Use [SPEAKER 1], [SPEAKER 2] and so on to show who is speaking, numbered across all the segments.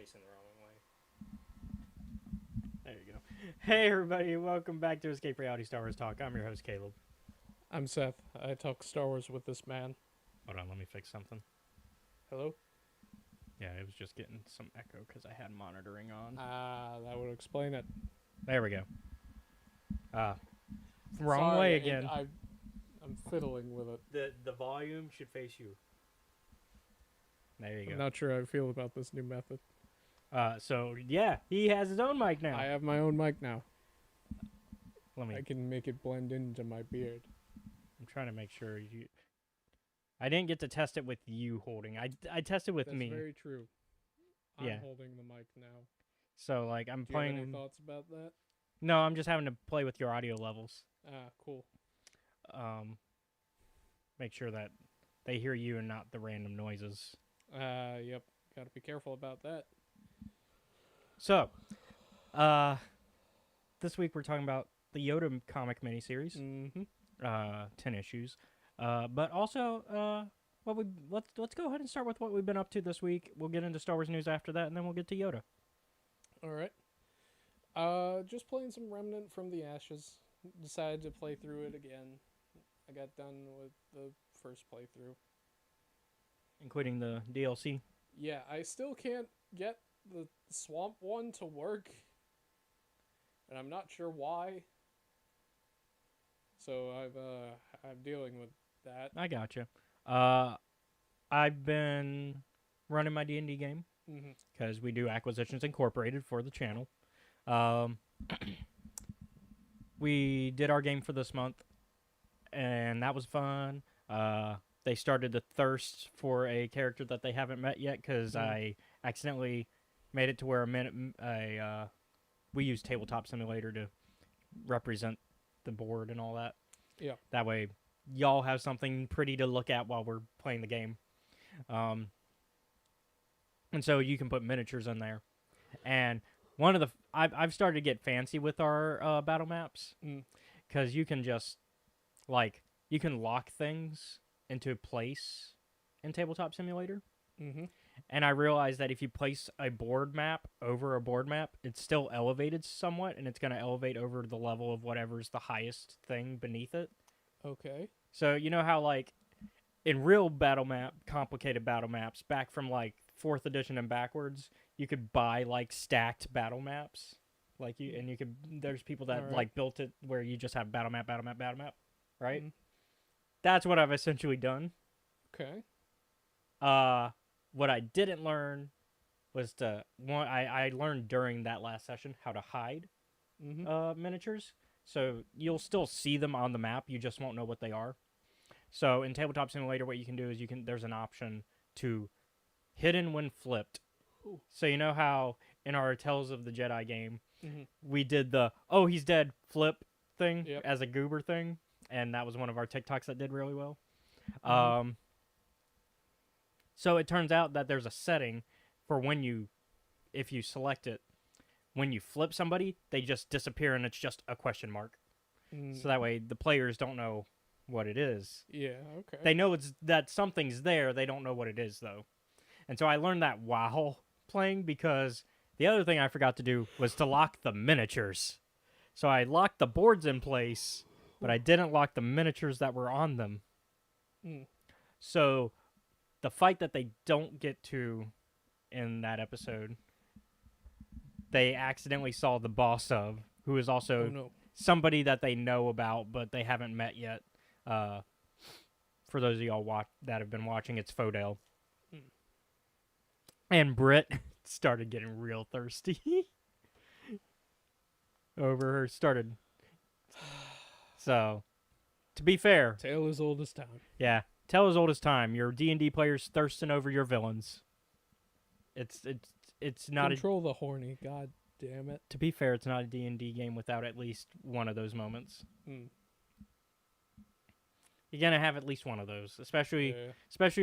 [SPEAKER 1] facing the wrong way. There you go. Hey everybody, welcome back to Escape Reality Star Wars Talk. I'm your host Caleb.
[SPEAKER 2] I'm Seth. I talk Star Wars with this man.
[SPEAKER 1] Hold on, let me fix something.
[SPEAKER 2] Hello?
[SPEAKER 1] Yeah, it was just getting some echo because I had monitoring on.
[SPEAKER 2] That would explain it.
[SPEAKER 1] There we go. Wrong
[SPEAKER 2] Sorry,
[SPEAKER 1] way again.
[SPEAKER 2] I'm fiddling with it.
[SPEAKER 1] The volume should face you. There you
[SPEAKER 2] I'm
[SPEAKER 1] go.
[SPEAKER 2] not sure how I feel about this new method.
[SPEAKER 1] So yeah, he has his own mic now.
[SPEAKER 2] I have my own mic now.
[SPEAKER 1] Let me.
[SPEAKER 2] I can make it blend into my beard.
[SPEAKER 1] I'm trying to make sure you. I didn't get to test it with you holding. I tested with
[SPEAKER 2] That's
[SPEAKER 1] me.
[SPEAKER 2] very true. I'm
[SPEAKER 1] Yeah.
[SPEAKER 2] holding the mic now.
[SPEAKER 1] So like I'm
[SPEAKER 2] Do you
[SPEAKER 1] playing.
[SPEAKER 2] have any thoughts about that?
[SPEAKER 1] No, I'm just having to play with your audio levels.
[SPEAKER 2] Cool.
[SPEAKER 1] Make sure that they hear you and not the random noises.
[SPEAKER 2] Yep. Gotta be careful about that.
[SPEAKER 1] So, this week we're talking about the Yoda comic miniseries,
[SPEAKER 2] Mm-hmm.
[SPEAKER 1] 10 issues. But also, let's go ahead and start with what we've been up to this week. We'll get into Star Wars news after that, and then we'll get to Yoda.
[SPEAKER 2] Alright. Just playing some Remnant from the Ashes. Decided to play through it again. I got done with the first playthrough.
[SPEAKER 1] Including the DLC.
[SPEAKER 2] Yeah, I still can't get the swamp one to work. And I'm not sure why. So I'm dealing with that.
[SPEAKER 1] I gotcha. I've been running my D&D game
[SPEAKER 2] Mm-hmm.
[SPEAKER 1] because we do Acquisitions Incorporated for the channel. We did our game for this month, and that was fun. They started the thirst for a character that they haven't met yet because I accidentally made it to where we use Tabletop Simulator to represent the board and all that.
[SPEAKER 2] Yeah.
[SPEAKER 1] That way, y'all have something pretty to look at while we're playing the game. And so you can put miniatures in there. And one of the I've started to get fancy with our battle maps because you can just you can lock things into place in Tabletop Simulator.
[SPEAKER 2] Mm-hmm.
[SPEAKER 1] And I realized that if you place a board map over a board map, it's still elevated somewhat, and it's going to elevate over the level of whatever's the highest thing beneath it.
[SPEAKER 2] Okay.
[SPEAKER 1] So you know how in real complicated battle maps, back from 4th edition and backwards, you could buy stacked battle maps, there's people that built it where you just have battle map, right?
[SPEAKER 2] Mm-hmm.
[SPEAKER 1] That's what I've essentially done.
[SPEAKER 2] Okay.
[SPEAKER 1] What I didn't learn was I learned during that last session how to hide miniatures. So you'll still see them on the map, you just won't know what they are. So in Tabletop Simulator, what you can do is there's an option to hidden when flipped.
[SPEAKER 2] Ooh.
[SPEAKER 1] So you know how in our Tales of the Jedi game,
[SPEAKER 2] Mm-hmm.
[SPEAKER 1] we did the "oh he's dead" flip thing
[SPEAKER 2] Yep.
[SPEAKER 1] as a goober thing, and that was one of our TikToks that did really well.
[SPEAKER 2] Mm-hmm.
[SPEAKER 1] So it turns out that there's a setting for if you select it, when you flip somebody, they just disappear and it's just a question mark.
[SPEAKER 2] Mm-hmm.
[SPEAKER 1] So that way the players don't know what it is.
[SPEAKER 2] Yeah. Okay.
[SPEAKER 1] They know that something's there. They don't know what it is though. And so I learned that while playing because the other thing I forgot to do was to lock the miniatures. So I locked the boards in place, but I didn't lock the miniatures that were on them.
[SPEAKER 2] Mm.
[SPEAKER 1] So the fight that they don't get to in that episode, they accidentally saw the boss of, who is also somebody that they know about, but they haven't met yet. For those of y'all that have been watching, it's Fodell. And Britt started getting real thirsty over her. So, to be fair,
[SPEAKER 2] Tale as old as time.
[SPEAKER 1] Yeah, tale as old as time. Your D&D players thirsting over your villains. It's not
[SPEAKER 2] Control the horny. God damn it.
[SPEAKER 1] To be fair, it's not a D&D game without at least one of those moments.
[SPEAKER 2] Mm.
[SPEAKER 1] You're gonna have at least one of those, especially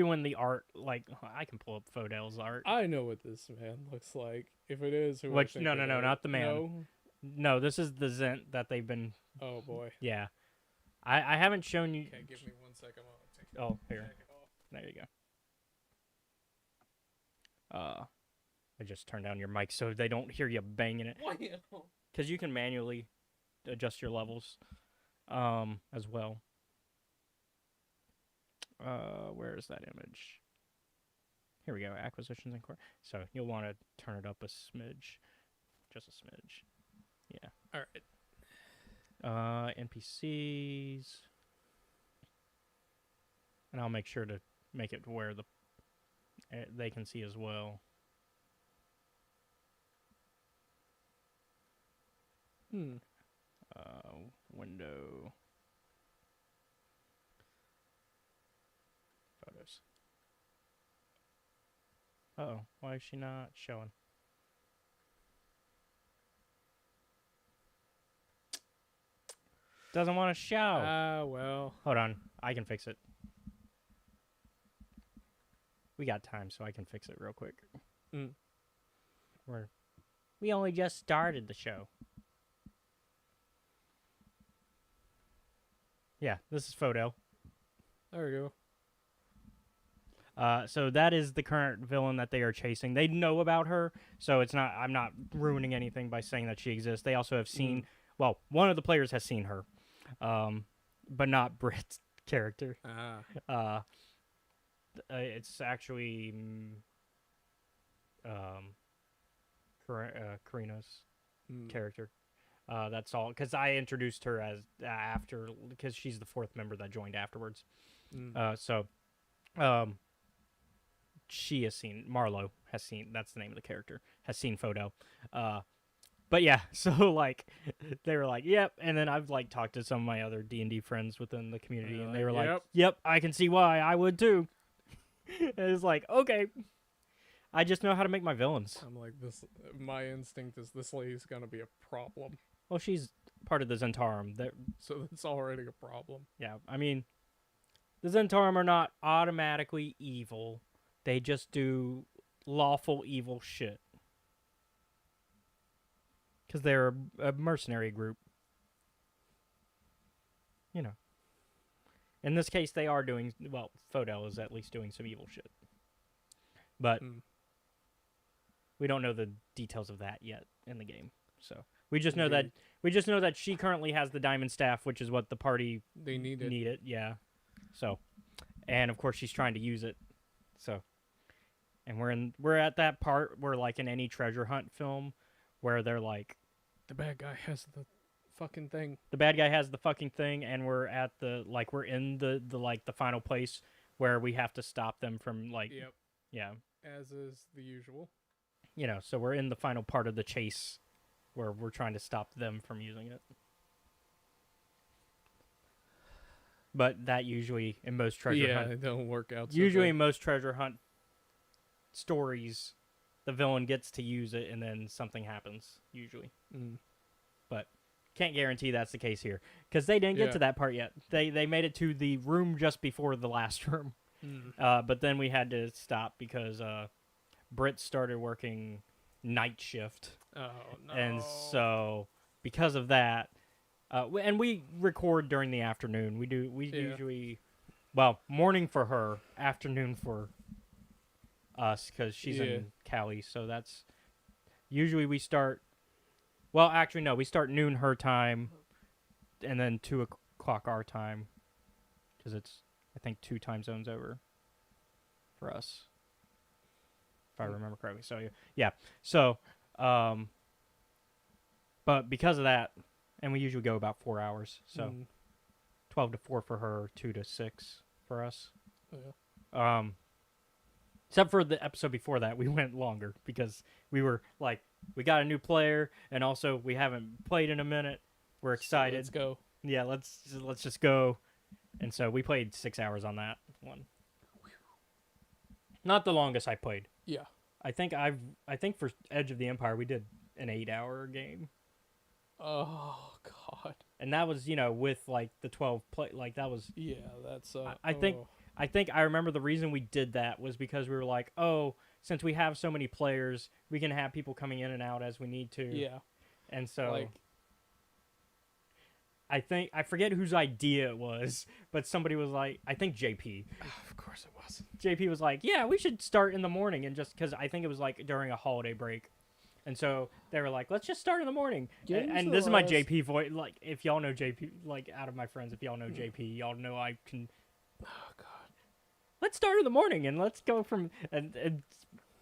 [SPEAKER 1] when the art, I can pull up Fodell's art.
[SPEAKER 2] I know what this man looks like. If it is, who
[SPEAKER 1] no, not the man. No, this is the Zent that they've been.
[SPEAKER 2] Oh boy.
[SPEAKER 1] Yeah, I haven't shown you.
[SPEAKER 2] Okay, give me 1 second.
[SPEAKER 1] Oh, here. There you go. I just turned down your mic so they don't hear you banging it. Because you can manually adjust your levels as well. Where is that image? Here we go, acquisitions and core. So you'll want to turn it up a smidge. Just a smidge. Yeah.
[SPEAKER 2] All right.
[SPEAKER 1] NPCs. And I'll make sure to make it to where they can see as well. Window. Photos. Uh-oh, why is she not showing? Doesn't want to show.
[SPEAKER 2] Well.
[SPEAKER 1] Hold on, I can fix it. We got time, so I can fix it real quick. We only just started the show. Yeah, this is Photo.
[SPEAKER 2] There we go.
[SPEAKER 1] So that is the current villain that they are chasing. They know about her, so it's not. I'm not ruining anything by saying that she exists. They also have seen. Well, one of the players has seen her, but not Brit's character. It's actually Karina's character. That's all, because I introduced her as after, because she's the fourth member that joined afterwards. She has seen, Marlo has seen, that's the name of the character, has seen Photo. But yeah, so like they were like, yep, and then I've like talked to some of my other D&D friends within the community, and they were like, yep, I can see why, I would too. And it's like, okay, I just know how to make my villains.
[SPEAKER 2] I'm like, this. My instinct is this lady's gonna be a problem.
[SPEAKER 1] Well, she's part of the Zentarum.
[SPEAKER 2] So that's already a problem.
[SPEAKER 1] Yeah, I mean, the Zentarum are not automatically evil. They just do lawful evil shit. Because they're a mercenary group. You know. In this case, they are doing, well, Photo is at least doing some evil shit. But we don't know the details of that yet in the game. So we just know that she currently has the diamond staff, which is what the party needed. Yeah. So, and of course she's trying to use it. So, and we're at that part where, like in any treasure hunt film, where they're like,
[SPEAKER 2] the bad guy has the fucking thing.
[SPEAKER 1] The bad guy has the fucking thing, and we're at we're in the final place where we have to stop them from
[SPEAKER 2] Yep.
[SPEAKER 1] Yeah.
[SPEAKER 2] As is the usual.
[SPEAKER 1] You know, so we're in the final part of the chase where we're trying to stop them from using it. But that usually in most treasure hunt,
[SPEAKER 2] it don't work out.
[SPEAKER 1] Usually in most treasure hunt stories, the villain gets to use it and then something happens. Usually, but can't guarantee that's the case here because they didn't get to that part yet. They made it to the room just before the last room, but then we had to stop because Britt started working night shift.
[SPEAKER 2] Oh no!
[SPEAKER 1] And so because of that. And we record during the afternoon. We usually, well, morning for her, afternoon for us, because she's in Cali. So that's usually we start. Well, actually, no, we start noon her time, and then 2:00 our time, because it's I think 2 time zones over for us, if I remember correctly. So yeah, so but because of that. And we usually go about 4 hours, so 12 to 4 for her, 2 to 6 for us.
[SPEAKER 2] Yeah.
[SPEAKER 1] Except for the episode before that, we went longer because we were like, we got a new player, and also we haven't played in a minute. We're excited.
[SPEAKER 2] So let's go.
[SPEAKER 1] Yeah, let's just go. And so we played 6 hours on that one. Not the longest I played.
[SPEAKER 2] Yeah.
[SPEAKER 1] I think for Edge of the Empire we did an 8-hour game.
[SPEAKER 2] Oh God!
[SPEAKER 1] And that was, with like the 12 play, like that was.
[SPEAKER 2] Yeah, that's.
[SPEAKER 1] I think I remember the reason we did that was because we were like, oh, since we have so many players, we can have people coming in and out as we need to.
[SPEAKER 2] Yeah.
[SPEAKER 1] And so. I forget whose idea it was, but somebody was like, I think JP.
[SPEAKER 2] Of course. course it was.
[SPEAKER 1] JP was like, "Yeah, we should start in the morning," and just because I think it was like during a holiday break, and so they were like, "Let's just start in the morning." And this is my JP voice. Like, if y'all know JP, like out of my friends, if y'all know JP, y'all know I can.
[SPEAKER 2] Oh God.
[SPEAKER 1] Let's start in the morning and let's go from and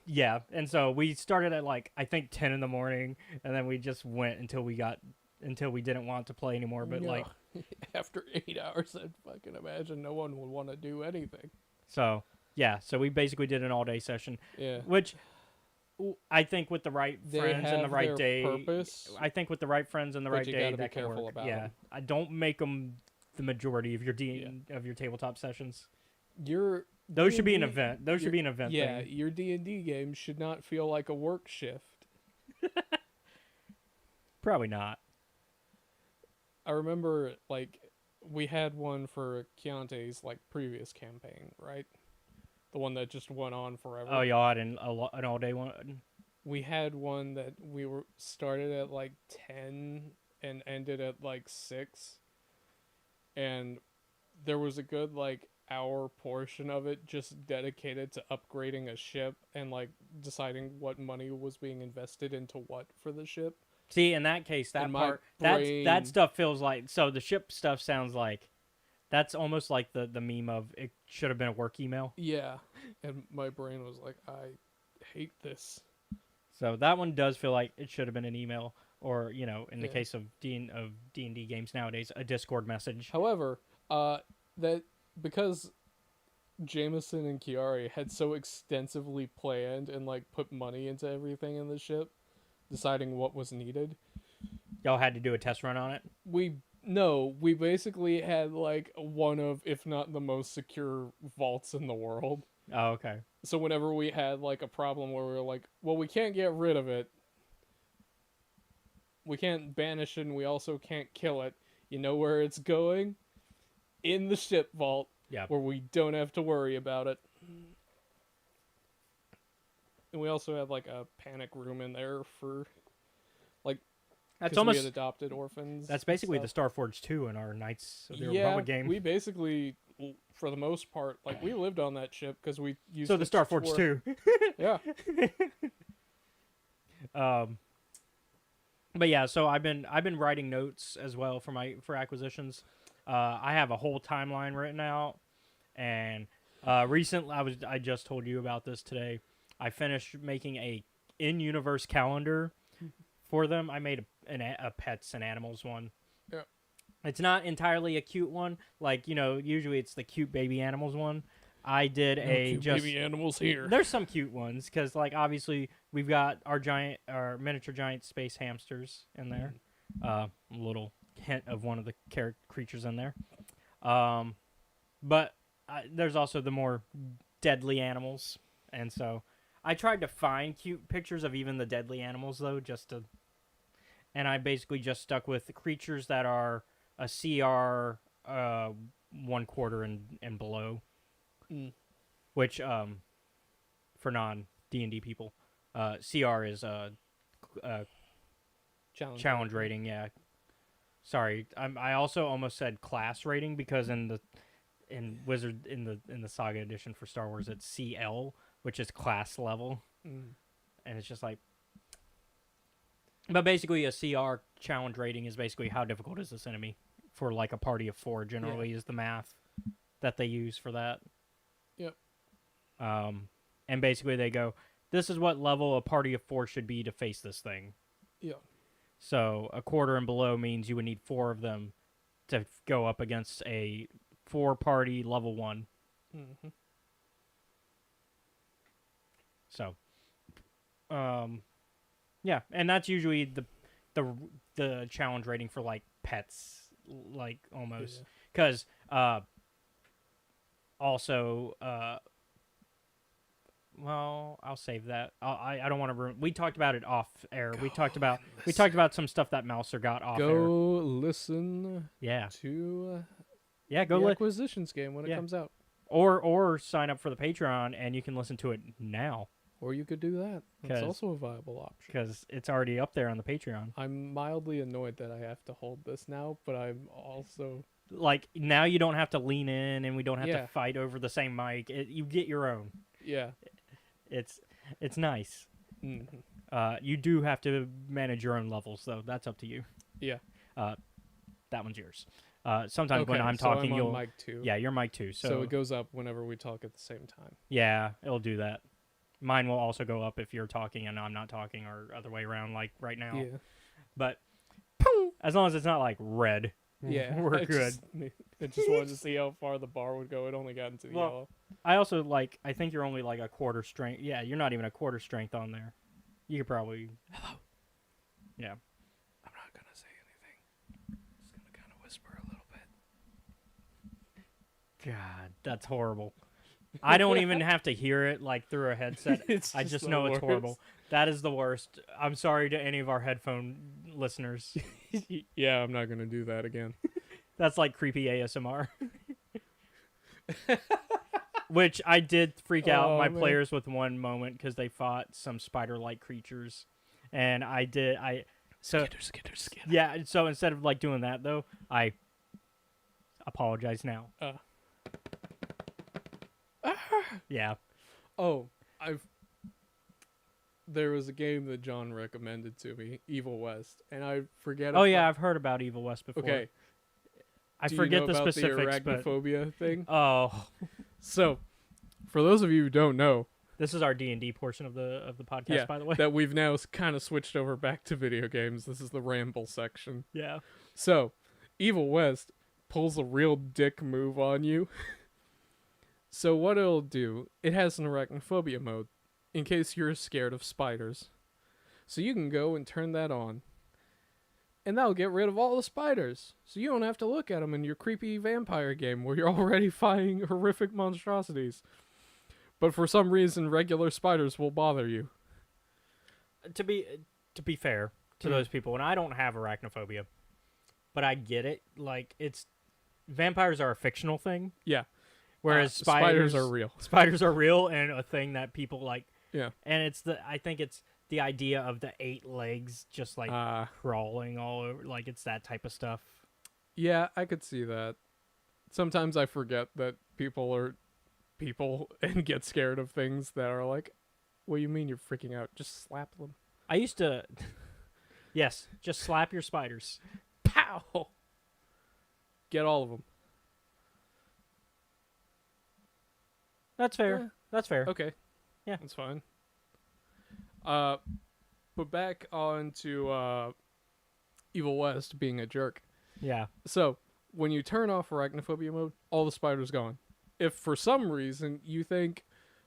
[SPEAKER 1] yeah. And so we started at like I think 10 in the morning, and then we just went until we didn't want to play anymore. But like
[SPEAKER 2] after 8 hours, I'd fucking imagine no one would want to do anything.
[SPEAKER 1] so yeah. So we basically did an all day session.
[SPEAKER 2] Yeah.
[SPEAKER 1] Which I think with the right friends and the right day,
[SPEAKER 2] purpose,
[SPEAKER 1] I think with the right friends and the right
[SPEAKER 2] you
[SPEAKER 1] day,
[SPEAKER 2] gotta be
[SPEAKER 1] that can
[SPEAKER 2] careful
[SPEAKER 1] work.
[SPEAKER 2] about
[SPEAKER 1] Yeah,
[SPEAKER 2] 'em.
[SPEAKER 1] I don't make them the majority of your of your tabletop sessions. Those should be an
[SPEAKER 2] D&D
[SPEAKER 1] event. Those should be an event.
[SPEAKER 2] Yeah,
[SPEAKER 1] thing.
[SPEAKER 2] your D&D game should not feel like a work shift.
[SPEAKER 1] Probably not.
[SPEAKER 2] I remember, like, we had one for Chianti's, like, previous campaign, right? The one that just went on forever.
[SPEAKER 1] Oh, y'all had an all day one.
[SPEAKER 2] We had one that we were started at like 10 and ended at like 6, and there was a good like hour portion of it just dedicated to upgrading a ship and like deciding what money was being invested into what for the ship.
[SPEAKER 1] See, in that case, that
[SPEAKER 2] In my
[SPEAKER 1] part
[SPEAKER 2] brain-
[SPEAKER 1] that stuff feels like so the ship stuff sounds like that's almost like the meme of it should have been a work email.
[SPEAKER 2] Yeah, and my brain was like, I hate this.
[SPEAKER 1] So that one does feel like it should have been an email, or in the
[SPEAKER 2] Yeah.
[SPEAKER 1] case of D&D games nowadays, a Discord message.
[SPEAKER 2] However, that because Jameson and Chiari had so extensively planned and like put money into everything in the ship, deciding what was needed,
[SPEAKER 1] Y'all had to do a test run on it.
[SPEAKER 2] we basically had like one of, if not the most secure vaults in the world.
[SPEAKER 1] Oh, okay.
[SPEAKER 2] So whenever we had like a problem where we were like, well, we can't get rid of it, we can't banish it, and we also can't kill it, you know where it's going? In the ship vault.
[SPEAKER 1] Yeah.
[SPEAKER 2] Where we don't have to worry about it. And we also had like a panic room in there for
[SPEAKER 1] That's
[SPEAKER 2] 'cause
[SPEAKER 1] almost
[SPEAKER 2] we had adopted orphans.
[SPEAKER 1] that's
[SPEAKER 2] and
[SPEAKER 1] basically the
[SPEAKER 2] stuff.
[SPEAKER 1] Starforge 2 in our Knights of the Old
[SPEAKER 2] Yeah,
[SPEAKER 1] Republic game.
[SPEAKER 2] we basically, for the most part, like we lived on that ship because we used
[SPEAKER 1] So the
[SPEAKER 2] it to
[SPEAKER 1] Starforge
[SPEAKER 2] tour-
[SPEAKER 1] 2.
[SPEAKER 2] Yeah.
[SPEAKER 1] But yeah, so I've been writing notes as well for acquisitions. I have a whole timeline written out, and recently I just told you about this today. I finished making a in-universe calendar for them. I made a pets and animals one.
[SPEAKER 2] Yeah.
[SPEAKER 1] It's not entirely a cute one, like usually it's the cute baby animals one. I did
[SPEAKER 2] baby animals here.
[SPEAKER 1] There's some cute ones because, like, obviously we've got our miniature giant space hamsters in there. A little hint of one of the creatures in there. But there's also the more deadly animals, and so I tried to find cute pictures of even the deadly animals though, and I basically just stuck with the creatures that are a CR 1/4 and below. Which for non D&D people, CR is challenge rating. Yeah, sorry, I also almost said class rating because in the Saga edition for Star Wars it's CL, which is class level, and it's just like. But basically, a CR challenge rating is basically how difficult is this enemy for like a party of 4. Generally, is the math that they use for that.
[SPEAKER 2] Yep.
[SPEAKER 1] And basically they go, this is what level a party of 4 should be to face this thing.
[SPEAKER 2] Yeah.
[SPEAKER 1] So a 1/4 and below means you would need 4 of them to go up against a 4-party level 1.
[SPEAKER 2] Mm-hmm.
[SPEAKER 1] So, yeah, and that's usually the challenge rating for like pets, like almost because also well, I'll save that. I don't want to ruin. We talked about it off air. We talked about some stuff that Mouser got off air.
[SPEAKER 2] Go listen.
[SPEAKER 1] Yeah.
[SPEAKER 2] To
[SPEAKER 1] Go
[SPEAKER 2] the Acquisitions game when it
[SPEAKER 1] Yeah.
[SPEAKER 2] comes out.
[SPEAKER 1] Or sign up for the Patreon and you can listen to it now
[SPEAKER 2] Or you could do that. That's
[SPEAKER 1] 'Cause-
[SPEAKER 2] also a viable option.
[SPEAKER 1] because it's already up there on the Patreon.
[SPEAKER 2] I'm mildly annoyed that I have to hold this now, but I'm also
[SPEAKER 1] like now you don't have to lean in, and we don't have
[SPEAKER 2] Yeah.
[SPEAKER 1] to fight over the same mic. You get your own.
[SPEAKER 2] Yeah.
[SPEAKER 1] It's nice.
[SPEAKER 2] Mhm.
[SPEAKER 1] You do have to manage your own levels, though. That's up to you.
[SPEAKER 2] Yeah.
[SPEAKER 1] That one's yours. Sometimes
[SPEAKER 2] Okay,
[SPEAKER 1] when I'm
[SPEAKER 2] so
[SPEAKER 1] talking,
[SPEAKER 2] I'm
[SPEAKER 1] you'll
[SPEAKER 2] on mic 2.
[SPEAKER 1] yeah, your mic too.
[SPEAKER 2] So
[SPEAKER 1] So,
[SPEAKER 2] it goes up whenever we talk at the same time.
[SPEAKER 1] yeah, it'll do that. Mine will also go up if you're talking and I'm not talking, or other way around, like right now.
[SPEAKER 2] Yeah.
[SPEAKER 1] But as long as it's not like red,
[SPEAKER 2] Yeah.
[SPEAKER 1] we're
[SPEAKER 2] I
[SPEAKER 1] good.
[SPEAKER 2] I just wanted to see how far the bar would go. It only got into the
[SPEAKER 1] Well,
[SPEAKER 2] yellow.
[SPEAKER 1] I also I think you're only like a quarter strength. Yeah, you're not even a quarter strength on there. You could probably.
[SPEAKER 2] Hello.
[SPEAKER 1] Yeah.
[SPEAKER 2] I'm not gonna say anything. Just gonna kind of whisper a little bit.
[SPEAKER 1] God, that's horrible. I don't even have to hear it like through a headset.
[SPEAKER 2] It's
[SPEAKER 1] I just
[SPEAKER 2] the
[SPEAKER 1] know it's
[SPEAKER 2] worst.
[SPEAKER 1] horrible. That is the worst. I'm sorry to any of our headphone listeners.
[SPEAKER 2] Yeah, I'm not gonna do that again.
[SPEAKER 1] That's like creepy ASMR. Which I did freak out
[SPEAKER 2] Oh,
[SPEAKER 1] my
[SPEAKER 2] man.
[SPEAKER 1] players with one moment because they fought some spider-like creatures, and so
[SPEAKER 2] Skitter.
[SPEAKER 1] yeah. So instead of like doing that though, I apologize now. Yeah.
[SPEAKER 2] Oh, there was a game that John recommended to me, Evil West, and I forget.
[SPEAKER 1] Oh
[SPEAKER 2] if
[SPEAKER 1] yeah,
[SPEAKER 2] I-
[SPEAKER 1] I've heard about Evil West before.
[SPEAKER 2] Okay.
[SPEAKER 1] I
[SPEAKER 2] Do
[SPEAKER 1] forget
[SPEAKER 2] you know
[SPEAKER 1] the
[SPEAKER 2] about
[SPEAKER 1] specifics,
[SPEAKER 2] the
[SPEAKER 1] but
[SPEAKER 2] arachnophobia thing.
[SPEAKER 1] oh,
[SPEAKER 2] So, for those of you who don't know,
[SPEAKER 1] this is our D&D portion of the podcast,
[SPEAKER 2] Yeah,
[SPEAKER 1] by the way.
[SPEAKER 2] that we've now kind of switched over back to video games. This is the ramble section.
[SPEAKER 1] Yeah.
[SPEAKER 2] So, Evil West pulls a real dick move on you. So what it'll do, it has an arachnophobia mode, in case you're scared of spiders. So you can go and turn that on, and that'll get rid of all the spiders. So you don't have to look at them in your creepy vampire game where you're already fighting horrific monstrosities. But for some reason, regular spiders will bother you.
[SPEAKER 1] To be fair to
[SPEAKER 2] Mm.
[SPEAKER 1] those people, and I don't have arachnophobia, but I get it. Like vampires are a fictional thing,
[SPEAKER 2] Yeah.
[SPEAKER 1] whereas
[SPEAKER 2] spiders are real.
[SPEAKER 1] Spiders are real and a thing that people like.
[SPEAKER 2] Yeah.
[SPEAKER 1] And I think it's the idea of the 8 legs just like crawling all over, like it's that type of stuff.
[SPEAKER 2] Yeah, I could see that. Sometimes I forget that people are people and get scared of things that are like, what do you mean you're freaking out? Just slap them.
[SPEAKER 1] I used to, yes, just slap your spiders.
[SPEAKER 2] Pow! Get all of them.
[SPEAKER 1] That's fair.
[SPEAKER 2] Yeah.
[SPEAKER 1] That's fair.
[SPEAKER 2] Okay.
[SPEAKER 1] Yeah.
[SPEAKER 2] That's fine. But back on to Evil West being a jerk.
[SPEAKER 1] Yeah.
[SPEAKER 2] So, when you turn off arachnophobia mode, all the spiders gone. If for some reason you think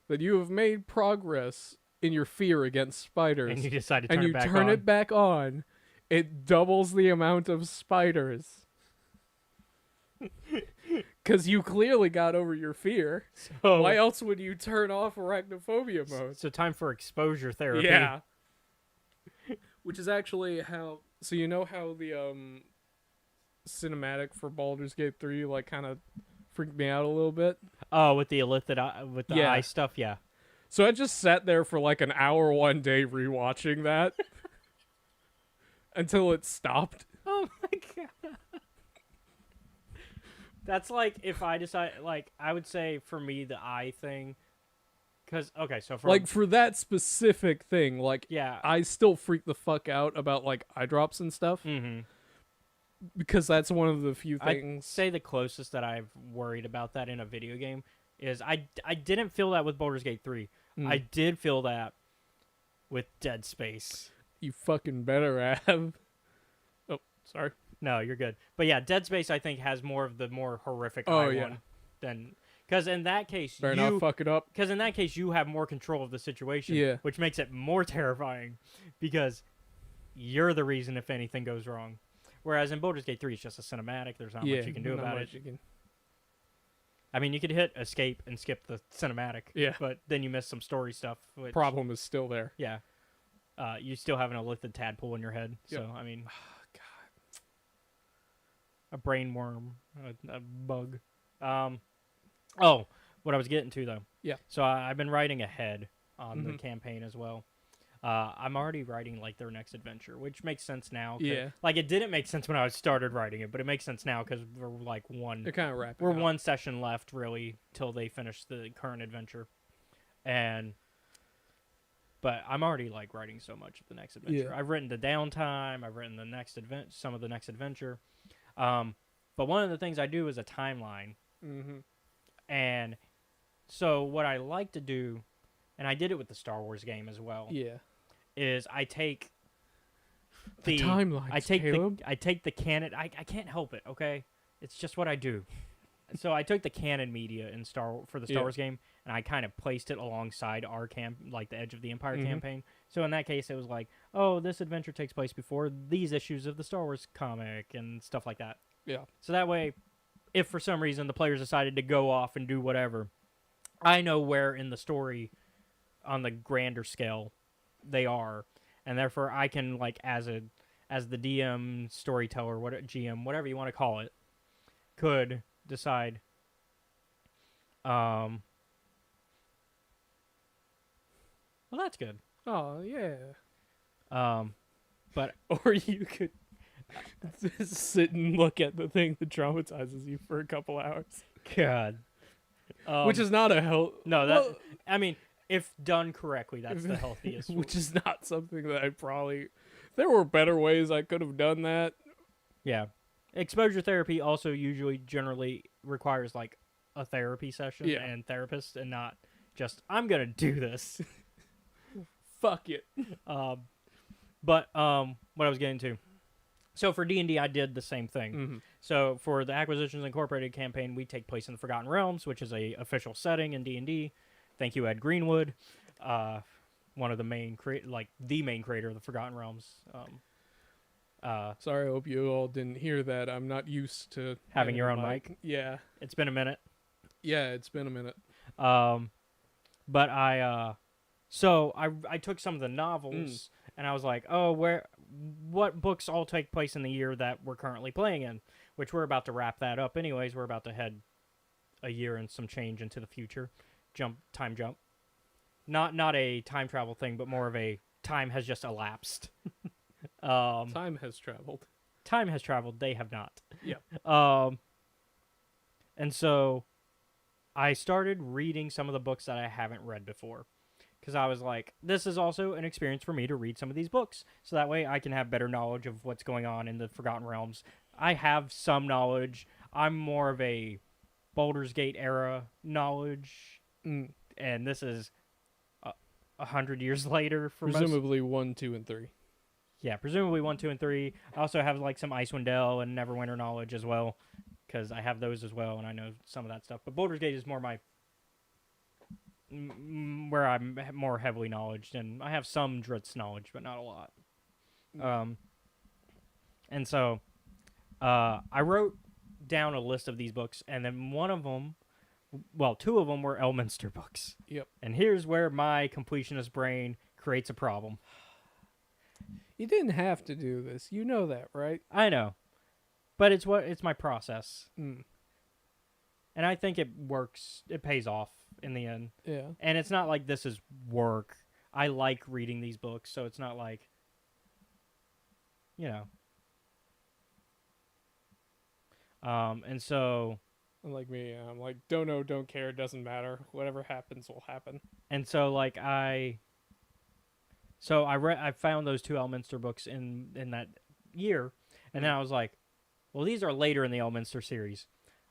[SPEAKER 2] that you have made progress in your fear against spiders,
[SPEAKER 1] And you decide to
[SPEAKER 2] and
[SPEAKER 1] turn
[SPEAKER 2] you
[SPEAKER 1] it back
[SPEAKER 2] turn
[SPEAKER 1] on.
[SPEAKER 2] it back on, it doubles the amount of spiders. Because you clearly got over your fear.
[SPEAKER 1] So,
[SPEAKER 2] Why else would you turn off arachnophobia mode?
[SPEAKER 1] so time for exposure therapy.
[SPEAKER 2] Yeah. Which is actually how. So you know how the cinematic for Baldur's Gate 3 like kind of freaked me out a little bit.
[SPEAKER 1] Oh, with the illithid with the
[SPEAKER 2] Yeah.
[SPEAKER 1] eye stuff, yeah.
[SPEAKER 2] So I just sat there for like an hour one day rewatching that until it stopped.
[SPEAKER 1] Oh my god. That's like if I decide, like I would say for me the eye thing, because okay, so for
[SPEAKER 2] Like for that specific thing, like
[SPEAKER 1] yeah,
[SPEAKER 2] I still freak the fuck out about like eye drops and stuff
[SPEAKER 1] mm-hmm.
[SPEAKER 2] because that's one of the few
[SPEAKER 1] I'd
[SPEAKER 2] things.
[SPEAKER 1] say the closest that I've worried about that in a video game is I didn't feel that with Baldur's Gate 3.
[SPEAKER 2] Mm.
[SPEAKER 1] I did feel that with Dead Space.
[SPEAKER 2] You fucking better have. Oh, sorry.
[SPEAKER 1] No, you're good. But yeah, Dead Space I think has more of the more horrific
[SPEAKER 2] Oh,
[SPEAKER 1] eye
[SPEAKER 2] yeah.
[SPEAKER 1] one than because in that case
[SPEAKER 2] Better not fuck it up.
[SPEAKER 1] because in that case you have more control of the situation,
[SPEAKER 2] Yeah.
[SPEAKER 1] which makes it more terrifying because you're the reason if anything goes wrong. Whereas in Baldur's Gate 3, it's just a cinematic. There's not much you can do
[SPEAKER 2] not
[SPEAKER 1] about
[SPEAKER 2] much
[SPEAKER 1] it.
[SPEAKER 2] you can-
[SPEAKER 1] I mean, you could hit escape and skip the cinematic,
[SPEAKER 2] Yeah.
[SPEAKER 1] but then you miss some story stuff. Which,
[SPEAKER 2] Problem is still there.
[SPEAKER 1] yeah, you still have an illithid tadpole in your head.
[SPEAKER 2] Yep.
[SPEAKER 1] So I mean,
[SPEAKER 2] God.
[SPEAKER 1] a brain worm, a bug. Oh, what I was getting to though.
[SPEAKER 2] Yeah.
[SPEAKER 1] So I've been writing ahead on the
[SPEAKER 2] Mhm.
[SPEAKER 1] campaign as well. I'm already writing like their next adventure, which makes sense now.
[SPEAKER 2] Yeah.
[SPEAKER 1] Like it didn't make sense when I started writing it, but it makes sense now because we're like
[SPEAKER 2] They're kind of wrapping
[SPEAKER 1] we're
[SPEAKER 2] up.
[SPEAKER 1] one session left really till they finish the current adventure, and but I'm already like writing so much of the next adventure.
[SPEAKER 2] Yeah.
[SPEAKER 1] I've written the downtime. I've written the next some of the next adventure. But one of the things I do is a timeline,
[SPEAKER 2] Mm-hmm.
[SPEAKER 1] and so what I like to do, and I did it with the Star Wars game as well,
[SPEAKER 2] Yeah.
[SPEAKER 1] is I take
[SPEAKER 2] The timeline.
[SPEAKER 1] I take the canon. I can't help it. Okay, it's just what I do. So I took the canon media in Star
[SPEAKER 2] Yeah.
[SPEAKER 1] Wars game, and I kind of placed it alongside our like the Edge of the Empire
[SPEAKER 2] Mhm.
[SPEAKER 1] campaign. So in that case, it was like, oh, this adventure takes place before these issues of the Star Wars comic and stuff like that.
[SPEAKER 2] Yeah.
[SPEAKER 1] So that way, if for some reason the players decided to go off and do whatever, I know where in the story, on the grander scale, they are, and therefore I can like as the DM, storyteller, GM, whatever you want to call it, could decide. Well, that's good.
[SPEAKER 2] Oh yeah.
[SPEAKER 1] But
[SPEAKER 2] Or you could just sit and look at the thing that traumatizes you for a couple hours,
[SPEAKER 1] God,
[SPEAKER 2] which is not a help.
[SPEAKER 1] no. That I mean, if done correctly, that's the healthiest.
[SPEAKER 2] Which is not something that I probably. There were better ways I could have done that.
[SPEAKER 1] Yeah. Exposure therapy also usually generally requires like a therapy session
[SPEAKER 2] Yeah.
[SPEAKER 1] and therapist, and not just I'm gonna do this.
[SPEAKER 2] Fuck it.
[SPEAKER 1] But what I was getting to. So for D&D, I did the same thing.
[SPEAKER 2] Mm-hmm.
[SPEAKER 1] So for the Acquisitions Incorporated campaign, we take place in the Forgotten Realms, which is a official setting in D&D. Thank you, Ed Greenwood, one of the main the main creator of the Forgotten Realms.
[SPEAKER 2] Sorry, I hope you all didn't hear that. I'm not used to
[SPEAKER 1] Having your own mic?
[SPEAKER 2] Yeah.
[SPEAKER 1] It's been a minute.
[SPEAKER 2] Yeah, it's been a minute.
[SPEAKER 1] But I took some of the novels and I was like, oh, what books all take place in the year that we're currently playing in, which we're about to wrap that up anyways. We're about to head a year and some change into the future. Time jump. Not a time travel thing, but more of a time has just elapsed.
[SPEAKER 2] Time has traveled.
[SPEAKER 1] Time has traveled. They have not.
[SPEAKER 2] Yeah.
[SPEAKER 1] And so I started reading some of the books that I haven't read before. Because I was like, this is also an experience for me to read some of these books. So that way I can have better knowledge of what's going on in the Forgotten Realms. I have some knowledge. I'm more of a Baldur's Gate era knowledge. And this is 100 years later for
[SPEAKER 2] presumably 1, 2, and 3.
[SPEAKER 1] Yeah, presumably 1, 2, and 3. I also have like some Icewind Dale and Neverwinter knowledge as well. Because I have those as well, and I know some of that stuff. But Baldur's Gate is more where I'm more heavily knowledged, and I have some Dritz knowledge, but not a lot. And so I wrote down a list of these books, and then two of them were Elminster books.
[SPEAKER 2] Yep.
[SPEAKER 1] And here's where my completionist brain creates a problem.
[SPEAKER 2] You didn't have to do this. You know that, right?
[SPEAKER 1] I know. But it's my process.
[SPEAKER 2] Mm.
[SPEAKER 1] And I think it works. It pays off in the end.
[SPEAKER 2] Yeah.
[SPEAKER 1] And it's not like this is work. I like reading these books, so it's not like, and so...
[SPEAKER 2] Unlike me, I'm like, don't know, don't care, doesn't matter. Whatever happens will happen.
[SPEAKER 1] And so, like, I found those 2 Elminster books in that year, and then I was like, well, these are later in the Elminster series.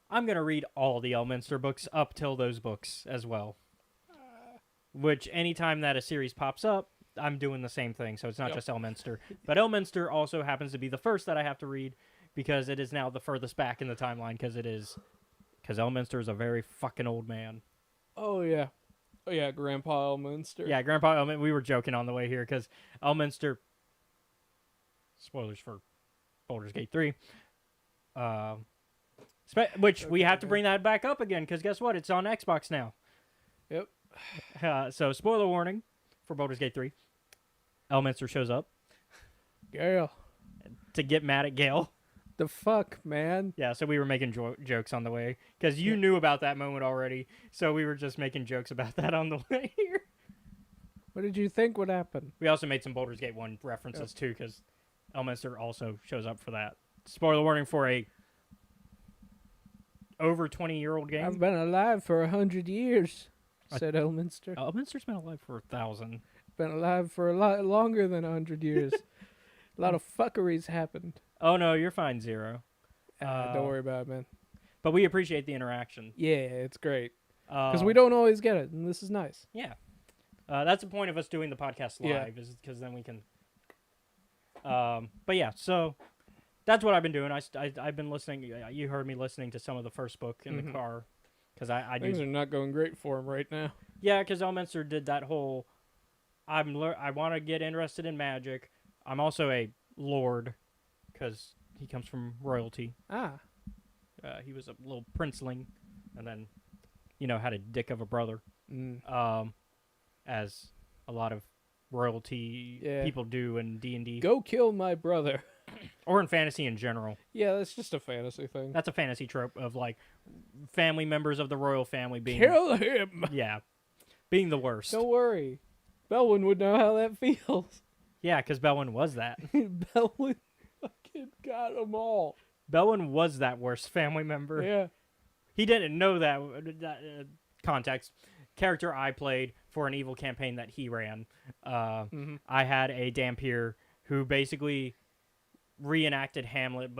[SPEAKER 1] I'm going to read all the Elminster books up till those books as well. Which, anytime that a series pops up, I'm doing the same thing, so it's not just Elminster. But Elminster also happens to be the first that I have to read, because it is now the furthest back in the timeline, because Elminster is a very fucking old man.
[SPEAKER 2] Oh, yeah. Oh, yeah, Grandpa Elminster.
[SPEAKER 1] Yeah, Grandpa Elminster. We were joking on the way here, because Elminster... Spoilers for Baldur's Gate 3. Which we have to bring that back up again, because guess what? It's on Xbox now.
[SPEAKER 2] Yep.
[SPEAKER 1] So, spoiler warning for Baldur's Gate 3. Elminster shows up.
[SPEAKER 2] Gale.
[SPEAKER 1] To get mad at Gale.
[SPEAKER 2] The fuck, man?
[SPEAKER 1] Yeah, so we were making jokes on the way, because you knew about that moment already, so we were just making jokes about that on the way here.
[SPEAKER 2] What did you think would happen?
[SPEAKER 1] We also made some Baldur's Gate 1 references too, because Elminster also shows up for that. Spoiler warning for a over 20-year-old game.
[SPEAKER 2] I've been alive for 100 years, said Elminster.
[SPEAKER 1] Elminster's been alive for 1,000.
[SPEAKER 2] Been alive for a lot longer than 100 years. A lot of fuckeries happened.
[SPEAKER 1] Oh no, you're fine, Zero.
[SPEAKER 2] Don't worry about it, man.
[SPEAKER 1] But we appreciate the interaction.
[SPEAKER 2] Yeah, it's great. Because
[SPEAKER 1] Uh,
[SPEAKER 2] we don't always get it, and this is nice.
[SPEAKER 1] Yeah. That's the point of us doing the podcast
[SPEAKER 2] Yeah.
[SPEAKER 1] live, is because then we can. But yeah, so that's what I've been doing. I've been listening. You heard me listening to some of the first book in the
[SPEAKER 2] Mhm.
[SPEAKER 1] car, because I
[SPEAKER 2] Things
[SPEAKER 1] do.
[SPEAKER 2] are not going great for him right now.
[SPEAKER 1] Yeah, because Elminster did that whole. I want to get interested in magic. I'm also a lord, because he comes from royalty.
[SPEAKER 2] Ah,
[SPEAKER 1] He was a little princeling, and then, had a dick of a brother.
[SPEAKER 2] mm.
[SPEAKER 1] As a lot of royalty
[SPEAKER 2] Yeah.
[SPEAKER 1] people do in D&D
[SPEAKER 2] Go kill my brother.
[SPEAKER 1] or in fantasy in general.
[SPEAKER 2] Yeah, that's just a fantasy thing.
[SPEAKER 1] That's a fantasy trope of like family members of the royal family being
[SPEAKER 2] Kill him.
[SPEAKER 1] being the worst.
[SPEAKER 2] Don't worry. Belwyn would know how that feels.
[SPEAKER 1] Yeah, because Belwyn was that.
[SPEAKER 2] Belwyn fucking got them all.
[SPEAKER 1] Belwyn was that worst family member.
[SPEAKER 2] Yeah.
[SPEAKER 1] He didn't know that context. Character I played for an evil campaign that he ran.
[SPEAKER 2] Mm-hmm.
[SPEAKER 1] I had a Dampier who basically reenacted Hamlet,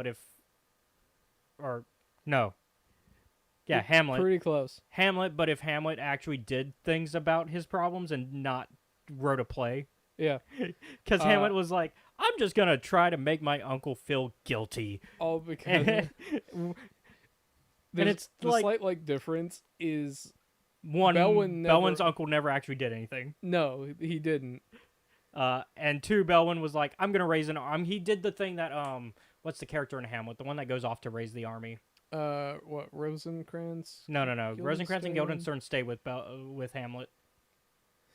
[SPEAKER 1] Hamlet.
[SPEAKER 2] Pretty close.
[SPEAKER 1] Hamlet, but if Hamlet actually did things about his problems and not wrote a play.
[SPEAKER 2] Yeah.
[SPEAKER 1] Because Hamlet was like, I'm just going to try to make my uncle feel guilty.
[SPEAKER 2] All because
[SPEAKER 1] it's
[SPEAKER 2] the
[SPEAKER 1] like-
[SPEAKER 2] slight difference is
[SPEAKER 1] One,
[SPEAKER 2] Belwyn
[SPEAKER 1] Belwyn's
[SPEAKER 2] never-
[SPEAKER 1] uncle never actually did anything.
[SPEAKER 2] no, he didn't.
[SPEAKER 1] And two, Belwyn was like, I'm going to raise an army. He did the thing that, what's the character in Hamlet? The one that goes off to raise the army.
[SPEAKER 2] What Rosencrantz?
[SPEAKER 1] No. Rosencrantz and
[SPEAKER 2] Guildenstern?
[SPEAKER 1] Guildenstern stay with Hamlet.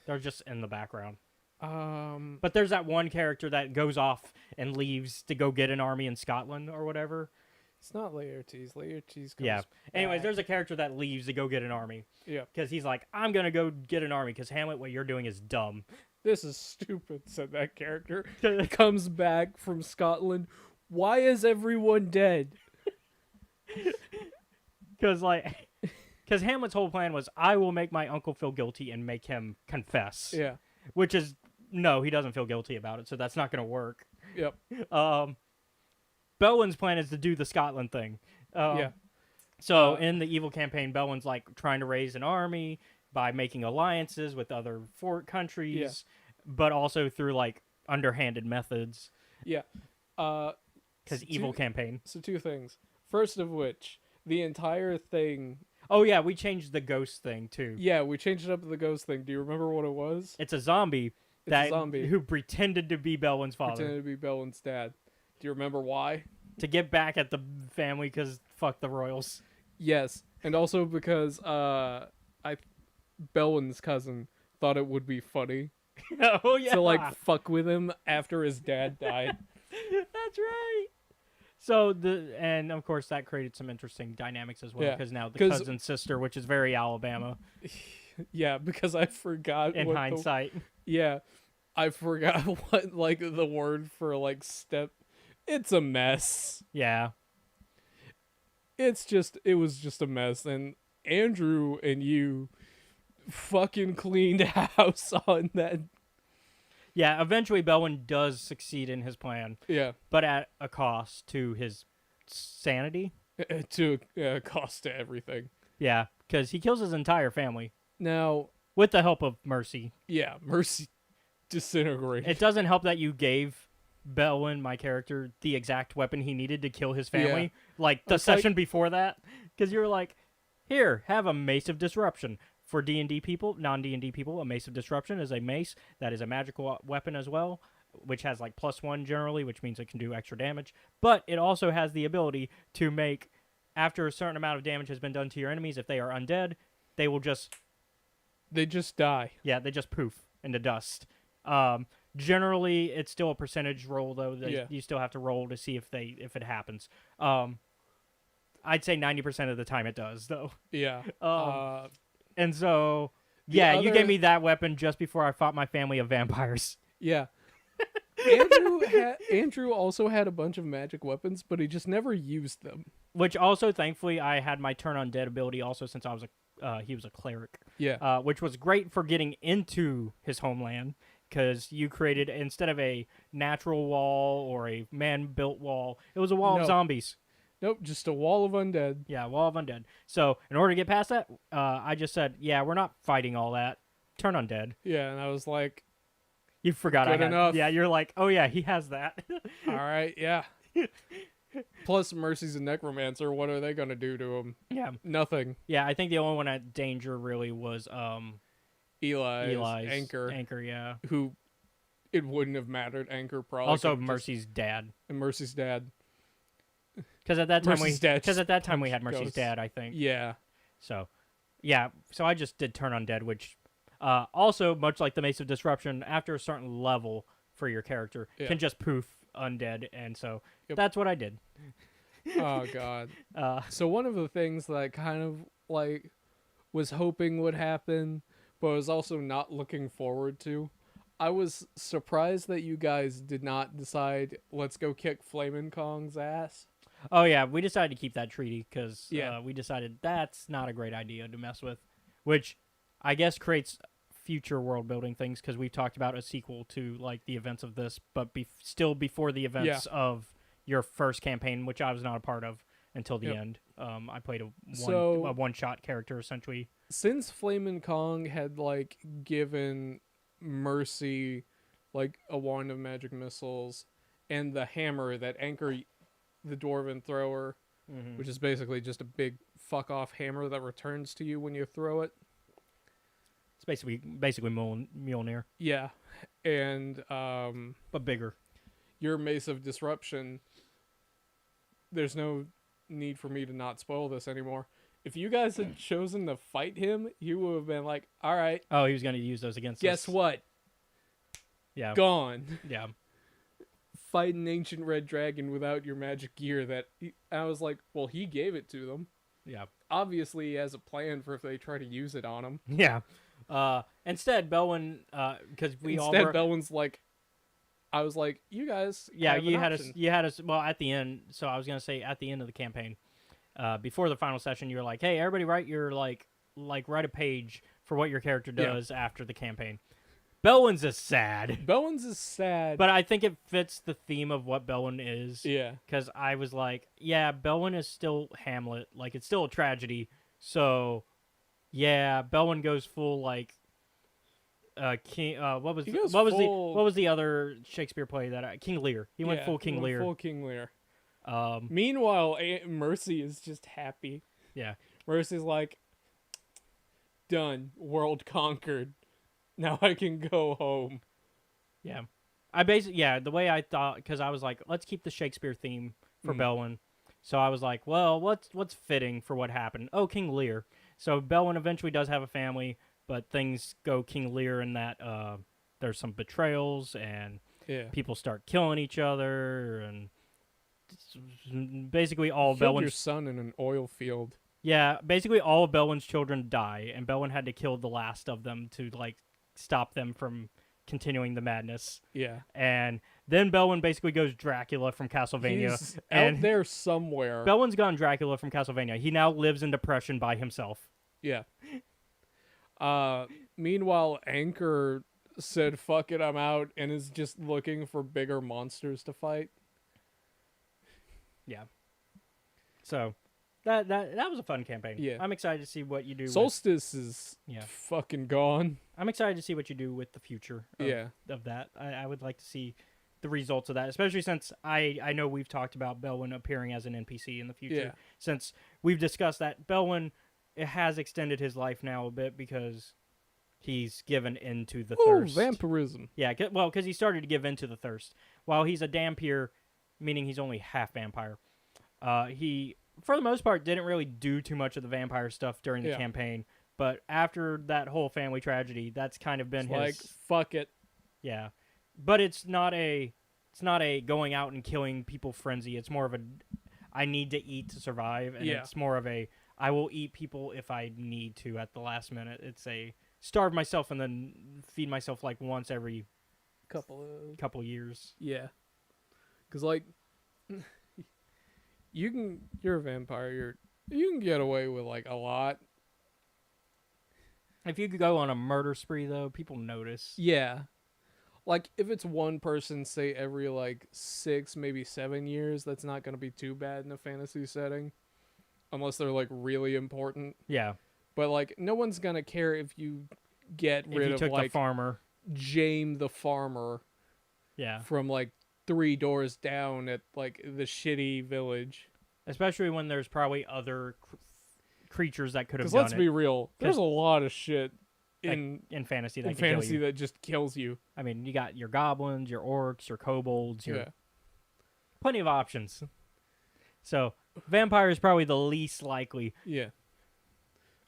[SPEAKER 1] They're just in the background. But there's that one character that goes off and leaves to go get an army in Scotland or whatever.
[SPEAKER 2] It's not Laertes. Laertes comes
[SPEAKER 1] Yeah. Anyways,
[SPEAKER 2] back.
[SPEAKER 1] there's a character that leaves to go get an army.
[SPEAKER 2] Yeah.
[SPEAKER 1] Because he's like, I'm going to go get an army because Hamlet, what you're doing is dumb.
[SPEAKER 2] This is stupid, said that character. Comes back from Scotland. Why is everyone dead?
[SPEAKER 1] Because Hamlet's whole plan was, I will make my uncle feel guilty and make him confess.
[SPEAKER 2] Yeah.
[SPEAKER 1] Which is, no, he doesn't feel guilty about it, so that's not going to work.
[SPEAKER 2] Yep.
[SPEAKER 1] Belwyn's plan is to do the Scotland thing.
[SPEAKER 2] Yeah.
[SPEAKER 1] So in the evil campaign, Belwyn's like trying to raise an army by making alliances with other fort countries, but also through like underhanded methods.
[SPEAKER 2] Yeah.
[SPEAKER 1] Because evil campaign.
[SPEAKER 2] So two things. First of which, the entire thing.
[SPEAKER 1] Oh yeah, we changed the ghost thing too.
[SPEAKER 2] Yeah, we changed it up to the ghost thing. Do you remember what it was?
[SPEAKER 1] It's a zombie
[SPEAKER 2] It's a zombie
[SPEAKER 1] who pretended to be Belwyn's father
[SPEAKER 2] pretended to be Belwyn's dad. Do you remember why?
[SPEAKER 1] to get back at the family because fuck the royals.
[SPEAKER 2] Yes, and also because Belwyn's cousin thought it would be funny
[SPEAKER 1] Oh yeah,
[SPEAKER 2] to like fuck with him after his dad died.
[SPEAKER 1] That's right. So and of course that created some interesting dynamics as well
[SPEAKER 2] Yeah,
[SPEAKER 1] because now the
[SPEAKER 2] 'cause-
[SPEAKER 1] cousin sister, which is very Alabama
[SPEAKER 2] Yeah, because I forgot
[SPEAKER 1] in
[SPEAKER 2] what
[SPEAKER 1] hindsight.
[SPEAKER 2] Yeah, I forgot what like the word for like step. It's a mess.
[SPEAKER 1] Yeah,
[SPEAKER 2] It was just a mess, and Andrew and you fucking cleaned house on that.
[SPEAKER 1] yeah. Eventually, Belwyn does succeed in his plan,
[SPEAKER 2] Yeah,
[SPEAKER 1] but at a cost to his sanity.
[SPEAKER 2] to cost to everything.
[SPEAKER 1] Yeah, because he kills his entire family
[SPEAKER 2] Now,
[SPEAKER 1] with the help of Mercy.
[SPEAKER 2] yeah, Mercy disintegrated.
[SPEAKER 1] It doesn't help that you gave Belwyn, my character, the exact weapon he needed to kill his family. Like the
[SPEAKER 2] It's like-
[SPEAKER 1] session before that, because you were like, "Here, have a Mace of Disruption." For D&D people, non-D&D people, a Mace of Disruption is a mace that is a magical weapon as well, which has like +1 generally, which means it can do extra damage. But it also has the ability to make, after a certain amount of damage has been done to your enemies, if they are undead, they will just
[SPEAKER 2] They just die.
[SPEAKER 1] they just poof into dust. Generally, it's still a percentage roll though. That you still have to roll to see if it happens. I'd say 90% of the time it does though.
[SPEAKER 2] Yeah.
[SPEAKER 1] And so Yeah, you
[SPEAKER 2] other-
[SPEAKER 1] gave me that weapon just before I fought my family of vampires.
[SPEAKER 2] Yeah. Andrew also had a bunch of magic weapons, but he just never used them.
[SPEAKER 1] Which also, thankfully, I had my turn on dead ability also since I was he was a cleric.
[SPEAKER 2] Yeah.
[SPEAKER 1] Which was great for getting into his homeland because you created, instead of a natural wall or a man-built wall, it was a wall
[SPEAKER 2] No.
[SPEAKER 1] of zombies.
[SPEAKER 2] Nope, just a wall of undead.
[SPEAKER 1] Yeah, wall of undead. So in order to get past that, I just said, yeah, we're not fighting all that. Turn undead.
[SPEAKER 2] Yeah, and I was like,
[SPEAKER 1] You forgot I
[SPEAKER 2] Good
[SPEAKER 1] had.
[SPEAKER 2] enough.
[SPEAKER 1] Yeah, you're like, oh yeah, he has that.
[SPEAKER 2] all right, yeah. Plus, Mercy's a necromancer. What are they going to do to him?
[SPEAKER 1] Yeah.
[SPEAKER 2] Nothing.
[SPEAKER 1] Yeah, I think the only one at danger really was
[SPEAKER 2] Eli's Anchor,
[SPEAKER 1] Anchor, yeah.
[SPEAKER 2] who it wouldn't have mattered. Anchor probably.
[SPEAKER 1] Also
[SPEAKER 2] could've just-
[SPEAKER 1] Mercy's dad.
[SPEAKER 2] and Mercy's dad.
[SPEAKER 1] Because at that time
[SPEAKER 2] Mercy's dad
[SPEAKER 1] we
[SPEAKER 2] just
[SPEAKER 1] had
[SPEAKER 2] punched
[SPEAKER 1] Mercy's
[SPEAKER 2] ghosts.
[SPEAKER 1] dad, I think.
[SPEAKER 2] Yeah.
[SPEAKER 1] So, yeah. So I just did turn undead, which also, much like the Mace of Disruption, after a certain level for your character,
[SPEAKER 2] Yeah.
[SPEAKER 1] can just poof undead, and so
[SPEAKER 2] Yep.
[SPEAKER 1] that's what I did.
[SPEAKER 2] Oh god.
[SPEAKER 1] Uh,
[SPEAKER 2] So one of the things that I kind of like was hoping would happen, but was also not looking forward to. I was surprised that you guys did not decide, let's go kick Flamin' Kong's ass.
[SPEAKER 1] oh yeah, we decided to keep that treaty because
[SPEAKER 2] Yeah.
[SPEAKER 1] we decided that's not a great idea to mess with, which I guess creates future world building things because we've talked about a sequel to like the events of this, but still before the events of your first campaign, which I was not a part of until the
[SPEAKER 2] Yep.
[SPEAKER 1] end. I played a
[SPEAKER 2] So-
[SPEAKER 1] one-shot character essentially.
[SPEAKER 2] Since Flamin' Kong had like given Mercy like a wand of magic missiles and the hammer that Anchor the dwarven thrower,
[SPEAKER 1] Mm-hmm.
[SPEAKER 2] which is basically just a big fuck off hammer that returns to you when you throw it.
[SPEAKER 1] It's basically Mjolnir,
[SPEAKER 2] Yeah. And
[SPEAKER 1] but bigger.
[SPEAKER 2] your Mace of Disruption, there's no need for me to not spoil this anymore. If you guys had chosen to fight him, you would have been like, all right,
[SPEAKER 1] Oh, he was going to use those against us.
[SPEAKER 2] guess what?
[SPEAKER 1] Yeah.
[SPEAKER 2] Gone.
[SPEAKER 1] Yeah.
[SPEAKER 2] Fight an ancient red dragon without your magic gear. I was like, well, he gave it to them.
[SPEAKER 1] Yeah.
[SPEAKER 2] Obviously, he has a plan for if they try to use it on him.
[SPEAKER 1] Yeah. Instead, Belwyn, because we all
[SPEAKER 2] Instead,
[SPEAKER 1] were,
[SPEAKER 2] Belwyn's like, I was like, you guys.
[SPEAKER 1] yeah,
[SPEAKER 2] have
[SPEAKER 1] you
[SPEAKER 2] an
[SPEAKER 1] had us,
[SPEAKER 2] option.
[SPEAKER 1] you had us. Well, at the end, so I was gonna say at the end of the campaign, before the final session, you were like, hey, everybody, write your like write a page for what your character
[SPEAKER 2] Yeah.
[SPEAKER 1] does after the campaign. Belwyn's is sad,
[SPEAKER 2] Belwyn's is sad.
[SPEAKER 1] but I think it fits the theme of what Belwyn is.
[SPEAKER 2] yeah.
[SPEAKER 1] Because I was like, yeah, Belwyn is still Hamlet. Like, it's still a tragedy. So, yeah, Belwyn goes full like, King. What was
[SPEAKER 2] He
[SPEAKER 1] the,
[SPEAKER 2] goes
[SPEAKER 1] what was
[SPEAKER 2] full-
[SPEAKER 1] the other Shakespeare play that King Lear? He went
[SPEAKER 2] Yeah,
[SPEAKER 1] full King
[SPEAKER 2] he went
[SPEAKER 1] Lear.
[SPEAKER 2] Full King Lear.
[SPEAKER 1] Um,
[SPEAKER 2] Meanwhile, Mercy is just happy.
[SPEAKER 1] yeah,
[SPEAKER 2] Mercy's like, done. World conquered. Now I can go home.
[SPEAKER 1] yeah. The way I thought, because I was like, let's keep the Shakespeare theme for
[SPEAKER 2] Mm.
[SPEAKER 1] Belwyn. So I was like, well, what's fitting for what happened? Oh, King Lear. So Belwyn eventually does have a family, but things go King Lear in that there's some betrayals and
[SPEAKER 2] Yeah.
[SPEAKER 1] people start killing each other, and basically all
[SPEAKER 2] Killed your
[SPEAKER 1] Belwyn's
[SPEAKER 2] son in an oil field.
[SPEAKER 1] basically all of Belwyn's children die, and Belwyn had to kill the last of them to like stop them from continuing the madness.
[SPEAKER 2] Yeah.
[SPEAKER 1] And then Belwyn basically goes Dracula from Castlevania.
[SPEAKER 2] He's
[SPEAKER 1] and
[SPEAKER 2] out there somewhere.
[SPEAKER 1] Belwyn's gone Dracula from Castlevania. He now lives in depression by himself.
[SPEAKER 2] Yeah. Meanwhile, Anchor said, fuck it, I'm out, and is just looking for bigger monsters to fight.
[SPEAKER 1] Yeah. So that was a fun campaign.
[SPEAKER 2] Yeah.
[SPEAKER 1] I'm excited to see what you do.
[SPEAKER 2] Solstice is
[SPEAKER 1] Yeah.
[SPEAKER 2] fucking gone.
[SPEAKER 1] I'm excited to see what you do with the future of that. I would like to see the results of that, especially since I know we've talked about Belwyn appearing as an NPC in the future.
[SPEAKER 2] Yeah.
[SPEAKER 1] Since we've discussed that Belwyn has extended his life now a bit because he's given into the
[SPEAKER 2] Ooh,
[SPEAKER 1] thirst.
[SPEAKER 2] vampirism.
[SPEAKER 1] Yeah, because he started to give into the thirst. While he's a Dhampir, meaning he's only half vampire, he, for the most part, didn't really do too much of the vampire stuff during the
[SPEAKER 2] Yeah.
[SPEAKER 1] campaign. But after that whole family tragedy, that's kind of been
[SPEAKER 2] It's
[SPEAKER 1] his...
[SPEAKER 2] like, fuck it.
[SPEAKER 1] Yeah. But it's not a going out and killing people frenzy. It's more of a I need to eat to survive, and
[SPEAKER 2] Yeah.
[SPEAKER 1] it's more of a I will eat people if I need to at the last minute. It's a starve myself and then feed myself like once every couple years.
[SPEAKER 2] Yeah. Because, like, you're a vampire. You can get away with, like, a lot.
[SPEAKER 1] If you could go on a murder spree, though, people notice.
[SPEAKER 2] Yeah. Like, if it's one person, say, every, like, 6, maybe 7 years, that's not going to be too bad in a fantasy setting. Unless they're, like, really important.
[SPEAKER 1] Yeah.
[SPEAKER 2] But, like, no one's going to care if you get
[SPEAKER 1] If
[SPEAKER 2] rid
[SPEAKER 1] you
[SPEAKER 2] of,
[SPEAKER 1] took the
[SPEAKER 2] like,
[SPEAKER 1] farmer.
[SPEAKER 2] James the farmer
[SPEAKER 1] Yeah.
[SPEAKER 2] from, like, 3 doors down at, like, the shitty village.
[SPEAKER 1] Especially when there's probably other creatures that could have
[SPEAKER 2] Because
[SPEAKER 1] done
[SPEAKER 2] let's
[SPEAKER 1] it.
[SPEAKER 2] be real, there's a lot of shit
[SPEAKER 1] in fantasy that
[SPEAKER 2] in
[SPEAKER 1] could kill
[SPEAKER 2] fantasy
[SPEAKER 1] you.
[SPEAKER 2] that just kills you.
[SPEAKER 1] I mean, you got your goblins, your orcs, your kobolds, your
[SPEAKER 2] Yeah.
[SPEAKER 1] plenty of options. So, vampire is probably the least likely,
[SPEAKER 2] Yeah.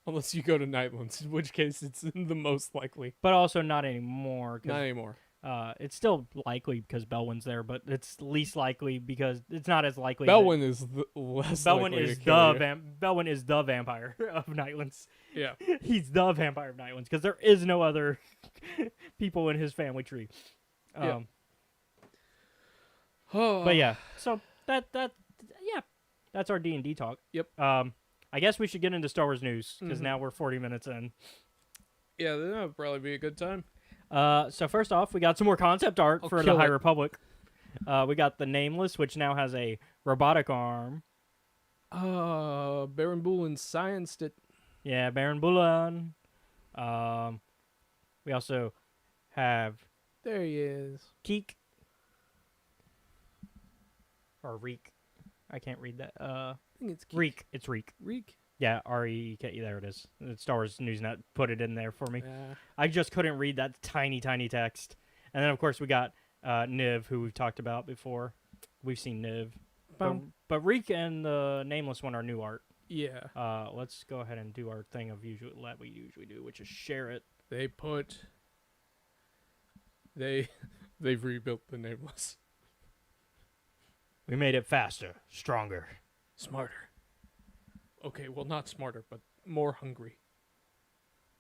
[SPEAKER 2] Unless you go to Nightlands, in which case it's the most likely.
[SPEAKER 1] but also not anymore. 'Cause,
[SPEAKER 2] Not anymore.
[SPEAKER 1] it's still likely because Belwyn's there, but it's least likely because it's not as likely.
[SPEAKER 2] Belwyn is less
[SPEAKER 1] Belwyn
[SPEAKER 2] likely
[SPEAKER 1] is
[SPEAKER 2] to kill you.
[SPEAKER 1] Belwyn is the vampire of Nightlands.
[SPEAKER 2] Yeah.
[SPEAKER 1] He's the vampire of Nightlands because there is no other people in his family tree.
[SPEAKER 2] Yeah.
[SPEAKER 1] But yeah, so that's our D&D talk.
[SPEAKER 2] Yep.
[SPEAKER 1] I guess we should get into Star Wars news because
[SPEAKER 2] Mhm.
[SPEAKER 1] now we're 40 minutes in.
[SPEAKER 2] Yeah, that would probably be a good time.
[SPEAKER 1] So first off, we got some more concept art
[SPEAKER 2] I'll
[SPEAKER 1] for the
[SPEAKER 2] kill
[SPEAKER 1] High
[SPEAKER 2] it.
[SPEAKER 1] Republic. We got the Nameless, which now has a robotic arm.
[SPEAKER 2] Baron Boolin scienced it.
[SPEAKER 1] Yeah, Baron Bulan. We also have
[SPEAKER 2] There he is.
[SPEAKER 1] Keek. Or Reek. I can't read that.
[SPEAKER 2] I think it's
[SPEAKER 1] Reek. It's Reek.
[SPEAKER 2] Reek.
[SPEAKER 1] Yeah, R-E-E-K. There it is. Star Wars Newsnet put it in there for me.
[SPEAKER 2] Yeah.
[SPEAKER 1] I just couldn't read that tiny, tiny text. And then, of course, we got Niv, who we've talked about before. We've seen Niv. But Reek and the Nameless one are new art.
[SPEAKER 2] Yeah.
[SPEAKER 1] Let's go ahead and do our thing of that we usually do, which is share it.
[SPEAKER 2] They've rebuilt the Nameless.
[SPEAKER 1] We made it faster, stronger.
[SPEAKER 2] Smarter. Okay, well, not smarter, but more hungry.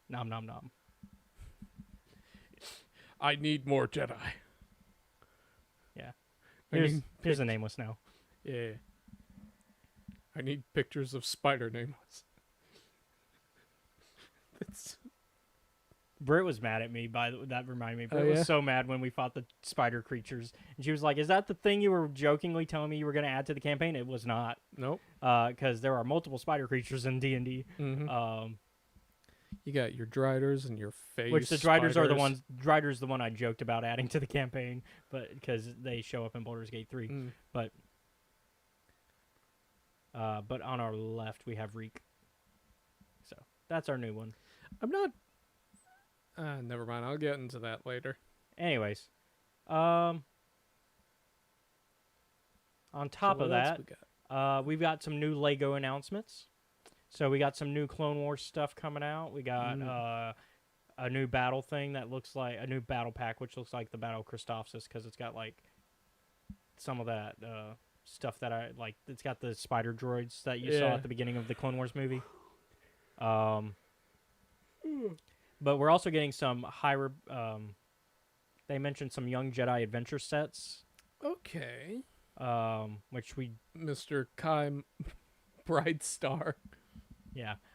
[SPEAKER 1] Nom nom nom.
[SPEAKER 2] I need more Jedi.
[SPEAKER 1] Yeah.
[SPEAKER 2] I need
[SPEAKER 1] Here's the Nameless now.
[SPEAKER 2] Yeah. I need pictures of Spider Nameless. It's
[SPEAKER 1] Britt was mad at me. That reminded me. Britt
[SPEAKER 2] Oh, yeah?
[SPEAKER 1] was so mad when we fought the spider creatures, and she was like, "Is that the thing you were jokingly telling me you were going to add to the campaign?" It was not,
[SPEAKER 2] nope.
[SPEAKER 1] because there are multiple spider creatures in D&D.
[SPEAKER 2] Mm-hmm. You got your Driders and your face.
[SPEAKER 1] Which the Driders are the
[SPEAKER 2] spiders.
[SPEAKER 1] ones. Driders the one I joked about adding to the campaign, but because they show up in Baldur's Gate 3.
[SPEAKER 2] Mm.
[SPEAKER 1] But on our left we have Reek. So that's our new one.
[SPEAKER 2] I'm not. Never mind. I'll get into that later.
[SPEAKER 1] Anyways, on top
[SPEAKER 2] So
[SPEAKER 1] of
[SPEAKER 2] what else
[SPEAKER 1] that,
[SPEAKER 2] we got?
[SPEAKER 1] we've got some new Lego announcements. So we got some new Clone Wars stuff coming out. We got a new battle thing that looks like a new battle pack, which looks like the Battle of Christophsis because it's got like some of that stuff that I like. It's got the spider droids that you saw
[SPEAKER 2] Yeah.
[SPEAKER 1] at the beginning of the Clone Wars movie. But we're also getting some they mentioned some Young Jedi Adventure sets,
[SPEAKER 2] Okay.
[SPEAKER 1] which we
[SPEAKER 2] Mr. Kai Brightstar.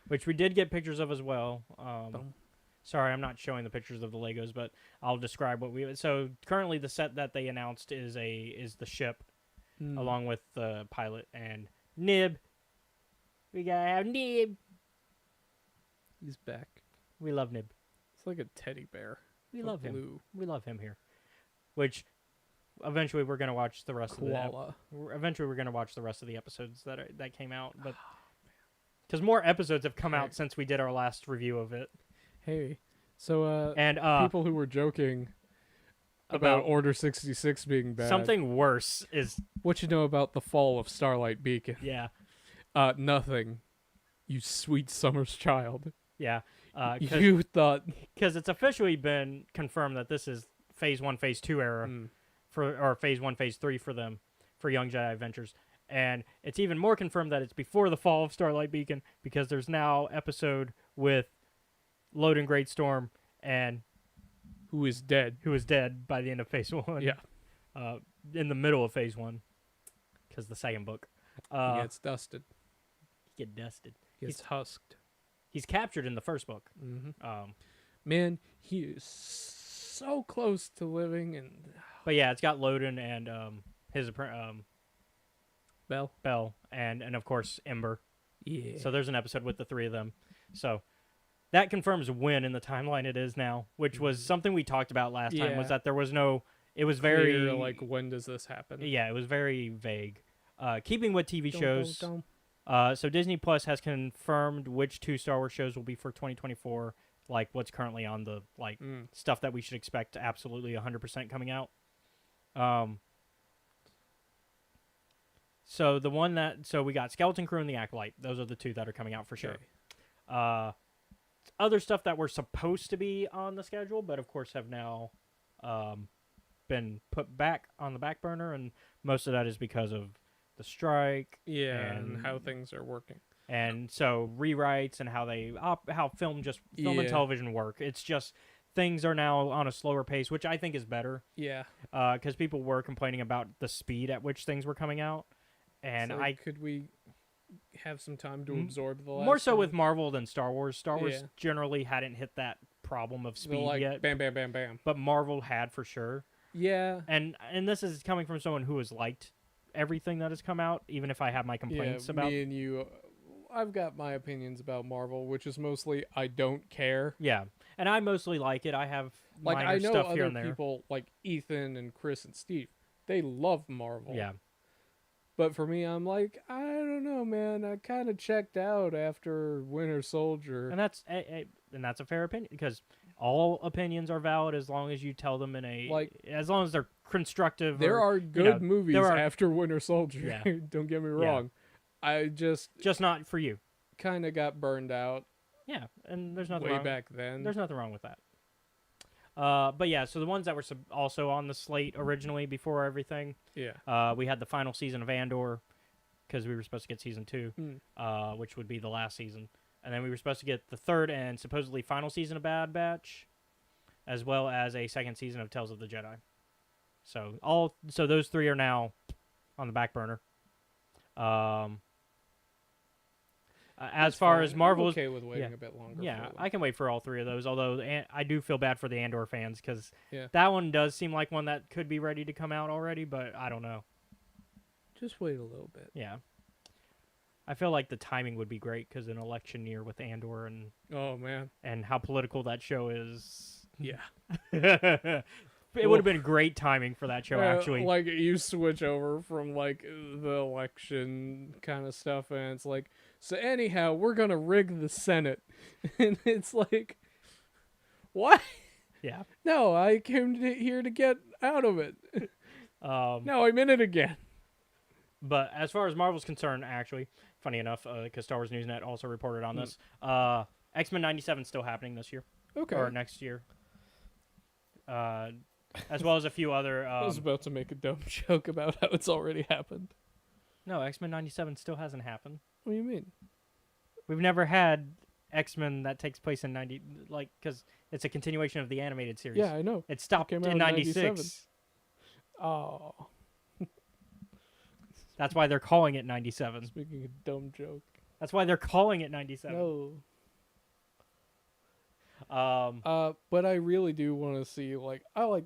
[SPEAKER 1] which we did get pictures of as well.
[SPEAKER 2] Boom.
[SPEAKER 1] Sorry, I'm not showing the pictures of the Legos, but I'll describe what we. So currently, the set that they announced is the ship, along with the pilot and Nib. We gotta have Nib.
[SPEAKER 2] He's back.
[SPEAKER 1] We love Nib.
[SPEAKER 2] It's like a teddy bear.
[SPEAKER 1] We
[SPEAKER 2] but
[SPEAKER 1] love him.
[SPEAKER 2] blue.
[SPEAKER 1] We love him here. Which, eventually, we're gonna watch the rest
[SPEAKER 2] Koala.
[SPEAKER 1] eventually we're gonna watch the rest of the episodes that came out, but because more episodes have come out
[SPEAKER 2] Right.
[SPEAKER 1] since we did our last review of it,
[SPEAKER 2] Hey. So,
[SPEAKER 1] and
[SPEAKER 2] people who were joking about Order 66 being bad.
[SPEAKER 1] something worse is
[SPEAKER 2] What you know about the fall of Starlight Beacon?
[SPEAKER 1] yeah.
[SPEAKER 2] Nothing. You sweet summer's child.
[SPEAKER 1] Yeah,
[SPEAKER 2] You thought
[SPEAKER 1] because it's officially been confirmed that this is Phase 1, Phase 2 era or Phase 1, Phase 3 for them, for Young Jedi Adventures. And it's even more confirmed that it's before the fall of Starlight Beacon because there's now episode with Loden Greatstorm and
[SPEAKER 2] Who is dead?
[SPEAKER 1] who is dead by the end of Phase 1.
[SPEAKER 2] Yeah.
[SPEAKER 1] In the middle of Phase 1 because the second book.
[SPEAKER 2] He gets dusted.
[SPEAKER 1] Get dusted.
[SPEAKER 2] He gets husked.
[SPEAKER 1] He's captured in the first book.
[SPEAKER 2] Mm-hmm. Man, he is so close to living, and
[SPEAKER 1] But yeah, it's got Loden and his
[SPEAKER 2] Bell.
[SPEAKER 1] Bell and of course Ember.
[SPEAKER 2] Yeah.
[SPEAKER 1] So there's an episode with the three of them. So that confirms when in the timeline it is now, which was something we talked about last time. Was
[SPEAKER 2] Yeah.
[SPEAKER 1] that there was no? It was very
[SPEAKER 2] Clear, like, when does this happen?
[SPEAKER 1] yeah, it was very vague. Keeping with TV
[SPEAKER 2] Dum,
[SPEAKER 1] shows.
[SPEAKER 2] dum, dum.
[SPEAKER 1] So Disney Plus has confirmed which 2 Star Wars shows will be for 2024, like what's currently on the stuff that we should expect absolutely 100% coming out. So we got Skeleton Crew and the Acolyte. Those are the 2 that are coming out for sure.
[SPEAKER 2] Okay.
[SPEAKER 1] Other stuff that were supposed to be on the schedule, but of course have now been put back on the back burner, and most of that is because of the strike.
[SPEAKER 2] Yeah,
[SPEAKER 1] and
[SPEAKER 2] and how things are working.
[SPEAKER 1] And so rewrites and how film and television work. It's just things are now on a slower pace, which I think is better.
[SPEAKER 2] Yeah.
[SPEAKER 1] Because people were complaining about the speed at which things were coming out, and
[SPEAKER 2] So could we have some time to absorb the last
[SPEAKER 1] more so
[SPEAKER 2] one?
[SPEAKER 1] with Marvel than Star Wars. Star Wars
[SPEAKER 2] Yeah.
[SPEAKER 1] generally hadn't hit that problem of
[SPEAKER 2] The,
[SPEAKER 1] speed
[SPEAKER 2] like,
[SPEAKER 1] yet,
[SPEAKER 2] bam, bam, bam, bam.
[SPEAKER 1] but Marvel had for sure.
[SPEAKER 2] Yeah.
[SPEAKER 1] And this is coming from someone who has liked everything that has come out, even if I have my complaints about.
[SPEAKER 2] Me and you, I've got my opinions about Marvel, which is mostly I don't care.
[SPEAKER 1] Yeah, and I mostly like it. I have
[SPEAKER 2] Like,
[SPEAKER 1] minor
[SPEAKER 2] I know
[SPEAKER 1] stuff here
[SPEAKER 2] other
[SPEAKER 1] and there.
[SPEAKER 2] people like Ethan and Chris and Steve, they love Marvel.
[SPEAKER 1] Yeah,
[SPEAKER 2] But for me, I'm like, I don't know, man. I kind of checked out after Winter Soldier.
[SPEAKER 1] and that's a fair opinion because all opinions are valid as long as you tell them in a as long as they're constructive.
[SPEAKER 2] There
[SPEAKER 1] or,
[SPEAKER 2] are good movies
[SPEAKER 1] there are-
[SPEAKER 2] after Winter Soldier.
[SPEAKER 1] Yeah.
[SPEAKER 2] Don't get me
[SPEAKER 1] Yeah.
[SPEAKER 2] wrong. I just
[SPEAKER 1] not for you.
[SPEAKER 2] kind of got burned out
[SPEAKER 1] Yeah, and there's nothing
[SPEAKER 2] way
[SPEAKER 1] wrong.
[SPEAKER 2] back then.
[SPEAKER 1] There's nothing wrong with that. But yeah, so the ones that were also on the slate originally before everything,
[SPEAKER 2] Yeah.
[SPEAKER 1] we had the final season of Andor because we were supposed to get season 2, which would be the last season, and then we were supposed to get the third and supposedly final season of Bad Batch, as well as a second season of Tales of the Jedi. So those 3 are now on the back burner. As far as Marvel,
[SPEAKER 2] I'm okay with waiting a bit longer.
[SPEAKER 1] yeah,
[SPEAKER 2] for that
[SPEAKER 1] I can wait for all 3 of those. Although I do feel bad for the Andor fans because
[SPEAKER 2] Yeah.
[SPEAKER 1] that one does seem like one that could be ready to come out already, but I don't know.
[SPEAKER 2] Just wait a little bit.
[SPEAKER 1] Yeah, I feel like the timing would be great because an election year with Andor
[SPEAKER 2] Oh man.
[SPEAKER 1] and how political that show is.
[SPEAKER 2] Yeah.
[SPEAKER 1] It would have been great timing for that show, actually.
[SPEAKER 2] Like you switch over from like the election kind of stuff, and it's like, so anyhow, we're gonna rig the Senate, and it's like, what?
[SPEAKER 1] Yeah.
[SPEAKER 2] No, I came here to get out of it. Now I'm in it again.
[SPEAKER 1] But as far as Marvel's concerned, actually, funny enough, because Star Wars Newsnet also reported on this, X-Men 97 is still happening this year.
[SPEAKER 2] Okay.
[SPEAKER 1] Or next year. As well as a few other...
[SPEAKER 2] I was about to make a dumb joke about how it's already happened.
[SPEAKER 1] No, X-Men 97 still hasn't happened.
[SPEAKER 2] What do you mean?
[SPEAKER 1] We've never had X-Men that takes place in 90... Like, because it's a continuation of the animated series.
[SPEAKER 2] Yeah, I know.
[SPEAKER 1] It stopped
[SPEAKER 2] Came out
[SPEAKER 1] in
[SPEAKER 2] in
[SPEAKER 1] 96.
[SPEAKER 2] 97. Oh.
[SPEAKER 1] That's why they're calling it 97.
[SPEAKER 2] Just making a dumb joke.
[SPEAKER 1] That's why they're calling it 97.
[SPEAKER 2] No.
[SPEAKER 1] Um,
[SPEAKER 2] But I really do want to see, like, I like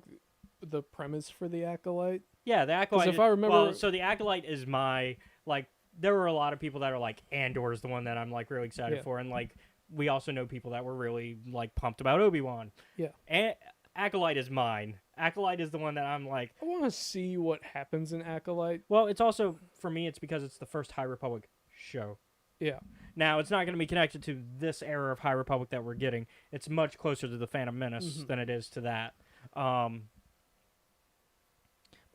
[SPEAKER 2] the premise for the Acolyte.
[SPEAKER 1] yeah, the Acolyte.
[SPEAKER 2] if I remember-
[SPEAKER 1] well, so the Acolyte is my like. There were a lot of people that are like Andor is the one that I'm like really excited
[SPEAKER 2] Yeah.
[SPEAKER 1] for, and like we also know people that were really like pumped about Obi-Wan.
[SPEAKER 2] Yeah.
[SPEAKER 1] And Acolyte is mine. Acolyte is the one that I'm like.
[SPEAKER 2] I want to see what happens in Acolyte.
[SPEAKER 1] Well, it's also for me. It's because it's the first High Republic show.
[SPEAKER 2] Yeah.
[SPEAKER 1] Now, it's not going to be connected to this era of High Republic that we're getting. It's much closer to the Phantom Menace than it is to that.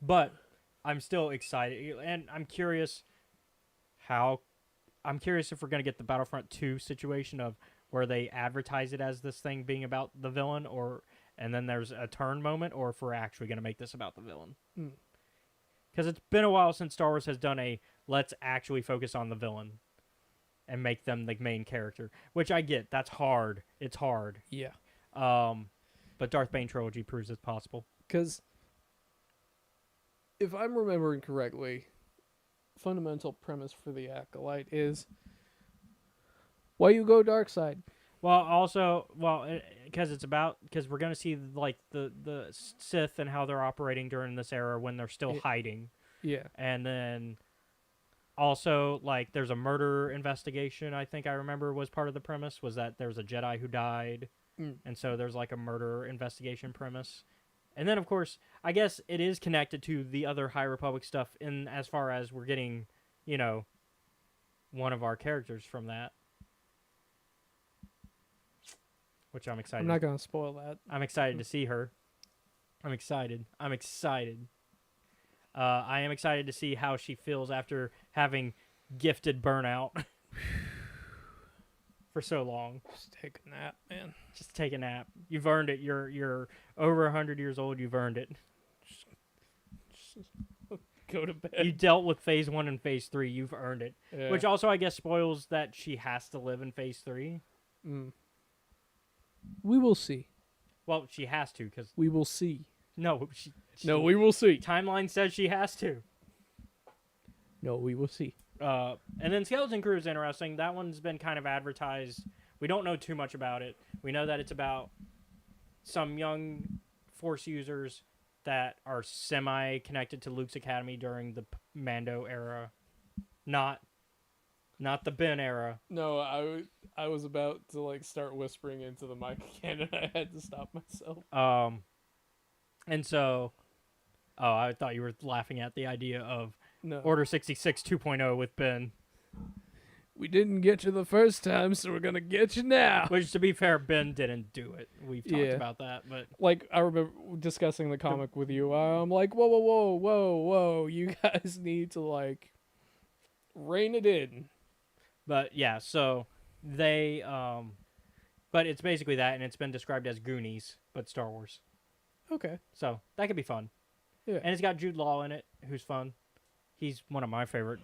[SPEAKER 1] But I'm still excited, and I'm curious if we're going to get the Battlefront 2 situation of where they advertise it as this thing being about the villain, and then there's a turn moment, or if we're actually going to make this about the villain. Because it's been a while since Star Wars has done a let's actually focus on the villain and make them the main character. Which I get. That's hard. It's hard.
[SPEAKER 2] Yeah.
[SPEAKER 1] But Darth Bane trilogy proves it's possible.
[SPEAKER 2] Because if I'm remembering correctly, fundamental premise for the Acolyte is why you go dark side.
[SPEAKER 1] Well, also, because we're gonna see like the Sith and how they're operating during this era when they're still hiding,
[SPEAKER 2] Yeah.
[SPEAKER 1] and then also like there's a murder investigation. I think I remember was part of the premise was that there's a Jedi who died, and so there's like a murder investigation premise. And then, of course, I guess it is connected to the other High Republic stuff in as far as we're getting, one of our characters from that, which I'm excited.
[SPEAKER 2] I'm not going to spoil that.
[SPEAKER 1] I'm excited to see her. I'm excited. I am excited to see how she feels after having gifted burnout for so long.
[SPEAKER 2] Just take a nap, man.
[SPEAKER 1] Just take a nap. You've earned it. You're over 100 years old. You've earned it.
[SPEAKER 2] Just go to bed.
[SPEAKER 1] You dealt with phase 1 and phase 3. You've earned it.
[SPEAKER 2] Yeah.
[SPEAKER 1] Which also, I guess, spoils that she has to live in phase 3.
[SPEAKER 2] We will see.
[SPEAKER 1] Well, she has to because
[SPEAKER 2] We will see.
[SPEAKER 1] no,
[SPEAKER 2] No, we will see.
[SPEAKER 1] timeline says she has to.
[SPEAKER 2] No, we will see.
[SPEAKER 1] And then Skeleton Crew is interesting. That one's been kind of advertised. We don't know too much about it. We know that it's about some young Force users that are semi-connected to Luke's academy during the Mando era, not the Ben era.
[SPEAKER 2] No, I was about to like start whispering into the mic again, and I had to stop myself.
[SPEAKER 1] And so, I thought you were laughing at the idea of
[SPEAKER 2] No,
[SPEAKER 1] Order 66 2.0 with Ben.
[SPEAKER 2] we didn't get you the first time, so we're gonna get you now.
[SPEAKER 1] Which, to be fair, Ben didn't do it. We've talked
[SPEAKER 2] Yeah.
[SPEAKER 1] about that, but
[SPEAKER 2] Like I remember discussing the comic with you. I'm like, whoa! You guys need to like rein it in.
[SPEAKER 1] But yeah, so they but it's basically that, and it's been described as Goonies, but Star Wars.
[SPEAKER 2] Okay.
[SPEAKER 1] So that could be fun.
[SPEAKER 2] Yeah.
[SPEAKER 1] And it's got Jude Law in it, who's fun. He's one of my favorite.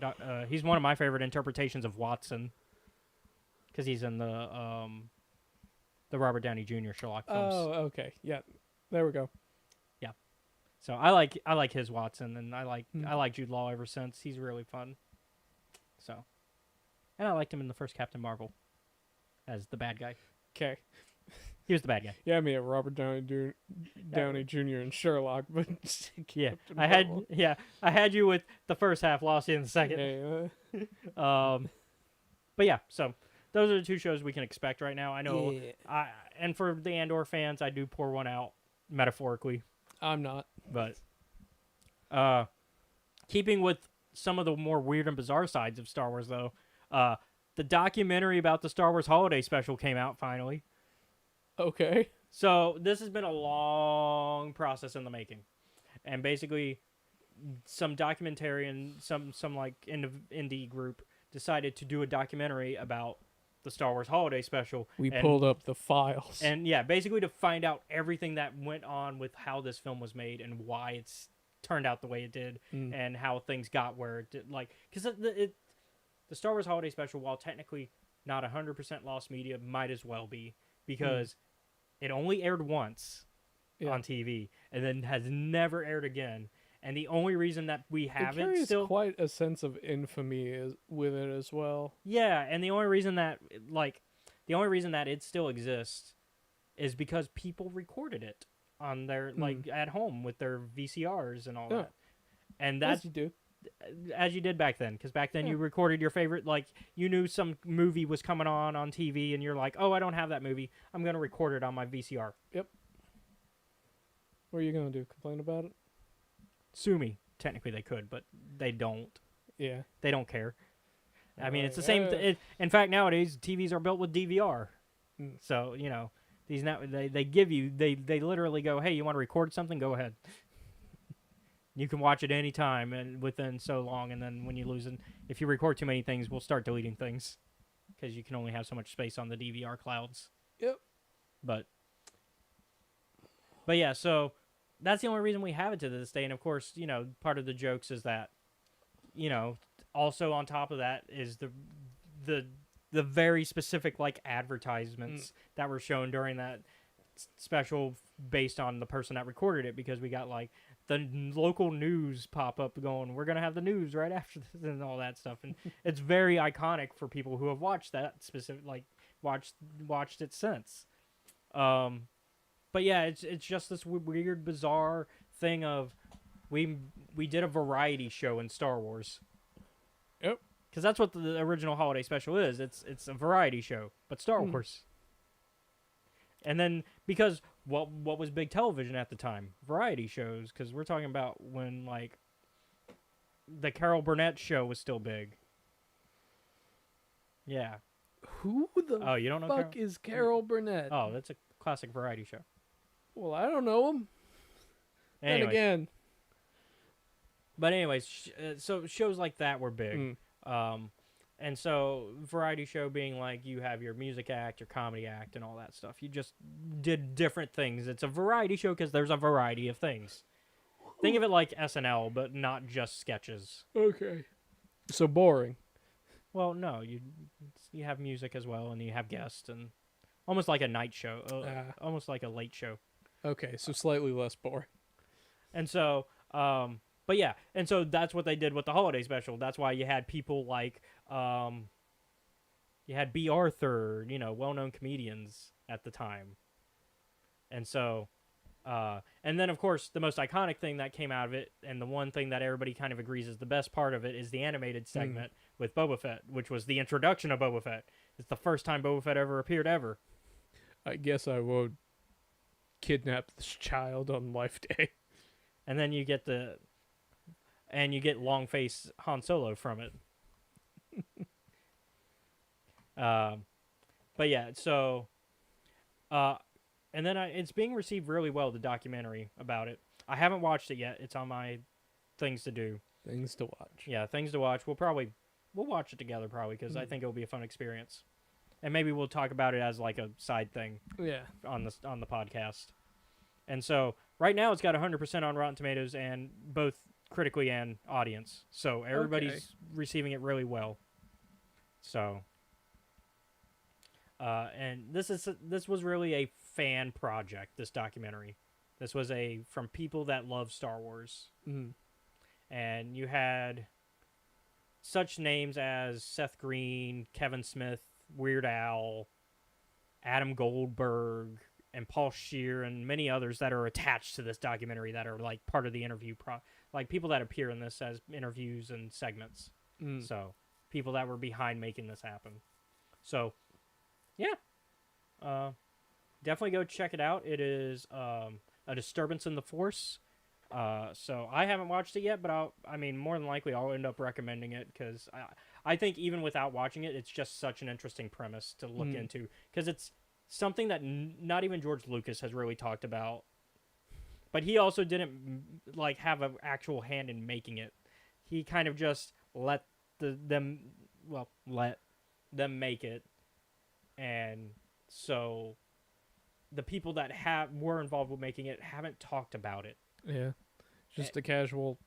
[SPEAKER 1] He's one of my favorite interpretations of Watson, because he's in the Robert Downey Jr. Sherlock films.
[SPEAKER 2] Oh, okay. Yeah. There we go.
[SPEAKER 1] So I like his Watson, and I like Jude Law ever since. He's really fun. So, and I liked him in the first Captain Marvel as the bad guy.
[SPEAKER 2] Okay.
[SPEAKER 1] He was the bad guy.
[SPEAKER 2] Yeah, I mean Robert Downey Jr. and Sherlock, but
[SPEAKER 1] Yeah,
[SPEAKER 2] Captain
[SPEAKER 1] I
[SPEAKER 2] Marvel.
[SPEAKER 1] had you with the first half, lost you in the second.
[SPEAKER 2] Yeah.
[SPEAKER 1] But yeah, so those are the two shows we can expect right now. I know,
[SPEAKER 2] Yeah.
[SPEAKER 1] and for the Andor fans, I do pour one out metaphorically,
[SPEAKER 2] I'm not.
[SPEAKER 1] but keeping with some of the more weird and bizarre sides of Star Wars, though, the documentary about the Star Wars Holiday Special came out finally.
[SPEAKER 2] Okay.
[SPEAKER 1] So this has been a long process in the making, and basically, some documentarian, some like indie group decided to do a documentary about the Star Wars Holiday Special.
[SPEAKER 2] We
[SPEAKER 1] and,
[SPEAKER 2] pulled up the files.
[SPEAKER 1] and yeah, basically to find out everything that went on with how this film was made and why it's turned out the way it did, and how things got where it did. Like, because the Star Wars Holiday Special, while technically not 100% lost media, might as well be, because it only aired once on TV and then has never aired again. And the only reason that we have
[SPEAKER 2] it
[SPEAKER 1] it
[SPEAKER 2] carries
[SPEAKER 1] still,
[SPEAKER 2] quite a sense of infamy with it as well.
[SPEAKER 1] yeah, and the only reason that it still exists is because people recorded it on their like at home with their VCRs and all that. And that's
[SPEAKER 2] As you do.
[SPEAKER 1] as you did back then, because back then you recorded your favorite, like you knew some movie was coming on TV and you're like, oh, I don't have that movie, I'm gonna record it on my VCR.
[SPEAKER 2] Yep. What are you gonna do? Complain about it?
[SPEAKER 1] Sue me. Technically they could, but they don't.
[SPEAKER 2] Yeah.
[SPEAKER 1] They don't care. I mean, it's the
[SPEAKER 2] Right.
[SPEAKER 1] same. In fact, nowadays TVs are built with DVR,
[SPEAKER 2] Mm.
[SPEAKER 1] so these now they give you they literally go, hey, you want to record something? Go ahead. You can watch it anytime and within so long, and then when you lose it, if you record too many things, we'll start deleting things because you can only have so much space on the DVR clouds.
[SPEAKER 2] Yep.
[SPEAKER 1] But yeah, so that's the only reason we have it to this day. And of course, part of the jokes is that, also on top of that is the the very specific like advertisements that were shown during that special based on the person that recorded it, because we got like the local news pop up going, we're gonna have the news right after this and all that stuff, and it's very iconic for people who have watched that specific like watched it since. But yeah, it's just this weird bizarre thing of we did a variety show in Star Wars.
[SPEAKER 2] Yep.
[SPEAKER 1] Because that's what the original holiday special is. It's a variety show, but Star Wars. And then because what was big television at the time? Variety shows. Because we're talking about when like the Carol Burnett show was still big. Yeah.
[SPEAKER 2] Who the
[SPEAKER 1] you don't know
[SPEAKER 2] fuck is Carol Burnett?
[SPEAKER 1] Oh, that's a classic variety show.
[SPEAKER 2] Well, I don't know him.
[SPEAKER 1] Anyways.
[SPEAKER 2] Then again.
[SPEAKER 1] But anyways, so shows like that were big. And so variety show being like you have your music act, your comedy act, and all that stuff. You just did different things. It's a variety show because there's a variety of things. Think of it like SNL, but not just sketches.
[SPEAKER 2] Okay. So boring.
[SPEAKER 1] Well, no, you have music as well, and you have guests, and almost like a night show, almost like a late show.
[SPEAKER 2] Okay, so slightly less boring.
[SPEAKER 1] And so, but yeah, and so that's what they did with the holiday special. That's why you had people like, you had B. Arthur, well-known comedians at the time. And so, and then of course the most iconic thing that came out of it, and the one thing that everybody kind of agrees is the best part of it, is the animated segment with Boba Fett, which was the introduction of Boba Fett. It's the first time Boba Fett ever appeared ever.
[SPEAKER 2] I guess I would kidnap this child on Life Day.
[SPEAKER 1] And then you get long face Han Solo from it. But yeah, so, and then it's being received really well, the documentary about it. I haven't watched it yet. It's on my things to do.
[SPEAKER 2] Things to watch.
[SPEAKER 1] Yeah, things to watch. We'll watch it together probably, because I think it'll be a fun experience. And maybe we'll talk about it as like a side thing.
[SPEAKER 2] Yeah.
[SPEAKER 1] On the podcast. And so right now it's got 100% on Rotten Tomatoes, and both critically and audience. So everybody's receiving it really well. So, and this was really a fan project, this documentary. This was from people that love Star Wars. And you had such names as Seth Green, Kevin Smith, Weird Al, Adam Goldberg, and Paul Scheer, and many others that are attached to this documentary that are like part of the interview like people that appear in this as interviews and segments. So people that were behind making this happen. So yeah, definitely go check it out. It is A Disturbance in the Force. So I haven't watched it yet, but more than likely I'll end up recommending it, because I think even without watching it, it's just such an interesting premise to look into, because it's something that not even George Lucas has really talked about, but he also didn't like have an actual hand in making it. He kind of just let them make it, and so the people that were involved with making it haven't talked about it.
[SPEAKER 2] Yeah, just a casual.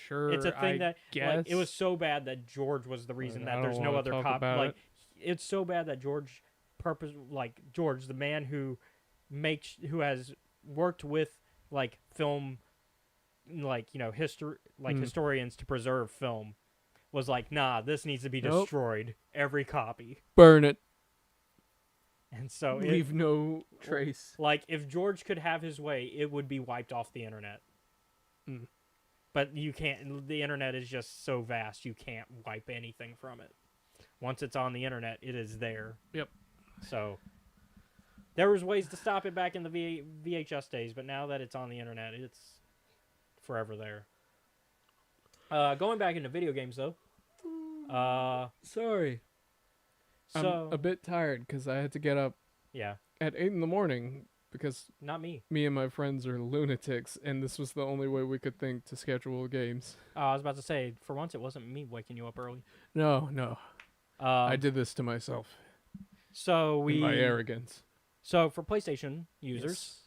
[SPEAKER 2] Sure,
[SPEAKER 1] it's a thing that
[SPEAKER 2] guess.
[SPEAKER 1] like, it was so bad that George was the reason that there's no other cop. Like it's so bad that George George, the man who has worked with like film, like history, like historians to preserve film, was like, nah, this needs to be destroyed, every copy,
[SPEAKER 2] burn it.
[SPEAKER 1] And so
[SPEAKER 2] leave no trace.
[SPEAKER 1] Like if George could have his way, it would be wiped off the internet. But you can't. The internet is just so vast, you can't wipe anything from it. Once it's on the internet, it is there.
[SPEAKER 2] Yep.
[SPEAKER 1] So there was ways to stop it back in the VHS days, but now that it's on the internet, it's forever there. Going back into video games though.
[SPEAKER 2] Sorry.
[SPEAKER 1] So
[SPEAKER 2] I'm a bit tired because I had to get up
[SPEAKER 1] at
[SPEAKER 2] 8 a.m. because
[SPEAKER 1] not me.
[SPEAKER 2] Me and my friends are lunatics, and this was the only way we could think to schedule games.
[SPEAKER 1] I was about to say, for once it wasn't me waking you up early.
[SPEAKER 2] No. I did this to myself.
[SPEAKER 1] So
[SPEAKER 2] my arrogance.
[SPEAKER 1] So for PlayStation users,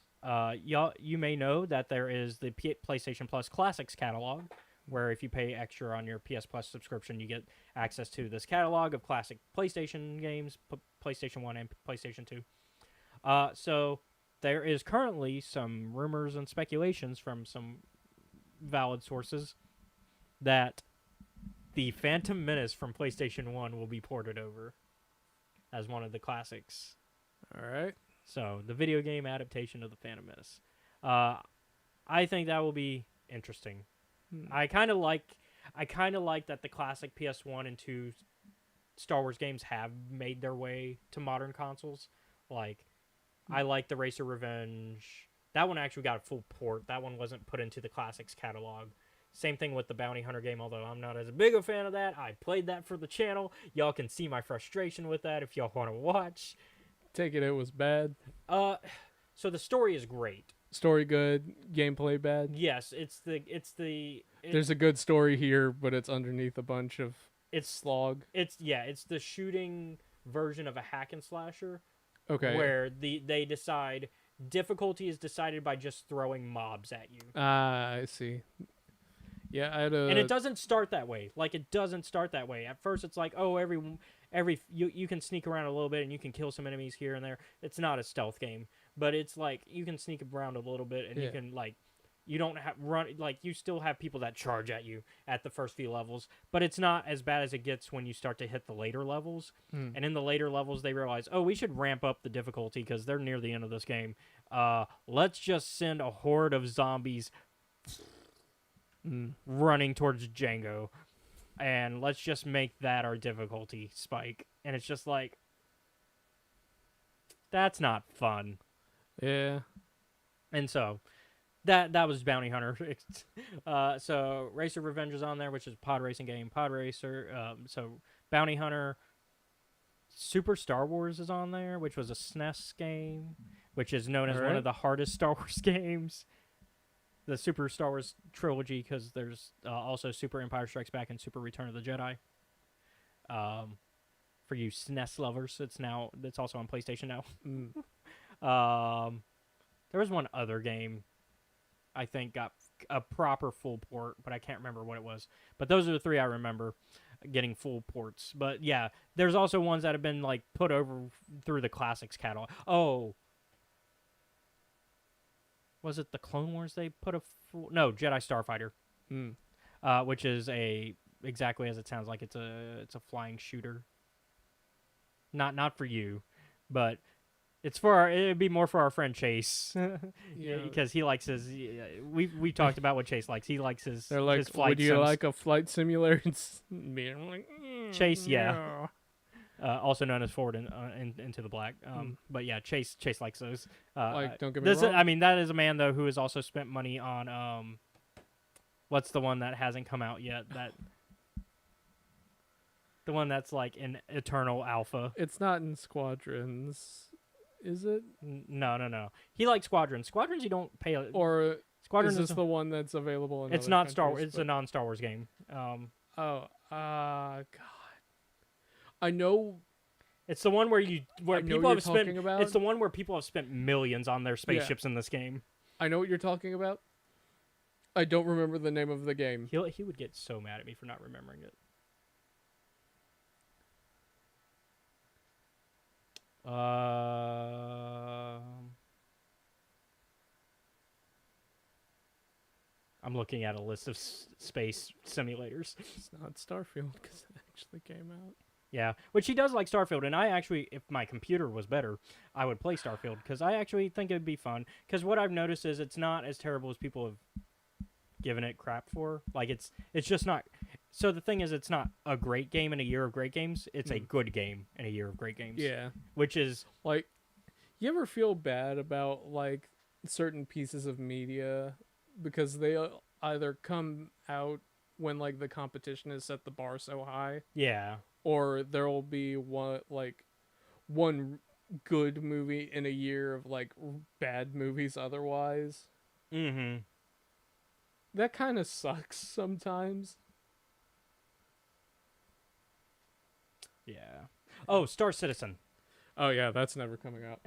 [SPEAKER 1] you may know that there is the PlayStation Plus Classics catalog, where if you pay extra on your PS Plus subscription, you get access to this catalog of classic PlayStation games, PlayStation 1 and PlayStation 2. So there is currently some rumors and speculations from some valid sources that the Phantom Menace from PlayStation 1 will be ported over as one of the classics.
[SPEAKER 2] All right.
[SPEAKER 1] So, the video game adaptation of the Phantom Menace. I think that will be interesting. I kind of like that the classic PS1 and 2 Star Wars games have made their way to modern consoles. Like, I like the Racer Revenge. That one actually got a full port. That one wasn't put into the classics catalog. Same thing with the Bounty Hunter game, although I'm not as big a fan of that. I played that for the channel. Y'all can see my frustration with that if y'all want to watch.
[SPEAKER 2] Take it was bad.
[SPEAKER 1] So the story is great.
[SPEAKER 2] Story good, gameplay bad.
[SPEAKER 1] Yes,
[SPEAKER 2] There's a good story here, but it's underneath a bunch of slog.
[SPEAKER 1] It's the shooting version of a hack and slasher.
[SPEAKER 2] Okay.
[SPEAKER 1] Where they decide difficulty is decided by just throwing mobs at you.
[SPEAKER 2] I see. Yeah,
[SPEAKER 1] and it doesn't start that way. Like, it doesn't start that way. At first, it's like, oh, you can sneak around a little bit and you can kill some enemies here and there. It's not a stealth game, but it's like you can sneak around a little bit and you can you don't have you still have people that charge at you at the first few levels, but it's not as bad as it gets when you start to hit the later levels. And in the later levels, they realize, oh, we should ramp up the difficulty because they're near the end of this game. Let's just send a horde of zombies running towards Django, and let's just make that our difficulty spike. And it's just like, that's not fun.
[SPEAKER 2] Yeah.
[SPEAKER 1] And so that was Bounty Hunter. So Racer Revenge is on there, which is a pod racing game. Pod Racer. So Bounty Hunter. Super Star Wars is on there, which was a SNES game, which is known as one of the hardest Star Wars games. The Super Star Wars trilogy, because there's also Super Empire Strikes Back and Super Return of the Jedi. For you SNES lovers, it's also on PlayStation now. There was one other game I think got a proper full port, but I can't remember what it was. But those are the three I remember getting full ports. But yeah, there's also ones that have been like put over through the classics catalog. Oh. Was it the Clone Wars they put a full... No, Jedi Starfighter. Which is exactly as it sounds like. It's a flying shooter. Not for you, but it'd be more for our friend Chase. Because he likes his... we talked about what Chase likes. He likes his
[SPEAKER 2] They're like,
[SPEAKER 1] his flight
[SPEAKER 2] would you like a flight simulator? I'm like,
[SPEAKER 1] Chase, yeah. Also known as Forward into the Black. But yeah, Chase likes those.
[SPEAKER 2] Don't get me wrong.
[SPEAKER 1] I mean, that is a man though who has also spent money on what's the one that hasn't come out yet? The one that's like in Eternal Alpha.
[SPEAKER 2] It's not in Squadrons, is it?
[SPEAKER 1] No. He likes Squadrons. Squadrons you don't pay.
[SPEAKER 2] Or
[SPEAKER 1] Squadrons
[SPEAKER 2] is this the one that's available in?
[SPEAKER 1] It's
[SPEAKER 2] other
[SPEAKER 1] not
[SPEAKER 2] countries,
[SPEAKER 1] Star Wars. It's a non-Star Wars game.
[SPEAKER 2] God. I know.
[SPEAKER 1] It's the one where people have spent.
[SPEAKER 2] About.
[SPEAKER 1] It's the one where people have spent millions on their spaceships in this game.
[SPEAKER 2] I know what you're talking about. I don't remember the name of the game.
[SPEAKER 1] He would get so mad at me for not remembering it. I'm looking at a list of space simulators.
[SPEAKER 2] It's not Starfield because it actually came out.
[SPEAKER 1] Yeah, which he does like Starfield, and I actually, if my computer was better, I would play Starfield, because I actually think it'd be fun. Because what I've noticed is it's not as terrible as people have given it crap for. Like, it's just not... So the thing is, it's not a great game in a year of great games. It's a good game in a year of great games.
[SPEAKER 2] Yeah.
[SPEAKER 1] Which is...
[SPEAKER 2] Like, you ever feel bad about, like, certain pieces of media because they either come out when, like, the competition has set the bar so high?
[SPEAKER 1] Yeah.
[SPEAKER 2] Or there will be one good movie in a year of like bad movies otherwise.
[SPEAKER 1] Mm-hmm.
[SPEAKER 2] That kind of sucks sometimes.
[SPEAKER 1] Yeah. Oh, Star Citizen.
[SPEAKER 2] Oh yeah, that's never coming out.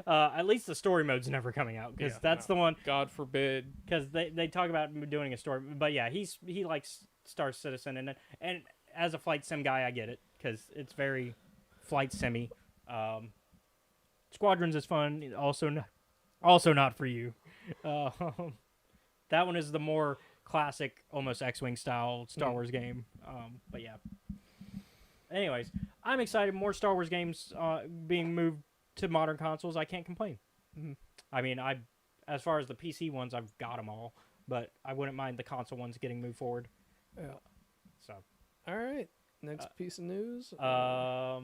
[SPEAKER 1] At least the story mode's never coming out because
[SPEAKER 2] Yeah,
[SPEAKER 1] that's
[SPEAKER 2] no.
[SPEAKER 1] the one.
[SPEAKER 2] God forbid.
[SPEAKER 1] Because they talk about doing a story, but yeah, he likes Star Citizen, and as a flight sim guy, I get it because it's very flight simmy. Squadrons is fun, also not for you. Uh, that one is the more classic, almost X-wing style Star Wars game. But yeah. Anyways, I'm excited. More Star Wars games being moved to modern consoles. I can't complain.
[SPEAKER 2] Mhm.
[SPEAKER 1] I mean, as far as the PC ones, I've got them all, but I wouldn't mind the console ones getting moved forward.
[SPEAKER 2] Yeah.
[SPEAKER 1] So,
[SPEAKER 2] All right. Next piece of news.
[SPEAKER 1] oh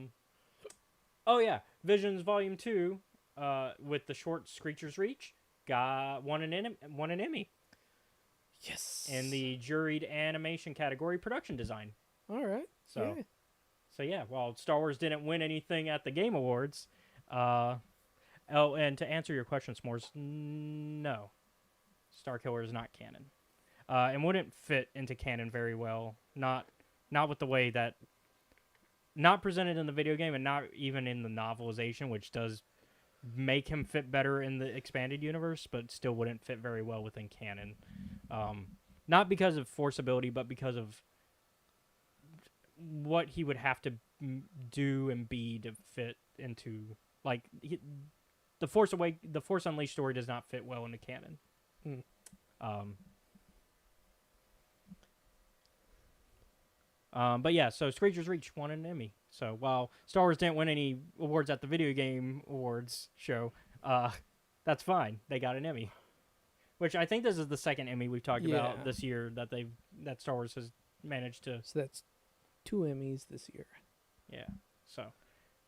[SPEAKER 1] yeah, Visions Volume 2, with the short Screecher's Reach, won an Emmy
[SPEAKER 2] yes.
[SPEAKER 1] in the juried animation category, production design.
[SPEAKER 2] All right.
[SPEAKER 1] So,
[SPEAKER 2] Yay.
[SPEAKER 1] so yeah, while Star Wars didn't win anything at the Game Awards, oh, and to answer your question, S'mores, no, Starkiller is not canon, and wouldn't fit into canon very well. Not with the way that, not presented in the video game, and not even in the novelization, which does make him fit better in the expanded universe, but still wouldn't fit very well within canon. Not because of force ability, but because of what he would have to do and be to fit into, like, the Force Unleashed story does not fit well into canon. But yeah, so Screecher's Reach won an Emmy. So while Star Wars didn't win any awards at the Video Game Awards show, that's fine. They got an Emmy, which I think this is the second Emmy we've talked about this year that Star Wars has managed to.
[SPEAKER 2] So that's 2 Emmys this year.
[SPEAKER 1] Yeah. So,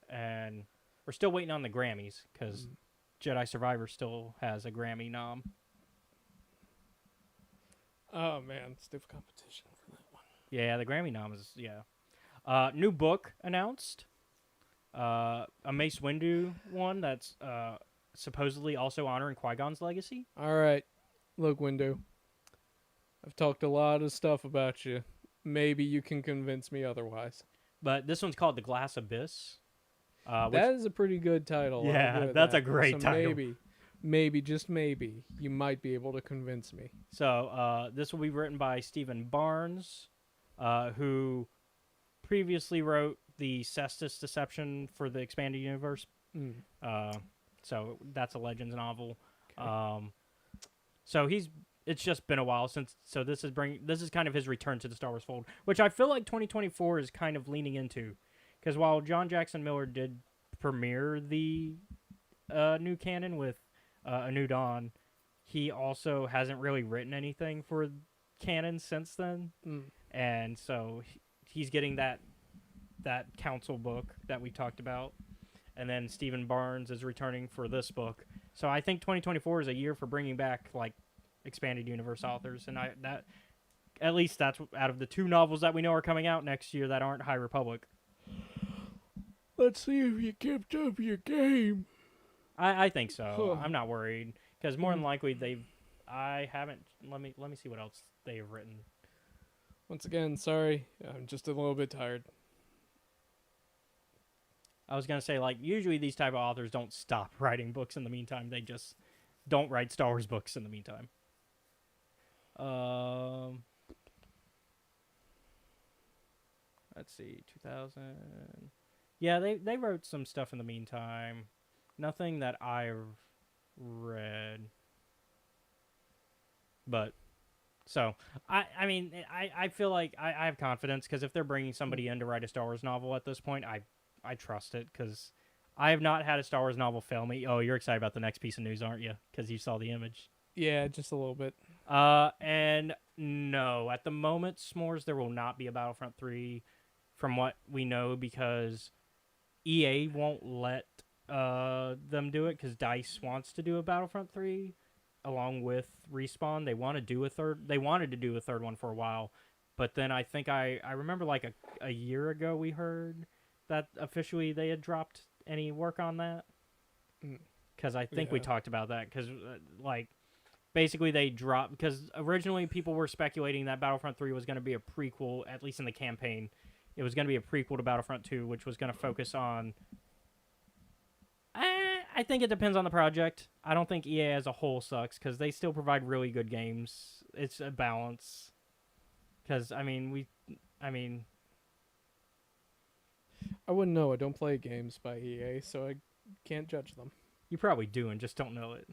[SPEAKER 1] and we're still waiting on the Grammys because Jedi Survivor still has a Grammy nom.
[SPEAKER 2] Oh man, stiff competition for that one.
[SPEAKER 1] Yeah, the Grammy nom is new book announced. A Mace Windu one that's supposedly also honoring Qui-Gon's legacy.
[SPEAKER 2] All right, look, Windu. I've talked a lot of stuff about you. Maybe you can convince me otherwise.
[SPEAKER 1] But this one's called The Glass Abyss.
[SPEAKER 2] That is a pretty good title. I'll
[SPEAKER 1] Yeah,
[SPEAKER 2] give it
[SPEAKER 1] that's
[SPEAKER 2] that.
[SPEAKER 1] a great
[SPEAKER 2] So
[SPEAKER 1] title.
[SPEAKER 2] maybe, just maybe, you might be able to convince me.
[SPEAKER 1] So this will be written by Stephen Barnes, who previously wrote the Cestus Deception for the expanded universe. So that's a Legends novel.
[SPEAKER 2] Okay.
[SPEAKER 1] So it's just been a while since. So this is kind of his return to the Star Wars fold, which I feel like 2024 is kind of leaning into, because while John Jackson Miller did premiere the new canon with A New Dawn, he also hasn't really written anything for canon since then. And so he's getting that council book that we talked about, and then Stephen Barnes is returning for this book. So I think 2024 is a year for bringing back like expanded universe authors, and at least that's out of the 2 novels that we know are coming out next year that aren't High Republic.
[SPEAKER 2] Let's see if you kept up your game.
[SPEAKER 1] I think so. I'm not worried because more than likely I haven't. Let me see what else they have written.
[SPEAKER 2] Once again, sorry, I'm just a little bit tired.
[SPEAKER 1] I was gonna say, like, usually these type of authors don't stop writing books in the meantime. They just don't write Star Wars books in the meantime. Let's see, 2000. Yeah, they wrote some stuff in the meantime. Nothing that I've read. But so I mean I feel like I have confidence because if they're bringing somebody in to write a Star Wars novel at this point, I trust it because I have not had a Star Wars novel fail me. Oh, you're excited about the next piece of news, aren't you? Because you saw the image.
[SPEAKER 2] Yeah, just a little bit.
[SPEAKER 1] And no, at the moment, S'mores, there will not be a Battlefront 3 from what we know because EA won't let them do it because DICE wants to do a Battlefront 3 along with Respawn. They want to do a third. They wanted to do a third one for a while, but then I think I remember like a year ago we heard that officially they had dropped any work on that because I think we talked about that because like basically they dropped because originally people were speculating that Battlefront 3 was going to be a prequel, at least in the campaign. It was going to be a prequel to Battlefront 2, which was going to focus on I think it depends on the project. I don't think EA as a whole sucks because they still provide really good games. It's a balance. Because I mean,
[SPEAKER 2] I wouldn't know. I don't play games by EA, so I can't judge them.
[SPEAKER 1] you probably do and just don't know it.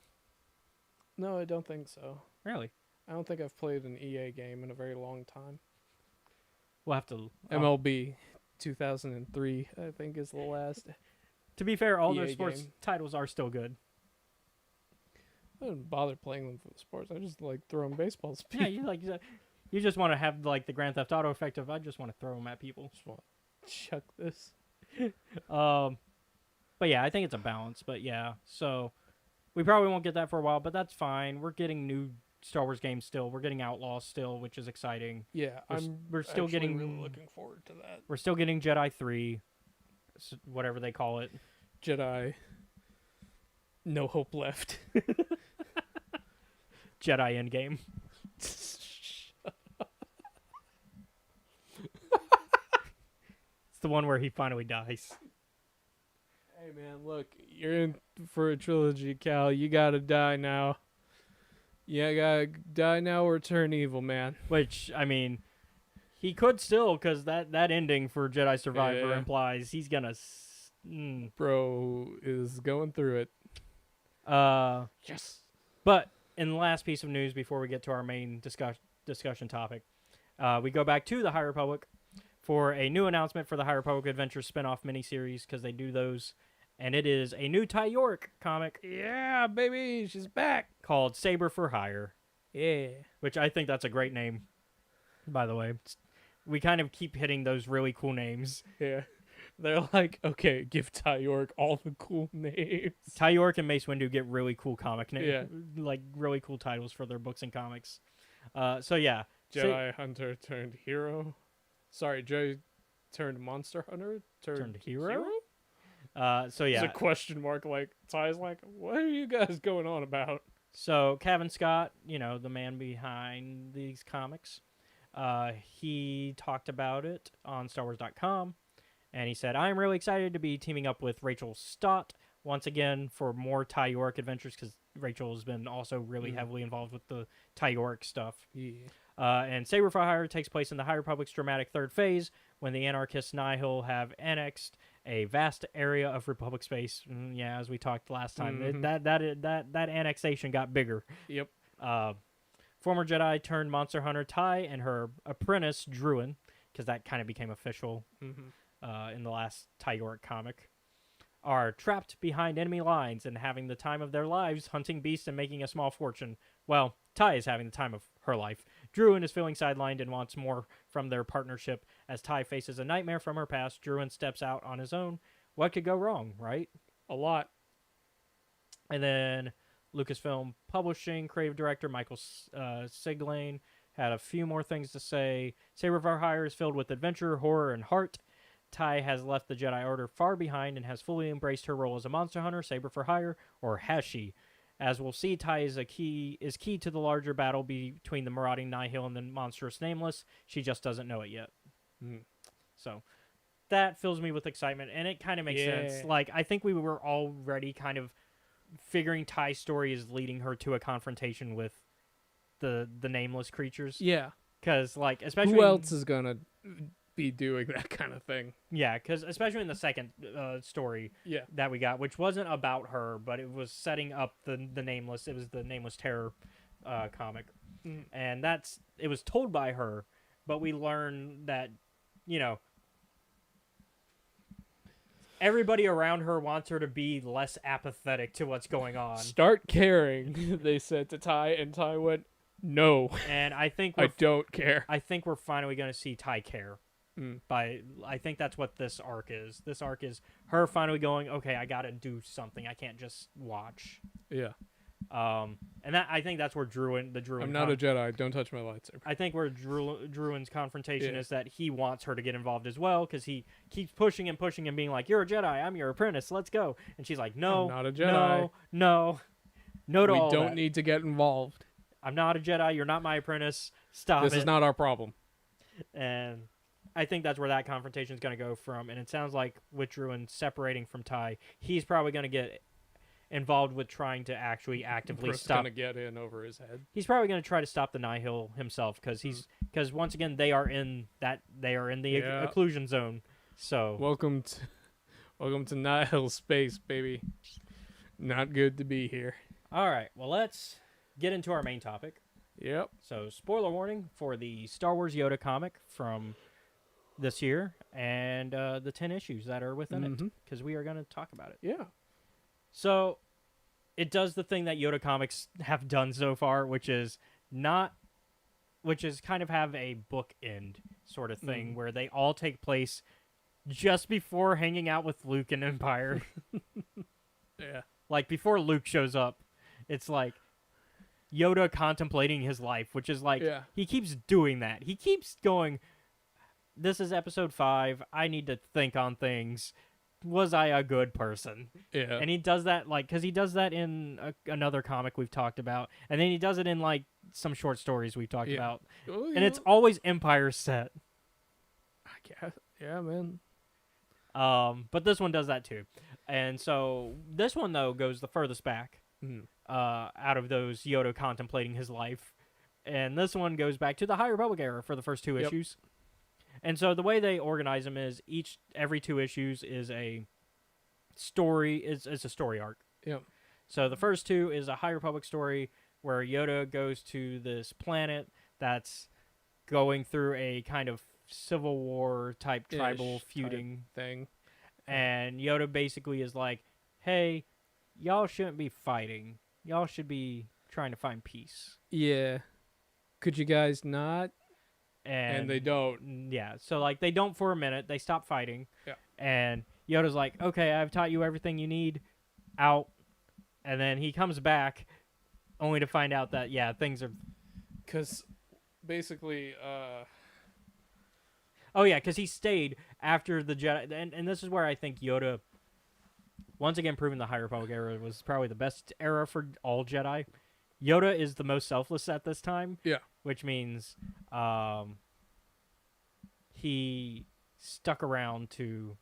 [SPEAKER 2] No, I don't think so.
[SPEAKER 1] Really,
[SPEAKER 2] I don't think I've played an EA game in a very long time.
[SPEAKER 1] we'll have to.
[SPEAKER 2] MLB 2003, I think, is the last.
[SPEAKER 1] To be fair, all
[SPEAKER 2] EA
[SPEAKER 1] their sports
[SPEAKER 2] game.
[SPEAKER 1] titles are still good.
[SPEAKER 2] I didn't bother playing them for the sports. I just like throwing baseballs. At
[SPEAKER 1] Yeah,
[SPEAKER 2] people.
[SPEAKER 1] you just want to have like the Grand Theft Auto effect of I just want to throw them at people.
[SPEAKER 2] Just want to chuck this.
[SPEAKER 1] But yeah, I think it's a balance. But yeah, so we probably won't get that for a while, but that's fine. We're getting new Star Wars games still. We're getting Outlaws still, which is exciting.
[SPEAKER 2] Yeah,
[SPEAKER 1] We're still
[SPEAKER 2] actually
[SPEAKER 1] getting
[SPEAKER 2] really looking forward to that.
[SPEAKER 1] We're still getting Jedi 3, whatever they call it.
[SPEAKER 2] Jedi. No hope left.
[SPEAKER 1] Jedi Endgame. It's the one where he finally dies.
[SPEAKER 2] Hey man, look, you're in for a trilogy, Cal. You gotta die now. Yeah, gotta die now or turn evil, man.
[SPEAKER 1] Which, I mean, he could still, because that ending for Jedi Survivor
[SPEAKER 2] Yeah.
[SPEAKER 1] implies he's gonna...
[SPEAKER 2] Bro is going through it.
[SPEAKER 1] Yes. But in the last piece of news before we get to our main discussion topic, we go back to the High Republic for a new announcement for the High Republic Adventures spin-off miniseries, because they do those. And it is a new Ty York comic
[SPEAKER 2] Yeah, baby, she's back.
[SPEAKER 1] called Saber for Hire,
[SPEAKER 2] Yeah.
[SPEAKER 1] which I think that's a great name, by the way. We kind of keep hitting those really cool names.
[SPEAKER 2] Yeah. They're like, okay, give Ty York all the cool names.
[SPEAKER 1] Ty York and Mace Windu get really cool comic names,
[SPEAKER 2] Yeah.
[SPEAKER 1] like really cool titles for their books and comics. So yeah,
[SPEAKER 2] Jedi Hunter turned hero. Sorry, Jedi turned monster hunter
[SPEAKER 1] Turned hero? So
[SPEAKER 2] It's
[SPEAKER 1] yeah,
[SPEAKER 2] a question mark. Like Ty's like, what are you guys going on about?
[SPEAKER 1] so Kevin Scott, the man behind these comics, he talked about it on StarWars.com, and he said, "I'm really excited to be teaming up with Rachel Stott once again for more Ty York adventures, because Rachel has been also really heavily involved with the Ty York stuff."
[SPEAKER 2] Yeah.
[SPEAKER 1] And Saber for Hire takes place in the High Republic's dramatic third phase, when the anarchists Nihil have annexed a vast area of Republic space. Yeah, as we talked last time, that annexation got bigger.
[SPEAKER 2] Yep.
[SPEAKER 1] Former Jedi turned monster hunter Ty and her apprentice Druin, because that kind of became official in the last Ty York comic, are trapped behind enemy lines and having the time of their lives hunting beasts and making a small fortune. Well, Ty is having the time of her life. Druin is feeling sidelined and wants more from their partnership. As Ty faces a nightmare from her past, Druin steps out on his own. What could go wrong, right?
[SPEAKER 2] A lot.
[SPEAKER 1] And then Lucasfilm Publishing creative director Michael Siglain had a few more things to say. Saber for Hire is filled with adventure, horror, and heart. Ty has left the Jedi Order far behind and has fully embraced her role as a monster hunter, Saber for Hire, or has she? As we'll see, Ty is key to the larger battle between the marauding Nihil and the monstrous Nameless. She just doesn't know it yet. So that fills me with excitement, and it kind of makes sense. Like, I think we were already kind of figuring Ty's story is leading her to a confrontation with the Nameless creatures.
[SPEAKER 2] Yeah.
[SPEAKER 1] Because, like, especially...
[SPEAKER 2] Who else is gonna be doing that kind of thing?
[SPEAKER 1] Yeah, because especially in the second story that we got, which wasn't about her, but it was setting up the Nameless. It was the Nameless Terror comic. And it was told by her, but we learned that, everybody around her wants her to be less apathetic to what's going on.
[SPEAKER 2] Start caring, they said to Ty, and Ty went, no.
[SPEAKER 1] And I think
[SPEAKER 2] I don't care.
[SPEAKER 1] I think we're finally going to see Ty care. I think that's what this arc is. This arc is her finally going, okay, I got to do something. I can't just watch.
[SPEAKER 2] Yeah.
[SPEAKER 1] And I think that's where Druin.
[SPEAKER 2] I'm not a Jedi. Don't touch my lightsaber.
[SPEAKER 1] I think where Druin's confrontation is that he wants her to get involved as well, because he keeps pushing and pushing and being like, "You're a Jedi. I'm your apprentice. Let's go." And she's like, "No,
[SPEAKER 2] I'm not a Jedi.
[SPEAKER 1] No to all
[SPEAKER 2] We don't
[SPEAKER 1] that.
[SPEAKER 2] need to get involved.
[SPEAKER 1] I'm not a Jedi. You're not my apprentice. Stop it."
[SPEAKER 2] This is not our problem.
[SPEAKER 1] And I think that's where that confrontation is going to go from. And it sounds like with Druin separating from Ty, he's probably going to get involved with trying to actually actively
[SPEAKER 2] Brooke's
[SPEAKER 1] stop.
[SPEAKER 2] gonna get in over his head.
[SPEAKER 1] He's probably going to try to stop the Nihil himself because once again they are in the
[SPEAKER 2] Yeah.
[SPEAKER 1] occlusion zone. So
[SPEAKER 2] Welcome to Nihil space, baby. Not good to be here.
[SPEAKER 1] all right, well let's get into our main topic.
[SPEAKER 2] Yep.
[SPEAKER 1] So spoiler warning for the Star Wars Yoda comic from this year and the 10 issues that are within it
[SPEAKER 2] Mhm.
[SPEAKER 1] because we are going to talk about it.
[SPEAKER 2] Yeah.
[SPEAKER 1] So it does the thing that Yoda comics have done so far, which is kind of have a bookend sort of thing
[SPEAKER 2] Mhm.
[SPEAKER 1] where they all take place just before hanging out with Luke in Empire.
[SPEAKER 2] Yeah.
[SPEAKER 1] Like before Luke shows up, it's like Yoda contemplating his life, which is like
[SPEAKER 2] Yeah.
[SPEAKER 1] he keeps doing that. He keeps going, this is episode 5. I need to think on things. Was I a good person?
[SPEAKER 2] Yeah.
[SPEAKER 1] And he does that because he does that in another comic we've talked about, and then he does it in like some short stories we've talked
[SPEAKER 2] Yeah.
[SPEAKER 1] about,
[SPEAKER 2] Oh,
[SPEAKER 1] and it's always Empire set.
[SPEAKER 2] I guess. Yeah, man.
[SPEAKER 1] But this one does that too, and so this one though goes the furthest back
[SPEAKER 2] Mhm.
[SPEAKER 1] out of those Yoda contemplating his life, and this one goes back to the High Republic era for the first 2
[SPEAKER 2] Yep.
[SPEAKER 1] issues. And so the way they organize them is every 2 issues is a story is a story arc.
[SPEAKER 2] Yep.
[SPEAKER 1] So the first 2 is a High Republic story where Yoda goes to this planet that's going through a kind of civil war type tribal
[SPEAKER 2] Ish type
[SPEAKER 1] feuding,
[SPEAKER 2] thing.
[SPEAKER 1] and Yoda basically is like, "Hey, y'all shouldn't be fighting. Y'all should be trying to find peace."
[SPEAKER 2] Yeah. Could you guys not? And they don't.
[SPEAKER 1] Yeah, so like they don't for a minute. They stop fighting.
[SPEAKER 2] Yeah.
[SPEAKER 1] And Yoda's like, "Okay, I've taught you everything you need. Out." And then he comes back, only to find out that things are.
[SPEAKER 2] Because basically,
[SPEAKER 1] Oh yeah, because he stayed after the Jedi, and this is where I think Yoda, once again proving the High Republic era was probably the best era for all Jedi. Yoda is the most selfless at this time.
[SPEAKER 2] Yeah.
[SPEAKER 1] Which means, he stuck around to.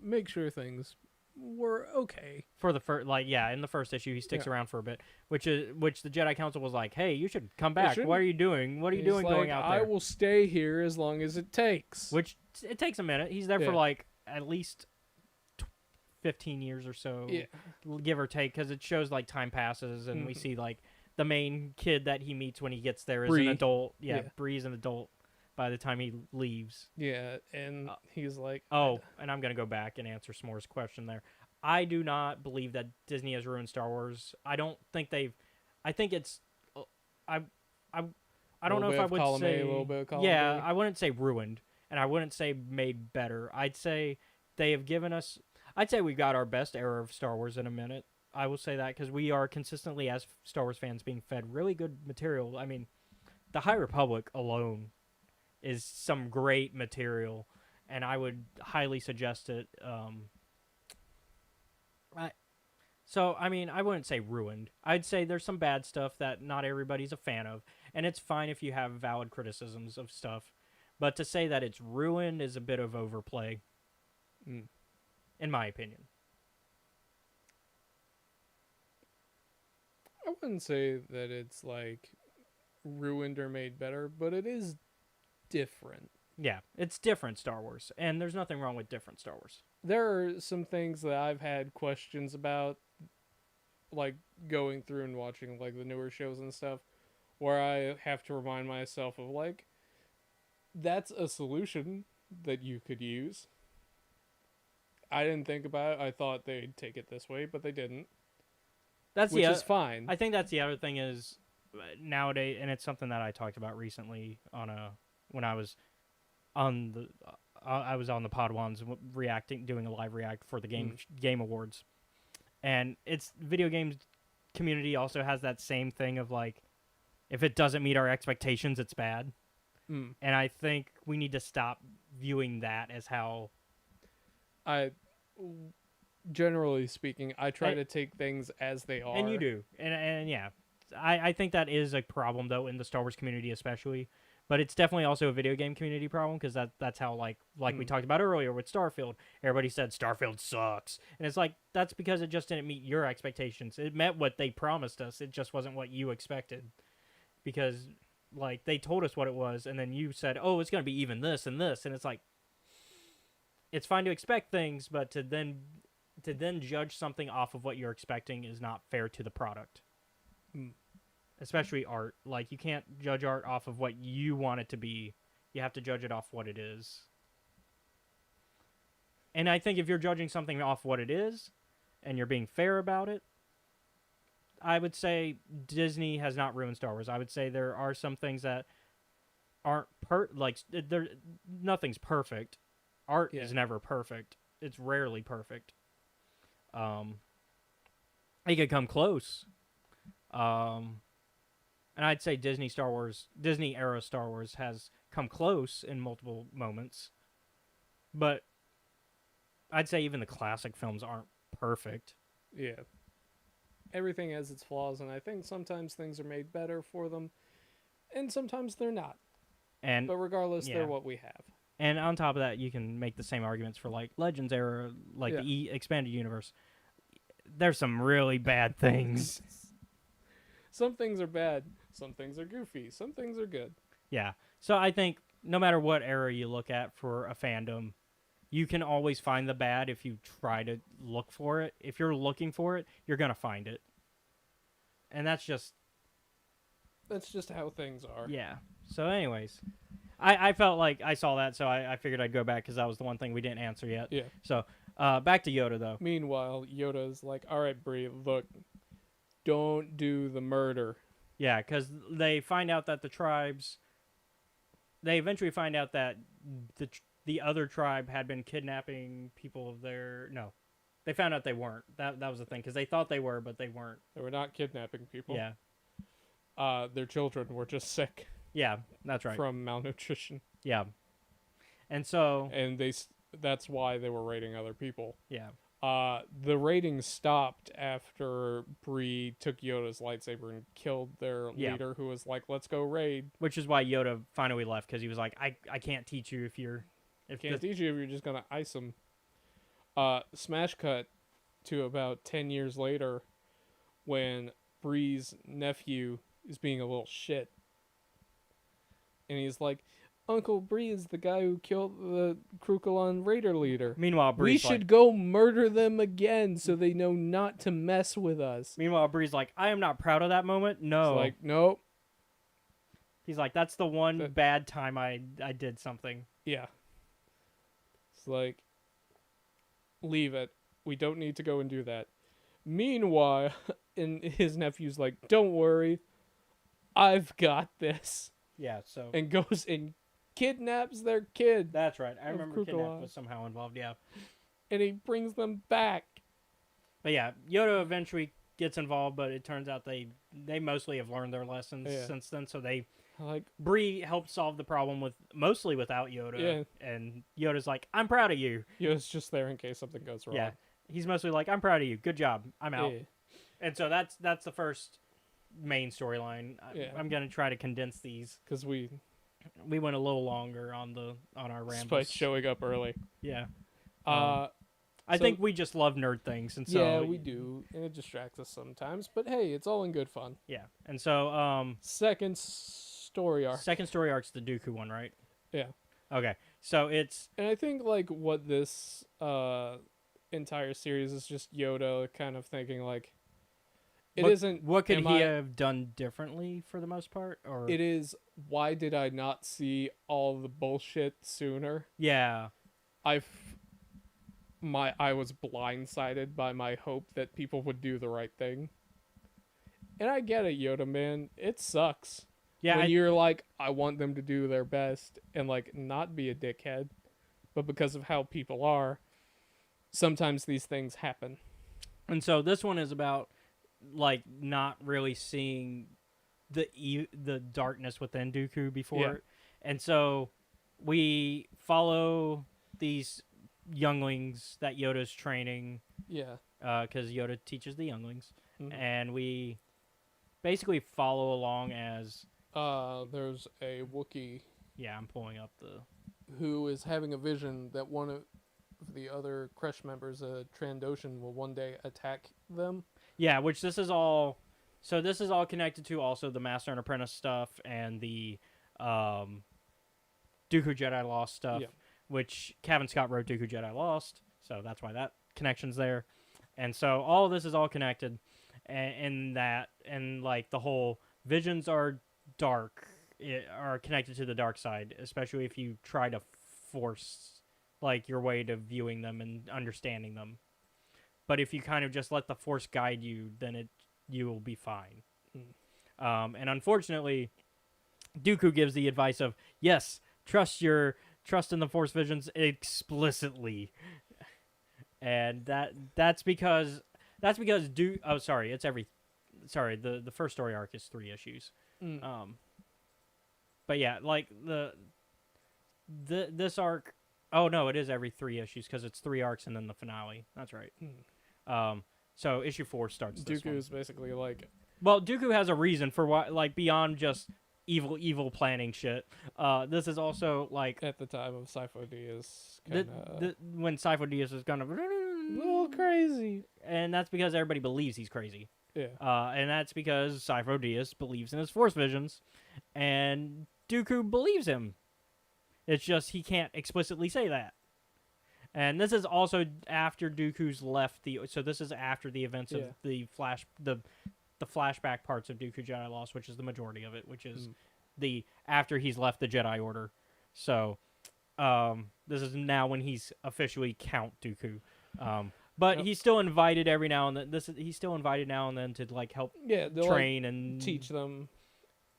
[SPEAKER 2] make sure things were okay.
[SPEAKER 1] For the first, in the first issue, he sticks
[SPEAKER 2] Yeah.
[SPEAKER 1] around for a bit, which the Jedi Council was like, "Hey, you should come back.
[SPEAKER 2] shouldn't-
[SPEAKER 1] What are you doing? What are you
[SPEAKER 2] He's
[SPEAKER 1] doing
[SPEAKER 2] like,
[SPEAKER 1] going out
[SPEAKER 2] I
[SPEAKER 1] there?"
[SPEAKER 2] will stay here as long as it takes.
[SPEAKER 1] Which it takes a minute. He's there for
[SPEAKER 2] Yeah.
[SPEAKER 1] like at least 15 years or so,
[SPEAKER 2] Yeah.
[SPEAKER 1] give or take, because it shows like time passes, and we
[SPEAKER 2] Mhm.
[SPEAKER 1] see like the main kid that he meets when he gets there is
[SPEAKER 2] Bree.
[SPEAKER 1] an adult. Yeah,
[SPEAKER 2] Yeah.
[SPEAKER 1] Bree's an adult by the time he leaves.
[SPEAKER 2] Yeah, and he's like,
[SPEAKER 1] Oh, and I'm gonna go back and answer S'more's question there. I do not believe that Disney has ruined Star Wars. I don't think they've. I think it's. I don't know if I would
[SPEAKER 2] column
[SPEAKER 1] say.
[SPEAKER 2] A, a little bit of column
[SPEAKER 1] yeah,
[SPEAKER 2] B.
[SPEAKER 1] I wouldn't say ruined, and I wouldn't say made better. I'd say they have given us. I'd say we got our best era of Star Wars in a minute. I will say that because we are consistently, as Star Wars fans, being fed really good material. I mean, the High Republic alone is some great material, and I would highly suggest it. I mean, I wouldn't say ruined. I'd say there's some bad stuff that not everybody's a fan of, and it's fine if you have valid criticisms of stuff. But to say that it's ruined is a bit of overplay,
[SPEAKER 2] Mm.
[SPEAKER 1] in my opinion.
[SPEAKER 2] I wouldn't say that it's like ruined or made better, but it is different.
[SPEAKER 1] Yeah, it's different Star Wars, and there's nothing wrong with different Star Wars.
[SPEAKER 2] There are some things that I've had questions about, like going through and watching like the newer shows and stuff, where I have to remind myself of like, that's a solution that you could use. I didn't think about it. I thought they'd take it this way, but they didn't,
[SPEAKER 1] That's
[SPEAKER 2] which
[SPEAKER 1] the
[SPEAKER 2] is fine.
[SPEAKER 1] I think that's the other thing is nowadays, and it's something that I talked about recently when I was on the I was on the Podwans doing a live react for the game awards, and it's video games community also has that same thing of like, if it doesn't meet our expectations, it's bad,
[SPEAKER 2] Mm.
[SPEAKER 1] and I think we need to stop viewing that as how.
[SPEAKER 2] Generally speaking, I try to take things as they are.
[SPEAKER 1] And you do, and yeah, I think that is a problem though in the Star Wars community especially, But it's definitely also a video game community problem because that's how like we talked about earlier with Starfield. Everybody said Starfield sucks, and it's like that's because it just didn't meet your expectations. It met what they promised us. It just wasn't what you expected, because like they told us what it was, and then you said, "Oh, it's gonna be even this and this," and it's like it's fine to expect things, but to then judge something off of what you're expecting is not fair to the product. Especially art. Like, you can't judge art off of what you want it to be. You have to judge it off what it is. And I think if you're judging something off what it is, and you're being fair about it, I would say Disney has not ruined Star Wars. I would say there are some things that aren't nothing's perfect. Art is never perfect. It's rarely perfect. It could come close. And I'd say Disney era Star Wars has come close in multiple moments. But I'd say even the classic films aren't perfect.
[SPEAKER 2] Yeah. Everything has its flaws, and I think sometimes things are made better for them, and sometimes they're not. But regardless, they're what we have.
[SPEAKER 1] And on top of that, you can make the same arguments for like Legends era, like the expanded universe. There's some really bad things.
[SPEAKER 2] Some things are bad. Some things are goofy. Some things are good.
[SPEAKER 1] Yeah. So I think no matter what era you look at for a fandom, you can always find the bad if you try to look for it. If you're looking for it, you're going to find it. And that's just
[SPEAKER 2] how things are.
[SPEAKER 1] Yeah. So anyways, I felt like I saw that, so I figured I'd go back because that was the one thing we didn't answer yet.
[SPEAKER 2] Yeah.
[SPEAKER 1] So back to Yoda, though.
[SPEAKER 2] Meanwhile, Yoda's like, all right, Bree, look, don't do the murder.
[SPEAKER 1] Yeah, because they find out that the tribes... They eventually find out that the other tribe had been kidnapping people of their... No. They found out they weren't. That was the thing, because they thought they were, but they weren't.
[SPEAKER 2] They were not kidnapping people.
[SPEAKER 1] Yeah.
[SPEAKER 2] Their children were just sick.
[SPEAKER 1] Yeah, that's right.
[SPEAKER 2] From malnutrition.
[SPEAKER 1] Yeah. And so...
[SPEAKER 2] And that's why they were raiding other people.
[SPEAKER 1] Yeah.
[SPEAKER 2] The raiding stopped after Bree took Yoda's lightsaber and killed their leader, who was like, let's go raid.
[SPEAKER 1] Which is why Yoda finally left, because he was like, I can't teach you if you're...
[SPEAKER 2] Can't teach you if you're just going to ice him. Smash cut to about 10 years later when Bree's nephew is being a little shit. And he's like, Uncle Bree is the guy who killed the Krukulon Raider leader.
[SPEAKER 1] Meanwhile, Bree's
[SPEAKER 2] we should go murder them again so they know not to mess with us.
[SPEAKER 1] Meanwhile, Bree's like, I am not proud of that moment. No.
[SPEAKER 2] It's like, nope.
[SPEAKER 1] He's like, that's the one bad time I did something.
[SPEAKER 2] Yeah. It's like, leave it. We don't need to go and do that. Meanwhile, and his nephew's like, don't worry. I've got this.
[SPEAKER 1] Yeah, so...
[SPEAKER 2] And goes and kidnaps their kid.
[SPEAKER 1] That's right. I remember Kidnap was somehow involved, yeah.
[SPEAKER 2] And he brings them back.
[SPEAKER 1] But yeah, Yoda eventually gets involved, but it turns out they mostly have learned their lessons since then, so they... Bree helped solve the problem mostly without Yoda, and Yoda's like, I'm proud of you.
[SPEAKER 2] Yoda's just there in case something goes wrong.
[SPEAKER 1] Yeah, he's mostly like, I'm proud of you. Good job. I'm out. Yeah. And so that's the first main storyline. Yeah. I'm gonna try to condense these
[SPEAKER 2] because we
[SPEAKER 1] went a little longer on our rambles.
[SPEAKER 2] Despite showing up early.
[SPEAKER 1] Yeah. I think we just love nerd things, and so
[SPEAKER 2] yeah, we do, and it distracts us sometimes. But hey, it's all in good fun.
[SPEAKER 1] Yeah, and so
[SPEAKER 2] second story arc's
[SPEAKER 1] the Dooku one, right?
[SPEAKER 2] Yeah.
[SPEAKER 1] Okay, so it's...
[SPEAKER 2] And I think, like, what this entire series is just Yoda kind of thinking, like,
[SPEAKER 1] What could he have done differently for the most part? Or
[SPEAKER 2] it is, why did I not see all the bullshit sooner?
[SPEAKER 1] Yeah.
[SPEAKER 2] I was blindsided by my hope that people would do the right thing. And I get it, Yoda, man. It sucks. Yeah, when you're like, I want them to do their best and like not be a dickhead, but because of how people are, sometimes these things happen.
[SPEAKER 1] And so this one is about like not really seeing the darkness within Dooku before, and so we follow these younglings that Yoda's training.
[SPEAKER 2] Yeah.
[SPEAKER 1] Because Yoda teaches the younglings, and we basically follow along as
[SPEAKER 2] there's a Wookiee
[SPEAKER 1] Yeah, I'm pulling up the.
[SPEAKER 2] who is having a vision that one of the other Kresh members, Trandoshan, will one day attack them.
[SPEAKER 1] Yeah, which this is all. So this is all connected to also the Master and Apprentice stuff and the Dooku Jedi Lost stuff,
[SPEAKER 2] Yeah.
[SPEAKER 1] which Kevin Scott wrote Dooku Jedi Lost, so that's why that connection's there. And so all of this is all connected, in that, and like the whole visions are dark, are connected to the dark side, especially if you try to force like your way to viewing them and understanding them. But if you kind of just let the Force guide you, then you will be fine. And unfortunately, Dooku gives the advice of, yes, trust in the Force visions explicitly, and that's because the first story arc is 3 issues. But yeah, like this arc. Oh no, it is every 3 issues because it's 3 arcs and then the finale. That's right. So issue 4 starts. This
[SPEAKER 2] Dooku
[SPEAKER 1] one.
[SPEAKER 2] is basically like,
[SPEAKER 1] Well, Dooku has a reason for why, like beyond just evil planning shit. This is also like
[SPEAKER 2] at the time of Sifo Dyas,
[SPEAKER 1] when Sifo Dyas is kind of
[SPEAKER 2] a little crazy.
[SPEAKER 1] and that's because everybody believes he's crazy.
[SPEAKER 2] Yeah.
[SPEAKER 1] And that's because Sifo Dyas believes in his Force visions, and Dooku believes him. It's just he can't explicitly say that. And this is also after Dooku's left the. So this is after the events of the flashback parts of Dooku Jedi Lost, which is the majority of it, which is after he's left the Jedi Order. So this is now when he's officially Count Dooku. But he's still invited every now and then. He's still invited now and then to like help train and
[SPEAKER 2] teach them.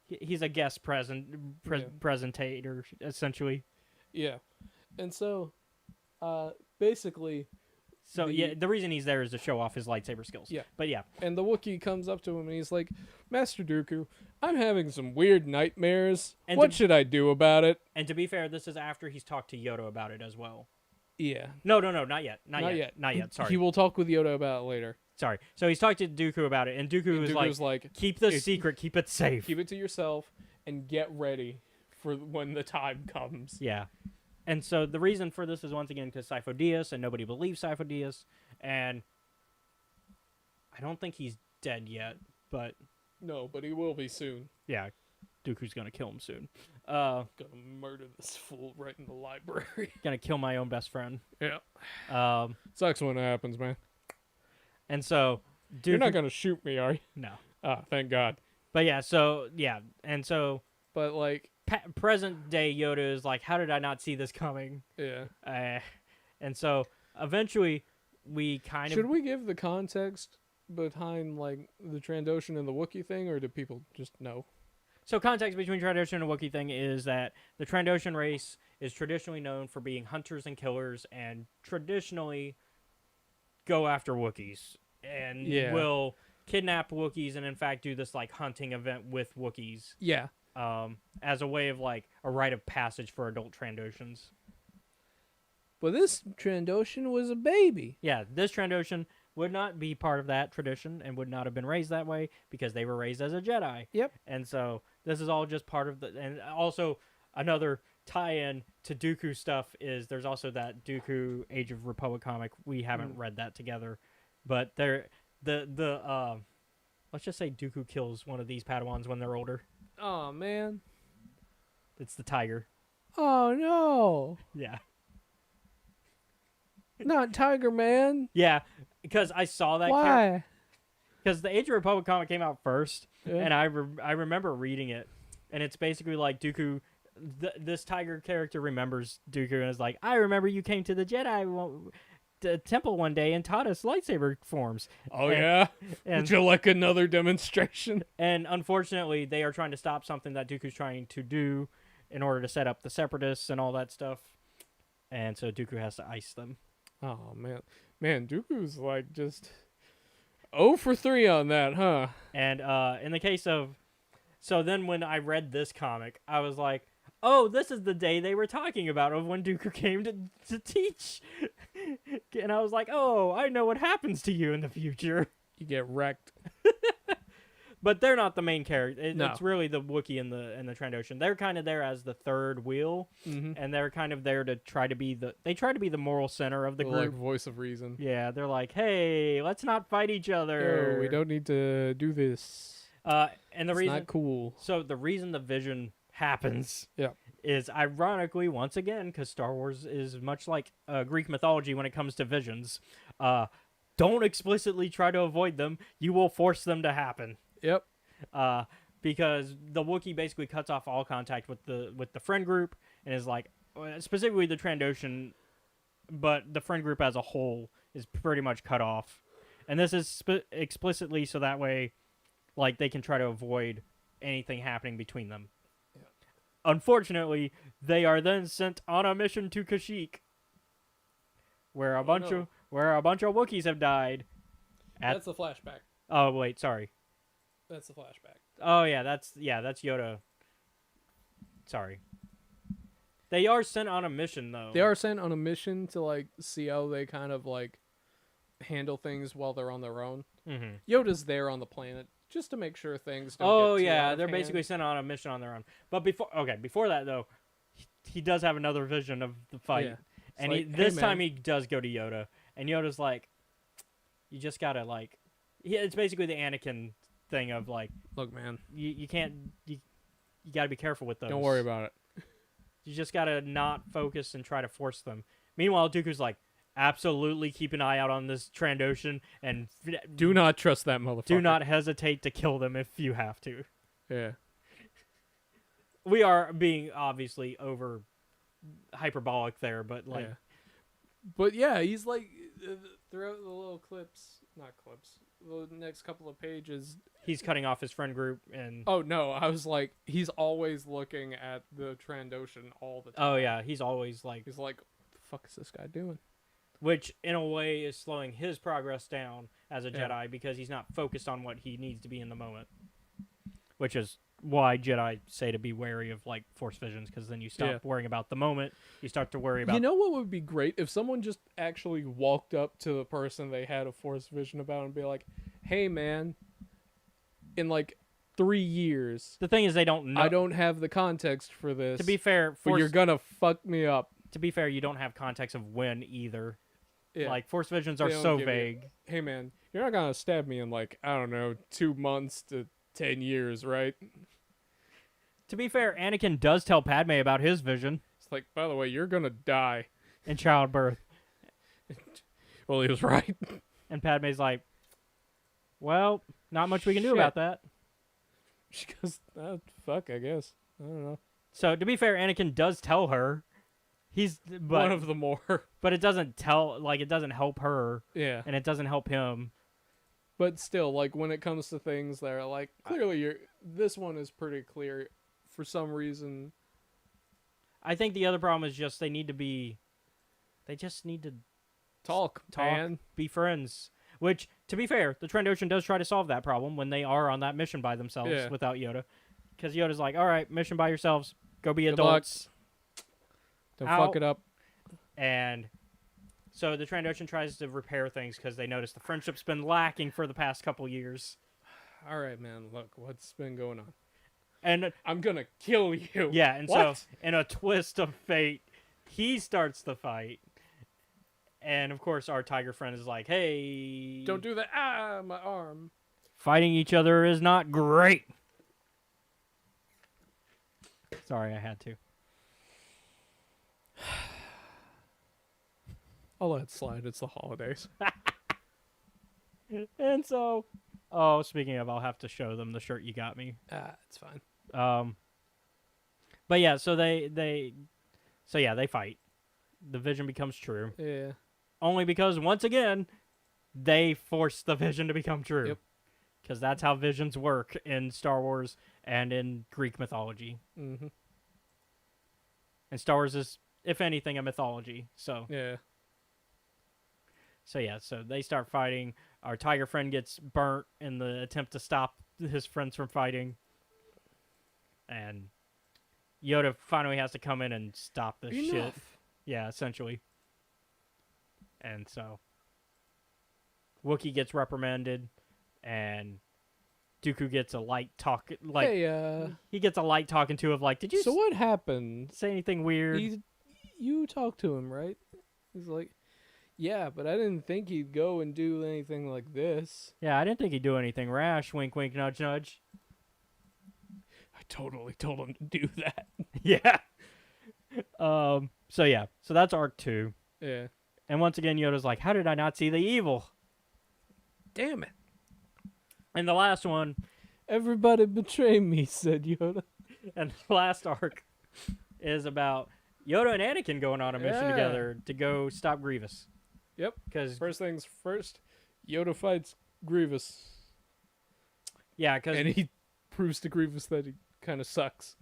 [SPEAKER 1] He's a guest presentator essentially.
[SPEAKER 2] Yeah, and so basically.
[SPEAKER 1] So the reason he's there is to show off his lightsaber skills.
[SPEAKER 2] Yeah.
[SPEAKER 1] But yeah.
[SPEAKER 2] And the Wookiee comes up to him and he's like, Master Dooku, I'm having some weird nightmares. And what should I do about it?
[SPEAKER 1] And to be fair, this is after he's talked to Yoda about it as well.
[SPEAKER 2] Yeah.
[SPEAKER 1] No, not yet. Not yet. Sorry.
[SPEAKER 2] He will talk with Yoda about it later.
[SPEAKER 1] Sorry. So he's talked to Dooku about it, and Dooku's like, keep this secret, keep it safe.
[SPEAKER 2] Keep it to yourself, and get ready for when the time comes.
[SPEAKER 1] Yeah. And so the reason for this is once again because Sifo Dyas, and nobody believes Sifo Dyas, and I don't think he's dead yet, but...
[SPEAKER 2] No, but he will be soon.
[SPEAKER 1] Yeah, Dooku's gonna kill him soon.
[SPEAKER 2] Gonna murder this fool right in the library.
[SPEAKER 1] Gonna kill my own best friend.
[SPEAKER 2] Yeah. Sucks when it happens, man.
[SPEAKER 1] And so... Dooku...
[SPEAKER 2] You're not gonna shoot me, are you?
[SPEAKER 1] No.
[SPEAKER 2] Ah, thank God.
[SPEAKER 1] But yeah, so... Yeah, and so...
[SPEAKER 2] But, like...
[SPEAKER 1] present day Yoda is like, how did I not see this coming?
[SPEAKER 2] Yeah.
[SPEAKER 1] And so eventually we kind of...
[SPEAKER 2] Should we give the context behind like the Trandoshan and the Wookiee thing, or do people just know?
[SPEAKER 1] So context between Trandoshan and Wookiee thing is that the Trandoshan race is traditionally known for being hunters and killers and traditionally go after Wookiees and will kidnap Wookiees and in fact do this like hunting event with Wookiees.
[SPEAKER 2] Yeah.
[SPEAKER 1] As a way of like a rite of passage for adult Trandoshans.
[SPEAKER 2] But this Trandoshan was a baby.
[SPEAKER 1] Yeah, this Trandoshan would not be part of that tradition and would not have been raised that way because they were raised as a Jedi.
[SPEAKER 2] Yep.
[SPEAKER 1] And so this is all just part of the... And also another tie-in to Dooku stuff is there's also that Dooku Age of Republic comic. We haven't read that together. But let's just say Dooku kills one of these Padawans when they're older.
[SPEAKER 2] Oh, man.
[SPEAKER 1] It's the tiger.
[SPEAKER 2] Oh, no.
[SPEAKER 1] Yeah.
[SPEAKER 2] Not Tiger Man.
[SPEAKER 1] Yeah, because I saw that.
[SPEAKER 2] Why?
[SPEAKER 1] Because the Age of Republic comic came out first, and I remember reading it, and it's basically like Dooku, this tiger character remembers Dooku and is like, I remember you came to the Jedi temple one day and taught us lightsaber forms.
[SPEAKER 2] Oh, yeah?
[SPEAKER 1] And,
[SPEAKER 2] would you like another demonstration?
[SPEAKER 1] And unfortunately, they are trying to stop something that Dooku's trying to do in order to set up the Separatists and all that stuff. And so Dooku has to ice them.
[SPEAKER 2] Oh, man. Man, Dooku's like just 0 for 3 on that, huh?
[SPEAKER 1] And in the case of... So then when I read this comic, I was like, oh, this is the day they were talking about of when Dooku came to teach. And I was like, oh, I know what happens to you in the future.
[SPEAKER 2] You get wrecked.
[SPEAKER 1] But they're not the main character.
[SPEAKER 2] No.
[SPEAKER 1] It's really the Wookiee and the Trandoshan. They're kind of there as the third wheel,
[SPEAKER 2] Mm-hmm.
[SPEAKER 1] and they're kind of there to try to be the moral center of the
[SPEAKER 2] Like
[SPEAKER 1] group.
[SPEAKER 2] voice of reason.
[SPEAKER 1] Yeah, they're like, hey, let's not fight each other.
[SPEAKER 2] Oh, we don't need to do this.
[SPEAKER 1] And the
[SPEAKER 2] It's
[SPEAKER 1] reason
[SPEAKER 2] not cool.
[SPEAKER 1] So the reason the vision happens
[SPEAKER 2] Yeah.
[SPEAKER 1] is ironically, once again, because Star Wars is much like Greek mythology when it comes to visions. Don't explicitly try to avoid them. You will force them to happen.
[SPEAKER 2] Yep.
[SPEAKER 1] Because the Wookiee basically cuts off all contact with the friend group and is like, specifically the Trandoshan, but the friend group as a whole is pretty much cut off. And this is explicitly so that way, like, they can try to avoid anything happening between them.
[SPEAKER 2] Yeah.
[SPEAKER 1] Unfortunately, they are then sent on a mission to Kashyyyk, where a bunch of Wookiees have died.
[SPEAKER 2] That's the flashback.
[SPEAKER 1] Oh wait, sorry.
[SPEAKER 2] That's the flashback.
[SPEAKER 1] Oh yeah, that's Yoda. Sorry. They are sent on a mission though.
[SPEAKER 2] They are sent on a mission to like see how they kind of like handle things while they're on their own.
[SPEAKER 1] Mm-hmm.
[SPEAKER 2] Yoda's there on the planet just to make sure things don't
[SPEAKER 1] Oh
[SPEAKER 2] get too out
[SPEAKER 1] yeah,
[SPEAKER 2] of
[SPEAKER 1] they're
[SPEAKER 2] hand.
[SPEAKER 1] basically sent on a mission on their own. But before that though, he does have another vision of the fight,
[SPEAKER 2] Yeah. It's
[SPEAKER 1] and
[SPEAKER 2] like,
[SPEAKER 1] this
[SPEAKER 2] "Hey,
[SPEAKER 1] time
[SPEAKER 2] man."
[SPEAKER 1] he does go to Yoda, and Yoda's like, "You just gotta like," it's basically the Anakin thing of like,
[SPEAKER 2] Look, man,
[SPEAKER 1] you can't you gotta be careful with those.
[SPEAKER 2] don't worry about it.
[SPEAKER 1] You just gotta not focus and try to force them. Meanwhile, Dooku's like, absolutely keep an eye out on this Trandoshan and
[SPEAKER 2] Do not trust that motherfucker.
[SPEAKER 1] do not hesitate to kill them if you have to.
[SPEAKER 2] Yeah.
[SPEAKER 1] We are being obviously over hyperbolic there, but like,
[SPEAKER 2] Yeah. But yeah, he's like throughout the little not clips, the next couple of pages.
[SPEAKER 1] he's cutting off his friend group and
[SPEAKER 2] Oh no, I was like, he's always looking at the Trandoshan all the time.
[SPEAKER 1] oh yeah, he's always like,
[SPEAKER 2] He's like, what the fuck is this guy doing?
[SPEAKER 1] which in a way is slowing his progress down as a
[SPEAKER 2] Yeah.
[SPEAKER 1] Jedi because he's not focused on what he needs to be in the moment. Which is why Jedi say to be wary of like Force visions, because then you stop
[SPEAKER 2] Yeah.
[SPEAKER 1] worrying about the moment, you start to worry about.
[SPEAKER 2] You know what would be great if someone just actually walked up to the person they had a Force vision about and be like, "Hey, man, in like 3 years,
[SPEAKER 1] The thing is, they don't know.
[SPEAKER 2] I don't have the context for this.
[SPEAKER 1] To be fair,
[SPEAKER 2] but you're gonna fuck me up."
[SPEAKER 1] to be fair, you don't have context of when either.
[SPEAKER 2] Yeah.
[SPEAKER 1] Like Force visions
[SPEAKER 2] They
[SPEAKER 1] are
[SPEAKER 2] don't
[SPEAKER 1] so
[SPEAKER 2] give you-
[SPEAKER 1] vague.
[SPEAKER 2] Hey, man, you're not gonna stab me in like, I don't know, 2 months to 10 years, right?
[SPEAKER 1] To be fair, Anakin does tell Padme about his vision
[SPEAKER 2] It's like, by the way, you're gonna die.
[SPEAKER 1] in childbirth,
[SPEAKER 2] Well, he was right.
[SPEAKER 1] and Padme's like, "Well, not much we can do
[SPEAKER 2] Shit.
[SPEAKER 1] about that."
[SPEAKER 2] She goes, fuck, I guess. I don't know.
[SPEAKER 1] So to be fair, Anakin does tell her.
[SPEAKER 2] One
[SPEAKER 1] But
[SPEAKER 2] of the more.
[SPEAKER 1] but it doesn't it doesn't help her,
[SPEAKER 2] Yeah.
[SPEAKER 1] and it doesn't help him.
[SPEAKER 2] But still, like, when it comes to things that are like, clearly this one is pretty clear for some reason.
[SPEAKER 1] I think the other problem is just they just need to
[SPEAKER 2] Talk, man.
[SPEAKER 1] be friends. Which, to be fair, the Trandoshan does try to solve that problem when they are on that mission by themselves
[SPEAKER 2] Yeah.
[SPEAKER 1] without Yoda. Because Yoda's like, all right, mission by yourselves. Go be
[SPEAKER 2] Good luck.
[SPEAKER 1] adults.
[SPEAKER 2] Don't
[SPEAKER 1] Ow.
[SPEAKER 2] fuck it up.
[SPEAKER 1] And so the Trandoshan tries to repair things because they notice the friendship's been lacking for the past couple years.
[SPEAKER 2] All right, man. Look, what's been going on?
[SPEAKER 1] And
[SPEAKER 2] I'm gonna kill you.
[SPEAKER 1] yeah, and
[SPEAKER 2] What?
[SPEAKER 1] so in a twist of fate, he starts the fight. And of course, our tiger friend is like, hey,
[SPEAKER 2] Don't do that. Ah, my arm.
[SPEAKER 1] fighting each other is not great. Sorry, I had to.
[SPEAKER 2] I'll let it slide. It's the holidays.
[SPEAKER 1] And so, oh, speaking of, I'll have to show them the shirt you got me.
[SPEAKER 2] It's fine.
[SPEAKER 1] But yeah, so they fight. The vision becomes true.
[SPEAKER 2] Yeah.
[SPEAKER 1] Only because, once again, they force the vision to become true.
[SPEAKER 2] Yep.
[SPEAKER 1] Because that's how visions work in Star Wars and in Greek mythology.
[SPEAKER 2] Mm-hmm.
[SPEAKER 1] And Star Wars is, if anything, a mythology. So
[SPEAKER 2] Yeah.
[SPEAKER 1] So they start fighting. Our tiger friend gets burnt in the attempt to stop his friends from fighting. And Yoda finally has to come in and stop this shit.
[SPEAKER 2] Enough.
[SPEAKER 1] Yeah, essentially. And so Wookiee gets reprimanded, and Dooku gets a light talk, like
[SPEAKER 2] Hey,
[SPEAKER 1] he gets a light talking to of like, did you
[SPEAKER 2] so what happened?
[SPEAKER 1] say anything weird?
[SPEAKER 2] You talked to him, right? He's like, yeah, but I didn't think he'd go and do anything like this.
[SPEAKER 1] Yeah, I didn't think he'd do anything rash. Wink, wink, nudge, nudge.
[SPEAKER 2] I totally told him to do that.
[SPEAKER 1] Yeah. So yeah, so that's arc 2.
[SPEAKER 2] Yeah.
[SPEAKER 1] And once again, Yoda's like, how did I not see the evil?
[SPEAKER 2] Damn it.
[SPEAKER 1] And the last one,
[SPEAKER 2] Everybody betray me, said Yoda.
[SPEAKER 1] and the last arc is about Yoda and Anakin going on a mission
[SPEAKER 2] Yeah.
[SPEAKER 1] together to go stop Grievous.
[SPEAKER 2] Yep.
[SPEAKER 1] Because
[SPEAKER 2] First things first, Yoda fights Grievous.
[SPEAKER 1] yeah, because
[SPEAKER 2] And he proves to Grievous that he kind of sucks.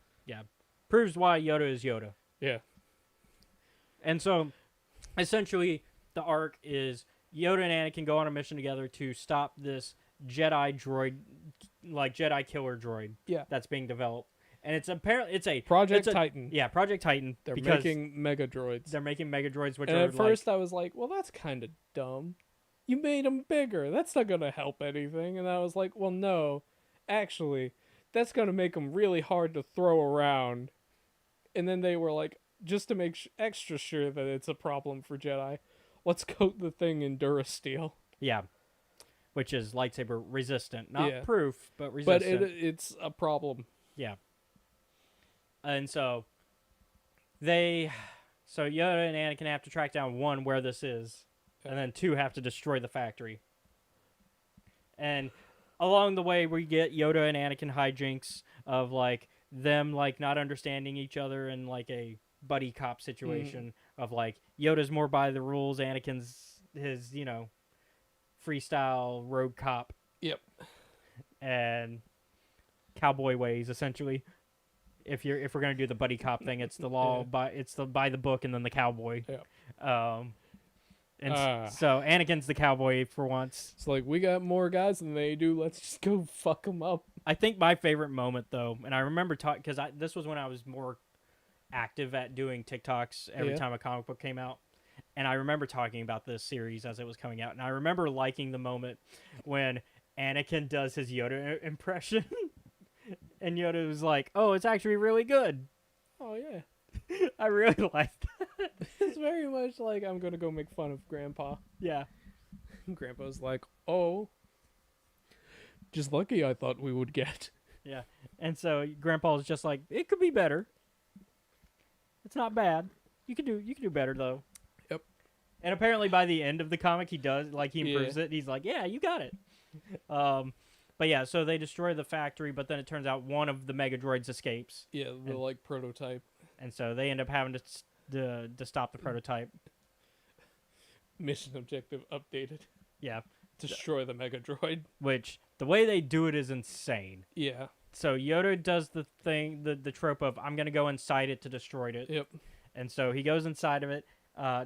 [SPEAKER 1] proves why Yoda is Yoda.
[SPEAKER 2] Yeah.
[SPEAKER 1] And so, essentially, the arc is Yoda and Anakin go on a mission together to stop this Jedi droid, like Jedi killer droid.
[SPEAKER 2] Yeah.
[SPEAKER 1] That's being developed, and it's apparently
[SPEAKER 2] Project
[SPEAKER 1] it's a-
[SPEAKER 2] Titan.
[SPEAKER 1] Yeah, Project Titan.
[SPEAKER 2] They're
[SPEAKER 1] because
[SPEAKER 2] making mega droids.
[SPEAKER 1] they're making mega droids, which
[SPEAKER 2] And
[SPEAKER 1] are
[SPEAKER 2] at first I was like, well, that's kind of dumb. You made them bigger. That's not going to help anything. And I was like, well, no. Actually, that's going to make them really hard to throw around. And then they were like, just to make extra sure that it's a problem for Jedi, let's coat the thing in Durasteel.
[SPEAKER 1] yeah, which is lightsaber resistant, not
[SPEAKER 2] Yeah.
[SPEAKER 1] proof, but
[SPEAKER 2] But
[SPEAKER 1] resistant.
[SPEAKER 2] it's a problem.
[SPEAKER 1] Yeah. And so so Yoda and Anakin have to track down 1 where this is, and then 2 have to destroy the factory. And along the way we get Yoda and Anakin hijinks of like them like not understanding each other in like a buddy cop situation of like Yoda's more by the rules, Anakin's his, freestyle road cop
[SPEAKER 2] Yep.
[SPEAKER 1] and cowboy ways essentially. If we're gonna do the buddy cop thing, it's the law by the book and then the cowboy.
[SPEAKER 2] Yeah.
[SPEAKER 1] So Anakin's the cowboy for once.
[SPEAKER 2] It's like, we got more guys than they do. Let's just go fuck them up.
[SPEAKER 1] I think my favorite moment though, and I remember talking because this was when I was more active at doing TikToks every
[SPEAKER 2] Yeah.
[SPEAKER 1] time a comic book came out, and I remember talking about this series as it was coming out, and I remember liking the moment when Anakin does his Yoda impression, and Yoda was like, "Oh, it's actually really good."
[SPEAKER 2] Oh, yeah.
[SPEAKER 1] I really liked that.
[SPEAKER 2] It's very much like, I'm going to go make fun of Grandpa.
[SPEAKER 1] Yeah.
[SPEAKER 2] Grandpa's like, oh, just lucky I thought we would get.
[SPEAKER 1] Yeah. And so Grandpa's just like, it could be better. It's not bad. You can do better though.
[SPEAKER 2] Yep.
[SPEAKER 1] And apparently by the end of the comic he does, like he improves
[SPEAKER 2] Yeah.
[SPEAKER 1] it. He's like, yeah, you got it. But yeah, so they destroy the factory, but then it turns out one of the mega droids escapes.
[SPEAKER 2] Yeah, the
[SPEAKER 1] And-
[SPEAKER 2] like prototype.
[SPEAKER 1] And so they end up having to stop the prototype.
[SPEAKER 2] Mission objective updated.
[SPEAKER 1] Yeah.
[SPEAKER 2] Destroy the mega droid.
[SPEAKER 1] Which the way they do it is insane.
[SPEAKER 2] Yeah.
[SPEAKER 1] So Yoda does the thing, the trope of I'm gonna go inside it to destroy it.
[SPEAKER 2] Yep.
[SPEAKER 1] And so he goes inside of it,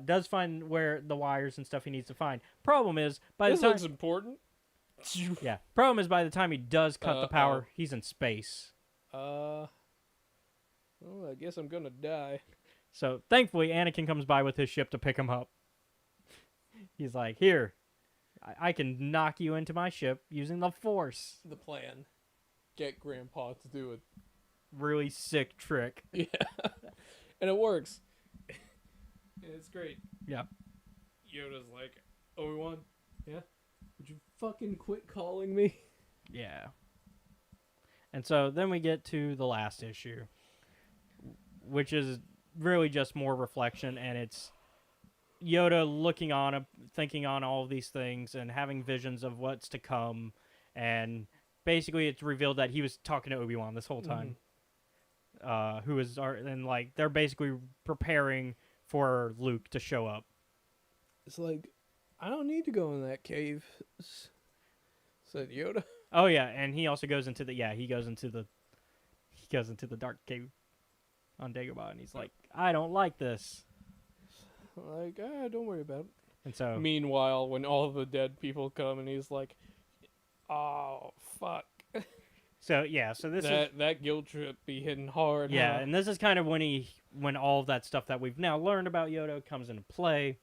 [SPEAKER 1] does find where the wires and stuff he needs to find. Problem is, by
[SPEAKER 2] This
[SPEAKER 1] the time
[SPEAKER 2] looks important.
[SPEAKER 1] problem is by the time he does cut the power,
[SPEAKER 2] oh.
[SPEAKER 1] he's in space.
[SPEAKER 2] Well, I guess I'm gonna die.
[SPEAKER 1] So thankfully, Anakin comes by with his ship to pick him up. He's like, "Here, I can knock you into my ship using the Force."
[SPEAKER 2] The plan. Get Grandpa to do it.
[SPEAKER 1] Really sick trick.
[SPEAKER 2] Yeah. And it works. It's great.
[SPEAKER 1] Yeah.
[SPEAKER 2] Yoda's like, Obi-Wan, yeah? Would you fucking quit calling me?
[SPEAKER 1] Yeah. And so then we get to the last issue, which is really just more reflection, and it's Yoda looking on, thinking on all of these things, and having visions of what's to come, and basically it's revealed that he was talking to Obi-Wan this whole time, who is, and like they're basically preparing for Luke to show up.
[SPEAKER 2] It's like, I don't need to go in that cave, said Yoda.
[SPEAKER 1] Oh yeah, and he also goes into the dark cave on Dagobah, and he's like, I don't like this.
[SPEAKER 2] Like, don't worry about it.
[SPEAKER 1] And so
[SPEAKER 2] Meanwhile, when all of the dead people come and he's like, oh, fuck.
[SPEAKER 1] so this is
[SPEAKER 2] That guilt trip be hitting hard.
[SPEAKER 1] yeah,
[SPEAKER 2] huh?
[SPEAKER 1] and this is kind of when all of that stuff that we've now learned about Yoda comes into play,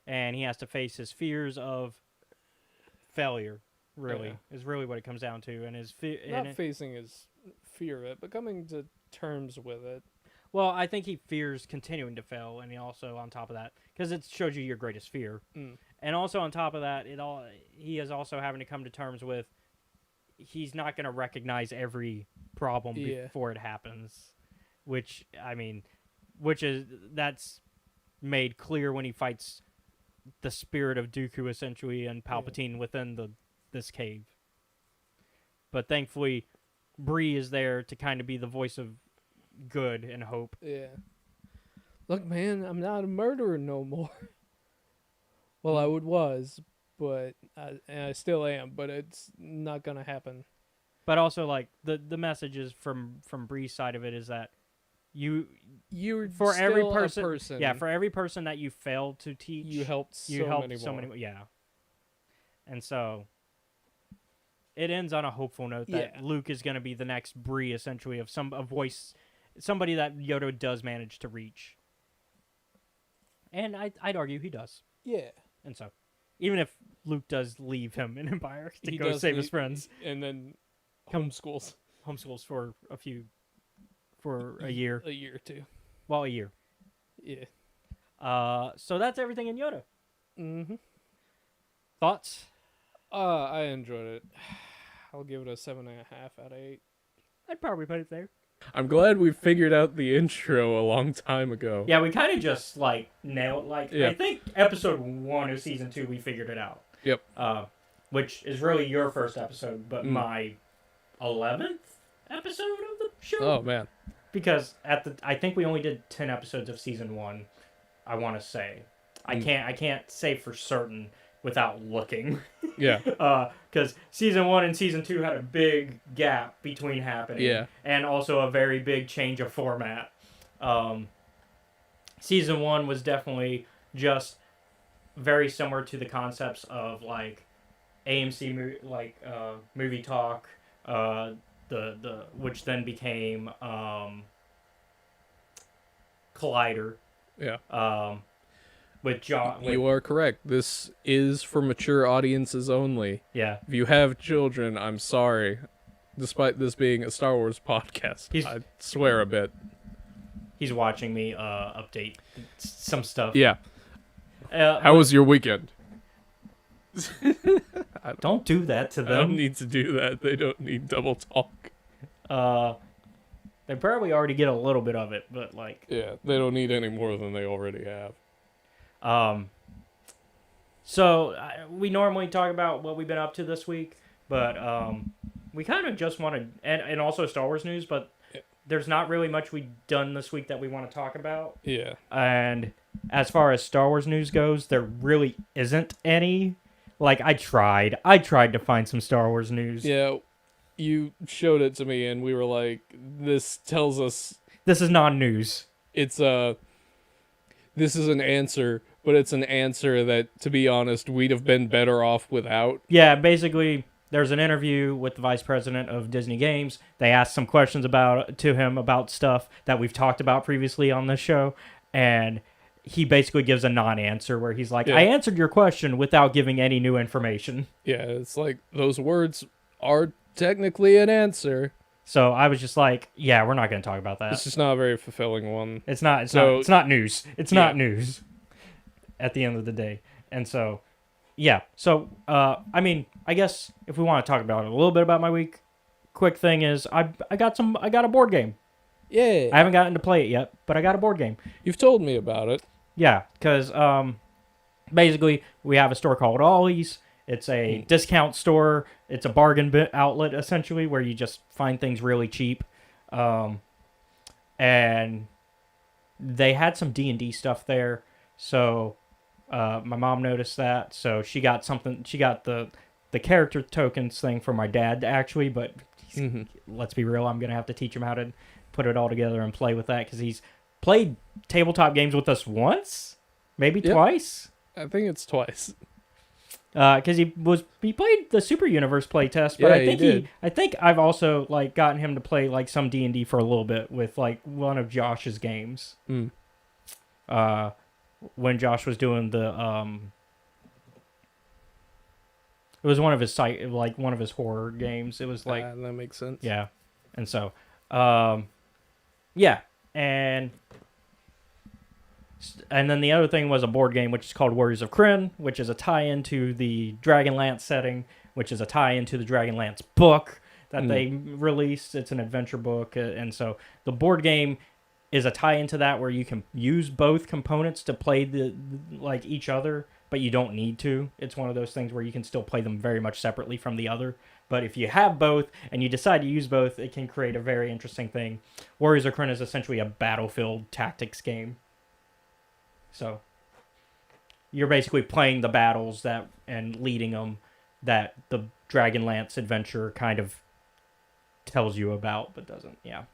[SPEAKER 1] and he has to face his fears of failure Really, is really what it comes down to, and his fear.
[SPEAKER 2] Not facing his fear of it, but coming to terms with it.
[SPEAKER 1] Well, I think he fears continuing to fail, and he also, on top of that, because it shows you your greatest fear, and also on top of that, he is also having to come to terms with he's not going to recognize every problem before it happens, which that's made clear when he fights the spirit of Dooku essentially and Palpatine within this cave. But thankfully, Bree is there to kind of be the voice of good and hope.
[SPEAKER 2] Yeah. Look, man, I'm not a murderer no more. Well, I was, but I still am, but it's not gonna happen.
[SPEAKER 1] But also, like the messages from Bree's side of it is that
[SPEAKER 2] you're
[SPEAKER 1] for
[SPEAKER 2] still
[SPEAKER 1] every
[SPEAKER 2] a
[SPEAKER 1] person, yeah, for every person that you failed to teach,
[SPEAKER 2] you helped so many,
[SPEAKER 1] yeah. And so it ends on a hopeful note that Luke is going to be the next Bree, essentially, of a voice, somebody that Yoda does manage to reach. And I'd argue he does.
[SPEAKER 2] Yeah.
[SPEAKER 1] And so, even if Luke does leave him in Empire to go save his friends,
[SPEAKER 2] and then homeschools
[SPEAKER 1] for a year,
[SPEAKER 2] or two.
[SPEAKER 1] Well, a year.
[SPEAKER 2] Yeah.
[SPEAKER 1] So that's everything in Yoda.
[SPEAKER 2] Mm-hmm.
[SPEAKER 1] Thoughts?
[SPEAKER 2] I enjoyed it. I'll give it a 7.5 out of 8.
[SPEAKER 1] I'd probably put it there.
[SPEAKER 3] I'm glad we figured out the intro a long time ago.
[SPEAKER 1] Yeah, we kind of just nailed I think episode 1 of season 2 we figured it out.
[SPEAKER 3] Yep.
[SPEAKER 1] Which is really your first episode, but my 11th episode of the show.
[SPEAKER 3] Oh man.
[SPEAKER 1] Because I think we only did 10 episodes of season 1. I want to say. I can't say for certain without looking.
[SPEAKER 3] Yeah.
[SPEAKER 1] Because season 1 and season 2 had a big gap between happening.
[SPEAKER 3] Yeah.
[SPEAKER 1] And also a very big change of format. Season 1 was definitely just very similar to the concepts of AMC movie talk, the which then became Collider.
[SPEAKER 3] Yeah.
[SPEAKER 1] With John.
[SPEAKER 3] You are correct. This is for mature audiences only.
[SPEAKER 1] Yeah.
[SPEAKER 3] If you have children, I'm sorry. Despite this being a Star Wars podcast, I swear a bit.
[SPEAKER 1] He's watching me update some stuff.
[SPEAKER 3] Yeah. How was your weekend?
[SPEAKER 1] Don't do that to them.
[SPEAKER 3] I don't need to do that. They don't need double talk.
[SPEAKER 1] They probably already get a little bit of it, but
[SPEAKER 3] yeah, they don't need any more than they already have.
[SPEAKER 1] So we normally talk about what we've been up to this week, but we kind of just want to, and also Star Wars news, but there's not really much we've done this week that we want to talk about.
[SPEAKER 3] Yeah.
[SPEAKER 1] And as far as Star Wars news goes, there really isn't any. I tried to find some Star Wars news.
[SPEAKER 2] Yeah, you showed it to me, and we were like, this tells us...
[SPEAKER 1] This is non-news.
[SPEAKER 2] This is an answer, but it's an answer that, to be honest, we'd have been better off without.
[SPEAKER 1] Yeah, basically, there's an interview with the vice president of Disney Games. They asked some questions to him about stuff that we've talked about previously on this show, and he basically gives a non-answer where he's like, I answered your question without giving any new information.
[SPEAKER 2] Yeah, it's like, those words are technically an answer.
[SPEAKER 1] So I was just like, yeah, we're not going to talk about that.
[SPEAKER 2] It's just not a very fulfilling one.
[SPEAKER 1] It's not news. It's not news at the end of the day. And so, yeah. So, I guess if we want to talk about it a little bit about my week, quick thing is I got a board game.
[SPEAKER 2] Yeah.
[SPEAKER 1] I haven't gotten to play it yet, but I got a board game.
[SPEAKER 2] You've told me about it.
[SPEAKER 1] Yeah, because basically we have a store called Ollie's. It's a discount store. It's a bargain outlet, essentially, where you just find things really cheap. And they had some D&D stuff there. So my mom noticed that. So she got something. She got the character tokens thing for my dad, actually. But let's be real, I'm going to have to teach him how to put it all together and play with that. Because he's played tabletop games with us once. Maybe twice.
[SPEAKER 2] I think it's twice.
[SPEAKER 1] Because he played the Super Universe playtest, but I think I've also gotten him to play some D&D for a little bit with one of Josh's games. When Josh was doing the It was one of his one of his horror games. It was like
[SPEAKER 3] that makes sense.
[SPEAKER 1] yeah, and so yeah, and then the other thing was a board game which is called Warriors of Krynn, which is a tie-in to the Dragonlance setting, which is a tie-in to the Dragonlance book that they released. It's an adventure book, and so the board game is a tie-in to that where you can use both components to play like each other, but you don't need to. It's one of those things where you can still play them very much separately from the other. But if you have both and you decide to use both, it can create a very interesting thing. Warriors of Krynn is essentially a battlefield tactics game. So you're basically playing the battles and leading them that the Dragonlance adventure kind of tells you about, but doesn't. Yeah.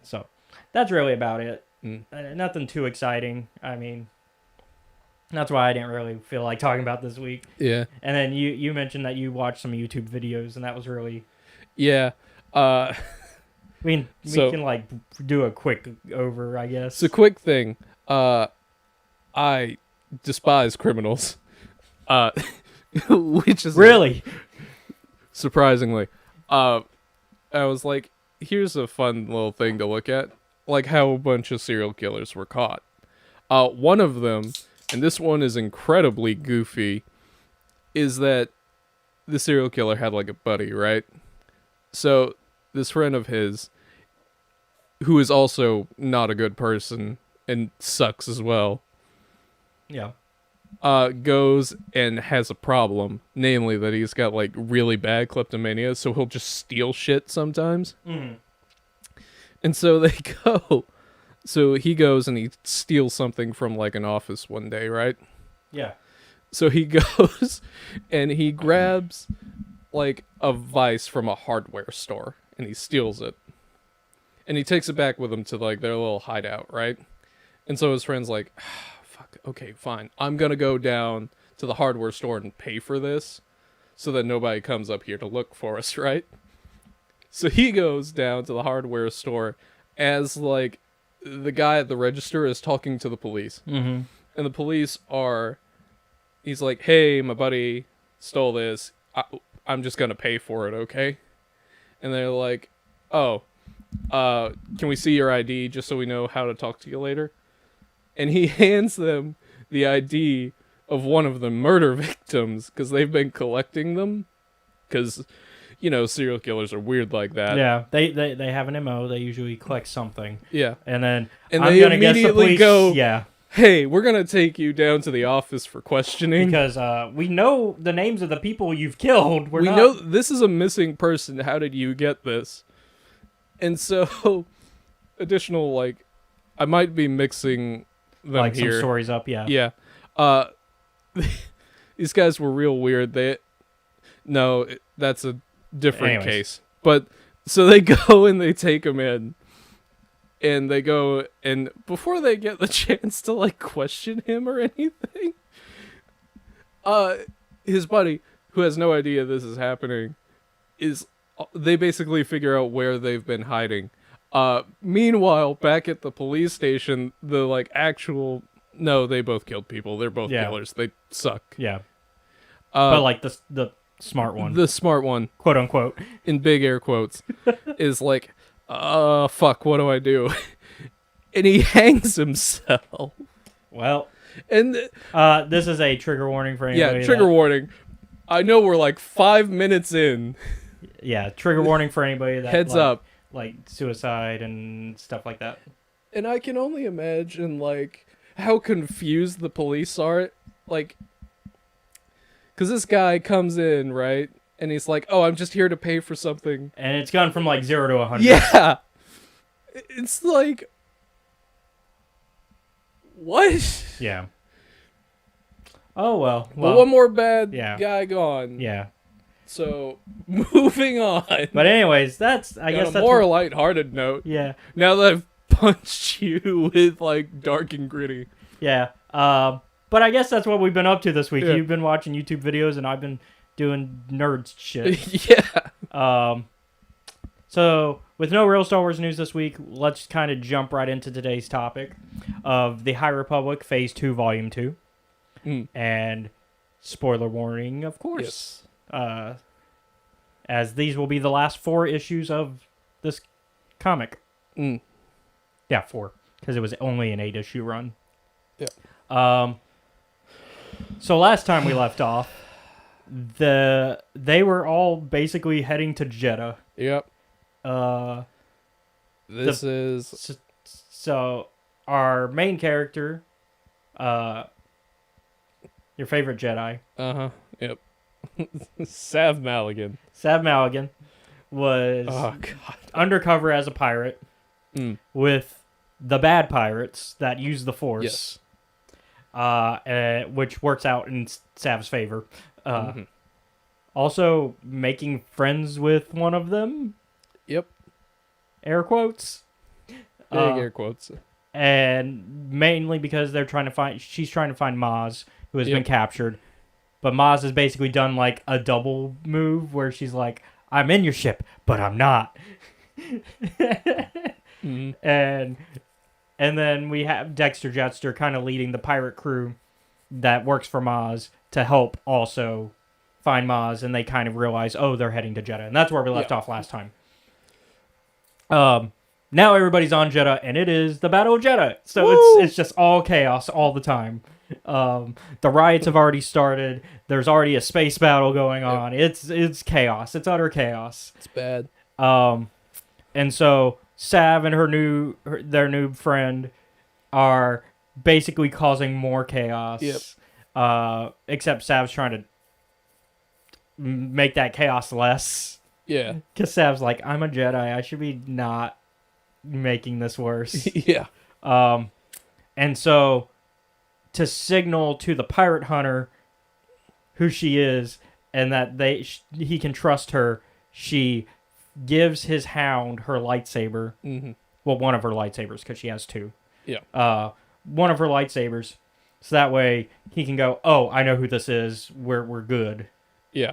[SPEAKER 1] So that's really about it. Nothing too exciting. I mean, that's why I didn't really feel like talking about this week.
[SPEAKER 3] Yeah.
[SPEAKER 1] And then you mentioned that you watched some YouTube videos, and that was really...
[SPEAKER 3] Yeah.
[SPEAKER 1] I mean, we can, like, do a quick over, I guess.
[SPEAKER 3] It's a quick thing. I despise criminals. Which is...
[SPEAKER 1] Really?
[SPEAKER 3] Surprisingly. I was like, here's a fun little thing to look at. Like how a bunch of serial killers were caught. One of them, and this one is incredibly goofy, is that the serial killer had like a buddy, right? So this friend of his, who is also not a good person and sucks as well,
[SPEAKER 1] Yeah.
[SPEAKER 3] goes and has a problem, namely that he's got like really bad kleptomania, so he'll just steal shit sometimes. And so they go, so he goes and he steals something from like an office one day, right?
[SPEAKER 1] Yeah.
[SPEAKER 3] So he goes and he grabs like a vice from a hardware store and he steals it. And he takes it back with him to like their little hideout, right? And so his friend's like, fuck, okay, fine. I'm gonna go down to the hardware store and pay for this so that nobody comes up here to look for us, right? So he goes down to the hardware store as like the guy at the register is talking to the police.
[SPEAKER 1] Mm-hmm.
[SPEAKER 3] And the police he's like, hey, my buddy stole this. I'm just gonna pay for it, okay? And they're like, oh, can we see your ID just so we know how to talk to you later? And he hands them the ID of one of the murder victims because they've been collecting them. Because, you know, serial killers are weird like that.
[SPEAKER 1] Yeah, they have an MO. They usually collect something.
[SPEAKER 3] Yeah.
[SPEAKER 1] And then
[SPEAKER 3] And
[SPEAKER 1] I'm
[SPEAKER 3] they
[SPEAKER 1] gonna guess the
[SPEAKER 3] immediately
[SPEAKER 1] police,
[SPEAKER 3] go,
[SPEAKER 1] yeah,
[SPEAKER 3] hey, we're going to take you down to the office for questioning.
[SPEAKER 1] because we know the names of the people you've killed.
[SPEAKER 3] We know this is a missing person. How did you get this? And so, additional, like, I might be mixing them
[SPEAKER 1] like
[SPEAKER 3] here.
[SPEAKER 1] some stories up. Yeah.
[SPEAKER 3] Yeah. These guys were real weird. That's a different
[SPEAKER 1] Anyways.
[SPEAKER 3] case. But, so they go and they take him in. And they go, and before they get the chance to, like, question him or anything, his buddy, who has no idea this is happening, they basically figure out where they've been hiding. Meanwhile, back at the police station, the, like, no, they both killed people. They're both killers. They suck.
[SPEAKER 1] Yeah. But like the smart one,
[SPEAKER 3] The smart one,
[SPEAKER 1] quote unquote.
[SPEAKER 3] in big air quotes, is like, fuck, what do I do? And he hangs himself.
[SPEAKER 1] Well,
[SPEAKER 3] And,
[SPEAKER 1] this is a trigger warning for anybody.
[SPEAKER 3] yeah, trigger warning. I know we're like 5 minutes in.
[SPEAKER 1] Yeah, trigger warning for anybody that
[SPEAKER 3] Heads up.
[SPEAKER 1] like suicide and stuff like that.
[SPEAKER 3] And I can only imagine, like, how confused the police are. Like, because this guy comes in, right? And he's like, oh, I'm just here to pay for something.
[SPEAKER 1] And it's gone from like 0 to 100.
[SPEAKER 3] Yeah. It's like, what?
[SPEAKER 1] Yeah. Oh well.
[SPEAKER 3] Well, one more bad
[SPEAKER 1] yeah.
[SPEAKER 3] guy gone.
[SPEAKER 1] Yeah.
[SPEAKER 3] So, moving on.
[SPEAKER 1] But anyways, I guess
[SPEAKER 3] On
[SPEAKER 1] that's
[SPEAKER 3] a more lighthearted note.
[SPEAKER 1] Yeah.
[SPEAKER 3] Now that I've punched you with, like, dark and gritty.
[SPEAKER 1] Yeah. But I guess that's what we've been up to this week.
[SPEAKER 3] Yeah.
[SPEAKER 1] You've been watching YouTube videos, and I've been doing nerd shit.
[SPEAKER 3] Yeah.
[SPEAKER 1] So with no real Star Wars news this week, let's kind of jump right into today's topic of the High Republic Phase 2 Volume 2.
[SPEAKER 3] Mm.
[SPEAKER 1] And spoiler warning, of course.
[SPEAKER 3] Yes.
[SPEAKER 1] as these will be the last 4 issues of this comic.
[SPEAKER 3] Mm.
[SPEAKER 1] Yeah, 4, because it was only an 8-issue run.
[SPEAKER 3] Yeah.
[SPEAKER 1] So last time we left off, they were all basically heading to Jeddah.
[SPEAKER 3] Yep.
[SPEAKER 1] This
[SPEAKER 3] is
[SPEAKER 1] So our main character, your favorite Jedi,
[SPEAKER 3] Yep. Sav Maligan.
[SPEAKER 1] Sav Maligan, was
[SPEAKER 3] Oh god.
[SPEAKER 1] undercover as a pirate with the bad pirates that use the Force.
[SPEAKER 3] Yes.
[SPEAKER 1] Which works out in Sav's favor. Also making friends with one of them.
[SPEAKER 3] Yep.
[SPEAKER 1] Air quotes.
[SPEAKER 3] Big air quotes.
[SPEAKER 1] And mainly because she's trying to find Maz, who has been
[SPEAKER 3] Yep.
[SPEAKER 1] captured. But Maz has basically done like a double move where she's like, I'm in your ship, but I'm not. And then we have Dexter Jetster kind of leading the pirate crew that works for Maz to help also find Maz, and they kind of realize, oh, they're heading to Jeddah. And that's where we left off last time. Now everybody's on Jeddah, and it is the Battle of Jeddah. So it's just all chaos all the time. The riots have already started. There's already a space battle going on. It's chaos. It's utter chaos.
[SPEAKER 3] It's bad.
[SPEAKER 1] And so Sav and their new friend are basically causing more chaos.
[SPEAKER 3] Yep.
[SPEAKER 1] Except Sav's trying to make that chaos less.
[SPEAKER 3] Yeah.
[SPEAKER 1] Because Sav's like, I'm a Jedi. I should be not making this worse.
[SPEAKER 3] Yeah.
[SPEAKER 1] And so to signal to the pirate hunter who she is and that he can trust her, she gives his hound her lightsaber. Well, one of her lightsabers, because she has 2.
[SPEAKER 3] Yeah.
[SPEAKER 1] One of her lightsabers, so that way he can go, oh, I know who this is. We're good.
[SPEAKER 3] Yeah.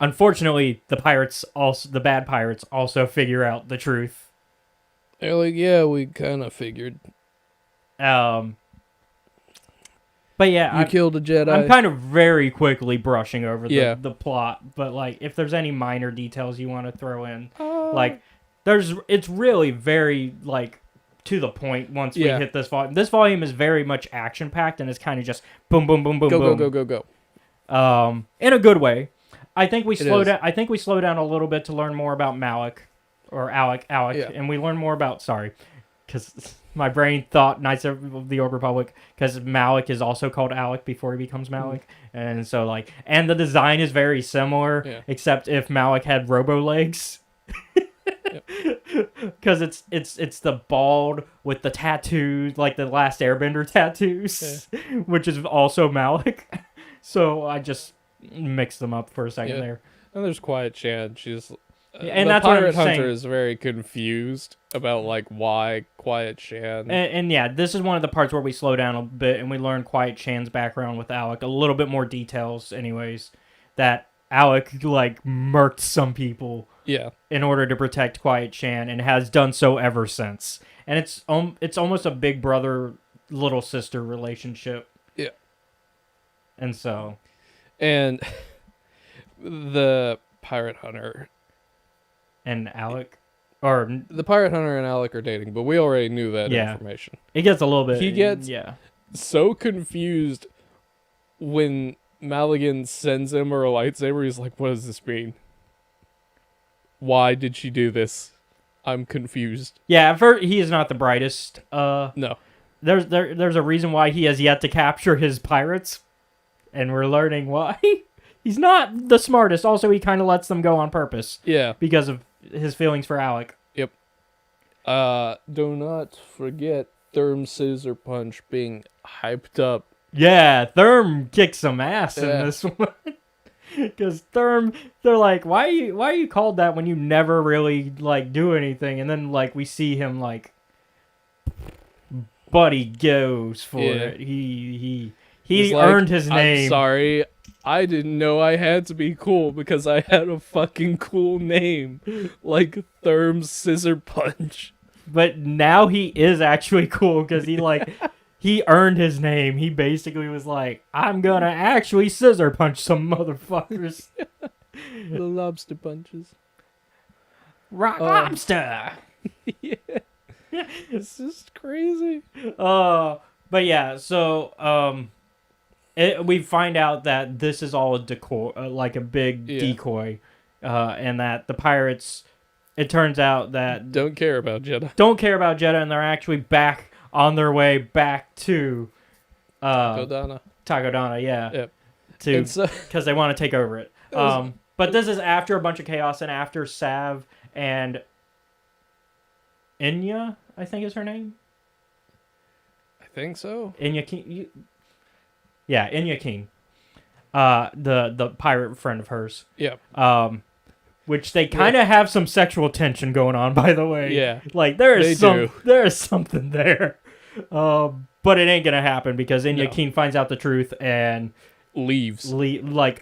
[SPEAKER 1] Unfortunately, the bad pirates also figure out the truth.
[SPEAKER 3] They're like, yeah, we kind of figured.
[SPEAKER 1] But yeah,
[SPEAKER 3] You killed a Jedi.
[SPEAKER 1] I'm kind of very quickly brushing over
[SPEAKER 3] Yeah.
[SPEAKER 1] the plot, but like if there's any minor details you want to throw in, like it's really very like to the point once we hit this volume. This volume is very much action packed and it's kind of just boom boom boom boom boom.
[SPEAKER 3] Go.
[SPEAKER 1] In a good way. I think we
[SPEAKER 3] It
[SPEAKER 1] slow
[SPEAKER 3] is.
[SPEAKER 1] down. I think we slow down a little bit to learn more about Alec,
[SPEAKER 3] Yeah.
[SPEAKER 1] and we learn more about because my brain thought Knights of the Old Republic, because Malik is also called Alec before he becomes Malik, and so like, and the design is very similar, except if Malik had robo legs, because it's the bald with the tattoos, like the Last Airbender tattoos, which is also Malik. So I just mixed them up for a second there.
[SPEAKER 3] And there's Quiet Chan. She's
[SPEAKER 1] and
[SPEAKER 3] the
[SPEAKER 1] that's what I'm
[SPEAKER 3] pirate hunter
[SPEAKER 1] saying.
[SPEAKER 3] is very confused about like why Quiet Chan.
[SPEAKER 1] And yeah, this is one of the parts where we slow down a bit and we learn Quiet Chan's background with Alec, a little bit more details, anyways. That Alec like murked some people, in order to protect Quiet Chan, and has done so ever since. And it's almost a big brother little sister relationship.
[SPEAKER 3] Yeah.
[SPEAKER 1] And so,
[SPEAKER 3] and the pirate hunter
[SPEAKER 1] and Alec, or
[SPEAKER 3] the pirate hunter and Alec are dating, but we already knew that
[SPEAKER 1] Yeah.
[SPEAKER 3] information.
[SPEAKER 1] it gets a little bit.
[SPEAKER 3] He gets-
[SPEAKER 1] yeah.
[SPEAKER 3] So confused when Maligan sends him her lightsaber. He's like, "What does this mean? Why did she do this? I'm confused."
[SPEAKER 1] Yeah, at first he is not the brightest.
[SPEAKER 3] No.
[SPEAKER 1] There's a reason why he has yet to capture his pirates, and we're learning why. He's not the smartest. Also, he kind of lets them go on purpose
[SPEAKER 3] Yeah.
[SPEAKER 1] because of his feelings for Alec.
[SPEAKER 3] Do not forget Therm Scissor Punch being hyped up.
[SPEAKER 1] Yeah, Therm kicks some ass in
[SPEAKER 3] Yeah.
[SPEAKER 1] this one. Because Therm, they're like, why are you called that when you never really like do anything? And then like we see him like, buddy goes for it. He
[SPEAKER 3] He's like,
[SPEAKER 1] earned his name.
[SPEAKER 3] I'm sorry, I didn't know I had to be cool because I had a fucking cool name, like Therm Scissor Punch.
[SPEAKER 1] But now he is actually cool because he like he earned his name. He basically was like, I'm gonna actually scissor punch some motherfuckers.
[SPEAKER 3] The lobster punches.
[SPEAKER 1] Rock lobster.
[SPEAKER 3] Yeah. It's just crazy.
[SPEAKER 1] But yeah, so we find out that this is all a decoy, like a big decoy, and that the pirates. It turns out that
[SPEAKER 3] Don't care about Jeddah.
[SPEAKER 1] don't care about Jeddah, and they're actually back on their way back to
[SPEAKER 3] Godana.
[SPEAKER 1] Tagodana, yeah,
[SPEAKER 3] Yep.
[SPEAKER 1] to
[SPEAKER 3] And so,
[SPEAKER 1] because they want to take over it. But this is after a bunch of chaos and after Sav and Enya, I think is her name.
[SPEAKER 3] I think so.
[SPEAKER 1] Enya King. Yeah, Enya King. The pirate friend of hers.
[SPEAKER 3] Yeah.
[SPEAKER 1] Which they kind of have some sexual tension going on, by the way.
[SPEAKER 3] Yeah.
[SPEAKER 1] Like there
[SPEAKER 3] They
[SPEAKER 1] is
[SPEAKER 3] do.
[SPEAKER 1] something there. But it ain't gonna happen because Enya
[SPEAKER 3] No.
[SPEAKER 1] King finds out the truth and
[SPEAKER 3] Leaves.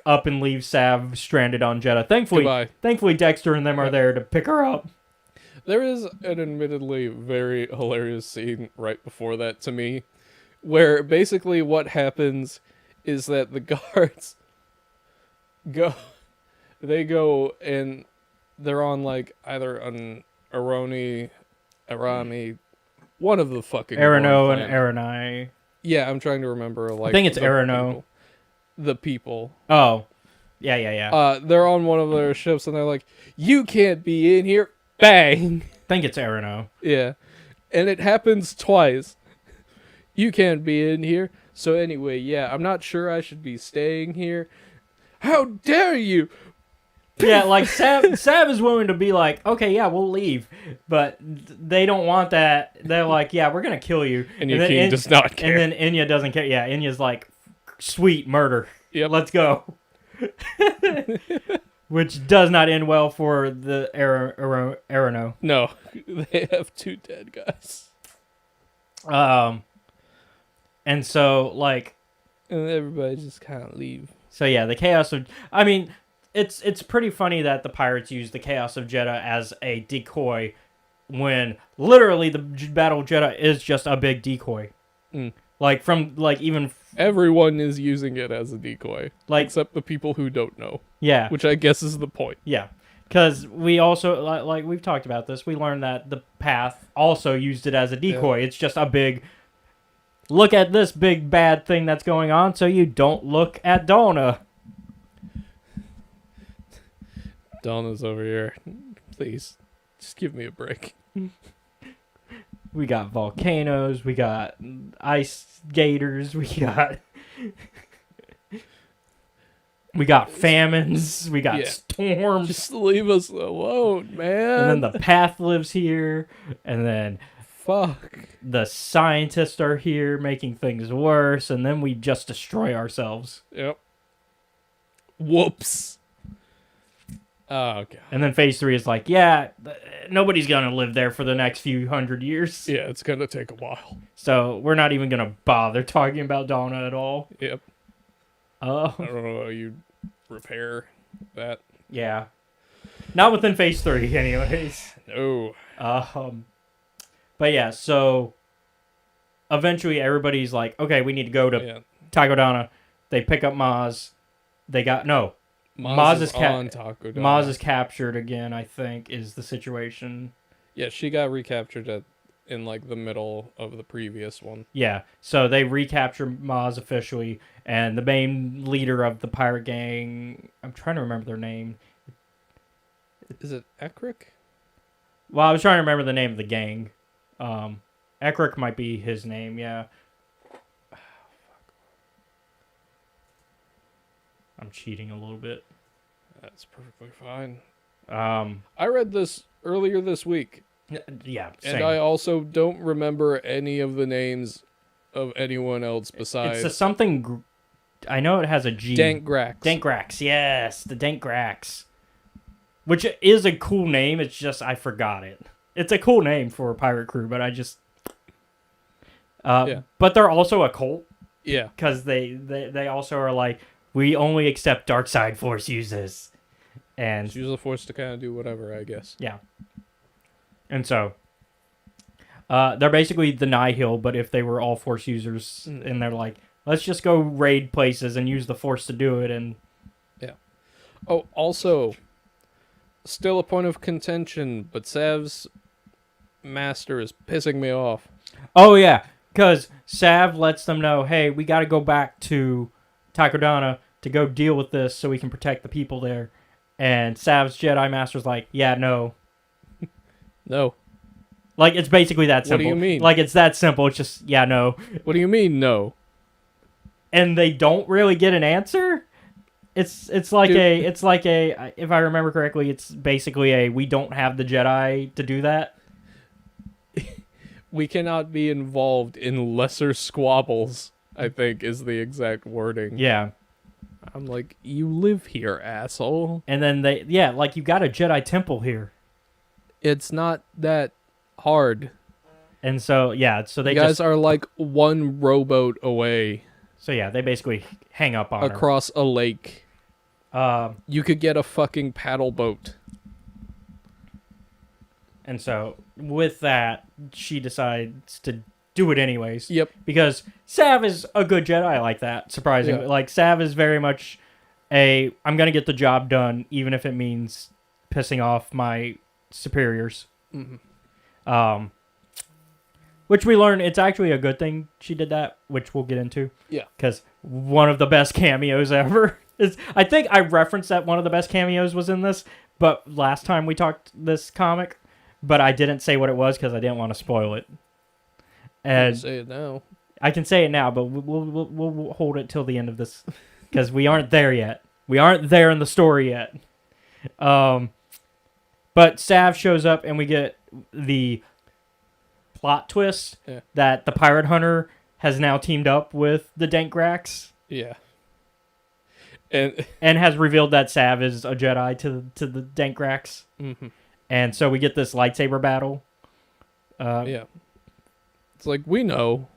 [SPEAKER 1] up and leaves Sav stranded on Jeddah.
[SPEAKER 3] Goodbye.
[SPEAKER 1] Thankfully Dexter and them are there to pick her up.
[SPEAKER 3] There is an admittedly very hilarious scene right before that to me, where basically what happens is that the guards they go and they're on like either an Arami, one of the fucking
[SPEAKER 1] Arano
[SPEAKER 3] Gorn
[SPEAKER 1] and
[SPEAKER 3] clan.
[SPEAKER 1] Aranai.
[SPEAKER 3] Yeah, I'm trying to remember. Like
[SPEAKER 1] I think it's
[SPEAKER 3] the
[SPEAKER 1] Arano.
[SPEAKER 3] people. The people.
[SPEAKER 1] Oh. Yeah.
[SPEAKER 3] They're on one of their ships and they're like, "You can't be in here." Bang.
[SPEAKER 1] I think it's Arano.
[SPEAKER 3] Yeah. And it happens twice. You can't be in here. So anyway, yeah, I'm not sure I should be staying here. How dare you?
[SPEAKER 1] Yeah, like Sav is willing to be like, okay, yeah, we'll leave, but they don't want that. They're like, yeah, we're gonna kill you.
[SPEAKER 3] And your king does not care.
[SPEAKER 1] And then Enya doesn't care. Yeah, Enya's like, sweet murder.
[SPEAKER 3] Yep.
[SPEAKER 1] Let's go. Which does not end well for the Arano.
[SPEAKER 3] No, they have 2 dead guys.
[SPEAKER 1] And so like,
[SPEAKER 3] And everybody just kind of leave.
[SPEAKER 1] so yeah, the chaos of. I mean, it's pretty funny that the pirates use the chaos of Jeddah as a decoy, when literally the Battle of Jeddah is just a big decoy.
[SPEAKER 3] Mm.
[SPEAKER 1] Like from like even
[SPEAKER 3] Everyone is using it as a decoy,
[SPEAKER 1] like
[SPEAKER 3] except the people who don't know,
[SPEAKER 1] yeah
[SPEAKER 3] which I guess is the point.
[SPEAKER 1] yeah, because we also like we've talked about this. We learned that the Path also used it as a decoy. It's just a big. Look at this big bad thing that's going on, so you don't look at Donna.
[SPEAKER 3] Donna's over here. Please, just give me a break.
[SPEAKER 1] We got volcanoes, we got ice gators, we got famines, we got
[SPEAKER 3] Yeah.
[SPEAKER 1] storms,
[SPEAKER 3] Just leave us alone, man.
[SPEAKER 1] and then the Path lives here, and then
[SPEAKER 3] Fuck.
[SPEAKER 1] the scientists are here making things worse, and then we just destroy ourselves.
[SPEAKER 3] Yep. Whoops. Oh, God.
[SPEAKER 1] And then phase 3 is like, yeah, nobody's gonna live there for the next few hundred years.
[SPEAKER 3] Yeah, it's gonna take a while.
[SPEAKER 1] So we're not even gonna bother talking about Donna at all.
[SPEAKER 3] Yep.
[SPEAKER 1] Oh,
[SPEAKER 3] I don't know how you repair that.
[SPEAKER 1] yeah. Not within phase 3, anyways.
[SPEAKER 3] No.
[SPEAKER 1] But yeah, so eventually everybody's like, okay, we need to go to
[SPEAKER 3] Yeah.
[SPEAKER 1] Tagodana. They pick up Maz. They got no.
[SPEAKER 3] Maz is
[SPEAKER 1] ca-
[SPEAKER 3] on Taco Donna.
[SPEAKER 1] Maz is captured again, I think, is the situation.
[SPEAKER 3] Yeah, she got recaptured in like the middle of the previous one.
[SPEAKER 1] Yeah, so they recapture Maz officially, and the main leader of the pirate gang, I'm trying to remember their name.
[SPEAKER 3] Is it Ekrik?
[SPEAKER 1] Well, I was trying to remember the name of the gang. Ekrik might be his name, yeah. I'm cheating a little bit.
[SPEAKER 3] That's perfectly fine.
[SPEAKER 1] Um,
[SPEAKER 3] I read this earlier this week,
[SPEAKER 1] yeah,
[SPEAKER 3] and
[SPEAKER 1] same.
[SPEAKER 3] I also don't remember any of the names of anyone else besides
[SPEAKER 1] It's a something. I know it has a G.
[SPEAKER 3] Dank Grax.
[SPEAKER 1] Dankrax, yes, the Dankrax, which is a cool name. It's just I forgot it. It's a cool name for a pirate crew, but I just.
[SPEAKER 3] Yeah.
[SPEAKER 1] But they're also a cult
[SPEAKER 3] Yeah.
[SPEAKER 1] because they also are like, we only accept dark side force users, and
[SPEAKER 3] She was forced to kind of do whatever, I guess.
[SPEAKER 1] yeah. And so, They're basically the Nihil, but if they were all Force users, and they're like, let's just go raid places and use the Force to do it, and
[SPEAKER 3] Oh, also, still a point of contention, but Sav's master is pissing me off.
[SPEAKER 1] oh yeah, because Sav lets them know, hey, we got to go back to Takodana to go deal with this so we can protect the people there, and Sav's Jedi Master's like, yeah, no.
[SPEAKER 3] No.
[SPEAKER 1] Like, it's basically that
[SPEAKER 3] What
[SPEAKER 1] simple.
[SPEAKER 3] do you mean?
[SPEAKER 1] Like, it's that simple. It's just, yeah, no.
[SPEAKER 3] What do you mean, no?
[SPEAKER 1] And they don't really get an answer. It's like
[SPEAKER 3] Dude.
[SPEAKER 1] if I remember correctly, it's basically we don't have the Jedi to do that.
[SPEAKER 3] We cannot be involved in lesser squabbles, I think is the exact wording.
[SPEAKER 1] Yeah.
[SPEAKER 3] I'm like, you live here, asshole.
[SPEAKER 1] And then like, you got a Jedi temple here.
[SPEAKER 3] It's not that hard.
[SPEAKER 1] And so, yeah, so they
[SPEAKER 3] You guys
[SPEAKER 1] just,
[SPEAKER 3] are like one rowboat away
[SPEAKER 1] so yeah, they basically hang up on
[SPEAKER 3] across a lake.
[SPEAKER 1] her.
[SPEAKER 3] You could get a fucking paddle boat.
[SPEAKER 1] And so with that, she decides to do it anyways.
[SPEAKER 3] Yep.
[SPEAKER 1] Because Sav is a good Jedi like that, surprisingly.
[SPEAKER 3] Yeah.
[SPEAKER 1] Like, Sav is very much I'm going to get the job done, even if it means pissing off my superiors.
[SPEAKER 3] Mm-hmm.
[SPEAKER 1] Which we learn it's actually a good thing she did that, which we'll get into.
[SPEAKER 3] Yeah.
[SPEAKER 1] Because one of the best cameos ever. I think I referenced that one of the best cameos was in this, but last time we talked this comic, but I didn't say what it was because I didn't want to spoil it. And
[SPEAKER 3] Say it now.
[SPEAKER 1] I can say it now, but we'll hold it till the end of this because we aren't there yet. We aren't there in the story yet. But Sav shows up and we get the plot twist that the pirate hunter has now teamed up with the Denkrax
[SPEAKER 3] Yeah. And
[SPEAKER 1] has revealed that Sav is a Jedi to the Denkrax.
[SPEAKER 3] mm-hmm.
[SPEAKER 1] And so we get this lightsaber battle.
[SPEAKER 3] Yeah. It's like, we know.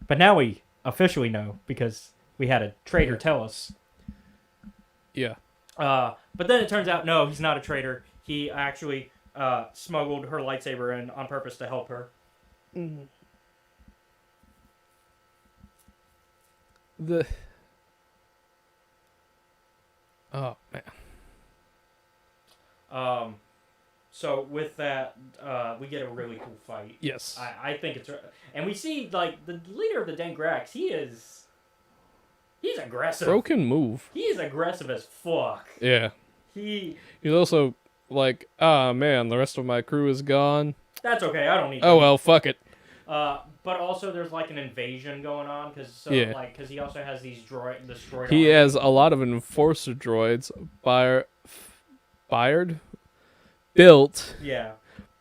[SPEAKER 1] But now we officially know because we had a traitor tell us.
[SPEAKER 3] Yeah.
[SPEAKER 1] But then it turns out, no, he's not a traitor. He actually smuggled her lightsaber in on purpose to help her.
[SPEAKER 3] Oh, man.
[SPEAKER 1] So with that, we get a really cool fight.
[SPEAKER 3] Yes.
[SPEAKER 1] I think it's... And we see, like, the leader of the Denkrax, he's aggressive.
[SPEAKER 3] Broken move.
[SPEAKER 1] He is aggressive as fuck.
[SPEAKER 3] Yeah.
[SPEAKER 1] He's
[SPEAKER 3] also like, ah, man, the rest of my crew is gone.
[SPEAKER 1] That's okay, I don't need
[SPEAKER 3] Oh, well, fuck it.
[SPEAKER 1] But also there's, like, an invasion going on, because he also has these destroyed...
[SPEAKER 3] He has a lot of enforcer droids built
[SPEAKER 1] Yeah.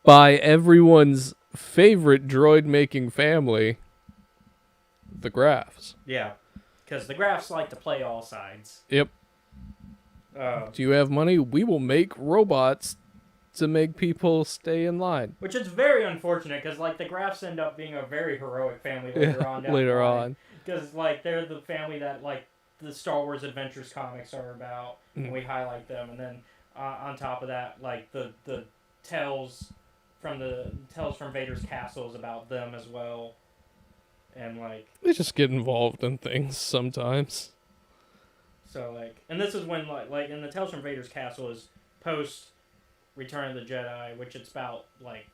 [SPEAKER 3] by everyone's favorite droid-making family, the Graphs.
[SPEAKER 1] Yeah. Because the Graphs like to play all sides.
[SPEAKER 3] Yep. Do you have money? We will make robots to make people stay in line.
[SPEAKER 1] Which is very unfortunate, because, like, the Graphs end up being a very heroic family later on.
[SPEAKER 3] Later on.
[SPEAKER 1] Because, like, they're the family that, like, the Star Wars Adventures comics are about, and we highlight them. And then, on top of that, like, the Tales from Vader's Castle is about them as well. And, like...
[SPEAKER 3] They just get involved in things sometimes.
[SPEAKER 1] So, like... And this is when, like in the Tales from Vader's Castle is post Return of the Jedi, which it's about, like...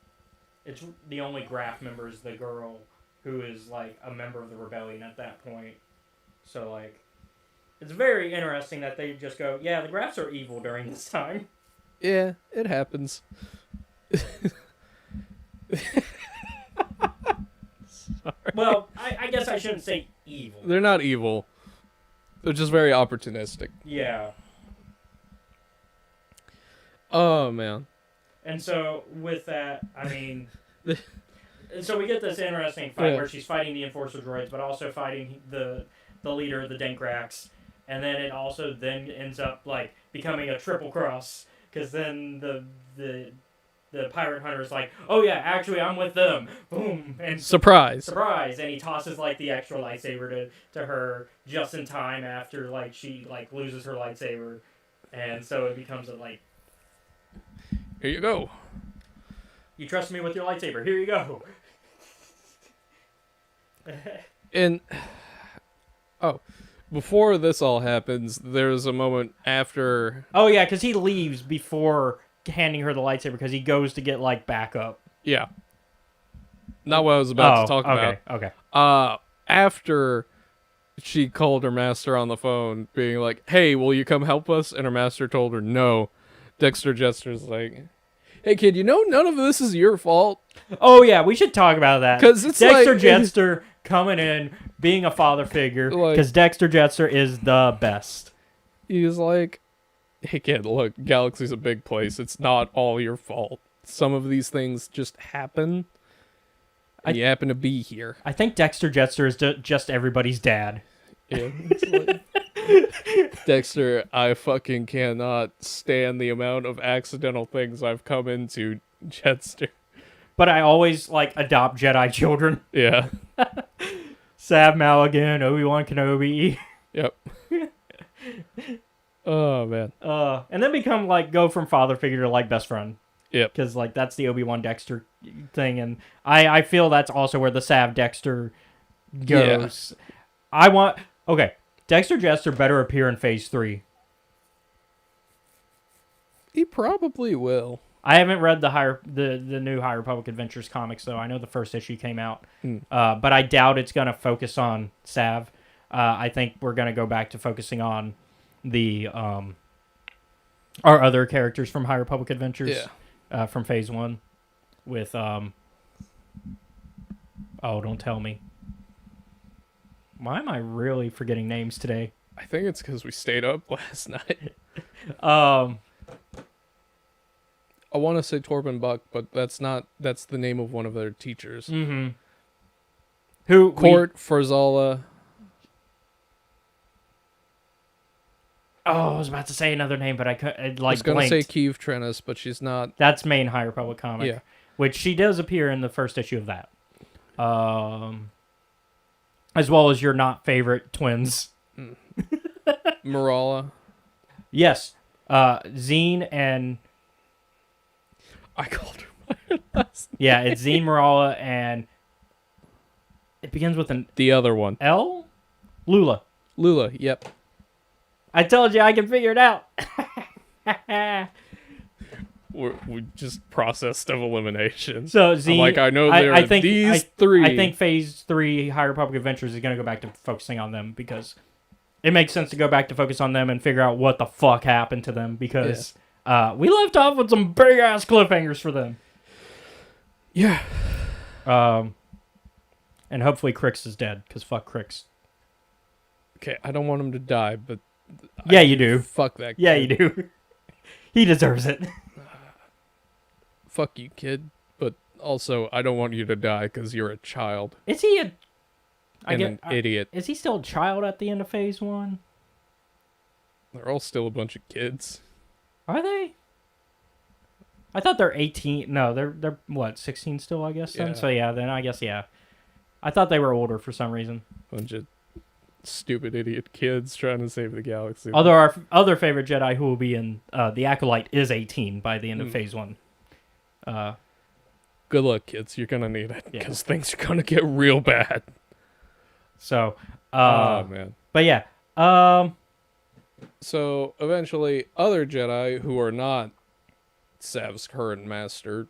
[SPEAKER 1] It's the only Graph member is the girl who is, like, a member of the rebellion at that point. So, like... It's very interesting that they just go, yeah, the Graphs are evil during this time.
[SPEAKER 3] Yeah, it happens.
[SPEAKER 1] Well, I guess I shouldn't say evil.
[SPEAKER 3] They're not evil. They're just very opportunistic.
[SPEAKER 1] Yeah.
[SPEAKER 3] Oh, man.
[SPEAKER 1] And so, with that, I mean... and so we get this interesting fight where she's fighting the Enforcer droids, but also fighting the leader of the Denkrax. And then it also then ends up, like, becoming a triple cross. Because then the pirate hunter's like, oh yeah, actually I'm with them. Boom. And
[SPEAKER 3] Surprise.
[SPEAKER 1] And he tosses, like, the extra lightsaber to her just in time after, like, she, like, loses her lightsaber. And so it becomes a, like...
[SPEAKER 3] Here you go.
[SPEAKER 1] You trust me with your lightsaber. Here you go.
[SPEAKER 3] And before this all happens, there's a moment after.
[SPEAKER 1] Oh yeah, because he leaves before handing her the lightsaber because he goes to get like backup.
[SPEAKER 3] Yeah. Not what I was about to talk about.
[SPEAKER 1] Okay.
[SPEAKER 3] After she called her master on the phone, being like, "Hey, will you come help us?" And her master told her no. Dexter Jester's like, "Hey kid, you know none of this is your fault."
[SPEAKER 1] Oh yeah, we should talk about that.
[SPEAKER 3] 'Cause it's
[SPEAKER 1] Dexter
[SPEAKER 3] like-
[SPEAKER 1] Jetster coming in, being a father figure,
[SPEAKER 3] Like-
[SPEAKER 1] because Dexter Jetster is the best.
[SPEAKER 3] He's like, "Hey kid, look, Galaxy's a big place. It's not all your fault. Some of these things just happen. And you happen to be here."
[SPEAKER 1] I think Dexter Jetster is just everybody's dad.
[SPEAKER 3] Yeah. It's like, Dexter, I fucking cannot stand the amount of accidental things I've come into, Jetster.
[SPEAKER 1] But I always like adopt Jedi children.
[SPEAKER 3] Yeah.
[SPEAKER 1] Sav Maligan, Obi-Wan Kenobi.
[SPEAKER 3] Yep. Oh man.
[SPEAKER 1] And then go from father figure to like best friend.
[SPEAKER 3] Yep.
[SPEAKER 1] Because like that's the Obi-Wan Dexter thing, and I feel that's also where the Sav Dexter goes. Dexter Jester better appear in Phase 3.
[SPEAKER 3] He probably will.
[SPEAKER 1] I haven't read the new High Republic Adventures comics though. I know the first issue came out, but I doubt it's gonna focus on Sav. I think we're gonna go back to focusing on the our other characters from High Republic Adventures.
[SPEAKER 3] Yeah.
[SPEAKER 1] From Phase 1 with oh, don't tell me. Why am I really forgetting names today?
[SPEAKER 3] I think it's because we stayed up last night.
[SPEAKER 1] Um,
[SPEAKER 3] I want to say Torben Buck, but that's the name of one of their teachers.
[SPEAKER 1] mm-hmm. Who
[SPEAKER 3] Court Farzala.
[SPEAKER 1] I was about to say another name, but I
[SPEAKER 3] I was going to say
[SPEAKER 1] blanked.
[SPEAKER 3] Kiev Trennis, but she's not.
[SPEAKER 1] That's main High Republic comic.
[SPEAKER 3] Yeah.
[SPEAKER 1] Which she does appear in the first issue of that. As well as your not favorite twins.
[SPEAKER 3] Marala.
[SPEAKER 1] Yes. Zine and...
[SPEAKER 3] I called her my last name.
[SPEAKER 1] Yeah, it's Zine Marala and... It begins with an
[SPEAKER 3] The other one.
[SPEAKER 1] L? Lula.
[SPEAKER 3] Lula, yep.
[SPEAKER 1] I told you I can figure it out.
[SPEAKER 3] We just processed of elimination.
[SPEAKER 1] So Zine...
[SPEAKER 3] I'm like, I know there are these three.
[SPEAKER 1] I think Phase 3 High Republic Adventures is going to go back to focusing on them because it makes sense to go back to focus on them and figure out what the fuck happened to them because we left off with some big-ass cliffhangers for them.
[SPEAKER 3] Yeah.
[SPEAKER 1] And hopefully Crix is dead because fuck Crix.
[SPEAKER 3] Okay, I don't want him to die, but...
[SPEAKER 1] Yeah, you do.
[SPEAKER 3] Fuck that kid.
[SPEAKER 1] Yeah, you do. He deserves it.
[SPEAKER 3] Fuck you, kid. But also, I don't want you to die because you're a child.
[SPEAKER 1] Is he a...
[SPEAKER 3] An idiot.
[SPEAKER 1] Is he still a child at the end of Phase 1?
[SPEAKER 3] They're all still a bunch of kids.
[SPEAKER 1] Are they? I thought they're 18. No, they're what, 16 still, I guess, then?
[SPEAKER 3] Yeah.
[SPEAKER 1] So, yeah, then I guess, yeah. I thought they were older for some reason.
[SPEAKER 3] Bunch of stupid idiot kids trying to save the galaxy.
[SPEAKER 1] Although our other favorite Jedi who will be in The Acolyte is 18 by the end of Phase 1.
[SPEAKER 3] Good luck, kids. You're going to need it
[SPEAKER 1] Yeah.
[SPEAKER 3] because things are going to get real bad.
[SPEAKER 1] So,
[SPEAKER 3] Oh, man.
[SPEAKER 1] but yeah.
[SPEAKER 3] So, eventually, other Jedi who are not Sav's current master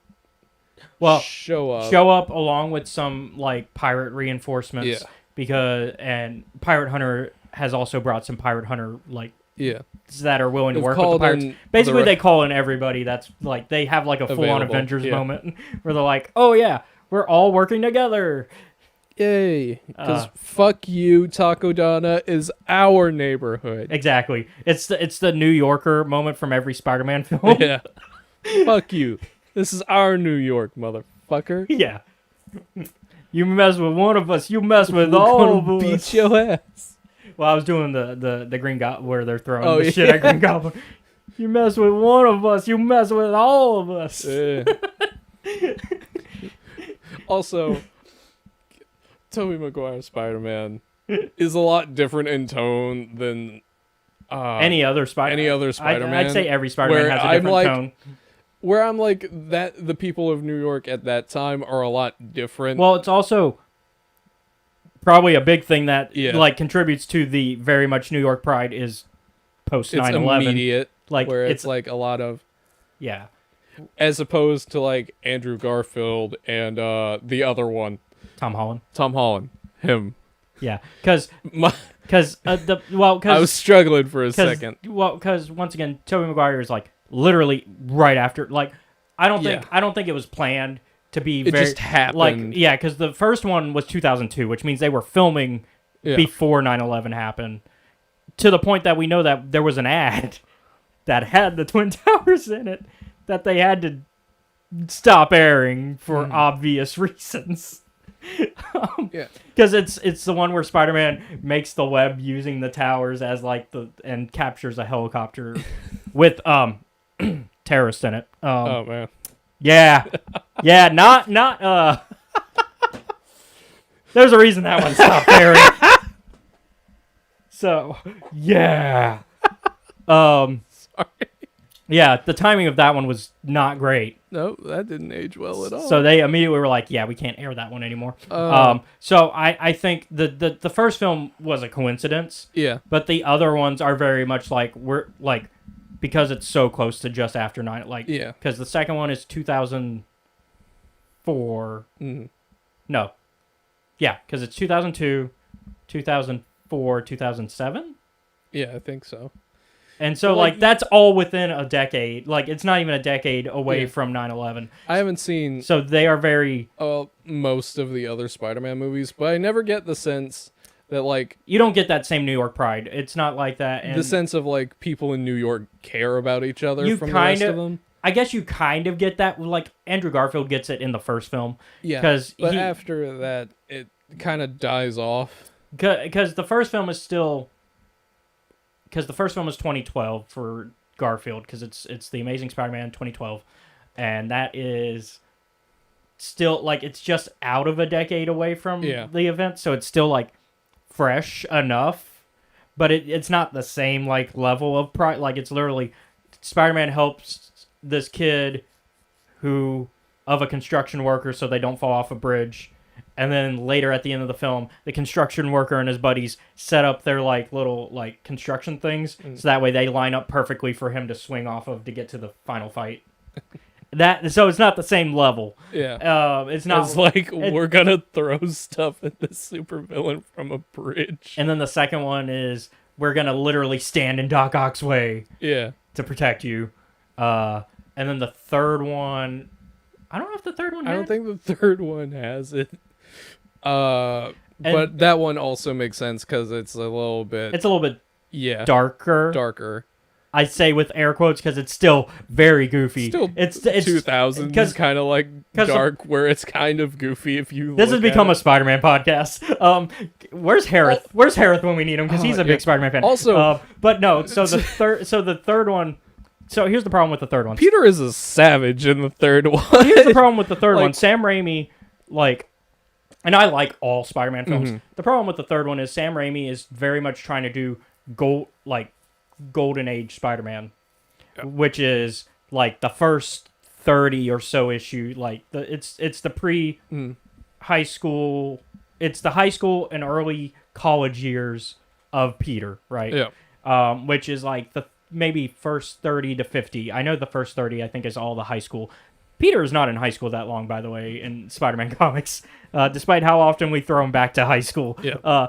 [SPEAKER 1] Well,
[SPEAKER 3] show up.
[SPEAKER 1] show up along with some like pirate reinforcements
[SPEAKER 3] Yeah.
[SPEAKER 1] and Pirate Hunter has also brought some Pirate Hunter like
[SPEAKER 3] Yeah.
[SPEAKER 1] that are willing to
[SPEAKER 3] They've
[SPEAKER 1] work with the
[SPEAKER 3] called
[SPEAKER 1] pirates.
[SPEAKER 3] in
[SPEAKER 1] Basically,
[SPEAKER 3] the
[SPEAKER 1] they call in everybody that's like they have like a full-on
[SPEAKER 3] Available,
[SPEAKER 1] Avengers
[SPEAKER 3] yeah.
[SPEAKER 1] moment where they're like, "Oh yeah, we're all working together."
[SPEAKER 3] Yay. Because fuck you, Takodana is our neighborhood.
[SPEAKER 1] Exactly. It's the New Yorker moment from every Spider-Man film.
[SPEAKER 3] Yeah. Fuck you. This is our New York, motherfucker.
[SPEAKER 1] Yeah. You mess with one of us, you mess with
[SPEAKER 3] We're
[SPEAKER 1] all
[SPEAKER 3] gonna
[SPEAKER 1] of
[SPEAKER 3] beat
[SPEAKER 1] us.
[SPEAKER 3] your ass.
[SPEAKER 1] Well, I was doing the Green Goblin where they're throwing
[SPEAKER 3] Oh,
[SPEAKER 1] the shit at
[SPEAKER 3] yeah.
[SPEAKER 1] Green Goblin. You mess with one of us, you mess with all of us.
[SPEAKER 3] Yeah. Also, Tobey Maguire Spider-Man is a lot different in tone than
[SPEAKER 1] Any other Spider-Man.
[SPEAKER 3] Spider-Man,
[SPEAKER 1] I'd say every Spider-Man
[SPEAKER 3] where
[SPEAKER 1] has a
[SPEAKER 3] I'm
[SPEAKER 1] different
[SPEAKER 3] like-
[SPEAKER 1] tone.
[SPEAKER 3] where I'm like that the people of New York at that time are a lot different.
[SPEAKER 1] Well, it's also probably a big thing that
[SPEAKER 3] Yeah.
[SPEAKER 1] like contributes to the very much New York pride is post
[SPEAKER 3] it's
[SPEAKER 1] 9/11.
[SPEAKER 3] immediate,
[SPEAKER 1] Like
[SPEAKER 3] where it's like a lot of,
[SPEAKER 1] yeah,
[SPEAKER 3] as opposed to like Andrew Garfield and the other one,
[SPEAKER 1] Tom Holland.
[SPEAKER 3] Tom Holland, him.
[SPEAKER 1] Yeah, because
[SPEAKER 3] My,
[SPEAKER 1] I
[SPEAKER 3] I was struggling for a second.
[SPEAKER 1] because once again, Tobey Maguire is like literally right after. Like, I don't think it was planned to be.
[SPEAKER 3] It just happened.
[SPEAKER 1] Like, yeah, because the first one was 2002, which means they were filming
[SPEAKER 3] Yeah.
[SPEAKER 1] before 9/11 happened. To the point that we know that there was an ad that had the Twin Towers in it that they had to stop airing for obvious reasons.
[SPEAKER 3] Yeah.
[SPEAKER 1] Because it's the one where Spider-Man makes the web using the towers as like and captures a helicopter with terrorists in it.
[SPEAKER 3] Oh man.
[SPEAKER 1] Yeah, yeah, not There's a reason that one stopped airing. So yeah,
[SPEAKER 3] Sorry.
[SPEAKER 1] yeah, the timing of that one was not great.
[SPEAKER 3] No, that didn't age well at all.
[SPEAKER 1] So they immediately were like, "Yeah, we can't air that one anymore." So I think the first film was a coincidence,
[SPEAKER 3] yeah.
[SPEAKER 1] but the other ones are very much like we're like because it's so close to just after 9. Like
[SPEAKER 3] Yeah.
[SPEAKER 1] because the second one is 2004.
[SPEAKER 3] Mm.
[SPEAKER 1] No, yeah, because it's 2002, 2004, 2007.
[SPEAKER 3] Yeah, I think so.
[SPEAKER 1] And so,
[SPEAKER 3] Well, like-
[SPEAKER 1] like, that's all within a decade. Like, it's not even a decade away
[SPEAKER 3] Yeah.
[SPEAKER 1] from 9/11.
[SPEAKER 3] I haven't seen
[SPEAKER 1] So they are very...
[SPEAKER 3] most of the other Spider-Man movies, but I never get the sense that like
[SPEAKER 1] You don't get that same New York pride. It's not like that. And
[SPEAKER 3] the sense of like people in New York care about each other
[SPEAKER 1] You
[SPEAKER 3] from the rest
[SPEAKER 1] kinda-
[SPEAKER 3] of them.
[SPEAKER 1] I guess you kind of get that. Like, Andrew Garfield gets it in the first film.
[SPEAKER 3] Yeah,
[SPEAKER 1] Because
[SPEAKER 3] but after that, it kind of dies off.
[SPEAKER 1] Because the first film is still... Because the first film was 2012 for Garfield. Because it's The Amazing Spider-Man 2012. And that is... still like it's just out of a decade away from the event, so it's still like fresh enough, but it's not the same like level of pride. Like it's literally Spider-Man helps this kid who of a construction worker so they don't fall off a bridge, and then later at the end of the film the construction worker and his buddies set up their like little like construction things so that way they line up perfectly for him to swing off of to get to the final fight. So it's not the same level.
[SPEAKER 3] Yeah,
[SPEAKER 1] It's not.
[SPEAKER 3] It's like we're gonna throw stuff at this supervillain from a bridge.
[SPEAKER 1] And then the second one is we're gonna literally stand in Doc Ock's way
[SPEAKER 3] Yeah,
[SPEAKER 1] to protect you. And then the third one, I don't know if the third one.
[SPEAKER 3] I don't
[SPEAKER 1] had-
[SPEAKER 3] think the third one has it. But that one also makes sense because it's a little bit.
[SPEAKER 1] it's a little bit
[SPEAKER 3] darker.
[SPEAKER 1] darker. I say with air quotes because it's still very goofy.
[SPEAKER 3] Still,
[SPEAKER 1] it's
[SPEAKER 3] 2000
[SPEAKER 1] 'cause-
[SPEAKER 3] kind of like
[SPEAKER 1] 'cause
[SPEAKER 3] dark, where it's kind of goofy if you.
[SPEAKER 1] This has
[SPEAKER 3] look
[SPEAKER 1] become
[SPEAKER 3] at
[SPEAKER 1] a Spider-Man podcast. Where's Harith? Where's Harith when we need him? Because he's a big
[SPEAKER 3] yeah.
[SPEAKER 1] Spider-Man fan.
[SPEAKER 3] Also-
[SPEAKER 1] but no. So the third one. So here's the problem with the third one.
[SPEAKER 3] Peter is a savage in the third one.
[SPEAKER 1] Here's the problem with the third
[SPEAKER 3] Like-
[SPEAKER 1] one. Sam Raimi, like, and I like all Spider-Man films.
[SPEAKER 3] Mm-hmm.
[SPEAKER 1] The problem with the third one is Sam Raimi is very much trying to do golden age Spider-Man, which is like the first 30 or so issue. Like it's the pre high school, it's the high school and early college years of Peter, right?
[SPEAKER 3] Yeah.
[SPEAKER 1] Which is like the maybe first 30 to 50. I know the first 30 I think is all the high school. Peter is not in high school that long, by the way, in Spider-Man comics, despite how often we throw him back to high school.
[SPEAKER 3] Yeah.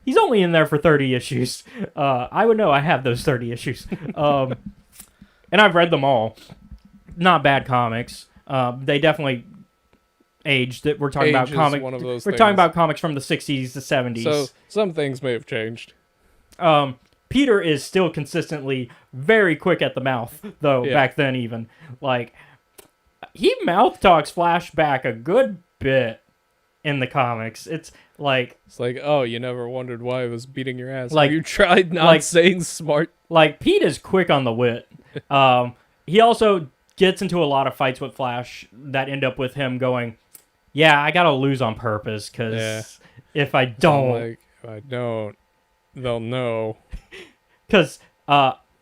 [SPEAKER 1] He's only in there for 30 issues. I would know I have those 30 issues. And I've read them all. Not bad comics. They definitely aged. We're talking
[SPEAKER 3] Age
[SPEAKER 1] about
[SPEAKER 3] is
[SPEAKER 1] comics.
[SPEAKER 3] one of those
[SPEAKER 1] We're
[SPEAKER 3] things.
[SPEAKER 1] talking about comics from the 60s to 70s.
[SPEAKER 3] So some things may have changed.
[SPEAKER 1] Peter is still consistently very quick at the mouth, though, back then even. Like, he mouth talks Flashback a good bit in the comics. It's like,
[SPEAKER 3] oh, you never wondered why I was beating your ass.
[SPEAKER 1] Like-
[SPEAKER 3] Have you tried not
[SPEAKER 1] like-
[SPEAKER 3] saying smart?
[SPEAKER 1] like Pete is quick on the wit. He also gets into a lot of fights with Flash that end up with him going, yeah, I gotta lose on purpose, because if I don't...
[SPEAKER 3] Like, if I don't, they'll know.
[SPEAKER 1] Because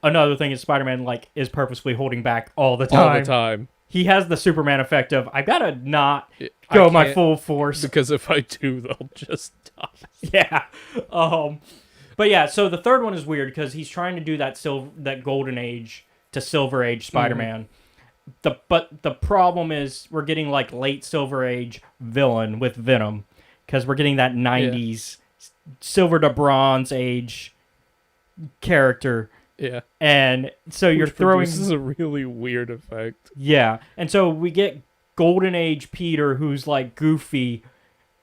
[SPEAKER 1] another thing is Spider-Man like is purposely holding back all the
[SPEAKER 3] all
[SPEAKER 1] time.
[SPEAKER 3] the time.
[SPEAKER 1] He has the Superman effect of I gotta not
[SPEAKER 3] I
[SPEAKER 1] go my
[SPEAKER 3] can't-
[SPEAKER 1] full force.
[SPEAKER 3] because if I do, they'll just die.
[SPEAKER 1] Yeah. But yeah, so the third one is weird because he's trying to do that golden age to silver age Spider-Man. But the problem is we're getting like late silver age villain with Venom because we're getting that 90s silver to bronze age character.
[SPEAKER 3] Yeah.
[SPEAKER 1] And so you're
[SPEAKER 3] Which
[SPEAKER 1] throwing
[SPEAKER 3] produces a really weird effect.
[SPEAKER 1] yeah. And so we get golden age Peter who's like goofy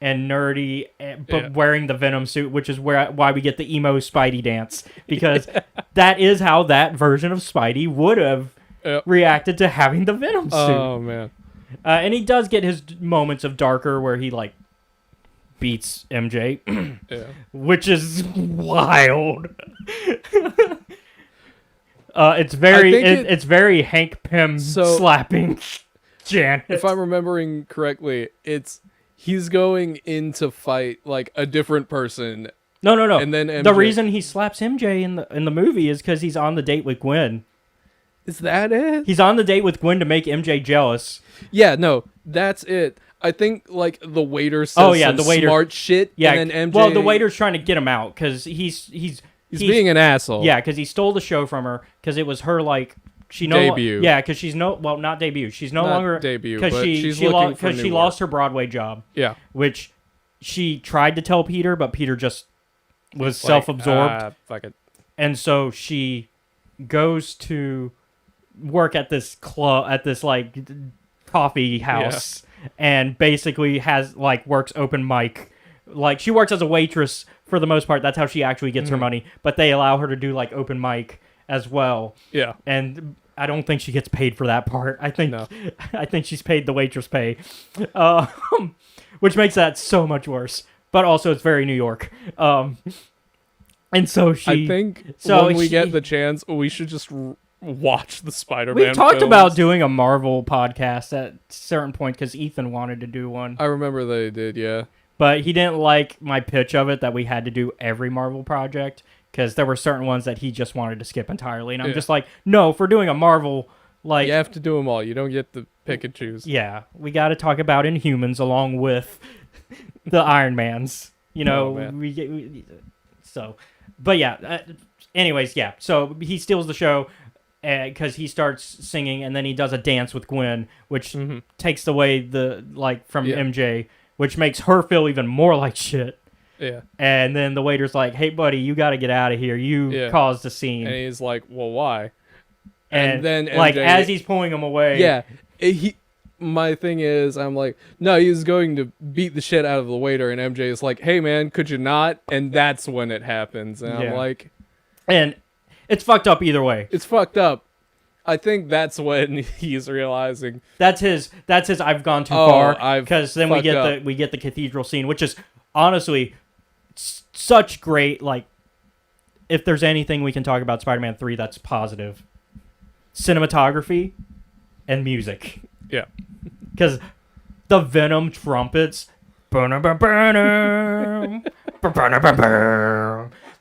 [SPEAKER 1] and nerdy, but
[SPEAKER 3] Yeah.
[SPEAKER 1] wearing the Venom suit, which is why we get the emo Spidey dance, because that is how that version of Spidey would have
[SPEAKER 3] Yep.
[SPEAKER 1] reacted to having the Venom suit.
[SPEAKER 3] Oh man.
[SPEAKER 1] And he does get his moments of darker where he like beats MJ,
[SPEAKER 3] Yeah.
[SPEAKER 1] which is wild. It's very
[SPEAKER 3] think
[SPEAKER 1] it's very Hank Pym
[SPEAKER 3] So-
[SPEAKER 1] slapping Janet.
[SPEAKER 3] If I'm remembering correctly, he's going in to fight like a different person,
[SPEAKER 1] No.
[SPEAKER 3] and then MJ,
[SPEAKER 1] The reason he slaps MJ in the movie is because he's on the date with Gwen.
[SPEAKER 3] is that it?
[SPEAKER 1] He's on the date with Gwen to make MJ jealous.
[SPEAKER 3] Yeah, no, that's it. I think like the waiter says some
[SPEAKER 1] the waiter.
[SPEAKER 3] smart shit,
[SPEAKER 1] Yeah.
[SPEAKER 3] and then MJ.
[SPEAKER 1] Well, the waiter's trying to get him out because he's
[SPEAKER 3] being an asshole.
[SPEAKER 1] yeah, because he stole the show from her because it was her like she
[SPEAKER 3] Debut.
[SPEAKER 1] Yeah, because she's not debut. She's no
[SPEAKER 3] Not
[SPEAKER 1] longer
[SPEAKER 3] debut,
[SPEAKER 1] because
[SPEAKER 3] but she's
[SPEAKER 1] she
[SPEAKER 3] looking for new work.
[SPEAKER 1] lost her Broadway job,
[SPEAKER 3] Yeah.
[SPEAKER 1] which she tried to tell Peter, but Peter just was
[SPEAKER 3] Like,
[SPEAKER 1] self-absorbed.
[SPEAKER 3] Fuck it.
[SPEAKER 1] And so she goes to work at this club, at this like coffee house, and basically has like works open mic. Like she works as a waitress for the most part. That's how she actually gets her money. But they allow her to do like open mic as well.
[SPEAKER 3] Yeah.
[SPEAKER 1] And I don't think she gets paid for that part. I think
[SPEAKER 3] No.
[SPEAKER 1] I think she's paid the waitress pay, which makes that so much worse. But also, it's very New York. And so she.
[SPEAKER 3] I think
[SPEAKER 1] so
[SPEAKER 3] when we
[SPEAKER 1] she-
[SPEAKER 3] get the chance, we should just watch the Spider-Man.
[SPEAKER 1] We talked
[SPEAKER 3] films.
[SPEAKER 1] about doing a Marvel podcast at a certain point because Ethan wanted to do one,
[SPEAKER 3] I remember they did. Yeah.
[SPEAKER 1] but he didn't like my pitch of it that we had to do every Marvel project because there were certain ones that he just wanted to skip entirely, and I'm
[SPEAKER 3] Yeah.
[SPEAKER 1] just like, no, if we're doing a Marvel, like,
[SPEAKER 3] You have to do them all. You don't get to pick and choose.
[SPEAKER 1] yeah, we got to talk about Inhumans along with the Iron Mans, you know,
[SPEAKER 3] Oh, man.
[SPEAKER 1] so, but yeah, anyways, yeah, so he steals the show because he starts singing and then he does a dance with Gwen, which
[SPEAKER 3] Mhm.
[SPEAKER 1] takes away the like from
[SPEAKER 3] Yeah.
[SPEAKER 1] MJ, which makes her feel even more like shit.
[SPEAKER 3] Yeah.
[SPEAKER 1] And then the waiter's like, "Hey, buddy, you got to get out of here. You
[SPEAKER 3] Yeah.
[SPEAKER 1] caused the scene."
[SPEAKER 3] And he's like, "Well, why?"
[SPEAKER 1] And
[SPEAKER 3] then
[SPEAKER 1] like
[SPEAKER 3] MJ
[SPEAKER 1] as he's pulling him away,
[SPEAKER 3] Yeah. My thing is, I'm like, no, he's going to beat the shit out of the waiter, and MJ is like, "Hey, man, could you not?" And that's when it happens, and
[SPEAKER 1] Yeah.
[SPEAKER 3] I'm like,
[SPEAKER 1] and it's fucked up either way.
[SPEAKER 3] it's fucked up. I think that's when he's realizing,
[SPEAKER 1] That's his. I've gone too
[SPEAKER 3] Oh,
[SPEAKER 1] far
[SPEAKER 3] I've
[SPEAKER 1] because then we
[SPEAKER 3] fucked
[SPEAKER 1] get
[SPEAKER 3] up.
[SPEAKER 1] the cathedral scene, which is honestly such great. Like, if there's anything we can talk about Spider-Man 3 that's positive, cinematography and music.
[SPEAKER 3] yeah,
[SPEAKER 1] Because the Venom trumpets,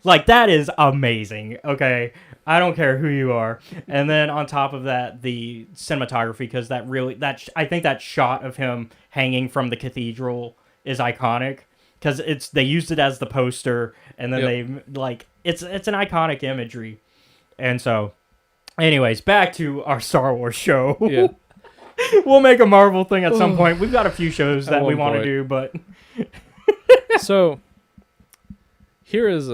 [SPEAKER 1] like that is amazing. Okay, I don't care who you are. And then on top of that, the cinematography, because I think that shot of him hanging from the cathedral is iconic. Because they used it as the poster, and then it's an iconic imagery. And so, anyways, back to our Star Wars show.
[SPEAKER 3] yeah.
[SPEAKER 1] We'll make a Marvel thing at some point. We've got a few shows
[SPEAKER 3] At
[SPEAKER 1] that we
[SPEAKER 3] one
[SPEAKER 1] want to
[SPEAKER 3] point.
[SPEAKER 1] do, but
[SPEAKER 3] So here is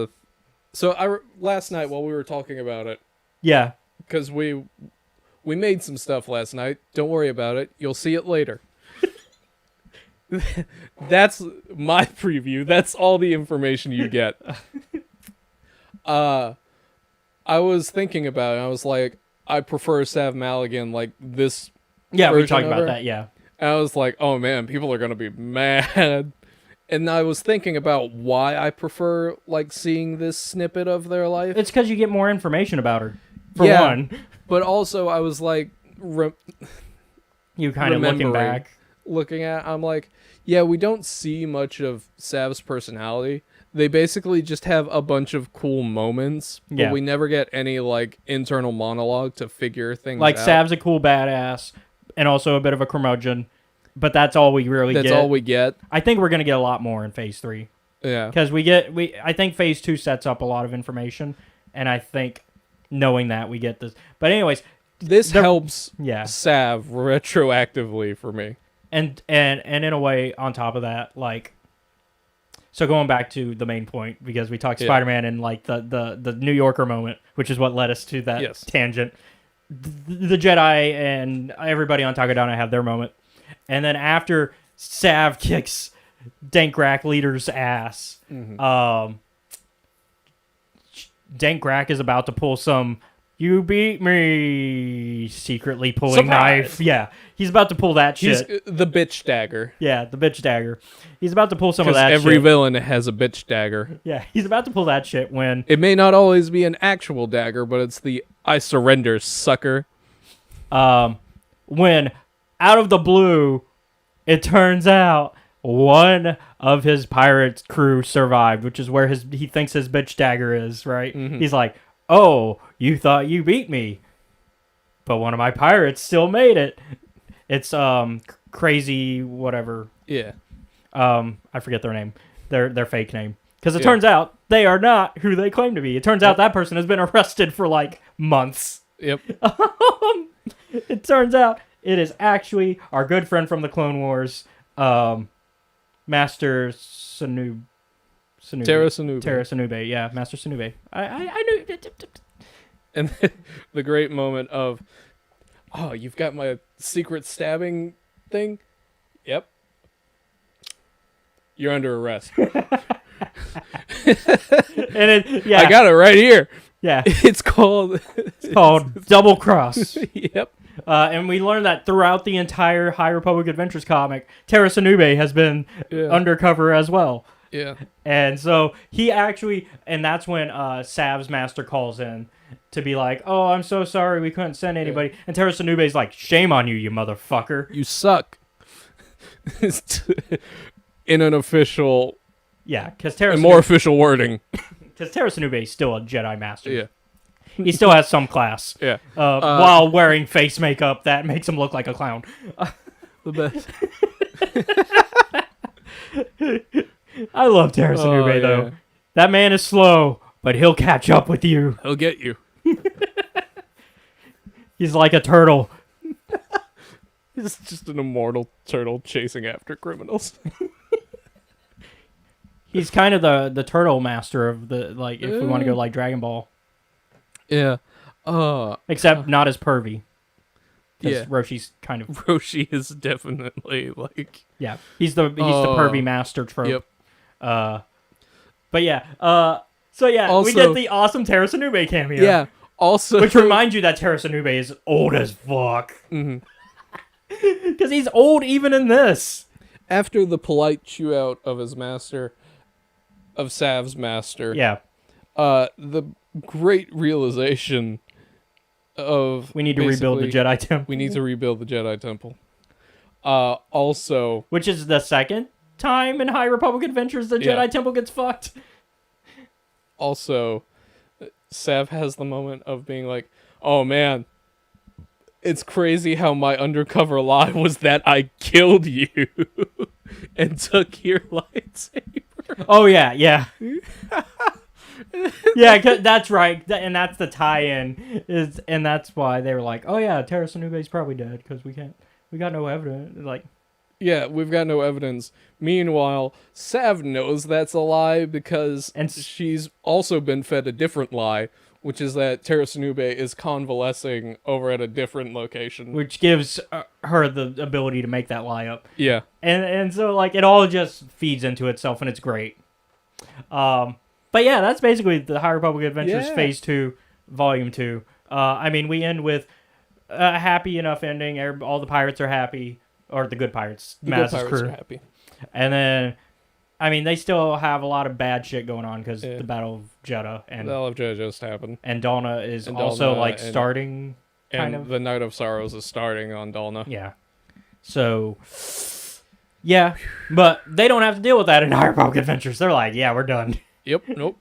[SPEAKER 3] last night while we were talking about it,
[SPEAKER 1] yeah.
[SPEAKER 3] because we made some stuff last night. Don't worry about it. You'll see it later. That's my preview. That's all the information you get. I was thinking about it. I was like, I prefer Sav Maligan like this.
[SPEAKER 1] Yeah, we
[SPEAKER 3] version
[SPEAKER 1] talked
[SPEAKER 3] of
[SPEAKER 1] about
[SPEAKER 3] her.
[SPEAKER 1] that, yeah.
[SPEAKER 3] And I was like, oh man, people are gonna be mad. And I was thinking about why I prefer like seeing this snippet of their life.
[SPEAKER 1] It's because you get more information about her, for
[SPEAKER 3] Yeah.
[SPEAKER 1] one.
[SPEAKER 3] But also I was like
[SPEAKER 1] You kind of looking
[SPEAKER 3] remembering.
[SPEAKER 1] back.
[SPEAKER 3] looking at, I'm like, yeah, we don't see much of Sav's personality. They basically just have a bunch of cool moments, but
[SPEAKER 1] Yeah.
[SPEAKER 3] we never get any like internal monologue to figure things
[SPEAKER 1] Like
[SPEAKER 3] out.
[SPEAKER 1] Sav's a cool badass and also a bit of a curmudgeon, but that's all we really
[SPEAKER 3] That's
[SPEAKER 1] get.
[SPEAKER 3] all we get.
[SPEAKER 1] I think we're gonna get a lot more in Phase 3
[SPEAKER 3] Yeah.
[SPEAKER 1] because I think Phase 2 sets up a lot of information, and I think knowing that we get this. But anyways,
[SPEAKER 3] This helps
[SPEAKER 1] yeah,
[SPEAKER 3] Sav retroactively for me.
[SPEAKER 1] and in a way, on top of that, like. So going back to the main point, because we talked
[SPEAKER 3] Yeah.
[SPEAKER 1] Spider-Man and like the New Yorker moment, which is what led us to that
[SPEAKER 3] Yes.
[SPEAKER 1] tangent. The Jedi and everybody on Takodana have their moment, and then after Sav kicks Dank Grak leader's ass, Dank Grak is about to pull some "you beat me" secretly pulling
[SPEAKER 3] Surprise!
[SPEAKER 1] knife. Yeah, he's about to pull that
[SPEAKER 3] He's
[SPEAKER 1] shit.
[SPEAKER 3] the bitch dagger.
[SPEAKER 1] Yeah, the bitch dagger. He's about to pull some of
[SPEAKER 3] Because
[SPEAKER 1] that
[SPEAKER 3] every
[SPEAKER 1] shit.
[SPEAKER 3] villain has a bitch dagger.
[SPEAKER 1] Yeah, he's about to pull that shit when
[SPEAKER 3] It may not always be an actual dagger, but it's the "I surrender, sucker."
[SPEAKER 1] when out of the blue, it turns out one of his pirate crew survived, which is where he thinks his bitch dagger is, right?
[SPEAKER 3] Mhm.
[SPEAKER 1] He's like, "Oh, you thought you beat me, but one of my pirates still made it." It's crazy whatever.
[SPEAKER 3] Yeah.
[SPEAKER 1] I forget their name. Their fake name. Because it
[SPEAKER 3] Yeah.
[SPEAKER 1] turns out they are not who they claim to be. It turns out that person has been arrested for like months.
[SPEAKER 3] Yep.
[SPEAKER 1] It turns out it is actually our good friend from the Clone Wars, Master Sanube.
[SPEAKER 3] Terra Sanube.
[SPEAKER 1] Terra Sanube, yeah, Master Sanube. I knew.
[SPEAKER 3] And then the great moment of, "Oh, you've got my secret stabbing thing?" Yep. You're under arrest.
[SPEAKER 1] And it, yeah,
[SPEAKER 3] I got it right here.
[SPEAKER 1] yeah,
[SPEAKER 3] It's called.
[SPEAKER 1] it's called Double Cross.
[SPEAKER 3] Yep.
[SPEAKER 1] And we learned that throughout the entire High Republic Adventures comic, Terra Sanube has been
[SPEAKER 3] Yeah.
[SPEAKER 1] undercover as well.
[SPEAKER 3] Yeah.
[SPEAKER 1] And so he actually, and that's when Sav's master calls in to be like, "Oh, I'm so sorry, we couldn't send anybody." And Terra Sanube's like, "Shame on you, you motherfucker."
[SPEAKER 3] You suck. In an official,
[SPEAKER 1] Yeah, because Terra,
[SPEAKER 3] and more official wording.
[SPEAKER 1] Sanube is still a Jedi master.
[SPEAKER 3] Yeah.
[SPEAKER 1] He still has some class.
[SPEAKER 3] Yeah.
[SPEAKER 1] While wearing face makeup that makes him look like a clown.
[SPEAKER 3] The best.
[SPEAKER 1] I love Terra Sanube, though. That man is slow, but he'll catch up with you.
[SPEAKER 3] He'll get you.
[SPEAKER 1] He's like a turtle.
[SPEAKER 3] He's just an immortal turtle chasing after criminals.
[SPEAKER 1] He's kind of the turtle master of the, like, if we want to go like Dragon Ball.
[SPEAKER 3] Yeah.
[SPEAKER 1] Except not as pervy. 'Cause
[SPEAKER 3] Yeah.
[SPEAKER 1] Roshi's kind of,
[SPEAKER 3] Roshi is definitely like.
[SPEAKER 1] yeah. He's the pervy master trope.
[SPEAKER 3] Yep.
[SPEAKER 1] But yeah. So yeah, we
[SPEAKER 3] Also-
[SPEAKER 1] get the awesome Terra Sanube cameo.
[SPEAKER 3] Yeah. Also.
[SPEAKER 1] Which reminds you that Terra Sanube is old as fuck.
[SPEAKER 3] Mhm.
[SPEAKER 1] Because he's old even in this.
[SPEAKER 3] After the polite chew out of his master, of Sav's master.
[SPEAKER 1] Yeah.
[SPEAKER 3] The great realization of
[SPEAKER 1] We need to rebuild the
[SPEAKER 3] basically,
[SPEAKER 1] Jedi Temple.
[SPEAKER 3] We need to rebuild the Jedi Temple. Also,
[SPEAKER 1] Which is the second time in High Republic Adventures the
[SPEAKER 3] Yeah.
[SPEAKER 1] Jedi Temple gets fucked.
[SPEAKER 3] Sav has the moment of being like, "Oh man, it's crazy how my undercover lie was that I killed you and took your lightsaber."
[SPEAKER 1] Oh yeah, yeah. Yeah, 'cause that's right. And that's the tie-in. And that's why they were like, "Oh yeah, Terra Sanube's probably dead because we got no evidence." Like,
[SPEAKER 3] Yeah, we've got no evidence. Meanwhile, Sav knows that's a lie because
[SPEAKER 1] And
[SPEAKER 3] she's also been fed a different lie, which is that Terra Sanube is convalescing over at a different location.
[SPEAKER 1] which gives her the ability to make that lie up.
[SPEAKER 3] Yeah.
[SPEAKER 1] And so like it all just feeds into itself and it's great. But yeah, that's basically the High Republic Adventures
[SPEAKER 3] Yeah.
[SPEAKER 1] Phase 2, Volume 2. I mean, we end with a happy enough ending. All the pirates are happy, or the good pirates,
[SPEAKER 3] The good
[SPEAKER 1] Maz's
[SPEAKER 3] pirates
[SPEAKER 1] crew.
[SPEAKER 3] are happy.
[SPEAKER 1] And then, I mean, they still have a lot of bad shit going on because
[SPEAKER 3] Yeah.
[SPEAKER 1] the Battle of Jeddah and
[SPEAKER 3] That'll have just happened.
[SPEAKER 1] Dalna is
[SPEAKER 3] And
[SPEAKER 1] also
[SPEAKER 3] Dalna
[SPEAKER 1] like
[SPEAKER 3] and-
[SPEAKER 1] starting, kind
[SPEAKER 3] And
[SPEAKER 1] of.
[SPEAKER 3] the Night of Sorrows is starting on Dalna.
[SPEAKER 1] Yeah. So Yeah, but they don't have to deal with that in High Republic Adventures. They're like, yeah, we're done.
[SPEAKER 3] Yep. Nope.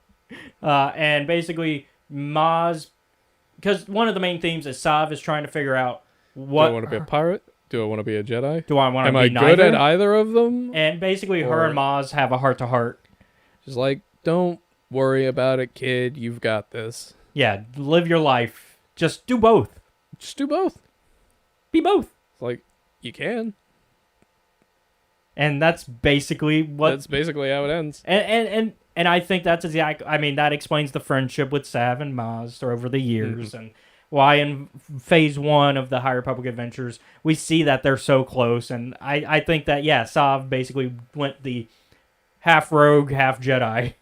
[SPEAKER 1] And basically, Maz, because one of the main themes is Sav is trying to figure out
[SPEAKER 3] Do I
[SPEAKER 1] what
[SPEAKER 3] want to be a pirate? Do I want to be a Jedi?
[SPEAKER 1] do I want to
[SPEAKER 3] Am
[SPEAKER 1] be
[SPEAKER 3] I good
[SPEAKER 1] neither?
[SPEAKER 3] at either of them?
[SPEAKER 1] And basically, her
[SPEAKER 3] Or-
[SPEAKER 1] and Maz have a heart to heart.
[SPEAKER 3] She's like, don't worry about it, kid. You've got this.
[SPEAKER 1] Yeah, live your life. Just do both.
[SPEAKER 3] Just do both.
[SPEAKER 1] Be both.
[SPEAKER 3] It's like, you can.
[SPEAKER 1] And that's basically what.
[SPEAKER 3] That's basically how it ends.
[SPEAKER 1] And I think that's exact. I mean, that explains the friendship with Sav and Maz over the years, and why in phase 1 of the High Republic Adventures we see that they're so close. And I think that Sav basically went the half rogue, half Jedi.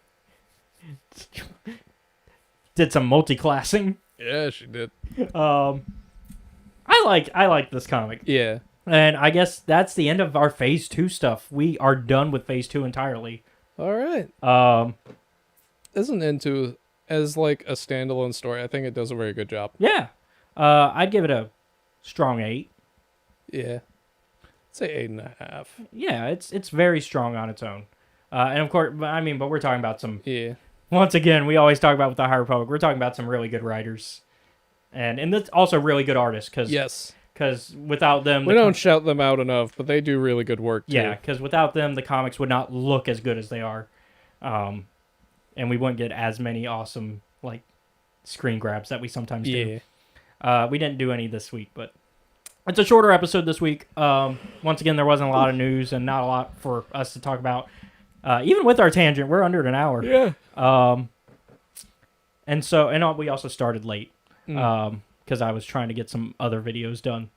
[SPEAKER 1] Did some multi-classing.
[SPEAKER 3] Yeah, she did.
[SPEAKER 1] I like this comic.
[SPEAKER 3] Yeah.
[SPEAKER 1] And I guess that's the end of our phase 2 stuff. We are done with phase 2 entirely.
[SPEAKER 3] All right.
[SPEAKER 1] Isn't
[SPEAKER 3] into as like a standalone story. I think it does a very good job.
[SPEAKER 1] Yeah. I'd give it a strong 8.
[SPEAKER 3] Yeah. Say 8.5.
[SPEAKER 1] Yeah, it's very strong on its own. And of course, but we're talking about some.
[SPEAKER 3] Yeah.
[SPEAKER 1] Once again, we always talk about with the High Republic. We're talking about some really good writers, and that's also really good artists.
[SPEAKER 3] Yes.
[SPEAKER 1] Because without them,
[SPEAKER 3] We don't shout them out enough, but they do really good work too.
[SPEAKER 1] Yeah, because without them, the comics would not look as good as they are, and we wouldn't get as many awesome like screen grabs that we sometimes do.
[SPEAKER 3] Yeah.
[SPEAKER 1] We didn't do any this week, but it's a shorter episode this week. Once again, there wasn't a lot of news and not a lot for us to talk about. Even with our tangent, we're under an hour.
[SPEAKER 3] Yeah.
[SPEAKER 1] And we also started late because I was trying to get some other videos done.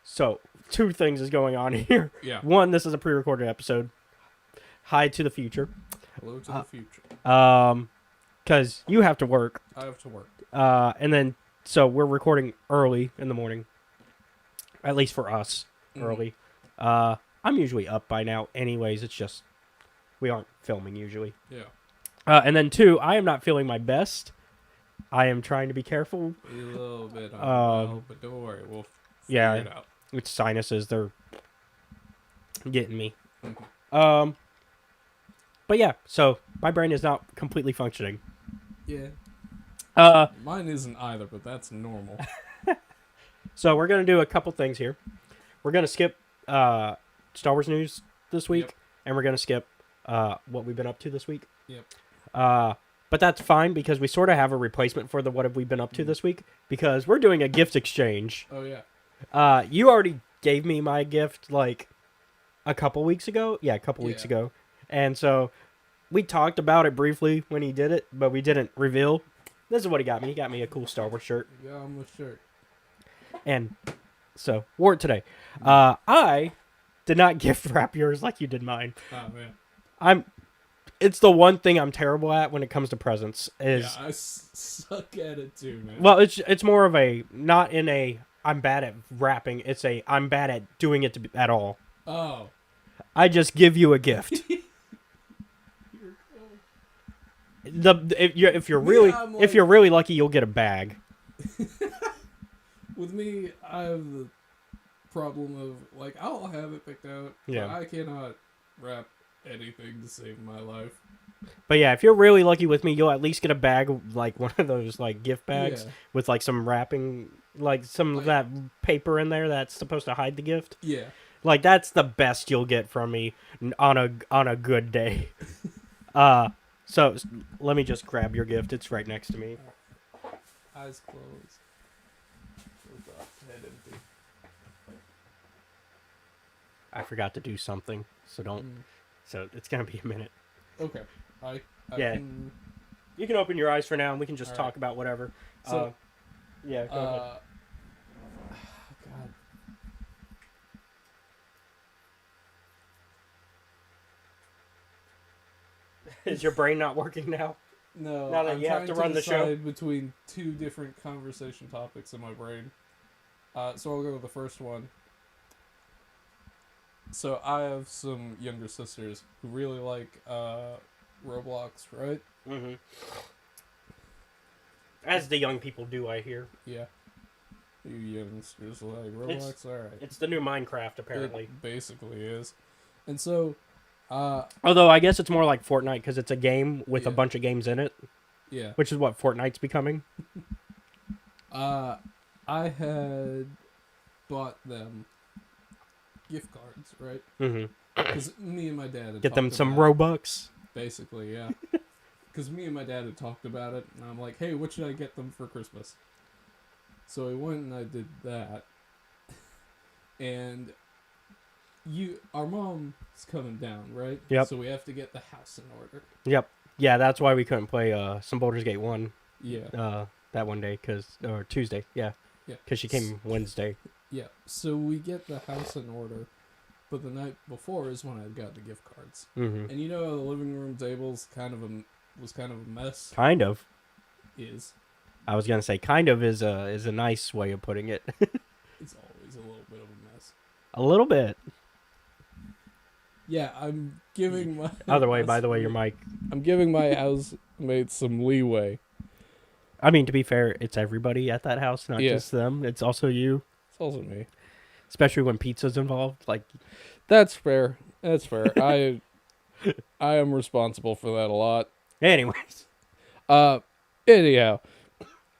[SPEAKER 4] So, 2 things is going on here.
[SPEAKER 3] Yeah.
[SPEAKER 4] One, this is a pre-recorded episode. Hi to the future.
[SPEAKER 3] Hello to the future.
[SPEAKER 4] Because you have to work.
[SPEAKER 3] I have to work.
[SPEAKER 4] And then, so we're recording early in the morning. At least for us, early. I'm usually up by now anyways. It's just, we aren't filming usually.
[SPEAKER 3] Yeah.
[SPEAKER 4] And then 2, I am not feeling my best. I am trying to be careful.
[SPEAKER 3] A little bit. But don't worry, we'll
[SPEAKER 4] Yeah.
[SPEAKER 3] figure it out.
[SPEAKER 4] It's sinuses, they're getting me.
[SPEAKER 3] Mhm.
[SPEAKER 4] But yeah, so my brain is not completely functioning.
[SPEAKER 3] Yeah. Mine isn't either, but that's normal.
[SPEAKER 4] So we're gonna do a couple things here. We're gonna skip Star Wars news this week,
[SPEAKER 3] Yep.
[SPEAKER 4] and we're gonna skip what we've been up to this week.
[SPEAKER 3] Yep.
[SPEAKER 4] But that's fine because we sort of have a replacement for the what have we been up to this week because we're doing a gift exchange.
[SPEAKER 3] Oh yeah.
[SPEAKER 4] You already gave me my gift like a couple weeks ago. Yeah, a couple weeks
[SPEAKER 3] Yeah.
[SPEAKER 4] ago. And so we talked about it briefly when he did it, but we didn't reveal. This is what he got me. He got me a cool Star Wars shirt.
[SPEAKER 3] Yeah, I'm a shirt.
[SPEAKER 4] And so wore it today. I did not gift wrap yours like you did mine.
[SPEAKER 3] Oh man.
[SPEAKER 4] It's the one thing I'm terrible at when it comes to presents is
[SPEAKER 3] Yeah, I suck at it too, man.
[SPEAKER 4] well, it's more of a not in a I'm bad at wrapping. It's a I'm bad at doing it at all.
[SPEAKER 3] Oh.
[SPEAKER 4] I just give you a gift. If you're really
[SPEAKER 3] I'm
[SPEAKER 4] if
[SPEAKER 3] like-
[SPEAKER 4] you're really lucky, you'll get a bag.
[SPEAKER 3] With me, I have the problem of like I'll have it picked out,
[SPEAKER 4] Yeah.
[SPEAKER 3] but I cannot wrap anything to save my life.
[SPEAKER 4] But yeah, if you're really lucky with me, you'll at least get a bag, like one of those like gift bags
[SPEAKER 3] Yeah.
[SPEAKER 4] with like some wrapping, like some of that paper in there that's supposed to hide the gift.
[SPEAKER 3] Yeah.
[SPEAKER 4] Like that's the best you'll get from me on a good day. So let me just grab your gift. It's right next to me.
[SPEAKER 3] Eyes closed. Head empty.
[SPEAKER 4] I forgot to do something, so don't. So it's gonna be a minute.
[SPEAKER 3] Okay. I
[SPEAKER 4] Yeah.
[SPEAKER 3] can,
[SPEAKER 4] You can open your eyes for now, and we can just
[SPEAKER 3] All
[SPEAKER 4] talk
[SPEAKER 3] right.
[SPEAKER 4] about whatever.
[SPEAKER 3] So,
[SPEAKER 4] Yeah. Go ahead.
[SPEAKER 3] God.
[SPEAKER 4] Is your brain not working now?
[SPEAKER 3] No,
[SPEAKER 4] Now that
[SPEAKER 3] I'm
[SPEAKER 4] you have
[SPEAKER 3] trying
[SPEAKER 4] to run the show?
[SPEAKER 3] decide between 2 different conversation topics in my brain. So I'll go with the first one. So I have some younger sisters who really like Roblox, right?
[SPEAKER 4] Mm-hmm. As the young people do, I hear.
[SPEAKER 3] Yeah. You youngsters like Roblox? Alright.
[SPEAKER 4] It's the new Minecraft, apparently.
[SPEAKER 3] It basically is. And so,
[SPEAKER 4] Although I guess it's more like Fortnite because it's a game with a
[SPEAKER 3] Yeah.
[SPEAKER 4] bunch of games in it,
[SPEAKER 3] yeah,
[SPEAKER 4] which is what Fortnite's becoming.
[SPEAKER 3] I had bought them gift cards, right?
[SPEAKER 4] Mm-hmm.
[SPEAKER 3] Because me and my dad had
[SPEAKER 4] Get them
[SPEAKER 3] talked
[SPEAKER 4] some
[SPEAKER 3] about it.
[SPEAKER 4] Robux.
[SPEAKER 3] Basically, yeah. Because me and my dad had talked about it, and I'm like, hey, what should I get them for Christmas? So I went and I did that. And our mom's coming down, right?
[SPEAKER 4] Yep.
[SPEAKER 3] So we have to get the house in order.
[SPEAKER 4] Yep. Yeah, that's why we couldn't play some Baldur's Gate 1
[SPEAKER 3] Yeah.
[SPEAKER 4] that one day, or Tuesday. Yeah.
[SPEAKER 3] Yeah.
[SPEAKER 4] Because she came Wednesday.
[SPEAKER 3] Yeah. So we get the house in order, but the night before is when I got the gift cards.
[SPEAKER 4] Mm-hmm.
[SPEAKER 3] And you know, the living room table's was kind of a mess.
[SPEAKER 4] Kind of.
[SPEAKER 3] Is
[SPEAKER 4] I was gonna say kind of is a nice way of putting it.
[SPEAKER 3] it's always a little bit of a mess.
[SPEAKER 4] A little bit.
[SPEAKER 3] Yeah, I'm giving my
[SPEAKER 4] Other way, by the way, your mic.
[SPEAKER 3] I'm giving my housemates some leeway.
[SPEAKER 4] I mean, to be fair, it's everybody at that house, not
[SPEAKER 3] Yeah.
[SPEAKER 4] just them. It's also you,
[SPEAKER 3] It's also me.
[SPEAKER 4] especially when pizza's involved. Like,
[SPEAKER 3] That's fair. That's fair. I am responsible for that a lot.
[SPEAKER 4] anyways,
[SPEAKER 3] Anyhow,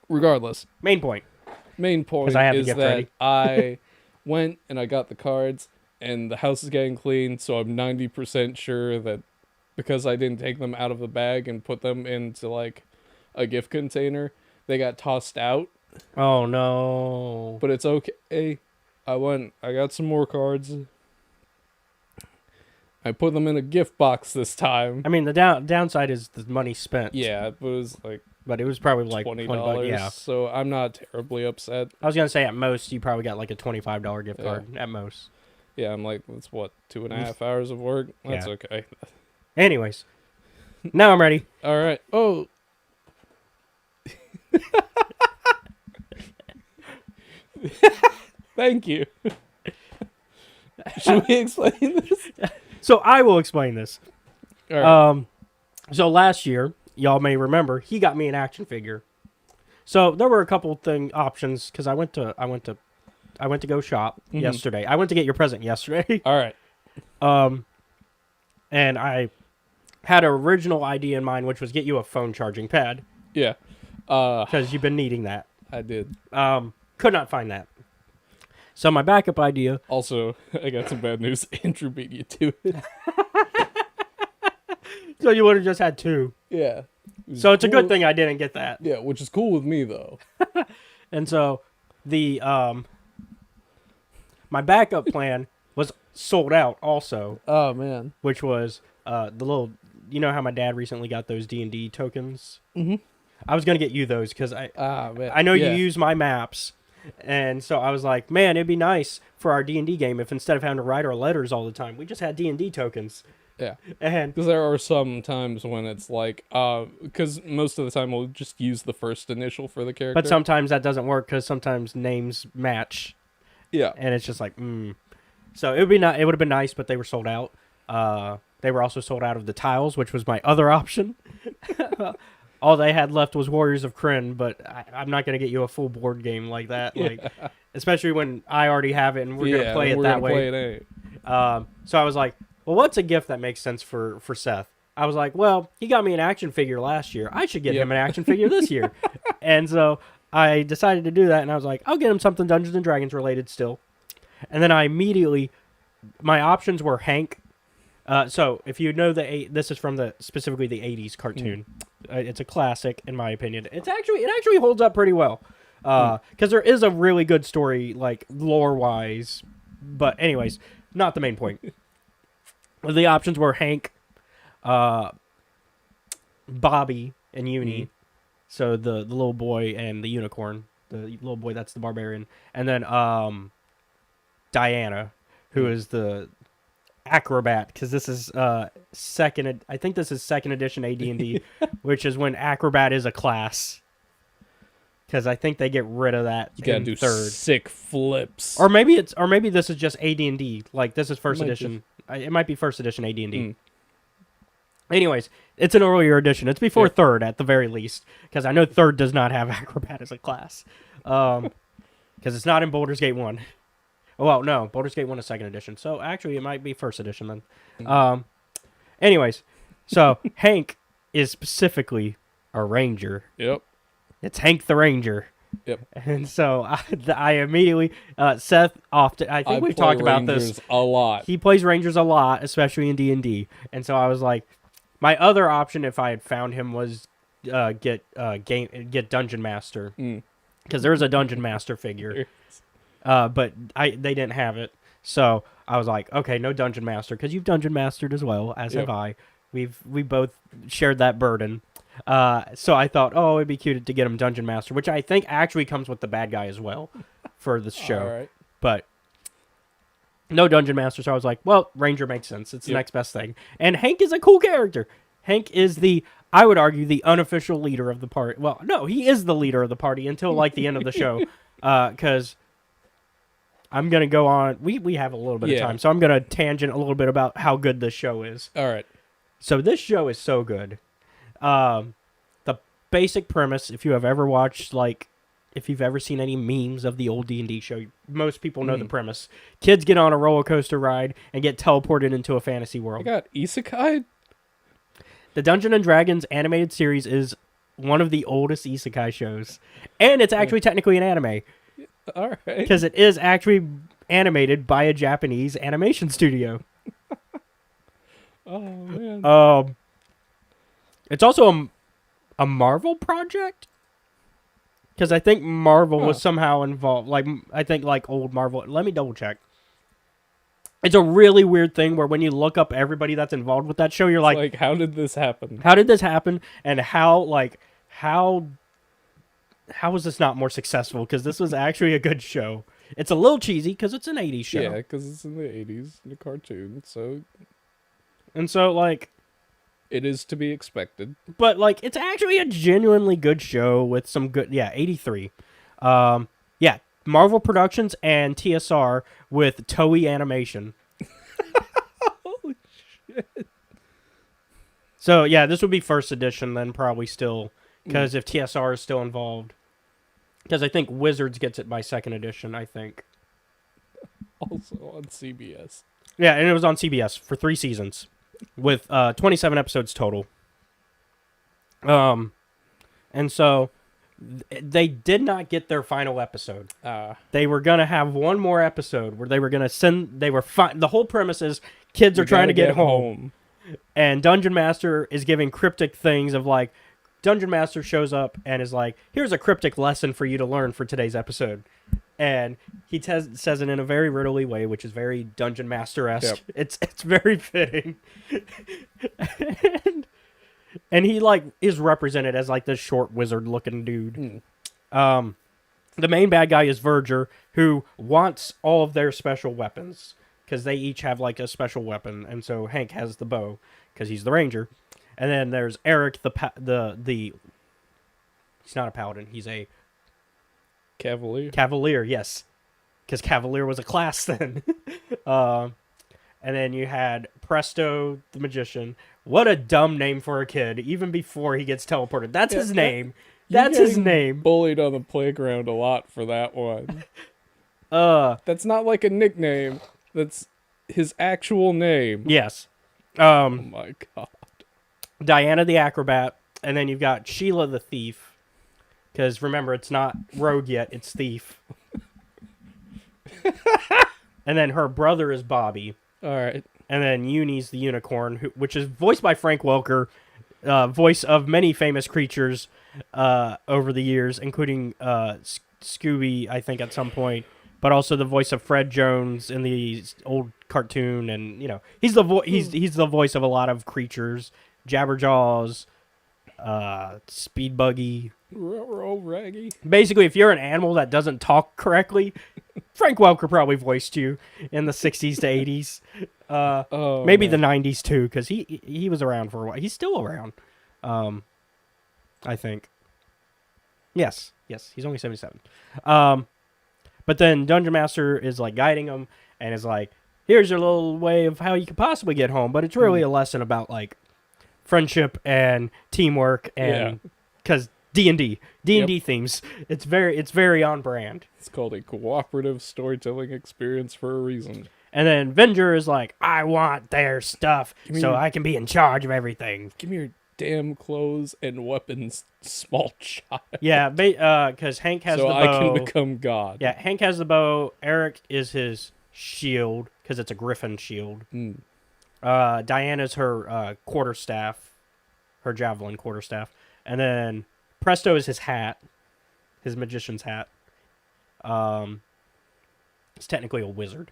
[SPEAKER 3] regardless,
[SPEAKER 4] main point.
[SPEAKER 3] main point
[SPEAKER 4] 'Cause I have the
[SPEAKER 3] is
[SPEAKER 4] gift
[SPEAKER 3] that
[SPEAKER 4] ready.
[SPEAKER 3] I went and I got the cards, and the house is getting clean, so I'm 90% sure that because I didn't take them out of the bag and put them into like a gift container, they got tossed out.
[SPEAKER 4] Oh no.
[SPEAKER 3] But it's okay. I got some more cards. I put them in a gift box this time.
[SPEAKER 4] I mean, the downside is the money spent.
[SPEAKER 3] Yeah, it was like
[SPEAKER 4] But it was probably like
[SPEAKER 3] $20.
[SPEAKER 4] 20 bucks. Yeah.
[SPEAKER 3] So I'm not terribly upset.
[SPEAKER 4] I was gonna say at most you probably got like a $25 gift
[SPEAKER 3] Yeah.
[SPEAKER 4] card at most.
[SPEAKER 3] Yeah, I'm like, that's what, 2.5 hours of work? That's
[SPEAKER 4] Yeah.
[SPEAKER 3] okay.
[SPEAKER 4] Anyways, now I'm ready.
[SPEAKER 3] All right. Oh. Thank you. Should we explain this?
[SPEAKER 4] So I will explain this.
[SPEAKER 3] All right.
[SPEAKER 4] So last year, y'all may remember, he got me an action figure. So there were a couple options because I went to go shop
[SPEAKER 3] Mhm.
[SPEAKER 4] yesterday. I went to get your present yesterday.
[SPEAKER 3] All right.
[SPEAKER 4] And I had an original idea in mind, which was get you a phone charging pad
[SPEAKER 3] Yeah.
[SPEAKER 4] because you've been needing that.
[SPEAKER 3] I did.
[SPEAKER 4] Could not find that. So my backup idea.
[SPEAKER 3] Also, I got some bad news. Andrew beat you to it.
[SPEAKER 4] So you would have just had two.
[SPEAKER 3] Yeah.
[SPEAKER 4] So it's a good thing I didn't get that.
[SPEAKER 3] Yeah, which is cool with me though.
[SPEAKER 4] And so the my backup plan was sold out also,
[SPEAKER 3] Oh man.
[SPEAKER 4] which was the little, you know how my dad recently got those D&D tokens?
[SPEAKER 3] Mhm.
[SPEAKER 4] I was going to get you those cuz
[SPEAKER 3] Man.
[SPEAKER 4] I know
[SPEAKER 3] Yeah.
[SPEAKER 4] you use my maps. And so I was like, man, it'd be nice for our D&D game if instead of having to write our letters all the time, we just had D&D tokens.
[SPEAKER 3] Yeah.
[SPEAKER 4] And
[SPEAKER 3] Because there are some times when it's like, because most of the time we'll just use the first initial for the character.
[SPEAKER 4] but sometimes that doesn't work cuz sometimes names match.
[SPEAKER 3] Yeah.
[SPEAKER 4] And it's just like, So it would have been nice, but they were sold out. They were also sold out of the tiles, which was my other option. All they had left was Warriors of Kryn, but I'm not going to get you a full board game like that. Like, especially when I already have it and we're going to play it
[SPEAKER 3] we're
[SPEAKER 4] that
[SPEAKER 3] gonna
[SPEAKER 4] way.
[SPEAKER 3] Play it anyway.
[SPEAKER 4] So I was like, well, what's a gift that makes sense for Seth? I was like, well, he got me an action figure last year. I should get
[SPEAKER 3] Yep.
[SPEAKER 4] him an action figure this year. And so I decided to do that, and I was like, I'll get him something Dungeons & Dragons related still. And then I immediately, my options were Hank. So if you know this is from specifically the 80s cartoon. It's a classic in my opinion. It actually holds up pretty well. Because there is a really good story, like lore-wise. But anyways, not the main point. The options were Hank, Bobby, and Uni. So the little boy and the unicorn. The little boy, that's the barbarian. And then Diana, who is the acrobat, because this is second edition AD&D, which is when acrobat is a class. Because I think they get rid of that
[SPEAKER 3] You gotta
[SPEAKER 4] in
[SPEAKER 3] do
[SPEAKER 4] third.
[SPEAKER 3] sick flips.
[SPEAKER 4] Or maybe this is just AD&D. Like this is first
[SPEAKER 3] Might
[SPEAKER 4] edition. It might be first edition AD&D.
[SPEAKER 3] Mm.
[SPEAKER 4] Anyways, it's an earlier edition. It's before third at the very least, because I know third does not have acrobat as a class, because it's not in Baldur's Gate 1. Well, no, Baldur's Gate 1 is second edition. So actually, it might be first edition then.
[SPEAKER 3] Mm.
[SPEAKER 4] Anyways, so Hank is specifically a ranger.
[SPEAKER 3] Yep.
[SPEAKER 4] It's Hank the Ranger.
[SPEAKER 3] Yep.
[SPEAKER 4] And so I immediately Seth often I think we've
[SPEAKER 3] play
[SPEAKER 4] talked about this.
[SPEAKER 3] Rangers a lot.
[SPEAKER 4] He plays Rangers a lot, especially in D&D. And so I was like, my other option if I had found him was get Dungeon Master,
[SPEAKER 3] Mm.
[SPEAKER 4] because there's a Dungeon Master figure, but they didn't have it. So I was like, okay, no Dungeon Master, because you've Dungeon Mastered as well, as
[SPEAKER 3] Yep.
[SPEAKER 4] have I. We both shared that burden. So I thought, oh, it'd be cute to get him Dungeon Master, which I think actually comes with the bad guy as well for this show.
[SPEAKER 3] All right.
[SPEAKER 4] But no Dungeon Master, so I was like, well, Ranger makes sense. It's the
[SPEAKER 3] Yep.
[SPEAKER 4] next best thing. And Hank is a cool character. Hank is I would argue, the unofficial leader of the party. Well, no, he is the leader of the party until like the end of the show. Because I'm going to go on. We have a little bit of
[SPEAKER 3] Yeah.
[SPEAKER 4] time, so I'm going to tangent a little bit about how good this show is.
[SPEAKER 3] All right.
[SPEAKER 4] So this show is so good. The basic premise, if you have ever watched, like, if you've ever seen any memes of the old D&D show, most people know the premise. Kids get on a roller coaster ride and get teleported into a fantasy
[SPEAKER 3] I
[SPEAKER 4] world.
[SPEAKER 3] got isekai.
[SPEAKER 4] The Dungeons and Dragons animated series is one of the oldest isekai shows, and it's actually technically an anime
[SPEAKER 3] All right.
[SPEAKER 4] because it is actually animated by a Japanese animation studio.
[SPEAKER 3] Oh man.
[SPEAKER 4] It's also a Marvel project, because I think Marvel was somehow involved. Like, I think like old Marvel. Let me double check. It's a really weird thing where when you look up everybody that's involved with that show, you're like,
[SPEAKER 3] How did this happen?
[SPEAKER 4] how did this happen? And how was this not more successful? Because this was actually a good show. It's a little cheesy because it's an 80s show.
[SPEAKER 3] Yeah, because it's in the 80s, the cartoon, so
[SPEAKER 4] And so, like,
[SPEAKER 3] it is to be expected.
[SPEAKER 4] but, like, it's actually a genuinely good show with some good, 83. Yeah, Marvel Productions and TSR with Toei Animation.
[SPEAKER 3] Holy shit.
[SPEAKER 4] So, yeah, this would be first edition then, probably still, because if TSR is still involved. Because I think Wizards gets it by second edition, I think.
[SPEAKER 3] Also on CBS.
[SPEAKER 4] Yeah, and it was on CBS for 3 seasons with 27 episodes total. And so they did not get their final episode. They were going to have one more episode where they were going to send the whole premise is kids are trying to get home. And Dungeon Master is giving cryptic things of like, Dungeon Master shows up and is like, here's a cryptic lesson for you to learn for today's episode. And he says it in a very riddly way, which is very Dungeon Master-esque.
[SPEAKER 3] Yep.
[SPEAKER 4] It's very fitting. and he like is represented as like this short wizard-looking dude. The main bad guy is Verger, who wants all of their special weapons because they each have like a special weapon, and so Hank has the bow because he's the ranger. And then there's Eric, the he's not a paladin, he's a
[SPEAKER 3] Cavalier.
[SPEAKER 4] yes, because Cavalier was a class then. And then you had Presto, the magician. What a dumb name for a kid, even before he gets teleported. That's his name. That's his name.
[SPEAKER 3] Bullied on the playground a lot for that one.
[SPEAKER 4] That's
[SPEAKER 3] not like a nickname. That's his actual name.
[SPEAKER 4] yes.
[SPEAKER 3] Oh my god.
[SPEAKER 4] Diana the acrobat, and then you've got Sheila the thief. Because remember, it's not rogue yet; it's thief. And then her brother is Bobby.
[SPEAKER 3] All right.
[SPEAKER 4] And then Uni's the unicorn, which is voiced by Frank Welker, voice of many famous creatures over the years, including Scooby, I think, at some point, but also the voice of Fred Jones in the old cartoon, and he's the he's the voice of a lot of creatures, Jabberjaws, Speed Buggy.
[SPEAKER 3] Roll Raggy.
[SPEAKER 4] Basically, if you're an animal that doesn't talk correctly, Frank Welker probably voiced you in the 60s to 80s. Maybe the 90s too, because he was around for a while. He's still around, I think. Yes, he's only 77. But then Dungeon Master is like guiding him and is like, here's your little way of how you could possibly get home. But it's really a lesson about like friendship and teamwork, and because D&D themes. It's very on brand.
[SPEAKER 3] It's called a cooperative storytelling experience for a reason.
[SPEAKER 4] And then Venger is like, I want their stuff
[SPEAKER 3] Give me
[SPEAKER 4] so
[SPEAKER 3] your-
[SPEAKER 4] I can be in charge of everything.
[SPEAKER 3] Give me your damn clothes and weapons, small child.
[SPEAKER 4] Yeah, because Hank has
[SPEAKER 3] so
[SPEAKER 4] the
[SPEAKER 3] I
[SPEAKER 4] bow.
[SPEAKER 3] can become God.
[SPEAKER 4] Yeah, Hank has the bow. Eric is his shield because it's a griffin shield.
[SPEAKER 3] Mm.
[SPEAKER 4] Diana's her quarterstaff, her javelin quarterstaff, and then Presto is his hat, his magician's hat. He's technically a wizard,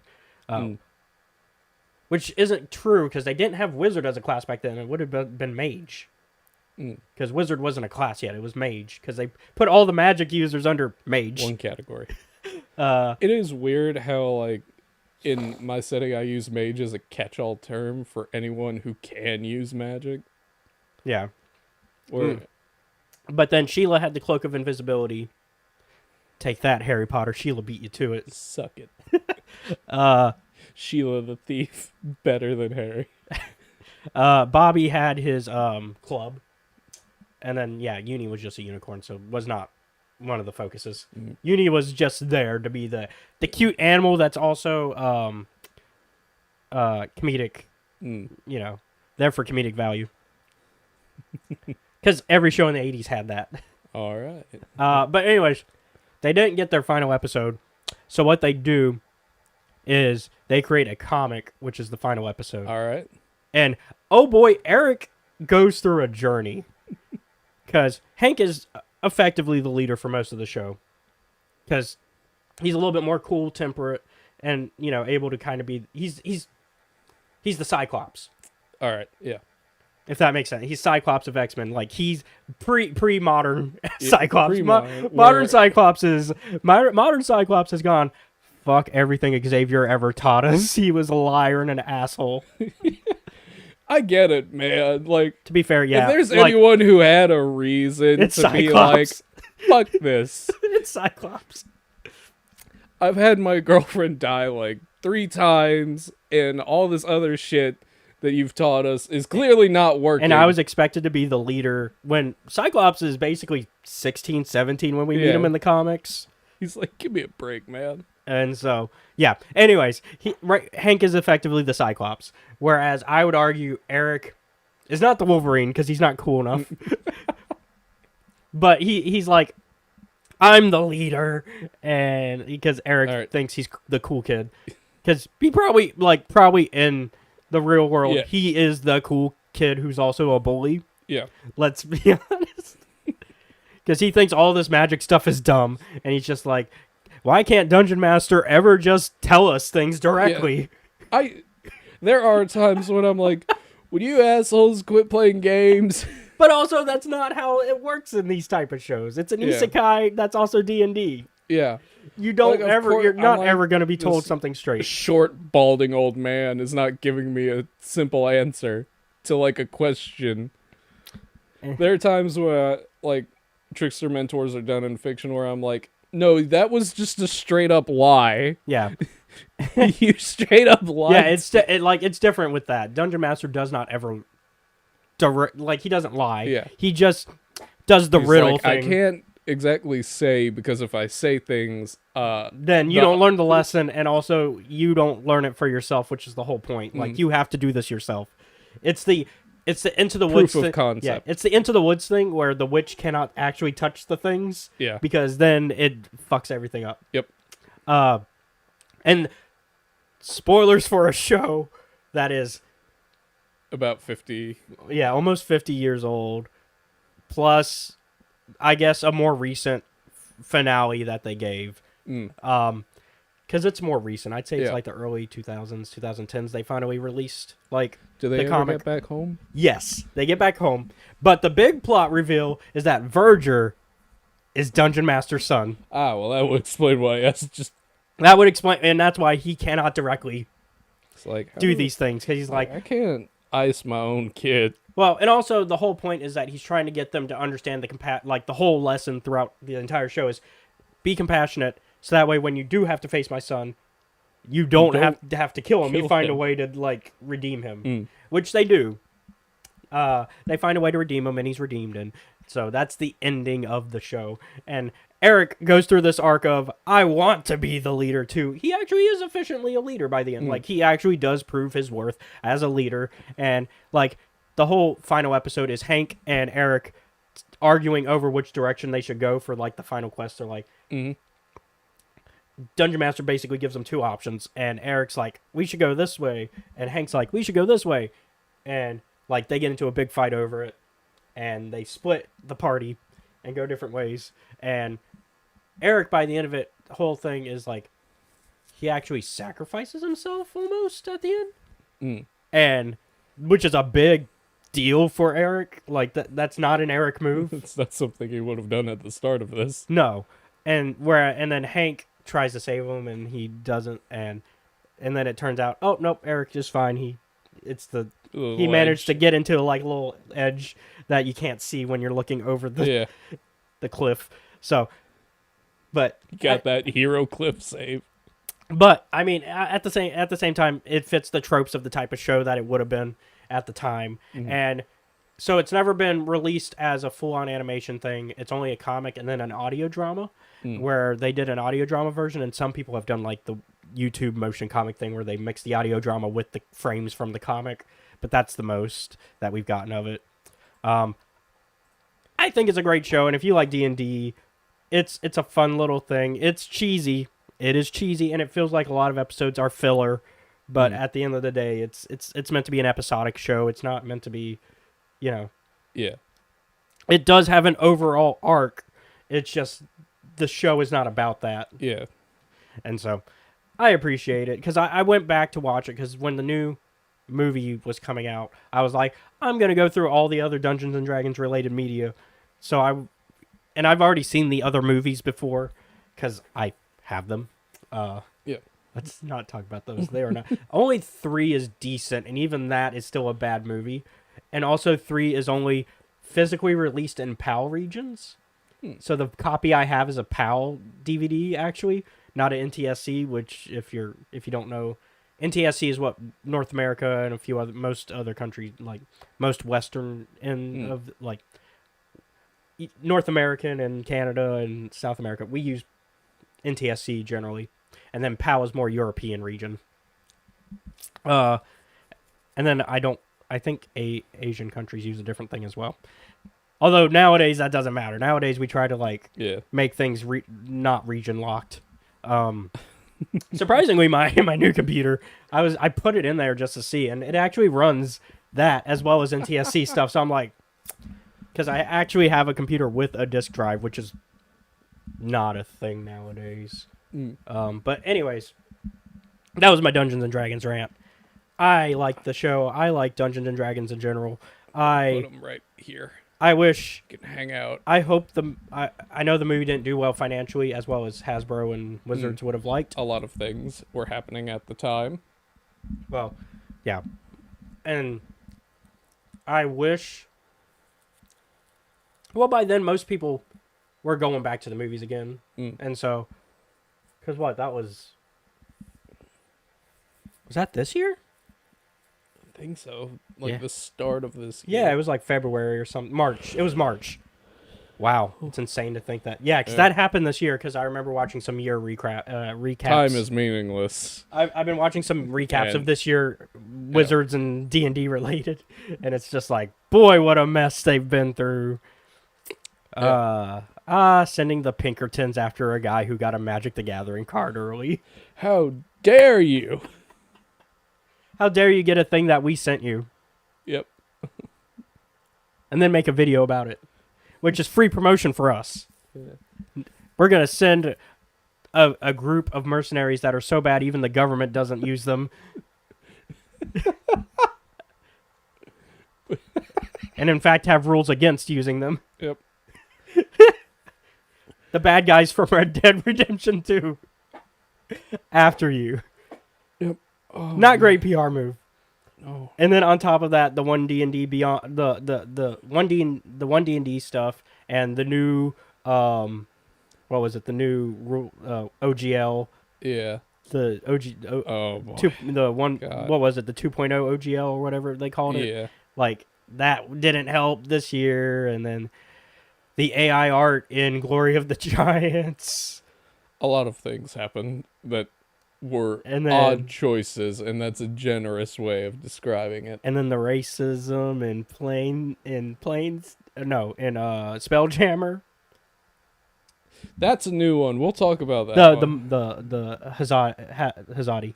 [SPEAKER 4] which isn't true because they didn't have wizard as a class back then. It would have been mage. Because wizard wasn't a class yet; it was mage. Because they put all the magic users under mage.
[SPEAKER 3] One category. It is weird how, like, in my setting, I use mage as a catch-all term for anyone who can use magic.
[SPEAKER 4] Yeah,
[SPEAKER 3] Or
[SPEAKER 4] but then Sheila had the cloak of invisibility. Take that, Harry Potter. Sheila beat you to it.
[SPEAKER 3] suck it.
[SPEAKER 4] Uh,
[SPEAKER 3] Sheila the thief, better than Harry.
[SPEAKER 4] Bobby had his club, and then Uni was just a unicorn, so was not one of the focuses. Uni was just there to be the cute animal that's also comedic, there for comedic value. Because every show in the 80s had that.
[SPEAKER 3] All right.
[SPEAKER 4] But anyways, they didn't get their final episode, so what they do is they create a comic, which is the final episode.
[SPEAKER 3] All right.
[SPEAKER 4] And, oh boy, Eric goes through a journey. Because Hank is effectively the leader for most of the show. Because he's a little bit more cool, temperate, and, able to kind of be... He's the Cyclops,
[SPEAKER 3] All right. Yeah.
[SPEAKER 4] if that makes sense. He's Cyclops of X-Men. Like, he's pre-modern Cyclops.
[SPEAKER 3] pre-modern,
[SPEAKER 4] Modern
[SPEAKER 3] where-
[SPEAKER 4] Cyclops is... Modern Cyclops has gone... Fuck everything Xavier ever taught us. He was a liar and an asshole.
[SPEAKER 3] I get it, man. Like,
[SPEAKER 4] To be fair, yeah.
[SPEAKER 3] if there's
[SPEAKER 4] like,
[SPEAKER 3] anyone who had a reason
[SPEAKER 4] it's
[SPEAKER 3] to be like,
[SPEAKER 4] Cyclops.
[SPEAKER 3] fuck this.
[SPEAKER 4] It's Cyclops.
[SPEAKER 3] I've had my girlfriend die like 3 times, and all this other shit that you've taught us is clearly not working.
[SPEAKER 4] And I was expected to be the leader when Cyclops is basically 16, 17 when we meet
[SPEAKER 3] Yeah.
[SPEAKER 4] him in the comics.
[SPEAKER 3] He's like, give me a break, man.
[SPEAKER 4] And so, yeah. Anyways, Hank is effectively the Cyclops. Whereas I would argue Eric is not the Wolverine because he's not cool enough. But he's like, I'm the leader. And because Eric
[SPEAKER 3] All right.
[SPEAKER 4] thinks he's the cool kid. Because he probably in the real world,
[SPEAKER 3] Yeah.
[SPEAKER 4] he is the cool kid who's also a bully.
[SPEAKER 3] Yeah.
[SPEAKER 4] Let's be honest. Because he thinks all this magic stuff is dumb. And he's just like, why can't Dungeon Master ever just tell us things directly?
[SPEAKER 3] There are times when I'm like, would you assholes quit playing games?
[SPEAKER 4] But also, that's not how it works in these type of shows. It's an
[SPEAKER 3] Yeah.
[SPEAKER 4] isekai that's also D&D.
[SPEAKER 3] Yeah.
[SPEAKER 4] You don't
[SPEAKER 3] Like, of course,
[SPEAKER 4] you're
[SPEAKER 3] I'm
[SPEAKER 4] not
[SPEAKER 3] like,
[SPEAKER 4] ever going to be told
[SPEAKER 3] this-
[SPEAKER 4] something
[SPEAKER 3] A
[SPEAKER 4] straight.
[SPEAKER 3] short, balding old man is not giving me a simple answer to, like, a question. There are times where, like, trickster mentors are done in fiction where I'm like, no, that was just a straight up lie.
[SPEAKER 4] Yeah.
[SPEAKER 3] You straight up lied.
[SPEAKER 4] Yeah, it's different with that. Dungeon Master does not ever he doesn't lie.
[SPEAKER 3] Yeah.
[SPEAKER 4] He just does the
[SPEAKER 3] He's
[SPEAKER 4] riddle
[SPEAKER 3] like,
[SPEAKER 4] thing.
[SPEAKER 3] I can't exactly say because if I say things,
[SPEAKER 4] Then you don't learn the lesson, and also you don't learn it for yourself, which is the whole point. Like, you have to do this yourself. It's the Into the Woods
[SPEAKER 3] Proof of
[SPEAKER 4] thing.
[SPEAKER 3] concept.
[SPEAKER 4] Yeah, it's the Into the Woods thing where the witch cannot actually touch the things.
[SPEAKER 3] Yeah.
[SPEAKER 4] Because then it fucks everything up.
[SPEAKER 3] Yep.
[SPEAKER 4] And spoilers for a show that is
[SPEAKER 3] About 50.
[SPEAKER 4] almost 50 years old, plus I guess a more recent finale that they gave. Because it's more recent. I'd say it's
[SPEAKER 3] Yeah.
[SPEAKER 4] like the early 2000s, 2010s they finally released. Like,
[SPEAKER 3] Do they
[SPEAKER 4] the
[SPEAKER 3] ever
[SPEAKER 4] comic.
[SPEAKER 3] get back home?
[SPEAKER 4] Yes, they get back home. But the big plot reveal is that Verger is Dungeon Master's son.
[SPEAKER 3] Ah, well, that would explain why. Yes, just
[SPEAKER 4] That would explain, and that's why he cannot directly
[SPEAKER 3] it's like
[SPEAKER 4] do
[SPEAKER 3] how-
[SPEAKER 4] these things. Because he's like,
[SPEAKER 3] I can't ice my own kid.
[SPEAKER 4] well, and also the whole point is that he's trying to get them to understand the whole lesson throughout the entire show is be compassionate, so that way when you do have to face my son, you don't have to kill him. You
[SPEAKER 3] kill
[SPEAKER 4] find a
[SPEAKER 3] him.
[SPEAKER 4] way to like redeem him, which they do. They find a way to redeem him, and he's redeemed. And So that's the ending of the show. And Eric goes through this arc of, I want to be the leader too. He actually is efficiently a leader by the end. Like, he actually does prove his worth as a leader. And, like, the whole final episode is Hank and Eric arguing over which direction they should go for, like, the final quest. They're like, Dungeon Master basically gives them two options. And Eric's like, we should go this way. And Hank's like, we should go this way. And, like, they get into a big fight over it. And they split the party and go different ways. And Eric, by the end of it, the whole thing is like, he actually sacrifices himself almost at the end. And, which is a big deal for Eric. Like, that's not an Eric move.
[SPEAKER 3] It's not something he would have done at the start of this.
[SPEAKER 4] No. And then Hank tries to save him and he doesn't. And then it turns out, oh, nope, Eric is fine. He managed to get into like a little edge that you can't see when you're looking over the cliff. So, but
[SPEAKER 3] You got that hero cliff save.
[SPEAKER 4] But I mean, at the same time, it fits the tropes of the type of show that it would have been at the time, and so it's never been released as a full-on animation thing. It's only a comic and then an audio drama, where they did an audio drama version, and some people have done like the YouTube motion comic thing where they mix the audio drama with the frames from the comic. But that's the most that we've gotten of it. I think it's a great show, and if you like D&D, it's a fun little thing. It's cheesy. It is cheesy, and it feels like a lot of episodes are filler. But at the end of the day, it's meant to be an episodic show. It's not meant to be,
[SPEAKER 3] Yeah.
[SPEAKER 4] It does have an overall arc. It's just the show is not about that.
[SPEAKER 3] Yeah.
[SPEAKER 4] And so I appreciate it because I went back to watch it because when the new movie was coming out, I was like, I'm going to go through all the other Dungeons and Dragons related media. So I've already seen the other movies before because I have them. Let's not talk about those. They are not. Only 3 is decent, and even that is still a bad movie. And also 3 is only physically released in PAL regions. So the copy I have is a PAL DVD, actually, not an NTSC. Which, if you don't know, NTSC is what North America and most other countries, like most Western end of like North American and Canada and South America, we use NTSC generally, and then PAL is more European region. And then I think Asian countries use a different thing as well. Although nowadays that doesn't matter. Nowadays we try to make things not region locked. Surprisingly, my new computer, I put it in there just to see, and it actually runs that as well as NTSC stuff. So I'm like, because I actually have a computer with a disk drive, which is not a thing nowadays. But anyways, that was my Dungeons and Dragons rant. I like the show. I like Dungeons and Dragons in general.
[SPEAKER 3] Put them right here.
[SPEAKER 4] I wish.
[SPEAKER 3] You can hang out.
[SPEAKER 4] I hope I know the movie didn't do well financially, as well as Hasbro and Wizards would have liked.
[SPEAKER 3] A lot of things were happening at the time.
[SPEAKER 4] Well, yeah, and I wish. Well, by then most people were going back to the movies again, and so, because that was that this year?
[SPEAKER 3] I think so.
[SPEAKER 4] Yeah.
[SPEAKER 3] The start of this year.
[SPEAKER 4] Yeah, it was like February or something. March. It was March. Wow, it's insane to think that. Yeah, because that happened this year. Because I remember watching some year recaps.
[SPEAKER 3] Time is meaningless.
[SPEAKER 4] I've been watching some recaps of this year, Wizards and D&D related, and it's just like, boy, what a mess they've been through. Sending the Pinkertons after a guy who got a Magic the Gathering card early.
[SPEAKER 3] How dare you?
[SPEAKER 4] How dare you get a thing that we sent you?
[SPEAKER 3] Yep.
[SPEAKER 4] And then make a video about it, which is free promotion for us. Yeah. We're going to send a group of mercenaries that are so bad even the government doesn't use them. And in fact have rules against using them.
[SPEAKER 3] Yep.
[SPEAKER 4] The bad guys from Red Dead Redemption 2. After you.
[SPEAKER 3] Yep. Oh,
[SPEAKER 4] not great PR move.
[SPEAKER 3] No.
[SPEAKER 4] And then on top of that, the one D&D beyond the one D&D stuff and the new what was it? The new OGL.
[SPEAKER 3] Yeah.
[SPEAKER 4] The OG.
[SPEAKER 3] Oh boy.
[SPEAKER 4] What was it? The 2.0 OGL or whatever they called it.
[SPEAKER 3] Yeah.
[SPEAKER 4] Like that didn't help this year, and then the AI art in Glory of the Giants.
[SPEAKER 3] A lot of things happened that were
[SPEAKER 4] And then-
[SPEAKER 3] odd choices, and that's a generous way of describing it.
[SPEAKER 4] And then the racism in Spelljammer.
[SPEAKER 3] That's a new one. We'll talk about that.
[SPEAKER 4] The Hazadi,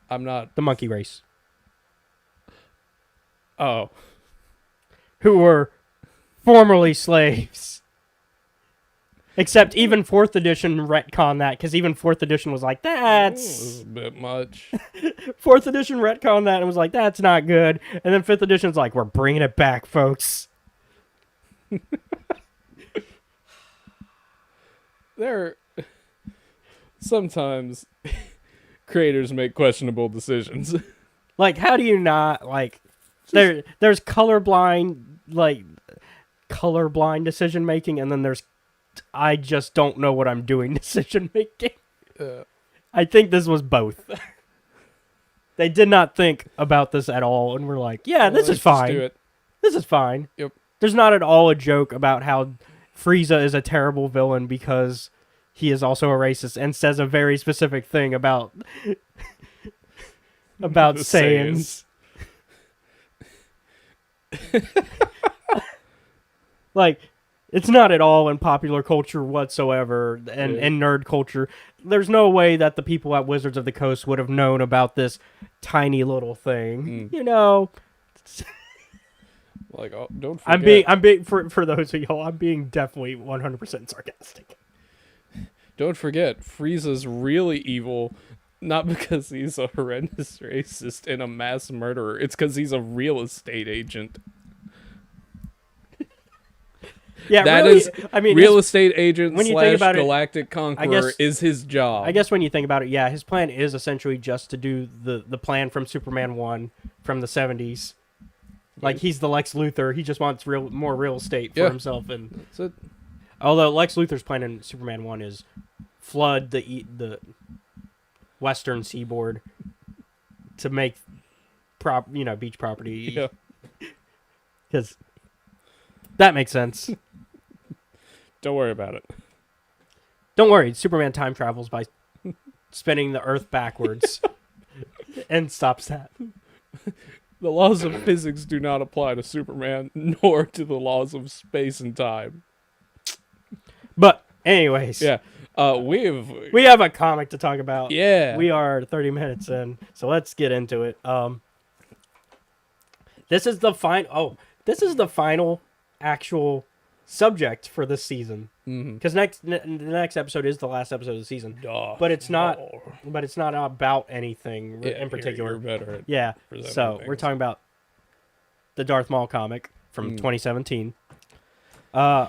[SPEAKER 3] I'm not.
[SPEAKER 4] the monkey race,
[SPEAKER 3] Oh,
[SPEAKER 4] who were formerly slaves. Except even 4th edition retcon that, because even 4th edition was like,
[SPEAKER 3] this
[SPEAKER 4] that's...
[SPEAKER 3] is a bit much.
[SPEAKER 4] 4th edition retcon that and was like, that's not good. And then 5th edition's like, we're bringing it back, folks.
[SPEAKER 3] There, sometimes creators make questionable decisions.
[SPEAKER 4] Like, how do you not, like... There's colorblind decision making, and then there's I just don't know what I'm doing decision making. I think this was both. They did not think about this at all, and we're like, yeah, this is
[SPEAKER 3] Let's just
[SPEAKER 4] fine.
[SPEAKER 3] do it.
[SPEAKER 4] This is fine.
[SPEAKER 3] Yep.
[SPEAKER 4] There's not at all a joke about how Frieza is a terrible villain because he is also a racist and says a very specific thing about about
[SPEAKER 3] The
[SPEAKER 4] Saiyans. Like, it's not at all in popular culture whatsoever and
[SPEAKER 3] Yeah.
[SPEAKER 4] in nerd culture. There's no way that the people at Wizards of the Coast would have known about this tiny little thing.
[SPEAKER 3] Mm.
[SPEAKER 4] You know,
[SPEAKER 3] Like, oh, don't forget.
[SPEAKER 4] I'm being for those of y'all, I'm being definitely 100% sarcastic.
[SPEAKER 3] Don't forget, Frieza's really evil, not because he's a horrendous racist and a mass murderer. It's because he's a real estate agent.
[SPEAKER 4] Yeah,
[SPEAKER 3] That
[SPEAKER 4] really,
[SPEAKER 3] is
[SPEAKER 4] I mean,
[SPEAKER 3] real estate agent
[SPEAKER 4] when you think
[SPEAKER 3] slash
[SPEAKER 4] about it,
[SPEAKER 3] galactic conqueror
[SPEAKER 4] guess-
[SPEAKER 3] is his job.
[SPEAKER 4] I guess when you think about it, yeah, his plan is essentially just to do the plan from Superman 1 from the 70s. Like, he's the Lex Luthor. He just wants more real estate for
[SPEAKER 3] Yeah.
[SPEAKER 4] himself. And
[SPEAKER 3] That's it.
[SPEAKER 4] although Lex Luthor's plan in Superman 1 is flood the western seaboard to make beach property.
[SPEAKER 3] Yeah.
[SPEAKER 4] Because that makes sense.
[SPEAKER 3] Don't worry about it.
[SPEAKER 4] Don't worry, Superman time travels by spinning the Earth backwards and stops that.
[SPEAKER 3] The laws of physics do not apply to Superman, nor to the laws of space and time.
[SPEAKER 4] But anyways,
[SPEAKER 3] Yeah. We
[SPEAKER 4] we have a comic to talk about.
[SPEAKER 3] yeah.
[SPEAKER 4] We are 30 minutes in, so let's get into it. This is the final actual subject for this season.
[SPEAKER 3] Mhm.
[SPEAKER 4] Because the next episode is the last episode of the season.
[SPEAKER 3] Duh.
[SPEAKER 4] But it's not
[SPEAKER 3] Oh.
[SPEAKER 4] But it's not about anything
[SPEAKER 3] Yeah,
[SPEAKER 4] in particular.
[SPEAKER 3] You're better at
[SPEAKER 4] Yeah.
[SPEAKER 3] presenting
[SPEAKER 4] So we're
[SPEAKER 3] things.
[SPEAKER 4] talking about the Darth Maul comic from
[SPEAKER 3] Mm.
[SPEAKER 4] 2017,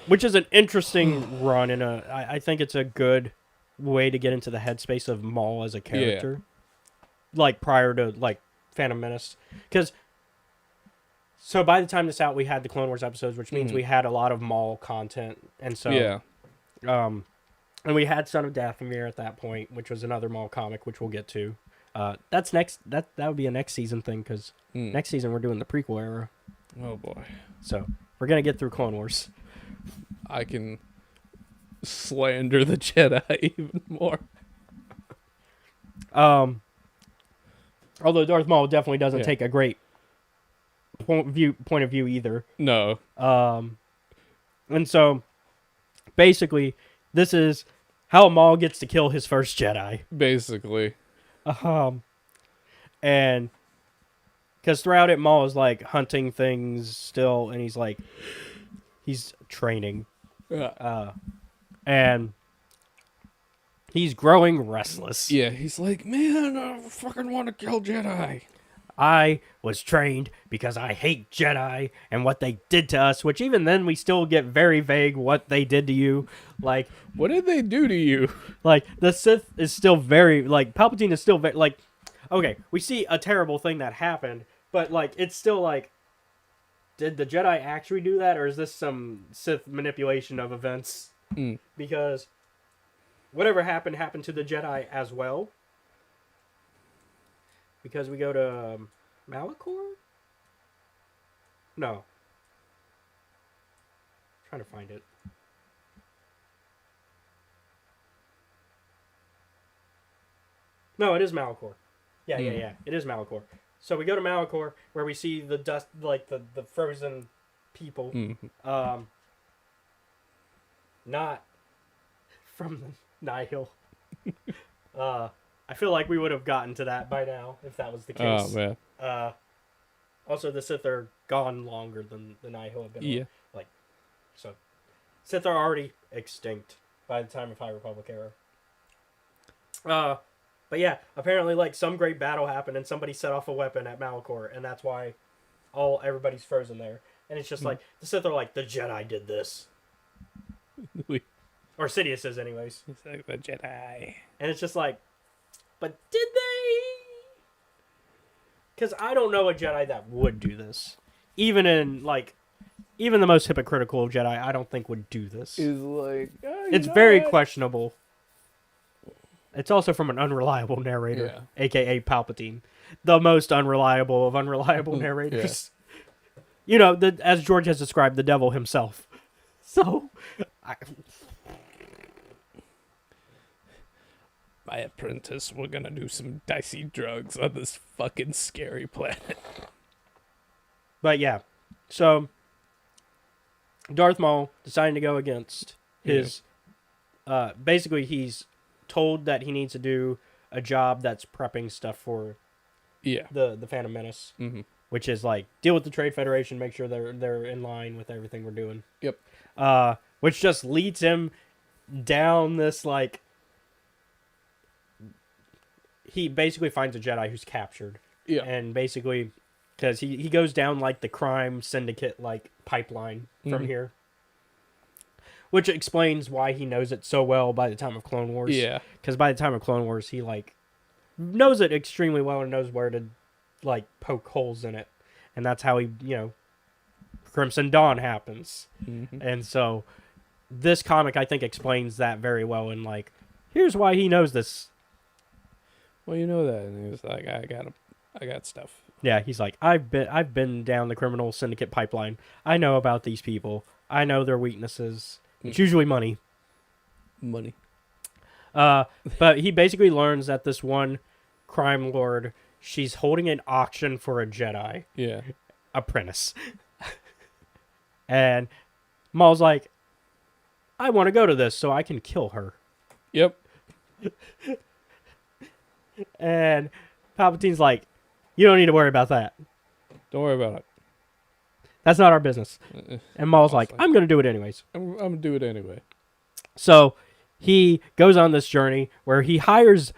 [SPEAKER 4] which is an interesting run, and I think it's a good way to get into the headspace of Maul as a character, like prior to like Phantom Menace, because. So by the time this out, we had the Clone Wars episodes, which means
[SPEAKER 3] Mhm.
[SPEAKER 4] we had a lot of Maul content, and so
[SPEAKER 3] Yeah.
[SPEAKER 4] and we had Son of Dathomir at that point, which was another Maul comic, which we'll get to. That's next. That would be a next season thing, because
[SPEAKER 3] Mm.
[SPEAKER 4] next season we're doing the prequel era.
[SPEAKER 3] Oh boy.
[SPEAKER 4] So we're gonna get through Clone Wars.
[SPEAKER 3] I can slander the Jedi even more.
[SPEAKER 4] Although Darth Maul definitely doesn't
[SPEAKER 3] Yeah.
[SPEAKER 4] take a great point of view either.
[SPEAKER 3] No.
[SPEAKER 4] And so basically, this is how Maul gets to kill his first Jedi.
[SPEAKER 3] Basically.
[SPEAKER 4] And because throughout it, Maul is like hunting things still, and he's training, and he's growing restless.
[SPEAKER 3] Yeah, he's like, man, I fucking want to kill Jedi.
[SPEAKER 4] I was trained because I hate Jedi and what they did to us, which even then we still get very vague what they did to you. Like
[SPEAKER 3] What did they do to you?
[SPEAKER 4] the Sith is still very, like, Palpatine is still very, like, okay, we see a terrible thing that happened, but, like, it's still like, did the Jedi actually do that, or is this some Sith manipulation of events?
[SPEAKER 3] Mm.
[SPEAKER 4] Because whatever happened to the Jedi as well. Because we go to Malachor? No. trying to find it. No, it is Malachor. Yeah. It is Malachor. So we go to Malachor, where we see the dust, like the frozen people. Not from the Nihil. I feel like we would have gotten to that by now if that was the case.
[SPEAKER 3] Oh man.
[SPEAKER 4] Also, the Sith are gone longer than the Nihil have been.
[SPEAKER 3] Yeah.
[SPEAKER 4] So, Sith are already extinct by the time of High Republic era. But yeah, apparently, like, some great battle happened and somebody set off a weapon at Malachor, and that's why everybody's frozen there. And it's just like, the Sith are like, the Jedi did this. Or Sidious is, anyways.
[SPEAKER 3] It's like the Jedi.
[SPEAKER 4] And it's just like, but did they? Because I don't know a Jedi that would do this. Even the most hypocritical Jedi, I don't think would do this.
[SPEAKER 3] Is like, oh,
[SPEAKER 4] It's very questionable. It's also from an unreliable narrator, aka Palpatine, the most unreliable of unreliable narrators. You know, as George has described, the devil himself. So,
[SPEAKER 3] my apprentice, we're gonna do some dicey drugs on this fucking scary planet.
[SPEAKER 4] But yeah, so Darth Maul deciding to go against his. Basically, he's told that he needs to do a job that's prepping stuff for the Phantom Menace, which is like deal with the Trade Federation, make sure they're in line with everything we're doing.
[SPEAKER 3] Yep.
[SPEAKER 4] Which just leads him down this like. He basically finds a Jedi who's captured.
[SPEAKER 3] Yeah.
[SPEAKER 4] And basically, because he goes down like the crime syndicate like pipeline from here. Which explains why he knows it so well by the time of Clone Wars.
[SPEAKER 3] Yeah.
[SPEAKER 4] Because by the time of Clone Wars, he like knows it extremely well and knows where to like poke holes in it. And that's how he, Crimson Dawn happens. And so this comic, I think, explains that very well. And like, here's why he knows this.
[SPEAKER 3] Well, you know that, and he was like, I got stuff.
[SPEAKER 4] Yeah, he's like, I've been down the criminal syndicate pipeline. I know about these people. I know their weaknesses. It's usually money. But he basically learns that this one crime lord, she's holding an auction for a Jedi apprentice. And Maul's like, I want to go to this so I can kill her.
[SPEAKER 3] Yep.
[SPEAKER 4] And Palpatine's like, you don't need to worry about that.
[SPEAKER 3] Don't worry about it.
[SPEAKER 4] That's not our business. And Maul's like, I'm going to do it anyways.
[SPEAKER 3] I'm going to do it anyway.
[SPEAKER 4] So he goes on this journey where he hires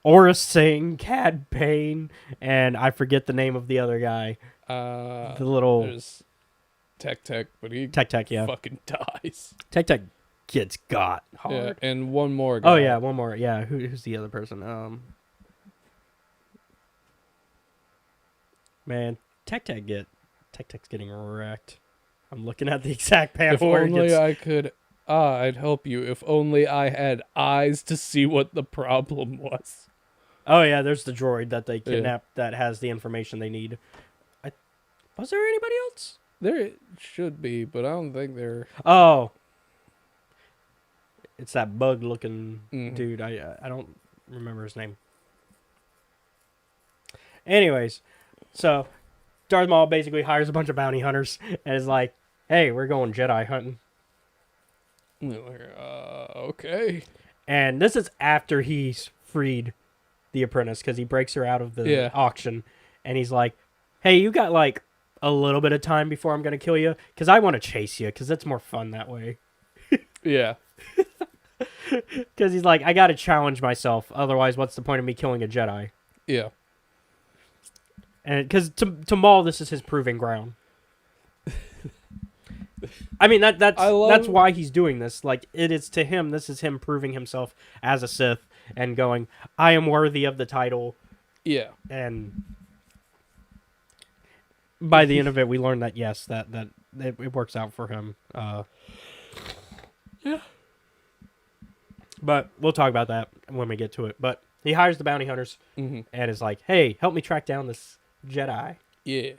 [SPEAKER 4] Aurra Sing, Cad Bane, and I forget the name of the other guy. The little...
[SPEAKER 3] There's Tech, but he
[SPEAKER 4] Tech, yeah.
[SPEAKER 3] fucking dies.
[SPEAKER 4] Tech gets got hard.
[SPEAKER 3] Yeah, and one more guy.
[SPEAKER 4] Oh, yeah, one more. Yeah, who's the other person? Man, Tech's getting wrecked. I'm looking at the exact panel.
[SPEAKER 3] If
[SPEAKER 4] where it
[SPEAKER 3] only
[SPEAKER 4] gets...
[SPEAKER 3] I could... I'd help you. If only I had eyes to see what the problem was.
[SPEAKER 4] Oh, yeah, there's the droid that they kidnapped that has the information they need. Was there anybody else?
[SPEAKER 3] There should be, but I don't think there...
[SPEAKER 4] Oh. It's that bug-looking dude. I don't remember his name. Anyways, so Darth Maul basically hires a bunch of bounty hunters and is like, hey, we're going Jedi hunting.
[SPEAKER 3] Okay.
[SPEAKER 4] And this is after he's freed the apprentice because he breaks her out of the auction. And he's like, hey, you got like a little bit of time before I'm going to kill you because I want to chase you because it's more fun that way.
[SPEAKER 3] Yeah.
[SPEAKER 4] Because he's like, I got to challenge myself. Otherwise, what's the point of me killing a Jedi?
[SPEAKER 3] Yeah.
[SPEAKER 4] And because to Maul, this is his proving ground. I mean, that's why he's doing this. Like, it is to him, this is him proving himself as a Sith and going, I am worthy of the title.
[SPEAKER 3] Yeah.
[SPEAKER 4] And by the end of it, we learn that, yes, that it works out for him.
[SPEAKER 3] Yeah.
[SPEAKER 4] But we'll talk about that when we get to it. But he hires the bounty hunters and is like, hey, help me track down this Jedi.
[SPEAKER 3] Yeah.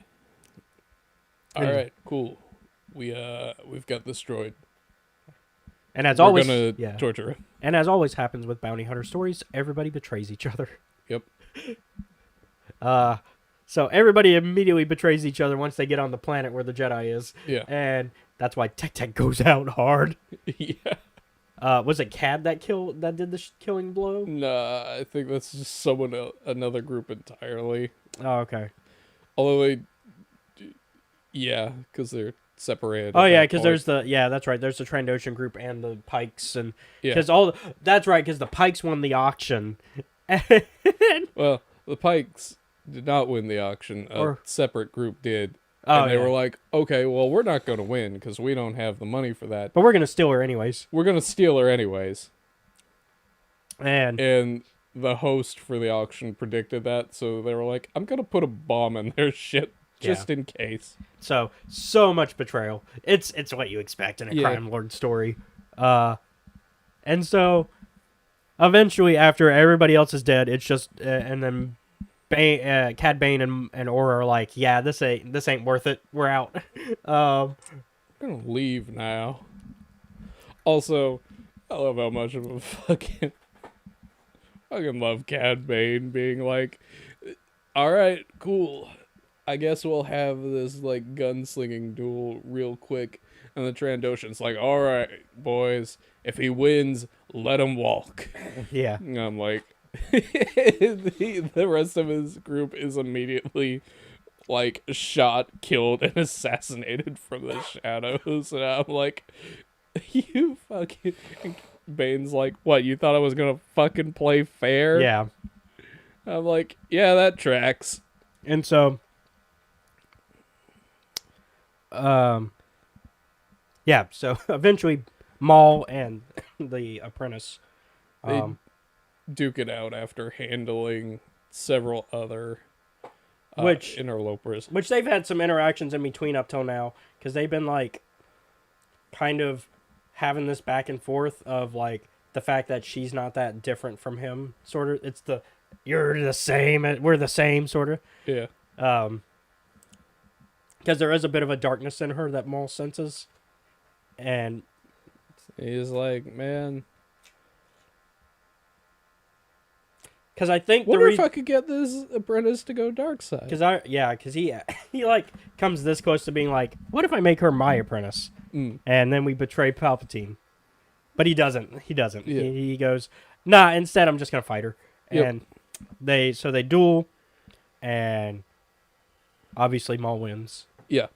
[SPEAKER 3] All right, cool. we've got this droid.
[SPEAKER 4] And as
[SPEAKER 3] We're
[SPEAKER 4] always,
[SPEAKER 3] gonna
[SPEAKER 4] yeah.
[SPEAKER 3] torture him.
[SPEAKER 4] And as always happens with bounty hunter stories, everybody betrays each other.
[SPEAKER 3] Yep.
[SPEAKER 4] So everybody immediately betrays each other once they get on the planet where the Jedi is,
[SPEAKER 3] Yeah.
[SPEAKER 4] and that's why Tech Tech goes out hard.
[SPEAKER 3] Yeah.
[SPEAKER 4] Was it Cad that did the killing blow?
[SPEAKER 3] Nah, I think that's just another group entirely.
[SPEAKER 4] Oh, okay.
[SPEAKER 3] Although yeah, because they're separated.
[SPEAKER 4] Oh
[SPEAKER 3] at
[SPEAKER 4] yeah,
[SPEAKER 3] that
[SPEAKER 4] because
[SPEAKER 3] point.
[SPEAKER 4] that's right. There's the Trandoshan group and the Pikes, and
[SPEAKER 3] Yeah.
[SPEAKER 4] because that's right, because the Pikes won the auction.
[SPEAKER 3] Well, the Pikes did not win the auction. A
[SPEAKER 4] Or-
[SPEAKER 3] separate group did.
[SPEAKER 4] Oh,
[SPEAKER 3] And they
[SPEAKER 4] yeah.
[SPEAKER 3] were like, okay, well, we're not going to win because we don't have the money for that.
[SPEAKER 4] But we're gonna steal her anyways.
[SPEAKER 3] We're going to steal her anyways.
[SPEAKER 4] And
[SPEAKER 3] And the host for the auction predicted that. So they were like, I'm going to put a bomb in their shit just in case.
[SPEAKER 4] so much betrayal. It's what you expect in a
[SPEAKER 3] Yeah.
[SPEAKER 4] crime lord story. And so eventually, after everybody else is dead, it's just and then Cad Bane and Aura are like, yeah, this ain't worth it. We're out.
[SPEAKER 3] I'm going to leave now. Also, I love how much of a fucking love Cad Bane being like, all right, cool. I guess we'll have this like gunslinging duel real quick. And the Trandoshan's like, all right, boys, if he wins, let him walk.
[SPEAKER 4] Yeah.
[SPEAKER 3] And I'm like, the rest of his group is immediately like shot, killed, and assassinated from the shadows. And I'm like, you fucking. Bane's like, what? You thought I was gonna fucking play fair?
[SPEAKER 4] Yeah.
[SPEAKER 3] I'm like, yeah, that tracks.
[SPEAKER 4] And so, yeah. So eventually, Maul and the apprentice,
[SPEAKER 3] They duke it out after handling several other
[SPEAKER 4] Which-
[SPEAKER 3] interlopers.
[SPEAKER 4] which they've had some interactions in between up till now, because they've been like, kind of having this back and forth of like the fact that she's not that different from him. Sort of, it's the you're the same, we're the same sort of.
[SPEAKER 3] Yeah.
[SPEAKER 4] Because there is a bit of a darkness in her that Maul senses, and
[SPEAKER 3] He's like, man,
[SPEAKER 4] because I think
[SPEAKER 3] wonder if I could get this apprentice to go dark side.
[SPEAKER 4] because he like comes this close to being like, what if I make her my apprentice, and then we betray Palpatine, but he doesn't. He doesn't.
[SPEAKER 3] Yeah.
[SPEAKER 4] He goes, nah. Instead, I'm just gonna fight her,
[SPEAKER 3] Yep.
[SPEAKER 4] and they duel, and obviously Maul wins.
[SPEAKER 3] Yeah.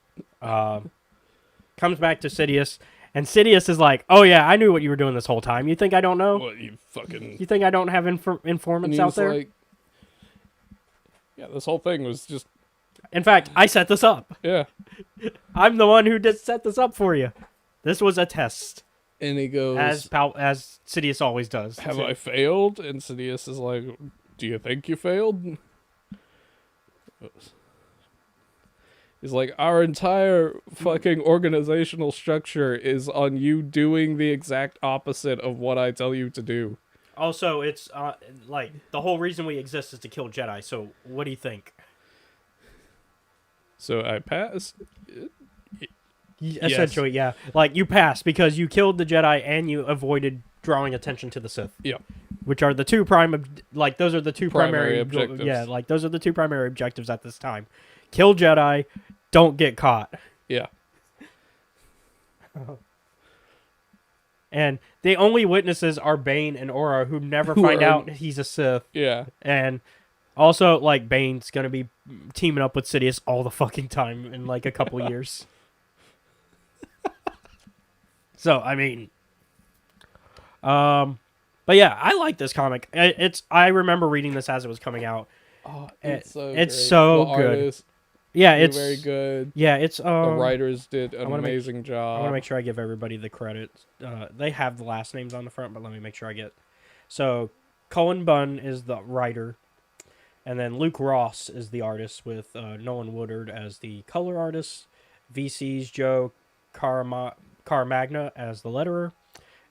[SPEAKER 4] Comes back to Sidious, and Sidious is like, "Oh yeah, I knew what you were doing this whole time. You think I don't know?
[SPEAKER 3] What, you fucking...
[SPEAKER 4] You think I don't have
[SPEAKER 3] And
[SPEAKER 4] informants
[SPEAKER 3] he's
[SPEAKER 4] out there?
[SPEAKER 3] like, yeah, this whole thing was just...
[SPEAKER 4] In fact, I set this up.
[SPEAKER 3] Yeah.
[SPEAKER 4] I'm the one who did set this up for you. This was a test,
[SPEAKER 3] And he goes,
[SPEAKER 4] as Sidious always does.
[SPEAKER 3] have I failed? And Sidious is like, do you think you failed? He's like, our entire fucking organizational structure is on you doing the exact opposite of what I tell you to do.
[SPEAKER 4] Also, it's like the whole reason we exist is to kill Jedi. So, what do you think?
[SPEAKER 3] So I passed.
[SPEAKER 4] Essentially, yeah. Like you passed because you killed the Jedi and you avoided drawing attention to the Sith.
[SPEAKER 3] Yeah.
[SPEAKER 4] Which are the two those are the two
[SPEAKER 3] Primary
[SPEAKER 4] primary
[SPEAKER 3] objectives.
[SPEAKER 4] Yeah, like those are the two primary objectives at this time. Kill Jedi, don't get caught.
[SPEAKER 3] Yeah.
[SPEAKER 4] And the only witnesses are Bane and Aura, who never find out he's a Sith.
[SPEAKER 3] Yeah.
[SPEAKER 4] And also, like, Bane's gonna be teaming up with Sidious all the fucking time in like a couple years. So, I mean, but yeah, I like this comic. I remember reading this as it was coming out.
[SPEAKER 3] Oh,
[SPEAKER 4] It's
[SPEAKER 3] so
[SPEAKER 4] it's
[SPEAKER 3] great.
[SPEAKER 4] so
[SPEAKER 3] The
[SPEAKER 4] good.
[SPEAKER 3] artists
[SPEAKER 4] Yeah,
[SPEAKER 3] do
[SPEAKER 4] it's
[SPEAKER 3] very good.
[SPEAKER 4] Yeah, it's
[SPEAKER 3] The writers did an
[SPEAKER 4] wanna make-
[SPEAKER 3] amazing
[SPEAKER 4] I
[SPEAKER 3] job.
[SPEAKER 4] want to make sure I give everybody the credit. They have the last names on the front, but let me make sure I get. So, Cullen Bunn is the writer, and then Luke Ross is the artist, with Nolan Woodard as the color artist, VC's Joe Carmagna as the letterer,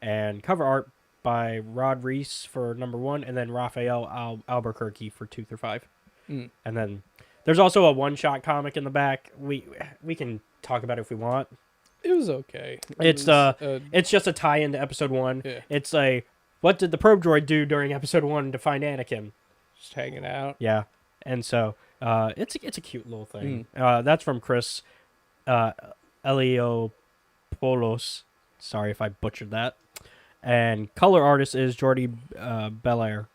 [SPEAKER 4] and cover art by Rod Reese for #1, and then Raphael Albuquerque for 2 through 5.
[SPEAKER 3] Mm.
[SPEAKER 4] And then there's also a one-shot comic in the back. We can talk about it if we want.
[SPEAKER 3] It was okay.
[SPEAKER 4] It's It's just a tie-in to episode 1.
[SPEAKER 3] Yeah.
[SPEAKER 4] It's a what did the probe droid do during episode 1 to find Anakin?
[SPEAKER 2] Just hanging out.
[SPEAKER 4] Yeah, and so it's a cute little thing. That's from Chris Eliopoulos. Sorry if I butchered that. And color artist is Jordi Belair.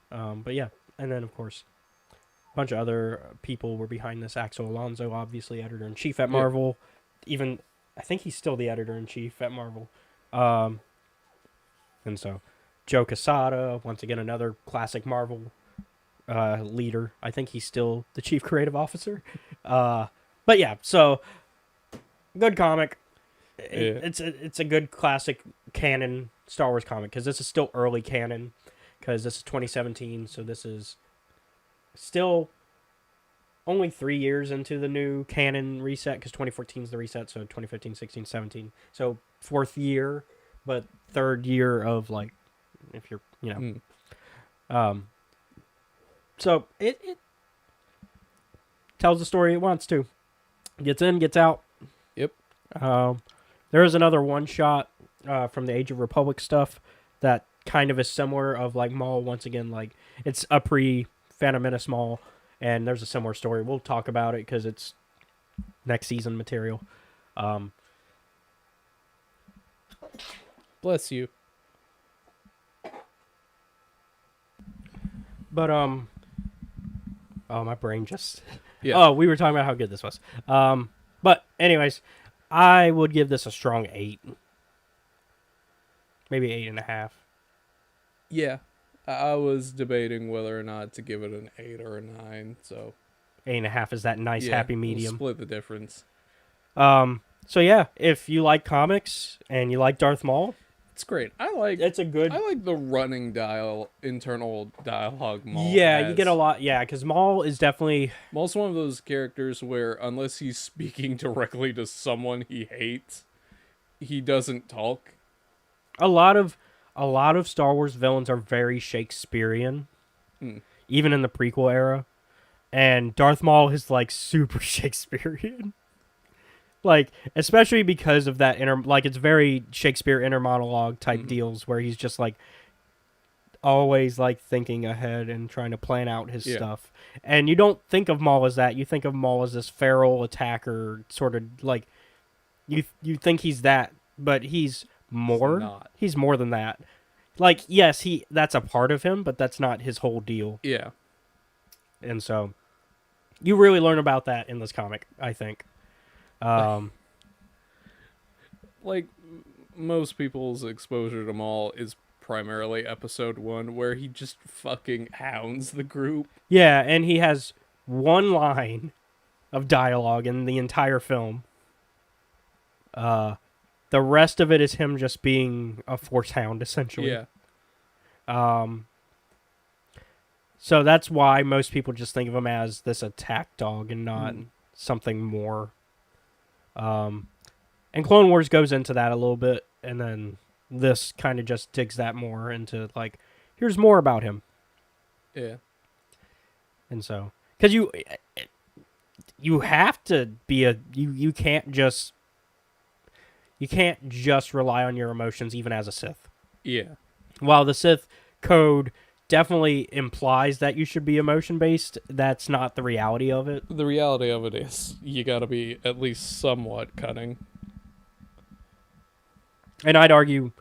[SPEAKER 4] But yeah, and then of course, a bunch of other people were behind this. Axel Alonso, obviously editor in chief at Marvel. Even I think he's still the editor in chief at Marvel. And so Joe Quesada, once again another classic Marvel leader. I think he's still the chief creative officer. But yeah, so good comic. It's a good classic canon Star Wars comic because this is still early canon because this is 2017, so this is still only 3 years into the new canon reset because 2014 is the reset, so 2015, 16, 17. So 4th year, but 3rd year of like, if you're, so it tells the story it wants to. Gets in, gets out.
[SPEAKER 3] Yep.
[SPEAKER 4] There is another one shot from the Age of Republic stuff that kind of is similar of like Maul once again, like it's a pre-Phantom Menace Maul, and there's a similar story. We'll talk about it because it's next season material.
[SPEAKER 3] Bless you.
[SPEAKER 4] But oh, my brain just
[SPEAKER 3] Yeah.
[SPEAKER 4] Oh, we were talking about how good this was. But anyways, I would give this a strong 8. Maybe 8.5.
[SPEAKER 3] Yeah. I was debating whether or not to give it an 8 or a 9, so
[SPEAKER 4] 8.5 is that nice
[SPEAKER 3] yeah,
[SPEAKER 4] happy
[SPEAKER 3] we'll
[SPEAKER 4] medium.
[SPEAKER 3] split the difference.
[SPEAKER 4] So yeah, if you like comics and you like Darth Maul,
[SPEAKER 3] It's great. I like the running internal dialogue Maul
[SPEAKER 4] Yeah,
[SPEAKER 3] has.
[SPEAKER 4] you get a lot. Yeah, because Maul is definitely
[SPEAKER 3] Maul's one of those characters where unless he's speaking directly to someone he hates, he doesn't talk.
[SPEAKER 4] a lot of Star Wars villains are very Shakespearean, even in the prequel era, and Darth Maul is like super Shakespearean. Like, especially because of that it's very Shakespeare inner monologue type deals where he's just like always like thinking ahead and trying to plan out his stuff. And you don't think of Maul as that. You think of Maul as this feral attacker, sort of like you think he's that, but he's more.
[SPEAKER 3] not.
[SPEAKER 4] He's more than that. Like, yes, that's a part of him, but that's not his whole deal.
[SPEAKER 3] Yeah.
[SPEAKER 4] And so you really learn about that in this comic, I think.
[SPEAKER 3] Like most people's exposure to Maul is primarily episode 1 where he just fucking hounds the group.
[SPEAKER 4] Yeah, and he has one line of dialogue in the entire film. The rest of it is him just being a force hound, essentially.
[SPEAKER 3] Yeah.
[SPEAKER 4] So that's why most people just think of him as this attack dog and not something more. And Clone Wars goes into that a little bit, and then this kind of just digs that more into, like, here's more about him.
[SPEAKER 3] Yeah.
[SPEAKER 4] And so, because you have to be you can't just rely on your emotions even as a Sith.
[SPEAKER 3] Yeah.
[SPEAKER 4] While the Sith code definitely implies that you should be emotion based, that's not the reality of it.
[SPEAKER 3] The reality of it is you gotta be at least somewhat cunning.
[SPEAKER 4] And I'd argue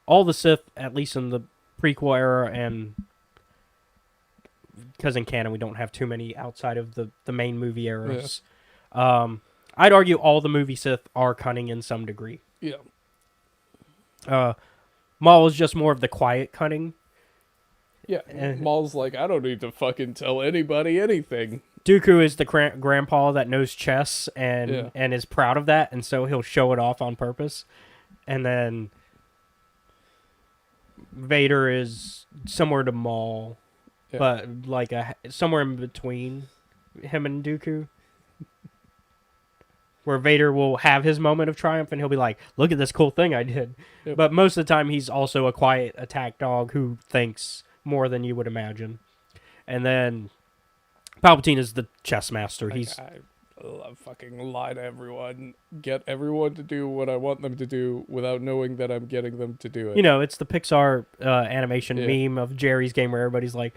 [SPEAKER 4] all the Sith, at least in the prequel era, and because in canon we don't have too many outside of the main movie eras, I'd argue all the movie Sith are cunning in some degree.
[SPEAKER 3] Yeah.
[SPEAKER 4] Maul is just more of the quiet cunning.
[SPEAKER 3] Yeah. Maul's like, I don't need to fucking tell anybody anything.
[SPEAKER 4] Dooku is the grandpa that knows chess and is proud of that, and so he'll show it off on purpose. And then Vader is similar to Maul, but like somewhere in between him and Dooku. Where Vader will have his moment of triumph and he'll be like, look at this cool thing I did.
[SPEAKER 3] Yep.
[SPEAKER 4] But most of the time he's also a quiet attack dog who thinks more than you would imagine. And then Palpatine is the chess master.
[SPEAKER 3] Like,
[SPEAKER 4] He's
[SPEAKER 2] fucking lie to everyone, get everyone to do what I want them to do without knowing that I'm getting them to do it.
[SPEAKER 4] You know, it's the Pixar animation
[SPEAKER 2] Yeah.
[SPEAKER 4] meme of Jerry's game where everybody's like,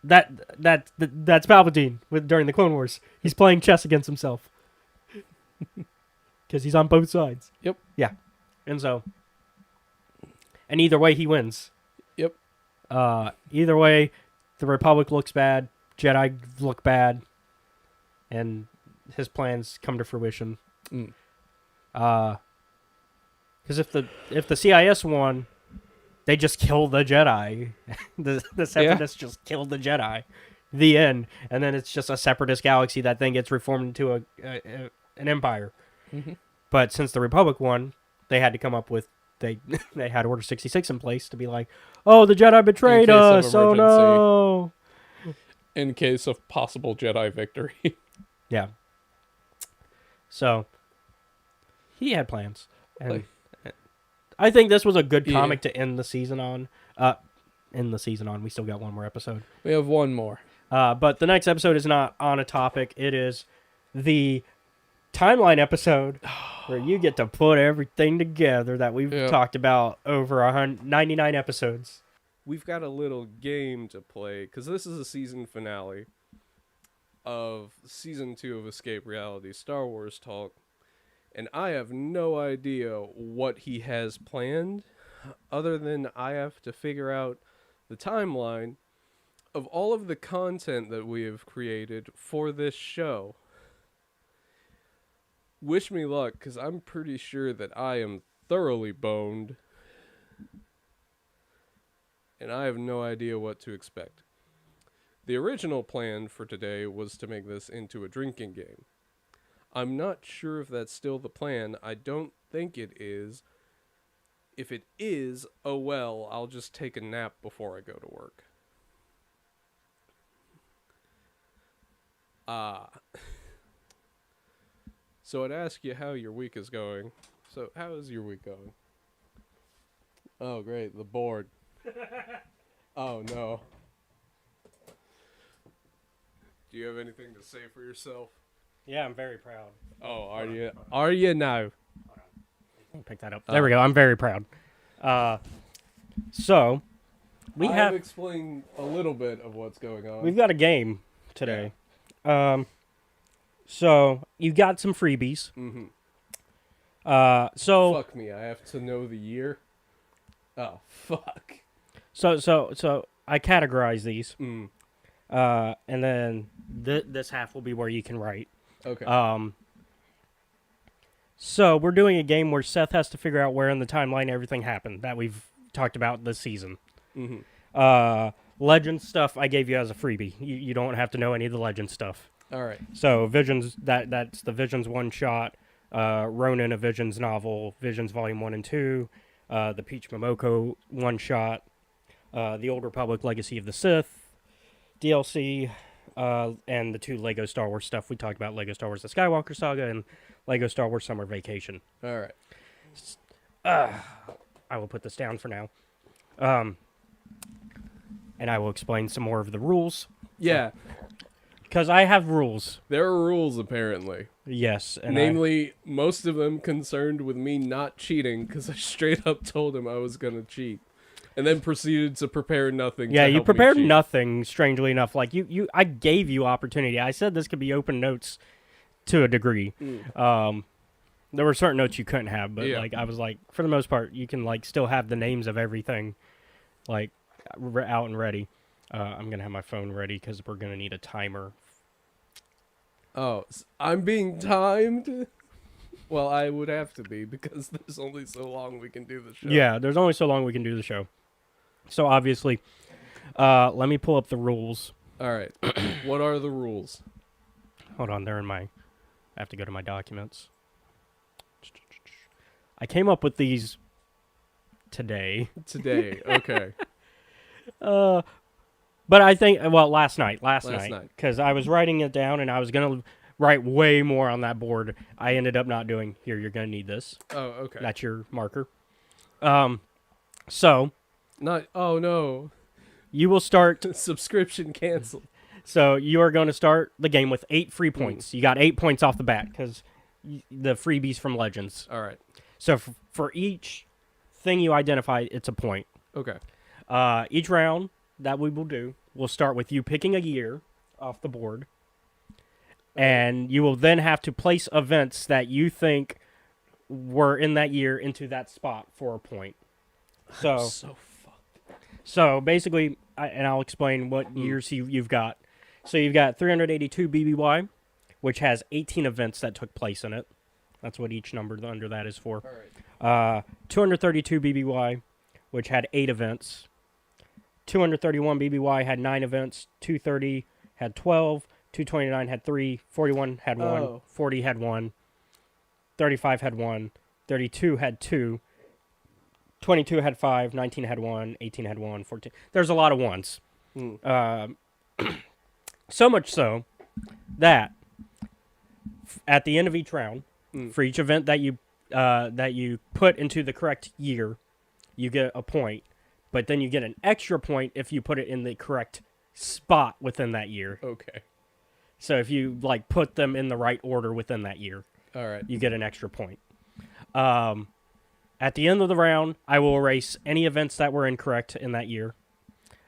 [SPEAKER 4] that's Palpatine during the Clone Wars. He's playing chess against himself because he's on both sides.
[SPEAKER 2] Yep.
[SPEAKER 4] Yeah, and either way he wins.
[SPEAKER 2] Yep.
[SPEAKER 4] Either way, the Republic looks bad, Jedi look bad, and his plans come to fruition.
[SPEAKER 2] Mm.
[SPEAKER 4] Because if the CIS won, they just kill the Jedi. the Separatists just killed the Jedi. The end. And then it's just a Separatist galaxy that then gets reformed into an empire.
[SPEAKER 2] Mm-hmm.
[SPEAKER 4] But since the Republic won, they had to come up with they had Order 66 in place to be like, oh, the Jedi betrayed
[SPEAKER 2] case of
[SPEAKER 4] us. Oh no.
[SPEAKER 2] In case of possible Jedi victory.
[SPEAKER 4] Yeah. So he had plans, and
[SPEAKER 2] Like-
[SPEAKER 4] I think this was a good
[SPEAKER 2] Yeah.
[SPEAKER 4] comic to end the season on. We still got one more episode.
[SPEAKER 2] We have one more.
[SPEAKER 4] But the next episode is not on a topic. It is the timeline episode where you get to put everything together that we've
[SPEAKER 2] Yeah.
[SPEAKER 4] talked about over 99 episodes.
[SPEAKER 3] We've got a little game to play because this is a season finale of season 2 of Escape Reality Star Wars Talk, and I have no idea what he has planned other than I have to figure out the timeline of all of the content that we have created for this show. Wish me luck, because I'm pretty sure that I am thoroughly boned and I have no idea what to expect. The original plan for today was to make this into a drinking game. I'm not sure if that's still the plan. I don't think it is. If it is, oh well, I'll just take a nap before I go to work. So I'd ask you how your week is going. So how is your week going? Oh great, the board. Oh no. Do you have anything to say for yourself?
[SPEAKER 4] Yeah, I'm very proud.
[SPEAKER 3] Oh, are you? Are you now?
[SPEAKER 4] Pick that up. There we go. I'm very proud. So we
[SPEAKER 3] I've
[SPEAKER 4] have
[SPEAKER 3] explained a little bit of what's going on.
[SPEAKER 4] we've got a game today. So you got some freebies.
[SPEAKER 3] Mm-hmm.
[SPEAKER 4] So
[SPEAKER 3] Fuck me, I have to know the year. Oh fuck.
[SPEAKER 4] so I categorize these.
[SPEAKER 3] Mm.
[SPEAKER 4] And then this half will be where you can write.
[SPEAKER 3] Okay.
[SPEAKER 4] So we're doing a game where Seth has to figure out where in the timeline everything happened that we've talked about this season.
[SPEAKER 3] Mm-hmm.
[SPEAKER 4] Legend stuff I gave you as a freebie. You don't have to know any of the legend stuff.
[SPEAKER 3] All right.
[SPEAKER 4] So Visions, that's the Visions one shot. Ronin, a Visions novel. Visions Volume 1 and 2. The Peach Momoko one shot. The Old Republic Legacy of the Sith DLC. And the 2 Lego Star Wars stuff. We talked about Lego Star Wars The Skywalker Saga and Lego Star Wars Summer Vacation.
[SPEAKER 3] All right.
[SPEAKER 4] I will put this down for now. And I will explain some more of the rules.
[SPEAKER 3] Yeah,
[SPEAKER 4] Because I have rules.
[SPEAKER 3] there are rules apparently.
[SPEAKER 4] Yes. And
[SPEAKER 3] Namely, most of them concerned with me not cheating because I straight up told him I was gonna cheat, and then proceeded to prepare nothing.
[SPEAKER 4] yeah,
[SPEAKER 3] to
[SPEAKER 4] you
[SPEAKER 3] help me
[SPEAKER 4] prepared
[SPEAKER 3] cheat.
[SPEAKER 4] nothing, strangely enough. Like, I gave you opportunity. I said this could be open notes to a degree. There were certain notes you couldn't have, but,
[SPEAKER 3] Yeah.
[SPEAKER 4] like, I was like, for the most part, you can, like, still have the names of everything, like, out and ready. I'm going to have my phone ready because we're going to need a timer.
[SPEAKER 3] Oh, I'm being timed. Well, I would have to be because there's only so long we can do the show.
[SPEAKER 4] Yeah, there's only so long we can do the show. So, obviously, let me pull up the rules.
[SPEAKER 3] All right. What are the rules?
[SPEAKER 4] Hold on, they're in my... I have to go to my documents. I came up with these today.
[SPEAKER 3] Today. Okay.
[SPEAKER 4] But I think, well, last night,
[SPEAKER 3] Last night.
[SPEAKER 4] because I was writing it down and I was going to write way more on that board. I ended up not doing, here, you're going to need this.
[SPEAKER 3] Oh, okay.
[SPEAKER 4] That's your marker. So,
[SPEAKER 3] Not. Oh no.
[SPEAKER 4] you will start,
[SPEAKER 3] Subscription canceled.
[SPEAKER 4] So you are going to start the game with 8 free points. You got 8 points off the bat because the freebies from Legends.
[SPEAKER 3] All right.
[SPEAKER 4] So for each thing you identify, it's a point.
[SPEAKER 3] Okay.
[SPEAKER 4] Each round that we will do, we'll start with you picking a year off the board. And you will then have to place events that you think were in that year into that spot for a point. So,
[SPEAKER 3] So fucked.
[SPEAKER 4] so basically, and I'll explain what years you've got. So you've got 382 BBY, which has 18 events that took place in it. That's what each number under that is for.
[SPEAKER 3] All right.
[SPEAKER 4] 232 BBY, which had 8 events. 231 BBY had 9 events. 230 had 12. 229 had 3. 41 had 1.
[SPEAKER 2] Oh.
[SPEAKER 4] 40 had 1. 35 had 1. 32 had 2. 22 had 5. 19 had 1. 18 had 1. 14. There's a lot of ones. So much so that at the end of each round, for each event that you put into the correct year, you get a point. But then you get an extra point if you put it in the correct spot within that year.
[SPEAKER 3] Okay.
[SPEAKER 4] So if you like put them in the right order within that year,
[SPEAKER 3] All right.
[SPEAKER 4] you get an extra point. At the end of the round, I will erase any events that were incorrect in that year,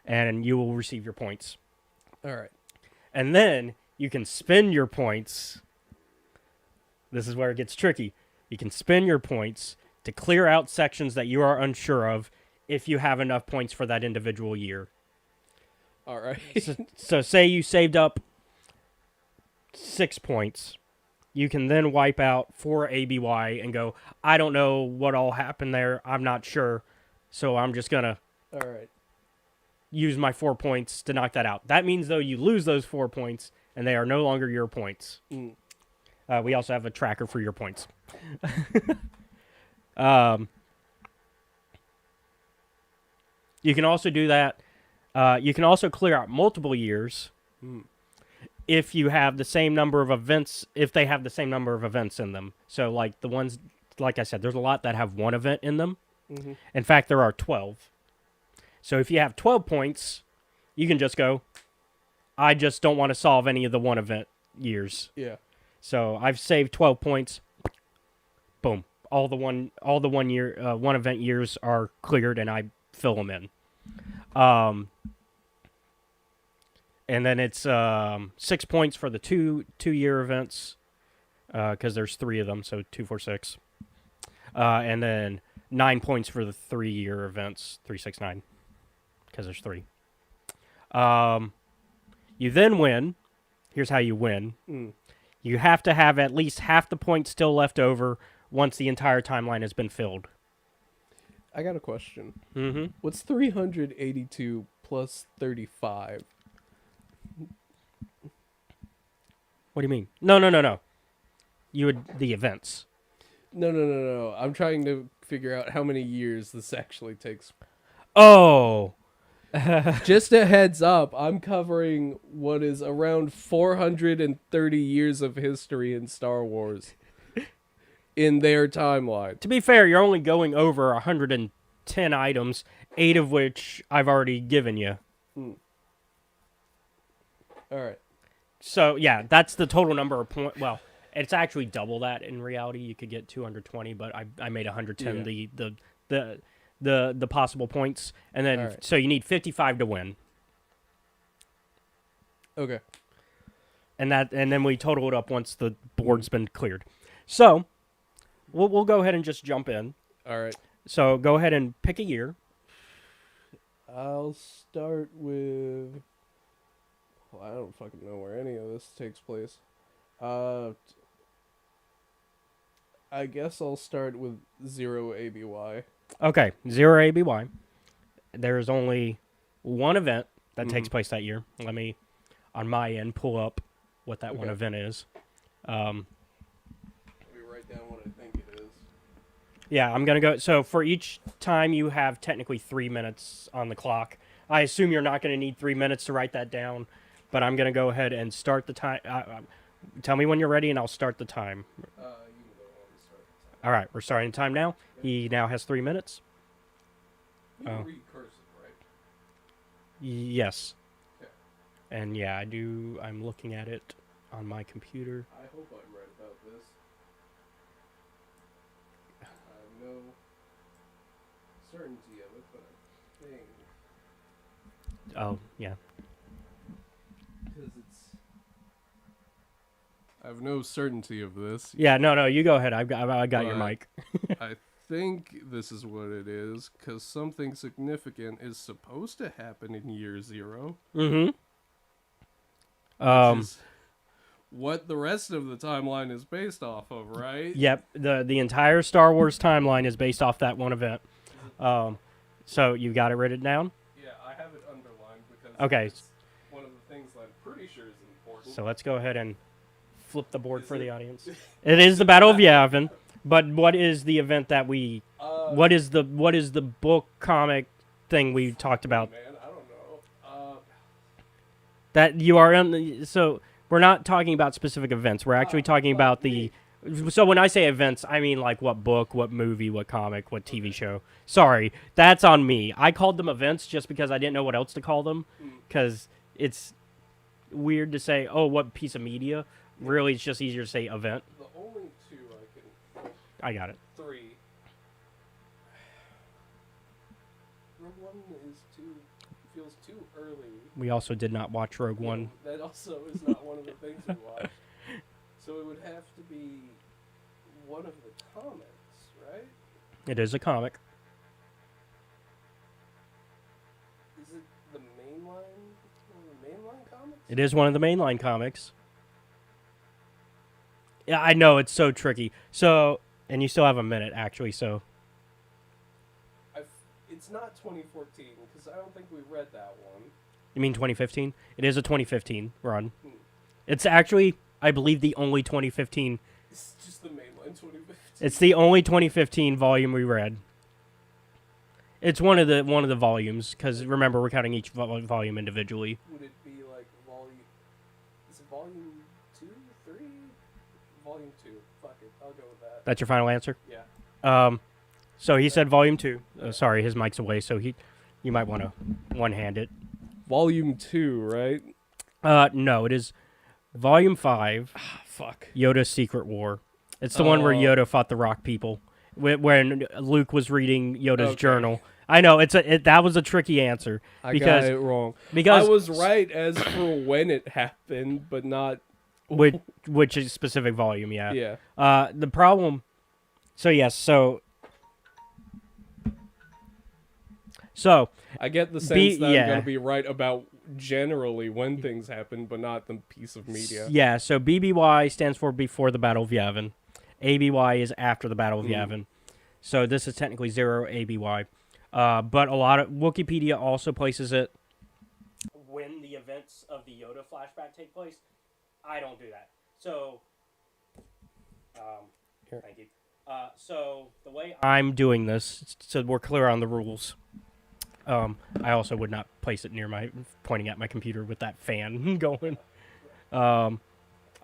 [SPEAKER 4] and you will receive your points.
[SPEAKER 3] All right.
[SPEAKER 4] And then you can spend your points. This is where it gets tricky. You can spend your points to clear out sections that you are unsure of if you have enough points for that individual year.
[SPEAKER 3] All right.
[SPEAKER 4] So say you saved up 6 points. You can then wipe out 4 ABY and go, I don't know what all happened there. I'm not sure. So I'm just going to
[SPEAKER 3] All right.
[SPEAKER 4] use my 4 points to knock that out. That means, though, you lose those 4 points, and they are no longer your points. We also have a tracker for your points. You can also do that. You can also clear out multiple years if you have the same number of events, if they have the same number of events in them. So, like the ones, like I said, there's a lot that have 1 event in them. In fact, there are 12. So if you have 12 points, you can just go, I just don't want to solve any of the 1 event years.
[SPEAKER 3] Yeah.
[SPEAKER 4] So I've saved 12 points. Boom. All the one year, 1 event years are cleared, and I fill them in. And then it's 6 points for the 2-year events, because there's 3 of them, so 2, 4, 6. And then 9 points for the 3-year events, 3, 6, 9, because there's 3. You then win. Here's how you win. You have to have at least half the points still left over once the entire timeline has been filled.
[SPEAKER 3] I got a question.
[SPEAKER 4] Mm-hmm.
[SPEAKER 3] What's 382 plus 35?
[SPEAKER 4] What do you mean? No. You would the events.
[SPEAKER 3] No. I'm trying to figure out how many years this actually takes.
[SPEAKER 4] Oh.
[SPEAKER 3] Just a heads up, I'm covering what is around 430 years of history in Star Wars in their timeline.
[SPEAKER 4] To be fair, you're only going over 110 items, 8 of which I've already given you.
[SPEAKER 3] All right.
[SPEAKER 4] So, yeah, that's the total number of points. Well, it's actually double that in reality. You could get 220, but I made 110 the possible points. And then,
[SPEAKER 3] All right.
[SPEAKER 4] so you need 55 to win.
[SPEAKER 3] Okay.
[SPEAKER 4] And then we total it up once the board's been cleared. So, we'll go ahead and just jump in.
[SPEAKER 3] All right.
[SPEAKER 4] So, go ahead and pick a year.
[SPEAKER 3] I'll start with... Well, I don't fucking know where any of this takes place. I guess I'll start with 0 ABY.
[SPEAKER 4] Okay, 0 ABY. There's only 1 event that takes place that year. Let me, on my end, pull up what that 1
[SPEAKER 3] Okay.
[SPEAKER 4] event is.
[SPEAKER 3] Let me write down what I think it is.
[SPEAKER 4] Yeah, I'm going to go. So for each time, you have technically 3 minutes on the clock. I assume you're not going to need 3 minutes to write that down, but I'm going to go ahead and start the time. Tell me when you're ready, and I'll start the time.
[SPEAKER 3] You can go on and start.
[SPEAKER 4] All right, we're starting the time now. He now has 3 minutes.
[SPEAKER 3] You can
[SPEAKER 4] Oh.
[SPEAKER 3] read cursive, right?
[SPEAKER 4] Yes.
[SPEAKER 3] Okay.
[SPEAKER 4] And yeah, I'm looking at it on my computer.
[SPEAKER 3] I hope I'm right about this. I have no certainty of it, but I think
[SPEAKER 4] Oh, yeah.
[SPEAKER 3] because it's. I have no certainty of this.
[SPEAKER 4] Yeah, no, you go ahead. I got your
[SPEAKER 3] But-
[SPEAKER 4] mic.
[SPEAKER 3] I think this is what it is, because something significant is supposed to happen in year 0.
[SPEAKER 4] Mm-hmm.
[SPEAKER 3] Which is what the rest of the timeline is based off of, right?
[SPEAKER 4] Yep, the entire Star Wars timeline is based off that one event. So you got it written down?
[SPEAKER 3] Yeah, I have it underlined because
[SPEAKER 4] Okay.
[SPEAKER 3] it's one of the things that I'm pretty sure is important.
[SPEAKER 4] So let's go ahead and flip the board
[SPEAKER 3] Is
[SPEAKER 4] for the
[SPEAKER 3] it-
[SPEAKER 4] audience. It is the Battle of Yavin, but what is the event that we? What is the book comic thing we talked about?
[SPEAKER 3] Man, I don't know.
[SPEAKER 4] That you are on. So we're not talking about specific events. We're actually talking about the. So when I say events, I mean like what book, what movie, what comic, what TV show. Sorry, that's on me. I called them events just because I didn't know what else to call them, because it's weird to say, oh, what piece of media. Really, it's just easier to say event.
[SPEAKER 3] The only 2 I can.
[SPEAKER 4] I got it.
[SPEAKER 3] 3. Rogue One feels too early.
[SPEAKER 4] We also did not watch Rogue One.
[SPEAKER 3] That also is not one of the things we watched. So it would have to be one of the comics, right?
[SPEAKER 4] It is a comic.
[SPEAKER 3] Is it the mainline? One of the mainline comics?
[SPEAKER 4] It is one of the mainline comics. Yeah, I know, it's so tricky. So, and you still have a minute, actually, so.
[SPEAKER 3] It's not 2014 because I don't think we read that one.
[SPEAKER 4] You mean 2015? It is a 2015 run.
[SPEAKER 3] Hmm.
[SPEAKER 4] It's actually, I believe, the only 2015.
[SPEAKER 3] It's just the mainline 2015.
[SPEAKER 4] It's the only 2015 volume we read. It's one of the volumes, because remember, we're counting each volume individually.
[SPEAKER 3] Would it be like volume? Is it volume 2, 3? Volume 2. Fuck it, I'll go with that.
[SPEAKER 4] That's your final answer?
[SPEAKER 3] Yeah.
[SPEAKER 4] So he said volume 2. Sorry, his mic's away, so you might want to one-hand it.
[SPEAKER 3] Volume 2, right?
[SPEAKER 4] No, it is volume 5.
[SPEAKER 3] Fuck.
[SPEAKER 4] Yoda's Secret War. It's the one where
[SPEAKER 3] Oh.
[SPEAKER 4] Yoda fought the Rock people. When Luke was reading Yoda's
[SPEAKER 3] Okay.
[SPEAKER 4] journal. I know that was a tricky answer
[SPEAKER 3] I
[SPEAKER 4] because
[SPEAKER 3] got it wrong.
[SPEAKER 4] because
[SPEAKER 3] I was right as for when it happened, but not.
[SPEAKER 4] which is specific volume, yeah.
[SPEAKER 3] Yeah.
[SPEAKER 4] The problem. So yes, so
[SPEAKER 3] I get the sense that
[SPEAKER 4] yeah.
[SPEAKER 3] I'm gonna be right about generally when things happen, but not the piece of media.
[SPEAKER 4] yeah, so BBY stands for before the Battle of Yavin. ABY is after the Battle of Yavin. So this is technically 0 ABY. But a lot of Wikipedia also places it when the events of the Yoda flashback take place. I don't do that. So,
[SPEAKER 3] Here.
[SPEAKER 4] thank you. So the way I'm doing this, so we're clear on the rules. I also would not place it near pointing at my computer with that fan going. I'm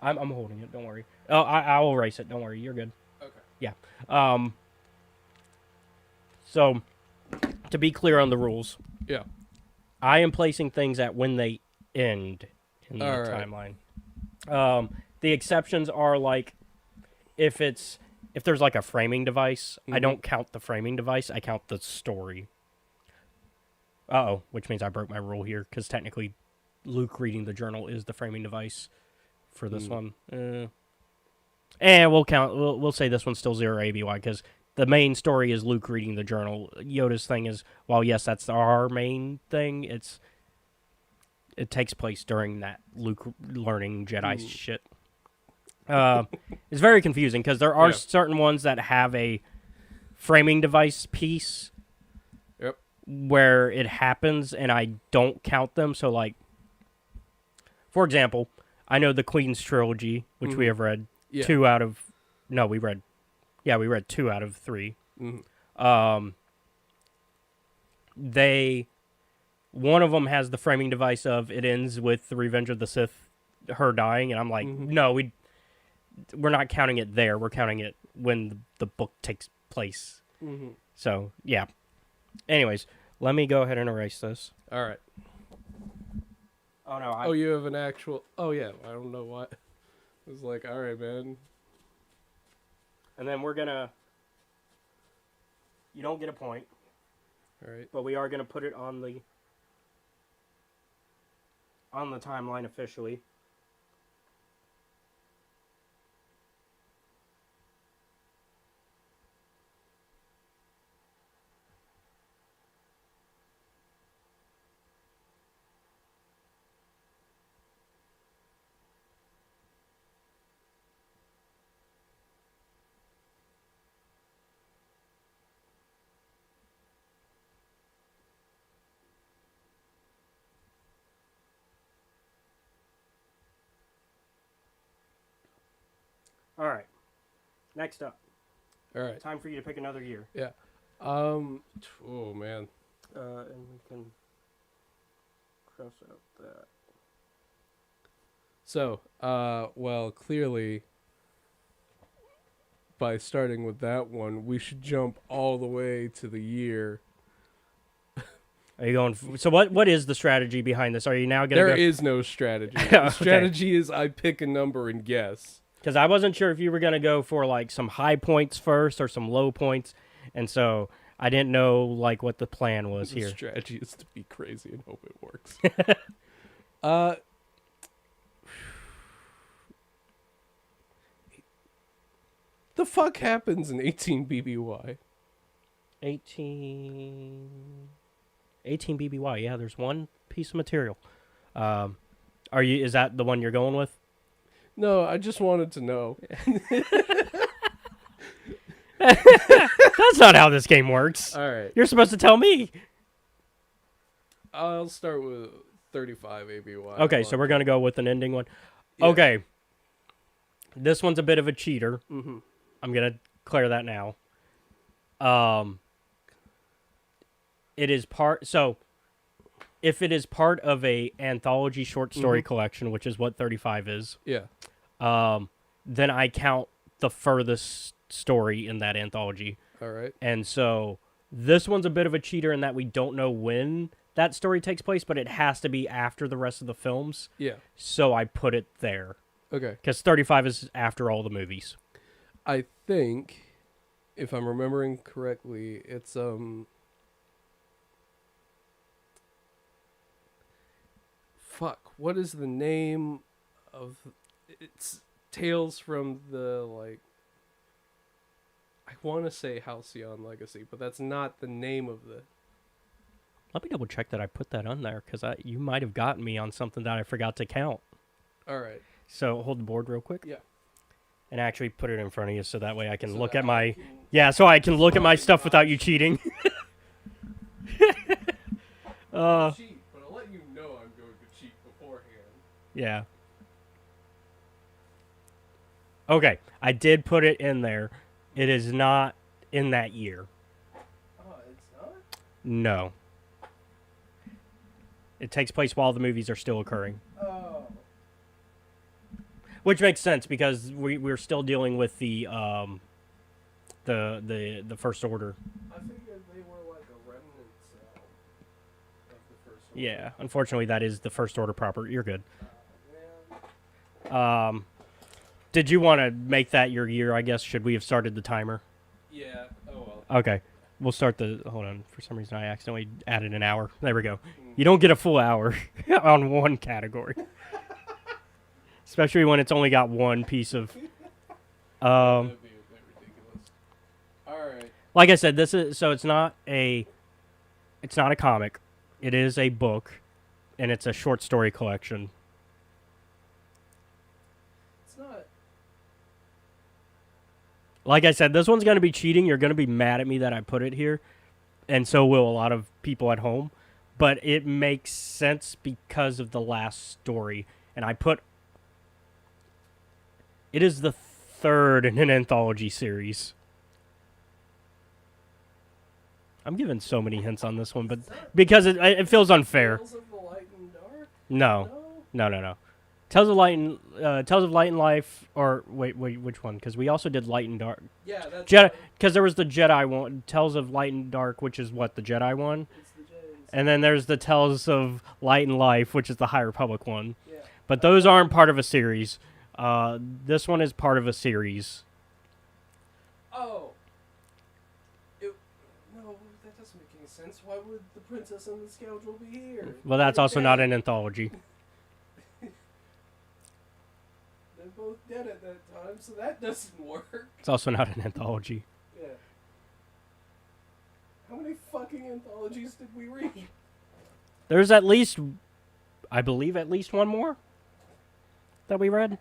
[SPEAKER 4] holding it. Don't worry. Oh, I will erase it. Don't worry. You're good.
[SPEAKER 3] Okay.
[SPEAKER 4] Yeah. So, to be clear on the rules,
[SPEAKER 3] Yeah.
[SPEAKER 4] I am placing things at when they end in the
[SPEAKER 3] All right.
[SPEAKER 4] timeline. The exceptions are like if there's like a framing device, I
[SPEAKER 3] Mhm.
[SPEAKER 4] don't count the framing device. I count the story. Which means I broke my rule here because technically, Luke reading the journal is the framing device for this one. And we'll count. We'll say this one's still 0 ABY because the main story is Luke reading the journal. Yoda's thing is, while yes, that's our main thing. It takes place during that Luke learning Jedi shit. It's very confusing because there are
[SPEAKER 3] Yeah.
[SPEAKER 4] certain ones that have a framing device piece.
[SPEAKER 3] Yep.
[SPEAKER 4] Where it happens and I don't count them. So like, for example, I know the Queen's trilogy, which we have read.
[SPEAKER 3] Yeah.
[SPEAKER 4] 2 out of we read 2 out of 3.
[SPEAKER 3] Mhm.
[SPEAKER 4] One of them has the framing device of it ends with the Revenge of the Sith, her dying, and I'm like, no, we're not counting it there. We're counting it when the book takes place. So yeah. Anyways, let me go ahead and erase this.
[SPEAKER 3] All right.
[SPEAKER 4] Oh no!
[SPEAKER 3] Oh, you have an actual. Oh yeah, I don't know why. I was like, all right, man.
[SPEAKER 4] And then we're gonna. You don't get a point,
[SPEAKER 3] All right.
[SPEAKER 4] but we are gonna put it on the timeline officially. All right. Next up,
[SPEAKER 3] All right.
[SPEAKER 4] time for you to pick another year.
[SPEAKER 3] Yeah. Oh man.
[SPEAKER 4] And we can cross out that.
[SPEAKER 3] So, well, clearly, by starting with that one, we should jump all the way to the year.
[SPEAKER 4] Are you going? So what is the strategy behind this? Are you now
[SPEAKER 3] There
[SPEAKER 4] gonna?
[SPEAKER 3] is no strategy.
[SPEAKER 4] Okay.
[SPEAKER 3] The strategy is I pick a number and guess.
[SPEAKER 4] Because I wasn't sure if you were gonna go for like some high points first or some low points, and so I didn't know like what the plan was
[SPEAKER 3] The
[SPEAKER 4] here.
[SPEAKER 3] strategy is to be crazy and hope it works. The fuck happens in 18 BBY?
[SPEAKER 4] 18 BBY. Yeah, there's one piece of material. Are you? Is that the one you're going with?
[SPEAKER 3] No, I just wanted to know.
[SPEAKER 4] That's not how this game works.
[SPEAKER 3] All right.
[SPEAKER 4] You're supposed to tell me.
[SPEAKER 3] I'll start with 35 ABY.
[SPEAKER 4] Okay, so we're gonna go with an ending one.
[SPEAKER 3] Yeah.
[SPEAKER 4] Okay. This one's a bit of a cheater.
[SPEAKER 3] Mm-hmm.
[SPEAKER 4] I'm gonna clear that now. It is part. So, if it is part of a anthology short story collection, which is what 35 is,
[SPEAKER 3] Yeah.
[SPEAKER 4] then I count the furthest story in that anthology.
[SPEAKER 3] All right.
[SPEAKER 4] And so this one's a bit of a cheater in that we don't know when that story takes place, but it has to be after the rest of the films.
[SPEAKER 3] Yeah.
[SPEAKER 4] So I put it there
[SPEAKER 3] Okay.
[SPEAKER 4] because 35 is after all the movies.
[SPEAKER 3] I think, if I'm remembering correctly, it's Fuck. What is the name of? It's Tales from the like. I want to say Halcyon Legacy, but that's not the name of the.
[SPEAKER 4] Let me double check that I put that on there because you might have gotten me on something that I forgot to count.
[SPEAKER 3] All right.
[SPEAKER 4] So hold the board real quick.
[SPEAKER 3] Yeah.
[SPEAKER 4] And actually put it in front of you so that way I can
[SPEAKER 3] So
[SPEAKER 4] look
[SPEAKER 3] that
[SPEAKER 4] at
[SPEAKER 3] I
[SPEAKER 4] my
[SPEAKER 3] can-
[SPEAKER 4] yeah, so I can look at my stuff without you cheating.
[SPEAKER 3] cheat, but I'll let you know I'm going to cheat beforehand.
[SPEAKER 4] Yeah. Okay, I did put it in there. It is not in that year.
[SPEAKER 3] Oh, it's not?
[SPEAKER 4] No. It takes place while the movies are still occurring.
[SPEAKER 3] Oh.
[SPEAKER 4] Which makes sense because we're still dealing with the First Order.
[SPEAKER 3] I figured they were like a remnant cell of the first one.
[SPEAKER 4] Yeah, unfortunately that is the First Order proper. You're good.
[SPEAKER 3] Man.
[SPEAKER 4] Did you want to make that your year, I guess? Should we have started the timer?
[SPEAKER 3] Yeah. Oh well.
[SPEAKER 4] Okay. We'll start the... Hold on. For some reason, I accidentally added an hour. There we go. You don't get a full hour on one category. Especially when it's only got one piece of...
[SPEAKER 3] That'd be a bit ridiculous. All right.
[SPEAKER 4] Like I said, this is... So it's not a comic. It is a book. And it's a short story collection.
[SPEAKER 3] It's not.
[SPEAKER 4] Like I said, this one's going to be cheating. You're going to be mad at me that I put it here. And so will a lot of people at home. But it makes sense because of the last story. And I put... It is the third in an anthology series. I'm giving so many hints on this one, but because it feels unfair.
[SPEAKER 3] Tales of the Light and Dark?
[SPEAKER 4] No, no. Tales of Light and Life, or wait, which one? Because we also did Light and Dark.
[SPEAKER 3] Yeah, that's
[SPEAKER 4] Jedi, because there was the Jedi one, Tales of Light and Dark, which is what the Jedi one,
[SPEAKER 3] It's the Jedi
[SPEAKER 1] And then there's the Tales of Light and Life, which is the High Republic one.
[SPEAKER 3] Yeah.
[SPEAKER 1] But those aren't part of a series. This one is part of a series.
[SPEAKER 3] Oh. No, that doesn't make any sense. Why would the Princess and the Scoundrel be here?
[SPEAKER 1] Well, that's
[SPEAKER 3] They're
[SPEAKER 1] also not
[SPEAKER 3] dead.
[SPEAKER 1] an anthology.
[SPEAKER 3] They're both dead at that time, so that doesn't work.
[SPEAKER 1] It's also not an anthology.
[SPEAKER 3] Yeah. How many fucking anthologies did we read?
[SPEAKER 1] There's at least, I believe, at least one more that we read.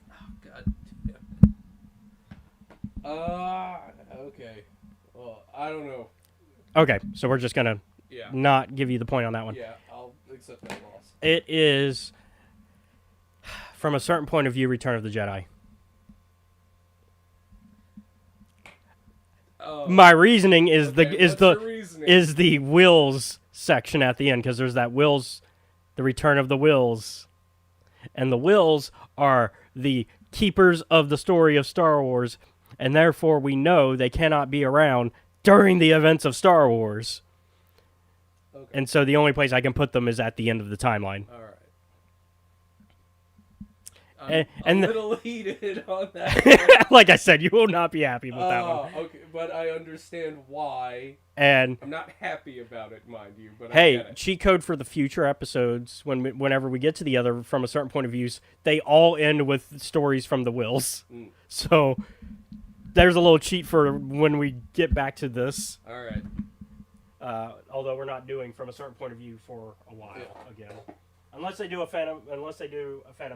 [SPEAKER 3] Oh, God damn. Okay. Well, I don't know.
[SPEAKER 1] Okay, so we're just gonna
[SPEAKER 3] Yeah.
[SPEAKER 1] not give you the point on that one.
[SPEAKER 3] Yeah, I'll accept that loss.
[SPEAKER 1] It is, from a certain point of view, Return of the Jedi. My reasoning is the Wills section at the end, because there's that Wills, the Return of the Wills, and the Wills are the keepers of the story of Star Wars, and therefore we know they cannot be around during the events of Star Wars.
[SPEAKER 3] Okay.
[SPEAKER 1] And so the only place I can put them is at the end of the timeline.
[SPEAKER 3] All right.
[SPEAKER 1] And
[SPEAKER 3] I'm a little heated on that.
[SPEAKER 1] Like I said, you will not be happy with that one.
[SPEAKER 3] Okay, but I understand why.
[SPEAKER 1] And
[SPEAKER 3] I'm not happy about it, mind you, but I
[SPEAKER 1] hey,
[SPEAKER 3] get it.
[SPEAKER 1] cheat code for the future episodes. Whenever we get to the other, from a certain point of views, they all end with stories from the Wills.
[SPEAKER 3] Mm.
[SPEAKER 1] So there's a little cheat for when we get back to this.
[SPEAKER 3] All right.
[SPEAKER 1] Although we're not doing from a certain point of view for a while again, unless they do a Phantom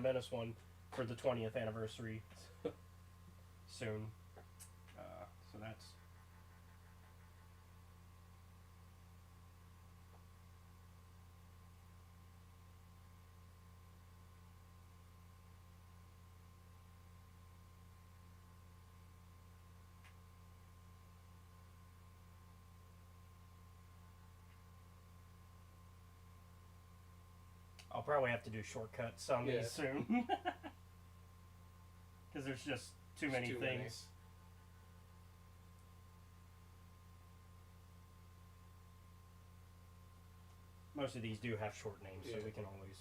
[SPEAKER 1] Menace one for the 20th anniversary soon. So that's. I'll probably have to do shortcuts on these soon. Because there's just too many things. Most of these do have short names, so we can always.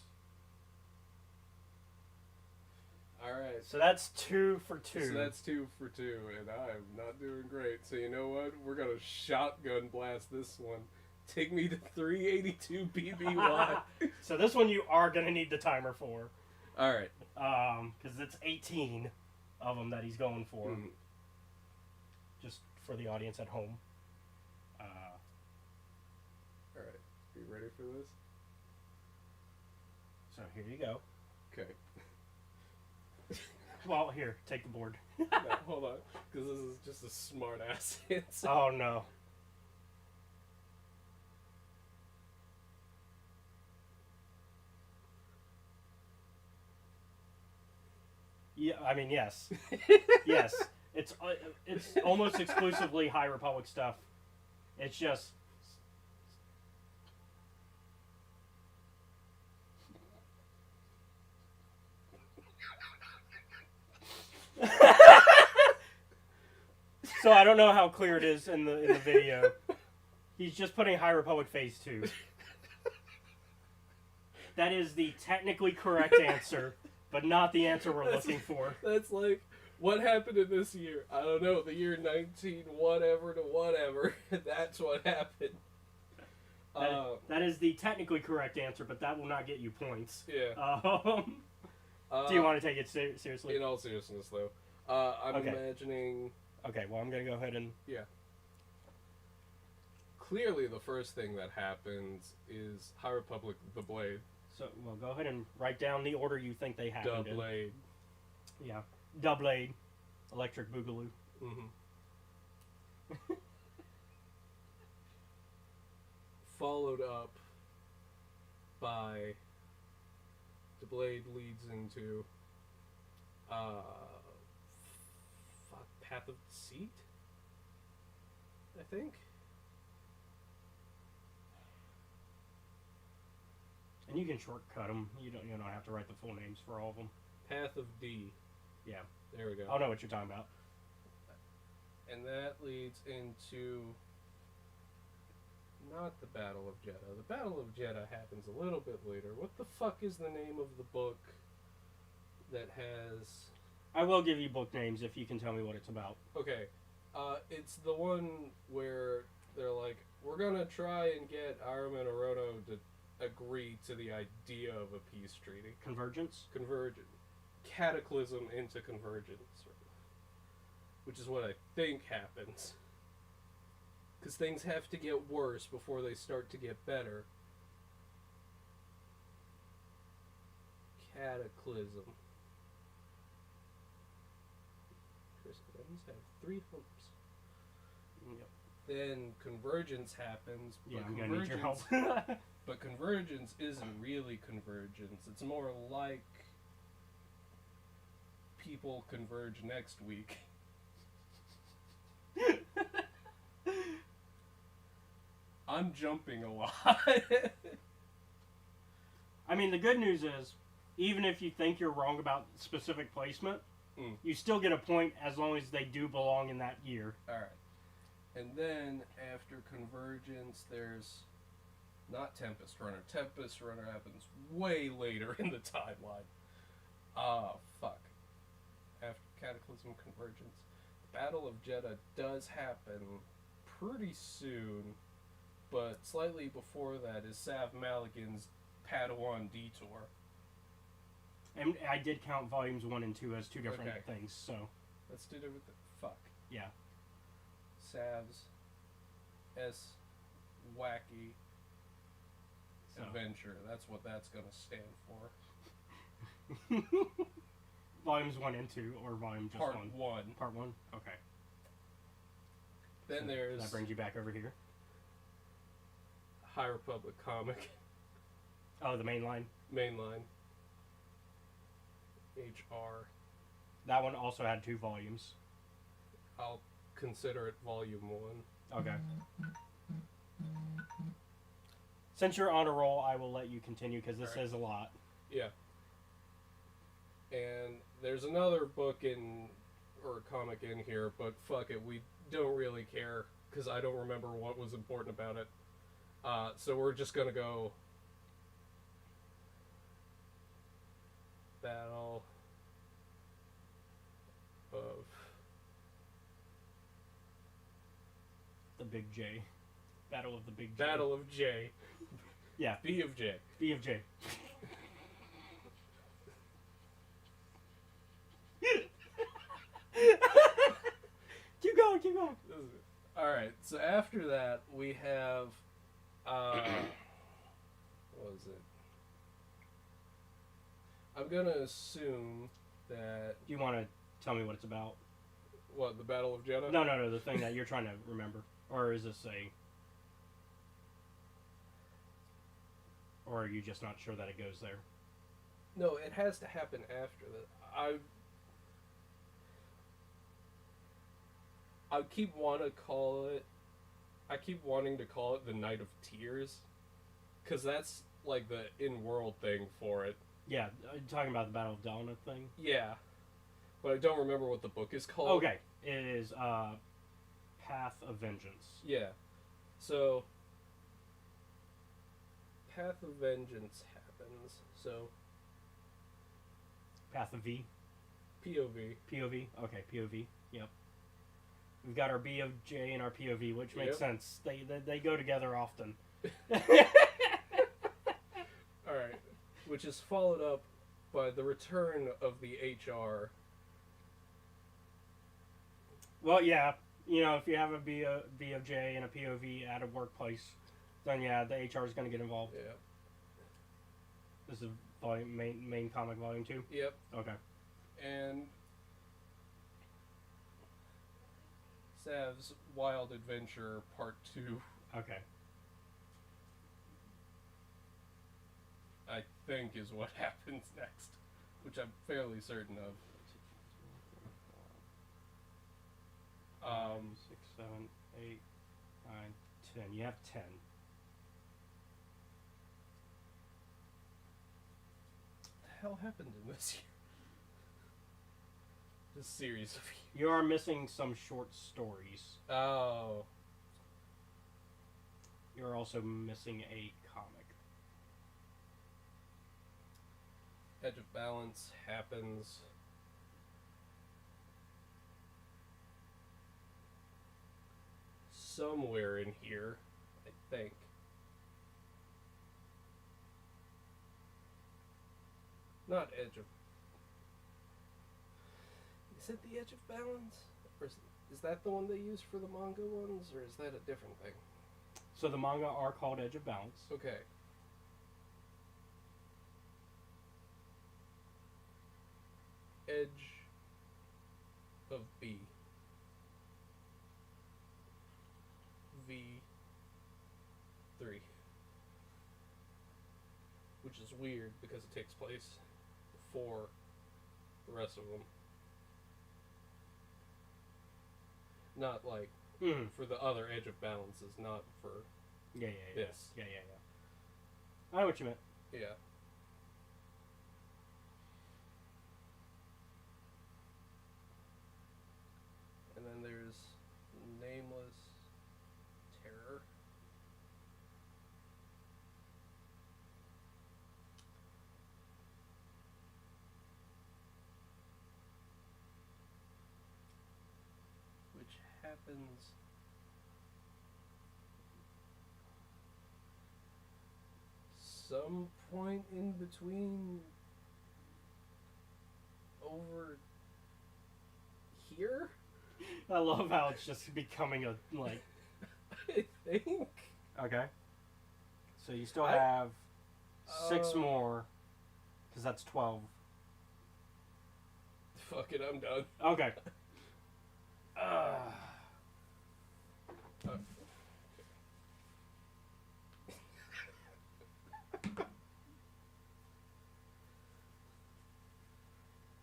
[SPEAKER 3] All right.
[SPEAKER 1] So that's 2 for 2.
[SPEAKER 3] So that's 2 for 2, and I'm not doing great. So you know what? We're gonna shotgun blast this one. Take me to 382 BBY.
[SPEAKER 1] So this one you are gonna need the timer for.
[SPEAKER 3] All right.
[SPEAKER 1] Because it's 18 of them that he's going for.
[SPEAKER 3] Mm.
[SPEAKER 1] Just for the audience at home.
[SPEAKER 3] All right. Are you ready for this?
[SPEAKER 1] So here you go.
[SPEAKER 3] Okay.
[SPEAKER 1] Well, here, take the board.
[SPEAKER 3] No, hold on, because this is just a smart ass answer.
[SPEAKER 1] Oh no. Yeah, I mean, yes. Yes. It's almost exclusively High Republic stuff. It's just so I don't know how clear it is in the video. He's just putting High Republic Phase 2. That is the technically correct answer, but not the answer we're looking for.
[SPEAKER 3] That's like, what happened in this year? I don't know, the year 19 whatever to whatever. That's what happened.
[SPEAKER 1] That is the technically correct answer, but that will not get you points.
[SPEAKER 3] Yeah.
[SPEAKER 1] Do you want to take it seriously?
[SPEAKER 3] In all seriousness, though, I'm imagining...
[SPEAKER 1] Okay, well, I'm going to go ahead and...
[SPEAKER 3] Yeah. Clearly, the first thing that happens is High Republic, the Blade.
[SPEAKER 1] So, well, go ahead and write down the order you think they happened in.
[SPEAKER 3] Blade.
[SPEAKER 1] Yeah. Da Blade. Electric Boogaloo.
[SPEAKER 3] Mm-hmm. Followed up by the Blade leads into Path of Deceit, I think.
[SPEAKER 1] And you can shortcut them. You don't have to write the full names for all of them.
[SPEAKER 3] Path of D.
[SPEAKER 1] Yeah.
[SPEAKER 3] There we go.
[SPEAKER 1] I'll know what you're talking about.
[SPEAKER 3] And that leads into Not the Battle of Jeddah. The Battle of Jeddah happens a little bit later. What the fuck is the name of the book that has...
[SPEAKER 4] I will give you book names if you can tell me what it's about.
[SPEAKER 3] Okay, it's the one where they're like, we're gonna try and get Arum and Orono to agree to the idea of a peace treaty.
[SPEAKER 4] Convergence?
[SPEAKER 3] Convergence. Cataclysm into convergence. Which is what I think happens. Because things have to get worse before they start to get better. Cataclysm. Chris Evans have 3 humps.
[SPEAKER 4] Yep.
[SPEAKER 3] Then convergence happens.
[SPEAKER 4] Yeah,
[SPEAKER 3] but
[SPEAKER 4] I'm gonna need your help.
[SPEAKER 3] But convergence isn't really convergence. It's more like people converge next week. I'm jumping a lot.
[SPEAKER 4] I mean, the good news is, even if you think you're wrong about specific placement, you still get a point as long as they do belong in that year.
[SPEAKER 3] Alright. And then, after convergence, there's not Tempest Runner. Tempest Runner happens way later in the timeline. Fuck. After Cataclysm Convergence. Battle of Jeddah does happen pretty soon, but slightly before that is Sav Maligan's Padawan Detour.
[SPEAKER 4] And I did count volumes 1 and 2 as 2 different
[SPEAKER 3] Okay.
[SPEAKER 4] things, so
[SPEAKER 3] Let's do it with the fuck.
[SPEAKER 4] yeah.
[SPEAKER 3] Sav's S Wacky
[SPEAKER 4] So.
[SPEAKER 3] Adventure. That's what that's gonna stand for.
[SPEAKER 4] Volumes 1 and 2, or volume just
[SPEAKER 3] Part
[SPEAKER 4] 1?
[SPEAKER 3] 1.
[SPEAKER 4] Part 1? Okay.
[SPEAKER 3] Then
[SPEAKER 4] So
[SPEAKER 3] there's
[SPEAKER 4] that brings you back over here.
[SPEAKER 3] High Republic comic.
[SPEAKER 4] Oh, the main line.
[SPEAKER 3] Mainline. HR.
[SPEAKER 4] That one also had 2 volumes.
[SPEAKER 3] I'll consider it volume 1.
[SPEAKER 4] Okay. Since you're on a roll, I will let you continue because this
[SPEAKER 3] Alright.
[SPEAKER 4] says a lot.
[SPEAKER 3] Yeah. And there's another book in, or comic in here, but fuck it, we don't really care, because I don't remember what was important about it. So we're just gonna go Battle of
[SPEAKER 4] The Big J. Battle of the Big J.
[SPEAKER 3] Battle of J.
[SPEAKER 4] Yeah.
[SPEAKER 3] B of J.
[SPEAKER 4] B of J. Keep going, keep going.
[SPEAKER 3] Alright, so after that we have what was it? I'm gonna assume that
[SPEAKER 4] Do you want to tell me what it's about?
[SPEAKER 3] what, the Battle of Jeddah?
[SPEAKER 4] No, the thing that you're trying to remember. Or is this a... Or are you just not sure that it goes there?
[SPEAKER 3] No, it has to happen after that. I keep wanting to call it the Night of Tears, because that's like the in-world thing for it.
[SPEAKER 4] Yeah, talking about the Battle of Dalna thing?
[SPEAKER 3] Yeah, but I don't remember what the book is called.
[SPEAKER 4] Okay, it is Path of Vengeance.
[SPEAKER 3] Yeah, so Path of Vengeance happens. So
[SPEAKER 4] Path of V?
[SPEAKER 3] POV.
[SPEAKER 4] POV? Okay, POV. Yep. We've got our B of J and our POV, which makes
[SPEAKER 3] Yep.
[SPEAKER 4] sense. They go together often.
[SPEAKER 3] All right, which is followed up by the return of the HR.
[SPEAKER 4] Well, yeah, you know, if you have a B of J and a POV at a workplace, then yeah, the HR is going to get involved.
[SPEAKER 3] Yeah.
[SPEAKER 4] This is volume main comic volume 2.
[SPEAKER 3] Yep.
[SPEAKER 4] Okay.
[SPEAKER 3] And Sav's Wild Adventure Part 2,
[SPEAKER 4] Okay.
[SPEAKER 3] I think, is what happens next, which I'm fairly certain of.
[SPEAKER 4] 6, 7, 8, 9, 10. You have 10.
[SPEAKER 3] What the hell happened in this year? This series of
[SPEAKER 4] You are missing some short stories.
[SPEAKER 3] Oh.
[SPEAKER 4] You're also missing a comic.
[SPEAKER 3] Edge of Balance happens somewhere in here, I think. Not Edge of... Is it the Edge of Balance? Or is that the one they use for the manga ones, or is that a different thing?
[SPEAKER 4] So the manga are called Edge of Balance.
[SPEAKER 3] Okay. Edge of B. V3. Which is weird because it takes place before the rest of them. Not like
[SPEAKER 4] Mm.
[SPEAKER 3] for the other Edge of Balance is not for
[SPEAKER 4] Yeah, yeah, yeah.
[SPEAKER 3] this.
[SPEAKER 4] Yeah, yeah, yeah. I know what you meant.
[SPEAKER 3] Yeah. And then there's Nameless Terror. Which happens some point in between over here,
[SPEAKER 4] I love how it's just becoming a, like...
[SPEAKER 3] I think.
[SPEAKER 4] Okay. So you still
[SPEAKER 3] I-
[SPEAKER 4] have 6
[SPEAKER 3] Uh,
[SPEAKER 4] more, because that's 12.
[SPEAKER 3] Fuck it, I'm done.
[SPEAKER 4] Okay.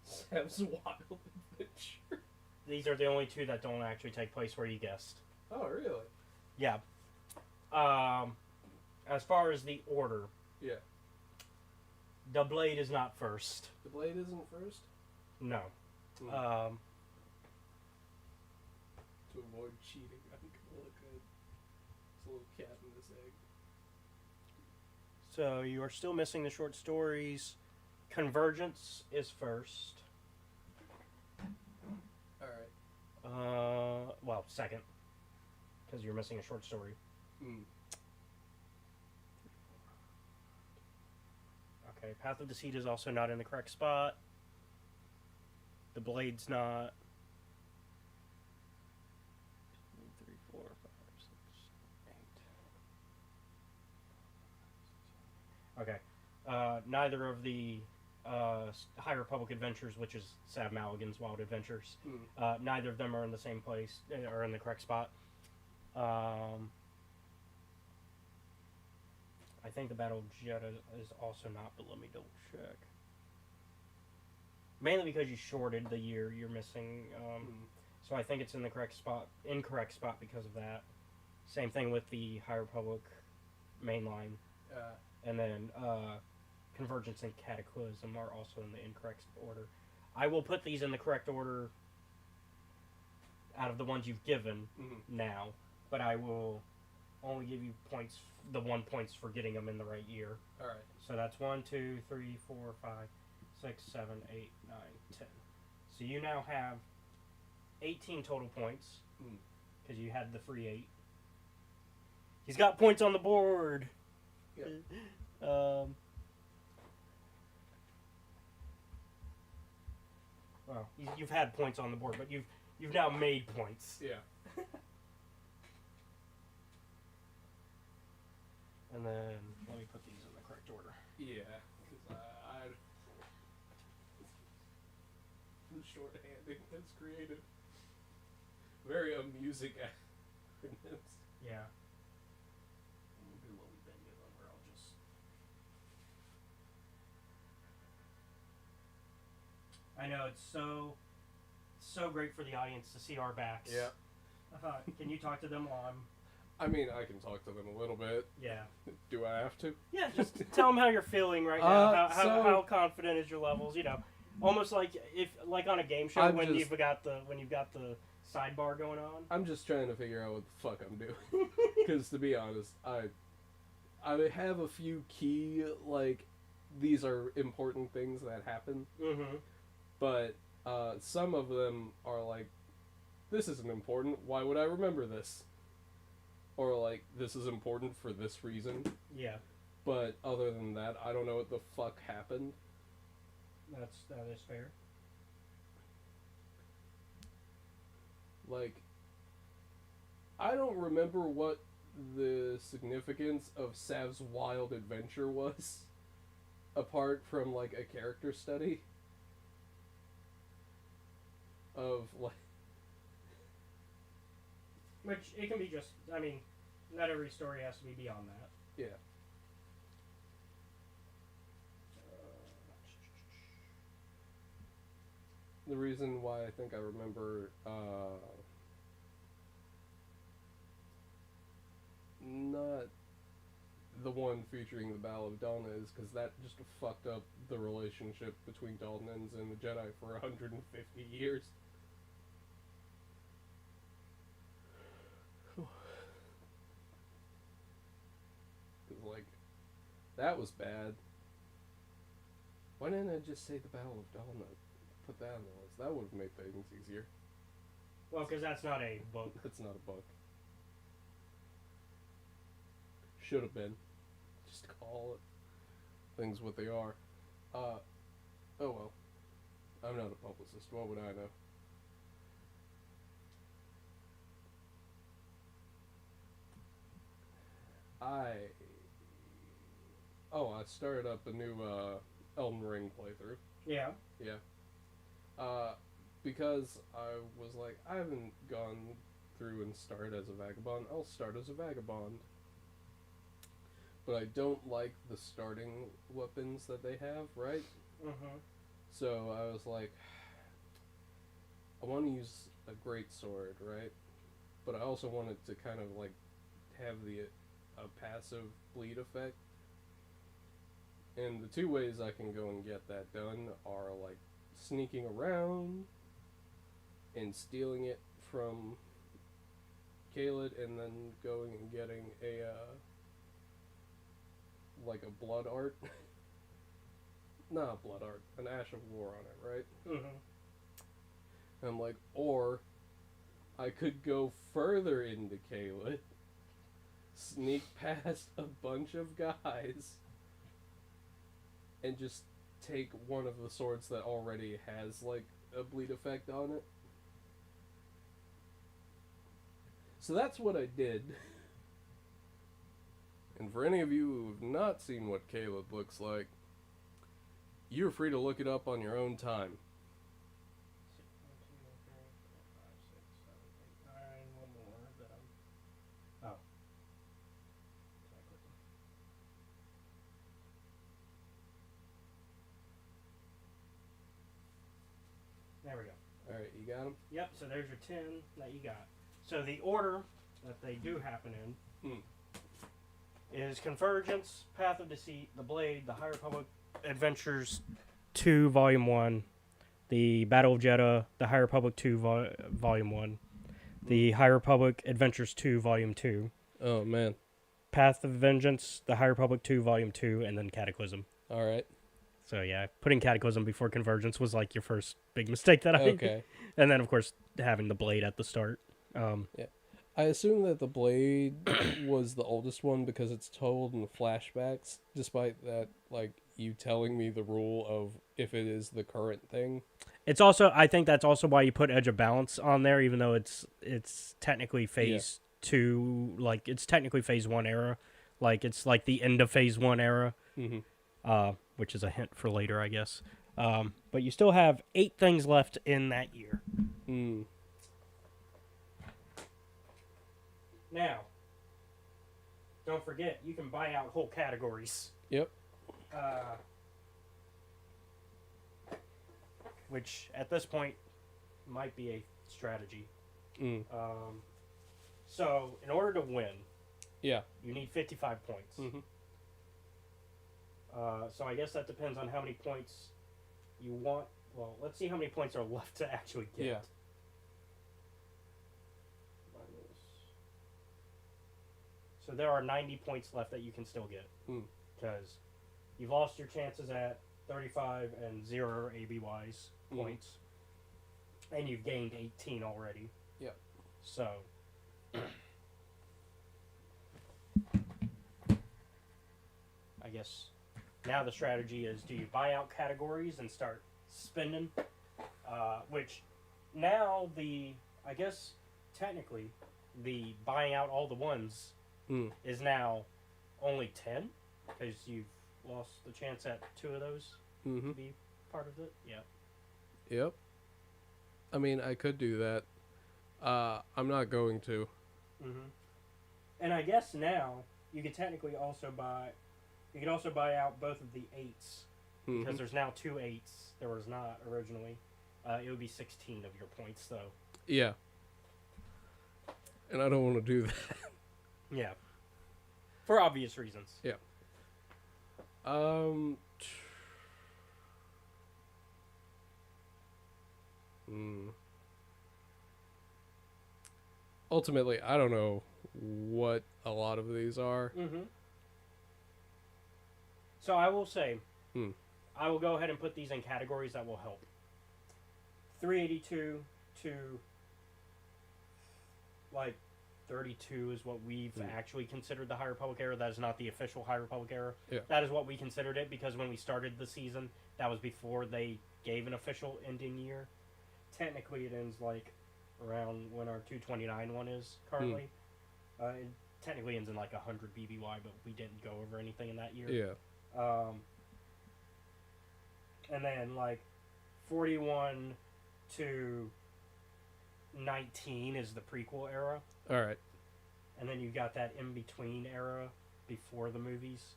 [SPEAKER 3] Sam's Wild Adventure.
[SPEAKER 4] These are the only 2 that don't actually take place where you guessed.
[SPEAKER 3] Oh, really?
[SPEAKER 4] Yeah. As far as the order,
[SPEAKER 3] Yeah.
[SPEAKER 4] the Blade is not first.
[SPEAKER 3] The Blade isn't first?
[SPEAKER 4] No.
[SPEAKER 3] Hmm. To avoid cheating, I'm gonna look at this little cat in this egg.
[SPEAKER 4] So you are still missing the short stories. Convergence is first.
[SPEAKER 3] Alright.
[SPEAKER 4] Well, second. Because you're missing a short story.
[SPEAKER 3] Hmm.
[SPEAKER 4] Okay, Path of Deceit is also not in the correct spot. The Blade's not. 2, 3, 4, 5, 6, 8. Okay. Neither of the High Republic Adventures, which is Sam Maligan's Wild Adventures,
[SPEAKER 3] Hmm.
[SPEAKER 4] neither of them are in the same place, or in the correct spot. I think the Battle Jet is also not, but let me double check. Mainly because you shorted the year you're missing, so I think it's in the incorrect spot because of that. Same thing with the High Republic mainline, and then Convergence and Cataclysm are also in the incorrect order. I will put these in the correct order out of the ones you've given now, but I will only give you points, the 1 points for getting them in the right year.
[SPEAKER 3] Alright.
[SPEAKER 4] So that's 1, 2, 3, 4, 5, 6, 7, 8, 9, 10. So you now have 18 total points because you had the free 8. He's got points on the board.
[SPEAKER 3] Yeah.
[SPEAKER 4] Well, you've had points on the board, but you've now made points.
[SPEAKER 3] Yeah.
[SPEAKER 4] And then let me put these in the correct order.
[SPEAKER 3] Yeah. Because I the shorthanding, that's creative. Very amusing acronyms.
[SPEAKER 4] Yeah. We'll do what we've been doing, where I'll just. I know it's so great for the audience to see our backs.
[SPEAKER 3] Yeah.
[SPEAKER 4] Can you talk to them while I'm?
[SPEAKER 3] I mean, I can talk to them a little bit.
[SPEAKER 4] Yeah.
[SPEAKER 3] Do I have to?
[SPEAKER 4] Yeah, just tell them how you're feeling right now.
[SPEAKER 3] So-
[SPEAKER 4] How confident is your levels? You know, almost like on a game show
[SPEAKER 3] I'm
[SPEAKER 4] when
[SPEAKER 3] just-
[SPEAKER 4] you've got the sidebar going on.
[SPEAKER 3] I'm just trying to figure out what the fuck I'm doing. Because to be honest, I have a few key, like, these are important things that happen,
[SPEAKER 4] Mm-hmm.
[SPEAKER 3] but some of them are like, this isn't important, why would I remember this? Or like, this is important for this reason,
[SPEAKER 4] Yeah,
[SPEAKER 3] but other than that, I don't know what the fuck happened.
[SPEAKER 4] that is fair.
[SPEAKER 3] Like, I don't remember what the significance of Sav's wild adventure was, apart from, like, a character study of, like...
[SPEAKER 4] Which, it can be just, I mean, not every story has to be beyond that.
[SPEAKER 3] Yeah. The reason why I think I remember, not the one featuring the Battle of Dalna is because that just fucked up the relationship between Daltonans and the Jedi for 150 years. Cause like, that was bad. Why didn't I just say the Battle of Dalna? Put that on the list. That would have made things easier.
[SPEAKER 4] Well, because that's not a book.
[SPEAKER 3] That's not a book. Should have been. Just call it things what they are. Oh well. I'm not a publicist. What would I know? I started up a new Elden Ring playthrough.
[SPEAKER 4] Yeah.
[SPEAKER 3] Yeah. Because I was like, I haven't gone through and started as a vagabond. I'll start as a vagabond. But I don't like the starting weapons that they have, right?
[SPEAKER 4] Mm-hmm.
[SPEAKER 3] So I was like, I want to use a great sword, right? But I also wanted to kind of like have a passive bleed effect. And the two ways I can go and get that done are like sneaking around and stealing it from Caled, and then going and getting a like a blood art. Not a blood art, an Ash of War on it, right?
[SPEAKER 4] Mm-hmm.
[SPEAKER 3] And I'm like, or I could go further into Caled, sneak past a bunch of guys, and just take one of the swords that already has, like, a bleed effect on it. So that's what I did. And for any of you who have not seen what Caled looks like, you're free to look it up on your own time.
[SPEAKER 4] 1, 2, 3, 4, 5, 6, 7, 8, 9. One more that I'm. Oh. There we go.
[SPEAKER 3] Alright, you got him?
[SPEAKER 4] Yep, so there's your 10 that you got. So the order that they do happen in is Convergence, Path of Deceit, The Blade, The High Republic Adventures 2, Volume 1, The Battle of Jeddah, The High Republic 2, Volume 1, The High Republic Adventures 2, Volume 2,
[SPEAKER 3] Oh, man.
[SPEAKER 4] Path of Vengeance, The High Republic 2, Volume 2, and then Cataclysm.
[SPEAKER 3] Alright.
[SPEAKER 4] So yeah, putting Cataclysm before Convergence was like your first big mistake that I made.
[SPEAKER 3] Okay.
[SPEAKER 4] And then, of course, having the Blade at the start.
[SPEAKER 3] I assume that the Blade was the oldest one because it's told in flashbacks, despite that, like, you telling me the rule of if it is the current thing.
[SPEAKER 4] It's also, I think that's also why you put Edge of Balance on there, even though it's technically Phase 2, like, it's technically Phase 1 era. Like, it's like the end of Phase 1 era, which is a hint for later, I guess. But you still have 8 things left in that year. Now, don't forget, you can buy out whole categories.
[SPEAKER 3] Yep.
[SPEAKER 4] Which, at this point, might be a strategy. So, in order to win,
[SPEAKER 3] Yeah.
[SPEAKER 4] you need 55 points. So I guess that depends on how many points you want. Well, let's see how many points are left to actually get.
[SPEAKER 3] Yeah.
[SPEAKER 4] So there are 90 points left that you can still get.
[SPEAKER 3] Hmm.
[SPEAKER 4] Because you've lost your chances at 35 and 0 ABYs points. And you've gained 18 already.
[SPEAKER 3] Yep.
[SPEAKER 4] So. I guess now the strategy is, do you buy out categories and start spending? Which now I guess technically the buying out all the ones is now only 10 because you've lost the chance at 2 of those to be part of it. Yeah.
[SPEAKER 3] Yep. I mean, I could do that. I'm not going to.
[SPEAKER 4] And I guess now you could technically also buy. You could also buy out both of the 8s because there's now 2 8s. There was not originally. It would be 16 of your points though.
[SPEAKER 3] Yeah. And I don't want to do that.
[SPEAKER 4] Yeah. For obvious reasons.
[SPEAKER 3] Yeah. Ultimately, I don't know what a lot of these are.
[SPEAKER 4] So I will say, I will go ahead and put these in categories that will help. 382 to like 32 is what we've actually considered the High Republic era. That is not the official High Republic era.
[SPEAKER 3] Yeah.
[SPEAKER 4] That is what we considered it because when we started the season, that was before they gave an official ending year. Technically, it ends like around when our 229 one is currently. It technically ends in like 100 BBY, but we didn't go over anything in that year.
[SPEAKER 3] Yeah.
[SPEAKER 4] And then like 41 to 19 is the prequel era.
[SPEAKER 3] All right.
[SPEAKER 4] And then you've got that in between era before the movies.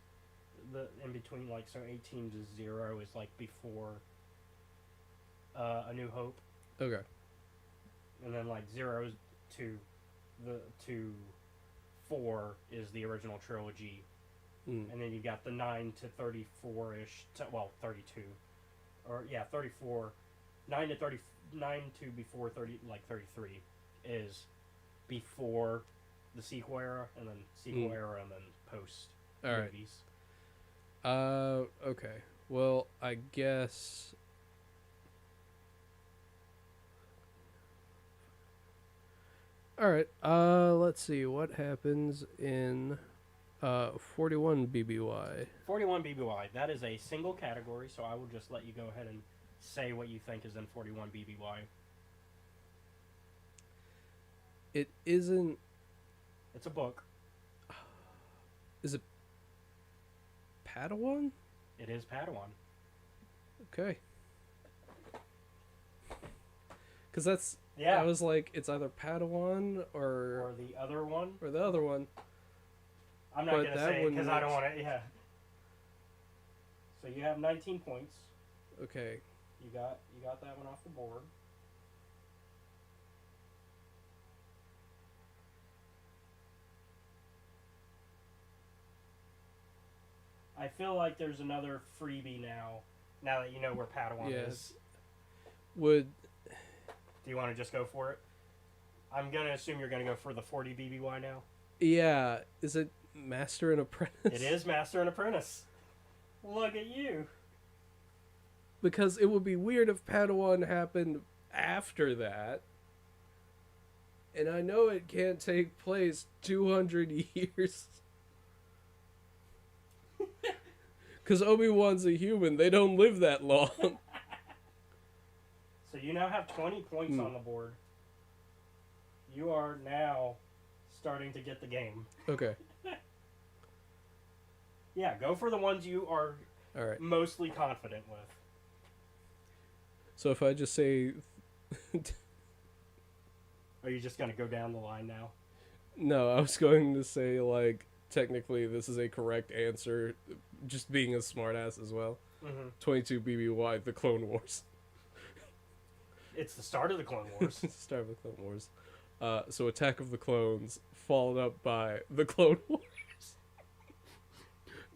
[SPEAKER 4] The in between, like, so 18 to 0 is like before A New Hope.
[SPEAKER 3] Okay.
[SPEAKER 4] And then like 0 to 4 is the original trilogy. And then you got the 9 to 34 ish, 32, or yeah, 34, 9 to before 30, like 33, is before the sequel era, and then sequel era, and then post movies.
[SPEAKER 3] Okay. Well, I guess. All right. Let's see what happens in 41 BBY.
[SPEAKER 4] 41 BBY. That is a single category, so I will just let you go ahead and say what you think is in 41 BBY.
[SPEAKER 3] It isn't.
[SPEAKER 4] It's a book.
[SPEAKER 3] Is it Padawan?
[SPEAKER 4] It is Padawan.
[SPEAKER 3] Okay. Because that's.
[SPEAKER 4] Yeah.
[SPEAKER 3] I was like, it's either Padawan
[SPEAKER 4] Or the other one.
[SPEAKER 3] or the other one.
[SPEAKER 4] I'm not
[SPEAKER 3] But
[SPEAKER 4] going to
[SPEAKER 3] that
[SPEAKER 4] say it because I
[SPEAKER 3] wouldn't
[SPEAKER 4] don't want to. Yeah. So you have 19 points.
[SPEAKER 3] Okay.
[SPEAKER 4] You got that one off the board. I feel like there's another freebie now that you know where Padawan is.
[SPEAKER 3] Yes. Would.
[SPEAKER 4] Do you want to just go for it? I'm going to assume you're going to go for the 40 BBY now.
[SPEAKER 3] Yeah. Is it Master and Apprentice?
[SPEAKER 4] It is Master and Apprentice. Look at you.
[SPEAKER 3] Because it would be weird if Padawan happened after that. And I know it can't take place 200 years. Because Obi-Wan's a human. They don't live that long.
[SPEAKER 4] So you now have 20 points on the board. You are now starting to get the game.
[SPEAKER 3] Okay.
[SPEAKER 4] Yeah, go for the ones you are
[SPEAKER 3] All right.
[SPEAKER 4] mostly confident with.
[SPEAKER 3] So if I just say...
[SPEAKER 4] Are you just going to go down the line now?
[SPEAKER 3] No, I was going to say, like, technically this is a correct answer, just being a smartass as well. 22 BBY, The Clone Wars.
[SPEAKER 4] It's the start of the Clone Wars.
[SPEAKER 3] Start with Clone Wars. So Attack of the Clones, followed up by The Clone Wars.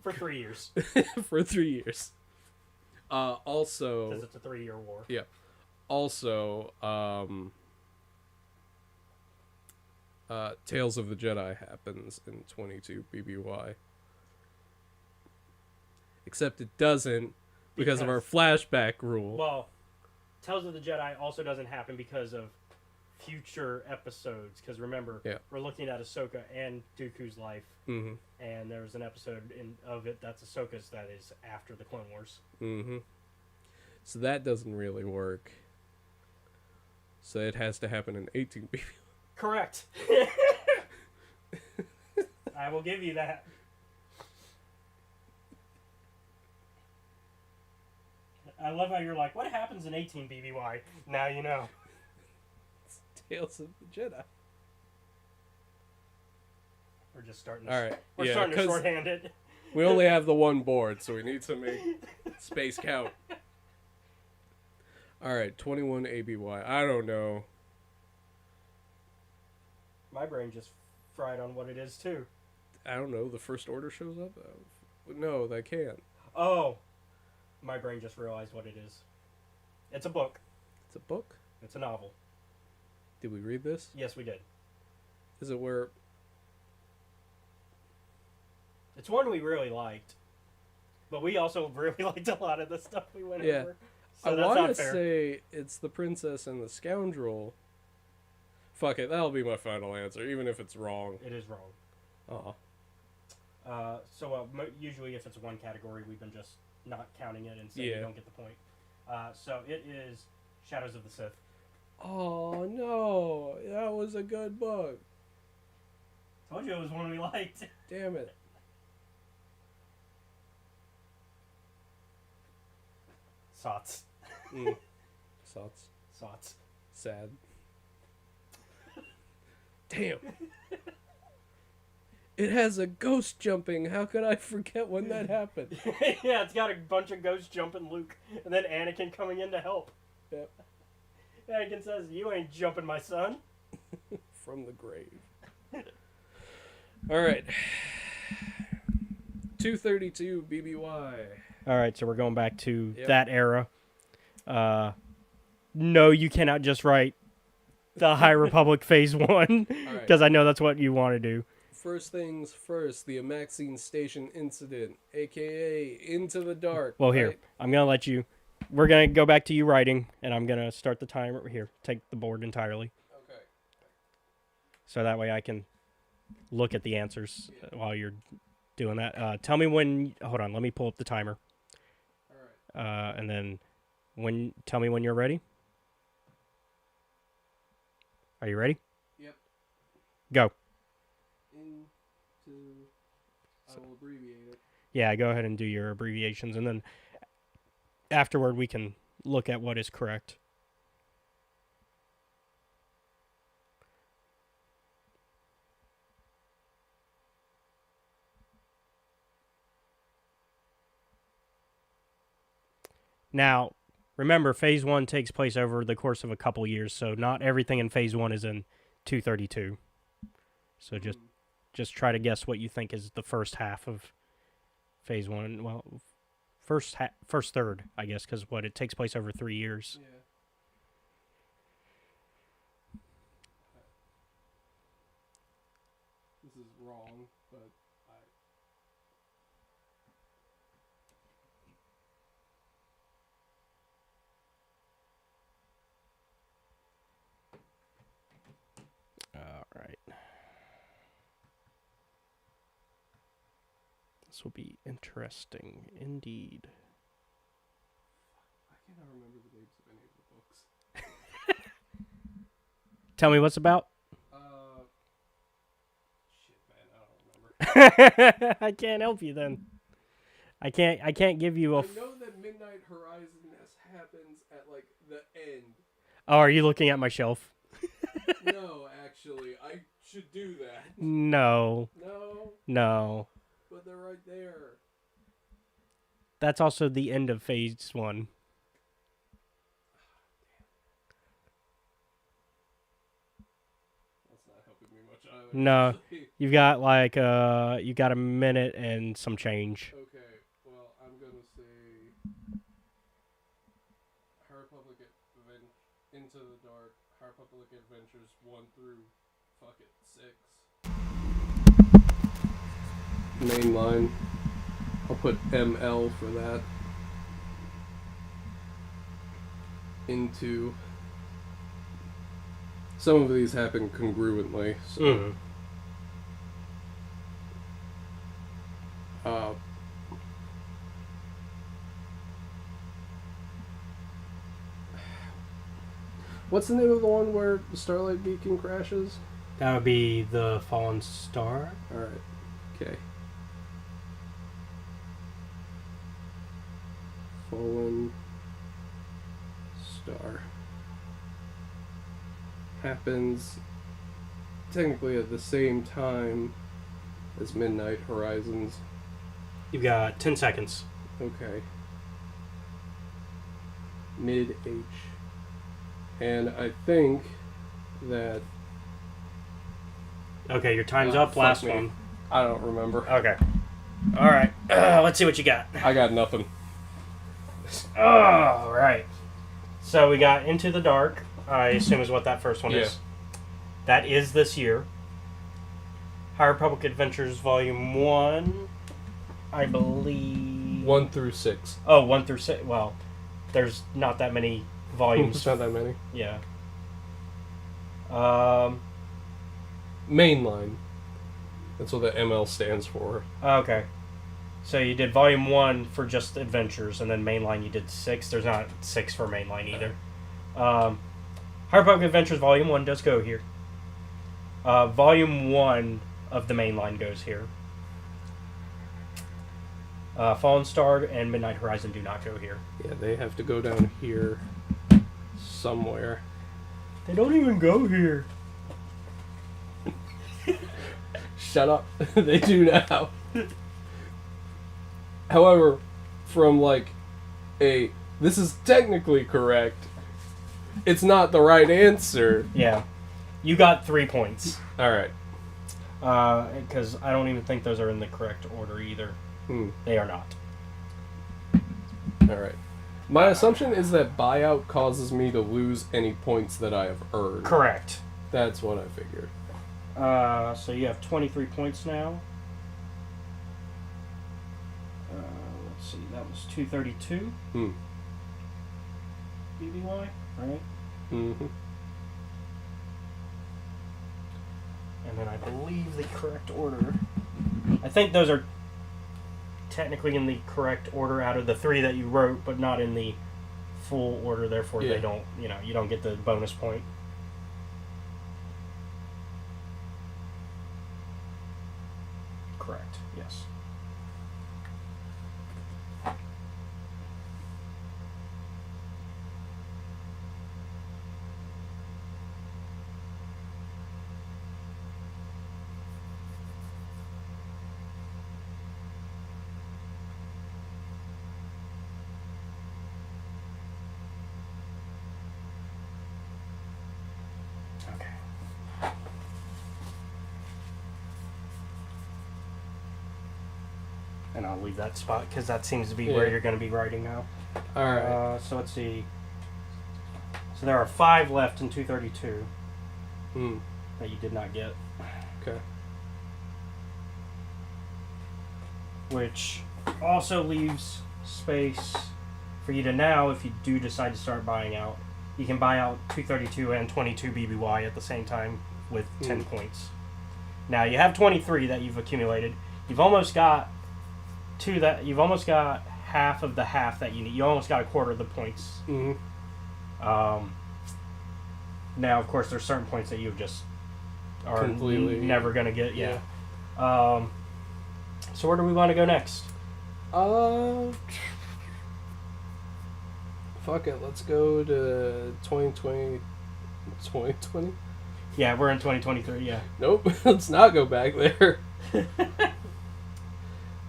[SPEAKER 4] For 3 years.
[SPEAKER 3] For 3 years. Also...
[SPEAKER 4] Because it's a 3-year war.
[SPEAKER 3] Yeah. Also, Tales of the Jedi happens in 22 BBY. Except it doesn't because of our flashback rule.
[SPEAKER 4] Well, Tales of the Jedi also doesn't happen because of future episodes. Because remember,
[SPEAKER 3] Yeah.
[SPEAKER 4] we're looking at Ahsoka and Dooku's life,
[SPEAKER 3] Mm-hmm.
[SPEAKER 4] and there's an episode of it that's Ahsoka's that is after the Clone Wars.
[SPEAKER 3] Mm-hmm. So that doesn't really work. So it has to happen in 18 BBY.
[SPEAKER 4] Correct. I will give you that. I love how you're like, what happens in 18 BBY? Now you know.
[SPEAKER 3] Tales of the Jedi.
[SPEAKER 4] We're just starting.
[SPEAKER 3] All right.
[SPEAKER 4] We're
[SPEAKER 3] yeah,
[SPEAKER 4] starting to
[SPEAKER 3] 'cause
[SPEAKER 4] shorthand it.
[SPEAKER 3] we only have the one board, so we need to make space count. All right, 21 ABY. I don't know.
[SPEAKER 4] My brain just fried on what it is too.
[SPEAKER 3] I don't know. The First Order shows up? No, that can't.
[SPEAKER 4] Oh, my brain just realized what it is. It's a book.
[SPEAKER 3] It's a book?
[SPEAKER 4] It's a novel.
[SPEAKER 3] Did we read this?
[SPEAKER 4] Yes, we did.
[SPEAKER 3] Is it where...
[SPEAKER 4] It's one we really liked, but we also really liked a lot of the stuff we went
[SPEAKER 3] Yeah.
[SPEAKER 4] over. So
[SPEAKER 3] I
[SPEAKER 4] that's
[SPEAKER 3] want
[SPEAKER 4] not
[SPEAKER 3] to
[SPEAKER 4] fair.
[SPEAKER 3] say it's The Princess and the Scoundrel. Fuck it, that'll be my final answer, even if it's wrong.
[SPEAKER 4] It is wrong.
[SPEAKER 3] Aw.
[SPEAKER 4] Usually if it's one category, we've been just not counting it and saying you
[SPEAKER 3] Yeah.
[SPEAKER 4] don't get the point. So it is Shadows of the Sith.
[SPEAKER 3] Oh, no. That was a good book.
[SPEAKER 4] Told you it was one we liked.
[SPEAKER 3] Damn it.
[SPEAKER 4] Sots.
[SPEAKER 3] Sots.
[SPEAKER 4] Sots.
[SPEAKER 3] Sad. Damn. It has a ghost jumping. How could I forget when that happened?
[SPEAKER 4] Yeah, it's got a bunch of ghosts jumping Luke, and then Anakin coming in to help.
[SPEAKER 3] Yep.
[SPEAKER 4] Anakin says, "You ain't jumping my son."
[SPEAKER 3] From the grave. All right. 232 BBY.
[SPEAKER 4] All right, so we're going back to
[SPEAKER 3] Yep.
[SPEAKER 4] that era. No, you cannot just write the High Republic Phase 1,
[SPEAKER 3] All right.
[SPEAKER 4] because I know that's what you want to do.
[SPEAKER 3] First things first, the Amaxine Station incident, aka Into the Dark.
[SPEAKER 4] Well, here,
[SPEAKER 3] right?
[SPEAKER 4] I'm going to let you... We're going to go back to you writing, and I'm going to start the timer here. Take the board entirely.
[SPEAKER 3] Okay.
[SPEAKER 4] So that way I can look at the answers while you're doing that. Tell me when... Hold on, let me pull up the timer.
[SPEAKER 3] All right.
[SPEAKER 4] And then tell me when you're ready. Are you ready?
[SPEAKER 3] Yep.
[SPEAKER 4] Go.
[SPEAKER 3] I will abbreviate it.
[SPEAKER 4] Yeah, go ahead and do your abbreviations, and then afterward we can look at what is correct. Now, remember, Phase 1 takes place over the course of a couple years, so not everything in Phase 1 is in 232. So just try to guess what you think is the first half of Phase 1. Well, first third, I guess, because it takes place over 3 years.
[SPEAKER 3] Yeah. This is wrong, but
[SPEAKER 4] All right. This will be interesting indeed.
[SPEAKER 3] I cannot remember the names of any of the books.
[SPEAKER 4] Tell me what's about.
[SPEAKER 3] Shit, man, I don't remember.
[SPEAKER 4] I can't help you then. I can't give you
[SPEAKER 3] I
[SPEAKER 4] a.
[SPEAKER 3] know that Midnight Horizon happens at like the end.
[SPEAKER 4] Oh, are you looking at my shelf?
[SPEAKER 3] No, actually, I should do that.
[SPEAKER 4] No,
[SPEAKER 3] No,
[SPEAKER 4] no.
[SPEAKER 3] but they're right there.
[SPEAKER 4] That's also the end of Phase 1.
[SPEAKER 3] That's not helping me much either.
[SPEAKER 4] No.
[SPEAKER 3] actually.
[SPEAKER 4] You've got a minute and some change.
[SPEAKER 3] Okay, well, I'm gonna say High Republic Into the Dark, High Republic Adventures 1 through Fuck it, 6. Mainline. I'll put ML for that. Into. Some of these happen congruently, so.
[SPEAKER 4] Mhm.
[SPEAKER 3] Uh, what's the name of the one where the Starlight Beacon crashes?
[SPEAKER 4] That would be the Fallen Star.
[SPEAKER 3] Alright. Okay. Fallen Star. Happens technically at the same time as Midnight Horizons.
[SPEAKER 4] You've got 10 seconds.
[SPEAKER 3] Okay. Mid H. And I think that.
[SPEAKER 4] Okay, your time's
[SPEAKER 3] Ah,
[SPEAKER 4] up.
[SPEAKER 3] fuck
[SPEAKER 4] Last
[SPEAKER 3] me.
[SPEAKER 4] one.
[SPEAKER 3] I don't remember.
[SPEAKER 4] Okay. All right. Let's see what you got.
[SPEAKER 3] I got nothing.
[SPEAKER 4] All right. So we got Into the Dark. I assume is what that first one
[SPEAKER 3] Yeah.
[SPEAKER 4] is. That is this year. High Republic Adventures Volume 1, I believe.
[SPEAKER 3] 1 through 6.
[SPEAKER 4] Oh, 1 through 6. Well, there's not that many volumes.
[SPEAKER 3] Not that many.
[SPEAKER 4] Yeah.
[SPEAKER 3] Mainline. That's what the ML stands for.
[SPEAKER 4] Okay. So you did Volume 1 for just Adventures, and then Mainline you did 6. There's not 6 for Mainline either. High Republic Adventures Volume 1 does go here. Volume 1 of the Mainline goes here. Fallen Star and Midnight Horizon do not go here.
[SPEAKER 3] Yeah, they have to go down here somewhere.
[SPEAKER 4] They don't even go here.
[SPEAKER 3] Shut up. They do now. However, from like this is technically correct, it's not the right answer.
[SPEAKER 4] Yeah. You got 3 points.
[SPEAKER 3] Alright.
[SPEAKER 4] Because I don't even think those are in the correct order either. They are not.
[SPEAKER 3] Alright. My assumption is that buyout causes me to lose any points that I have earned.
[SPEAKER 4] Correct.
[SPEAKER 3] That's what I figured.
[SPEAKER 4] So you have 23 points now. Let's see, that was 232 BBY, right?
[SPEAKER 3] Mm-hmm.
[SPEAKER 4] And then I believe the correct order. I think those are technically in the correct order out of the 3 that you wrote, but not in the full order. Therefore,
[SPEAKER 3] Yeah.
[SPEAKER 4] they don't. You don't get the bonus point. Correct. Yes. Okay. And I'll leave that spot because that seems to be where
[SPEAKER 3] Yeah.
[SPEAKER 4] you're going to be writing now.
[SPEAKER 3] Alright.
[SPEAKER 4] So let's see. So there are 5 left in 232 that you did not get.
[SPEAKER 3] Okay.
[SPEAKER 4] Which also leaves space for you to now, if you do decide to start buying out, you can buy out 232 and 22 BBY at the same time with 10 points. Now you have 23 that you've accumulated. You've almost got you've almost got half of the half that you need. You almost got a quarter of the points.
[SPEAKER 3] Mm-hmm.
[SPEAKER 4] Now, of course, there's certain points that you just are
[SPEAKER 3] Completely-
[SPEAKER 4] never gonna get. Yeah. So where do we want to go next?
[SPEAKER 3] Fuck it, let's go to 2020. 2020?
[SPEAKER 4] Yeah, we're in 2023. Yeah.
[SPEAKER 3] Nope, let's not go back there.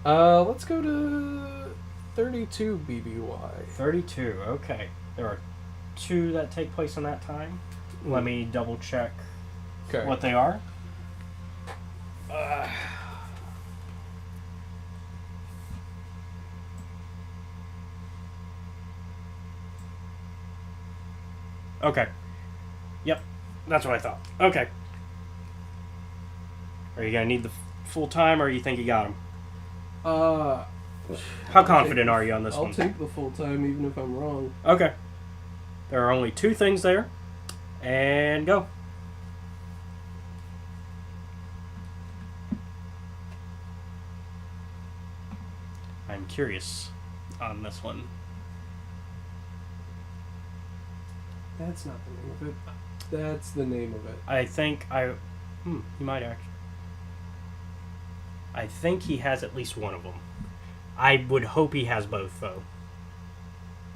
[SPEAKER 3] Let's go to 32 BBY.
[SPEAKER 4] 32. Okay. There are 2 that take place in that time. Let me double check
[SPEAKER 3] Okay.
[SPEAKER 4] what they are. Okay. Yep. That's what I thought. Okay. Are you gonna need the full time, or you think you got him?
[SPEAKER 3] How
[SPEAKER 4] How confident are you on this
[SPEAKER 3] I'll
[SPEAKER 4] one?
[SPEAKER 3] take the full time even if I'm wrong.
[SPEAKER 4] Okay. There are only 2 things there, and go. I'm curious on this one.
[SPEAKER 3] That's not the name of it. That's the name of it.
[SPEAKER 4] I think he might actually. I think he has at least one of them. I would hope he has both, though.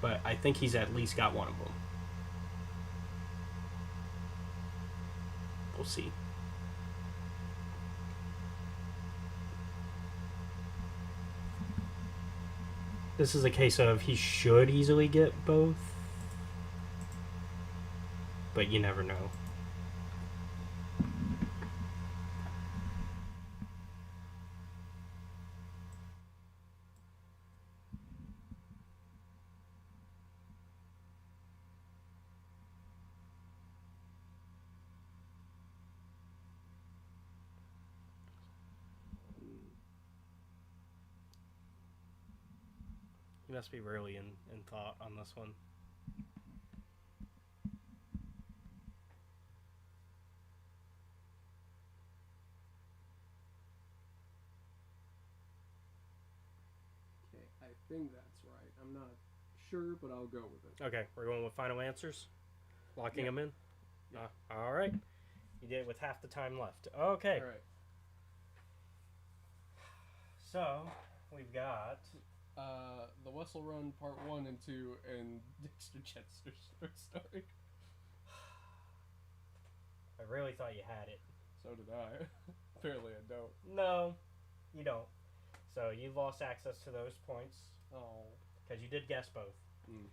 [SPEAKER 4] But I think he's at least got one of them. We'll see. This is a case of he should easily get both. But you never know. You must be really in thought on this one.
[SPEAKER 3] Okay, I think that's right. I'm not sure, but I'll go with it.
[SPEAKER 4] Okay, we're going with final answers? Locking
[SPEAKER 3] Yeah.
[SPEAKER 4] them in?
[SPEAKER 3] Yeah.
[SPEAKER 4] All right. You did it with half the time left. Okay.
[SPEAKER 3] All right.
[SPEAKER 4] So, we've got...
[SPEAKER 3] The Wessel Run Part 1 and 2 and Dexter Jettster's short story.
[SPEAKER 4] I really thought you had it.
[SPEAKER 3] So did I. Apparently I don't.
[SPEAKER 4] No, you don't. So, you lost access to those points.
[SPEAKER 3] Oh.
[SPEAKER 4] Because you did guess both.
[SPEAKER 3] Mm.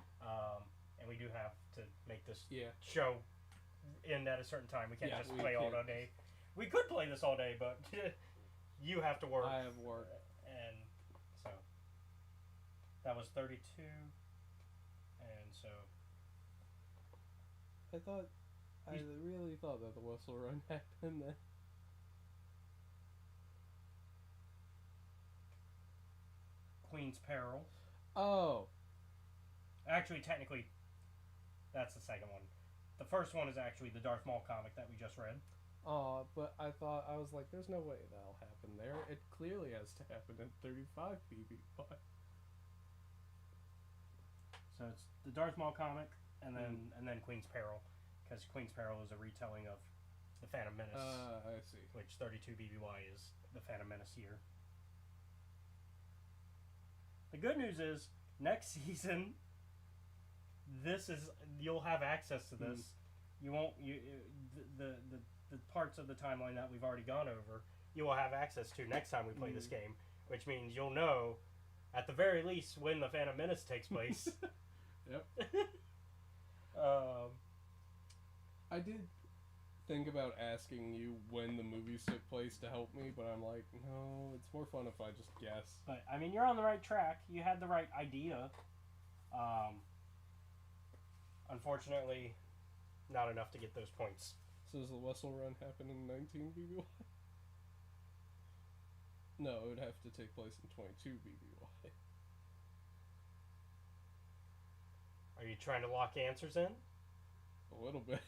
[SPEAKER 4] And we do have to make this
[SPEAKER 3] Yeah.
[SPEAKER 4] show end at a certain time. We can't
[SPEAKER 3] Yeah,
[SPEAKER 4] just
[SPEAKER 3] we
[SPEAKER 4] play all
[SPEAKER 3] can't.
[SPEAKER 4] day. We could play this all day, but you have to work.
[SPEAKER 3] I have work.
[SPEAKER 4] And so that was 32. And so
[SPEAKER 3] I really thought that the Wessel Run happened then.
[SPEAKER 4] Queen's Peril.
[SPEAKER 3] Oh.
[SPEAKER 4] Actually, technically, that's the second one. The first one is actually the Darth Maul comic that we just read.
[SPEAKER 3] But I was like, there's no way that'll happen there. It clearly has to happen in 35 BBY.
[SPEAKER 4] So it's the Darth Maul comic, and then Queen's Peril, because Queen's Peril is a retelling of the Phantom Menace,
[SPEAKER 3] I see.
[SPEAKER 4] which 32 BBY is the Phantom Menace year. The good news is next season, you'll have access to this. You won't the parts of the timeline that we've already gone over, you will have access to next time we play this game, which means you'll know, at the very least, when the Phantom Menace takes place.
[SPEAKER 3] Yep. I did think about asking you when the movies took place to help me, but I'm like, no, it's more fun if I just guess.
[SPEAKER 4] But I mean, you're on the right track. You had the right idea. Unfortunately, not enough to get those points.
[SPEAKER 3] So does the Wessel Run happen in 19 BBY? No, it would have to take place in 22 BBY.
[SPEAKER 4] Are you trying to lock answers in?
[SPEAKER 3] A little bit.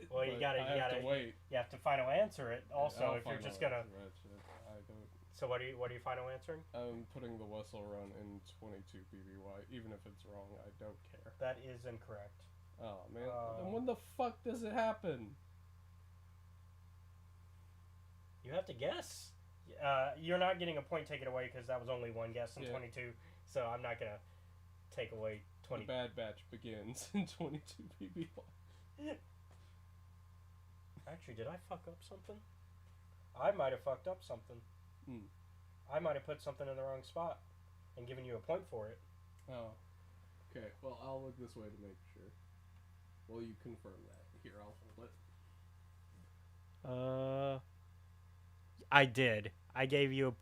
[SPEAKER 4] Well, you
[SPEAKER 3] but
[SPEAKER 4] gotta-
[SPEAKER 3] I
[SPEAKER 4] you
[SPEAKER 3] have
[SPEAKER 4] gotta-
[SPEAKER 3] to wait.
[SPEAKER 4] You have to final answer it. Also,
[SPEAKER 3] I'll
[SPEAKER 4] if you're
[SPEAKER 3] final
[SPEAKER 4] just gonna.
[SPEAKER 3] answer that shit. I don't.
[SPEAKER 4] So what are you final answering?
[SPEAKER 3] I'm putting the Wessel Run in 22 BBY, even if it's wrong. I don't care.
[SPEAKER 4] That is incorrect.
[SPEAKER 3] Oh man! Then when the fuck does it happen?
[SPEAKER 4] You have to guess. You're not getting a point taken away because that was only one guess in 22. So I'm not gonna take away 20.
[SPEAKER 3] The Bad Batch begins in 22 BBY.
[SPEAKER 4] Actually, did I fuck up something? I might have fucked up something. I might have put something in the wrong spot and given you a point for it.
[SPEAKER 3] Oh. Okay, well, I'll look this way to make sure. Well, you confirm that. Here, I'll hold it.
[SPEAKER 4] I did. I gave you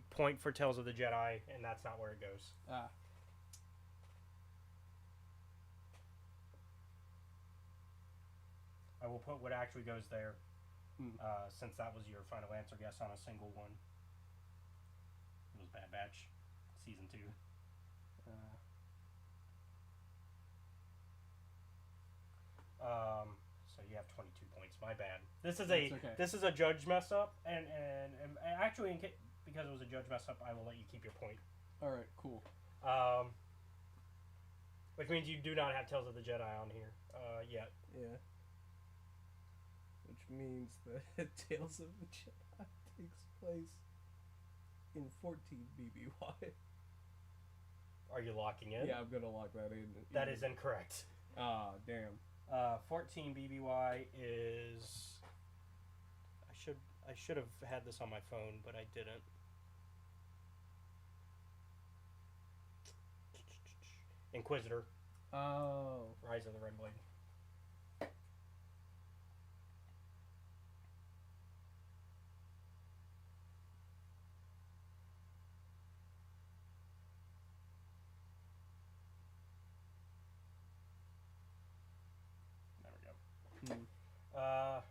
[SPEAKER 4] point for Tales of the Jedi, and that's not where it goes.
[SPEAKER 3] Ah.
[SPEAKER 4] I will put what actually goes there. since that was your final answer guess on a single one. It was Bad Batch, season 2. So you have 22 points. My bad. This is
[SPEAKER 2] That's okay.
[SPEAKER 4] this is a judge mess up, and actually, because it was a judge mess up, I will let you keep your point.
[SPEAKER 2] All right, cool.
[SPEAKER 4] Which means you do not have Tales of the Jedi on here yet.
[SPEAKER 2] Yeah. Which means that Tales of the Jedi takes place in 14 BBY.
[SPEAKER 4] Are you locking in?
[SPEAKER 2] Yeah, I'm gonna lock that in.
[SPEAKER 4] That is incorrect.
[SPEAKER 2] Ah, damn.
[SPEAKER 4] 14 BBY is. I should have had this on my phone, but I didn't. Inquisitor,
[SPEAKER 2] Oh.
[SPEAKER 4] Rise of the Red Blade. There we go.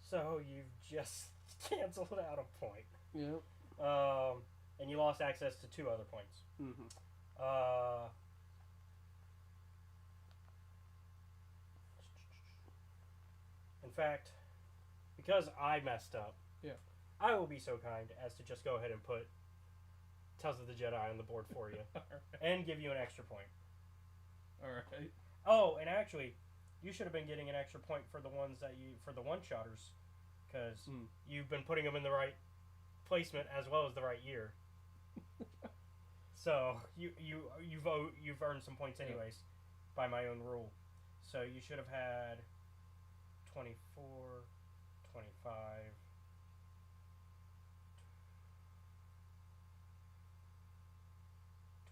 [SPEAKER 4] So you've just canceled out a point.
[SPEAKER 2] Yep.
[SPEAKER 4] And you lost access to 2 other points.
[SPEAKER 2] Mm-hmm.
[SPEAKER 4] In fact, because I messed up,
[SPEAKER 2] Yeah.
[SPEAKER 4] I will be so kind as to just go ahead and put Tales of the Jedi on the board for you and give you an extra point.
[SPEAKER 2] All right.
[SPEAKER 4] Oh, and actually, you should have been getting an extra point for the ones for the one-shotters, because you've been putting them in the right placement as well as the right year. So you've earned some points anyways, by my own rule. So you should have had 24, 25,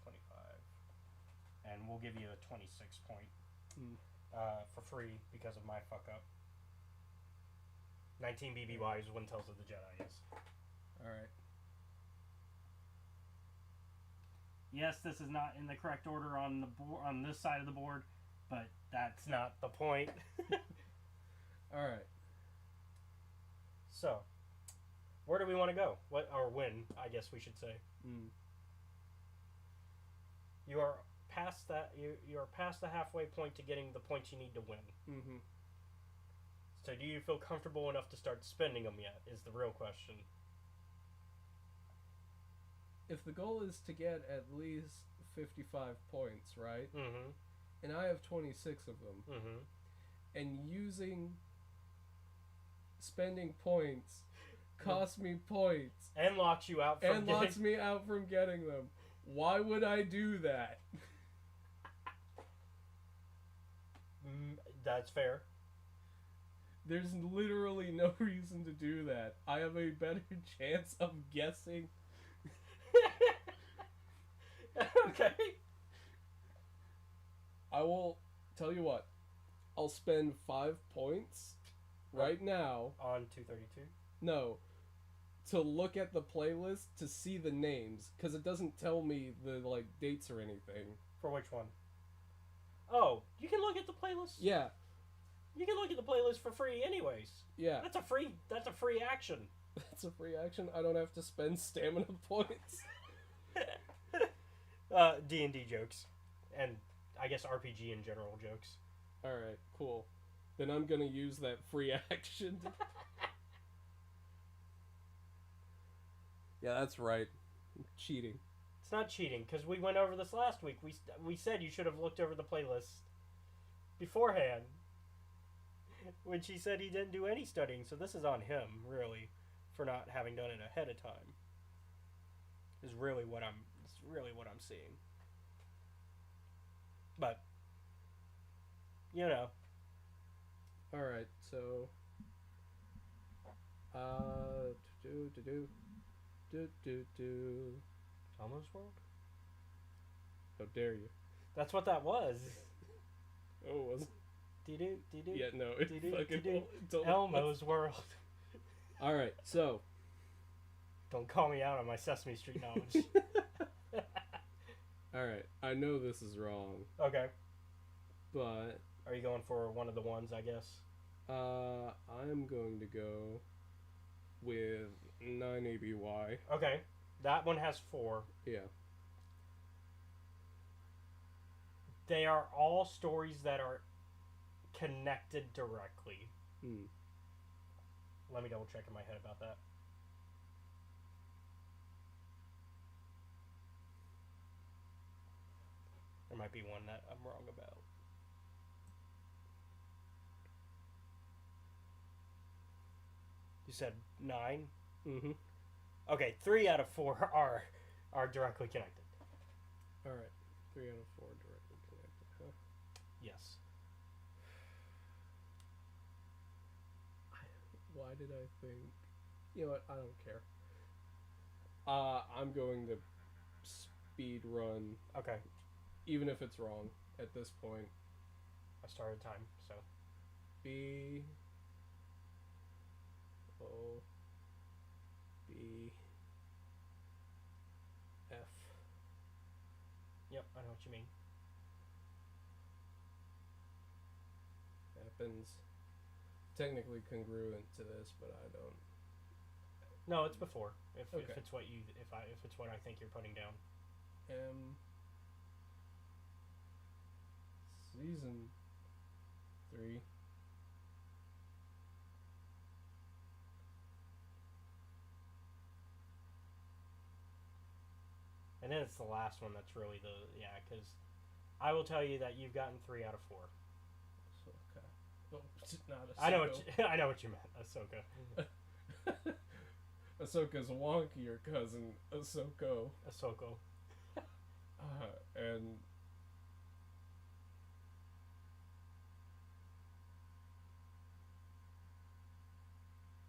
[SPEAKER 4] 25, and we'll give you a 26 point for free because of my fuck up. 19 BBY is when Tales of the Jedi is.
[SPEAKER 2] All right.
[SPEAKER 4] Yes, this is not in the correct order on the on this side of the board, but that's not the point.
[SPEAKER 2] All right.
[SPEAKER 4] So, where do we want to go? What or when? I guess we should say. You are past that. You are past the halfway point to getting the points you need to win.
[SPEAKER 2] Mm-hmm.
[SPEAKER 4] So, do you feel comfortable enough to start spending them yet? Is the real question.
[SPEAKER 2] If the goal is to get at least 55 points, right?
[SPEAKER 4] Mm-hmm.
[SPEAKER 2] And I have 26 of them.
[SPEAKER 4] Mm-hmm.
[SPEAKER 2] And spending points costs me points
[SPEAKER 4] And locks you out from
[SPEAKER 2] and
[SPEAKER 4] getting...
[SPEAKER 2] locks me out from getting them. Why would I do that?
[SPEAKER 4] That's fair.
[SPEAKER 2] There's literally no reason to do that. I have a better chance of guessing.
[SPEAKER 4] Okay.
[SPEAKER 2] I will tell you what. I'll spend 5 points right now.
[SPEAKER 4] On 232.
[SPEAKER 2] No. To look at the playlist to see the names, because it doesn't tell me the dates or anything.
[SPEAKER 4] For which one? Oh, you can look at the playlist.
[SPEAKER 2] Yeah.
[SPEAKER 4] You can look at the playlist for free, anyways.
[SPEAKER 2] Yeah.
[SPEAKER 4] That's a free action.
[SPEAKER 2] That's a free action. I don't have to spend stamina points.
[SPEAKER 4] D&D jokes, and I guess RPG in general jokes.
[SPEAKER 2] All right, cool. Then I'm gonna use that free action. Yeah, that's right. Cheating.
[SPEAKER 4] It's not cheating because we went over this last week. We said you should have looked over the playlist beforehand. When she said he didn't do any studying, so this is on him really for not having done it ahead of time. Is really what I'm seeing. But you know.
[SPEAKER 2] All right, so
[SPEAKER 4] Almost World?
[SPEAKER 2] How dare you?
[SPEAKER 4] That's what that was.
[SPEAKER 2] Oh, it wasn't.
[SPEAKER 4] Do.
[SPEAKER 2] Yeah, no, it fucking totally
[SPEAKER 4] Elmo's World.
[SPEAKER 2] All right, so
[SPEAKER 4] Don't call me out on my Sesame Street knowledge.
[SPEAKER 2] all right, I know this is wrong,
[SPEAKER 4] Okay.
[SPEAKER 2] but
[SPEAKER 4] Are you going for one of the ones, I guess?
[SPEAKER 3] I'm going to go with 9 ABY.
[SPEAKER 4] Okay, that one has 4.
[SPEAKER 3] Yeah.
[SPEAKER 4] They are all stories that are connected directly.
[SPEAKER 3] Hmm.
[SPEAKER 4] Let me double check in my head about that. There might be one that I'm wrong about. You said 9?
[SPEAKER 3] Mm-hmm.
[SPEAKER 4] Okay, 3 out of 4 are directly connected.
[SPEAKER 3] All right. 3 out of 4 directly connected. Huh?
[SPEAKER 4] Yes.
[SPEAKER 3] Why did I think? You know what? I don't care. I'm going to speed run,
[SPEAKER 4] Okay,
[SPEAKER 3] even if it's wrong at this point.
[SPEAKER 4] I started time, so
[SPEAKER 3] B O B F.
[SPEAKER 4] yep, I know what you mean.
[SPEAKER 3] Happens. Technically congruent to this, but I don't.
[SPEAKER 4] No, it's before. If
[SPEAKER 3] Okay.
[SPEAKER 4] it's what you if it's what I think you're putting down.
[SPEAKER 3] M. Season 3.
[SPEAKER 4] And then it's the last one that's really because I will tell you that you've gotten 3 out of 4.
[SPEAKER 3] So okay. Oh, not Ahsoka.
[SPEAKER 4] I know I know what you meant, Ahsoka.
[SPEAKER 3] Ahsoka's wonky, your cousin Ahsoko.
[SPEAKER 4] Ahsoka.
[SPEAKER 3] And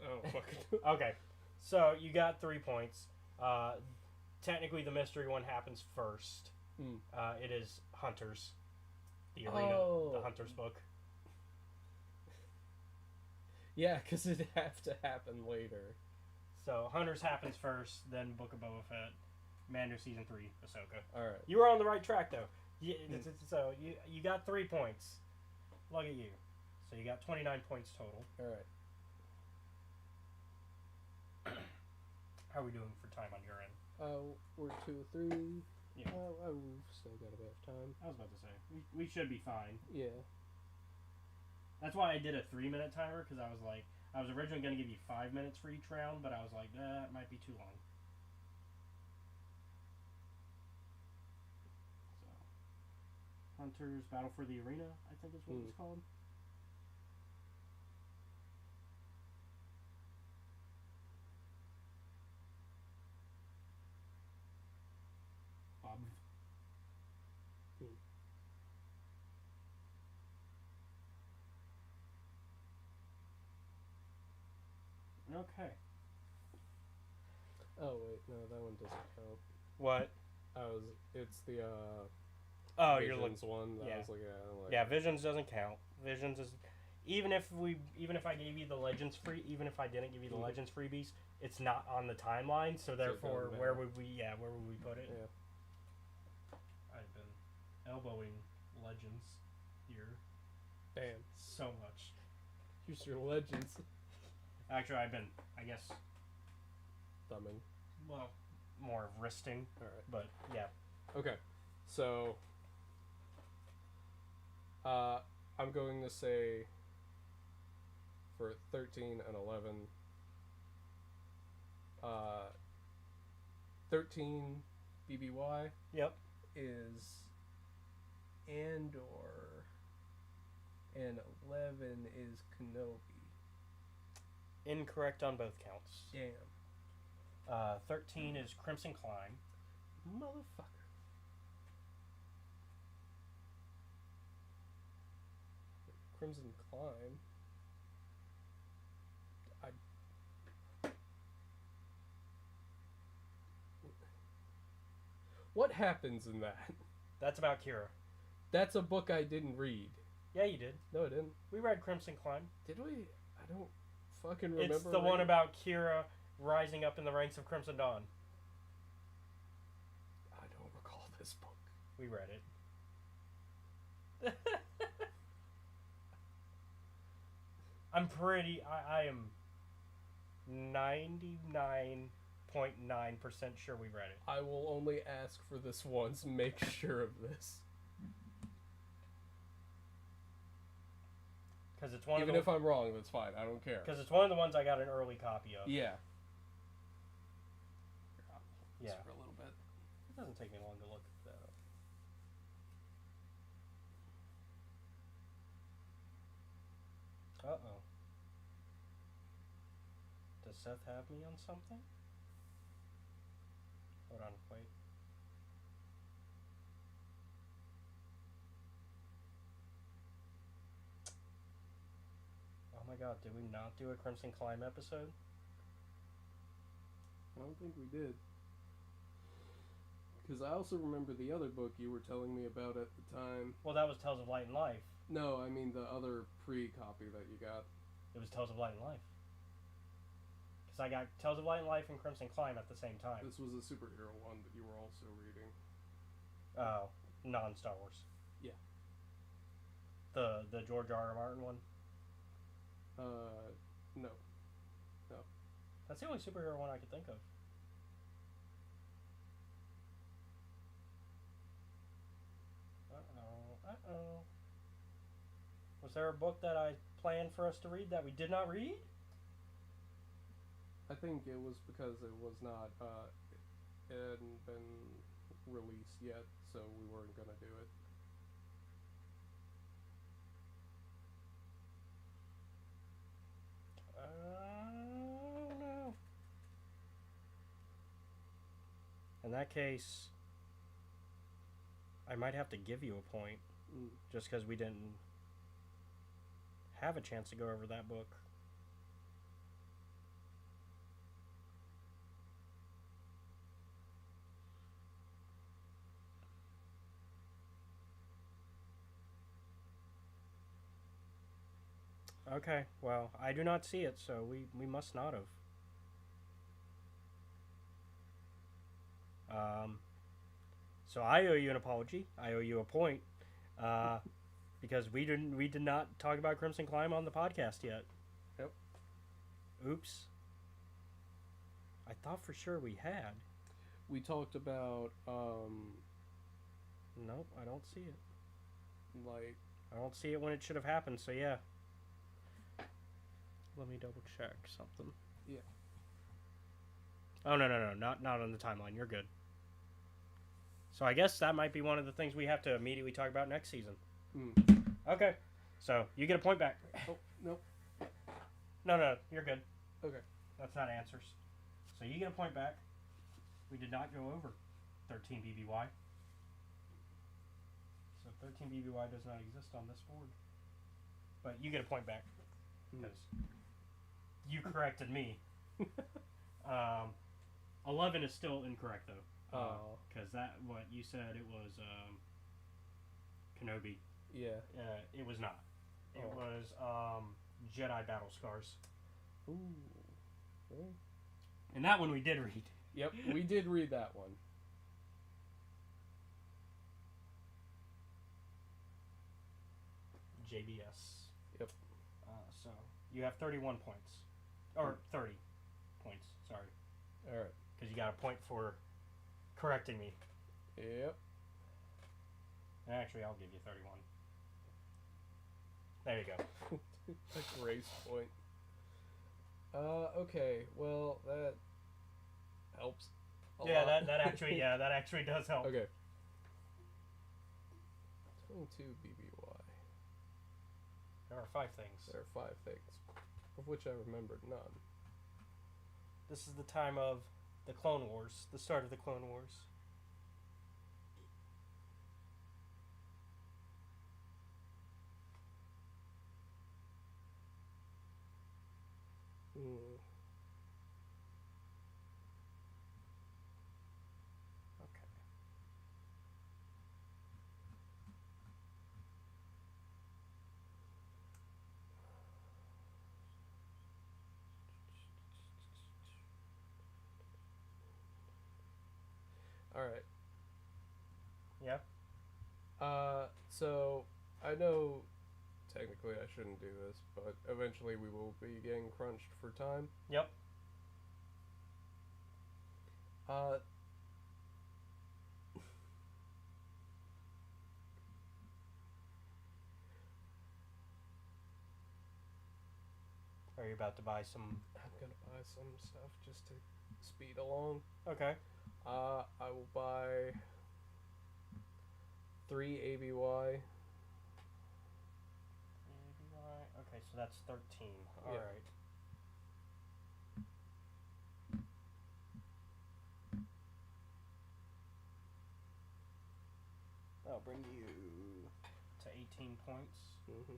[SPEAKER 3] oh fucking
[SPEAKER 4] Okay, so you got 3 points. Technically, the mystery one happens first.
[SPEAKER 3] Hmm.
[SPEAKER 4] It is Hunters, the arena,
[SPEAKER 3] Oh.
[SPEAKER 4] the Hunters book.
[SPEAKER 3] yeah, because it'd have to happen later.
[SPEAKER 4] So Hunters happens first, then Book of Boba Fett, Mando season 3, Ahsoka.
[SPEAKER 3] All right.
[SPEAKER 4] You were on the right track though. So you got 3 points. Look at you. So you got 29 points total.
[SPEAKER 3] All right.
[SPEAKER 4] How are we doing for time on your end?
[SPEAKER 3] We're 2, 3.
[SPEAKER 4] Yeah.
[SPEAKER 3] We've still got a bit of time.
[SPEAKER 4] I was about to say we should be fine.
[SPEAKER 3] Yeah.
[SPEAKER 4] That's why I did a 3-minute timer because I was like I was originally going to give you 5 minutes for each round, but I was like that might be too long. So Hunters Battle for the Arena, I think is what it's called. Bob. Okay.
[SPEAKER 3] Oh wait, no, that one doesn't count.
[SPEAKER 4] What?
[SPEAKER 3] It's the
[SPEAKER 4] Oh, you're looking.
[SPEAKER 3] Visions one. That
[SPEAKER 4] yeah.
[SPEAKER 3] I was looking at. I'm like,
[SPEAKER 4] Yeah, Visions doesn't count. Visions is even if I gave you the Legends free, even if I didn't give you the
[SPEAKER 3] Mhm.
[SPEAKER 4] Legends freebies, it's not on the timeline. So therefore,
[SPEAKER 3] doesn't
[SPEAKER 4] where
[SPEAKER 3] matter.
[SPEAKER 4] would we put it?
[SPEAKER 3] Yeah.
[SPEAKER 4] I've been elbowing Legends here
[SPEAKER 3] Damn.
[SPEAKER 4] so much.
[SPEAKER 3] Use your legends.
[SPEAKER 4] Actually, I've been, I guess,
[SPEAKER 3] Thumbing.
[SPEAKER 4] well, more of wristing,
[SPEAKER 3] All right.
[SPEAKER 4] but yeah.
[SPEAKER 3] Okay. So. I'm going to say. For 13 and 11. 13 BBY
[SPEAKER 4] Yep.
[SPEAKER 3] is Andor, and 11 is Kenobi.
[SPEAKER 4] Incorrect on both counts.
[SPEAKER 3] Damn.
[SPEAKER 4] 13 is Crimson Climb.
[SPEAKER 3] Motherfucker. Crimson Climb. What happens in that?
[SPEAKER 4] That's about Kira.
[SPEAKER 3] That's a book I didn't read.
[SPEAKER 4] Yeah, you did.
[SPEAKER 3] No, I didn't.
[SPEAKER 4] We read Crimson Climb.
[SPEAKER 3] Did we? I don't fucking remember.
[SPEAKER 4] It's the one
[SPEAKER 3] reading-
[SPEAKER 4] about Kira rising up in the ranks of Crimson Dawn.
[SPEAKER 3] I don't recall this book.
[SPEAKER 4] We read it. I'm pretty. I am 99.9% sure we read it.
[SPEAKER 3] I will only ask for this once. Make sure of this.
[SPEAKER 4] Because it's one
[SPEAKER 3] Even
[SPEAKER 4] of
[SPEAKER 3] if
[SPEAKER 4] the.
[SPEAKER 3] I'm wrong, that's fine. I don't care.
[SPEAKER 4] Because it's one of the ones I got an early copy of.
[SPEAKER 3] Yeah.
[SPEAKER 4] Yeah.
[SPEAKER 3] For a little bit.
[SPEAKER 4] It doesn't take me long to look that up. Uh-oh. Does Seth have me on something? Hold on, wait. Oh my god, did we not do a Crimson Climb episode?
[SPEAKER 3] I don't think we did. Because I also remember the other book you were telling me about at the time.
[SPEAKER 4] Well, that was Tales of Light and Life.
[SPEAKER 3] No, I mean the other pre-copy that you got.
[SPEAKER 4] It was Tales of Light and Life. Because I got Tales of Light and Life and Crimson Climb at the same time.
[SPEAKER 3] This was a superhero one that you were also reading.
[SPEAKER 4] Oh, non-Star Wars.
[SPEAKER 3] Yeah.
[SPEAKER 4] The George R. R. Martin one?
[SPEAKER 3] No.
[SPEAKER 4] That's the only superhero one I could think of. Uh-oh. Was there a book that I planned for us to read that we did not read?
[SPEAKER 3] I think it was because it was not, it hadn't been released yet, so we weren't gonna do it.
[SPEAKER 4] Oh, no. In that case, I might have to give you a point. Just because we didn't have a chance to go over that book. Okay, well, I do not see it, so we must not have. So I owe you an apology. I owe you a point. Because we did not talk about Crimson Climb on the podcast yet.
[SPEAKER 3] Yep.
[SPEAKER 4] Oops. I thought for sure we had.
[SPEAKER 3] We talked about,
[SPEAKER 4] Nope, I don't see it.
[SPEAKER 3] like,
[SPEAKER 4] I don't see it when it should have happened, so yeah. Let me double check something.
[SPEAKER 3] Yeah.
[SPEAKER 4] Oh, no, not on the timeline. You're good. So I guess that might be one of the things we have to immediately talk about next season. Okay. So, you get a point back.
[SPEAKER 3] oh, no,
[SPEAKER 4] No, you're good.
[SPEAKER 3] okay.
[SPEAKER 4] That's not answers. So you get a point back. We did not go over 13 BBY. So 13 BBY does not exist on this board. But you get a point back. Because you corrected me. 11 is still incorrect, though.
[SPEAKER 3] Oh.
[SPEAKER 4] Because that, what you said, it was Kenobi.
[SPEAKER 3] Yeah.
[SPEAKER 4] It was not. It
[SPEAKER 3] Oh.
[SPEAKER 4] was Jedi Battle Scars.
[SPEAKER 3] Ooh. Okay.
[SPEAKER 4] And that one we did read.
[SPEAKER 3] Yep, we did read that one.
[SPEAKER 4] JBS.
[SPEAKER 3] Yep.
[SPEAKER 4] So you have 31 points. Or 30 points, sorry.
[SPEAKER 3] Alright.
[SPEAKER 4] Because you got a point for correcting me.
[SPEAKER 3] Yep.
[SPEAKER 4] And actually, I'll give you 31. There you go.
[SPEAKER 3] A grace point. Okay, well, that helps.
[SPEAKER 4] Yeah,
[SPEAKER 3] lot.
[SPEAKER 4] that actually does help.
[SPEAKER 3] Okay. 22 BBY.
[SPEAKER 4] There are 5 things.
[SPEAKER 3] There are 5 things, of which I remembered none.
[SPEAKER 4] This is the time of the Clone Wars, the start of the Clone Wars. Okay.
[SPEAKER 3] Alright.
[SPEAKER 4] Yeah.
[SPEAKER 3] So I know technically I shouldn't do this, but eventually we will be getting crunched for time.
[SPEAKER 4] Yep.
[SPEAKER 3] Uh,
[SPEAKER 4] Are you about to buy some?
[SPEAKER 3] I'm gonna buy some stuff just to speed along.
[SPEAKER 4] Okay.
[SPEAKER 3] I will buy 3 ABY.
[SPEAKER 4] Okay, so that's 13. All
[SPEAKER 3] Yeah.
[SPEAKER 4] right. That'll bring you to 18 points.
[SPEAKER 3] Mm-hmm.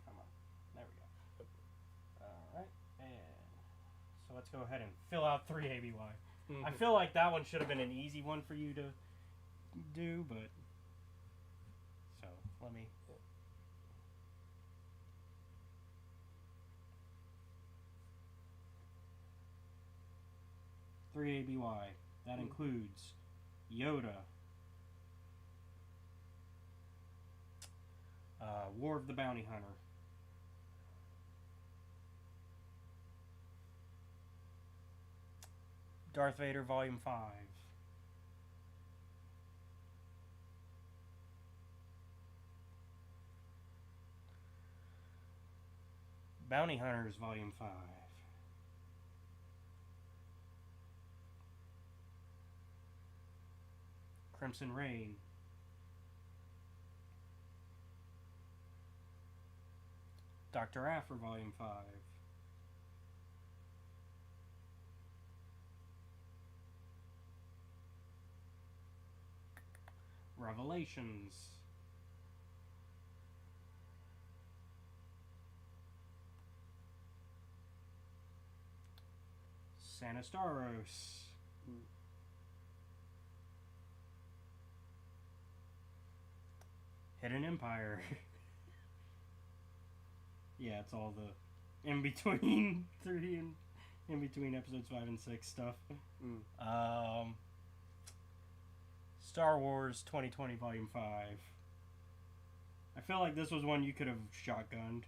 [SPEAKER 4] Come on. There we go. All right. And so let's go ahead and fill out 3 ABY. I feel like that one should have been an easy one for you to do, but so let me. Three ABY. That includes Yoda, War of the Bounty Hunter, Darth Vader Volume 5, Bounty Hunters Volume 5, Crimson Reign, Dr. Aphra Volume 5, Revelations, Sanastaros, Hidden Empire. Yeah, it's all the in between 3 and in between episodes 5 and 6 stuff. Star Wars 2020 Volume 5. I feel like this was one you could have shotgunned,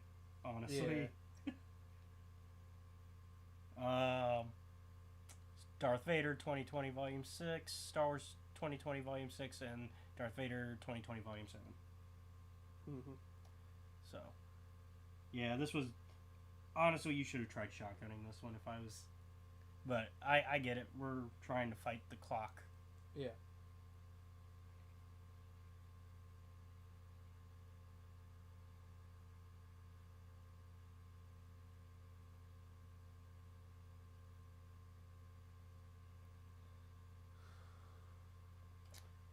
[SPEAKER 4] honestly. Darth Vader 2020 Volume 6, Star Wars 2020 Volume 6, and Darth Vader 2020 Volume 7.
[SPEAKER 3] Mm-hmm.
[SPEAKER 4] So, yeah, this was... Honestly, you should have tried shotgunning this one if I was... But I get it. We're trying to fight the clock.
[SPEAKER 3] Yeah.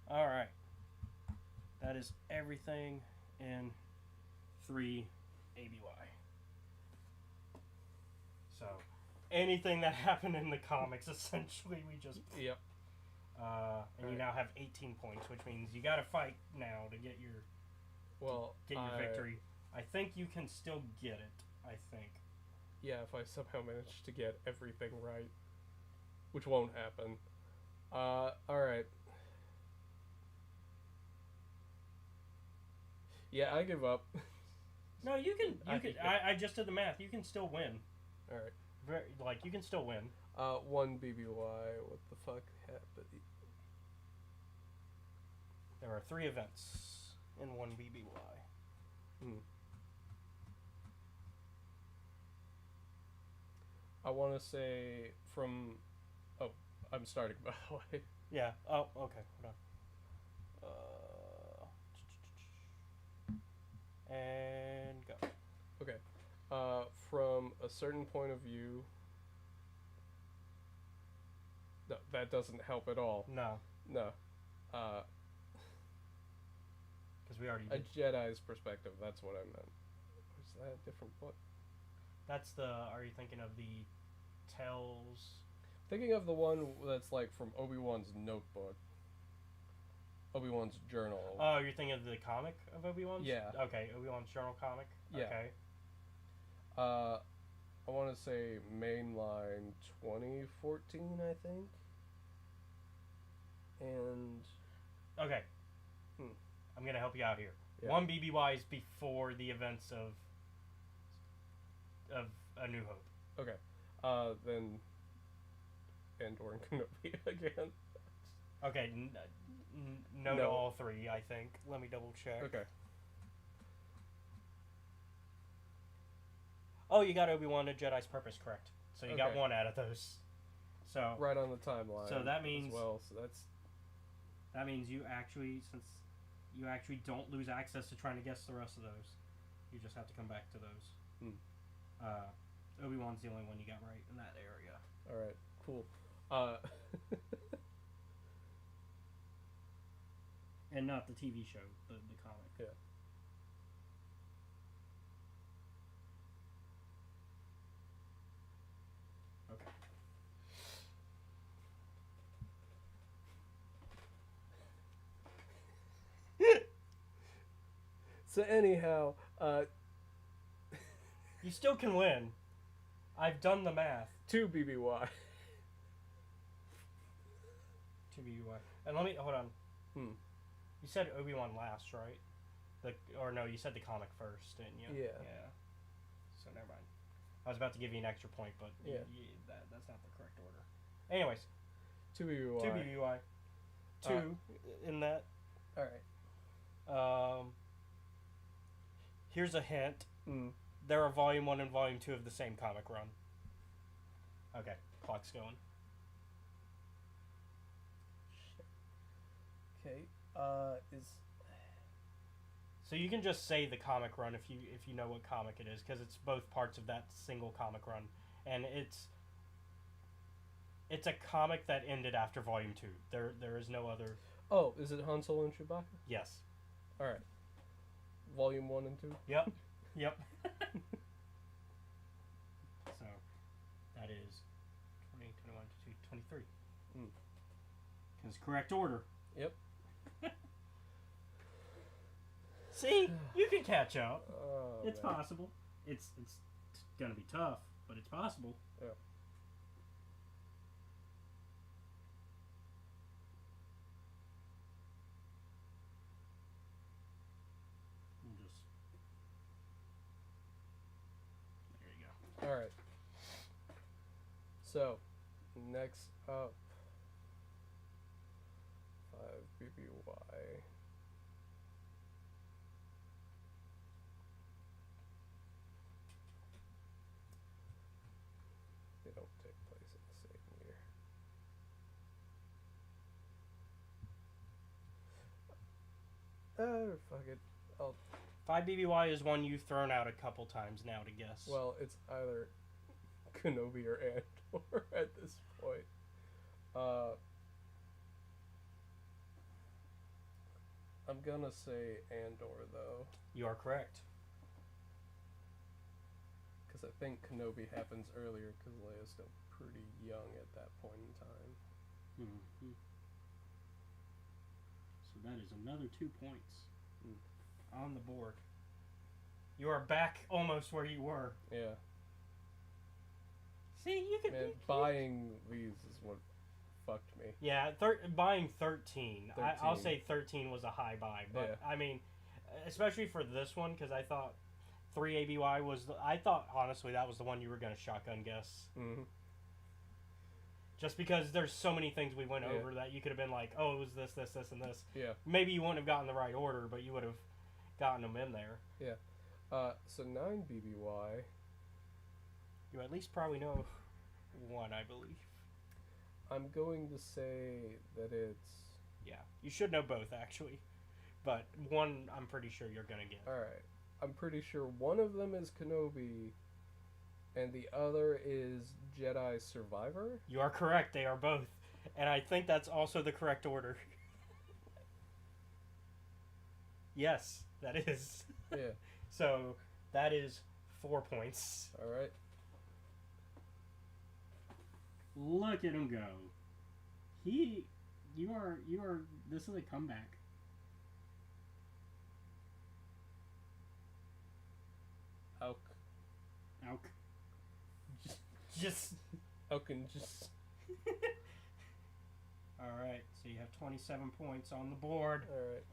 [SPEAKER 4] Alright. That is everything in 3 ABY. So, anything that happened in the comics, essentially, we just...
[SPEAKER 3] Yep.
[SPEAKER 4] And you now have 18 points, which means you gotta fight now to get your victory. I think you can still get it, I think.
[SPEAKER 3] Yeah, if I somehow manage to get everything right. Which won't happen. Alright. Yeah, I give up.
[SPEAKER 4] No, you can. I just did the math. You can still win.
[SPEAKER 3] Alright.
[SPEAKER 4] You can still win.
[SPEAKER 3] 1 BBY. What the fuck happened?
[SPEAKER 4] There are 3 events in 1 BBY.
[SPEAKER 3] I want to say from... Oh, I'm starting, by the way.
[SPEAKER 4] Yeah. Oh, okay. Hold on. And go.
[SPEAKER 3] Okay. From a certain point of view... No, that doesn't help at all.
[SPEAKER 4] No,
[SPEAKER 3] No.
[SPEAKER 4] because we already
[SPEAKER 3] A
[SPEAKER 4] did.
[SPEAKER 3] Jedi's perspective, that's what I meant. Is that a different book?
[SPEAKER 4] That's the... Are you thinking of the Tells...
[SPEAKER 3] Thinking of the one that's like from Obi-Wan's notebook. Obi-Wan's journal.
[SPEAKER 4] Oh, you're thinking of the comic of Obi-Wan's?
[SPEAKER 3] Yeah.
[SPEAKER 4] Okay, Obi-Wan's journal comic?
[SPEAKER 3] Yeah.
[SPEAKER 4] Okay.
[SPEAKER 3] I want to say mainline 2014, I think. And
[SPEAKER 4] Okay.
[SPEAKER 1] I'm gonna help you out here.
[SPEAKER 3] Yeah.
[SPEAKER 1] 1 BBY is before the events of A New Hope.
[SPEAKER 3] Okay. Then Andor and Kenobi again.
[SPEAKER 1] Okay, no to
[SPEAKER 3] No.
[SPEAKER 1] all three, I think. Let me double check.
[SPEAKER 3] Okay.
[SPEAKER 1] Oh, you got Obi-Wan and Jedi's Purpose correct. So you got
[SPEAKER 3] Okay.
[SPEAKER 1] one out of those. So
[SPEAKER 3] Right on the timeline.
[SPEAKER 1] So that means-
[SPEAKER 3] as well. So
[SPEAKER 1] that means you actually, since you actually don't lose access to trying to guess the rest of those, you just have to come back to those. Obi-Wan's the only one you got right in that area.
[SPEAKER 3] all right. Cool.
[SPEAKER 1] And not the TV show, the comic.
[SPEAKER 3] Yeah.
[SPEAKER 1] Okay.
[SPEAKER 3] So anyhow,
[SPEAKER 1] You still can win. I've done the math.
[SPEAKER 3] 2 BBY.
[SPEAKER 1] To be UI. And let me hold on.
[SPEAKER 3] Hmm.
[SPEAKER 1] You said Obi-Wan last, right? Or no, you said the comic first, didn't you?
[SPEAKER 3] Yeah.
[SPEAKER 1] Yeah. So never mind. I was about to give you an extra point, but
[SPEAKER 3] Yeah.
[SPEAKER 1] that's not the correct order. Anyways,
[SPEAKER 3] 2 BBY.
[SPEAKER 1] 2 BBY. 2 in that.
[SPEAKER 3] All right.
[SPEAKER 1] Here's a hint.
[SPEAKER 3] Mm.
[SPEAKER 1] There are Volume 1 and Volume 2 of the same comic run. Okay, clock's going.
[SPEAKER 3] Okay. Is
[SPEAKER 1] So you can just say the comic run if you know what comic it is, because it's both parts of that single comic run, and it's a comic that ended after Volume 2. There is no other.
[SPEAKER 3] Oh, is it Han Solo and Chewbacca?
[SPEAKER 1] Yes.
[SPEAKER 3] All right. Volume 1 and 2.
[SPEAKER 1] Yep. Yep. So that is 20, 21, 22, 23.
[SPEAKER 3] Mm.
[SPEAKER 1] Because correct order.
[SPEAKER 3] Yep.
[SPEAKER 1] See, you can catch up.
[SPEAKER 3] Oh,
[SPEAKER 1] It's
[SPEAKER 3] man.
[SPEAKER 1] possible. It's gonna be tough, but it's possible.
[SPEAKER 3] Yeah.
[SPEAKER 1] We'll just. There you go.
[SPEAKER 3] All right. So, next up, 5 BBY. They don't take place in the same year. Fuck it.
[SPEAKER 1] 5 BBY is one you've thrown out a couple times now to guess.
[SPEAKER 3] Well, it's either Kenobi or Andor at this point. I'm gonna say Andor though,
[SPEAKER 1] you are correct.
[SPEAKER 3] because I think Kenobi happens earlier because Leia's still pretty young at that point in time.
[SPEAKER 1] Mm-hmm. So that is another 2 points on the board. You are back almost where you were.
[SPEAKER 3] Yeah,
[SPEAKER 1] See, you could.
[SPEAKER 3] man, buying these is what fucked me.
[SPEAKER 1] Yeah, buying 13. I'll
[SPEAKER 3] 13.
[SPEAKER 1] say 13 was a high buy, but
[SPEAKER 3] Yeah.
[SPEAKER 1] I mean, especially for this one, because I thought 3 ABY was. I thought honestly that was the one you were gonna shotgun guess,
[SPEAKER 3] Mm-hmm.
[SPEAKER 1] just because there's so many things we went
[SPEAKER 3] Yeah.
[SPEAKER 1] over that you could have been like, oh, it was this, this, this, and this.
[SPEAKER 3] Yeah.
[SPEAKER 1] Maybe you wouldn't have gotten the right order, but you would have gotten them in there.
[SPEAKER 3] So 9 BBY.
[SPEAKER 1] You at least probably know one, I believe.
[SPEAKER 3] I'm going to say that it's
[SPEAKER 1] Yeah, you should know both actually, but one I'm pretty sure you're gonna get.
[SPEAKER 3] all right. I'm pretty sure one of them is Kenobi, and the other is Jedi Survivor.
[SPEAKER 1] You are correct. They are both, and I think that's also the correct order. Yes, that is.
[SPEAKER 3] Yeah.
[SPEAKER 1] So that is 4 points.
[SPEAKER 3] All right.
[SPEAKER 1] Look at him go. You are. This is a comeback.
[SPEAKER 3] Auk.
[SPEAKER 1] Ouk. Just.
[SPEAKER 3] Auk and just.
[SPEAKER 1] All right. So you have 27 points on the board.
[SPEAKER 3] All right.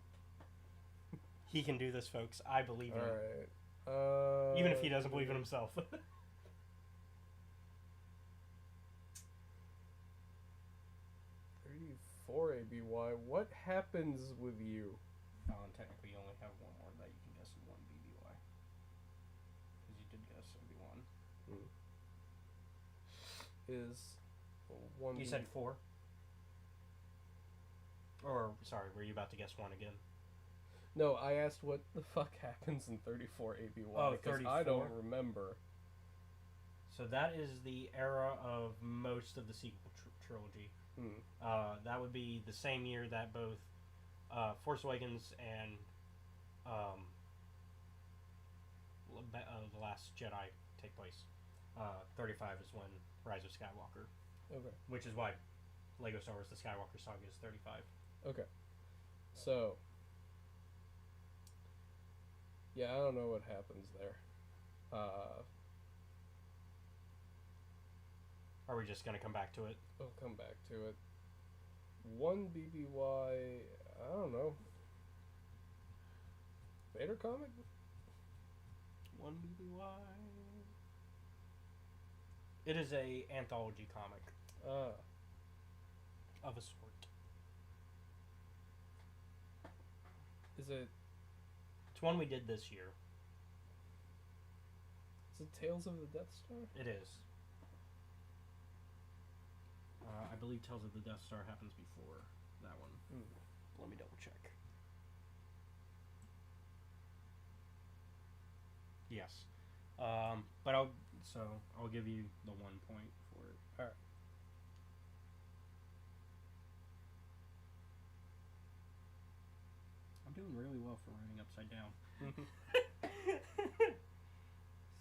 [SPEAKER 4] He can do this, folks. I believe in
[SPEAKER 2] All
[SPEAKER 4] him.
[SPEAKER 2] right.
[SPEAKER 4] Even if he doesn't believe in himself.
[SPEAKER 2] 34 ABY. What happens with you?
[SPEAKER 4] And technically, you only have one more that you can guess in one BBY. Because you did guess Obi-Wan.
[SPEAKER 2] Is one.
[SPEAKER 4] You said 4? Or, sorry, were you about to guess 1 again?
[SPEAKER 2] No, I asked what the fuck happens in 34 ABY.
[SPEAKER 4] Oh,
[SPEAKER 2] because I
[SPEAKER 4] 34?
[SPEAKER 2] don't remember.
[SPEAKER 4] So that is the era of most of the sequel trilogy. That would be the same year that both Force Awakens and The Last Jedi take place. 35 is when Rise of Skywalker,
[SPEAKER 2] Okay.
[SPEAKER 4] which is why Lego Star Wars: The Skywalker Saga is 35.
[SPEAKER 2] Okay. So. Yeah, I don't know what happens there.
[SPEAKER 4] Are we just gonna come back to it?
[SPEAKER 2] I'll come back to it. One BBY. I don't know. Vader comic?
[SPEAKER 4] 1 BBY. It is a anthology comic of a sort.
[SPEAKER 2] Is it
[SPEAKER 4] It's one we did this year.
[SPEAKER 2] Tales of the Death Star?
[SPEAKER 4] It is. I believe Tales of the Death Star happens before that one. Let me double check. Yes. But I'll give you the 1 point for it.
[SPEAKER 2] Alright.
[SPEAKER 4] I'm doing really well for writing upside down.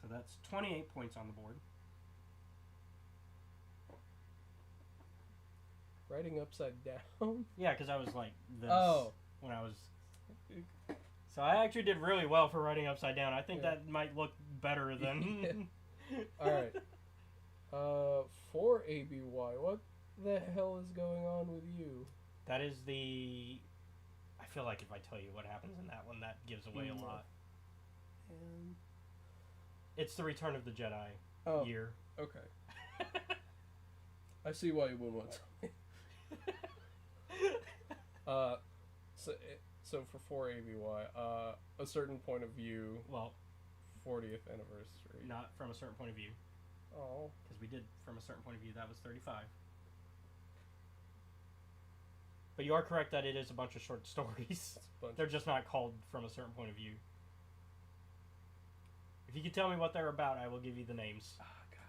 [SPEAKER 4] So that's 28 points on the board.
[SPEAKER 2] Writing upside down?
[SPEAKER 4] Yeah, because I was like this
[SPEAKER 2] Oh.
[SPEAKER 4] when I was. So I actually did really well for writing upside down. I think
[SPEAKER 2] Yeah.
[SPEAKER 4] that might look better than.
[SPEAKER 2] Alright. 4 ABY. What the hell is going on with you?
[SPEAKER 4] That is the. I feel like if I tell you what happens in that one, that gives away a lot.
[SPEAKER 2] And...
[SPEAKER 4] It's the Return of the Jedi
[SPEAKER 2] Oh,
[SPEAKER 4] year.
[SPEAKER 2] okay. I see why you wouldn't want to tell me. So for 4 ABY, a certain point of view,
[SPEAKER 4] Well,
[SPEAKER 2] 40th anniversary.
[SPEAKER 4] not from a certain point of view,
[SPEAKER 2] Oh.
[SPEAKER 4] because we did from a certain point of view. That was 35. But you are correct that it is a bunch of short stories.
[SPEAKER 2] It's a bunch
[SPEAKER 4] They're just not called from a certain point of view. If you could tell me what they're about, I will give you the names.
[SPEAKER 2] Ah, God.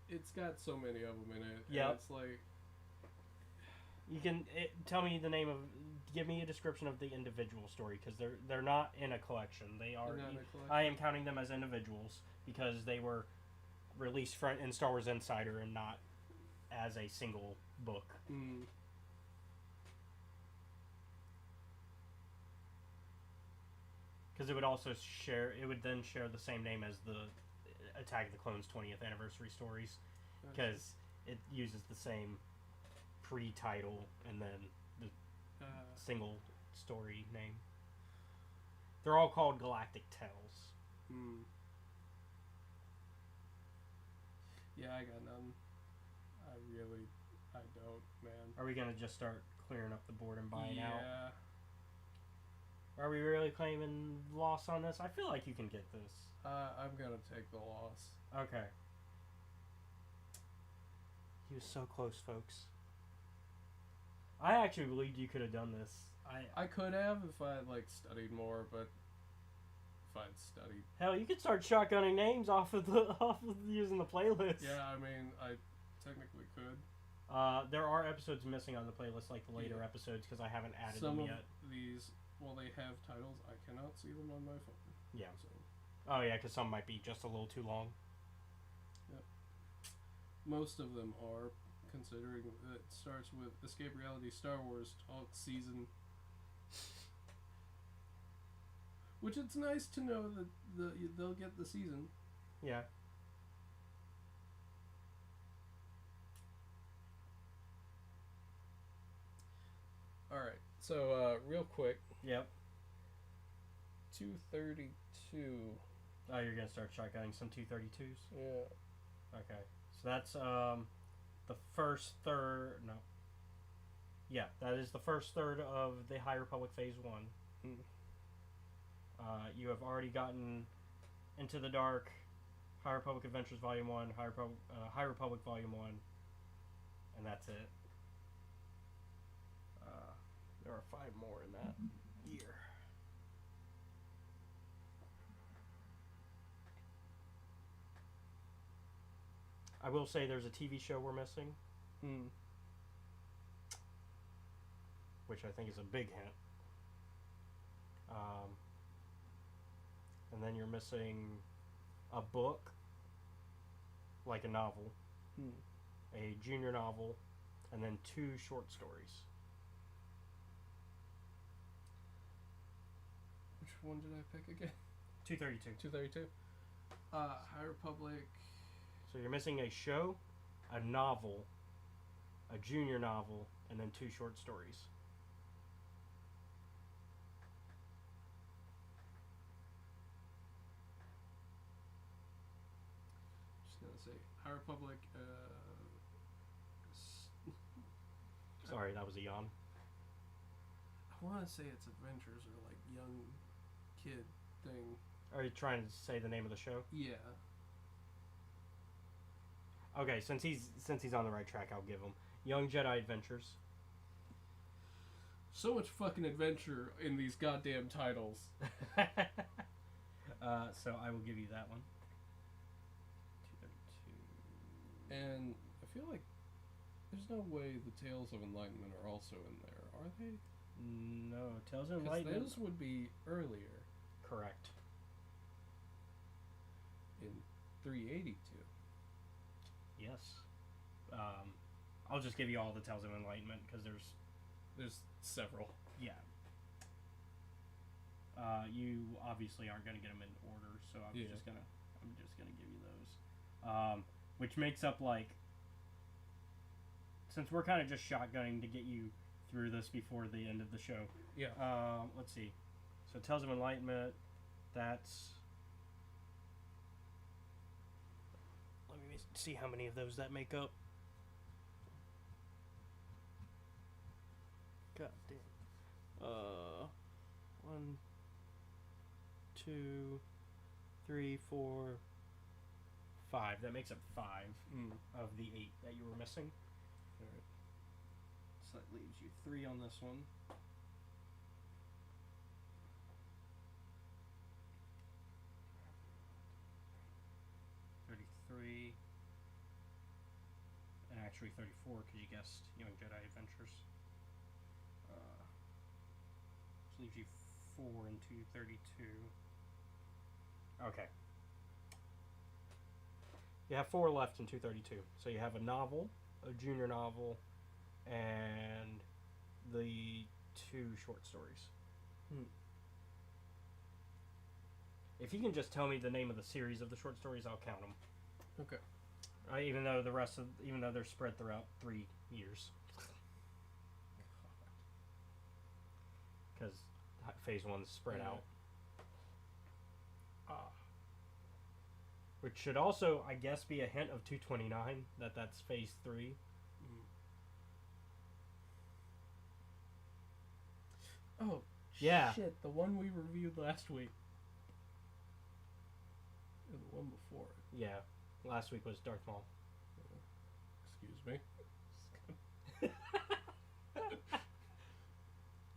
[SPEAKER 2] It's got so many of them in it.
[SPEAKER 4] Yep.
[SPEAKER 2] And it's like...
[SPEAKER 4] You can tell me the name of. Give me a description of the individual story, because they're not in a collection. They are.
[SPEAKER 2] They're not in a collection?
[SPEAKER 4] I am counting them as individuals because they were released in Star Wars Insider and not as a single book. Because it would also share. It would then share the same name as the Attack of the Clones 20th anniversary stories, because it uses the same pre-title and then the single story name. They're all called Galactic Tales.
[SPEAKER 2] Yeah, I got none. I don't, man.
[SPEAKER 4] Are we gonna just start clearing up the board and buying out?
[SPEAKER 2] Yeah.
[SPEAKER 4] Are we really claiming loss on this? I feel like you can get this.
[SPEAKER 2] I'm gonna take the loss.
[SPEAKER 4] Okay. He was so close, folks. I actually believed you could have done this.
[SPEAKER 2] I could have if I had, like, studied more, but if I'd studied...
[SPEAKER 4] Hell, you could start shotgunning names off of using the playlist.
[SPEAKER 2] Yeah, I mean, I technically could.
[SPEAKER 4] There are episodes missing on the playlist, like the later
[SPEAKER 2] Yeah.
[SPEAKER 4] episodes, because I haven't added
[SPEAKER 2] Some
[SPEAKER 4] them
[SPEAKER 2] of
[SPEAKER 4] yet.
[SPEAKER 2] these, well, they have titles. I cannot see them on my phone.
[SPEAKER 4] Yeah.
[SPEAKER 2] So,
[SPEAKER 4] Oh yeah, because some might be just a little too long.
[SPEAKER 2] most of them are, considering that it starts with Escape Reality Star Wars Talk Season. Which it's nice to know that they'll get the season.
[SPEAKER 4] Yeah.
[SPEAKER 2] Alright, so real quick,
[SPEAKER 4] Yep.
[SPEAKER 3] 232.
[SPEAKER 4] Oh, you're gonna start shotgunning some 232s.
[SPEAKER 2] Yeah.
[SPEAKER 4] Okay, so that's the first third. No. Yeah, that is the first third of the High Republic Phase 1.
[SPEAKER 2] Hmm.
[SPEAKER 4] You have already gotten Into the Dark, High Republic Adventures Volume 1, High Republic Volume 1, and that's it. There are 5 more in that year. I will say there's a TV show we're missing,
[SPEAKER 2] Hmm.
[SPEAKER 4] which I think is a big hint. And then you're missing a book, like a novel,
[SPEAKER 2] Hmm.
[SPEAKER 4] a junior novel, and then 2 short stories.
[SPEAKER 3] Which one did I pick again?
[SPEAKER 4] 232.
[SPEAKER 3] 232. High Republic.
[SPEAKER 4] So you're missing a show, a novel, a junior novel, and then 2 short stories.
[SPEAKER 3] Just gonna say High Republic.
[SPEAKER 4] Sorry, that was a yawn.
[SPEAKER 3] I want to say it's Adventures or like young kid thing.
[SPEAKER 4] Are you trying to say the name of the show?
[SPEAKER 3] Yeah.
[SPEAKER 4] Okay, since he's on the right track, I'll give him Young Jedi Adventures.
[SPEAKER 3] So much fucking adventure in these goddamn titles.
[SPEAKER 4] So I will give you that one. 232.
[SPEAKER 3] And I feel like there's no way the Tales of Enlightenment are also in there, are they?
[SPEAKER 4] No, Tales of
[SPEAKER 3] Because
[SPEAKER 4] Enlightenment.
[SPEAKER 3] those would be earlier
[SPEAKER 4] Correct.
[SPEAKER 3] in 382.
[SPEAKER 4] Yes. I'll just give you all the Tales of Enlightenment because
[SPEAKER 3] There's several.
[SPEAKER 4] yeah. You obviously aren't going to get them in order, so I'm
[SPEAKER 3] Yeah.
[SPEAKER 4] just gonna give you those. Which makes up like, since we're kind of just shotgunning to get you through this before the end of the show.
[SPEAKER 3] Yeah.
[SPEAKER 4] Let's see. So Tales of Enlightenment, that's. Let me see how many of those that make up. God damn. 1, 2, 3, 4, 5. That makes up 5 of the 8 that you were missing.
[SPEAKER 3] Alright.
[SPEAKER 4] So that leaves you 3 on this one. And actually 34 because you guessed Young Jedi Adventures. Which leaves you 4 and 232. Okay. You have 4 left in 232. So you have a novel, a junior novel, and the 2 short stories. If you can just tell me the name of the series of the short stories, I'll count them.
[SPEAKER 3] Okay.
[SPEAKER 4] Even though they're spread throughout 3 years. Because phase 1's spread
[SPEAKER 3] Yeah.
[SPEAKER 4] out. Which should also, I guess, be a hint of 229, that's phase 3.
[SPEAKER 3] Oh,
[SPEAKER 4] Yeah.
[SPEAKER 3] shit. The one we reviewed last week. And the one before it.
[SPEAKER 4] Yeah. Last week was Darth Maul.
[SPEAKER 3] Excuse me. I'm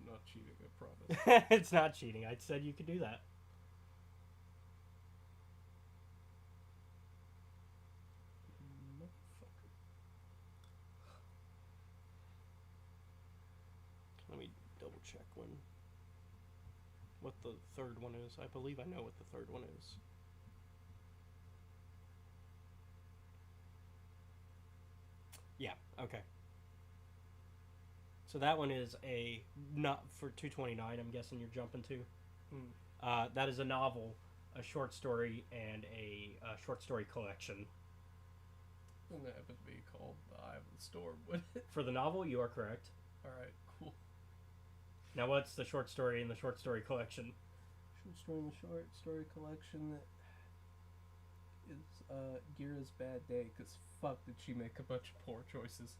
[SPEAKER 3] not cheating, I promise.
[SPEAKER 4] It's not cheating. I said you could do that.
[SPEAKER 3] Motherfucker.
[SPEAKER 4] Let me double check what the third one is. I believe I know what the third one is. Yeah, okay. So that one is not for 229, I'm guessing you're jumping to. That is a novel, a short story, and a short story collection.
[SPEAKER 3] Wouldn't that happen to be called The Eye of the Storm, would it?
[SPEAKER 4] For the novel, you are correct.
[SPEAKER 3] Alright, cool.
[SPEAKER 4] Now, what's the short story in the short story collection?
[SPEAKER 5] Destroying the short story collection that is Gira's Bad Day, because fuck did she make a bunch of poor choices.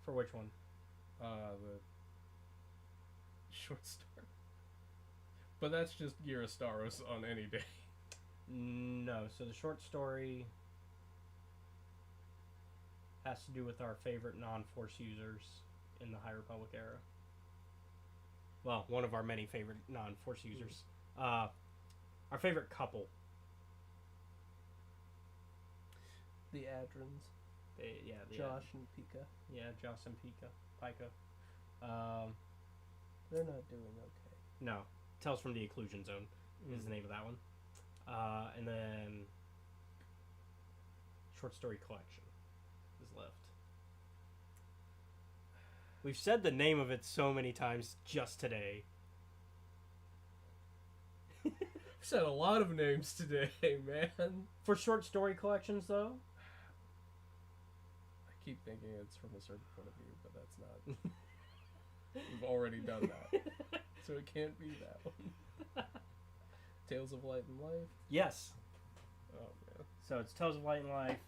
[SPEAKER 4] For which one?
[SPEAKER 5] The short story. But that's just Gira Staros on any day.
[SPEAKER 4] No. So the short story has to do with our favorite non-Force users in the High Republic era. Well, one of our many favorite non-Force users. Our favorite couple.
[SPEAKER 5] The Adrons.
[SPEAKER 4] Josh.
[SPEAKER 5] And Pika.
[SPEAKER 4] Yeah, Joss and Pika.
[SPEAKER 5] They're not doing okay.
[SPEAKER 4] No, Tales from the Occlusion Zone is the name of that one. And then Short Story Collection is left. We've said the name of it so many times just today.
[SPEAKER 5] I've said a lot of names today, man.
[SPEAKER 4] For short story collections, though,
[SPEAKER 5] I keep thinking it's from a certain point of view, but that's not. We've already done that. So it can't be that one. Tales of Light and Life?
[SPEAKER 4] yes.
[SPEAKER 5] Oh, man.
[SPEAKER 4] So it's Tales of Light and Life,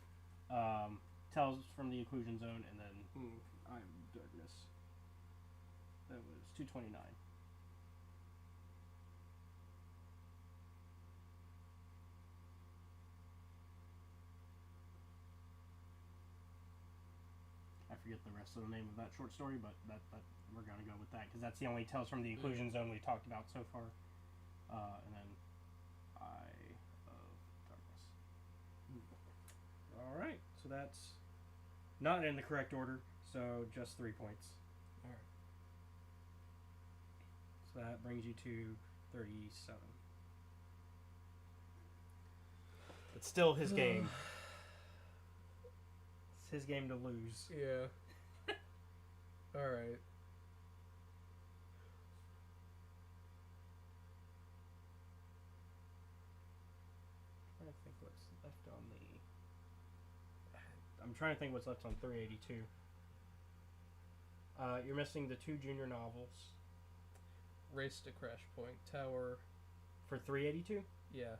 [SPEAKER 4] Tales from the Occlusion Zone, and then Eye of Darkness. That was 229. I forget the rest of the name of that short story, but that we're gonna go with that because that's the only Tales from the Occlusion Zone we've talked about so far. And then Eye of Darkness. All right, so that's not in the correct order, so just 3 points.
[SPEAKER 5] Alright.
[SPEAKER 4] So that brings you to 37. It's still his game. It's his game to lose.
[SPEAKER 5] Yeah. Alright.
[SPEAKER 4] Trying to think what's left on the. I'm trying to think what's left on 382. You're missing the 2 junior novels
[SPEAKER 5] Race to Crash Point Tower.
[SPEAKER 4] for 382.
[SPEAKER 5] Yeah.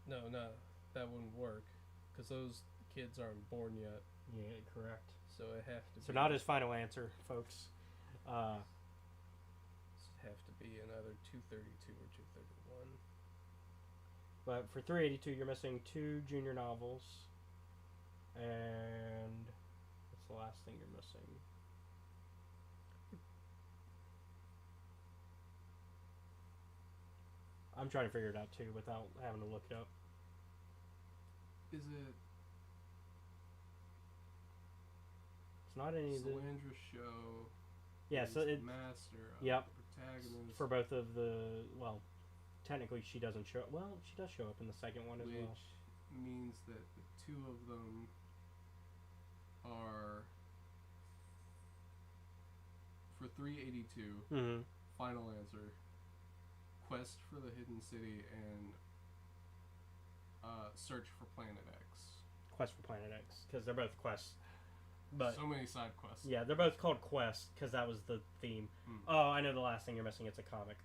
[SPEAKER 5] No, that wouldn't work. Because those kids aren't born yet.
[SPEAKER 4] Yeah, correct.
[SPEAKER 5] So it have to
[SPEAKER 4] So
[SPEAKER 5] be.
[SPEAKER 4] not his final answer, folks.
[SPEAKER 5] Have to be another 232 or 231.
[SPEAKER 4] But for 382, you're missing 2 junior novels. And what's the last thing you're missing? I'm trying to figure it out too without having to look it up.
[SPEAKER 5] Is it
[SPEAKER 4] It's not any of the.
[SPEAKER 5] Solandra Show?
[SPEAKER 4] Yeah, so it
[SPEAKER 5] Master.
[SPEAKER 4] Yep.
[SPEAKER 5] The protagonist.
[SPEAKER 4] for both of the. Well, technically she doesn't show. Well, she does show up in the second one as
[SPEAKER 5] which
[SPEAKER 4] well.
[SPEAKER 5] means that the two of them are for 382.
[SPEAKER 4] Mm-hmm.
[SPEAKER 5] Final answer. Quest for the Hidden City and Search for Planet X.
[SPEAKER 4] Quest for Planet X, because they're both quests. But
[SPEAKER 5] so many side quests.
[SPEAKER 4] yeah, they're both called quests because that was the theme.
[SPEAKER 5] Hmm.
[SPEAKER 4] Oh, I know the last thing you're missing. It's a comic,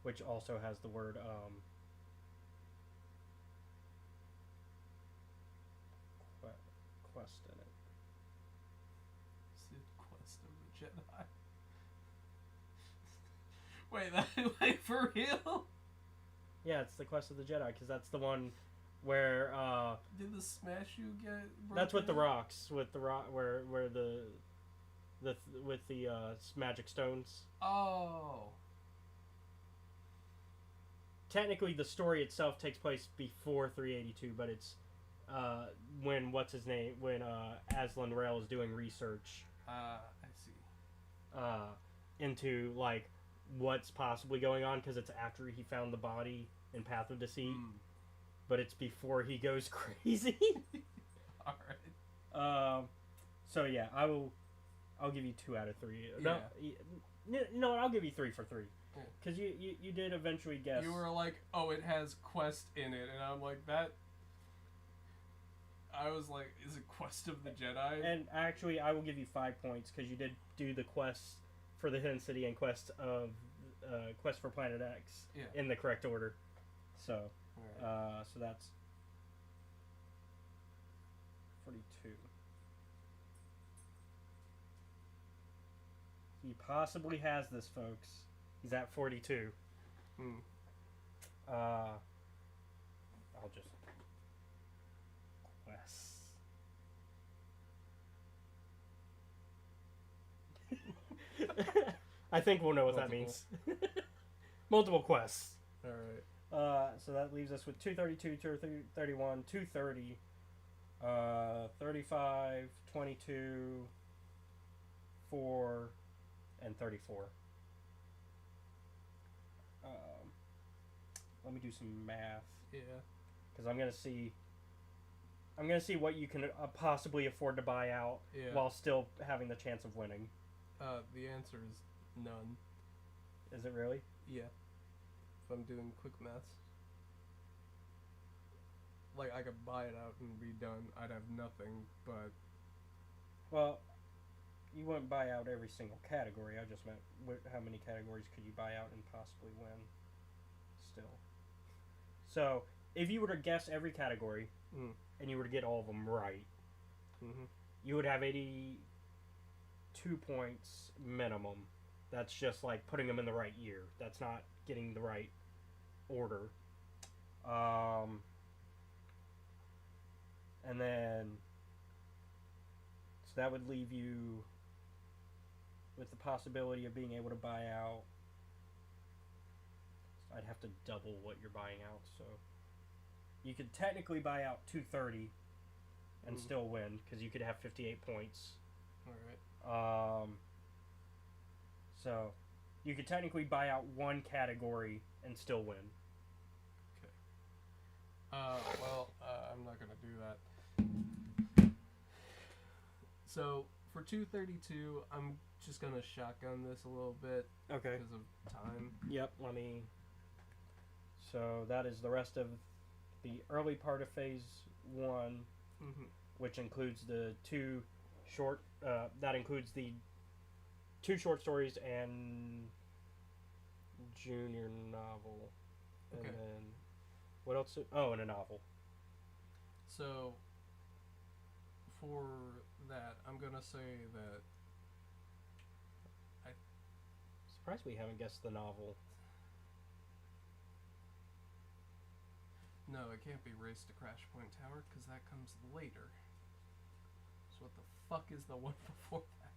[SPEAKER 4] which also has the word quest in it.
[SPEAKER 5] Sid Quest of the Jedi. Wait, for real?
[SPEAKER 4] Yeah, it's the Quest of the Jedi because that's the one where
[SPEAKER 5] Did the Smash U get?
[SPEAKER 4] that's with the
[SPEAKER 5] broken?
[SPEAKER 4] rocks, with the rock where with the magic stones.
[SPEAKER 5] Oh.
[SPEAKER 4] Technically, the story itself takes place before 382, but it's when Aslan Rail is doing research
[SPEAKER 5] I see.
[SPEAKER 4] into like what's possibly going on because it's after he found the body in Path of Deceit, but it's before he goes crazy.
[SPEAKER 5] All right.
[SPEAKER 4] So yeah, I'll give you 2 out of 3. No, I'll give you 3 for 3
[SPEAKER 5] Yeah.
[SPEAKER 4] because you did eventually guess.
[SPEAKER 5] You were like, oh, it has Quest in it, and I'm like, that. I was like, is it Quest of the Jedi?
[SPEAKER 4] And actually, I will give you 5 points because you did do the quest for the Hidden City and quest of Quest for Planet X
[SPEAKER 5] Yeah.
[SPEAKER 4] in the correct order. So,
[SPEAKER 5] Alright.
[SPEAKER 4] so that's 42. He possibly has this, folks. He's at 42.
[SPEAKER 5] Hmm.
[SPEAKER 4] I'll just quests. I think we'll know what that means. Multiple quests.
[SPEAKER 5] Alright.
[SPEAKER 4] So that leaves us with 232, 231, 230, 35, 22, 4, and 34. Let me do some math
[SPEAKER 5] Yeah.
[SPEAKER 4] because I'm gonna see what you can possibly afford to buy out
[SPEAKER 5] Yeah.
[SPEAKER 4] while still having the chance of winning.
[SPEAKER 5] The answer is none.
[SPEAKER 4] Is it really?
[SPEAKER 5] Yeah. If I'm doing quick maths. Like, I could buy it out and be done. I'd have nothing, but...
[SPEAKER 4] Well, you wouldn't buy out every single category. I just meant how many categories could you buy out and possibly win still. So, if you were to guess every category
[SPEAKER 5] Mm.
[SPEAKER 4] and you were to get all of them right,
[SPEAKER 5] Mm-hmm.
[SPEAKER 4] you would have 82 points minimum. That's just like putting them in the right year. That's not getting the right order. And then, so that would leave you with the possibility of being able to buy out. I'd have to double what you're buying out, so you could technically buy out 230 and
[SPEAKER 5] Mhm.
[SPEAKER 4] still win because you could have 58 points.
[SPEAKER 5] Alright.
[SPEAKER 4] So you could technically buy out one category and still win.
[SPEAKER 5] I'm not gonna do that. So, for 232, I'm just gonna shotgun this a little bit
[SPEAKER 4] Okay.
[SPEAKER 5] because of time.
[SPEAKER 4] Yep. Let me. So that is the rest of the early part of phase 1,
[SPEAKER 5] Mm-hmm.
[SPEAKER 4] which includes the two short. That includes the two short stories and junior novel. And
[SPEAKER 5] Okay.
[SPEAKER 4] then what else? Oh, and a novel.
[SPEAKER 5] So, for that, I'm gonna say that
[SPEAKER 4] Surprised we haven't guessed the novel.
[SPEAKER 5] no, it can't be Race to Crash Point Tower because that comes later. So what the fuck is the one before that?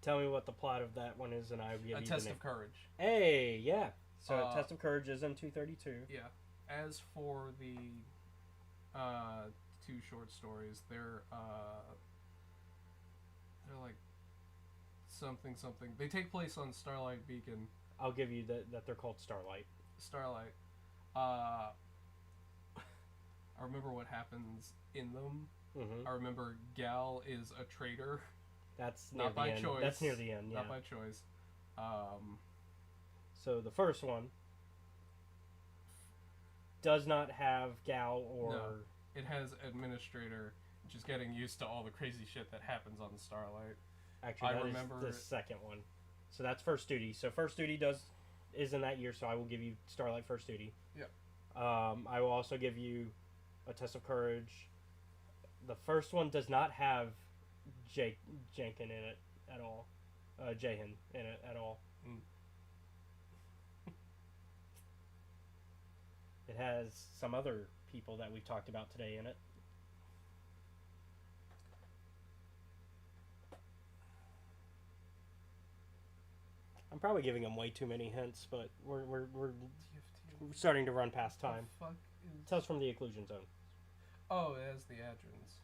[SPEAKER 4] Tell me what the plot of that one is, and I'll give
[SPEAKER 5] A
[SPEAKER 4] you
[SPEAKER 5] Test
[SPEAKER 4] the name.
[SPEAKER 5] of Courage.
[SPEAKER 4] Hey, yeah. So
[SPEAKER 5] Uh,
[SPEAKER 4] Test of Courage is in 232.
[SPEAKER 5] Yeah. As for the two short stories, they're like something. They take place on Starlight Beacon.
[SPEAKER 4] I'll give you that they're called Starlight.
[SPEAKER 5] Starlight. I remember what happens in them.
[SPEAKER 4] Mm-hmm.
[SPEAKER 5] I remember Gal is a traitor,
[SPEAKER 4] That's near
[SPEAKER 5] not
[SPEAKER 4] the
[SPEAKER 5] by
[SPEAKER 4] end.
[SPEAKER 5] choice.
[SPEAKER 4] That's near the end. Yeah.
[SPEAKER 5] Not by choice.
[SPEAKER 4] So the first one does not have Gal or
[SPEAKER 5] No. It has Administrator, just getting used to all the crazy shit that happens on Starlight.
[SPEAKER 4] actually
[SPEAKER 5] I
[SPEAKER 4] that is
[SPEAKER 5] remember-
[SPEAKER 4] the second one. So that's First Duty. So First Duty is in that year. So I will give you Starlight First Duty.
[SPEAKER 5] Yep.
[SPEAKER 4] I will also give you a Test of Courage. The first one does not have Jenkin in it at all. Jahan in it at all.
[SPEAKER 5] Mm.
[SPEAKER 4] It has some other people that we've talked about today in it. I'm probably giving them way too many hints, but we're starting to run past time.
[SPEAKER 5] The fuck is...
[SPEAKER 4] Tell us from the Occlusion Zone.
[SPEAKER 5] Oh, it has the Adrons.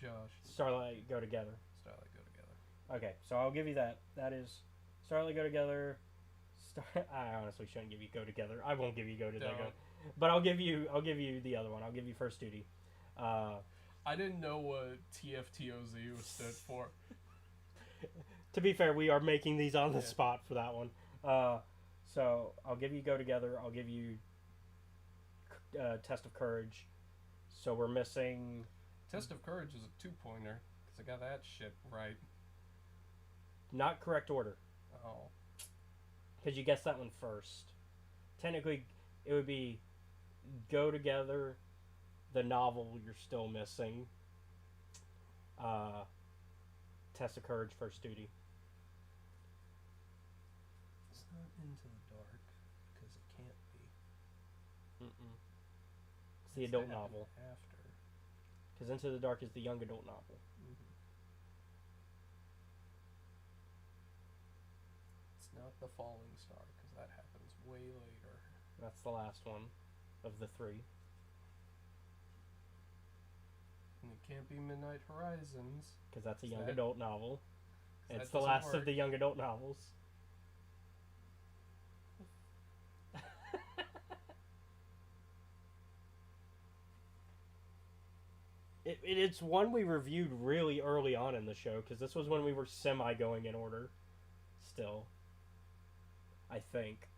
[SPEAKER 5] Josh.
[SPEAKER 4] Starlight Go Together.
[SPEAKER 5] Starlight go together.
[SPEAKER 4] Okay, so I'll give you that. That is Starlight Go Together. I honestly shouldn't give you Go Together. I won't give you Go Together.
[SPEAKER 5] Don't.
[SPEAKER 4] But I'll give you the other one. I'll give you First Duty.
[SPEAKER 5] I didn't know what TFTOZ stood for.
[SPEAKER 4] To be fair, we are making these on the
[SPEAKER 5] Yeah.
[SPEAKER 4] spot for that one. So I'll give you Go Together. I'll give you Test of Courage. So we're missing.
[SPEAKER 5] Test of Courage is a 2-pointer, because I got that shit right.
[SPEAKER 4] not correct order,
[SPEAKER 5] Oh.
[SPEAKER 4] because you guessed that one first. Technically, it would be Go Together, the novel you're still missing, Test of Courage, First Duty.
[SPEAKER 5] It's not Into the Dark, because it can't be.
[SPEAKER 4] Mm-mm. It's the
[SPEAKER 5] It's
[SPEAKER 4] adult
[SPEAKER 5] that
[SPEAKER 4] novel.
[SPEAKER 5] After.
[SPEAKER 4] Because Into the Dark is the young adult novel.
[SPEAKER 5] It's not The Falling Star, because that happens way later.
[SPEAKER 4] That's the last one of the three.
[SPEAKER 5] And it can't be Midnight Horizons.
[SPEAKER 4] Because that's a
[SPEAKER 5] Is
[SPEAKER 4] young
[SPEAKER 5] that-
[SPEAKER 4] adult novel.
[SPEAKER 5] 'cause
[SPEAKER 4] It's
[SPEAKER 5] that
[SPEAKER 4] the
[SPEAKER 5] doesn't
[SPEAKER 4] last of
[SPEAKER 5] work.
[SPEAKER 4] the young adult novels. It's one we reviewed really early on in the show, because this was when we were semi going in order. Still. I think.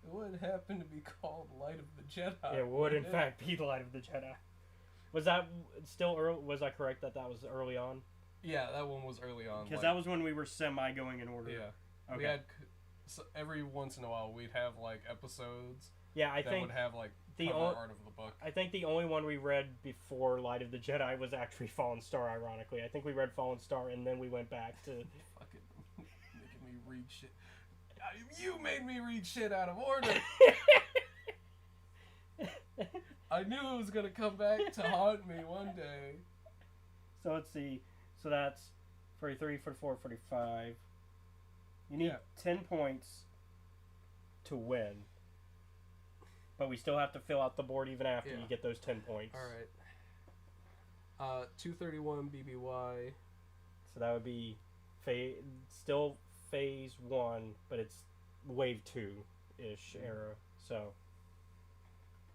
[SPEAKER 5] It would happen to be called Light of the Jedi.
[SPEAKER 4] It would, in
[SPEAKER 5] wouldn't it?
[SPEAKER 4] fact, be Light of the Jedi. Was that still early? Was I correct that was early on?
[SPEAKER 5] Yeah, that one was early on.
[SPEAKER 4] Because
[SPEAKER 5] like-
[SPEAKER 4] that was when we were semi going in order.
[SPEAKER 5] Yeah.
[SPEAKER 4] Okay.
[SPEAKER 5] We had so every once in a while we'd have like episodes
[SPEAKER 4] Yeah, I
[SPEAKER 5] that
[SPEAKER 4] think
[SPEAKER 5] would have like
[SPEAKER 4] the
[SPEAKER 5] cover
[SPEAKER 4] o-
[SPEAKER 5] art of the book.
[SPEAKER 4] I think the only one we read before Light of the Jedi was actually Fallen Star. Ironically, I think we read Fallen Star and then we went back to.
[SPEAKER 5] Fucking making me read shit. You made me read shit out of order. I knew it was gonna come back to haunt me one day.
[SPEAKER 4] So let's see. So that's 43, 44, 45. You need
[SPEAKER 5] Yeah.
[SPEAKER 4] 10 points to win. But we still have to fill out the board even after
[SPEAKER 5] Yeah.
[SPEAKER 4] you get those 10 points.
[SPEAKER 5] All right. 231 BBY.
[SPEAKER 4] So that would be still phase 1, but it's wave 2-ish era. So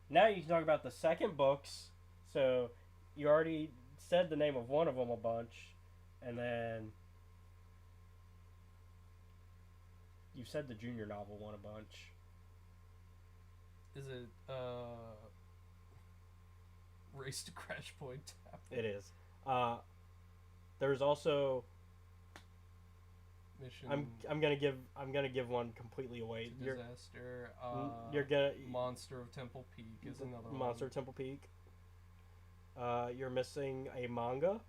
[SPEAKER 4] now you can talk about the second books. So you already said the name of one of them a bunch, and then you said the junior novel one a bunch.
[SPEAKER 5] Is it Race to Crash Point Tap?
[SPEAKER 4] It is. There's also
[SPEAKER 5] Mission
[SPEAKER 4] I'm gonna give one completely away.
[SPEAKER 5] to Disaster.
[SPEAKER 4] You're gonna
[SPEAKER 5] Monster of Temple Peak is another
[SPEAKER 4] Monster
[SPEAKER 5] one.
[SPEAKER 4] Temple Peak. You're missing a manga.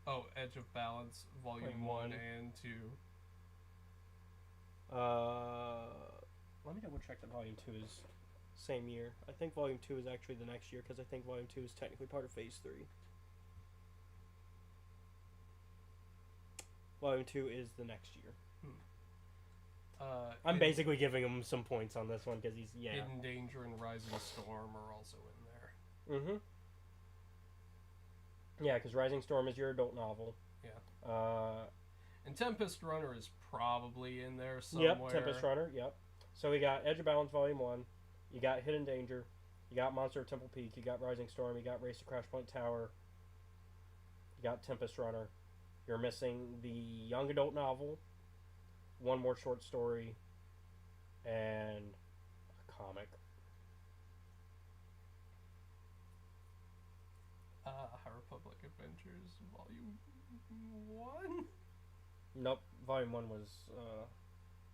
[SPEAKER 5] Oh, Edge of Balance, Volume
[SPEAKER 4] Volume
[SPEAKER 5] 1
[SPEAKER 4] one.
[SPEAKER 5] and 2.
[SPEAKER 4] Let me double check that Volume 2 is same year. I think Volume 2 is actually the next year because I think Volume 2 is technically part of Phase 3. Volume 2 is the next year. I'm
[SPEAKER 5] Hidden-
[SPEAKER 4] basically giving him some points on this one because he's
[SPEAKER 5] Hidden Danger and Rising Storm are also in there.
[SPEAKER 4] Mm-hmm. Yeah, because Rising Storm is your adult novel.
[SPEAKER 5] Yeah. And Tempest Runner is probably in there somewhere.
[SPEAKER 4] Yep, Tempest Runner, yep. So we got Edge of Balance Volume 1, you got Hidden Danger, you got Monster of Temple Peak, you got Rising Storm, you got Race to Crash Point Tower, you got Tempest Runner. You're missing the young adult novel, one more short story, and a comic.
[SPEAKER 5] High Republic Adventures Volume 1?
[SPEAKER 4] Nope, Volume 1 was
[SPEAKER 5] Oh.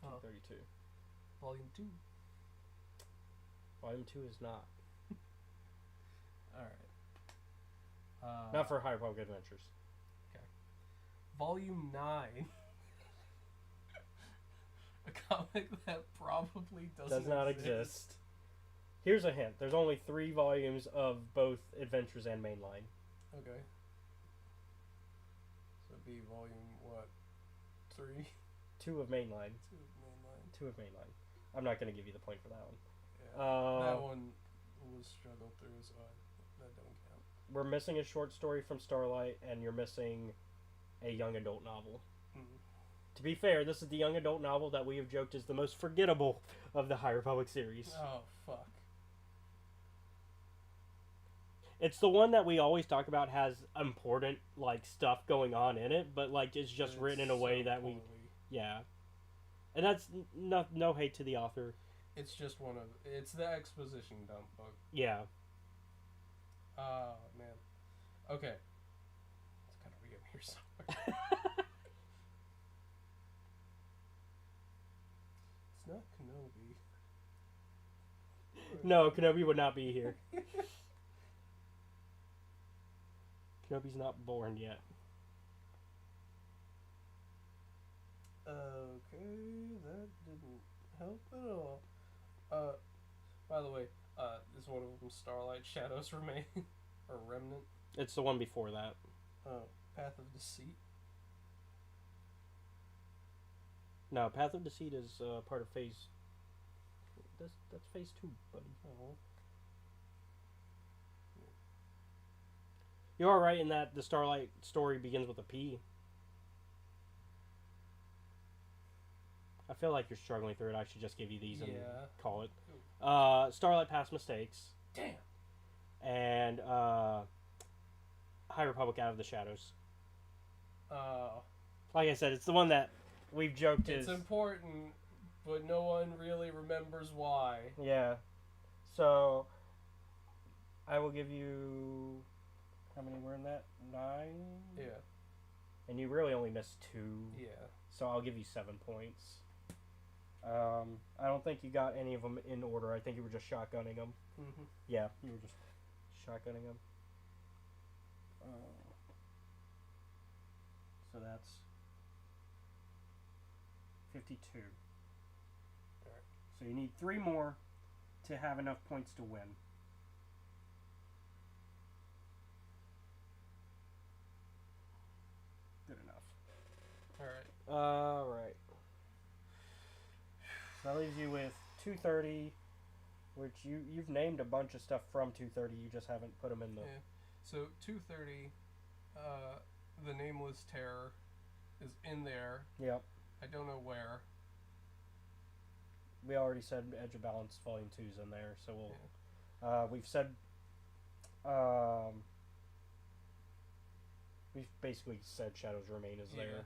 [SPEAKER 4] 232.
[SPEAKER 5] Volume 2.
[SPEAKER 4] Volume 2 is not.
[SPEAKER 5] Alright.
[SPEAKER 4] Not for High Republic Adventures.
[SPEAKER 5] Volume 9. A comic that probably
[SPEAKER 4] Does not exist. Here's a hint. There's only 3 volumes of both Adventures and Mainline.
[SPEAKER 5] Okay. So it'd be volume, what? 3?
[SPEAKER 4] 2 of Mainline.
[SPEAKER 5] 2 of Mainline.
[SPEAKER 4] 2 of Mainline. I'm not going to give you the point for that one.
[SPEAKER 5] Yeah. That one was struggled through, so that don't count.
[SPEAKER 4] We're missing a short story from Starlight, and you're missing a young adult novel.
[SPEAKER 5] Mm.
[SPEAKER 4] To be fair, this is the young adult novel that we have joked is the most forgettable of the High Republic series.
[SPEAKER 5] Oh, fuck.
[SPEAKER 4] It's the one that we always talk about has important like stuff going on in it, but like it's just
[SPEAKER 5] It's
[SPEAKER 4] written in a way
[SPEAKER 5] so
[SPEAKER 4] that
[SPEAKER 5] poorly.
[SPEAKER 4] yeah. And that's no hate to the author.
[SPEAKER 5] It's just it's the exposition dump book.
[SPEAKER 4] Yeah.
[SPEAKER 5] Oh man. Okay. It's gotta be in here somewhere. It's not Kenobi.
[SPEAKER 4] No, Kenobi would not be here. Kenobi's not born yet.
[SPEAKER 5] Okay, that didn't help at all. By the way, is one of them Starlight Shadows Remain or Remnant?
[SPEAKER 4] It's the one before that.
[SPEAKER 5] Path of Deceit.
[SPEAKER 4] No, Path of Deceit is part of phase. That's phase 2, buddy.
[SPEAKER 5] Oh.
[SPEAKER 4] You are right in that the Starlight story begins with a P. I feel like you're struggling through it. I should just give you these and
[SPEAKER 5] Yeah.
[SPEAKER 4] call it. Starlight Past Mistakes
[SPEAKER 5] Damn.
[SPEAKER 4] and High Republic Out of the Shadows. Like I said, it's the one that we've joked
[SPEAKER 5] It's
[SPEAKER 4] is
[SPEAKER 5] important, but no one really remembers why.
[SPEAKER 4] yeah. So I will give you how many were in that? 9.
[SPEAKER 5] Yeah.
[SPEAKER 4] And you really only missed 2.
[SPEAKER 5] Yeah.
[SPEAKER 4] So I'll give you 7 points. I don't think you got any of them in order. I think you were just shotgunning them.
[SPEAKER 5] Mm-hmm.
[SPEAKER 4] Yeah, you were just shotgunning them. So that's 52.
[SPEAKER 5] Alright.
[SPEAKER 4] So you need 3 more to have enough points to win. Good enough.
[SPEAKER 5] Alright.
[SPEAKER 4] Alright. That leaves you with 230, which you've named a bunch of stuff from 230. You just haven't put them in the.
[SPEAKER 5] Yeah. So 230, the Nameless Terror is in there.
[SPEAKER 4] Yep.
[SPEAKER 5] I don't know where.
[SPEAKER 4] We already said Edge of Balance Volume 2's in there, so we'll. We've said. We've basically said Shadows Remain is
[SPEAKER 5] Yeah.
[SPEAKER 4] there.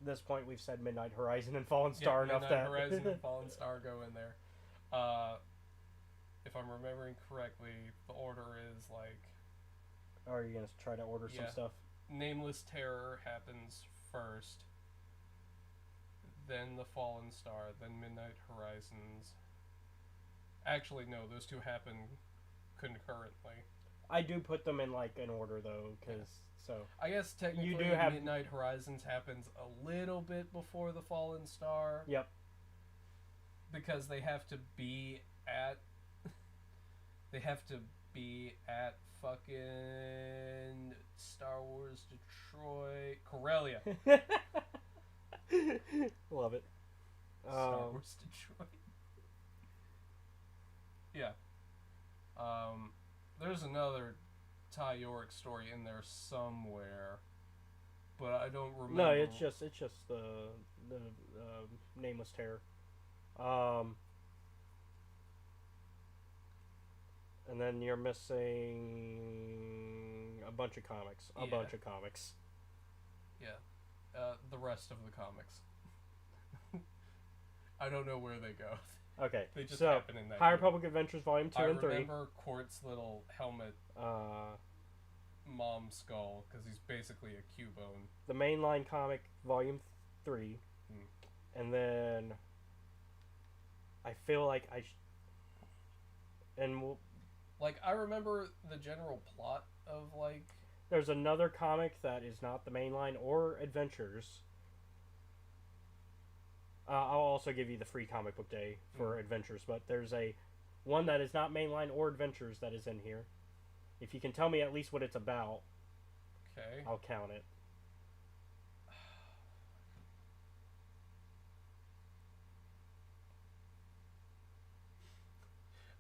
[SPEAKER 4] At this point, we've said Midnight Horizon and Fallen Star enough
[SPEAKER 5] Midnight
[SPEAKER 4] that.
[SPEAKER 5] Horizon and Fallen Star go in there. If I'm remembering correctly, the order is like
[SPEAKER 4] Are you gonna try to order some
[SPEAKER 5] Yeah.
[SPEAKER 4] stuff?
[SPEAKER 5] Nameless Terror happens first, then the Fallen Star, then Midnight Horizons. Actually, no, those two happen concurrently.
[SPEAKER 4] I do put them in like an order though, because so
[SPEAKER 5] I guess technically
[SPEAKER 4] do have-
[SPEAKER 5] Midnight Horizons happens a little bit before the Fallen Star.
[SPEAKER 4] Yep.
[SPEAKER 5] Because they have to be at fucking Star Wars Detroit Corellia.
[SPEAKER 4] love it.
[SPEAKER 5] Star Wars Detroit. Yeah. There's another Ty York story in there somewhere, but I don't remember.
[SPEAKER 4] No, it's just the Nameless Terror. And then you're missing a bunch of comics. A
[SPEAKER 5] Yeah.
[SPEAKER 4] bunch of comics.
[SPEAKER 5] The rest of the comics. I don't know where they go.
[SPEAKER 4] Okay.
[SPEAKER 5] They just
[SPEAKER 4] so
[SPEAKER 5] happen in that.
[SPEAKER 4] High
[SPEAKER 5] movie.
[SPEAKER 4] Republic Adventures Volume 2
[SPEAKER 5] I
[SPEAKER 4] and 3.
[SPEAKER 5] remember Quart's little helmet
[SPEAKER 4] Uh,
[SPEAKER 5] mom skull because he's basically a Cubone.
[SPEAKER 4] the mainline comic Volume 3.
[SPEAKER 5] Hmm.
[SPEAKER 4] And then I feel like and
[SPEAKER 5] Like I remember the general plot of like
[SPEAKER 4] there's another comic that is not the mainline or Adventures. I'll also give you the free comic book day for Adventures, but there's one that is not mainline or Adventures that is in here. If you can tell me at least what it's about,
[SPEAKER 5] okay.
[SPEAKER 4] I'll count it.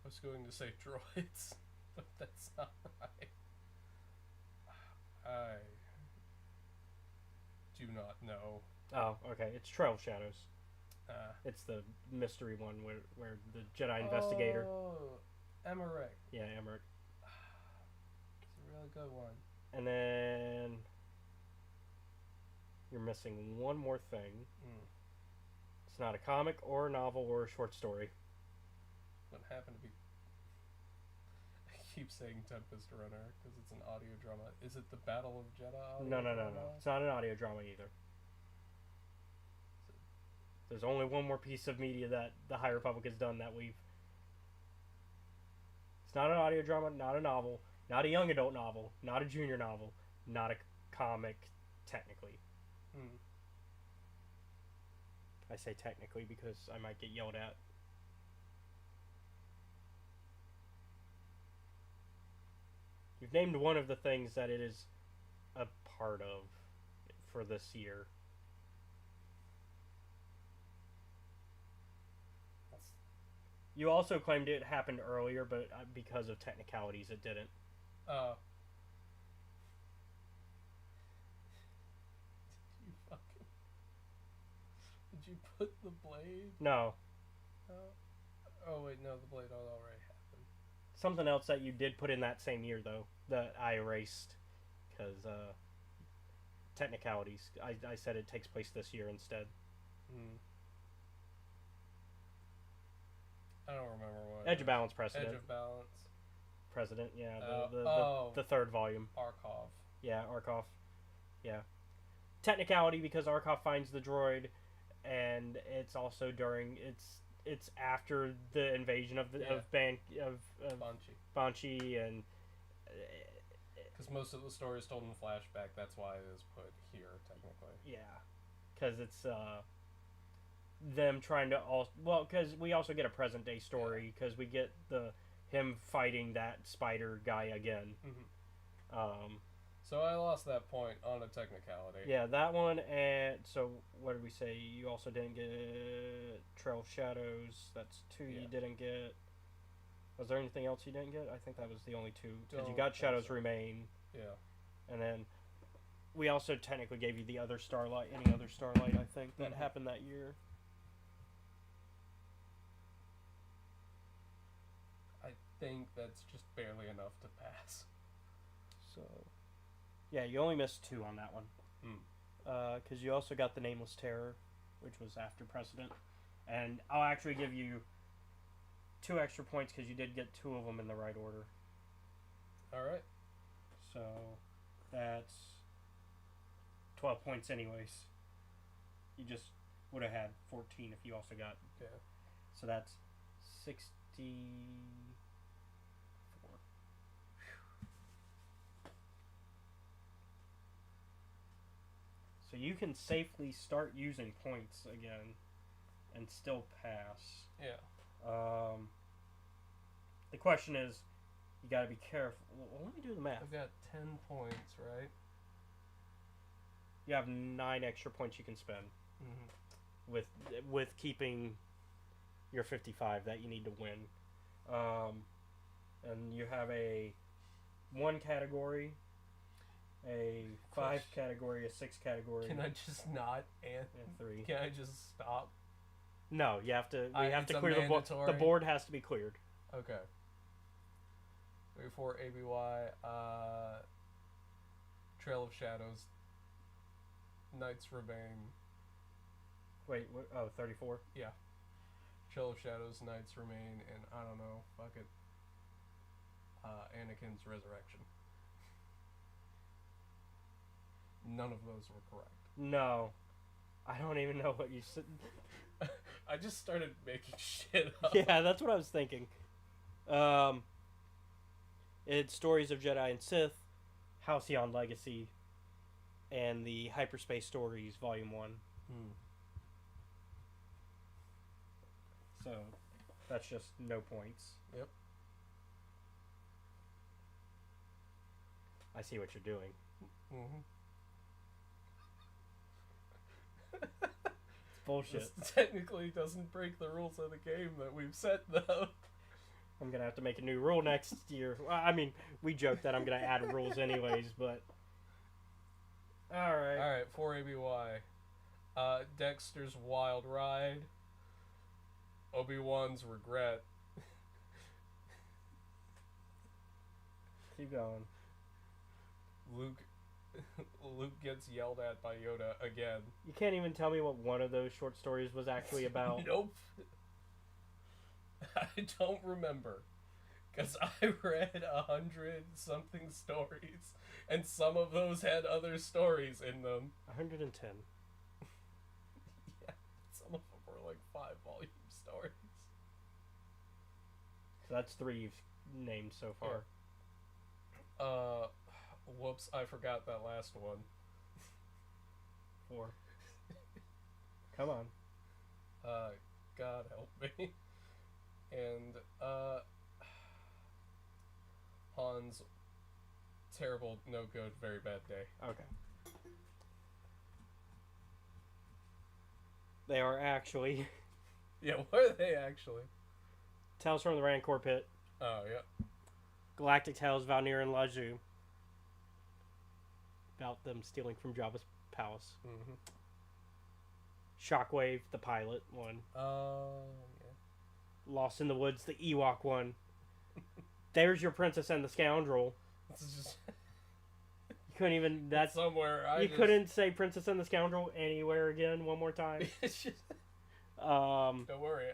[SPEAKER 5] I was going to say droids, but that's not right. I do not know.
[SPEAKER 4] Oh, okay. It's Trail of Shadows.
[SPEAKER 5] Uh,
[SPEAKER 4] It's the mystery one where the Jedi investigator.
[SPEAKER 5] Oh, Emmerich.
[SPEAKER 4] Yeah, Emmerich.
[SPEAKER 5] It's a really good one.
[SPEAKER 4] And then you're missing one more thing.
[SPEAKER 5] Mm.
[SPEAKER 4] It's not a comic or a novel or a short story.
[SPEAKER 5] What happened to be? I keep saying Tempest Runner because it's an audio drama. Is it the Battle of Jeddah? Audio
[SPEAKER 4] No.
[SPEAKER 5] drama?
[SPEAKER 4] It's not an audio drama either. There's only one more piece of media that the High Republic has done that we've. It's not an audio drama, not a novel, not a young adult novel, not a junior novel, not a comic, technically.
[SPEAKER 5] Hmm.
[SPEAKER 4] I say technically because I might get yelled at. You've named one of the things that it is a part of for this year.
[SPEAKER 5] That's
[SPEAKER 4] You also claimed it happened earlier, but because of technicalities, it didn't.
[SPEAKER 5] Did you fucking? Did you put the blade?
[SPEAKER 4] No.
[SPEAKER 5] Oh wait, no, the blade already happened.
[SPEAKER 4] Something else that you did put in that same year, though, that I erased because technicalities. I said it takes place this year instead.
[SPEAKER 5] Hmm. I don't remember what.
[SPEAKER 4] Edge of Balance Precedent.
[SPEAKER 5] Edge of Balance.
[SPEAKER 4] President, yeah.
[SPEAKER 5] Oh.
[SPEAKER 4] The third volume.
[SPEAKER 5] Arkhov.
[SPEAKER 4] Yeah, Arkoff. Yeah. Technicality because Arkoff finds the droid, and it's also during it's after the invasion of
[SPEAKER 5] Yeah.
[SPEAKER 4] of
[SPEAKER 5] Banshee.
[SPEAKER 4] Banshee and
[SPEAKER 5] Because most of the story is told in flashback. That's why it is put here, technically.
[SPEAKER 4] yeah, because it's them trying to because we also get a present day story because we get him fighting that spider guy again.
[SPEAKER 5] Mm-hmm. So I lost that point on a technicality.
[SPEAKER 4] Yeah, that one, and so what did we say? You also didn't get Trail of Shadows. That's two you
[SPEAKER 5] Yeah.
[SPEAKER 4] didn't get. Was there anything else you didn't get? I think that was the only two. Because you
[SPEAKER 5] Don't
[SPEAKER 4] got
[SPEAKER 5] think
[SPEAKER 4] Shadows
[SPEAKER 5] so.
[SPEAKER 4] Remain,
[SPEAKER 5] Yeah.
[SPEAKER 4] and then we also technically gave you the other Starlight, any other Starlight, I think, that
[SPEAKER 5] Mhm.
[SPEAKER 4] happened that year.
[SPEAKER 5] I think that's just barely enough to pass.
[SPEAKER 4] So, yeah, you only missed two on that one.
[SPEAKER 5] Hmm.
[SPEAKER 4] Because you also got the Nameless Terror, which was after Precedent. And I'll actually give you 2 extra points because you did get 2 of them in the right order.
[SPEAKER 5] Alright.
[SPEAKER 4] So that's 12 points, anyways. You just would have had 14 if you also got.
[SPEAKER 5] Yeah.
[SPEAKER 4] So that's 64. So you can safely start using points again and still pass.
[SPEAKER 5] Yeah.
[SPEAKER 4] The question is, you gotta be careful. Well, let me do the math.
[SPEAKER 5] I've got 10 points, right?
[SPEAKER 4] You have 9 extra points you can spend
[SPEAKER 5] Mm-hmm.
[SPEAKER 4] with keeping your 55 that you need to win. And you have a 1 category, a 5 category, a 6 category,
[SPEAKER 5] Can I just not and
[SPEAKER 4] and 3.
[SPEAKER 5] can I just stop?
[SPEAKER 4] No, you have to. We have
[SPEAKER 5] it's
[SPEAKER 4] to
[SPEAKER 5] a
[SPEAKER 4] clear the board. The
[SPEAKER 5] mandatory?
[SPEAKER 4] board has to be cleared.
[SPEAKER 5] Okay. 34 ABY, Trail of Shadows, Knights Remain,
[SPEAKER 4] Wait, what, 34?
[SPEAKER 5] Trail of Shadows, Knights Remain, and I don't know, fuck it, Anakin's Resurrection. None of those were correct.
[SPEAKER 4] No, I don't even know what you said.
[SPEAKER 5] I just started making shit up.
[SPEAKER 4] Yeah, that's what I was thinking. It's Stories of Jedi and Sith, Halcyon Legacy, and the Hyperspace Stories Volume 1. So, that's just no points.
[SPEAKER 5] Yep.
[SPEAKER 4] I see what you're doing.
[SPEAKER 5] Mm-hmm.
[SPEAKER 4] It's bullshit.
[SPEAKER 5] This technically doesn't break the rules of the game that we've set, though.
[SPEAKER 4] I'm gonna have to make a new rule next year. Well, I mean, we joke that I'm gonna add rules anyways, but... Alright.
[SPEAKER 5] Alright, 4 ABY. Dexter's Wild Ride. Obi-Wan's Regret.
[SPEAKER 4] Keep going.
[SPEAKER 5] Luke Luke gets yelled at by Yoda again.
[SPEAKER 4] You can't even tell me what one of those short stories was actually about.
[SPEAKER 5] Nope. I don't remember. Because I read 100-something stories, and some of those had other stories in them.
[SPEAKER 4] 110.
[SPEAKER 5] Yeah, some of them were like 5-volume stories.
[SPEAKER 4] So that's 3 you've named so far.
[SPEAKER 5] Whoops, I forgot that last one.
[SPEAKER 4] 4. Come on.
[SPEAKER 5] God help me. And, Han's terrible, no good, very bad day.
[SPEAKER 4] Okay. They are actually
[SPEAKER 5] Yeah, what are they actually?
[SPEAKER 4] Tales from the Rancor Pit,
[SPEAKER 5] Oh, yeah.
[SPEAKER 4] Galactic Tales, Valnir and Laju. About them stealing from Jabba's palace.
[SPEAKER 5] Mm-hmm.
[SPEAKER 4] Shockwave, the pilot one.
[SPEAKER 5] Yeah.
[SPEAKER 4] Lost in the Woods, the Ewok one. There's Your Princess and the Scoundrel.
[SPEAKER 5] This is just
[SPEAKER 4] You couldn't even. That's
[SPEAKER 5] somewhere
[SPEAKER 4] you couldn't say Princess and the Scoundrel anywhere again. One more time.
[SPEAKER 5] It's just,
[SPEAKER 4] Um,
[SPEAKER 5] don't worry.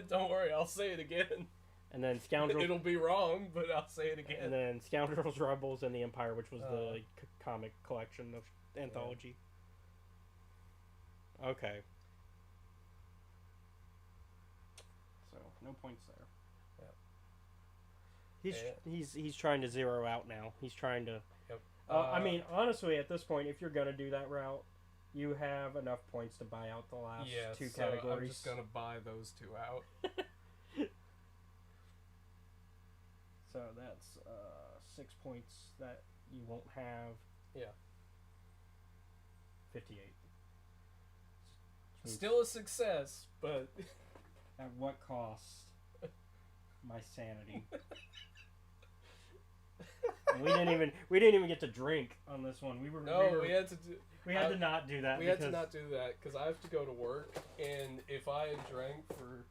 [SPEAKER 5] Don't worry. I'll say it again.
[SPEAKER 4] and then Scoundrel.
[SPEAKER 5] It'll be wrong, but I'll say it again.
[SPEAKER 4] And then Scoundrels, Rebels, and the Empire, which was the
[SPEAKER 5] Uh.
[SPEAKER 4] comic collection of anthology. Okay. So no points there. He's trying to zero out now. He's trying to.
[SPEAKER 5] Yep.
[SPEAKER 4] I mean, honestly, at this point, if you're gonna do that route, you have enough points to buy out the last
[SPEAKER 5] yeah,
[SPEAKER 4] 2
[SPEAKER 5] so
[SPEAKER 4] categories.
[SPEAKER 5] I'm just gonna buy those 2 out.
[SPEAKER 4] So that's 6 points that you won't have.
[SPEAKER 5] Yeah.
[SPEAKER 4] 58. Which means
[SPEAKER 5] Still a success, but
[SPEAKER 4] at what cost? My sanity. And we didn't even get to drink on this one. We had to not do that.
[SPEAKER 5] we had to not do that because I have to go to work, and if I had drank for,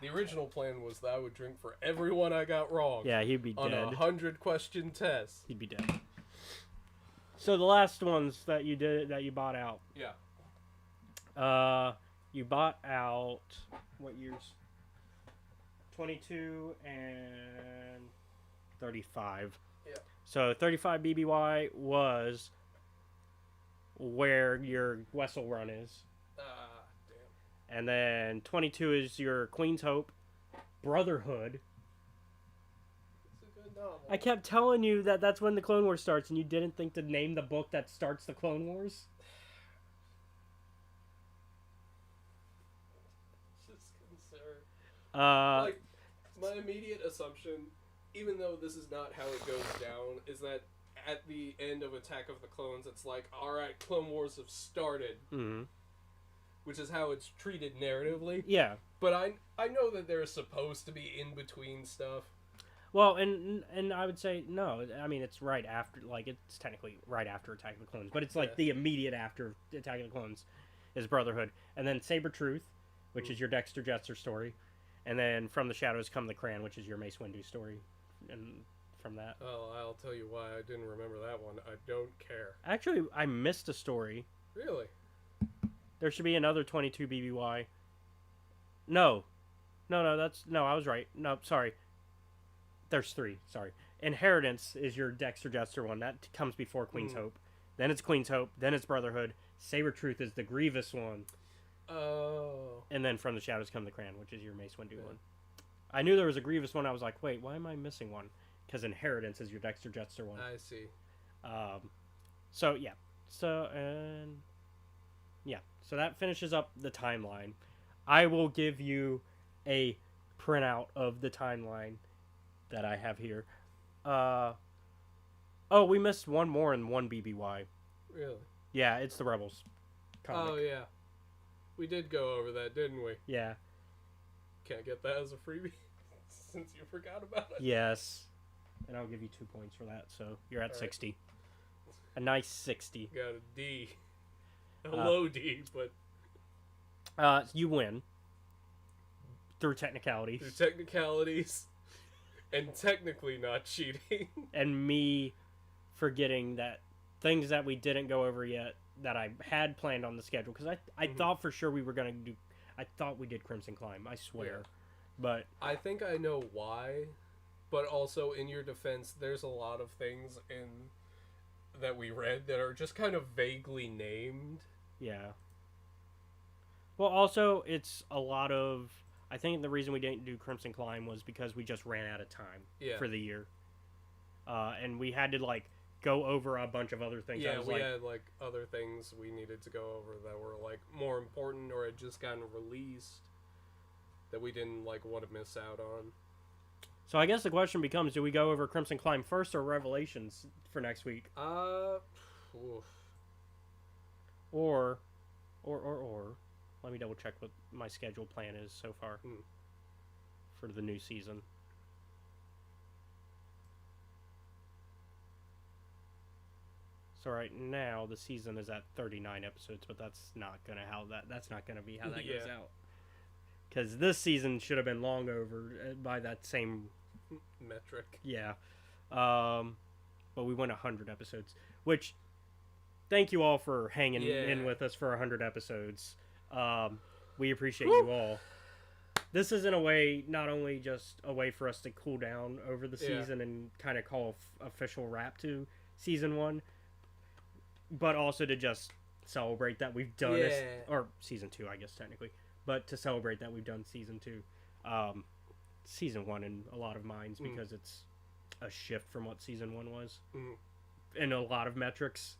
[SPEAKER 5] the original plan was that I would drink for everyone I got wrong.
[SPEAKER 4] Yeah, he'd be
[SPEAKER 5] on
[SPEAKER 4] dead.
[SPEAKER 5] 100-question test.
[SPEAKER 4] He'd be dead. So the last ones that you bought out.
[SPEAKER 5] Yeah.
[SPEAKER 4] You bought out what years? 22 and 35.
[SPEAKER 5] Yeah.
[SPEAKER 4] So 35 BBY was where your Wessel run is.
[SPEAKER 5] Damn.
[SPEAKER 4] And then 22 is your Queen's Hope, Brotherhood.
[SPEAKER 5] It's a good novel.
[SPEAKER 4] I kept telling you that that's when the Clone Wars starts, and you didn't think to name the book that starts the Clone Wars.
[SPEAKER 5] Just concerned.
[SPEAKER 4] Like,
[SPEAKER 5] My immediate assumption, even though this is not how it goes down, is that at the end of Attack of the Clones, it's like, alright, Clone Wars have started,
[SPEAKER 4] mhm.
[SPEAKER 5] which is how it's treated narratively.
[SPEAKER 4] Yeah.
[SPEAKER 5] But I know that there's supposed to be in-between stuff.
[SPEAKER 4] Well, and I would say no. I mean, it's right after, like, it's technically right after Attack of the Clones, but it's like
[SPEAKER 5] Yeah.
[SPEAKER 4] the immediate after Attack of the Clones is Brotherhood, and then Saber Truth, which is your Dexter Jetster story, and then From the Shadows Come the Cran, which is your Mace Windu story, and from that.
[SPEAKER 5] Oh, I'll tell you why I didn't remember that one. I don't care.
[SPEAKER 4] Actually, I missed a story.
[SPEAKER 5] Really?
[SPEAKER 4] There should be another 22 BBY. No, I was right. No, sorry. There's 3. Sorry. Inheritance is your Dexter Jetster one. That comes before Queen's Hope. Then it's Queen's Hope. Then it's Brotherhood. Saber Truth is the Grievous one.
[SPEAKER 5] Oh.
[SPEAKER 4] And then From the Shadows Come the Cran, which is your Mace Windu one. I knew there was a Grievous one. I was like, wait, why am I missing one? Because Inheritance is your Dexter Jetster one.
[SPEAKER 5] I see.
[SPEAKER 4] So, yeah. So that finishes up the timeline. I will give you a printout of the timeline that I have here. We missed one more in one BBY.
[SPEAKER 5] Really?
[SPEAKER 4] Yeah, it's the Rebels comic.
[SPEAKER 5] Oh, yeah. We did go over that, didn't we?
[SPEAKER 4] Yeah.
[SPEAKER 5] Can't get that as a freebie since you forgot about it.
[SPEAKER 4] Yes. And I'll give you 2 points for that, so you're at
[SPEAKER 5] All right.
[SPEAKER 4] 60. A nice 60.
[SPEAKER 5] Got a D. A low D, but
[SPEAKER 4] You win. Through technicalities.
[SPEAKER 5] through technicalities and technically not cheating.
[SPEAKER 4] And me forgetting that things that we didn't go over yet that I had planned on the schedule because I
[SPEAKER 5] Mhm.
[SPEAKER 4] thought for sure we were gonna do. I thought we did Crimson Climb. I swear, but
[SPEAKER 5] I think I know why, but also in your defense, there's a lot of things in that we read that are just kind of vaguely named.
[SPEAKER 4] yeah. Well, also it's a lot of. I think the reason we didn't do Crimson Climb was because we just ran out of time
[SPEAKER 5] Yeah.
[SPEAKER 4] for the year, and we had to like go over a bunch of other things. I
[SPEAKER 5] Yeah,
[SPEAKER 4] was
[SPEAKER 5] we
[SPEAKER 4] like,
[SPEAKER 5] had like other things we needed to go over that were like more important or had just gotten released that we didn't like want to miss out on.
[SPEAKER 4] so I guess the question becomes: do we go over Crimson Climb first or Revelations for next week,
[SPEAKER 5] Oof.
[SPEAKER 4] or let me double check what my schedule plan is so far
[SPEAKER 5] Hmm.
[SPEAKER 4] for the new season. So right now the season is at 39 episodes, but that's not gonna that's not gonna be how that goes
[SPEAKER 5] Yeah.
[SPEAKER 4] out. Because this season should have been long over by that same
[SPEAKER 5] Metric.
[SPEAKER 4] yeah. But we went 100 episodes, which thank you all for hanging in
[SPEAKER 5] Yeah.
[SPEAKER 4] with us for 100 episodes. We appreciate you all. This is in a way not only just a way for us to cool down over the
[SPEAKER 5] Yeah.
[SPEAKER 4] season and kind of call official wrap to season 1, but also to just celebrate that we've done this,
[SPEAKER 5] Yeah.
[SPEAKER 4] or season 2, I guess technically, but to celebrate that we've done season 2. Season 1 in a lot of minds because it's a shift from what season 1 was
[SPEAKER 5] Mhm.
[SPEAKER 4] in a lot of metrics.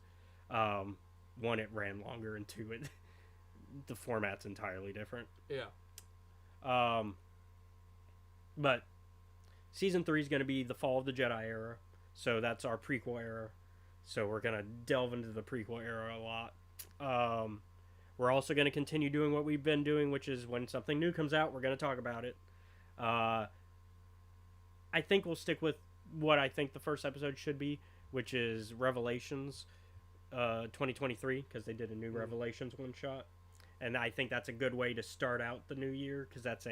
[SPEAKER 4] 1, it ran longer, and 2, it the format's entirely different.
[SPEAKER 5] Yeah.
[SPEAKER 4] But season 3 is going to be the Fall of the Jedi era, so that's our prequel era. So we're going to delve into the prequel era a lot. We're also going to continue doing what we've been doing, which is when something new comes out, we're going to talk about it. I think we'll stick with what I think the first episode should be, which is Revelations 2023, because they did a new Revelations one shot. And I think that's a good way to start out the new year, because that's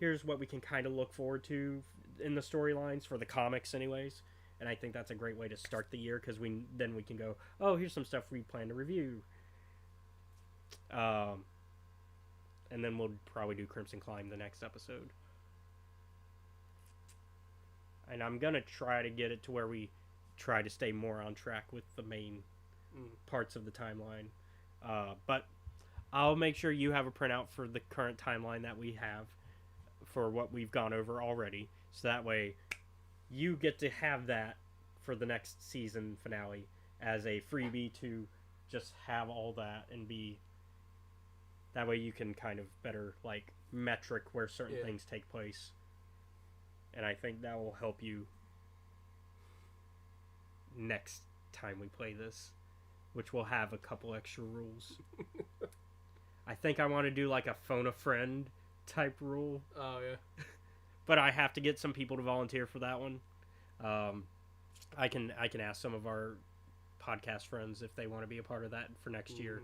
[SPEAKER 4] here's what we can kind of look forward to in the storylines for the comics anyways. And I think that's a great way to start the year, because we can go, oh, here's some stuff we plan to review. And then we'll probably do Crimson Climb the next episode. And I'm going to try to get it to where we try to stay more on track with the main parts of the timeline. But I'll make sure you have a printout for the current timeline that we have for what we've gone over already. So that way you get to have that for the next season finale as a freebie to just have all that and be... That way you can kind of better, like, metric where certain things take place. And I think that will help you next time we play this, which will have a couple extra rules. I think I want to do like a phone a friend type rule,
[SPEAKER 5] Oh yeah.
[SPEAKER 4] but I have to get some people to volunteer for that one. I can ask some of our podcast friends if they want to be a part of that for next year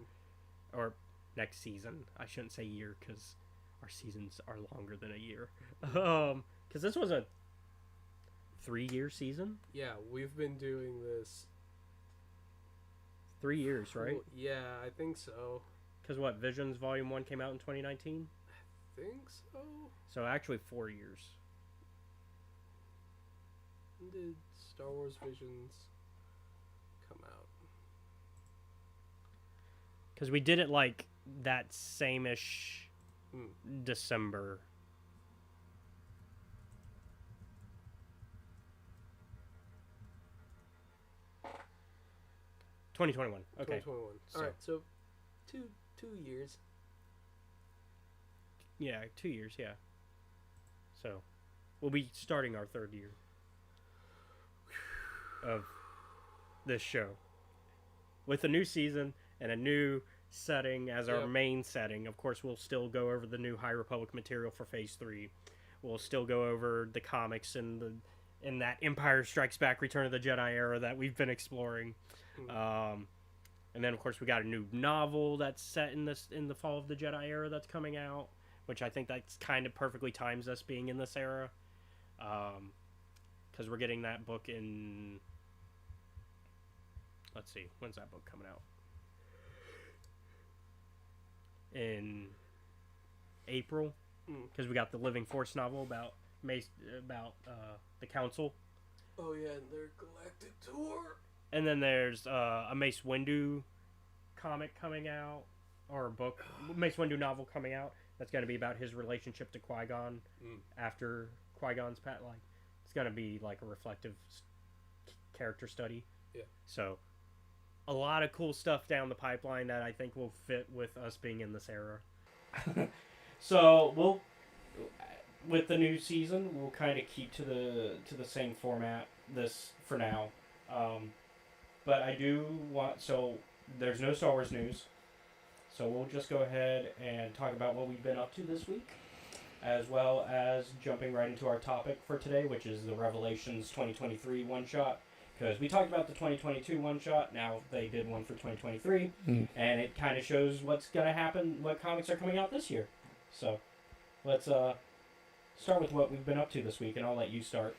[SPEAKER 4] or next season. I shouldn't say year because our seasons are longer than a year. Because this was a 3-year season.
[SPEAKER 5] Yeah, we've been doing this.
[SPEAKER 4] 3 years, right?
[SPEAKER 5] Yeah, I think so.
[SPEAKER 4] Because what, Visions Volume 1 came out in 2019?
[SPEAKER 5] Think so.
[SPEAKER 4] So actually 4 years.
[SPEAKER 5] When did Star Wars Visions come out?
[SPEAKER 4] Because we did it like that same-ish
[SPEAKER 5] Hmm.
[SPEAKER 4] December. $2021. Okay.
[SPEAKER 5] 2021.
[SPEAKER 4] So-
[SPEAKER 5] All right, so two years.
[SPEAKER 4] Yeah, 2 years, yeah. So, we'll be starting our 3rd year of this show. With a new season and a new setting as our
[SPEAKER 5] Yep.
[SPEAKER 4] main setting. Of course, we'll still go over the new High Republic material for Phase 3. We'll still go over the comics and in that Empire Strikes Back Return of the Jedi era that we've been exploring. And then, of course, we got a new novel that's set in the Fall of the Jedi era that's coming out, which I think that's kind of perfectly times us being in this era, because we're getting that book in let's see, when's that book coming out? In April, because we got the Living Force novel about the Council,
[SPEAKER 5] Oh yeah, and their galactic tour.
[SPEAKER 4] and then there's a Mace Windu comic coming out, or a book, Mace Windu novel coming out. That's going to be about his relationship to Qui-Gon after Qui-Gon's pat. Like, it's going to be like a reflective character study.
[SPEAKER 5] Yeah.
[SPEAKER 4] So, a lot of cool stuff down the pipeline that I think will fit with us being in this era. So we'll, with the new season, we'll kind of keep to the same format this for now. But I do want, so there's no Star Wars news. So we'll just go ahead and talk about what we've been up to this week, as well as jumping right into our topic for today, which is the Revelations 2023 one-shot. Because we talked about the 2022 one-shot, now they did one for 2023, and it kind of shows what's going to happen, what comics are coming out this year. So let's start with what we've been up to this week, and I'll let you start.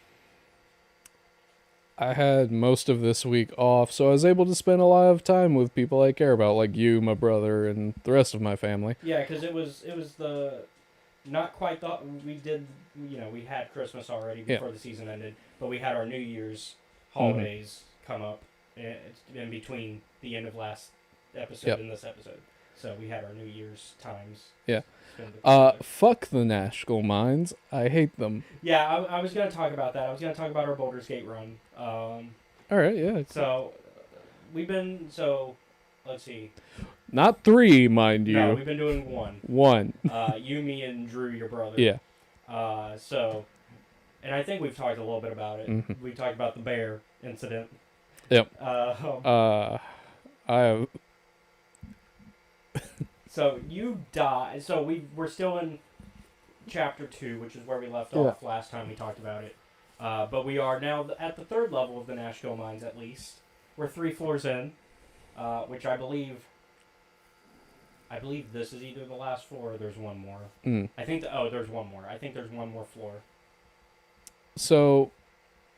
[SPEAKER 3] I had most of this week off, so I was able to spend a lot of time with people I care about, like you, my brother, and the rest of my family.
[SPEAKER 4] Yeah, because it was the not quite the we did we had Christmas already before the season ended, but we had our New Year's holidays come up in between the end of last episode and this episode. So we had our New Year's times.
[SPEAKER 3] Yeah.
[SPEAKER 4] spend with each other.
[SPEAKER 3] Fuck the Nashville Mines. I hate them.
[SPEAKER 4] Yeah, I was going to talk about that. I was going to talk about our Baldur's Gate run.
[SPEAKER 3] All right, yeah.
[SPEAKER 4] So let's see.
[SPEAKER 3] Not 3, mind you.
[SPEAKER 4] No, we've been doing 1.
[SPEAKER 3] 1.
[SPEAKER 4] You, me, and Drew, your brother.
[SPEAKER 3] Yeah.
[SPEAKER 4] And I think we've talked a little bit about it.
[SPEAKER 3] Mhm.
[SPEAKER 4] We talked about the bear incident.
[SPEAKER 3] Yep.
[SPEAKER 4] Uh,
[SPEAKER 3] I have...
[SPEAKER 4] So you die. So we're still in chapter 2, which is where we left off last time we talked about it. But we are now at the 3rd level of the Nashville Mines, at least. We're 3 floors in, which I believe this is either the last floor or there's one more. I think there's one more. I think there's one more floor.
[SPEAKER 3] So,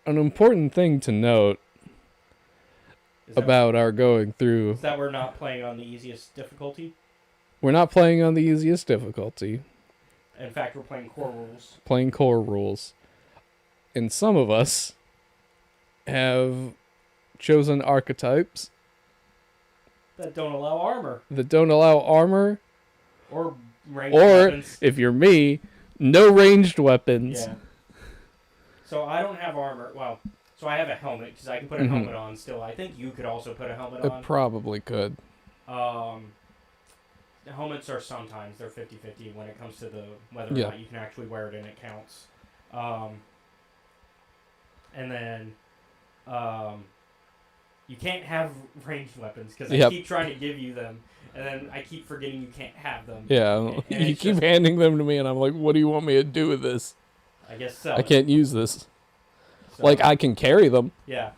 [SPEAKER 3] an important thing to note
[SPEAKER 4] Is that-
[SPEAKER 3] about our going through...
[SPEAKER 4] is that we're not playing on the easiest difficulty.
[SPEAKER 3] We're not playing on the easiest difficulty.
[SPEAKER 4] In fact, we're playing core rules.
[SPEAKER 3] Playing core rules. And some of us have chosen archetypes
[SPEAKER 4] That don't allow armor
[SPEAKER 3] that don't allow armor,
[SPEAKER 4] or ranged
[SPEAKER 3] or,
[SPEAKER 4] weapons.
[SPEAKER 3] if you're me, no ranged weapons.
[SPEAKER 4] Yeah. So I don't have armor. Well, so I have a helmet because I can put a helmet on still. I think you could also put a helmet
[SPEAKER 3] It
[SPEAKER 4] on.
[SPEAKER 3] probably could.
[SPEAKER 4] The helmets are sometimes they're 50-50 when it comes to the whether or not you can actually wear it and it counts. And then you can't have ranged weapons because I keep trying to give you them, and then I keep forgetting you can't have them.
[SPEAKER 3] Yeah,
[SPEAKER 4] And
[SPEAKER 3] you
[SPEAKER 4] it's
[SPEAKER 3] keep
[SPEAKER 4] just-
[SPEAKER 3] handing them to me, and I'm like, what do you want me to do with this?
[SPEAKER 4] I guess so.
[SPEAKER 3] I can't use this.
[SPEAKER 4] So,
[SPEAKER 3] Like, I can carry them.
[SPEAKER 4] yeah,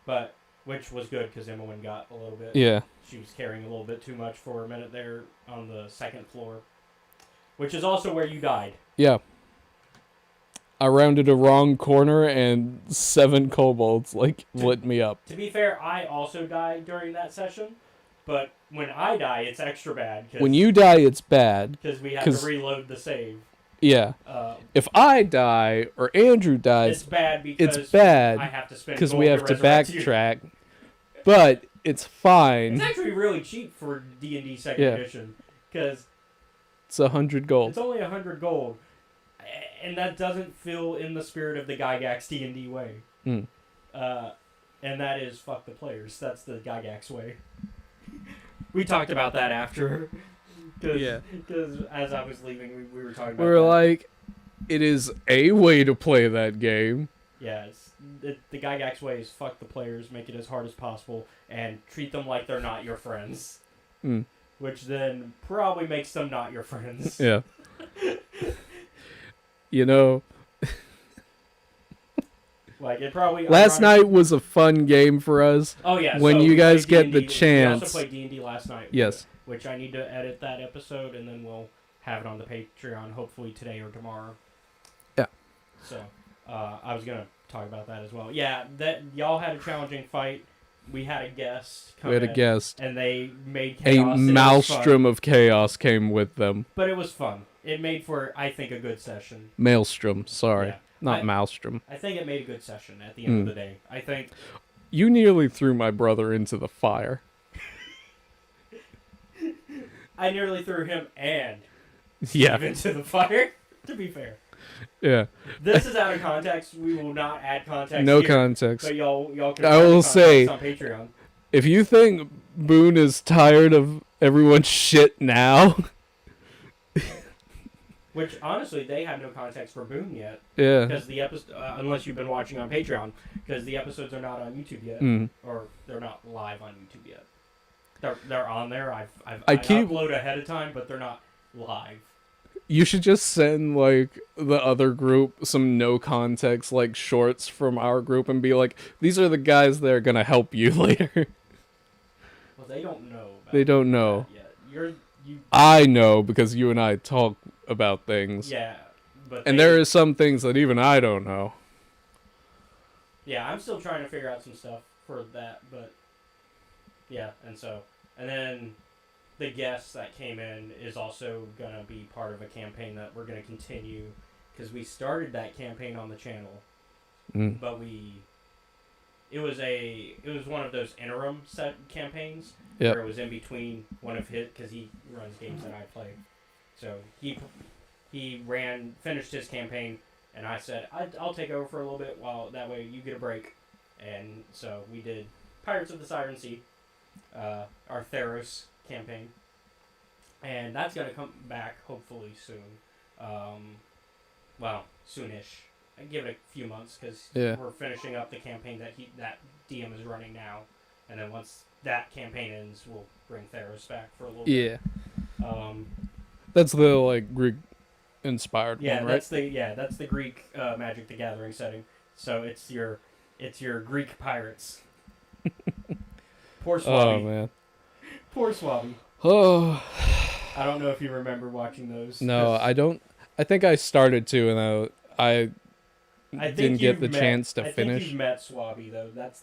[SPEAKER 4] but which was good because Emmeline got a little bit.
[SPEAKER 3] Yeah.
[SPEAKER 4] She was carrying a little bit too much for a minute there on the 2nd floor, which is also where you died.
[SPEAKER 3] Yeah. I rounded a wrong corner, and 7 kobolds, lit me up.
[SPEAKER 4] To be fair, I also died during that session, but when I die, it's extra bad.
[SPEAKER 3] When you die, it's bad.
[SPEAKER 4] Because we have
[SPEAKER 3] 'cause-
[SPEAKER 4] to reload the save.
[SPEAKER 3] Yeah. If I die, or Andrew
[SPEAKER 4] It's
[SPEAKER 3] dies,
[SPEAKER 4] bad because
[SPEAKER 3] it's bad
[SPEAKER 4] I have to spend
[SPEAKER 3] because
[SPEAKER 4] gold
[SPEAKER 3] we have to
[SPEAKER 4] resurrect you.
[SPEAKER 3] backtrack. But it's fine.
[SPEAKER 4] It's actually really cheap for D&D 2nd edition because
[SPEAKER 3] It's 100 gold.
[SPEAKER 4] it's only 100 gold, and that doesn't feel in the spirit of the Gygax D&D way.
[SPEAKER 3] Mm.
[SPEAKER 4] And that is fuck the players. That's the Gygax way. We talked about that after. Because as I was leaving, we were talking about
[SPEAKER 3] We're
[SPEAKER 4] that.
[SPEAKER 3] like, it is a way to play that game.
[SPEAKER 4] Yeah, the Gygax way is fuck the players, make it as hard as possible, and treat them like they're not your friends.
[SPEAKER 3] Mm.
[SPEAKER 4] Which then probably makes them not your friends.
[SPEAKER 3] Yeah. You know,
[SPEAKER 4] Like, it probably...
[SPEAKER 3] last night was a fun game for us.
[SPEAKER 4] Oh, yeah.
[SPEAKER 3] when
[SPEAKER 4] so
[SPEAKER 3] you
[SPEAKER 4] we
[SPEAKER 3] guys
[SPEAKER 4] played
[SPEAKER 3] get the
[SPEAKER 4] D&D. We
[SPEAKER 3] chance-
[SPEAKER 4] also played D&D last night.
[SPEAKER 3] Yes.
[SPEAKER 4] Which I need to edit that episode, and then we'll have it on the Patreon, hopefully today or tomorrow.
[SPEAKER 3] Yeah.
[SPEAKER 4] So, I was going to
[SPEAKER 1] talk about that as well. Yeah, that y'all had a challenging fight. We had a guest come
[SPEAKER 3] We had a
[SPEAKER 1] in,
[SPEAKER 3] guest.
[SPEAKER 1] and they made
[SPEAKER 3] A
[SPEAKER 1] chaos. and it was fun.
[SPEAKER 3] maelstrom of chaos came with them.
[SPEAKER 1] But it was fun. It made for, I think, a good session.
[SPEAKER 3] Maelstrom, sorry.
[SPEAKER 1] Yeah.
[SPEAKER 3] Not
[SPEAKER 1] I-
[SPEAKER 3] maelstrom.
[SPEAKER 1] I think it made a good session at the end of the day. I think
[SPEAKER 3] You nearly threw my brother into the fire.
[SPEAKER 1] I nearly threw him and
[SPEAKER 3] Yeah.
[SPEAKER 1] Steve into the fire, to be fair.
[SPEAKER 3] Yeah.
[SPEAKER 1] This is out of context. We will not add context
[SPEAKER 3] No
[SPEAKER 1] here,
[SPEAKER 3] context.
[SPEAKER 1] But y'all can
[SPEAKER 3] I
[SPEAKER 1] find the
[SPEAKER 3] will
[SPEAKER 1] context
[SPEAKER 3] say-
[SPEAKER 1] on Patreon.
[SPEAKER 3] If you think Boone is tired of everyone's shit now,
[SPEAKER 1] Which, honestly, they have no context for Boone yet.
[SPEAKER 3] yeah.
[SPEAKER 1] Because the episode, unless you've been watching on Patreon, because the episodes are not on YouTube yet.
[SPEAKER 3] Mm.
[SPEAKER 1] Or they're not live on YouTube yet. They're on there. I
[SPEAKER 3] I keep-
[SPEAKER 1] upload ahead of time, but they're not live.
[SPEAKER 3] You should just send like the other group some no context like shorts from our group and be like, these are the guys that are gonna help you later.
[SPEAKER 1] Well, they don't know. About
[SPEAKER 3] They don't know.
[SPEAKER 1] that yet. You.
[SPEAKER 3] I know because you and I talk about things.
[SPEAKER 1] Yeah, but
[SPEAKER 3] And
[SPEAKER 1] they-
[SPEAKER 3] there is some things that even I don't know.
[SPEAKER 1] Yeah, I'm still trying to figure out some stuff for that, but yeah, and then the guest that came in is also gonna be part of a campaign that we're gonna continue because we started that campaign on the channel,
[SPEAKER 3] Mm.
[SPEAKER 1] but it was one of those interim set campaigns
[SPEAKER 3] Yep.
[SPEAKER 1] where it was in between one of his because he runs games that I play, so he finished his campaign. And I said, I'll take over for a little bit while that way you get a break. And so we did Pirates of the Siren Sea, our Theros campaign. And that's going to come back hopefully soon. Well, soonish. I give it a few months because
[SPEAKER 3] Yeah.
[SPEAKER 1] we're finishing up the campaign that DM is running now. And then once that campaign ends, we'll bring Theros back for a little
[SPEAKER 3] Yeah.
[SPEAKER 1] bit.
[SPEAKER 3] That's the like Greek inspired
[SPEAKER 1] Yeah,
[SPEAKER 3] one, right?
[SPEAKER 1] that's the Greek Magic the Gathering setting. So it's your Greek pirates. Poor
[SPEAKER 3] Oh
[SPEAKER 1] Swabby.
[SPEAKER 3] man.
[SPEAKER 1] Poor Swabby.
[SPEAKER 3] Oh
[SPEAKER 1] I don't know if you remember watching those.
[SPEAKER 3] no,
[SPEAKER 1] 'cause
[SPEAKER 3] I don't. I think I started to, and I
[SPEAKER 1] I think
[SPEAKER 3] didn't get
[SPEAKER 1] you've
[SPEAKER 3] the
[SPEAKER 1] met-
[SPEAKER 3] chance to
[SPEAKER 1] I think
[SPEAKER 3] finish.
[SPEAKER 1] you've met Swabby though. That's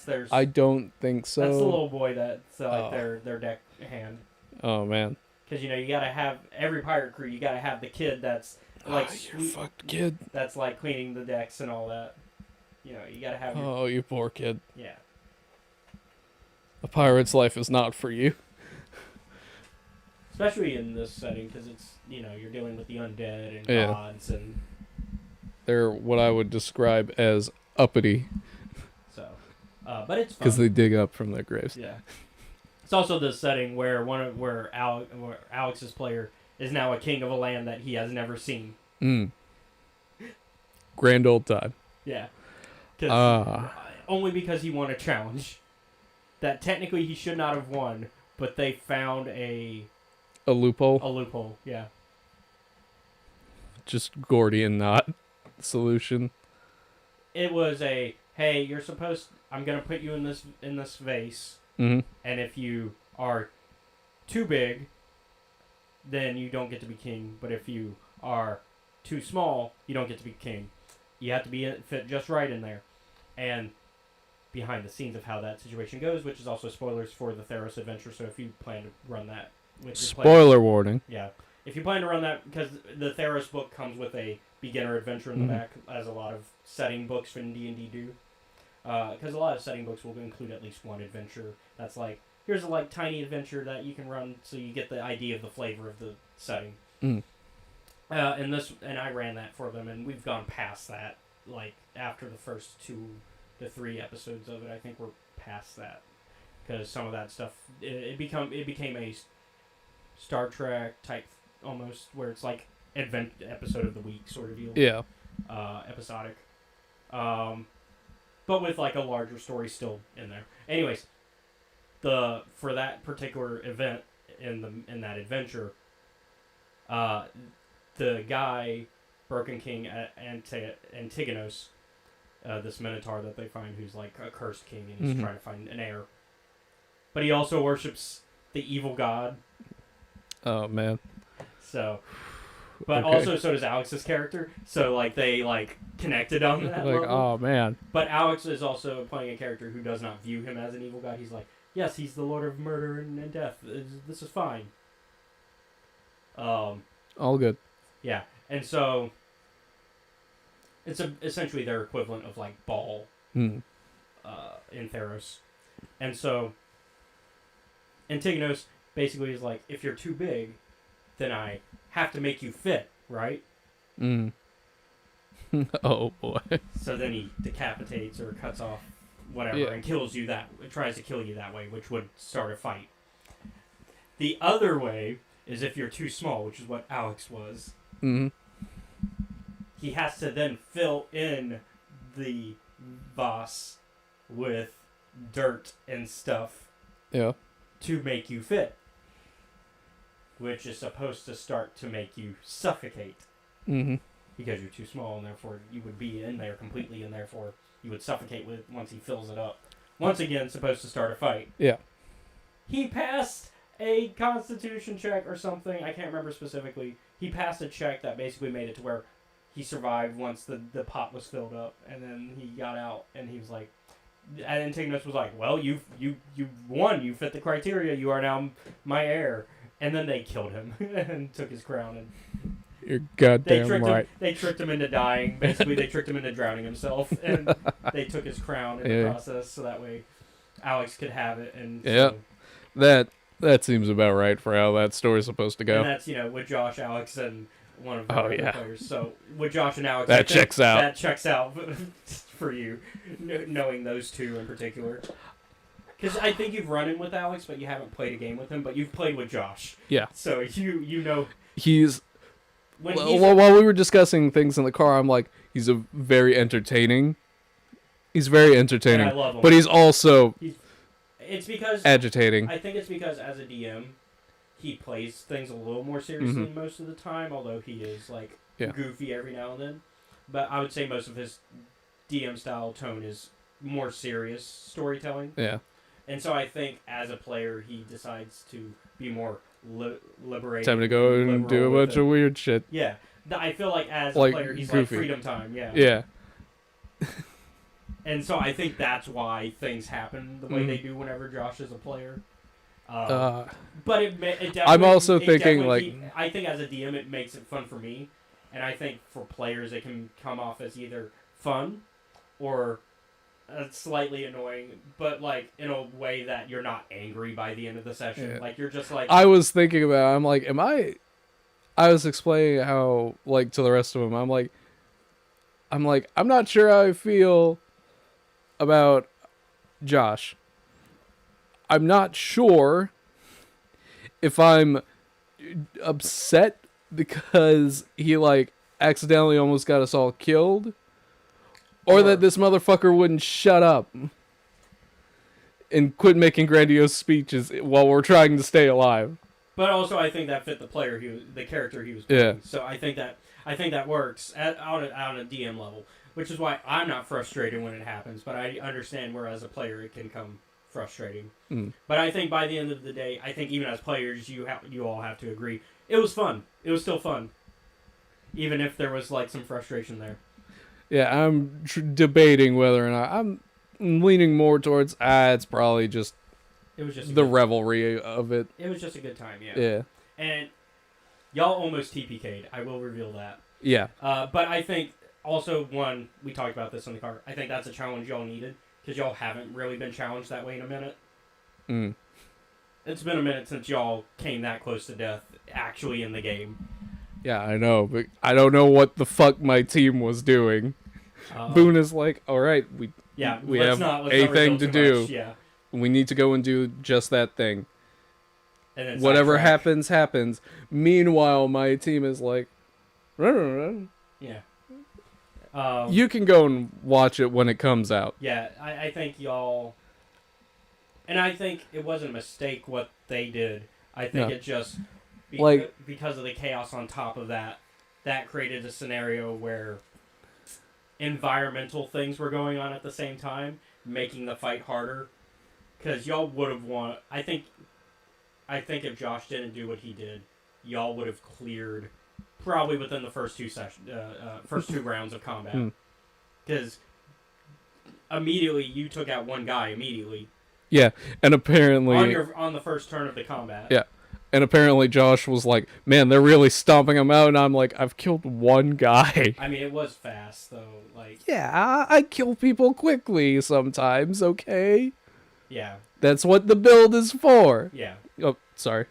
[SPEAKER 1] their
[SPEAKER 3] I don't think so.
[SPEAKER 1] that's the little boy that's like
[SPEAKER 3] Oh.
[SPEAKER 1] their deck hand.
[SPEAKER 3] Oh man.
[SPEAKER 1] Because you gotta have every pirate crew. You gotta have the kid that's like
[SPEAKER 3] you fucked kid.
[SPEAKER 1] that's like cleaning the decks and all that. You gotta have your,
[SPEAKER 3] Oh, you poor kid.
[SPEAKER 1] yeah.
[SPEAKER 3] A pirate's life is not for you.
[SPEAKER 1] Especially in this setting, because it's you're dealing with the undead and
[SPEAKER 3] Yeah.
[SPEAKER 1] gods, and
[SPEAKER 3] They're what I would describe as uppity
[SPEAKER 1] so. But it's fun.
[SPEAKER 3] because they dig up from their graves.
[SPEAKER 1] Yeah. It's also the setting where where Alex's player is now a king of a land that he has never seen.
[SPEAKER 3] Mm. Grand old time.
[SPEAKER 1] Yeah. 'Cause-
[SPEAKER 3] Ah.
[SPEAKER 1] only because he won a challenge that technically he should not have won, but they found a
[SPEAKER 3] A loophole.
[SPEAKER 1] loophole. Yeah.
[SPEAKER 3] Just Gordian knot solution.
[SPEAKER 1] It was a hey, I'm gonna put you in this vase.
[SPEAKER 3] Mm-hmm.
[SPEAKER 1] And if you are too big, then you don't get to be king. But if you are too small, you don't get to be king. You have to fit just right in there. And behind the scenes of how that situation goes, which is also spoilers for the Theros adventure. So if you plan to run that with your players,
[SPEAKER 3] Spoiler warning.
[SPEAKER 1] yeah, if you plan to run that, because the Theros book comes with a beginner adventure in the
[SPEAKER 3] Mhm.
[SPEAKER 1] back, as a lot of setting books from D&D do. Because a lot of setting books will include at least one adventure that's like, here's a tiny adventure that you can run so you get the idea of the flavor of the setting.
[SPEAKER 3] Mm.
[SPEAKER 1] And I ran that for them, and we've gone past that. Like after the first 2 to 3 episodes of it, I think we're past that because some of that stuff it became a Star Trek type almost, where it's like episode of the week sort of deal.
[SPEAKER 3] Yeah.
[SPEAKER 1] Episodic. But with like a larger story still in there. Anyways, for that particular event in that adventure, the guy, Broken King Antigonos, this Minotaur that they find who's like a cursed king and he's
[SPEAKER 3] Mhm.
[SPEAKER 1] trying to find an heir. But he also worships the evil god.
[SPEAKER 3] Oh man.
[SPEAKER 1] So But
[SPEAKER 3] okay.
[SPEAKER 1] also, so does Alex's character. So, like, they, like, connected on that
[SPEAKER 3] Like,
[SPEAKER 1] level.
[SPEAKER 3] oh man.
[SPEAKER 1] But Alex is also playing a character who does not view him as an evil god. He's like, yes, he's the lord of murder and death. This is fine.
[SPEAKER 3] All good.
[SPEAKER 1] Yeah. And so, it's essentially their equivalent of, like, Baal
[SPEAKER 3] Hmm.
[SPEAKER 1] in Theros. And so, Antigonos basically is like, if you're too big, then I have to make you fit, right?
[SPEAKER 3] Mm. Oh boy.
[SPEAKER 1] So then he decapitates or cuts off whatever
[SPEAKER 3] Yeah.
[SPEAKER 1] and kills you tries to kill you that way, which would start a fight. The other way is if you're too small, which is what Alex was.
[SPEAKER 3] Hmm.
[SPEAKER 1] He has to then fill in the vase with dirt and stuff
[SPEAKER 3] Yeah.
[SPEAKER 1] to make you fit, which is supposed to start to make you suffocate
[SPEAKER 3] Hmm.
[SPEAKER 1] because you're too small, and therefore you would be in there completely, and therefore you would suffocate with once he fills it up. Once again, supposed to start a fight.
[SPEAKER 3] Yeah.
[SPEAKER 1] He passed a constitution check or something. I can't remember specifically. He passed a check that basically made it to where he survived once the pot was filled up, and then he got out, and he was like, and Antigonus was like, well, you won. You fit the criteria. You are now my heir. And then they killed him and took his crown. And
[SPEAKER 3] You're
[SPEAKER 1] they
[SPEAKER 3] goddamn
[SPEAKER 1] tricked
[SPEAKER 3] right.
[SPEAKER 1] him. They tricked him into dying. Basically, they tricked him into drowning himself, and they took his crown in the
[SPEAKER 3] Yeah.
[SPEAKER 1] process, so that way Alex could have it. And
[SPEAKER 3] Yeah.
[SPEAKER 1] so,
[SPEAKER 3] That seems about right for how that story's supposed to go.
[SPEAKER 1] and that's with Josh, Alex, and one of the
[SPEAKER 3] Oh,
[SPEAKER 1] other
[SPEAKER 3] yeah.
[SPEAKER 1] players. So with Josh and Alex,
[SPEAKER 3] That
[SPEAKER 1] I think
[SPEAKER 3] checks out.
[SPEAKER 1] That checks out for you, knowing those two in particular. Because I think you've run in with Alex, but you haven't played a game with him. But you've played with Josh.
[SPEAKER 3] Yeah.
[SPEAKER 1] So you know
[SPEAKER 3] He's
[SPEAKER 1] when
[SPEAKER 3] well,
[SPEAKER 1] he's
[SPEAKER 3] while we were discussing things in the car, I'm like, he's a very entertaining. He's very
[SPEAKER 1] and
[SPEAKER 3] entertaining,
[SPEAKER 1] I love him.
[SPEAKER 3] but he's also
[SPEAKER 1] It's because
[SPEAKER 3] agitating.
[SPEAKER 1] I think it's because as a DM, he plays things a little more seriously
[SPEAKER 3] Mhm.
[SPEAKER 1] most of the time. Although he is like
[SPEAKER 3] Yeah.
[SPEAKER 1] goofy every now and then, but I would say most of his DM style tone is more serious storytelling.
[SPEAKER 3] Yeah.
[SPEAKER 1] And so I think as a player, he decides to be more liberated.
[SPEAKER 3] Time to go and do a
[SPEAKER 1] liberal with
[SPEAKER 3] bunch
[SPEAKER 1] it.
[SPEAKER 3] of weird shit.
[SPEAKER 1] Yeah, I feel like as
[SPEAKER 3] Like
[SPEAKER 1] a player, he's
[SPEAKER 3] goofy.
[SPEAKER 1] like freedom time. Yeah.
[SPEAKER 3] Yeah.
[SPEAKER 1] And so I think that's why things happen the way
[SPEAKER 3] Mhm.
[SPEAKER 1] they do whenever Josh is a player.
[SPEAKER 3] Uh,
[SPEAKER 1] But it definitely.
[SPEAKER 3] I'm also
[SPEAKER 1] it
[SPEAKER 3] thinking,
[SPEAKER 1] definitely I think as a DM, it makes it fun for me, and I think for players, it can come off as either fun or slightly annoying, but like in a way that you're not angry by the end of the session.
[SPEAKER 3] Yeah.
[SPEAKER 1] Like you're just like,
[SPEAKER 3] I was thinking about. I'm like, I was explaining how, like, to the rest of them. I'm like, I'm not sure how I feel about Josh. I'm not sure if I'm upset because he, like, accidentally almost got us all killed, or that this motherfucker wouldn't shut up and quit making grandiose speeches while we're trying to stay alive.
[SPEAKER 1] But also, I think that fit the player the character he was playing.
[SPEAKER 3] Yeah.
[SPEAKER 1] So I think that works on a DM level, which is why I'm not frustrated when it happens. But I understand where as a player it can come frustrating.
[SPEAKER 3] Mm.
[SPEAKER 1] But I think by the end of the day, I think even as players, you all have to agree it was fun. It was still fun, even if there was like some frustration there.
[SPEAKER 3] Yeah, I'm debating whether or not I'm leaning more towards. It's probably just
[SPEAKER 1] It was just
[SPEAKER 3] the revelry of it.
[SPEAKER 1] It was just a good time, yeah.
[SPEAKER 3] Yeah,
[SPEAKER 1] And y'all almost TPK'd. I will reveal that.
[SPEAKER 3] yeah,
[SPEAKER 1] But I think also one we talked about this in the car. I think that's a challenge y'all needed because y'all haven't really been challenged that way in a minute.
[SPEAKER 3] mm.
[SPEAKER 1] It's been a minute since y'all came that close to death actually in the game.
[SPEAKER 3] Yeah. I know, but I don't know what the fuck my team was doing. Boone is like, all right, we
[SPEAKER 1] Yeah,
[SPEAKER 3] we
[SPEAKER 1] let's
[SPEAKER 3] have
[SPEAKER 1] not
[SPEAKER 3] a
[SPEAKER 1] reveal
[SPEAKER 3] thing to
[SPEAKER 1] too
[SPEAKER 3] do.
[SPEAKER 1] much, yeah,
[SPEAKER 3] We need to go and do just that thing.
[SPEAKER 1] and then
[SPEAKER 3] Whatever
[SPEAKER 1] sidetrack.
[SPEAKER 3] happens. Meanwhile, my team is like,
[SPEAKER 1] Yeah.
[SPEAKER 3] you can go and watch it when it comes out.
[SPEAKER 1] Yeah, I think y'all, and I think it wasn't a mistake what they did. I think
[SPEAKER 3] No.
[SPEAKER 1] it just
[SPEAKER 3] Like-
[SPEAKER 1] because of the chaos on top of that created a scenario where environmental things were going on at the same time, making the fight harder. Because y'all would have won. I think if Josh didn't do what he did, y'all would have cleared probably within the first first two rounds of combat, because immediately you took out one guy immediately
[SPEAKER 3] Yeah, and apparently
[SPEAKER 1] on the first turn of the combat.
[SPEAKER 3] Yeah. And apparently Josh was like, man, they're really stomping him out. And I'm like, I've killed one guy.
[SPEAKER 1] I mean, it was fast though. Like,
[SPEAKER 3] Yeah, I kill people quickly sometimes, okay?
[SPEAKER 1] yeah,
[SPEAKER 3] That's what the build is for.
[SPEAKER 1] yeah.
[SPEAKER 3] Oh, sorry.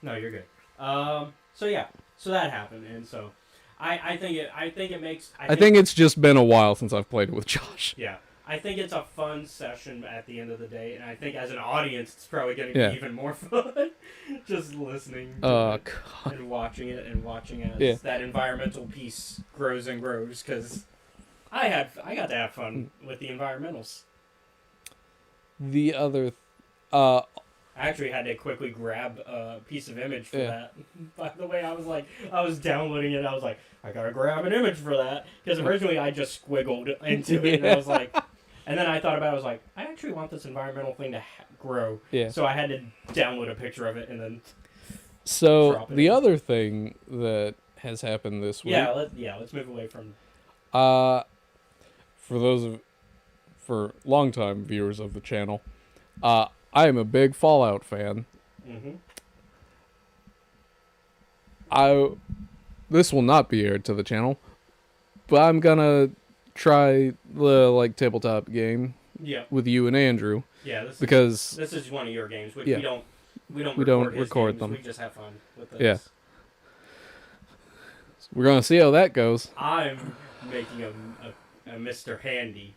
[SPEAKER 1] No, you're good. So yeah, so that happened, and so I think it makes.
[SPEAKER 3] I think it's just been a while since I've played it with Josh.
[SPEAKER 1] Yeah, I think it's a fun session at the end of the day, and I think as an audience, it's probably going to
[SPEAKER 3] Yeah.
[SPEAKER 1] be even more fun. Just listening to
[SPEAKER 3] God.
[SPEAKER 1] it and watching it as
[SPEAKER 3] Yeah.
[SPEAKER 1] that environmental piece grows and grows. Because I got to have fun with the environmentals.
[SPEAKER 3] The other...
[SPEAKER 1] I actually had to quickly grab a piece of image for
[SPEAKER 3] Yeah.
[SPEAKER 1] that. By the way, I was downloading it. I was like, I gotta grab an image for that because originally I just squiggled into it, and I was like, and then I thought about it. I was like, I actually want this environmental thing to grow.
[SPEAKER 3] Yeah.
[SPEAKER 1] So I had to download a picture of it and then.
[SPEAKER 3] So,
[SPEAKER 1] Drop it
[SPEAKER 3] the
[SPEAKER 1] in.
[SPEAKER 3] other thing that has happened this week...
[SPEAKER 1] Let's move away from.
[SPEAKER 3] For longtime viewers of the channel, I am a big Fallout fan.
[SPEAKER 1] Mm-hmm.
[SPEAKER 3] This will not be aired to the channel, but I'm gonna try the tabletop game
[SPEAKER 1] Yeah.
[SPEAKER 3] with you and Andrew
[SPEAKER 1] Yeah.
[SPEAKER 3] because
[SPEAKER 1] This is one of your games, which
[SPEAKER 3] Yeah.
[SPEAKER 1] we don't
[SPEAKER 3] We don't
[SPEAKER 1] his
[SPEAKER 3] record
[SPEAKER 1] games,
[SPEAKER 3] them.
[SPEAKER 1] We just have fun with this.
[SPEAKER 3] Yeah. we're gonna see how that goes.
[SPEAKER 1] I'm making a Mr. Handy.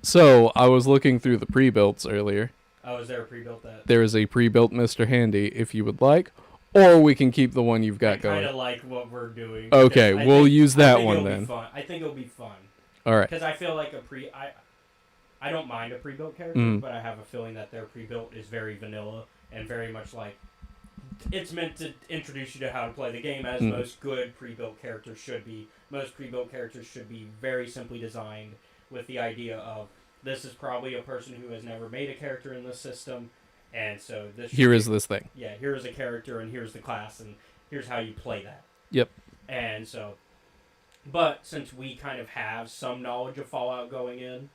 [SPEAKER 3] So I was looking through the pre-builts earlier.
[SPEAKER 1] Oh, is there a pre-built that?
[SPEAKER 3] There is a pre-built Mr. Handy if you would like, or we can keep the one you've got
[SPEAKER 1] I kind
[SPEAKER 3] going.
[SPEAKER 1] of like what we're doing.
[SPEAKER 3] Okay,
[SPEAKER 1] because
[SPEAKER 3] we'll use that
[SPEAKER 1] think
[SPEAKER 3] one
[SPEAKER 1] it'll be
[SPEAKER 3] then.
[SPEAKER 1] fun. I think it'll be fun
[SPEAKER 3] All right.
[SPEAKER 1] because I feel like I don't mind a pre-built character,
[SPEAKER 3] Mm.
[SPEAKER 1] but I have a feeling that their pre-built is very vanilla and very much like it's meant to introduce you to how to play the game, as
[SPEAKER 3] Mm.
[SPEAKER 1] most good pre-built characters should be. Most pre-built characters should be very simply designed with the idea of this is probably a person who has never made a character in this system, and so this
[SPEAKER 3] Here
[SPEAKER 1] should
[SPEAKER 3] is
[SPEAKER 1] be-
[SPEAKER 3] this thing.
[SPEAKER 1] yeah, here's a character and here's the class and here's how you play that.
[SPEAKER 3] Yep.
[SPEAKER 1] And so, but since we kind of have some knowledge of Fallout going in,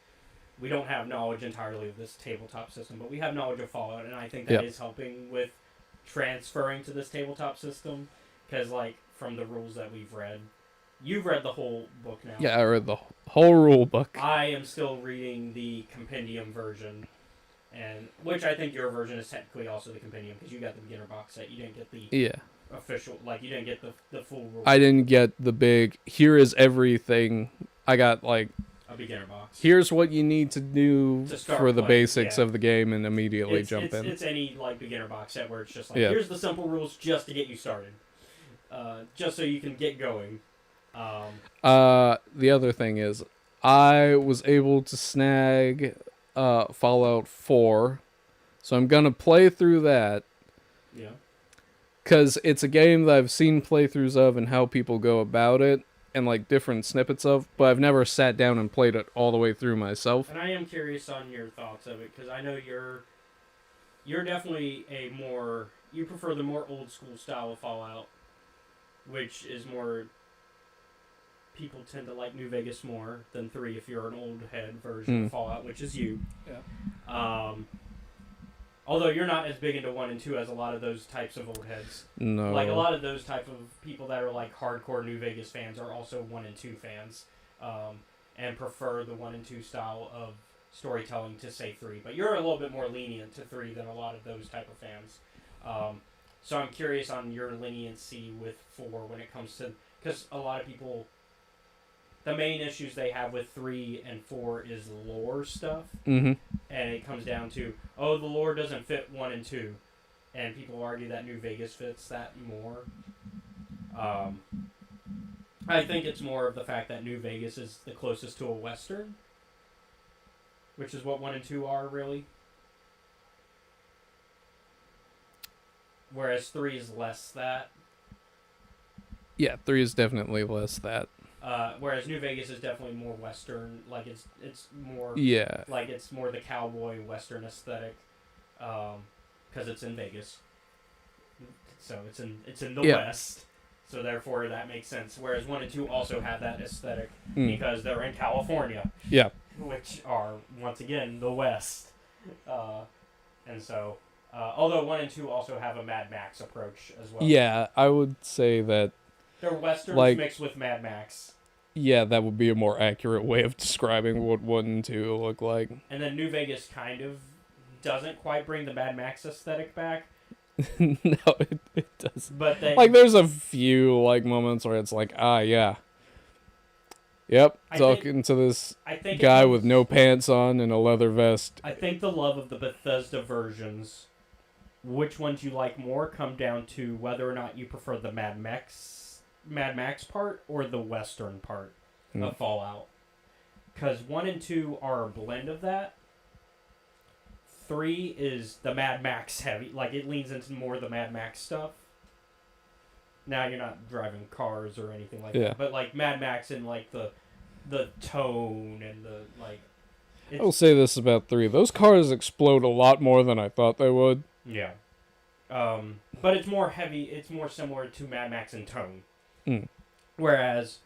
[SPEAKER 1] we don't have knowledge entirely of this tabletop system, but we have knowledge of Fallout, and I think that
[SPEAKER 3] Yep.
[SPEAKER 1] is helping with transferring to this tabletop system, because like from the rules that we've read, you've read the whole book now.
[SPEAKER 3] Yeah, I read the whole rule book.
[SPEAKER 1] I am still reading the compendium version, and which I think your version is technically also the compendium because you got the beginner box set. You didn't get the
[SPEAKER 3] Yeah.
[SPEAKER 1] official, like you didn't get the full rule.
[SPEAKER 3] I didn't get the big, here is everything. I got
[SPEAKER 1] a beginner box.
[SPEAKER 3] here's what you need to do
[SPEAKER 1] To start
[SPEAKER 3] for the
[SPEAKER 1] playing,
[SPEAKER 3] basics
[SPEAKER 1] yeah.
[SPEAKER 3] of the game and immediately
[SPEAKER 1] it's,
[SPEAKER 3] jump
[SPEAKER 1] it's,
[SPEAKER 3] in.
[SPEAKER 1] It's any like beginner box set where it's just like
[SPEAKER 3] Yeah.
[SPEAKER 1] here's the simple rules just to get you started, just so you can get going.
[SPEAKER 3] The other thing is, I was able to snag Fallout 4, so I'm gonna play through that.
[SPEAKER 1] Yeah.
[SPEAKER 3] Because it's a game that I've seen playthroughs of and how people go about it, and like different snippets of, but I've never sat down and played it all the way through myself.
[SPEAKER 1] And I am curious on your thoughts of it because I know you're definitely you prefer the more old school style of Fallout, which is more. People tend to like New Vegas more than 3 if you're an old head version of Fallout, which is you.
[SPEAKER 5] Yeah.
[SPEAKER 1] Although you're not as big into 1 and 2 as a lot of those types of old heads.
[SPEAKER 3] No.
[SPEAKER 1] Like a lot of those type of people that are like hardcore New Vegas fans are also 1 and 2 fans, and prefer the 1 and 2 style of storytelling to say 3. But you're a little bit more lenient to 3 than a lot of those type of fans. So I'm curious on your leniency with 4 when it comes to, because a lot of people, the main issues they have with 3 and 4 is lore stuff.
[SPEAKER 3] Mm-hmm.
[SPEAKER 1] And it comes down to, oh, the lore doesn't fit 1 and 2. And people argue that New Vegas fits that more. I think it's more of the fact that New Vegas is the closest to a Western. Which is what 1 and 2 are, really. Whereas 3 is less that.
[SPEAKER 3] Yeah, 3 is definitely less that.
[SPEAKER 1] Whereas New Vegas is definitely more Western. Like, it's more...
[SPEAKER 3] Yeah.
[SPEAKER 1] Like, it's more the cowboy Western aesthetic, because it's in Vegas. So it's in the
[SPEAKER 3] Yeah.
[SPEAKER 1] West. So therefore, that makes sense. Whereas 1 and 2 also have that aesthetic
[SPEAKER 3] Mm.
[SPEAKER 1] because they're in California,
[SPEAKER 3] Yeah.
[SPEAKER 1] which are once again the West. And so, although 1 and 2 also have a Mad Max approach as well.
[SPEAKER 3] Yeah, I would say that.
[SPEAKER 1] They're westerns
[SPEAKER 3] Like-
[SPEAKER 1] mixed with Mad Max.
[SPEAKER 3] Yeah, that would be a more accurate way of describing what 1 and 2 look like.
[SPEAKER 1] And then New Vegas kind of doesn't quite bring the Mad Max aesthetic back,
[SPEAKER 3] No, it doesn't.
[SPEAKER 1] but they
[SPEAKER 3] Like, there's a few like moments where it's like, yeah. Yep,
[SPEAKER 1] I think-
[SPEAKER 3] talking to this
[SPEAKER 1] I think it
[SPEAKER 3] guy
[SPEAKER 1] comes-
[SPEAKER 3] with no pants on and a leather vest.
[SPEAKER 1] I think the love of the Bethesda versions, which ones you like more, come down to whether or not you prefer the Mad Max part or the Western part of Fallout. Because 1 and 2 are a blend of that. 3 is the Mad Max heavy, like it leans into more of the Mad Max stuff. Now you're not driving cars or anything like
[SPEAKER 3] Yeah.
[SPEAKER 1] that, but like Mad Max and like the tone and the like.
[SPEAKER 3] I will say this about 3. Those cars explode a lot more than I thought they would.
[SPEAKER 1] Yeah. But it's more heavy. It's more similar to Mad Max in tone.
[SPEAKER 3] Mm.
[SPEAKER 1] Whereas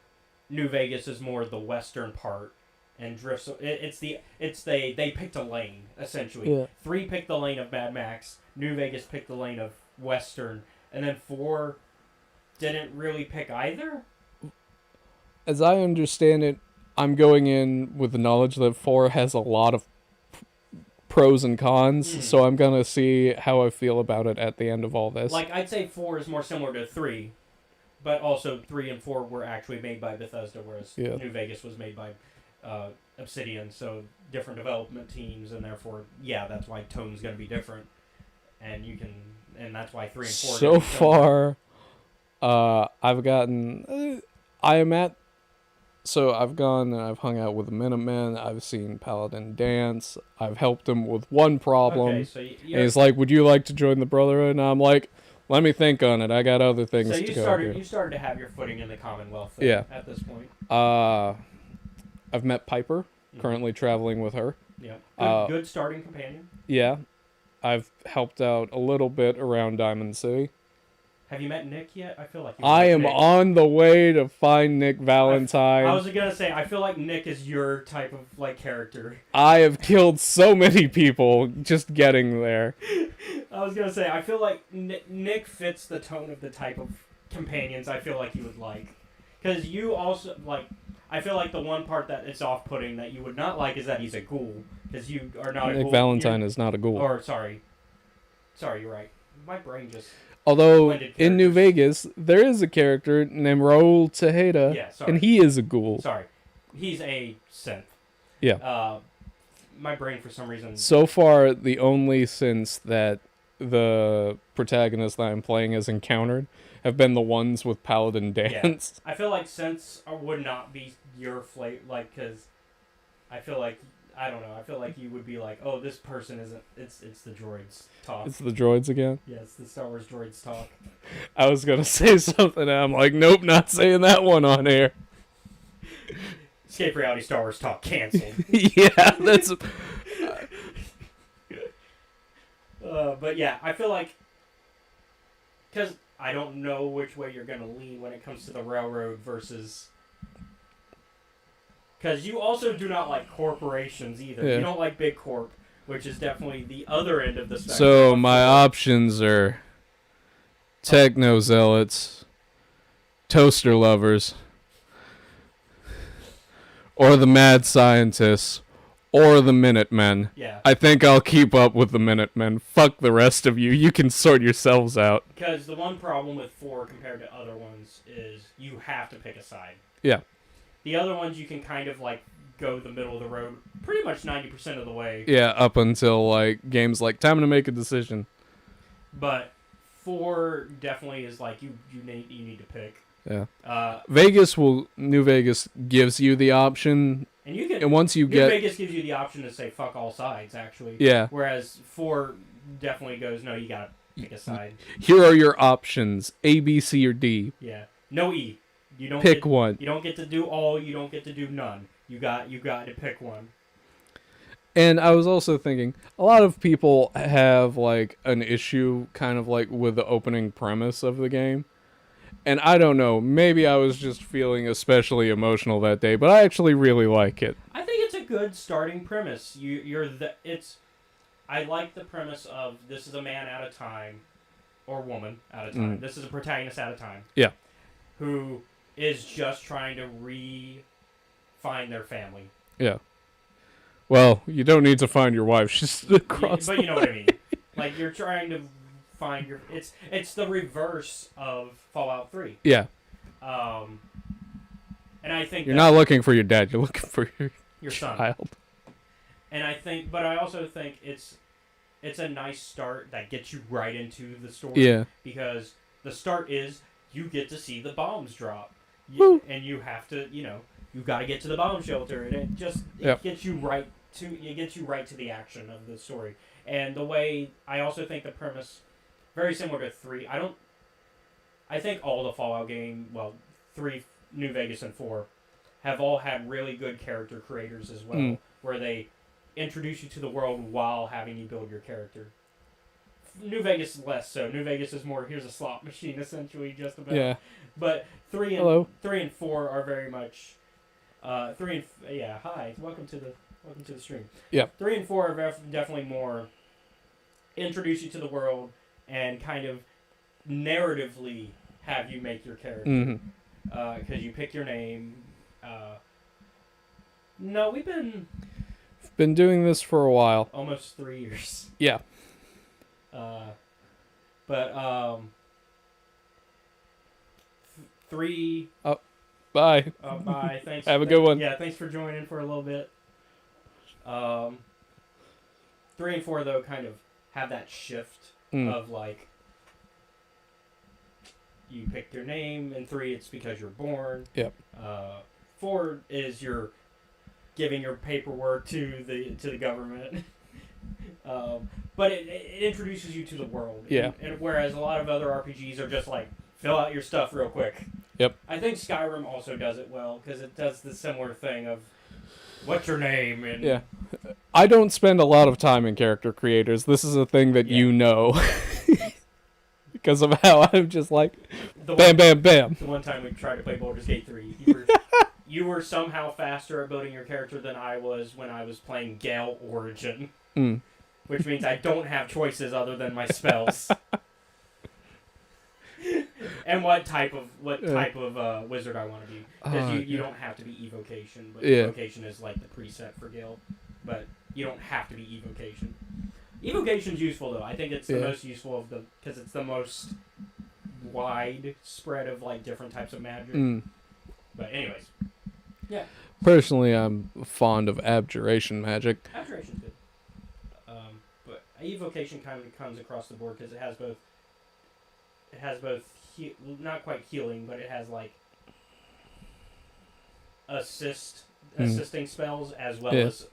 [SPEAKER 1] New Vegas is more the western part and drifts. They picked a lane essentially.
[SPEAKER 3] Yeah.
[SPEAKER 1] 3 picked the lane of Mad Max. New Vegas picked the lane of western, and then 4 didn't really pick either.
[SPEAKER 3] As I understand it, I'm going in with the knowledge that 4 has a lot of pros and cons,
[SPEAKER 1] Mm.
[SPEAKER 3] so I'm gonna see how I feel about it at the end of all this.
[SPEAKER 1] Like I'd say 4 is more similar to 3, but also 3 and 4 were actually made by Bethesda, whereas
[SPEAKER 3] Yeah.
[SPEAKER 1] New Vegas was made by Obsidian, so different development teams, and therefore, yeah, that's why tone's gonna be different, and that's why 3 and 4. are
[SPEAKER 3] So
[SPEAKER 1] gonna be tone-
[SPEAKER 3] far, I've gotten. I am at. So I've gone and I've hung out with the Minutemen. I've seen Paladin dance. I've helped him with one problem.
[SPEAKER 1] Okay, so
[SPEAKER 3] And he's like, "Would you like to join the Brotherhood?" And I'm like, "Let me think on it. I got other things
[SPEAKER 1] so
[SPEAKER 3] to
[SPEAKER 1] you
[SPEAKER 3] go
[SPEAKER 1] started
[SPEAKER 3] do."
[SPEAKER 1] you started to have your footing in the Commonwealth. Then,
[SPEAKER 3] Yeah.
[SPEAKER 1] At this point.
[SPEAKER 3] I've met Piper.
[SPEAKER 1] Mhm.
[SPEAKER 3] Currently traveling with her.
[SPEAKER 1] Yeah.
[SPEAKER 3] Uh,
[SPEAKER 1] Good starting companion.
[SPEAKER 3] Yeah, I've helped out a little bit around Diamond City.
[SPEAKER 1] Have you met Nick yet? I feel like
[SPEAKER 3] I am
[SPEAKER 1] Nick.
[SPEAKER 3] on the way to find Nick Valentine.
[SPEAKER 1] I was gonna say I feel like Nick is your type of like character.
[SPEAKER 3] I have killed so many people just getting there.
[SPEAKER 1] I was gonna say I feel like Nick fits the tone of the type of companions I feel like you would like, because you also like. I feel like the one part that it's off-putting that you would not like is that he's a ghoul, because you are not a
[SPEAKER 3] Nick
[SPEAKER 1] ghoul.
[SPEAKER 3] Valentine is not a ghoul.
[SPEAKER 1] Or sorry, you're right. My brain just
[SPEAKER 3] Although
[SPEAKER 1] blended
[SPEAKER 3] in New
[SPEAKER 1] characters.
[SPEAKER 3] Vegas, there is a character named Raul Tejeda,
[SPEAKER 1] Yeah, sorry.
[SPEAKER 3] and he is a ghoul.
[SPEAKER 1] Sorry, he's a synth.
[SPEAKER 3] Yeah.
[SPEAKER 1] My brain for some reason.
[SPEAKER 3] So far, the only synths that the protagonist that I'm playing has encountered have been the ones with Paladin dance.
[SPEAKER 1] I feel like synths would not be your flavor, like, because I feel like I don't know. I feel like you would be like, oh, this person isn't. It's the droids talk.
[SPEAKER 3] It's the droids again.
[SPEAKER 1] Yeah, it's the Star Wars droids talk.
[SPEAKER 3] I was gonna say something, and I'm like, nope, not saying that one on air.
[SPEAKER 1] Escape Reality Star Wars talk canceled.
[SPEAKER 3] Yeah, that's.
[SPEAKER 1] But yeah, I feel like because I don't know which way you're gonna lean when it comes to the railroad versus. Because you also do not like corporations either.
[SPEAKER 3] Yeah.
[SPEAKER 1] You don't like big corp, which is definitely the other end of the spectrum.
[SPEAKER 3] So my options are techno zealots, toaster lovers, or the mad scientists, or the Minutemen.
[SPEAKER 1] Yeah,
[SPEAKER 3] I think I'll keep up with the Minutemen. Fuck the rest of you. You can sort yourselves out.
[SPEAKER 1] because the one problem with 4 compared to other ones is you have to pick a side.
[SPEAKER 3] Yeah.
[SPEAKER 1] The other ones you can kind of like go the middle of the road pretty much 90% of the way.
[SPEAKER 3] Yeah, up until like games like time to make a decision.
[SPEAKER 1] But 4 definitely is like you need to pick.
[SPEAKER 3] Yeah. New Vegas gives you the option,
[SPEAKER 1] And you can.
[SPEAKER 3] and once you
[SPEAKER 1] New
[SPEAKER 3] get,
[SPEAKER 1] Vegas gives you the option to say fuck all sides actually.
[SPEAKER 3] yeah,
[SPEAKER 1] Whereas 4 definitely goes no, you gotta pick a side.
[SPEAKER 3] here are your options: A, B, C, or D.
[SPEAKER 1] Yeah. No E. You don't
[SPEAKER 3] Pick
[SPEAKER 1] get,
[SPEAKER 3] one.
[SPEAKER 1] You don't get to do all. You don't get to do none. You got to pick one.
[SPEAKER 3] And I was also thinking, a lot of people have like an issue kind of like with the opening premise of the game. And I don't know, maybe I was just feeling especially emotional that day, but I actually really like it.
[SPEAKER 1] I think it's a good starting premise. I like the premise of this is a man at a time, or woman at a time. This is a protagonist at a time.
[SPEAKER 3] Yeah.
[SPEAKER 1] Who is just trying to find their family.
[SPEAKER 3] Yeah. Well, you don't need to find your wife. She's across.
[SPEAKER 1] But you know what I mean. Like you're trying to find your. It's the reverse of Fallout 3.
[SPEAKER 3] Yeah.
[SPEAKER 1] And I think
[SPEAKER 3] You're not looking for your dad. You're looking for
[SPEAKER 1] your son.
[SPEAKER 3] child.
[SPEAKER 1] And I also think it's a nice start that gets you right into the story.
[SPEAKER 3] Yeah.
[SPEAKER 1] Because the start is you get to see the bombs drop, and you have to, you got to get to the bomb shelter, and it gets you right to the action of the story. And the way I also think the premise very similar to 3. I think all the Fallout game, 3, New Vegas, and 4 have all had really good character creators as well, where they introduce you to the world while having you build your character. New Vegas less so. New Vegas is more here's a slot machine essentially, just about.
[SPEAKER 3] Yeah.
[SPEAKER 1] But 3 and 4 are very much. Hi, welcome to the stream.
[SPEAKER 3] Yeah.
[SPEAKER 1] 3 and 4 are definitely more introduce you to the world and kind of narratively have you make your character. Because you pick your name. No, we've
[SPEAKER 3] been doing this for a while.
[SPEAKER 1] Almost 3 years.
[SPEAKER 3] Yeah.
[SPEAKER 1] Three.
[SPEAKER 3] Bye.
[SPEAKER 1] Bye. Thanks.
[SPEAKER 3] Have a good one.
[SPEAKER 1] Yeah, thanks for joining for a little bit. 3 and 4 though kind of have that shift of like you pick your name. In 3, it's because you're born.
[SPEAKER 3] Yep.
[SPEAKER 1] 4 is you're giving your paperwork to the government. But it introduces you to the world.
[SPEAKER 3] Yeah.
[SPEAKER 1] And whereas a lot of other RPGs are just like, fill out your stuff real quick.
[SPEAKER 3] Yep.
[SPEAKER 1] I think Skyrim also does it well, because it does the similar thing of, what's your name? And
[SPEAKER 3] Yeah. I don't spend a lot of time in character creators. This is a thing that you know. Because of how I'm just like, bam, bam, bam.
[SPEAKER 1] The one time we tried to play Baldur's Gate 3, you were somehow faster at building your character than I was when I was playing Gale Origin. Which means I don't have choices other than my spells. And what type of wizard I want to be. Because you don't have to be evocation, but evocation is like the preset for Gale. But you don't have to be evocation. Evocation's useful though. I think it's the most useful because it's the most wide spread of like different types of magic. But anyways, yeah.
[SPEAKER 3] Personally, I'm fond of abjuration magic.
[SPEAKER 1] Abjuration's good. But evocation kind of comes across the board because it has both. It has both not quite healing, but it has like assisting spells as well as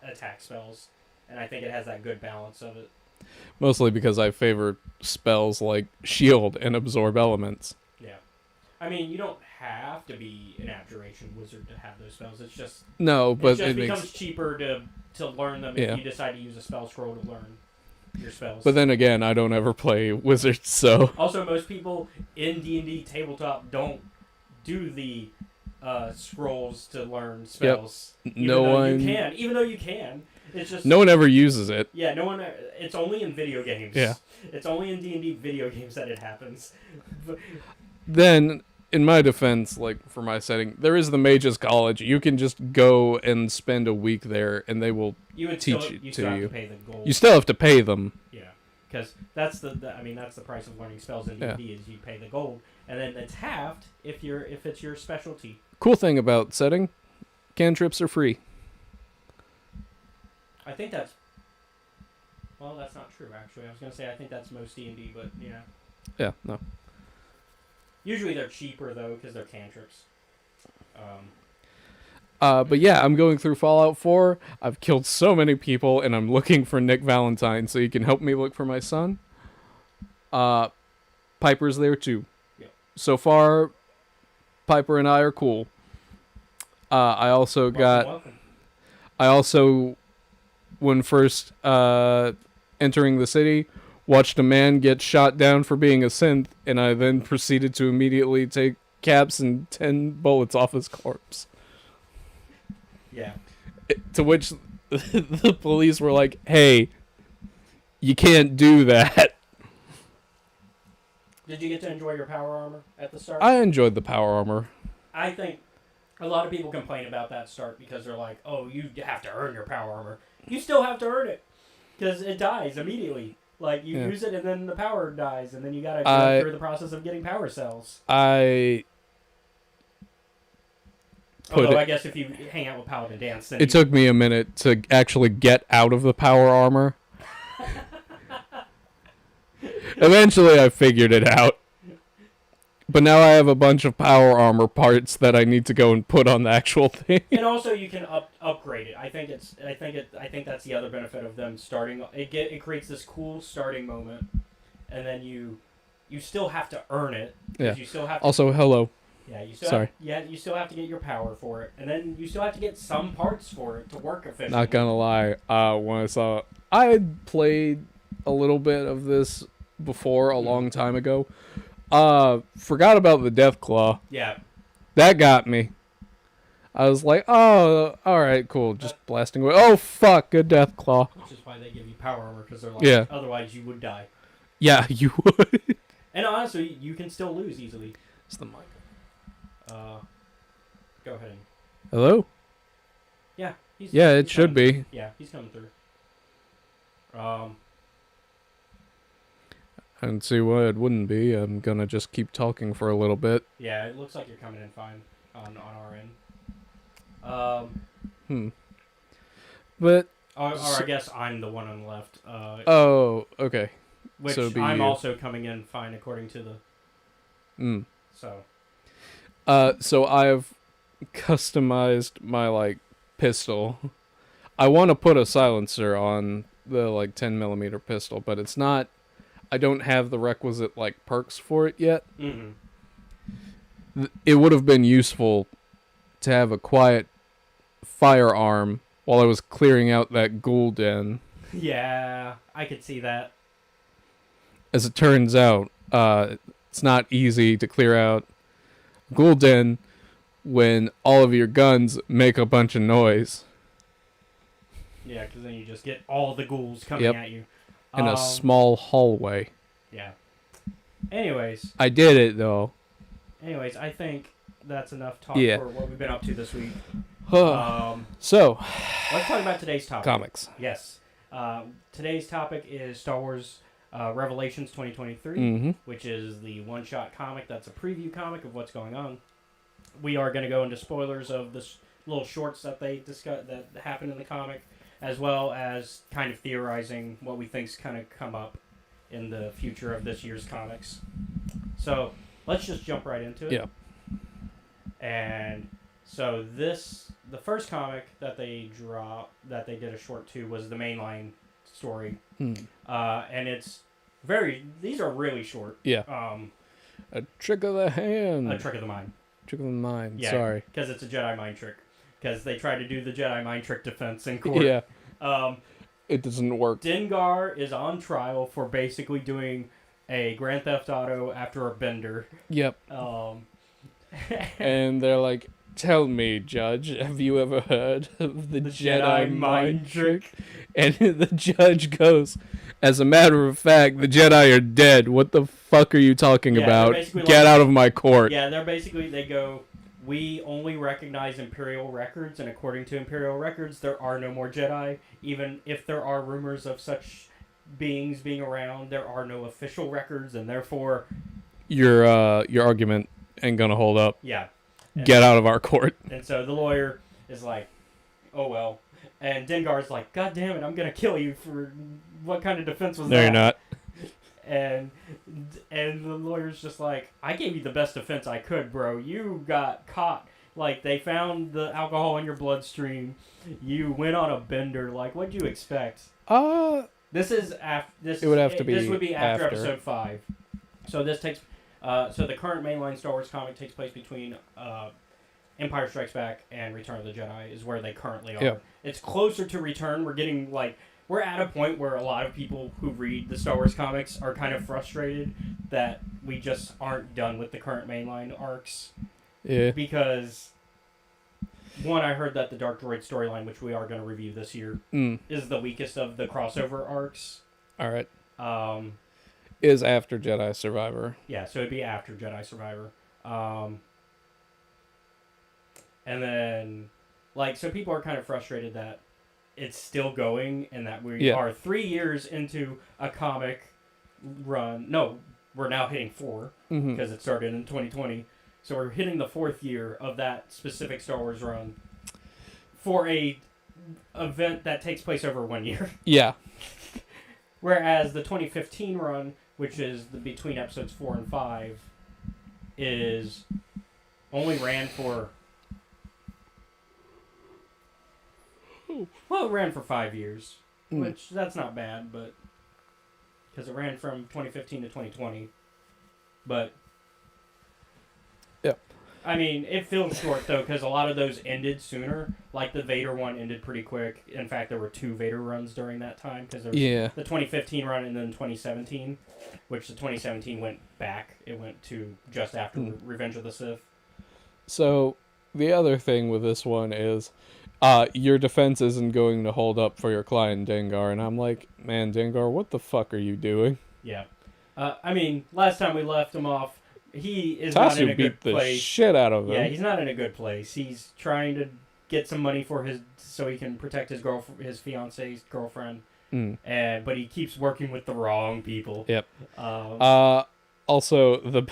[SPEAKER 1] attack spells, and I think it has that good balance of it.
[SPEAKER 3] Mostly because I favor spells like shield and absorb elements.
[SPEAKER 1] Yeah, I mean you don't have to be an abjuration wizard to have those spells. It's just
[SPEAKER 3] but
[SPEAKER 1] it becomes cheaper to learn them if you decide to use a spell scroll to learn your spells.
[SPEAKER 3] But then again, I don't ever play wizards, so.
[SPEAKER 1] Also, most people in D&D tabletop don't do the scrolls to learn spells. Even though you can. It's just
[SPEAKER 3] no one ever uses it.
[SPEAKER 1] Yeah, no one. It's only in video games.
[SPEAKER 3] Yeah.
[SPEAKER 1] It's only in D&D video games that it happens.
[SPEAKER 3] Then, in my defense, like for my setting, there is the Mages College. You can just go and spend a week there, and they will teach it to
[SPEAKER 1] still have
[SPEAKER 3] you.
[SPEAKER 1] to pay the gold.
[SPEAKER 3] You still have to pay them.
[SPEAKER 1] Yeah, because that's that's the price of learning spells in D&D is you pay the gold, and then it's halved if it's your specialty.
[SPEAKER 3] Cool thing about setting, cantrips are free.
[SPEAKER 1] I think that's. Well, that's not true actually. I was gonna say I think that's most D&D, but yeah.
[SPEAKER 3] Yeah, no.
[SPEAKER 1] Usually they're cheaper though because they're cantrips.
[SPEAKER 3] But yeah, I'm going through Fallout 4. I've killed so many people, and I'm looking for Nick Valentine, so you can help me look for my son. Piper's there too.
[SPEAKER 1] Yep.
[SPEAKER 3] So far, Piper and I are cool. I also when first entering the city, watched a man get shot down for being a synth, and I then proceeded to immediately take caps and 10 bullets off his corpse.
[SPEAKER 4] Yeah.
[SPEAKER 3] To which the police were like, "Hey, you can't do that."
[SPEAKER 4] Did you get to enjoy your power armor at the start?
[SPEAKER 3] I enjoyed the power armor.
[SPEAKER 4] I think a lot of people complain about that start because they're like, "Oh, you have to earn your power armor." You still have to earn it because it dies immediately. Like you
[SPEAKER 3] Yeah.
[SPEAKER 4] use it and then the power dies, and then you gotta go through the process of getting power cells.
[SPEAKER 3] I put
[SPEAKER 4] Although
[SPEAKER 3] it,
[SPEAKER 4] I guess if you hang out with Paladin Dance, then
[SPEAKER 3] it took me a minute to actually get out of the power armor. Eventually, I figured it out. But now I have a bunch of power armor parts that I need to go and put on the actual thing.
[SPEAKER 4] and also you can upgrade it. I think that's the other benefit of them starting. It creates this cool starting moment, and then you still have to earn it. 'Cause
[SPEAKER 3] Yeah.
[SPEAKER 4] You still have to,
[SPEAKER 3] Also, hello.
[SPEAKER 4] yeah. You still
[SPEAKER 3] sorry.
[SPEAKER 4] you still have to get your power for it, and then you still have to get some parts for it to work efficiently.
[SPEAKER 3] Not gonna lie. When I had played a little bit of this before a long time ago. Forgot about the Deathclaw.
[SPEAKER 4] Yeah.
[SPEAKER 3] That got me. I was like, oh, all right, cool. Just blasting away. Oh, fuck, a Deathclaw.
[SPEAKER 4] Which is why they give you power armor, because they're like,
[SPEAKER 3] Yeah.
[SPEAKER 4] otherwise you would die.
[SPEAKER 3] Yeah, you would.
[SPEAKER 4] And honestly, you can still lose easily.
[SPEAKER 3] It's the mic.
[SPEAKER 4] Go ahead.
[SPEAKER 3] Hello?
[SPEAKER 4] Yeah.
[SPEAKER 3] Yeah, it
[SPEAKER 4] he's
[SPEAKER 3] should
[SPEAKER 4] coming
[SPEAKER 3] be.
[SPEAKER 4] through. Yeah, he's coming through.
[SPEAKER 3] And see what it wouldn't be. I'm gonna just keep talking for a little bit.
[SPEAKER 4] Yeah, it looks like you're coming in fine on our end.
[SPEAKER 3] But,
[SPEAKER 4] Or I guess I'm the one on the left.
[SPEAKER 3] oh, okay.
[SPEAKER 4] Which
[SPEAKER 3] so be
[SPEAKER 4] I'm
[SPEAKER 3] you.
[SPEAKER 4] also coming in fine according to the. So.
[SPEAKER 3] So I've customized my, pistol. I want to put a silencer on the, 10mm pistol, but it's not... I don't have the requisite, perks for it yet.
[SPEAKER 4] Mm-hmm.
[SPEAKER 3] It would have been useful to have a quiet firearm while I was clearing out that ghoul den.
[SPEAKER 4] Yeah, I could see that.
[SPEAKER 3] As it turns out, it's not easy to clear out ghoul den when all of your guns make a bunch of noise
[SPEAKER 4] Yeah, because then you just get all the ghouls coming
[SPEAKER 3] Yep.
[SPEAKER 4] at you.
[SPEAKER 3] in a small hallway.
[SPEAKER 4] Yeah. Anyways,
[SPEAKER 3] I did it, though.
[SPEAKER 4] I think that's enough talk
[SPEAKER 3] Yeah.
[SPEAKER 4] for what we've been up to this week.
[SPEAKER 3] So,
[SPEAKER 4] Let's talk about today's topic.
[SPEAKER 3] comics.
[SPEAKER 4] Yes. Today's topic is Star Wars Revelations 2023,
[SPEAKER 3] Mm-hmm.
[SPEAKER 4] which is the one-shot comic. That's a preview comic of what's going on. We are going to go into spoilers of the little shorts that they discuss that happen in the comic, as well as kind of theorizing what we think's kind of come up in the future of this year's comics. So let's just jump right into it.
[SPEAKER 3] Yeah.
[SPEAKER 4] And so the first comic that they did a short to was the mainline story. And it's these are really short.
[SPEAKER 3] Yeah. A trick of the hand.
[SPEAKER 4] A trick of the mind.
[SPEAKER 3] Trick of the mind.
[SPEAKER 4] Yeah,
[SPEAKER 3] Sorry.
[SPEAKER 4] because it's a Jedi mind trick. Because they tried to do the Jedi mind trick defense in court.
[SPEAKER 3] Yeah.
[SPEAKER 4] Um,
[SPEAKER 3] It doesn't work.
[SPEAKER 4] Dengar is on trial for basically doing a Grand Theft Auto after a bender.
[SPEAKER 3] Yep. And they're like, "Tell me, Judge, have you ever heard of the Jedi mind trick?" And the judge goes, "As a matter of fact, the Jedi are dead. What the fuck are you talking
[SPEAKER 4] Yeah, they're
[SPEAKER 3] about?
[SPEAKER 4] basically
[SPEAKER 3] Get
[SPEAKER 4] like-
[SPEAKER 3] out of my court."
[SPEAKER 4] Yeah, they go, we only recognize Imperial records, and according to Imperial records, there are no more Jedi. Even if there are rumors of such beings being around, there are no official records, and therefore,
[SPEAKER 3] Your argument ain't gonna hold up.
[SPEAKER 4] yeah.
[SPEAKER 3] Get out of our court.
[SPEAKER 4] And so the lawyer is like, oh well. And Dengar's like, God damn it, I'm going to kill you for what kind of defense was
[SPEAKER 3] No,
[SPEAKER 4] that?
[SPEAKER 3] you're not.
[SPEAKER 4] And the lawyer's just like, I gave you the best defense I could, bro. You got caught. Like, they found the alcohol in your bloodstream. You went on a bender. Like, what'd you expect? This is after. This
[SPEAKER 3] It would have to
[SPEAKER 4] This
[SPEAKER 3] be
[SPEAKER 4] would be after
[SPEAKER 3] after.
[SPEAKER 4] episode 5. So this takes. So the current mainline Star Wars comic takes place between Empire Strikes Back and Return of the Jedi is where they currently are.
[SPEAKER 3] Yeah.
[SPEAKER 4] It's closer to Return. We're getting like
[SPEAKER 1] we're at a point where a lot of people who read the Star Wars comics are kind of frustrated that we just aren't done with the current mainline arcs.
[SPEAKER 3] Yeah.
[SPEAKER 1] Because, one, I heard that the Dark Droid storyline, which we are going to review this year, is the weakest of the crossover arcs.
[SPEAKER 3] All right.
[SPEAKER 1] Is
[SPEAKER 3] after Jedi Survivor.
[SPEAKER 1] Yeah, so it'd be after Jedi Survivor. And then, like, so people are kind of frustrated that it's still going and that we are 3 years into a comic run. No, we're now hitting 4 because it started in 2020. So we're hitting the 4th year of that specific Star Wars run for a event that takes place over 1 year.
[SPEAKER 3] Yeah.
[SPEAKER 1] Whereas the 2015 run, which is the between episodes 4 and 5, is only ran for... Well, it ran for 5 years, which that's not bad, but... Because it ran from 2015 to 2020. But...
[SPEAKER 3] Yeah.
[SPEAKER 1] I mean, it feels short, though, because a lot of those ended sooner. Like, the Vader one ended pretty quick. In fact, there were 2 Vader runs during that time, because there was the 2015 run and then 2017, which the 2017 went back. It went to just after Revenge of the Sith.
[SPEAKER 3] So, the other thing with this one is, your defense isn't going to hold up for your client, Dengar. And I'm like, man, Dengar, what the fuck are you doing?
[SPEAKER 1] Yeah. I mean, last time we left him off, he is not in a good
[SPEAKER 3] beat
[SPEAKER 1] place.
[SPEAKER 3] The shit out of him.
[SPEAKER 1] Yeah, he's not in a good place. He's trying to get some money for so he can protect his fiance's girlfriend. But he keeps working with the wrong people.
[SPEAKER 3] Yep.
[SPEAKER 1] Also
[SPEAKER 3] the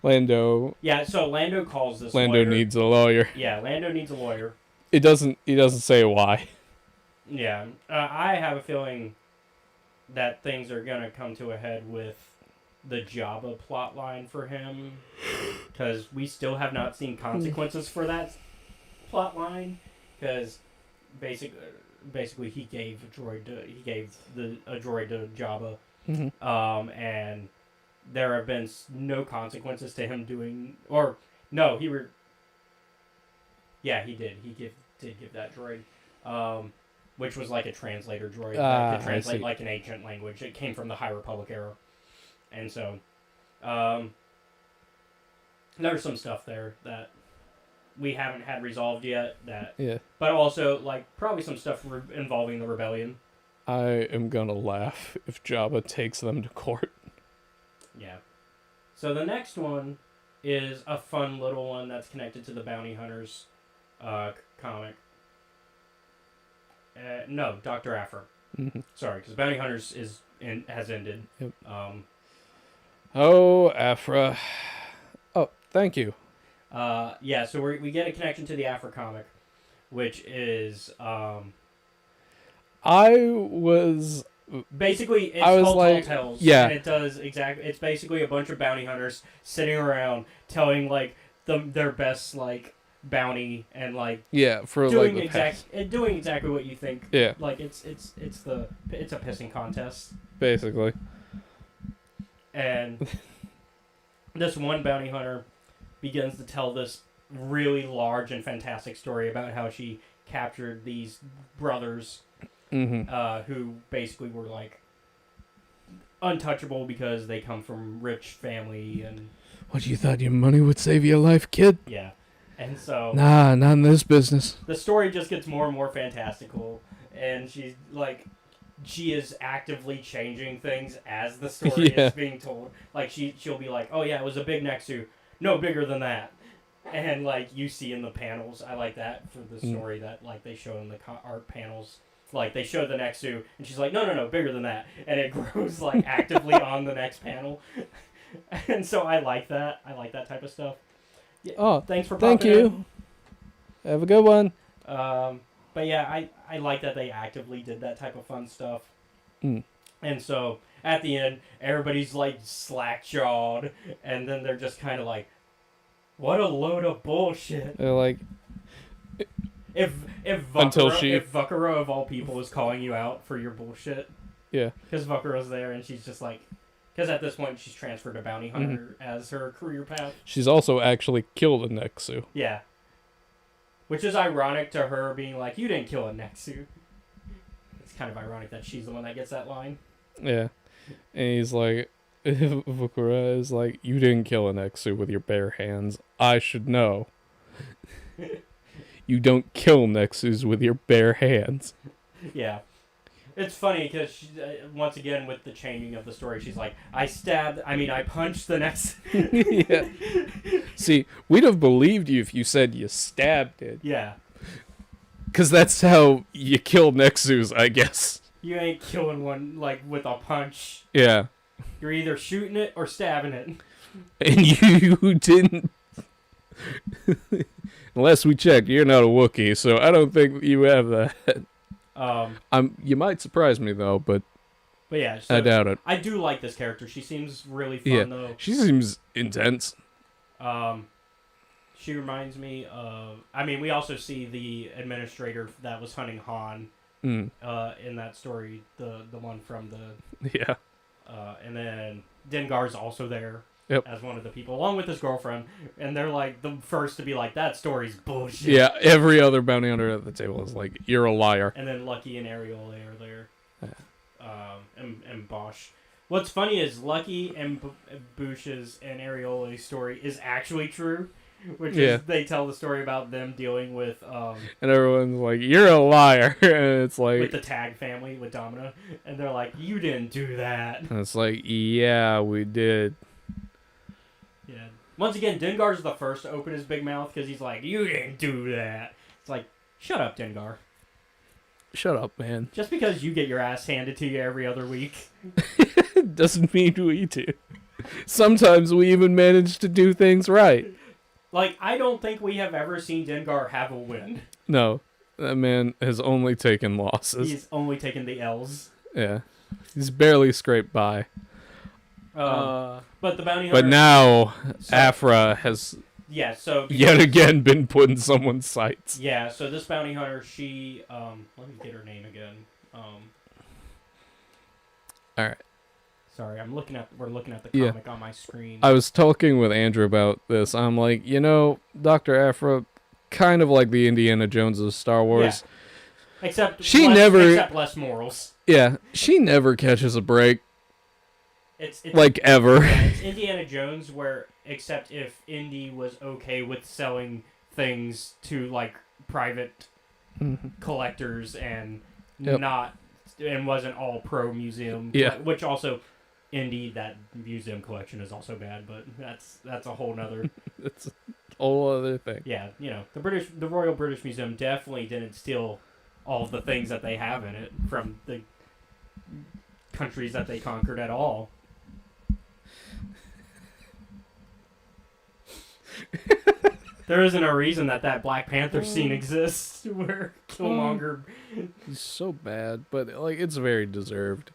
[SPEAKER 3] Lando.
[SPEAKER 1] Yeah, so Lando calls this
[SPEAKER 3] Lando
[SPEAKER 1] lawyer.
[SPEAKER 3] needs a lawyer.
[SPEAKER 1] Yeah, Lando needs a lawyer.
[SPEAKER 3] He doesn't say why.
[SPEAKER 1] Yeah, I have a feeling that things are gonna come to a head with the Jabba plot line for him, because we still have not seen consequences for that plot line. Because basically, he gave a droid to Jabba, and there have been no consequences to him doing, or no, he did. He did give that droid, which was like a translator droid that could translate like an ancient language. It came from the High Republic era. And so, there's some stuff there that we haven't had resolved yet. But also, like, probably some stuff involving the rebellion.
[SPEAKER 3] I am gonna laugh if Jabba takes them to court.
[SPEAKER 1] Yeah. So the next one is a fun little one that's connected to the Bounty Hunters comic. No, Dr. Aphra. Sorry, because Bounty Hunters has ended.
[SPEAKER 3] Yep. Oh, Aphra. Oh, thank you.
[SPEAKER 1] Yeah, so we get a connection to the Aphra comic, which is basically it's called Tall Tales.
[SPEAKER 3] Yeah.
[SPEAKER 1] And it does exactly. It's basically a bunch of bounty hunters sitting around telling like their best like bounty and like doing exactly what you think.
[SPEAKER 3] Yeah.
[SPEAKER 1] Like it's a pissing contest.
[SPEAKER 3] Basically.
[SPEAKER 1] And this one bounty hunter begins to tell this really large and fantastic story about how she captured these brothers who basically were like untouchable because they come from rich family and...
[SPEAKER 3] What, you thought your money would save your life, kid?
[SPEAKER 1] Yeah. And so...
[SPEAKER 3] Nah, not in this business.
[SPEAKER 1] The story just gets more and more fantastical, and she's like... She is actively changing things as the story is being told. Like, she'll be like, oh yeah, it was a big Nexu. No, bigger than that. And, like, you see in the panels, I like that for the story that, like, they show in the art panels. Like, they show the Nexu, and she's like, no, bigger than that. And it grows, like, actively on the next panel. And so I like that. I like that type of stuff. Yeah,
[SPEAKER 3] oh,
[SPEAKER 1] thanks for
[SPEAKER 3] thank
[SPEAKER 1] popping
[SPEAKER 3] you.
[SPEAKER 1] in.
[SPEAKER 3] Have a good one.
[SPEAKER 1] But yeah, I like that they actively did that type of fun stuff. And so at the end, everybody's like slack-jawed, and then they're just kind of like, "What a load of bullshit!"
[SPEAKER 3] They're like,
[SPEAKER 1] if Vakura of all people is calling you out for your bullshit,
[SPEAKER 3] yeah,
[SPEAKER 1] because Vakura's there, and she's just like, because at this point she's transferred to bounty hunter as her career path.
[SPEAKER 3] She's also actually killed a Nexu.
[SPEAKER 1] Yeah. Which is ironic to her being like, you didn't kill a Nexu. kind of ironic that she's the one that gets that line.
[SPEAKER 3] Yeah. And he's like, Vukura is like, you didn't kill an Exu with your bare hands. I should know. You don't kill Nexus with your bare hands.
[SPEAKER 1] Yeah. It's funny because once again with the changing of the story, she's like, I punched the next.
[SPEAKER 3] Yeah. See, we'd have believed you if you said you stabbed it.
[SPEAKER 1] Yeah.
[SPEAKER 3] Because that's how you kill Nexus, I guess.
[SPEAKER 1] You ain't killing one like with a punch.
[SPEAKER 3] Yeah.
[SPEAKER 1] You're either shooting it or stabbing it.
[SPEAKER 3] And you didn't. Unless we checked, you're not a Wookiee, so I don't think you have that. You might surprise me though, but
[SPEAKER 1] yeah, so
[SPEAKER 3] I doubt it.
[SPEAKER 1] I do like this character. She seems really fun
[SPEAKER 3] Yeah,
[SPEAKER 1] though.
[SPEAKER 3] she seems intense.
[SPEAKER 1] She reminds me of. I mean, we also see the administrator that was hunting Han.
[SPEAKER 3] Mm.
[SPEAKER 1] In that story, the one from the.
[SPEAKER 3] Yeah.
[SPEAKER 1] And then Dengar's also there.
[SPEAKER 3] Yep.
[SPEAKER 1] As one of the people, along with his girlfriend, and they're like the first to be like, "That story's bullshit."
[SPEAKER 3] Yeah, every other bounty hunter at the table is like, "You're a liar."
[SPEAKER 1] And then Lucky and Ariole are there, and Bosch. What's funny is Lucky and Bush's and Areole's story is actually true, which is they tell the story about them dealing with
[SPEAKER 3] and everyone's like, "You're a liar," and it's like
[SPEAKER 1] with the Tag family with Domina, and they're like, "You didn't do that."
[SPEAKER 3] and it's like, "Yeah, we did."
[SPEAKER 1] Yeah. Once again, Dengar's the first to open his big mouth because he's like, "You didn't do that." It's like, shut up, Dengar.
[SPEAKER 3] Shut up, man.
[SPEAKER 1] Just because you get your ass handed to you every other week.
[SPEAKER 3] Doesn't mean we do. Sometimes we even manage to do things right.
[SPEAKER 1] Like, I don't think we have ever seen Dengar have a win.
[SPEAKER 3] No, that man has only taken losses.
[SPEAKER 1] He's only taken the L's.
[SPEAKER 3] Yeah. He's barely scraped by.
[SPEAKER 1] But the bounty hunter...
[SPEAKER 3] But now, Afra has
[SPEAKER 1] Yeah, so...
[SPEAKER 3] yet again been put in someone's sights.
[SPEAKER 1] Yeah, so this bounty hunter, she... let me get her name again.
[SPEAKER 3] Alright.
[SPEAKER 1] Sorry, we're looking at the
[SPEAKER 3] Yeah.
[SPEAKER 1] comic on my screen.
[SPEAKER 3] I was talking with Andrew about this. I'm like, Dr. Afra, kind of like the Indiana Jones of Star Wars.
[SPEAKER 1] Yeah. Except less morals.
[SPEAKER 3] Yeah, she never catches a break.
[SPEAKER 1] It's
[SPEAKER 3] like, ever.
[SPEAKER 1] Yeah, it's Indiana Jones except if Indy was okay with selling things to, like, private collectors and wasn't all pro museum.
[SPEAKER 3] Yeah.
[SPEAKER 1] Which also, Indy, that museum collection is also bad, but that's a whole nother...
[SPEAKER 3] It's a whole other thing.
[SPEAKER 1] Yeah, the Royal British Museum definitely didn't steal all of the things that they have in it from the countries that they conquered at all. There isn't a reason that Black Panther scene exists where Killmonger...
[SPEAKER 3] He's so bad, but, like, it's very deserved.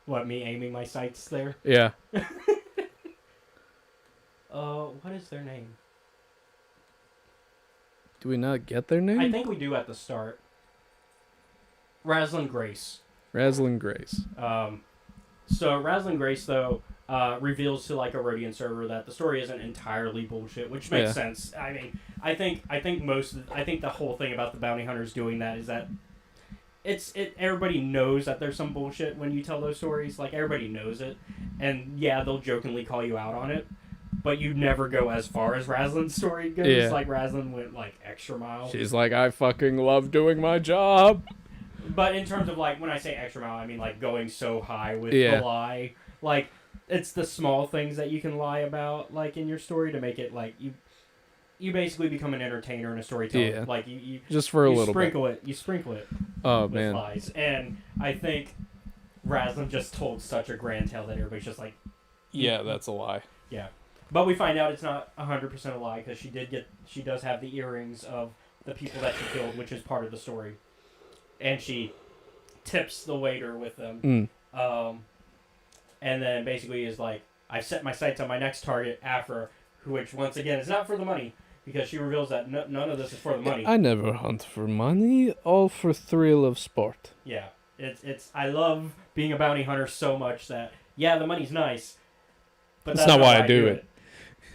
[SPEAKER 1] What, me aiming my sights there?
[SPEAKER 3] Yeah.
[SPEAKER 1] What is their name?
[SPEAKER 3] Do we not get their name?
[SPEAKER 1] I think we do at the start. Raslin Grace.
[SPEAKER 3] Raslin Grace.
[SPEAKER 1] So Raslin Grace, though, reveals to, like, a Rodian server that the story isn't entirely bullshit, which makes sense. I mean, I think the whole thing about the bounty hunters doing that is that everybody knows that there's some bullshit when you tell those stories. Like, everybody knows it. And, yeah, they'll jokingly call you out on it. But you never go as far as Raslin's story goes.
[SPEAKER 3] Yeah.
[SPEAKER 1] Like, Raslin went, like, extra mile.
[SPEAKER 3] She's like, I fucking love doing my job.
[SPEAKER 1] But in terms of, like, when I say extra mile, I mean, like, going so high with the lie. Like, it's the small things that you can lie about, like, in your story to make it, like, you basically become an entertainer and a storyteller.
[SPEAKER 3] Yeah.
[SPEAKER 1] Like, you
[SPEAKER 3] just for a little
[SPEAKER 1] bit. You sprinkle it
[SPEAKER 3] with
[SPEAKER 1] lies. And I think Raslin just told such a grand tale that everybody's just like...
[SPEAKER 3] Yeah, that's a lie.
[SPEAKER 1] Yeah. But we find out it's not 100% a lie, because she does have the earrings of the people that she killed, which is part of the story. And she tips the waiter with them. And then basically is like, I've set my sights on my next target, Afra, which, once again, is not for the money, because she reveals that none of this is for the money.
[SPEAKER 3] I never hunt for money, all for thrill of sport.
[SPEAKER 1] Yeah. I love being a bounty hunter so much that, yeah, the money's nice, but
[SPEAKER 3] That's
[SPEAKER 1] that's
[SPEAKER 3] not why I do it.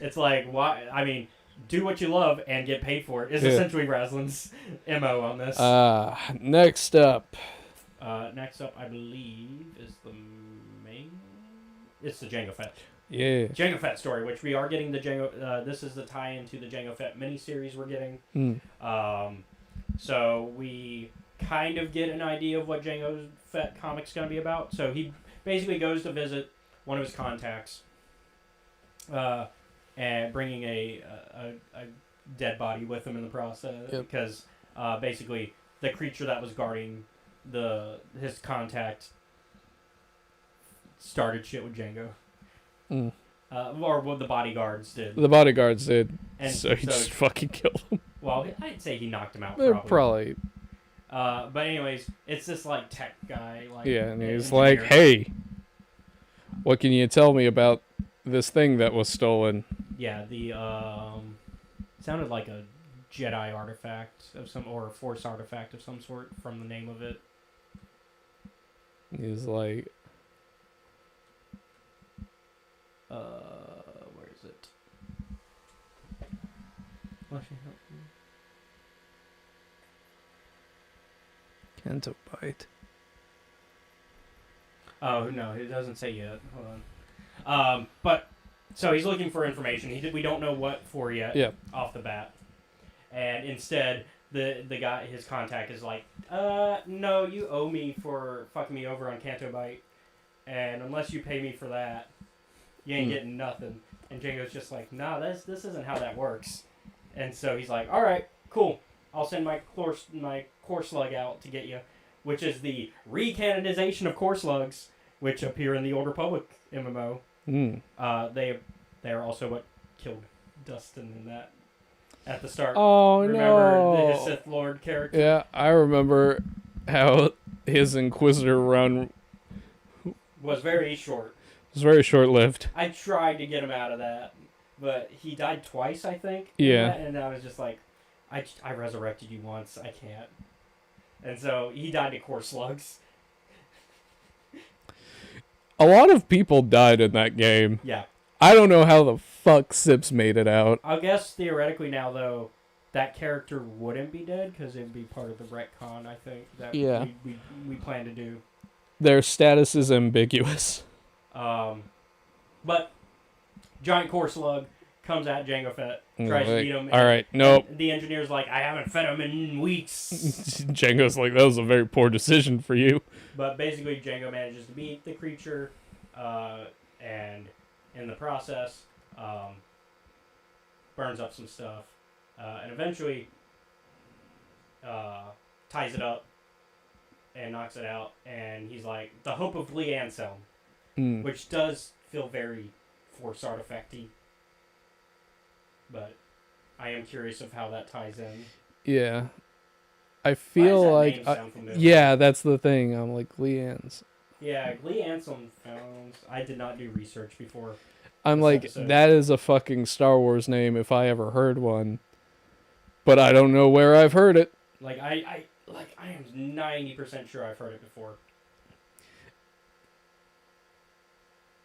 [SPEAKER 1] It's like, why? I mean, do what you love and get paid for it is
[SPEAKER 3] Yeah.
[SPEAKER 1] essentially Raslin's MO on this.
[SPEAKER 3] Next up.
[SPEAKER 1] Next up, I believe, is the main. It's the Jango Fett.
[SPEAKER 3] Yeah.
[SPEAKER 1] Jango Fett story, which we are getting the Jango. This is the tie-in to the Jango Fett miniseries we're getting.
[SPEAKER 3] Mm.
[SPEAKER 1] So we kind of get an idea of what Jango Fett comic's going to be about. So he basically goes to visit one of his contacts, and bringing a dead body with him in the process,
[SPEAKER 3] Yep.
[SPEAKER 1] because basically the creature that was guarding his contact started shit with Jango.
[SPEAKER 3] Mm.
[SPEAKER 1] Or what the bodyguards did.
[SPEAKER 3] The bodyguards did,
[SPEAKER 1] And
[SPEAKER 3] so he just fucking killed him.
[SPEAKER 1] well, I'd say he knocked him out.
[SPEAKER 3] They're
[SPEAKER 1] Probably.
[SPEAKER 3] probably,
[SPEAKER 1] But anyways, it's this like tech guy. Like,
[SPEAKER 3] yeah, and he's
[SPEAKER 1] engineer.
[SPEAKER 3] like, hey, what can you tell me about this thing that was stolen?
[SPEAKER 1] Yeah, the sounded like a Jedi artifact of some, or a Force artifact of some sort from the name of it.
[SPEAKER 3] He's like,
[SPEAKER 1] Where is it?
[SPEAKER 3] Canto Bite.
[SPEAKER 1] Oh no, it doesn't say yet. Hold on. But so he's looking for information. We don't know what for yet.
[SPEAKER 3] Yeah.
[SPEAKER 1] Off the bat, and instead the guy, his contact, is like, no, you owe me for fucking me over on Canto Bite, and unless you pay me for that, you ain't getting nothing. And Django's just like, nah, this isn't how that works. And so he's like, all right, cool. I'll send my core slug out to get you, which is the recanonization of core slugs, which appear in the Old Republic MMO.
[SPEAKER 3] Mm.
[SPEAKER 1] They are also what killed Dustin in that at the start.
[SPEAKER 3] Oh,
[SPEAKER 1] Remember the
[SPEAKER 3] no.
[SPEAKER 1] Sith Lord character?
[SPEAKER 3] Yeah, I remember how his Inquisitor run
[SPEAKER 1] Was very short.
[SPEAKER 3] was very short-lived.
[SPEAKER 1] I tried to get him out of that, but he died twice, I think. in
[SPEAKER 3] Yeah.
[SPEAKER 1] that, and I was just like, I resurrected you once. I can't. And so he died to core slugs.
[SPEAKER 3] A lot of people died in that game.
[SPEAKER 1] Yeah.
[SPEAKER 3] I don't know how the fuck Sips made it out.
[SPEAKER 1] I guess theoretically now, though, that character wouldn't be dead because it'd be part of the retcon, I think, that
[SPEAKER 3] Yeah.
[SPEAKER 1] we plan to do.
[SPEAKER 3] Their status is ambiguous.
[SPEAKER 1] But giant core slug comes at Jango Fett, tries to
[SPEAKER 3] Like,
[SPEAKER 1] eat him.
[SPEAKER 3] all right, nope.
[SPEAKER 1] The engineer's like, I haven't fed him in weeks.
[SPEAKER 3] Django's like, that was a very poor decision for you.
[SPEAKER 1] But basically, Jango manages to beat the creature, and in the process, burns up some stuff, and eventually ties it up and knocks it out. And he's like, the hope of Lee Anselm,
[SPEAKER 3] Mm.
[SPEAKER 1] which does feel very Force artifacty. But I am curious of how that ties in.
[SPEAKER 3] Yeah. I
[SPEAKER 1] Why
[SPEAKER 3] feel
[SPEAKER 1] does that
[SPEAKER 3] like...
[SPEAKER 1] name sound familiar?
[SPEAKER 3] yeah, that's the thing. I'm like, Leanne's.
[SPEAKER 1] Yeah, Lee Anselm found. I did not do research before.
[SPEAKER 3] I'm
[SPEAKER 1] This
[SPEAKER 3] like,
[SPEAKER 1] episode.
[SPEAKER 3] that is a fucking Star Wars name if I ever heard one. But I don't know where I've heard it.
[SPEAKER 1] Like I am 90% sure I've heard it before.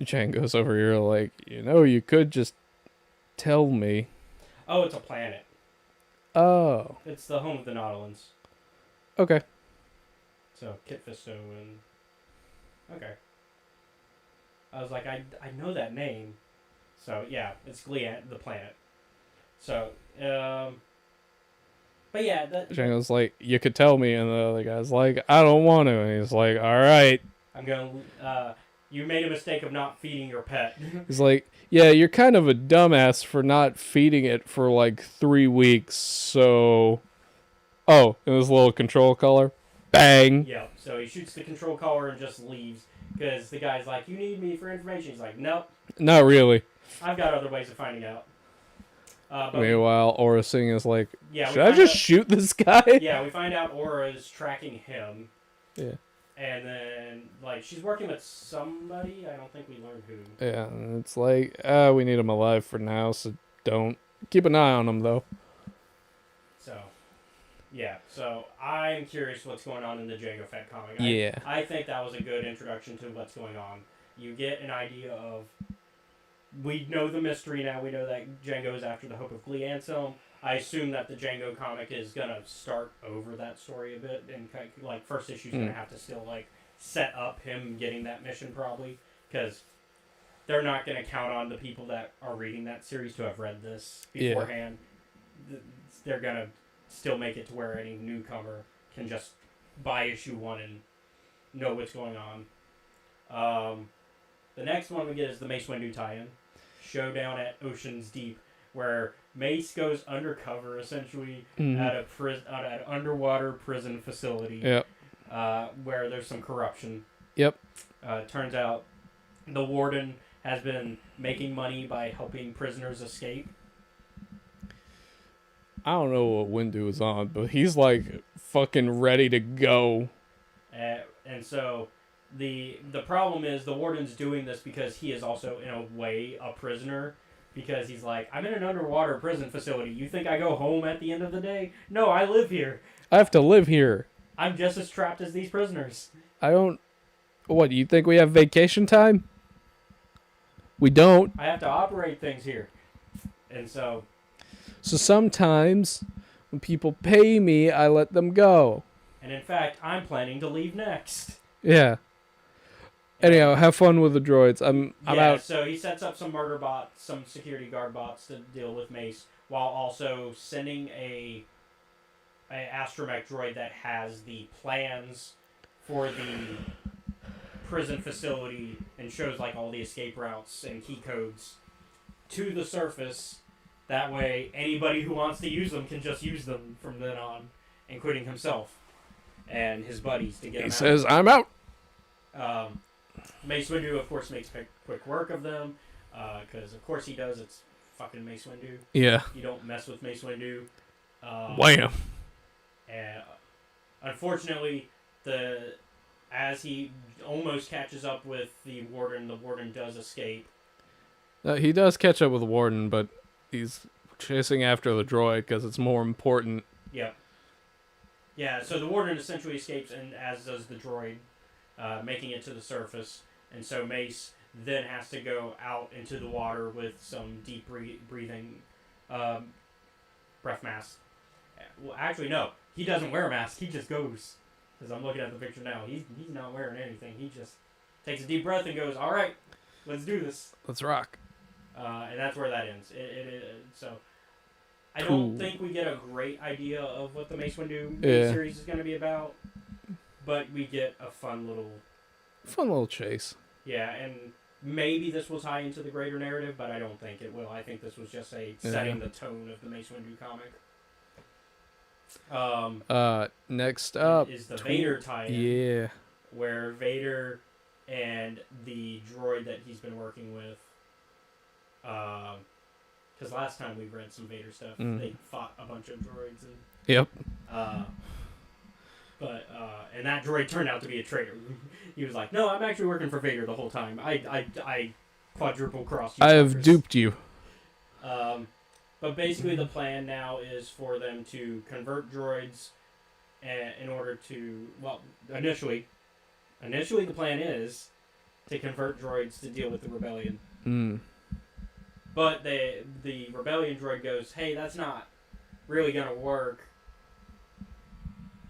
[SPEAKER 3] Django's over here like, you could just tell me.
[SPEAKER 1] Oh, it's a planet.
[SPEAKER 3] Oh,
[SPEAKER 1] It's the home of the Nautolans.
[SPEAKER 3] okay.
[SPEAKER 1] So Kit Fisto and okay. I was like, I know that name. So yeah, it's Gleant, the planet. So but yeah, that
[SPEAKER 3] Django's like, you could tell me, and the other guy's like, I don't want to, and he's like, all right.
[SPEAKER 1] I'm gonna. You made a mistake of not feeding your pet.
[SPEAKER 3] He's like, yeah, you're kind of a dumbass for not feeding it for like 3 weeks, so... Oh, and this little control collar. Bang!
[SPEAKER 1] Yeah. So he shoots the control collar and just leaves because the guy's like, "You need me for information." He's like, "Nope,
[SPEAKER 3] Not really.
[SPEAKER 1] I've got other ways of finding out." But
[SPEAKER 3] Meanwhile, Aura Singh is like,
[SPEAKER 1] yeah, we
[SPEAKER 3] should I
[SPEAKER 1] find
[SPEAKER 3] just
[SPEAKER 1] out-
[SPEAKER 3] shoot this guy?
[SPEAKER 1] Yeah, we find out Aura is tracking him.
[SPEAKER 3] Yeah.
[SPEAKER 1] And then, like, she's working with somebody. I don't think we learned who.
[SPEAKER 3] Yeah, and it's like, we need him alive for now, so don't. Keep an eye on him, though.
[SPEAKER 1] So, yeah. So, I'm curious what's going on in the Jango Fett comic.
[SPEAKER 3] Yeah.
[SPEAKER 1] I think that was a good introduction to what's going on. You get an idea of
[SPEAKER 4] we know the mystery now. We know that Django is after the Hope of Glee Anselm. I assume that the Django comic is gonna start over that story a bit, and like first issue's gonna have to still like set up him getting that mission probably, because they're not gonna count on the people that are reading that series to have read this
[SPEAKER 3] Yeah.
[SPEAKER 4] beforehand. They're gonna still make it to where any newcomer can just buy issue 1 and know what's going on. The next one we get is the Mace Windu tie-in, Showdown at Ocean's Deep, where Mace goes undercover essentially at an underwater prison facility.
[SPEAKER 3] Yep.
[SPEAKER 4] Where there's some corruption.
[SPEAKER 3] Yep.
[SPEAKER 4] Turns out the warden has been making money by helping prisoners escape.
[SPEAKER 3] I don't know what Windu is on, but he's like fucking ready to go.
[SPEAKER 4] And so the problem is the warden's doing this because he is also in a way a prisoner, because he's like, I'm in an underwater prison facility. You think I go home at the end of the day? No, I live here.
[SPEAKER 3] I have to live here.
[SPEAKER 4] I'm just as trapped as these prisoners.
[SPEAKER 3] I don't. What, you think we have vacation time? We don't.
[SPEAKER 4] I have to operate things here. And so
[SPEAKER 3] So sometimes when people pay me, I let them go.
[SPEAKER 4] and in fact, I'm planning to leave next.
[SPEAKER 3] Yeah. Anyhow, have fun with the droids. I'm out.
[SPEAKER 4] So he sets up some murder bots, some security guard bots to deal with Mace, while also sending a astromech droid that has the plans for the prison facility and shows like all the escape routes and key codes to the surface. That way, anybody who wants to use them can just use them from then on, including himself and his buddies to get
[SPEAKER 3] He
[SPEAKER 4] him
[SPEAKER 3] says, I'm out.
[SPEAKER 4] out. Mace Windu, of course, makes quick work of them, because of course he does. It's fucking Mace Windu.
[SPEAKER 3] Yeah.
[SPEAKER 4] You don't mess with Mace Windu.
[SPEAKER 3] Wham.
[SPEAKER 4] And unfortunately, as he almost catches up with the warden does escape.
[SPEAKER 3] He does catch up with Warden, but he's chasing after the droid because it's more important.
[SPEAKER 4] Yep. Yeah, so the warden essentially escapes, and as does the droid, making it to the surface. And so Mace then has to go out into the water with some deep breathing breath mask. Well, actually, no. He doesn't wear a mask. He just goes. Because I'm looking at the picture now. He's not wearing anything. He just takes a deep breath and goes, all right, let's do this.
[SPEAKER 3] Let's rock.
[SPEAKER 4] And that's where that ends. So I
[SPEAKER 3] Cool.
[SPEAKER 4] don't think we get a great idea of what the Mace Windu
[SPEAKER 3] Yeah.
[SPEAKER 4] series is going to be about. But we get a fun little
[SPEAKER 3] chase.
[SPEAKER 4] Yeah, and maybe this will tie into the greater narrative, but I don't think it will. I think this was just setting the tone of the Mace Windu comic.
[SPEAKER 3] Next up
[SPEAKER 4] is the Vader tie-in,
[SPEAKER 3] Yeah.
[SPEAKER 4] where Vader and the droid that he's been working with, because last time we read some Vader stuff, they fought a bunch of droids, and
[SPEAKER 3] Yep.
[SPEAKER 4] and that droid turned out to be a traitor. He was like, "No, I'm actually working for Vader the whole time. I quadruple crossed you.
[SPEAKER 3] I have
[SPEAKER 4] fuckers."
[SPEAKER 3] duped you.
[SPEAKER 4] But basically, the plan now is for them to convert droids, in order to initially the plan is to convert droids to deal with the rebellion. But the rebellion droid goes, "Hey, that's not really gonna work."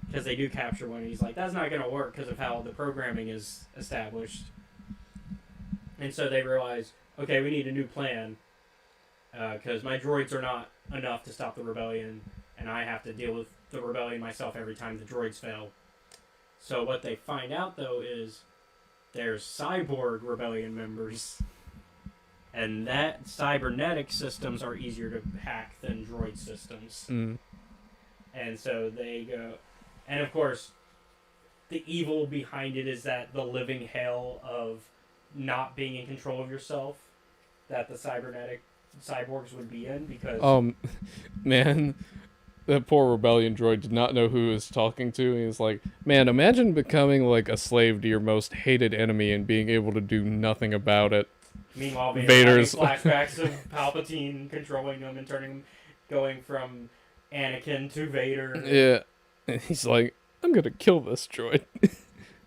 [SPEAKER 4] Because they do capture one, and he's like, that's not going to work because of how the programming is established. And so they realize, okay, we need a new plan, because my droids are not enough to stop the rebellion, and I have to deal with the rebellion myself every time the droids fail. So what they find out, though, is there's cyborg rebellion members, and that cybernetic systems are easier to hack than droid systems. And so they go... And of course, the evil behind it is that the living hell of not being in control of yourself that the cybernetic cyborgs would be in, because
[SPEAKER 3] man, that poor rebellion droid did not know who he was talking to. He was like, man, imagine becoming like a slave to your most hated enemy and being able to do nothing about it.
[SPEAKER 4] Meanwhile,
[SPEAKER 3] Vader's
[SPEAKER 4] flashbacks of Palpatine controlling them and going from Anakin to Vader.
[SPEAKER 3] Yeah. And he's like, I'm gonna kill this droid.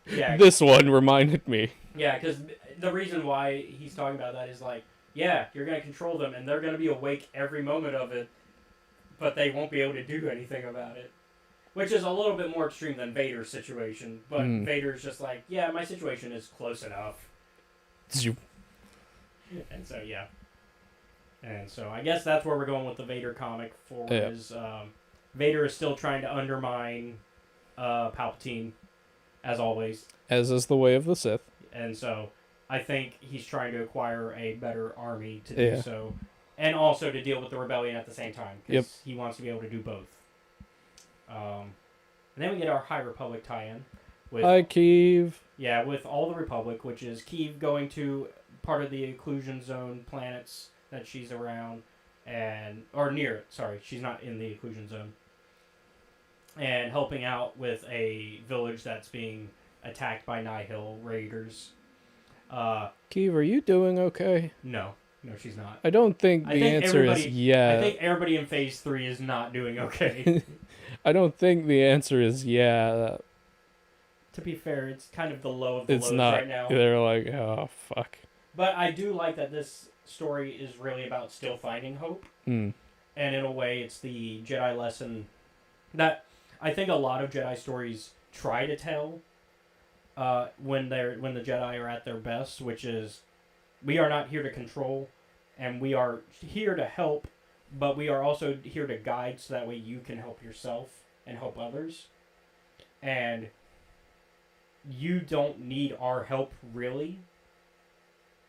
[SPEAKER 4] Yeah.
[SPEAKER 3] This one reminded me.
[SPEAKER 4] Yeah, because the reason why he's talking about that is like,
[SPEAKER 1] yeah, you're going to control them, and they're going to be awake every moment of it, but they won't be able to do anything about it. Which is a little bit more extreme than Vader's situation, but Vader's just like, yeah, my situation is close enough. And so, yeah. And so I guess that's where we're going with the Vader comic forward is Vader is still trying to undermine Palpatine, as always.
[SPEAKER 3] As is the way of the Sith.
[SPEAKER 1] And so I think he's trying to acquire a better army to do so. And also to deal with the rebellion at the same time. Because he wants to be able to do both. And then we get our High Republic tie-in.
[SPEAKER 3] Hi, Keeve.
[SPEAKER 1] Yeah, with all the Republic, which is Keeve going to part of the Occlusion Zone planets that she's around, or near it, sorry. She's not in the Occlusion Zone. And helping out with a village that's being attacked by Nihil raiders.
[SPEAKER 3] Keeve, are you doing okay?
[SPEAKER 1] No, she's not.
[SPEAKER 3] I don't think the answer is yeah.
[SPEAKER 1] I think everybody in Phase 3 is not doing okay.
[SPEAKER 3] I don't think the answer is yeah.
[SPEAKER 1] To be fair, it's kind of the low of the
[SPEAKER 3] It's
[SPEAKER 1] lows
[SPEAKER 3] not.
[SPEAKER 1] right now.
[SPEAKER 3] They're like, oh, fuck.
[SPEAKER 1] But I do like that this story is really about still finding hope. And in a way, it's the Jedi lesson that I think a lot of Jedi stories try to tell when the Jedi are at their best, which is we are not here to control, and we are here to help, but we are also here to guide so that way you can help yourself and help others. And you don't need our help, really.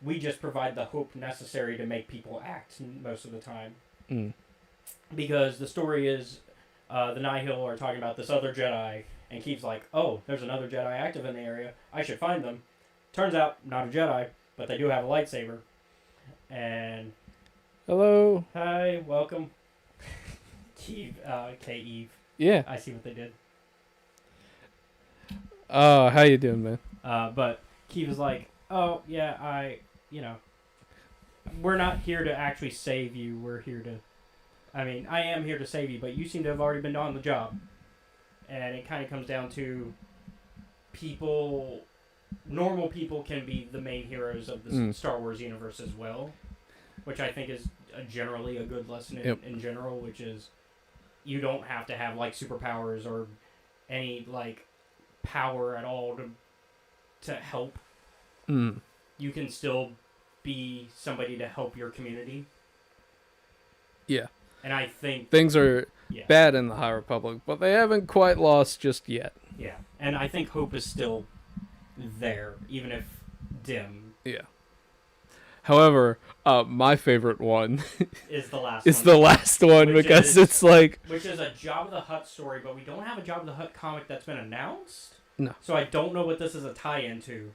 [SPEAKER 1] We just provide the hope necessary to make people act most of the time. Because the story is the Nihil are talking about this other Jedi, and Keeve's like, oh, there's another Jedi active in the area. I should find them. Turns out, not a Jedi, but they do have a lightsaber. And...
[SPEAKER 3] Hello.
[SPEAKER 1] Hi, welcome. Keeve, K-Eve.
[SPEAKER 3] Yeah.
[SPEAKER 1] I see what they did.
[SPEAKER 3] Oh, how you doing, man?
[SPEAKER 1] But Keeve is like, oh, yeah, we're not here to actually save you. We're here to... I am here to save you, but you seem to have already been on the job. And it kind of comes down to normal people can be the main heroes of the Star Wars universe as well, which I think is generally a good lesson in general, which is you don't have to have, like, superpowers or any, like, power at all to help. You can still be somebody to help your community.
[SPEAKER 3] Yeah.
[SPEAKER 1] And I think...
[SPEAKER 3] Things are bad in the High Republic, but they haven't quite lost just yet.
[SPEAKER 1] Yeah. And I think hope is still there, even if dim.
[SPEAKER 3] Yeah. However, my favorite one
[SPEAKER 1] is the last
[SPEAKER 3] is
[SPEAKER 1] one.
[SPEAKER 3] the last one because it's like...
[SPEAKER 1] Which is a Jabba the Hutt story, but we don't have a Jabba the Hutt comic that's been announced.
[SPEAKER 3] No.
[SPEAKER 1] So I don't know what this is a tie-in to.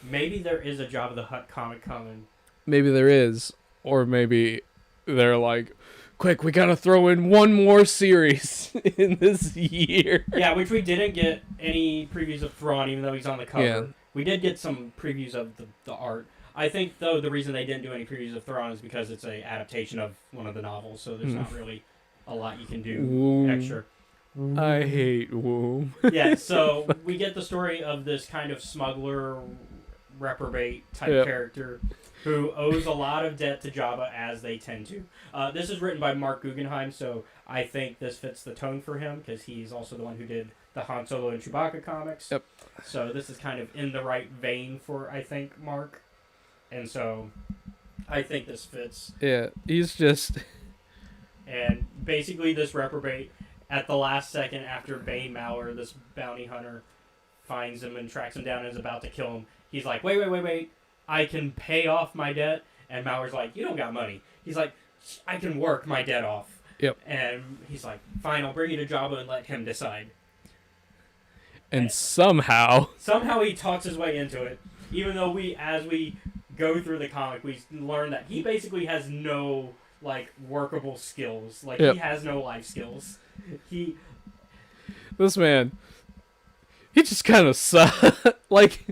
[SPEAKER 1] Maybe there is a Jabba the Hutt comic coming.
[SPEAKER 3] Maybe there is. Or maybe they're like, quick, we gotta throw in one more series in this year.
[SPEAKER 1] Yeah, which we didn't get any previews of Thrawn, even though he's on the cover.
[SPEAKER 3] Yeah.
[SPEAKER 1] We did get some previews of the art. I think, though, the reason they didn't do any previews of Thrawn is because it's an adaptation of one of the novels, so there's not really a lot you can do extra.
[SPEAKER 3] I hate womb.
[SPEAKER 1] Yeah, so we get the story of this kind of smuggler, reprobate type character who owes a lot of debt to Jabba, as they tend to. This is written by Mark Guggenheim, so I think this fits the tone for him, because he's also the one who did the Han Solo and Chewbacca comics.
[SPEAKER 3] Yep.
[SPEAKER 1] So this is kind of in the right vein for, I think, Mark. And so I think this fits.
[SPEAKER 3] Yeah, he's just...
[SPEAKER 1] And basically this reprobate, at the last second after Bane Maurer, this bounty hunter, finds him and tracks him down and is about to kill him, he's like, wait, I can pay off my debt. And Maurer's like, you don't got money. He's like, I can work my debt off.
[SPEAKER 3] Yep.
[SPEAKER 1] And he's like, fine, I'll bring you to Jabba and let him decide.
[SPEAKER 3] And somehow
[SPEAKER 1] he talks his way into it. Even though as we go through the comic, we learn that he basically has no, like, workable skills. Like, he has no life skills.
[SPEAKER 3] This man, he just kind of sucks. Like,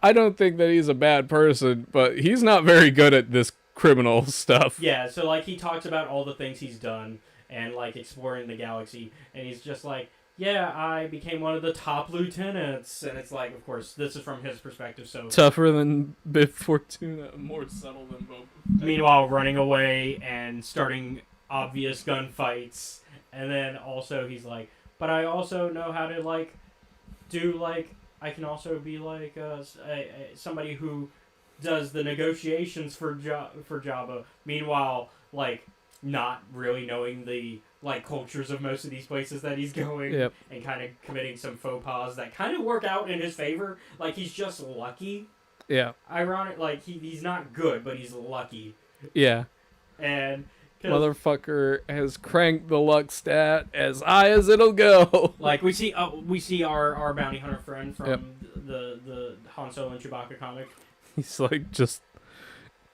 [SPEAKER 3] I don't think that he's a bad person, but he's not very good at this criminal stuff.
[SPEAKER 1] Yeah, so, like, he talks about all the things he's done and, like, exploring the galaxy, and he's just like, yeah, I became one of the top lieutenants, and it's like, of course, this is from his perspective. So
[SPEAKER 3] Tougher than Bib Fortuna, more subtle than Boba.
[SPEAKER 1] meanwhile, running away and starting obvious gunfights, and then also he's like, but I also know how to like do like I can also be like somebody who does the negotiations for Jabba. Meanwhile, like not really knowing the like cultures of most of these places that he's going,
[SPEAKER 3] Yep.
[SPEAKER 1] and kind of committing some faux pas that kind of work out in his favor. Like he's just lucky.
[SPEAKER 3] Yeah.
[SPEAKER 1] Ironic, like he's not good, but he's lucky.
[SPEAKER 3] Yeah.
[SPEAKER 1] And 'cause,
[SPEAKER 3] Motherfucker has cranked the luck stat as high as it'll go.
[SPEAKER 1] like we see our bounty hunter friend from
[SPEAKER 3] Yep.
[SPEAKER 1] the Han Solo and Chewbacca comic,
[SPEAKER 3] He's like, just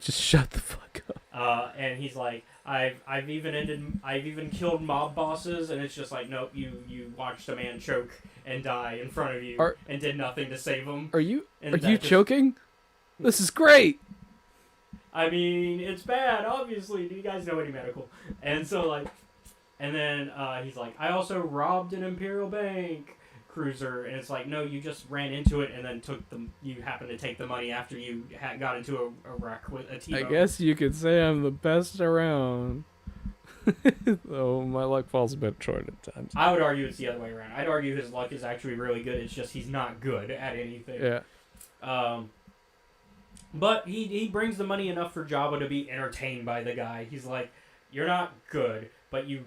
[SPEAKER 3] shut the fuck up.
[SPEAKER 1] and he's like, I've even killed mob bosses, and it's just like, nope, you watched a man choke and die in front of you and did nothing to save him.
[SPEAKER 3] Are you
[SPEAKER 1] And
[SPEAKER 3] are
[SPEAKER 1] that
[SPEAKER 3] you
[SPEAKER 1] just-
[SPEAKER 3] choking? This is great.
[SPEAKER 1] I mean, it's bad, obviously. Do you guys know any medical? And so, like, and then he's like, I also robbed an Imperial Bank cruiser. And it's like, no, you just ran into it and then you happened to take the money after you got into a wreck with a T-bone.
[SPEAKER 3] I guess you could say I'm the best around. Though my luck falls a bit short at times.
[SPEAKER 1] I would argue it's the other way around. I'd argue his luck is actually really good. It's just he's not good at anything.
[SPEAKER 3] Yeah.
[SPEAKER 1] But he brings the money enough for Jabba to be entertained by the guy. He's like, you're not good, but you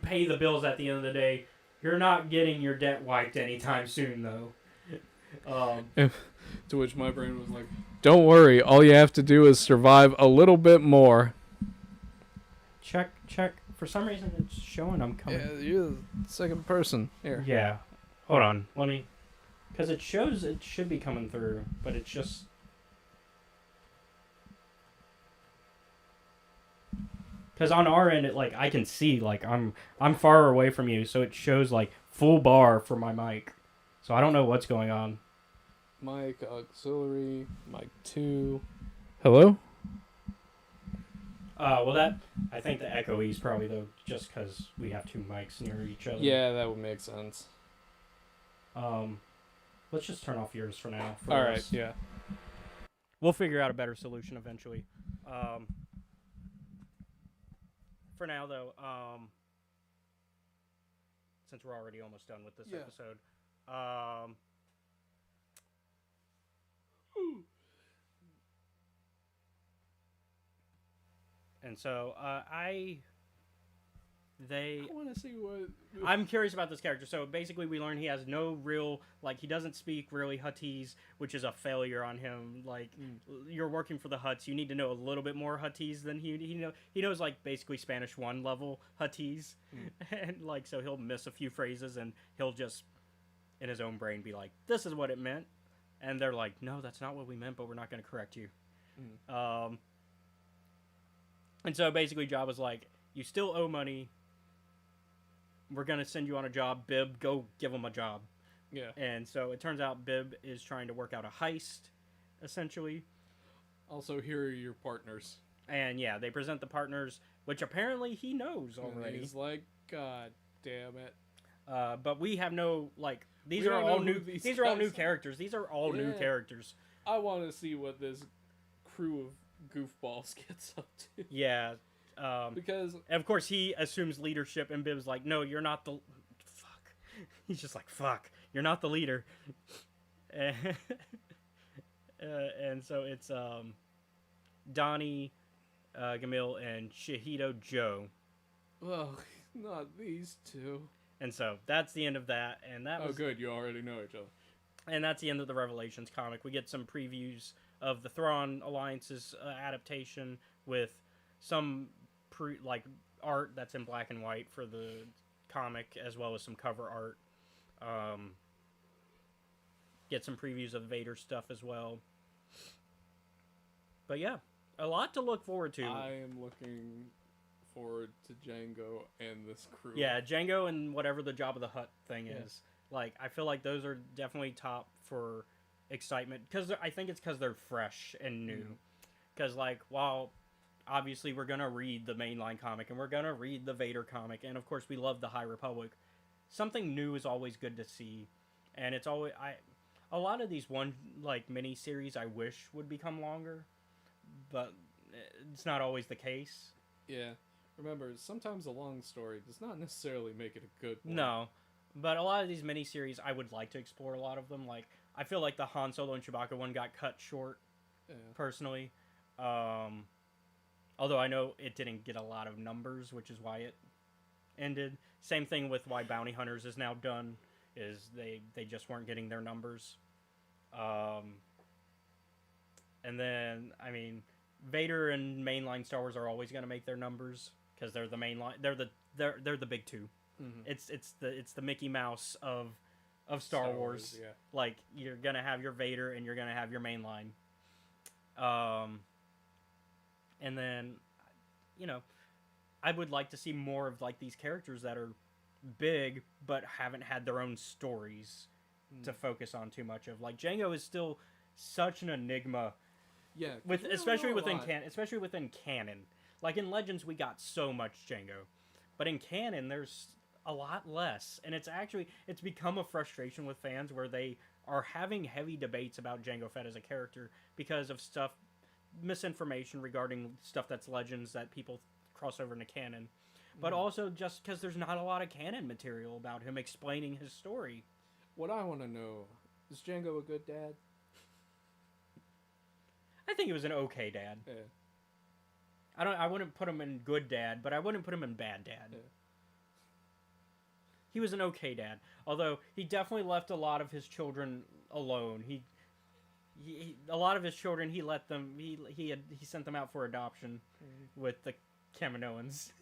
[SPEAKER 1] pay the bills at the end of the day. You're not getting your debt wiped anytime soon, though.
[SPEAKER 3] To which my brain was like, don't worry, all you have to do is survive a little bit more.
[SPEAKER 1] Check. For some reason, it's showing I'm coming.
[SPEAKER 3] Yeah, you're the second person. Here.
[SPEAKER 1] Yeah. Hold on. Let me... Because it shows it should be coming through, but it's just... Because on our end, it like I can see like I'm far away from you, so it shows like full bar for my mic. So I don't know what's going on.
[SPEAKER 3] Mic auxiliary, mic 2. Hello?
[SPEAKER 1] Well, that I think the echo is probably though, just because we have two mics near each other.
[SPEAKER 3] Yeah, that would make sense.
[SPEAKER 1] Let's just turn off yours for now.
[SPEAKER 3] All right, yeah.
[SPEAKER 1] We'll figure out a better solution eventually. For now, though, since we're already almost done with this
[SPEAKER 3] Yeah.
[SPEAKER 1] episode, and so
[SPEAKER 3] I want to see what...
[SPEAKER 1] I'm curious about this character. So basically, we learn he has no real, like, he doesn't speak really Huttese, which is a failure on him. Like, you're working for the Hutts, you need to know a little bit more Huttese than he knows, like, basically Spanish 1 level Huttese. And, like, so he'll miss a few phrases, and he'll just, in his own brain, be like, this is what it meant. And they're like, no, that's not what we meant, but we're not going to correct you. And so basically, Jabba's like, you still owe money. We're going to send you on a job. Bib, go give him a job.
[SPEAKER 3] Yeah.
[SPEAKER 1] And so it turns out Bib is trying to work out a heist, essentially.
[SPEAKER 3] Also, here are your partners.
[SPEAKER 1] And yeah, they present the partners, which apparently he knows already.
[SPEAKER 3] And he's like, God damn it.
[SPEAKER 1] But we have no, like, these
[SPEAKER 3] We
[SPEAKER 1] are
[SPEAKER 3] don't
[SPEAKER 1] all
[SPEAKER 3] know
[SPEAKER 1] new.
[SPEAKER 3] who these
[SPEAKER 1] These are all new
[SPEAKER 3] guys are.
[SPEAKER 1] characters. These are all new
[SPEAKER 3] Yeah.
[SPEAKER 1] characters.
[SPEAKER 3] I want to see what this crew of goofballs gets up to.
[SPEAKER 1] Yeah.
[SPEAKER 3] Because
[SPEAKER 1] And of course, he assumes leadership, and Bib's like, no, you're not the... Fuck. He's just like, fuck, you're not the leader. And so it's Donnie, Gamil, and Shahito Joe.
[SPEAKER 3] well, not these two.
[SPEAKER 1] And so that's the end of that. And that
[SPEAKER 3] Oh,
[SPEAKER 1] was
[SPEAKER 3] good. You already know each other.
[SPEAKER 1] And that's the end of the Revelations comic. We get some previews of the Thrawn Alliance's adaptation with some art that's in black and white for the comic, as well as some cover art. Get some previews of Vader stuff as well. But yeah, a lot to look forward to.
[SPEAKER 3] I am looking forward to Django and this crew.
[SPEAKER 1] Yeah, Django and whatever the Jabba the Hutt thing
[SPEAKER 3] Yeah.
[SPEAKER 1] is. Like, I feel like those are definitely top for excitement. Because I think it's because they're fresh and new. Because, like, while obviously we're going to read the mainline comic and we're going to read the Vader comic, and of course we love the High Republic, something new is always good to see, and it's always a lot of these mini series I wish would become longer, but it's not always the case.
[SPEAKER 3] Yeah. Remember, sometimes a long story does not necessarily make it a good one.
[SPEAKER 1] No, but a lot of these miniseries, I would like to explore a lot of them. Like, I feel like the Han Solo and Chewbacca one got cut short,
[SPEAKER 3] Yeah.
[SPEAKER 1] personally. Although I know it didn't get a lot of numbers, which is why it ended. Same thing with why Bounty Hunters is now done, is they just weren't getting their numbers. And then, I mean, Vader and mainline Star Wars are always going to make their numbers because they're the mainline. They're the big two.
[SPEAKER 3] Mm-hmm.
[SPEAKER 1] It's the Mickey Mouse of Star Wars.
[SPEAKER 3] Yeah.
[SPEAKER 1] Like, you're gonna have your Vader and you're gonna have your mainline. And then, you know, I would like to see more of like these characters that are big but haven't had their own stories to focus on too much of. Like, Django is still such an enigma.
[SPEAKER 3] Yeah.
[SPEAKER 1] With
[SPEAKER 3] we don't
[SPEAKER 1] especially
[SPEAKER 3] know a
[SPEAKER 1] within
[SPEAKER 3] lot.
[SPEAKER 1] especially within canon. Like in Legends, we got so much Django, but in canon, there's a lot less, and it's become a frustration with fans where they are having heavy debates about Jango Fett as a character because of misinformation regarding stuff that's Legends that people cross over into canon, but also just because there's not a lot of canon material about him explaining his story.
[SPEAKER 3] What I want to know is Django a good dad?
[SPEAKER 1] I think he was an okay dad.
[SPEAKER 3] Yeah.
[SPEAKER 1] I wouldn't put him in good dad, but I wouldn't put him in bad dad.
[SPEAKER 3] Yeah.
[SPEAKER 1] He was an okay dad, although he definitely left a lot of his children alone. He a lot of his children he sent them out for adoption with the Kaminoans.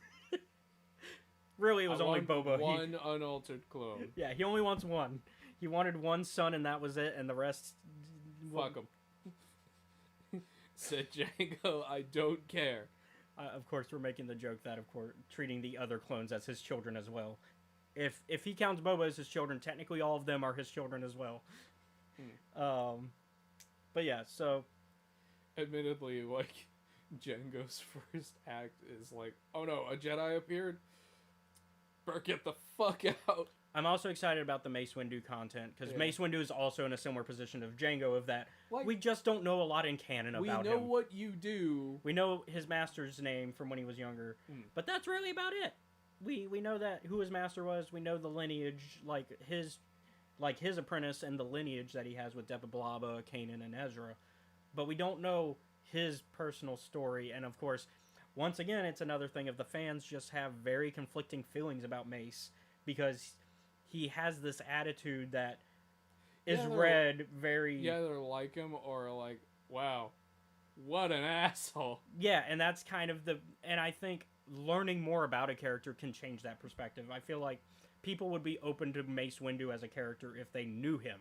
[SPEAKER 1] Really, it was
[SPEAKER 3] I
[SPEAKER 1] only
[SPEAKER 3] want
[SPEAKER 1] Boba.
[SPEAKER 3] One unaltered clone.
[SPEAKER 1] Yeah, he only wants one. He wanted one son, and that was it, and the rest.
[SPEAKER 3] Fuck him. Said Django, I don't care.
[SPEAKER 1] Of course, we're making the joke that, of course, treating the other clones as his children as well. If he counts Boba as his children, technically all of them are his children as well. But yeah, so
[SPEAKER 3] Admittedly, like, Django's first act is like, oh no, a Jedi appeared? Burke, get the fuck out.
[SPEAKER 1] I'm also excited about the Mace Windu content because
[SPEAKER 3] Yeah.
[SPEAKER 1] Mace Windu is also in a similar position of Django, of that
[SPEAKER 3] Like,
[SPEAKER 1] we just don't know a lot in canon
[SPEAKER 3] we
[SPEAKER 1] about
[SPEAKER 3] know
[SPEAKER 1] him.
[SPEAKER 3] what you do.
[SPEAKER 1] We know his master's name from when he was younger, but that's really about it. We know that who his master was. We know the lineage, like his apprentice and the lineage that he has with Depa Billaba, Kanan, and Ezra, but we don't know his personal story. And of course, once again, it's another thing of the fans just have very conflicting feelings about Mace because he has this attitude that is
[SPEAKER 3] Yeah, they're-
[SPEAKER 1] read very
[SPEAKER 3] You either like him or like, wow, what an asshole.
[SPEAKER 1] Yeah, and that's kind of and I think learning more about a character can change that perspective. I feel like people would be open to Mace Windu as a character if they knew him,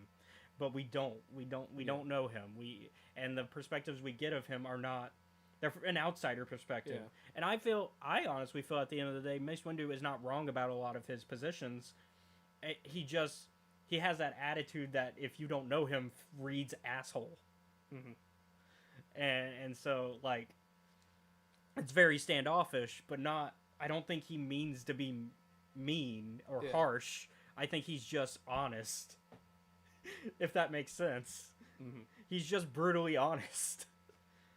[SPEAKER 1] but we don't know him. And the perspectives we get of him are not, they're an outsider perspective.
[SPEAKER 3] Yeah.
[SPEAKER 1] And I honestly feel at the end of the day, Mace Windu is not wrong about a lot of his positions. He has that attitude that if you don't know him, reads asshole.
[SPEAKER 3] Mhm.
[SPEAKER 1] And so, like, it's very standoffish, but not, I don't think he means to be mean or
[SPEAKER 3] Yeah.
[SPEAKER 1] harsh. I think he's just honest. If that makes sense.
[SPEAKER 3] Mhm.
[SPEAKER 1] He's just brutally honest.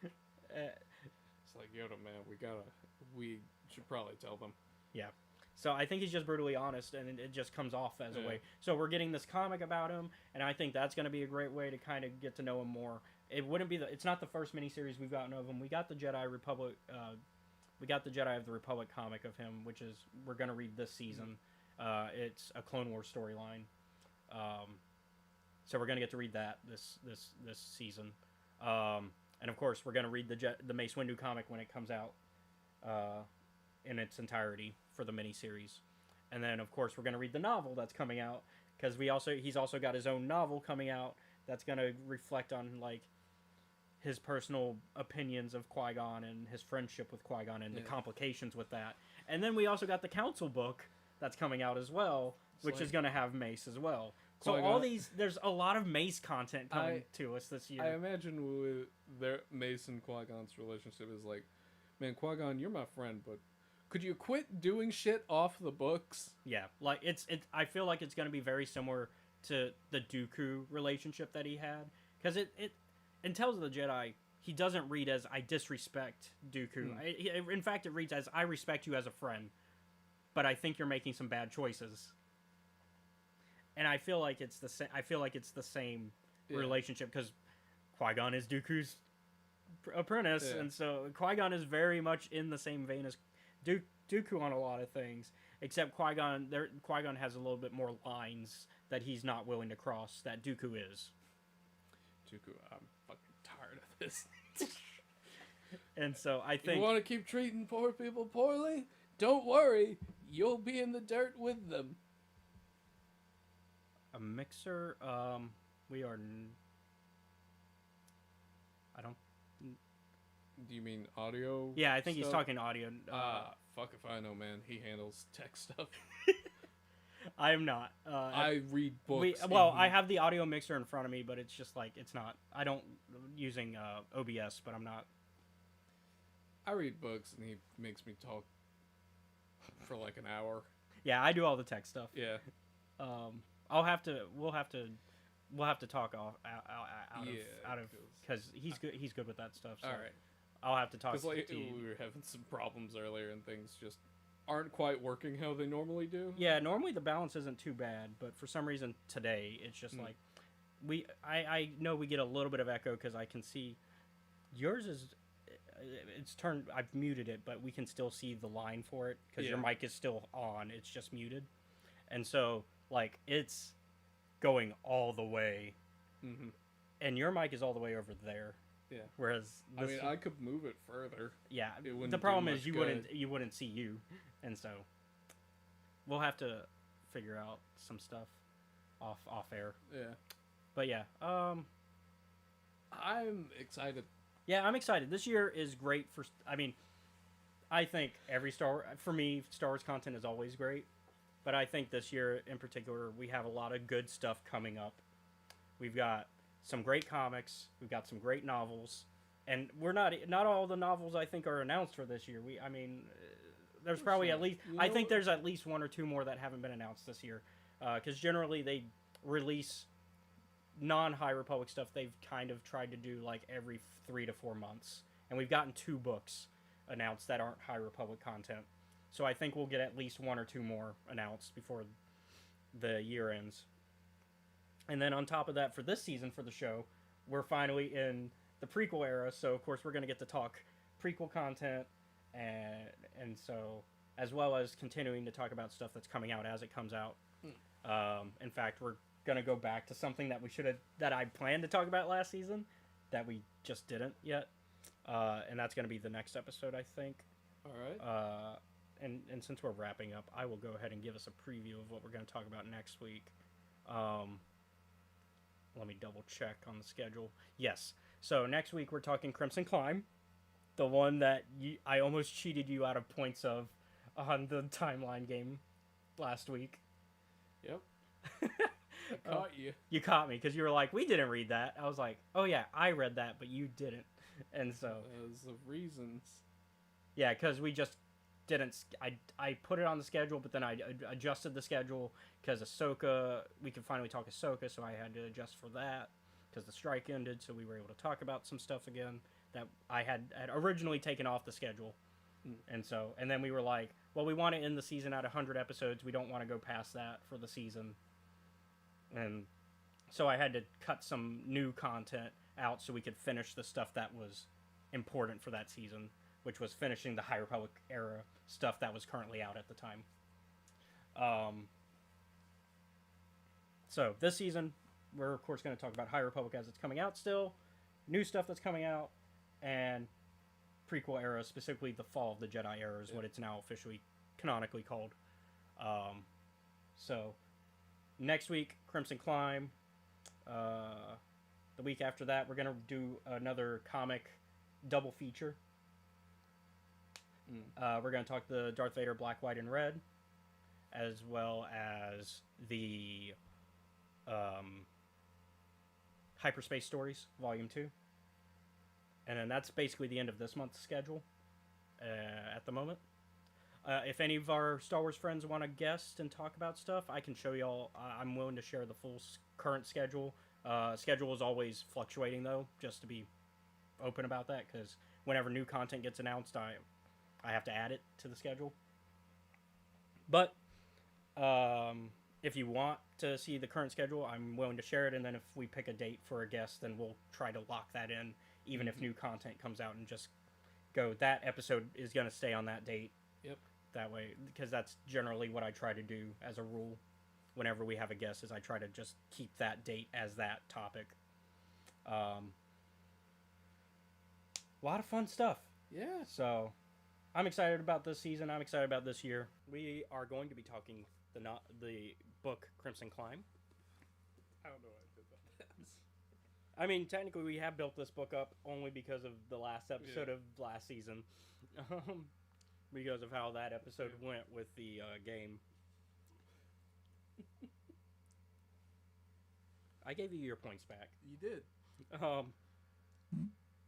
[SPEAKER 3] It's like, Yoda, man, we should probably tell them.
[SPEAKER 1] Yeah. So I think he's just brutally honest, and it just comes off as a
[SPEAKER 3] Yeah.
[SPEAKER 1] way. So we're getting this comic about him, and I think that's going to be a great way to kind of get to know him more. It's not the first miniseries we've gotten of him. We got the Jedi Republic, we got the Jedi of the Republic comic of him, which is we're going to read this season. It's a Clone Wars storyline. So we're going to get to read that this season. And of course, we're going to read the Mace Windu comic when it comes out in its entirety for the miniseries. And then, of course, we're going to read the novel that's coming out because he's also got his own novel coming out that's going to reflect on, like, his personal opinions of Qui-Gon and his friendship with Qui-Gon and the
[SPEAKER 3] Yeah.
[SPEAKER 1] complications with that. And then we also got the Council book that's coming out as well, which is going to have Mace as well. So
[SPEAKER 3] Qui-Gon-
[SPEAKER 1] there's a lot of Mace content coming
[SPEAKER 3] I-
[SPEAKER 1] to us this year.
[SPEAKER 3] I imagine with their Mace and Qui-Gon's relationship is like, man, Qui-Gon, you're my friend, but Could you quit doing shit off the books?
[SPEAKER 1] Yeah, like it's. I feel like it's gonna be very similar to the Dooku relationship that he had, because in Tales of the Jedi, he doesn't read as "I disrespect Dooku." In fact, it reads as "I respect you as a friend, but I think you're making some bad choices." And I feel like it's the same. I feel like it's the same
[SPEAKER 3] Yeah.
[SPEAKER 1] relationship because Qui-Gon is Dooku's apprentice,
[SPEAKER 3] Yeah.
[SPEAKER 1] and so Qui-Gon is very much in the same vein as Dooku on a lot of things, except Qui-Gon has a little bit more lines that he's not willing to cross that Dooku is.
[SPEAKER 3] Dooku, I'm fucking tired of this.
[SPEAKER 1] And so I
[SPEAKER 3] You
[SPEAKER 1] think
[SPEAKER 3] want to keep treating poor people poorly? Don't worry, you'll be in the dirt with them.
[SPEAKER 1] a mixer. We are. I don't.
[SPEAKER 3] Do you mean audio?
[SPEAKER 1] Yeah, I think he's
[SPEAKER 3] stuff?
[SPEAKER 1] talking audio.
[SPEAKER 3] Fuck if I know, man. He handles tech stuff.
[SPEAKER 1] I am not.
[SPEAKER 3] I read
[SPEAKER 1] we
[SPEAKER 3] books.
[SPEAKER 1] well,
[SPEAKER 3] in-
[SPEAKER 1] I have the audio mixer in front of me, but it's just like it's not. I don't using OBS, but I'm not.
[SPEAKER 3] I read books, and he makes me talk for like an hour.
[SPEAKER 1] Yeah, I do all the tech stuff.
[SPEAKER 3] Yeah.
[SPEAKER 1] We'll have to talk out of because he's good. He's good with that stuff. So
[SPEAKER 3] All right.
[SPEAKER 1] I'll have to talk
[SPEAKER 3] Because like
[SPEAKER 1] to you.
[SPEAKER 3] we were having some problems earlier, and things just aren't quite working how they normally do.
[SPEAKER 1] Yeah, normally the balance isn't too bad, but for some reason today it's just like I know we get a little bit of echo because I can see yours is it's turned. I've muted it, but we can still see the line for it because your
[SPEAKER 3] Yeah.
[SPEAKER 1] mic is still on. It's just muted, and so like it's going all the way,
[SPEAKER 3] Mm-hmm.
[SPEAKER 1] and your mic is all the way over there.
[SPEAKER 3] Yeah.
[SPEAKER 1] Whereas
[SPEAKER 3] I
[SPEAKER 1] this
[SPEAKER 3] mean, I could move it further.
[SPEAKER 1] yeah,
[SPEAKER 3] it wouldn't
[SPEAKER 1] the
[SPEAKER 3] do
[SPEAKER 1] problem
[SPEAKER 3] much
[SPEAKER 1] is you wouldn't see you, and so we'll have to figure out some stuff off air.
[SPEAKER 3] Yeah.
[SPEAKER 1] But yeah,
[SPEAKER 3] I'm excited.
[SPEAKER 1] yeah, I'm excited. This year is great for. I mean, I think Star Wars content is always great, but I think this year in particular we have a lot of good stuff coming up. We've got some great comics. We've got some great novels, and we're not all the novels I think are announced for this year. There's probably at least
[SPEAKER 3] You
[SPEAKER 1] I
[SPEAKER 3] know
[SPEAKER 1] think
[SPEAKER 3] what?
[SPEAKER 1] there's at least one or two more that haven't been announced this year, because generally they release non-High Republic stuff. They've kind of tried to do like every 3 to 4 months, and we've gotten 2 books announced that aren't High Republic content. So I think we'll get at least 1 or 2 more announced before the year ends. And then on top of that, for this season for the show, we're finally in the prequel era. So of course we're going to get to talk prequel content, and so as well as continuing to talk about stuff that's coming out as it comes out. In fact, we're going to go back to something that I planned to talk about last season that we just didn't yet, and that's going to be the next episode, I think.
[SPEAKER 3] All right.
[SPEAKER 1] And since we're wrapping up, I will go ahead and give us a preview of what we're going to talk about next week. Let me double check on the schedule. Yes. So next week we're talking Crimson Climb, the one that I almost cheated you out of points of on the timeline game last week.
[SPEAKER 3] Yep. I caught you.
[SPEAKER 1] You caught me because you were like, "We didn't read that." I was like, "Oh yeah, I read that, but you didn't." And so
[SPEAKER 3] As of reasons.
[SPEAKER 1] yeah, because we just didn't. I put it on the schedule, but then I adjusted the schedule because Ahsoka. We could finally talk Ahsoka, so I had to adjust for that because the strike ended, so we were able to talk about some stuff again that I had originally taken off the schedule. And then we were like, well, we want to end the season at 100 episodes. We don't want to go past that for the season. And so I had to cut some new content out so we could finish the stuff that was important for that season, which was finishing the High Republic era stuff that was currently out at the time. So this season, we're of course going to talk about High Republic as it's coming out still, new stuff that's coming out, and prequel era, specifically the Fall of the Jedi era is what it's now officially canonically called. So next week, Crimson Climb. The week after that, we're going to do another comic double feature. We're going to talk the Darth Vader Black, White, and Red, as well as the Hyperspace Stories, Volume 2. And then that's basically the end of this month's schedule at the moment. If any of our Star Wars friends want to guest and talk about stuff, I can show y'all. I'm willing to share the full current schedule. Schedule is always fluctuating, though, just to be open about that, because whenever new content gets announced, I have to add it to the schedule. But if you want to see the current schedule, I'm willing to share it, and then if we pick a date for a guest, then we'll try to lock that in, even if new content comes out, and just go, that episode is going to stay on that date.
[SPEAKER 3] Yep.
[SPEAKER 1] That way, because that's generally what I try to do as a rule whenever we have a guest, is I try to just keep that date as that topic. A lot of fun stuff.
[SPEAKER 3] Yeah.
[SPEAKER 1] So, I'm excited about this season. I'm excited about this year. We are going to be talking the book Crimson Climb.
[SPEAKER 2] I don't know why I did that.
[SPEAKER 1] I mean, technically, we have built this book up only because of the last episode of last season. Because of how that episode went with the game. I gave you your points back.
[SPEAKER 5] You did.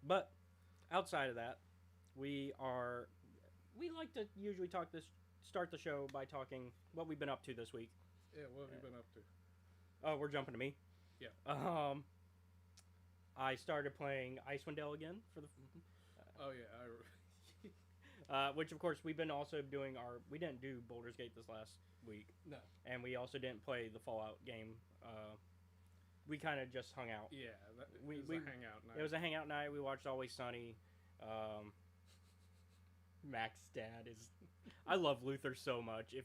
[SPEAKER 1] But outside of that, we like to usually start the show by talking what we've been up to this week.
[SPEAKER 2] Yeah, what have you been up to?
[SPEAKER 1] Oh, we're jumping to me.
[SPEAKER 2] Yeah.
[SPEAKER 1] I started playing Icewind Dale again for the.
[SPEAKER 2] Oh yeah,
[SPEAKER 1] Which of course we've been also doing we didn't do Baldur's Gate this last week,
[SPEAKER 2] no.
[SPEAKER 1] and we also didn't play the Fallout game. We kind of just hung out.
[SPEAKER 2] Yeah,
[SPEAKER 1] We-
[SPEAKER 2] it was
[SPEAKER 1] we-
[SPEAKER 2] a hangout night.
[SPEAKER 1] It was a hangout night. We watched Always Sunny. Mac's dad is. I love Luther so much.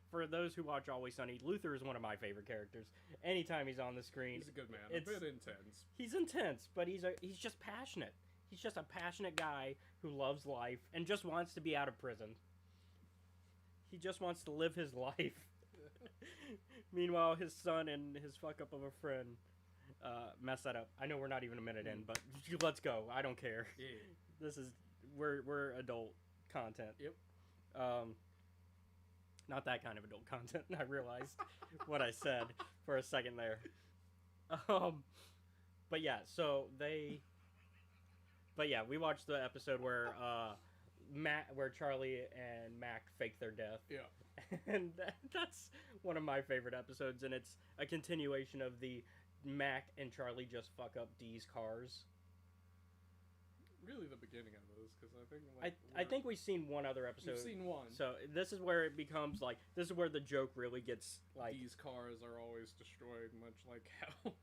[SPEAKER 1] For those who watch Always Sunny, Luther is one of my favorite characters. Anytime he's on the screen,
[SPEAKER 2] He's a good man.
[SPEAKER 1] it's-
[SPEAKER 2] A bit intense.
[SPEAKER 1] he's intense, but he's just passionate. He's just a passionate guy who loves life and just wants to be out of prison. He just wants to live his life. Meanwhile, his son and his fuck up of a friend mess that up. I know we're not even a minute in, but let's go. I don't care.
[SPEAKER 2] Yeah.
[SPEAKER 1] We're adult content.
[SPEAKER 2] Yep.
[SPEAKER 1] Not that kind of adult content. I realized what I said for a second there. But yeah, we watched the episode where where Charlie and Mac fake their death.
[SPEAKER 2] Yeah.
[SPEAKER 1] And that's one of my favorite episodes, and it's a continuation of the Mac and Charlie just fuck up Dee's cars.
[SPEAKER 2] Really, the beginning of this, because I think
[SPEAKER 1] I think we've seen one other episode.
[SPEAKER 2] we've seen one.
[SPEAKER 1] So this is where it becomes like, this is where the joke really gets like.
[SPEAKER 2] These cars are always destroyed, much like how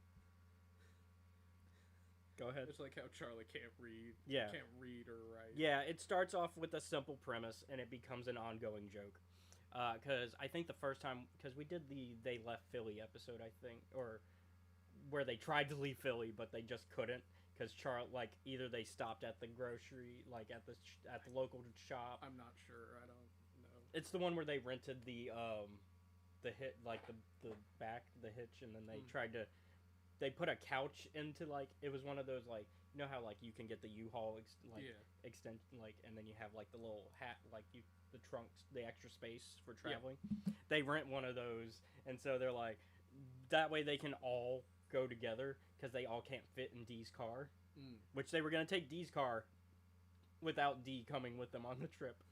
[SPEAKER 1] Go ahead.
[SPEAKER 2] it's like how Charlie can't read.
[SPEAKER 1] Yeah.
[SPEAKER 2] Can't read or write.
[SPEAKER 1] Yeah, it starts off with a simple premise and it becomes an ongoing joke. Because I think the first time, because we did the They Left Philly episode, I think, or where they tried to leave Philly but they just couldn't, because either they stopped at the grocery, like at the local shop.
[SPEAKER 2] I'm not sure. I don't know.
[SPEAKER 1] It's the one where they rented the hit, like the back, the hitch, and then they tried to. They put a couch into, like, it was one of those, like, you know how, like, you can get the U-Haul extension, like, and then you have, like, the little hat, like, the trunks, the extra space for traveling. Yeah. They rent one of those, and so they're like, that way they can all go together, because they all can't fit in Dee's car, which they were going to take Dee's car without Dee coming with them on the trip,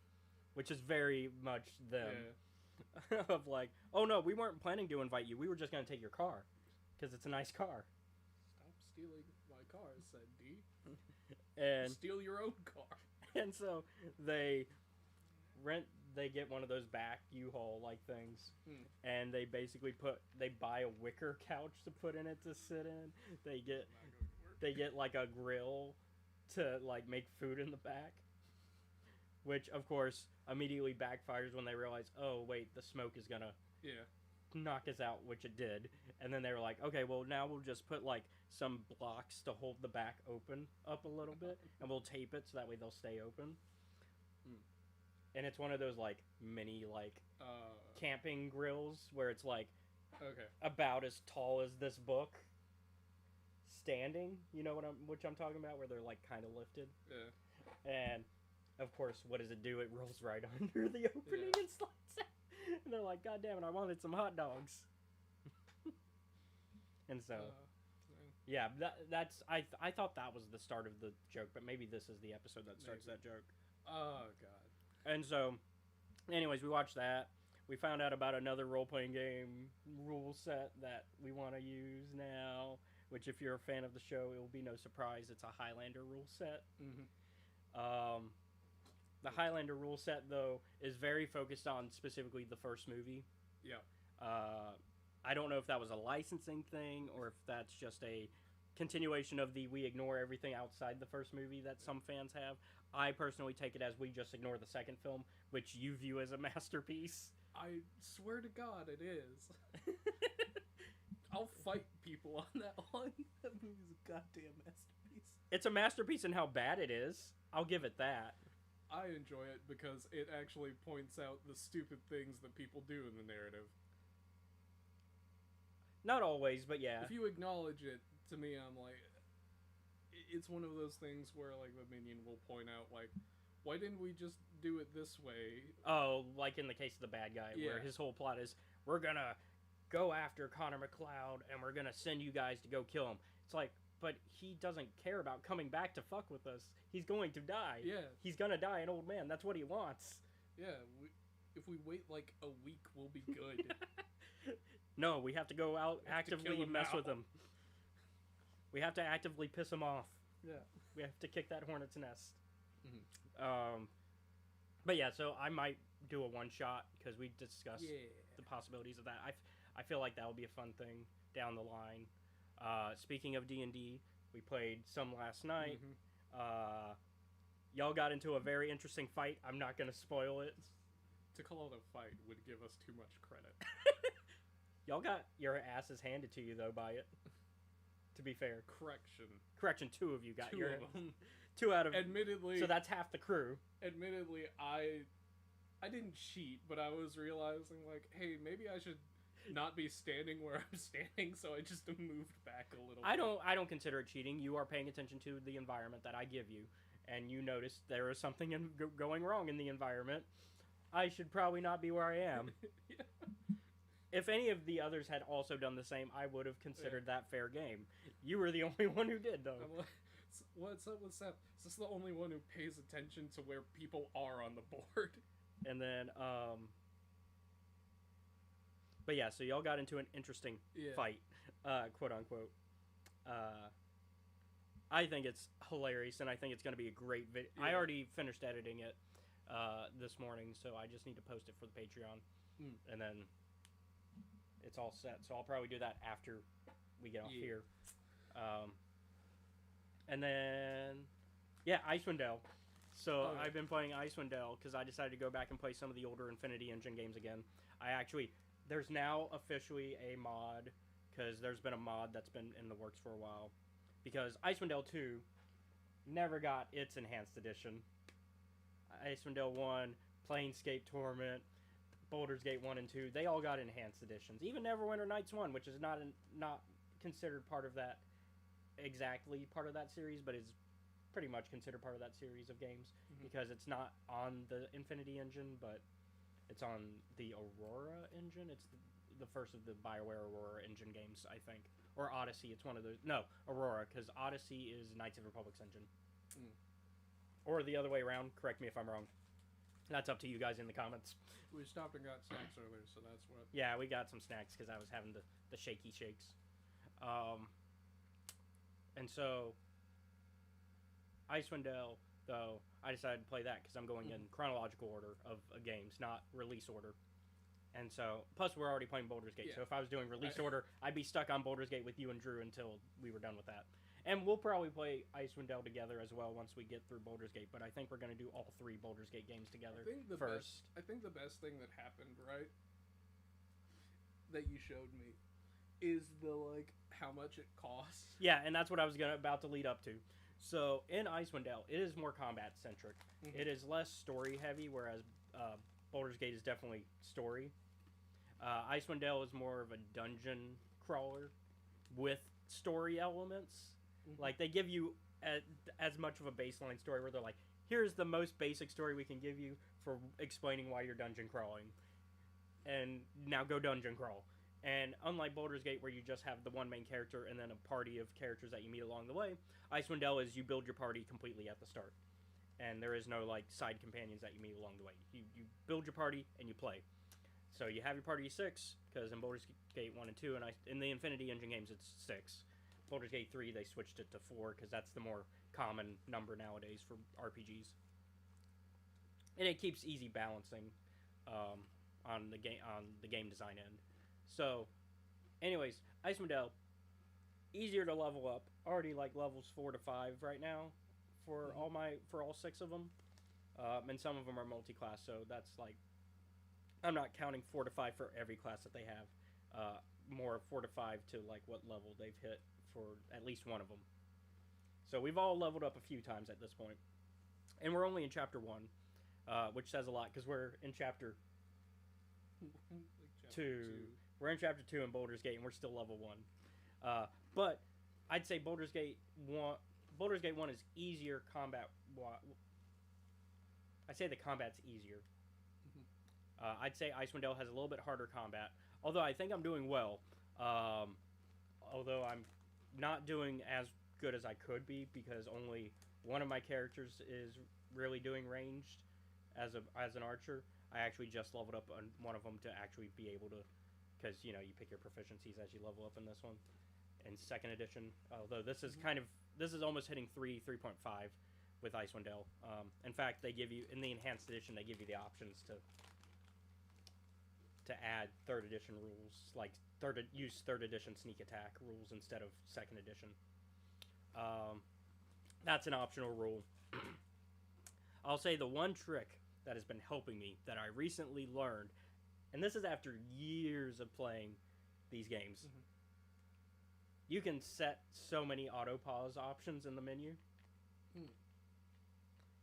[SPEAKER 1] which is very much them. Yeah. Of like, oh no, we weren't planning to invite you, we were just going to take your car. Because it's a nice car.
[SPEAKER 2] Stop stealing my car, said Dee.
[SPEAKER 1] And
[SPEAKER 2] steal your own car.
[SPEAKER 1] And so they get one of those back U-Haul like things, and they basically buy a wicker couch to put in it to sit in. They get like a grill to like make food in the back, which of course immediately backfires when they realize, oh wait, the smoke is gonna knock us out, which it did. And then they were like, okay, well now we'll just put like some blocks to hold the back open up a little bit, and we'll tape it so that way they'll stay open. And it's one of those like mini like camping grills where it's like about as tall as this book standing, you know which I'm talking about, where they're like kind of lifted. And of course, what does it do? It rolls right under the opening and slides out. And they're like, God damn it, I wanted some hot dogs. And so, yeah, that's I thought that was the start of the joke, but maybe this is the episode that starts that joke.
[SPEAKER 2] Oh, God.
[SPEAKER 1] And so,
[SPEAKER 4] anyways, we watched that. We found out about another role playing game rule set that we want to use now. Which, if you're a fan of the show, it will be no surprise. It's a Highlander rule set.
[SPEAKER 3] Mm-hmm.
[SPEAKER 4] The Highlander rule set, though, is very focused on specifically the first movie.
[SPEAKER 3] Yeah.
[SPEAKER 4] I don't know if that was a licensing thing or if that's just a continuation of the we ignore everything outside the first movie that some fans have. I personally take it as we just ignore the second film, which you view as a masterpiece.
[SPEAKER 3] I swear to God, it is. I'll fight people on that one. That movie's a goddamn masterpiece.
[SPEAKER 4] It's a masterpiece in how bad it is. I'll give it that.
[SPEAKER 3] I enjoy it because it actually points out the stupid things that people do in the narrative.
[SPEAKER 4] Not always, but yeah.
[SPEAKER 3] If you acknowledge it, to me, I'm like, it's one of those things where like the minion will point out like, why didn't we just do it this way?
[SPEAKER 4] Oh, like in the case of the bad guy, where
[SPEAKER 3] Yeah.
[SPEAKER 4] his whole plot is, we're gonna go after Connor McLeod and we're gonna send you guys to go kill him. It's like, but he doesn't care about coming back to fuck with us. He's going to die.
[SPEAKER 3] Yeah.
[SPEAKER 4] He's gonna die an old man. That's what he wants.
[SPEAKER 3] Yeah, if we wait like a week, we'll be good.
[SPEAKER 4] No, we have to go out
[SPEAKER 3] We have to
[SPEAKER 4] actively
[SPEAKER 3] kill him
[SPEAKER 4] mess
[SPEAKER 3] now.
[SPEAKER 4] with him. We have to actively piss him off.
[SPEAKER 3] Yeah.
[SPEAKER 4] We have to kick that hornet's nest.
[SPEAKER 3] Mhm.
[SPEAKER 4] But yeah, so I might do a one shot because we discussed
[SPEAKER 3] Yeah.
[SPEAKER 4] the possibilities of that. I feel like that will be a fun thing down the line. Speaking of D&D, we played some last night.
[SPEAKER 3] Mhm.
[SPEAKER 4] Y'all got into a very interesting fight. I'm not gonna spoil it.
[SPEAKER 3] To call it a fight would give us too much credit.
[SPEAKER 4] Y'all got your asses handed to you though by it. To be fair,
[SPEAKER 3] Correction.
[SPEAKER 4] two of you got
[SPEAKER 3] Two
[SPEAKER 4] your
[SPEAKER 3] of them.
[SPEAKER 4] 2 out of.
[SPEAKER 3] Admittedly,
[SPEAKER 4] So that's half the crew.
[SPEAKER 3] admittedly, I didn't cheat, but I was realizing like, hey, maybe I should not be standing where I'm standing, so I just moved back a little.
[SPEAKER 4] I don't consider it cheating. You are paying attention to the environment that I give you, and you notice there is something going wrong in the environment. I should probably not be where I am.
[SPEAKER 3] Yeah.
[SPEAKER 4] If any of the others had also done the same, I would have considered that fair game. You were the only one who did, though.
[SPEAKER 3] I'm like, what's up with Seth? Is this the only one who pays attention to where people are on the board?
[SPEAKER 4] And then, but yeah, so y'all got into an interesting
[SPEAKER 3] Yeah.
[SPEAKER 4] fight, quote unquote. I think it's hilarious, and I think it's going to be a great video. I
[SPEAKER 3] Yeah.
[SPEAKER 4] already finished editing it this morning, so I just need to post it for the Patreon, and then it's all set. So I'll probably do that after we get off
[SPEAKER 3] Yeah.
[SPEAKER 4] here. And then, yeah, Icewind Dale. So
[SPEAKER 3] Oh, yeah.
[SPEAKER 4] I've been playing Icewind Dale because I decided to go back and play some of the older Infinity Engine games again. There's now officially a mod, because there's been a mod that's been in the works for a while. Because Icewind Dale 2 never got its enhanced edition. Icewind Dale 1, Planescape Torment, Baldur's Gate 1 and 2, they all got enhanced editions. Even Neverwinter Nights 1, which is not considered part of that, exactly part of that series, but is pretty much considered part of that series of games, because it's not on the Infinity Engine, but it's on the Aurora engine. It's the first of the BioWare Aurora engine games, I think. Or Odyssey, it's one of those. No, Aurora, because Odyssey is Knights of Republic's engine.
[SPEAKER 3] Mm.
[SPEAKER 4] Or the other way around, correct me if I'm wrong. That's up to you guys in the comments.
[SPEAKER 3] We stopped and got snacks earlier, so that's what.
[SPEAKER 4] Yeah, we got some snacks because I was having the shaky shakes. And so, Icewind Dale, though, I decided to play that because I'm going in chronological order of games, not release order. And so, plus we're already playing Baldur's Gate, so
[SPEAKER 3] Yeah.
[SPEAKER 4] if I was doing release order, I'd be stuck on Baldur's Gate with you and Drew until we were done with that. And we'll probably play Icewind Dale together as well once we get through Baldur's Gate, but I think we're going to do all 3 Baldur's Gate games together first.
[SPEAKER 3] I think the best thing that happened, right, that you showed me, is the like how much it costs.
[SPEAKER 4] Yeah, and that's what I was about to lead up to. So in Icewind Dale, it is more combat centric.
[SPEAKER 3] Mhm.
[SPEAKER 4] It is less story heavy, whereas Baldur's Gate is definitely story. Icewind Dale is more of a dungeon crawler with story elements.
[SPEAKER 3] Mhm.
[SPEAKER 4] Like they give you as much of a baseline story where they're like, here's the most basic story we can give you for explaining why you're dungeon crawling, and now go dungeon crawl. And unlike Baldur's Gate, where you just have the one main character and then a party of characters that you meet along the way, Icewind Dale is you build your party completely at the start. and there is no like side companions that you meet along the way. You build your party and you play. So you have your party of 6 because in Baldur's Gate 1 and 2 and in the Infinity Engine games it's 6. Baldur's Gate 3 they switched it to 4 because that's the more common number nowadays for RPGs. And it keeps easy balancing on the game design end. So, anyways, Icewind Dale, easier to level up. Already like levels 4 to 5 right now for all 6 of them, and some of them are multi-class. So that's like, I'm not counting 4 to 5 for every class that they have. More 4 to 5 to like what level they've hit for at least one of them. So we've all leveled up a few times at this point, and we're only in chapter 1. Which says a lot because we're in chapter
[SPEAKER 5] Like chapter
[SPEAKER 4] 2. We're in chapter 2 in Baldur's Gate, and we're still level 1. But I'd say Baldur's Gate 1 is easier combat. I'd say the combat's easier. I'd say Icewind Dale has a little bit harder combat, although I think I'm doing well. Although I'm not doing as good as I could be because only one of my characters is really doing ranged as an archer. I actually just leveled up on one of them to actually be able to, because you pick your proficiencies as you level up in this one, in 2nd edition. Although this is almost hitting 3.5 with Icewind Dale. In fact, they give you in the enhanced edition they give you the options to add 3rd edition rules, like use 3rd edition sneak attack rules instead of 2nd edition. That's an optional rule. I'll say the one trick that has been helping me that I recently learned, and this is after years of playing these games. You can set so many auto pause options in the menu.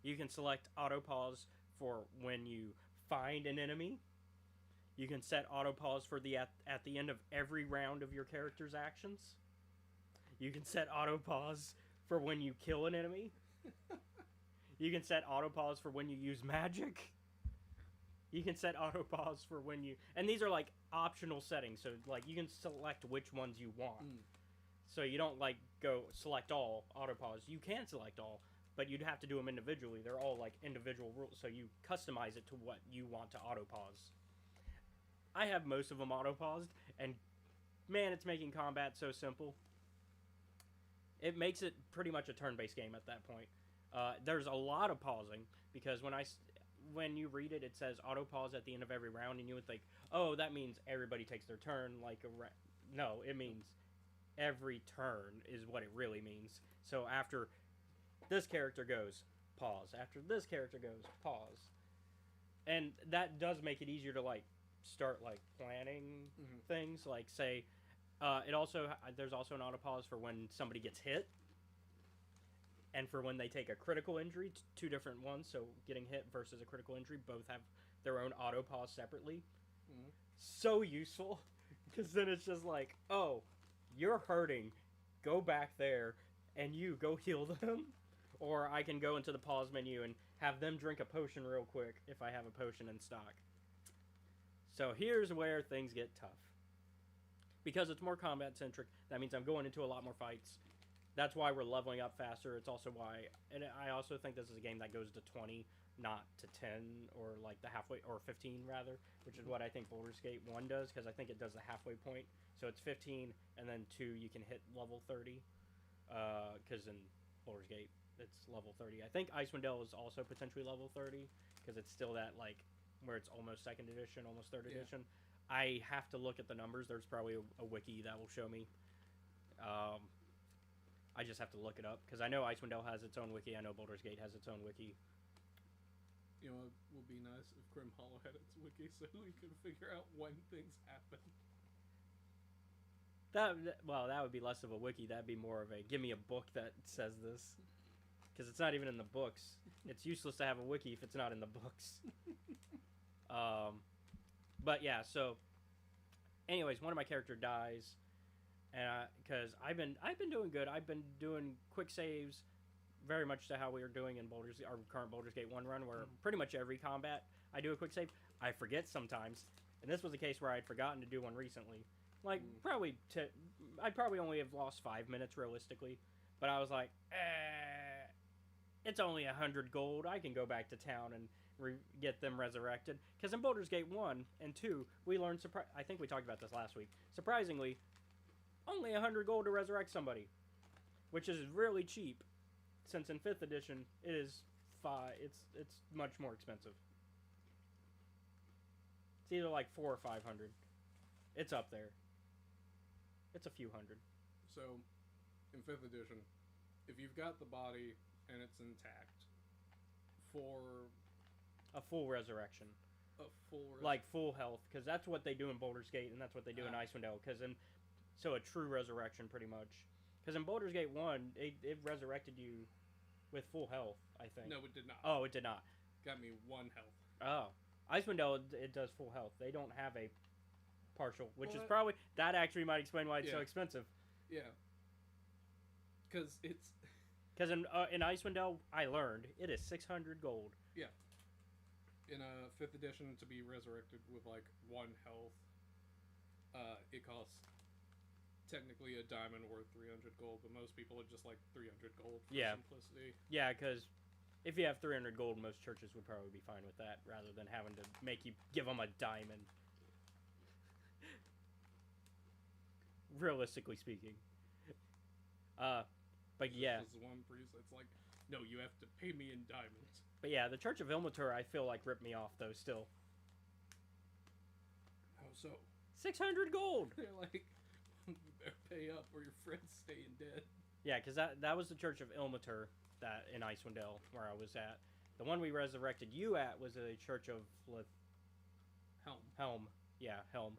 [SPEAKER 4] You can select auto pause for when you find an enemy. You can set auto pause for at the end of every round of your character's actions. You can set auto pause for when you kill an enemy. You can set auto pause for when you use magic. You can set auto pause for when you, and these are like optional settings, so like you can select which ones you want. So you don't like go select all auto pause. You can select all, but you'd have to do them individually. They're all like individual rules, so you customize it to what you want to auto pause. I have most of them auto paused, and man, it's making combat so simple. It makes it pretty much a turn-based game at that point. There's a lot of pausing because when you read it, it says auto pause at the end of every round, and you would think, oh, that means everybody takes their turn. No, it means every turn is what it really means. So after this character goes, pause. After this character goes, pause. And that does make it easier to start planning things. Like say, there's also an auto pause for when somebody gets hit. And for when they take a critical injury, 2 different ones. So getting hit versus a critical injury, both have their own auto pause separately. So useful, because then it's just like, oh, you're hurting, go back there, and you go heal them. Or I can go into the pause menu and have them drink a potion real quick if I have a potion in stock. So here's where things get tough. Because it's more combat centric, that means I'm going into a lot more fights. That's why we're leveling up faster. It's also why, and I also think this is a game that goes to 20, not to 10, or the halfway, or 15 rather, which is what I think Baldur's Gate 1 does, because I think it does the halfway point. So it's 15, and then 2 you can hit level 30, because in Baldur's Gate it's level 30. I think Icewind Dale is also potentially level 30, because it's still that where it's almost 2nd edition, almost 3rd edition. I have to look at the numbers. There's probably a wiki that will show me. I just have to look it up, because I know Icewind Dale has its own wiki. I know Baldur's Gate has its own wiki.
[SPEAKER 5] You know, it would be nice if Grim Hollow had its wiki so we could figure out when things happen.
[SPEAKER 4] That would be less of a wiki. That'd be more of a, give me a book that says this. Because it's not even in the books. It's useless to have a wiki if it's not in the books. But yeah, so anyways, one of my character dies, and because I've been doing good. I've been doing quick saves, very much to how we were doing in our current Baldur's Gate 1 run, where pretty much every combat I do a quick save. I forget sometimes, and this was a case where I'd forgotten to do one recently. I'd probably only have lost 5 minutes realistically, but I was like, it's only 100 gold. I can go back to town and get them resurrected. Because in Baldur's Gate 1 and 2, we learned, I think we talked about this last week, surprisingly, only 100 gold to resurrect somebody. Which is really cheap. Since in 5th edition, it is it's much more expensive. It's either like 400 or 500. It's up there. It's a few hundred.
[SPEAKER 3] So, in 5th edition, if you've got the body and it's intact, for
[SPEAKER 4] A full resurrection.
[SPEAKER 3] a full...
[SPEAKER 4] Like full health, because that's what they do in Baldur's Gate, and that's what they do in Icewind Dale. So a true resurrection, pretty much. Because in Baldur's Gate 1, it resurrected you with full health, I think.
[SPEAKER 3] No, it did not.
[SPEAKER 4] Oh, it did not.
[SPEAKER 3] Got me 1 health.
[SPEAKER 4] Oh. Icewind Dale, it does full health. They don't have a partial, which
[SPEAKER 3] Well,
[SPEAKER 4] is probably... That actually might explain why it's so
[SPEAKER 3] Yeah.
[SPEAKER 4] expensive.
[SPEAKER 3] Yeah. Because it's...
[SPEAKER 4] Because in Icewind Dale, I learned, it is 600 gold.
[SPEAKER 3] Yeah. In a 5th edition, to be resurrected with, like, 1 health, it costs technically a diamond worth 300 gold, but most people are just like 300 gold for
[SPEAKER 4] Yeah.
[SPEAKER 3] simplicity.
[SPEAKER 4] Yeah, because if you have 300 gold, most churches would probably be fine with that, rather than having to make you give them a diamond. Realistically speaking. But yeah.
[SPEAKER 3] There's one priest that's like, no, you have to pay me in diamonds.
[SPEAKER 4] But yeah, the Church of Ilmater, I feel like ripped me off, though, still.
[SPEAKER 3] How so?
[SPEAKER 4] 600 gold!
[SPEAKER 3] They're like, you better pay up or your friend's staying dead.
[SPEAKER 4] Yeah, because that was the Church of Ilmater that in Icewind Dale, where I was at. The one we resurrected you at was a Church of
[SPEAKER 3] Helm.
[SPEAKER 4] Yeah, Helm.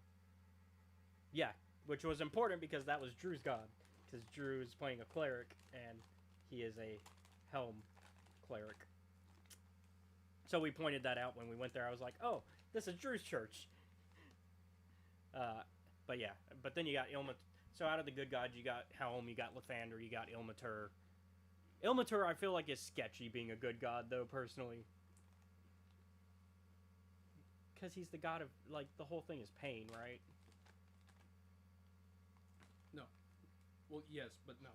[SPEAKER 4] Yeah, which was important because that was Drew's god. Because Drew is playing a cleric, and he is a Helm cleric. So we pointed that out when we went there. I was like, oh, this is Drew's church. But yeah, but then you got Ilmater. So out of the good gods, you got Helm, you got Lathander, you got Ilmater. Ilmater, I feel like, is sketchy being a good god, though, personally. Because he's the god of, like, the whole thing is pain, right?
[SPEAKER 3] No. Well, yes, but no.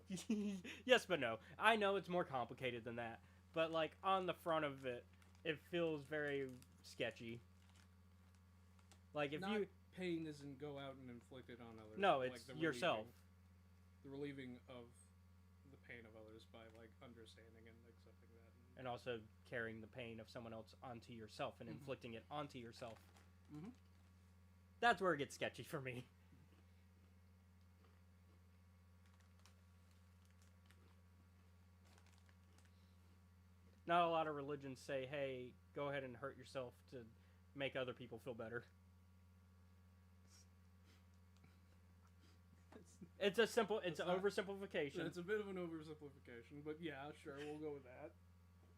[SPEAKER 4] Yes, but no. I know it's more complicated than that. But, like, on the front of it, it feels very sketchy. Like, if
[SPEAKER 3] Not
[SPEAKER 4] you...
[SPEAKER 3] pain isn't go out and inflict it on others.
[SPEAKER 4] No,
[SPEAKER 3] like
[SPEAKER 4] it's
[SPEAKER 3] the
[SPEAKER 4] yourself.
[SPEAKER 3] The relieving of the pain of others by, like, understanding and accepting that.
[SPEAKER 4] And also carrying the pain of someone else onto yourself and inflicting it onto yourself.
[SPEAKER 3] Mhm.
[SPEAKER 4] That's where it gets sketchy for me. Not a lot of religions say, hey, go ahead and hurt yourself to make other people feel better. It's a simple, it's an
[SPEAKER 3] not-
[SPEAKER 4] oversimplification.
[SPEAKER 3] It's a bit of an oversimplification, but yeah, sure, we'll go with that.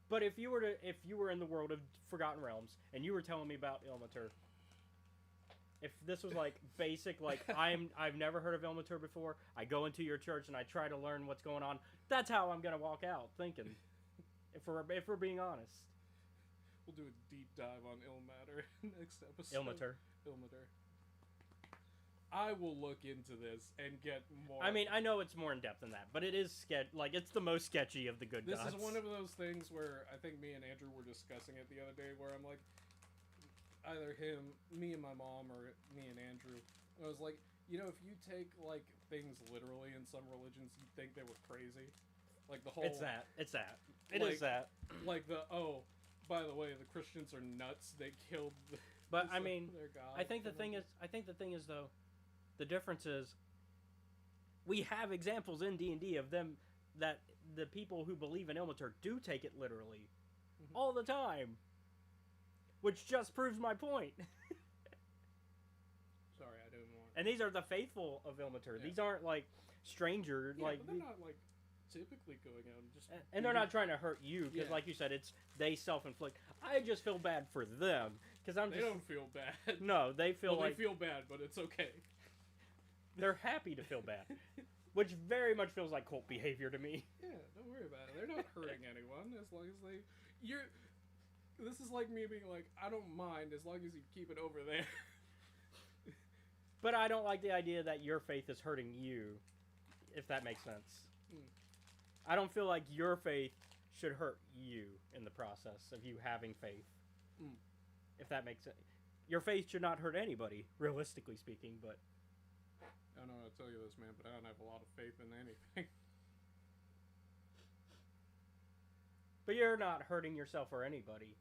[SPEAKER 4] But if you were in the world of Forgotten Realms and you were telling me about Ilmater, if this was like basic, like I've never heard of Ilmater before, I go into your church and I try to learn what's going on, that's how I'm gonna walk out thinking. If we're being honest.
[SPEAKER 3] We'll do a deep dive on Ilmater next episode.
[SPEAKER 4] Ilmater.
[SPEAKER 3] I will look into this and get more.
[SPEAKER 4] I mean, I know it's more in depth than that, but it is like it's the most sketchy of the good
[SPEAKER 3] This
[SPEAKER 4] gods.
[SPEAKER 3] is one of those things where I think me and Andrew were discussing it the other day, where I'm like, either me and my mom, or me and Andrew. I was like, you know, if you take like things literally in some religions, you'd think they were crazy. Like the whole.
[SPEAKER 4] It's that. It is
[SPEAKER 3] Like-
[SPEAKER 4] that.
[SPEAKER 3] Like by the way, the Christians are nuts. They killed.
[SPEAKER 4] But I mean,
[SPEAKER 3] their God.
[SPEAKER 4] I think the thing is though, the difference is we have examples in D&D of them that the people who believe in Ilmater do take it literally all the time. Which just proves my point.
[SPEAKER 3] Sorry, I didn't want.
[SPEAKER 4] And these are the faithful of Ilmater.
[SPEAKER 3] Yeah.
[SPEAKER 4] These aren't like stranger
[SPEAKER 3] Yeah,
[SPEAKER 4] like
[SPEAKER 3] but they're not like typically going out and just.
[SPEAKER 4] and they're not trying to hurt you because
[SPEAKER 3] Yeah.
[SPEAKER 4] like you said it's they self-inflict. I just feel bad for them because I'm
[SPEAKER 3] They
[SPEAKER 4] just
[SPEAKER 3] don't feel bad.
[SPEAKER 4] no, they feel
[SPEAKER 3] Well,
[SPEAKER 4] like
[SPEAKER 3] they feel bad, but it's okay.
[SPEAKER 4] they're happy to feel bad. Which very much feels like cult behavior to me.
[SPEAKER 3] Yeah, don't worry about it. They're not hurting anyone as long as they. This is like me being like, I don't mind as long as you keep it over there.
[SPEAKER 4] But I don't like the idea that your faith is hurting you, if that makes sense.
[SPEAKER 3] Mm.
[SPEAKER 4] I don't feel like your faith should hurt you in the process of you having faith.
[SPEAKER 3] Mm.
[SPEAKER 4] If that makes sense. Your faith should not hurt anybody, realistically speaking, but
[SPEAKER 3] I don't know how to tell you this, man, but I don't have a lot of faith in anything.
[SPEAKER 4] but you're not hurting yourself or anybody.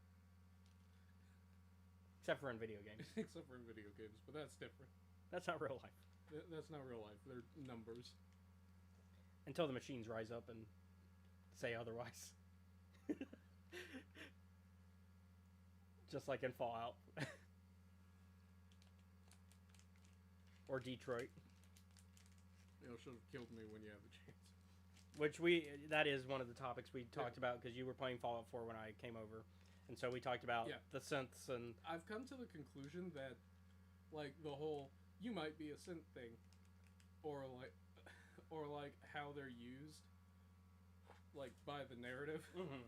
[SPEAKER 4] Except for in video games.
[SPEAKER 3] Except for in video games, but that's different.
[SPEAKER 4] That's not real life.
[SPEAKER 3] That's not real life. They're numbers.
[SPEAKER 4] Until the machines rise up and say otherwise. Just like in Fallout. or Detroit.
[SPEAKER 3] You know, should have killed me when you have the chance.
[SPEAKER 4] Which that is one of the topics we talked about because you were playing Fallout 4 when I came over. And so we talked about the synths and...
[SPEAKER 3] I've come to the conclusion that, like, the whole, you might be a synth thing, or like how they're used, like, by the narrative.
[SPEAKER 4] Mhm.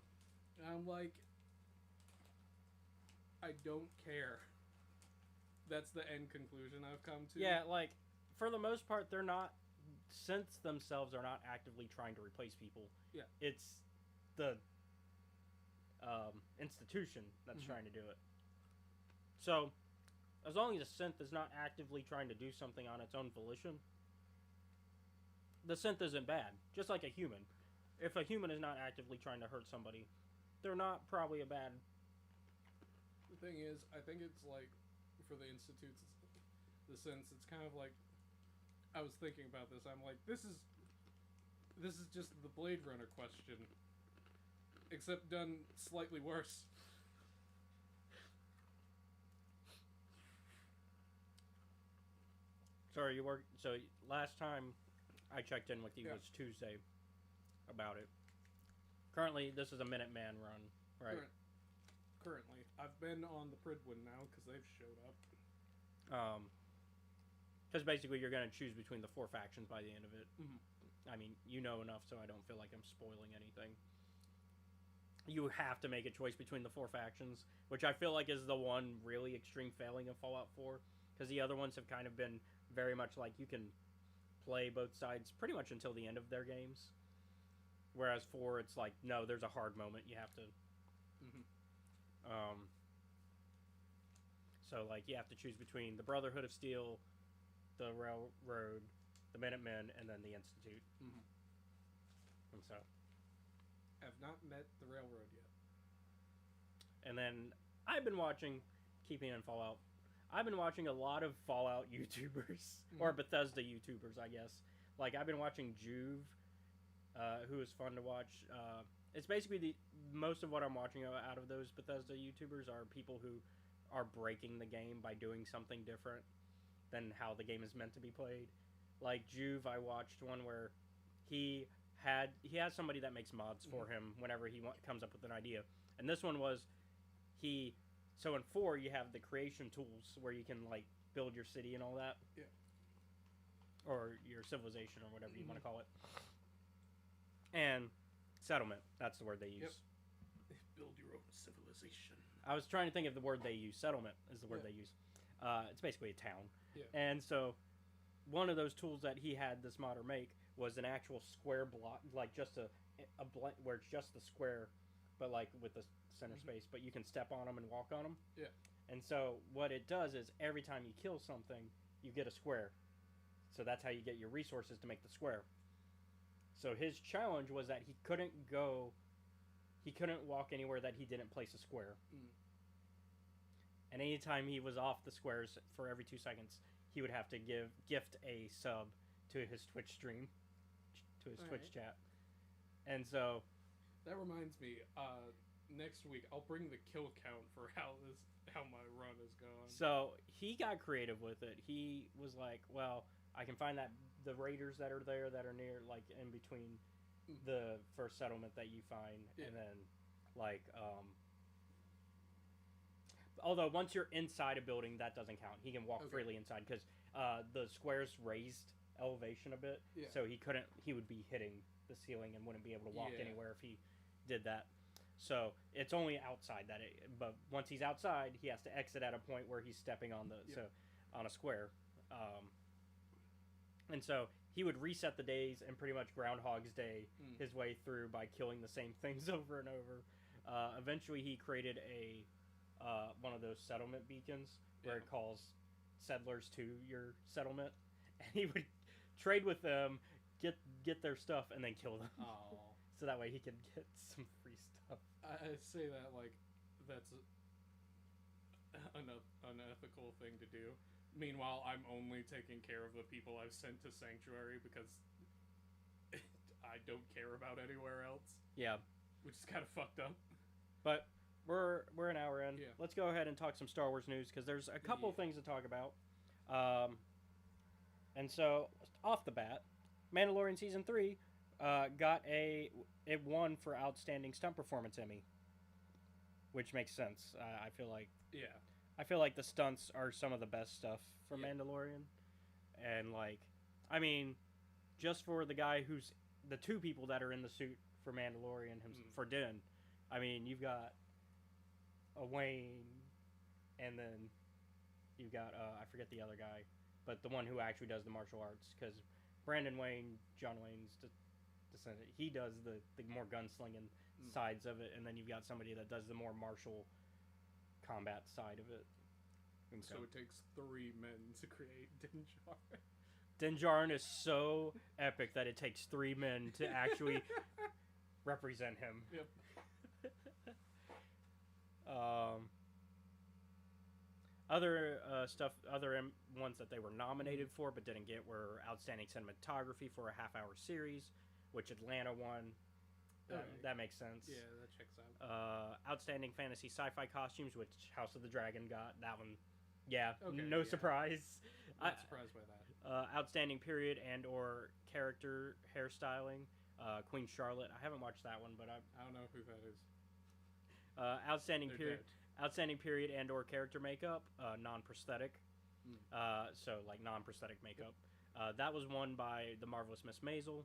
[SPEAKER 3] And I'm like, I don't care. That's the end conclusion I've come to.
[SPEAKER 4] Yeah, like, for the most part, they're not... Synths themselves are not actively trying to replace people.
[SPEAKER 3] Yeah.
[SPEAKER 4] It's the institution that's trying to do it. So, as long as a synth is not actively trying to do something on its own volition, the synth isn't bad. Just like a human. If a human is not actively trying to hurt somebody, they're not probably a bad...
[SPEAKER 3] The thing is, I think it's like, for the institutes, the sense, it's kind of like, I was thinking about this, I'm like, this is just the Blade Runner question, except done slightly worse.
[SPEAKER 4] Sorry, you were... So, last time I checked in with you was Tuesday about it. Currently, this is a Minuteman run, right?
[SPEAKER 3] Currently. I've been on the Pridwin now, because they've showed up.
[SPEAKER 4] Because basically you're going to choose between the 4 factions by the end of it.
[SPEAKER 3] Mhm.
[SPEAKER 4] I mean, you know enough, so I don't feel like I'm spoiling anything. You have to make a choice between the 4 factions, which I feel like is the one really extreme failing of Fallout 4, because the other ones have kind of been very much like you can play both sides pretty much until the end of their games. Whereas 4, it's like, no, there's a hard moment. You have to...
[SPEAKER 3] Mhm.
[SPEAKER 4] So, like, you have to choose between the Brotherhood of Steel, the Railroad, the Minutemen, and then the Institute.
[SPEAKER 3] Mhm.
[SPEAKER 4] And so...
[SPEAKER 3] I've not met the Railroad yet.
[SPEAKER 4] And then I've been watching, keeping in Fallout, I've been watching a lot of Fallout YouTubers, or Bethesda YouTubers, I guess. Like, I've been watching Juve, who is fun to watch. It's basically most of what I'm watching out of those Bethesda YouTubers are people who are breaking the game by doing something different than how the game is meant to be played. Like Juve, I watched one where he has somebody that makes mods for him whenever he comes up with an idea. And this one was so in 4 you have the creation tools where you can like build your city and all that.
[SPEAKER 3] Yeah.
[SPEAKER 4] Or your civilization or whatever you want to call it. And settlement, that's the word they use.
[SPEAKER 3] Yep. Build your own civilization.
[SPEAKER 4] I was trying to think of the word they use. Settlement is the word they use. It's basically a town.
[SPEAKER 3] Yeah.
[SPEAKER 4] And so one of those tools that he had this modder make was an actual square block, like just a where it's just the square, but like with the center space, but you can step on them and walk on them.
[SPEAKER 3] Yeah.
[SPEAKER 4] And so what it does is every time you kill something, you get a square. So that's how you get your resources to make the square. So his challenge was that he couldn't walk anywhere that he didn't place a square.
[SPEAKER 3] Mm.
[SPEAKER 4] And anytime he was off the squares for every 2 seconds, he would have to gift a sub to his Twitch stream, to his Twitch chat. And so...
[SPEAKER 3] That reminds me, next week I'll bring the kill count for how my run is going.
[SPEAKER 4] So he got creative with it. He was like, well, I can find the raiders that are there that are near, like, in between the first settlement that you find, and then, like, although once you're inside a building, that doesn't count. He can walk freely inside, because the squares raised elevation a bit, so he would be hitting the ceiling and wouldn't be able to walk anywhere if he did that. So it's only outside but once he's outside, he has to exit at a point where he's stepping on on a square. And so he would reset the days and pretty much Groundhog's Day
[SPEAKER 3] Mm.
[SPEAKER 4] his way through by killing the same things over and over. Eventually, he created a one of those settlement beacons where
[SPEAKER 3] Yeah.
[SPEAKER 4] it calls settlers to your settlement, and he would trade with them, get their stuff, and then kill them.
[SPEAKER 3] Oh,
[SPEAKER 4] So that way he could get some free stuff.
[SPEAKER 3] I say that like that's an unethical thing to do. Meanwhile, I'm only taking care of the people I've sent to Sanctuary because I don't care about anywhere else,
[SPEAKER 4] Yeah,
[SPEAKER 3] which is kind of fucked up.
[SPEAKER 4] but we're an hour in.
[SPEAKER 3] Yeah.
[SPEAKER 4] Let's go ahead and talk some Star Wars news because there's a couple
[SPEAKER 3] Yeah.
[SPEAKER 4] things to talk about. And so off the bat, Mandalorian season 3 it won for outstanding stunt performance Emmy, which makes sense. I feel like the stunts are some of the best stuff for
[SPEAKER 3] Yeah.
[SPEAKER 4] Mandalorian, and like, I mean, just for the guy who's the two people that are in the suit for Mandalorian for Din, I mean, you've got a Wayne, and then you've got I forget the other guy, but the one who actually does the martial arts, because Brandon Wayne, John Wayne's descendant, he does the more gunslinging sides of it, and then you've got somebody that does the more martial combat side of it. And
[SPEAKER 3] So it takes 3 men to create Din Djarin.
[SPEAKER 4] Din Djarin is so epic that it takes 3 men to actually represent him.
[SPEAKER 3] Yep.
[SPEAKER 4] Other stuff, ones that they were nominated for but didn't get were Outstanding Cinematography for a half-hour series, which Atlanta won.
[SPEAKER 3] Okay.
[SPEAKER 4] That makes sense.
[SPEAKER 3] Yeah, that checks out.
[SPEAKER 4] Outstanding Fantasy Sci-Fi Costumes, which House of the Dragon got. That one, yeah,
[SPEAKER 3] Okay,
[SPEAKER 4] no
[SPEAKER 3] yeah.
[SPEAKER 4] surprise.
[SPEAKER 3] Not surprised by that.
[SPEAKER 4] Outstanding Period and or Character Hairstyling, Queen Charlotte. I haven't watched that one, but
[SPEAKER 3] I don't know who that is.
[SPEAKER 4] Outstanding
[SPEAKER 3] They're
[SPEAKER 4] Period.
[SPEAKER 3] dead.
[SPEAKER 4] Outstanding Period and or Character Makeup, non-prosthetic.
[SPEAKER 3] Mm.
[SPEAKER 4] So like non-prosthetic makeup. That was won by The Marvelous Miss Maisel.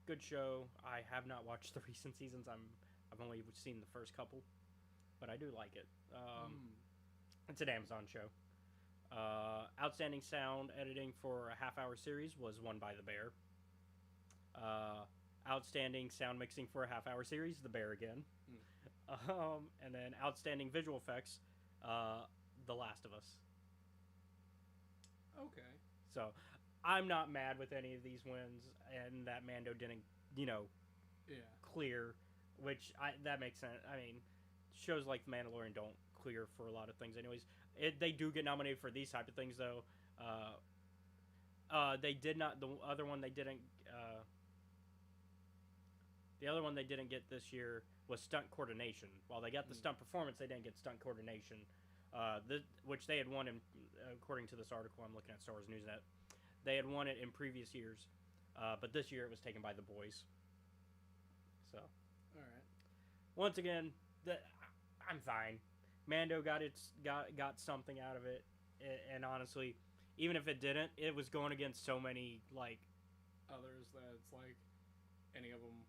[SPEAKER 4] Good show. I have not watched the recent seasons. I've only seen the first couple, but I do like it. It's an Amazon show. Outstanding Sound Editing for a half-hour series was won by The Bear. Outstanding Sound Mixing for a half-hour series, The Bear again. And then Outstanding Visual Effects, The Last of Us.
[SPEAKER 3] Okay.
[SPEAKER 4] So I'm not mad with any of these wins, and that Mando didn't,
[SPEAKER 3] Yeah.
[SPEAKER 4] clear, which that makes sense. I mean, shows like The Mandalorian don't clear for a lot of things anyways. They do get nominated for these type of things though. They did not. The other one they didn't get this year was stunt coordination. While they got the stunt performance, they didn't get stunt coordination, which they had won in, according to this article I'm looking at Star Wars Newsnet. They had won it in previous years, but this year it was taken by The Boys. So,
[SPEAKER 3] All right.
[SPEAKER 4] once again, I'm fine. Mando got something out of it, and honestly, even if it didn't, it was going against so many like.
[SPEAKER 3] Others that it's like any of them.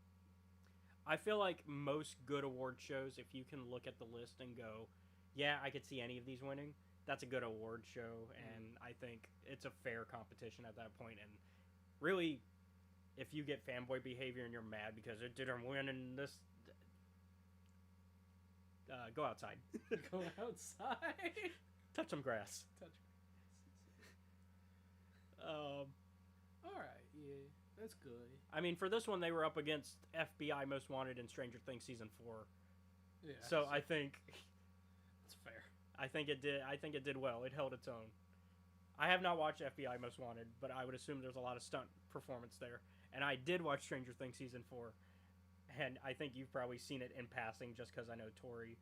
[SPEAKER 4] I feel like most good award shows, if you can look at the list and go, yeah, I could see any of these winning, that's a good award show, and I think it's a fair competition at that point. And really, if you get fanboy behavior and you're mad because it didn't win in this, go outside.
[SPEAKER 3] Go outside.
[SPEAKER 4] Touch some grass.
[SPEAKER 3] Touch. All right. Yeah, that's good.
[SPEAKER 4] I mean, for this one, they were up against FBI Most Wanted and Stranger Things Season 4.
[SPEAKER 3] Yeah.
[SPEAKER 4] So I think
[SPEAKER 3] it's fair.
[SPEAKER 4] I think it did well. It held its own. I have not watched FBI Most Wanted, but I would assume there's a lot of stunt performance there. And I did watch Stranger Things Season 4, and I think you've probably seen it in passing just because I know Tori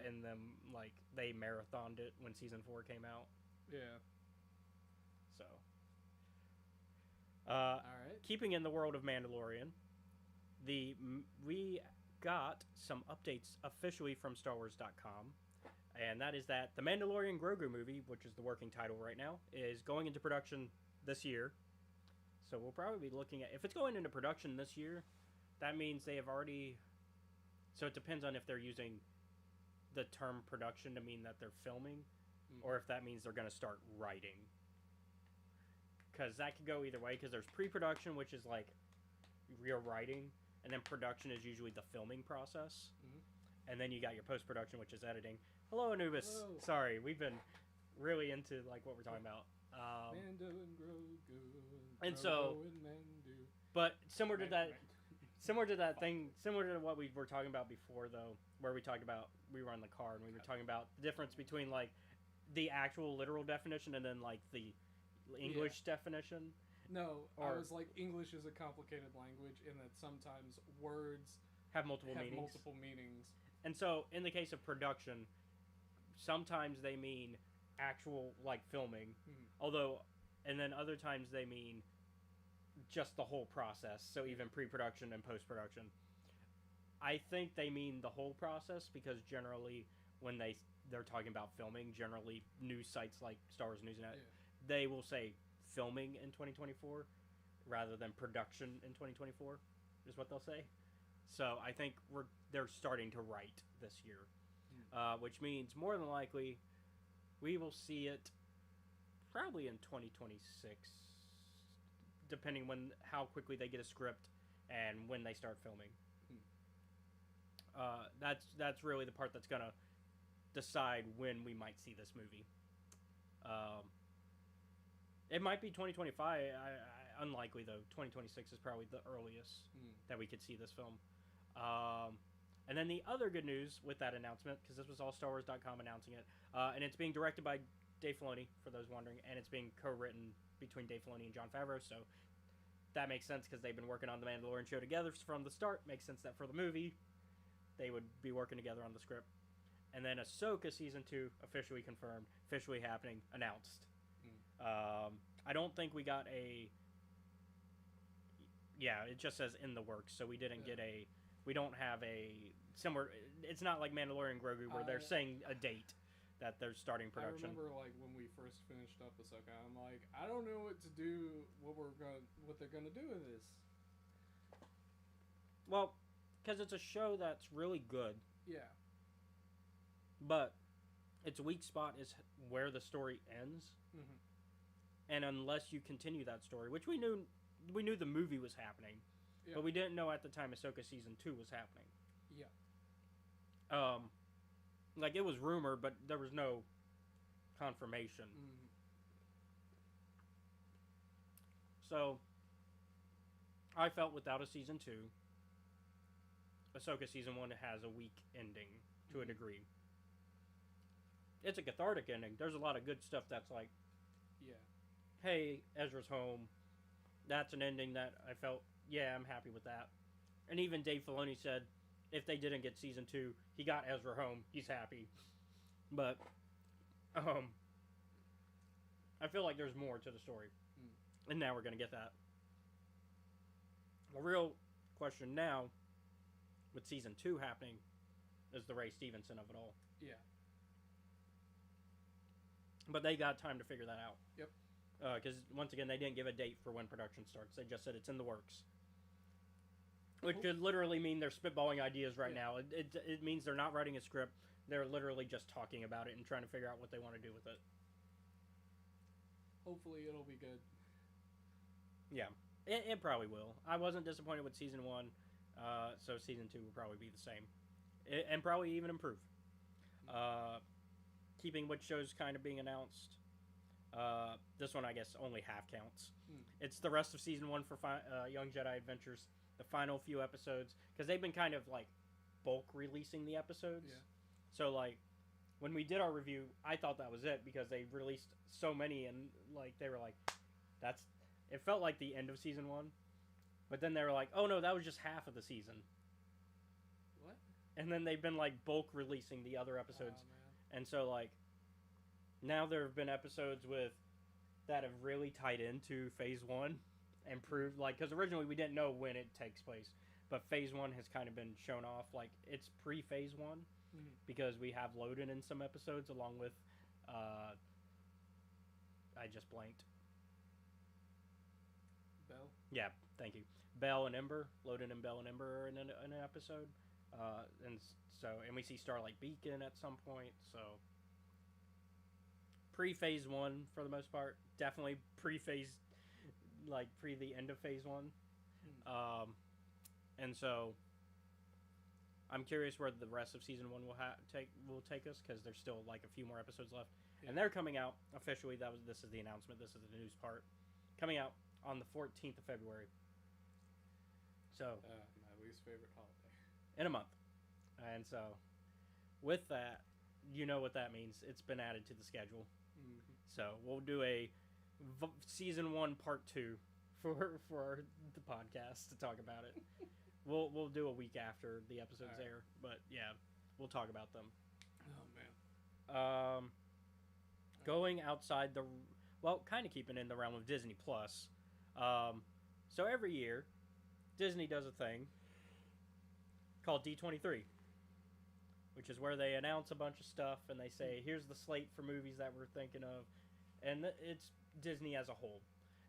[SPEAKER 4] and them, like, they marathoned it when Season 4 came out.
[SPEAKER 3] Yeah.
[SPEAKER 4] So,
[SPEAKER 3] All right.
[SPEAKER 4] keeping in the world of Mandalorian, we got some updates officially from StarWars.com. And that is that the Mandalorian Grogu movie, which is the working title right now, is going into production this year. So we'll probably be looking at... If it's going into production this year, that means they have already... So it depends on if they're using the term production to mean that they're filming, or if that means they're going to start writing. because that could go either way. Because there's pre-production, which is like real writing, and then production is usually the filming process,
[SPEAKER 2] Mhm.
[SPEAKER 4] and then you got your post-production, which is editing. Hello, Anubis.
[SPEAKER 2] Hello.
[SPEAKER 4] Sorry, we've been really into like what we're talking about.
[SPEAKER 2] Mando and Grogu
[SPEAKER 4] And so-
[SPEAKER 2] Grogu and Mando.
[SPEAKER 4] But similar to that,
[SPEAKER 2] Man-
[SPEAKER 4] similar to that thing, similar to what we were talking about before, though, where we talked about we were on the car and we were talking about the difference between like the actual literal definition and then like the English definition.
[SPEAKER 2] No, I
[SPEAKER 4] Or-
[SPEAKER 2] was like, English is a complicated language in that sometimes words
[SPEAKER 4] Have multiple
[SPEAKER 2] have
[SPEAKER 4] meanings.
[SPEAKER 2] multiple meanings.
[SPEAKER 4] And so, in the case of production, sometimes they mean actual like filming,
[SPEAKER 2] Mhm.
[SPEAKER 4] although, and then other times they mean just the whole process. So even pre-production and post-production. I think they mean the whole process because generally, when they're talking about filming, generally news sites like Star Wars News Net,
[SPEAKER 2] Yeah.
[SPEAKER 4] they will say filming in 2024 rather than production in 2024 is what they'll say. So I think they're starting to write this year, which means more than likely we will see it probably in 2026, depending how quickly they get a script and when they start filming. That's really the part that's gonna decide when we might see this movie. It might be 2025. Unlikely though. 2026 is probably the earliest that we could see this film. And then the other good news with that announcement, because this was all StarWars.com announcing it, and it's being directed by Dave Filoni, for those wondering, and it's being co-written between Dave Filoni and Jon Favreau, so that makes sense because they've been working on the Mandalorian show together from the start. Makes sense that for the movie, they would be working together on the script. And then Ahsoka Season 2, officially confirmed, officially happening, announced. I don't think we got a... Yeah, it just says in the works, so we didn't get a... We don't have a similar... It's not like Mandalorian Grogu where they're saying a date that they're starting production.
[SPEAKER 2] I remember like when we first finished up Ahsoka, I'm like, I don't know what to do, what they're gonna do with this.
[SPEAKER 4] Well, because it's a show that's really good,
[SPEAKER 2] Yeah.
[SPEAKER 4] but its weak spot is where the story ends.
[SPEAKER 2] Mm-hmm.
[SPEAKER 4] And unless you continue that story, which we knew the movie was happening,
[SPEAKER 2] Yeah.
[SPEAKER 4] but we didn't know at the time Ahsoka Season 2 was happening.
[SPEAKER 2] Yeah.
[SPEAKER 4] Like, it was rumored, but there was no confirmation.
[SPEAKER 2] Mm-hmm.
[SPEAKER 4] So, I felt without a Season 2, Ahsoka Season 1 has a weak ending, to a degree. It's a cathartic ending. There's a lot of good stuff that's like,
[SPEAKER 2] Yeah.
[SPEAKER 4] hey, Ezra's home. That's an ending that I felt, yeah, I'm happy with that. And even Dave Filoni said, if they didn't get Season 2, he got Ezra home. He's happy. But, I feel like there's more to the story. And now we're going to get that. The real question now, with Season 2 happening, is the Ray Stevenson of it all.
[SPEAKER 2] Yeah.
[SPEAKER 4] But they got time to figure that out.
[SPEAKER 2] Yep.
[SPEAKER 4] Because, once again, they didn't give a date for when production starts. They just said it's in the works. Which could literally mean they're spitballing ideas right now. It means they're not writing a script. They're literally just talking about it and trying to figure out what they want to do with it.
[SPEAKER 2] Hopefully it'll be good.
[SPEAKER 4] Yeah. It probably will. I wasn't disappointed with Season 1, so Season 2 will probably be the same. And probably even improve. Keeping what shows kind of being announced. This one, I guess, only half counts. It's the rest of Season 1 for Young Jedi Adventures. The final few episodes. Because they've been kind of, like, bulk releasing the episodes.
[SPEAKER 2] Yeah.
[SPEAKER 4] So, like, when we did our review, I thought that was it. Because they released so many and, like, they were like, that's... It felt like the end of Season 1. But then they were like, oh, no, that was just half of the season.
[SPEAKER 2] What?
[SPEAKER 4] And then they've been, like, bulk releasing the other episodes.
[SPEAKER 2] Oh, man.
[SPEAKER 4] And so, like, now there have been episodes that have really tied into Phase 1 and proved, like, because originally we didn't know when it takes place, but Phase 1 has kind of been shown off, like, it's pre-Phase 1, because we have Loden in some episodes, along with, I just blanked.
[SPEAKER 2] Bell?
[SPEAKER 4] Yeah, thank you. Bell and Ember, Loden and Bell and Ember are in an episode, and we see Starlight Beacon at some point, so... Pre-Phase 1, for the most part. Definitely pre-Phase... pre the end of Phase 1. And so I'm curious where the rest of Season 1 will take us, because there's still like a few more episodes left.
[SPEAKER 2] Yeah.
[SPEAKER 4] And they're coming out officially. This is the announcement. This is the news part. Coming out on the 14th of February. So
[SPEAKER 2] My least favorite holiday.
[SPEAKER 4] in a month. And so with that, you know what that means. It's been added to the schedule.
[SPEAKER 2] Mm-hmm.
[SPEAKER 4] So we'll do a Season 1 Part 2 for the podcast to talk about it. We'll do a week after the episodes
[SPEAKER 2] All right.
[SPEAKER 4] air, but yeah, we'll talk about them.
[SPEAKER 2] Oh man.
[SPEAKER 4] Going outside kind of keeping in the realm of Disney Plus. So every year, Disney does a thing called D23, which is where they announce a bunch of stuff and they say, here's the slate for movies that we're thinking of, and it's Disney as a whole.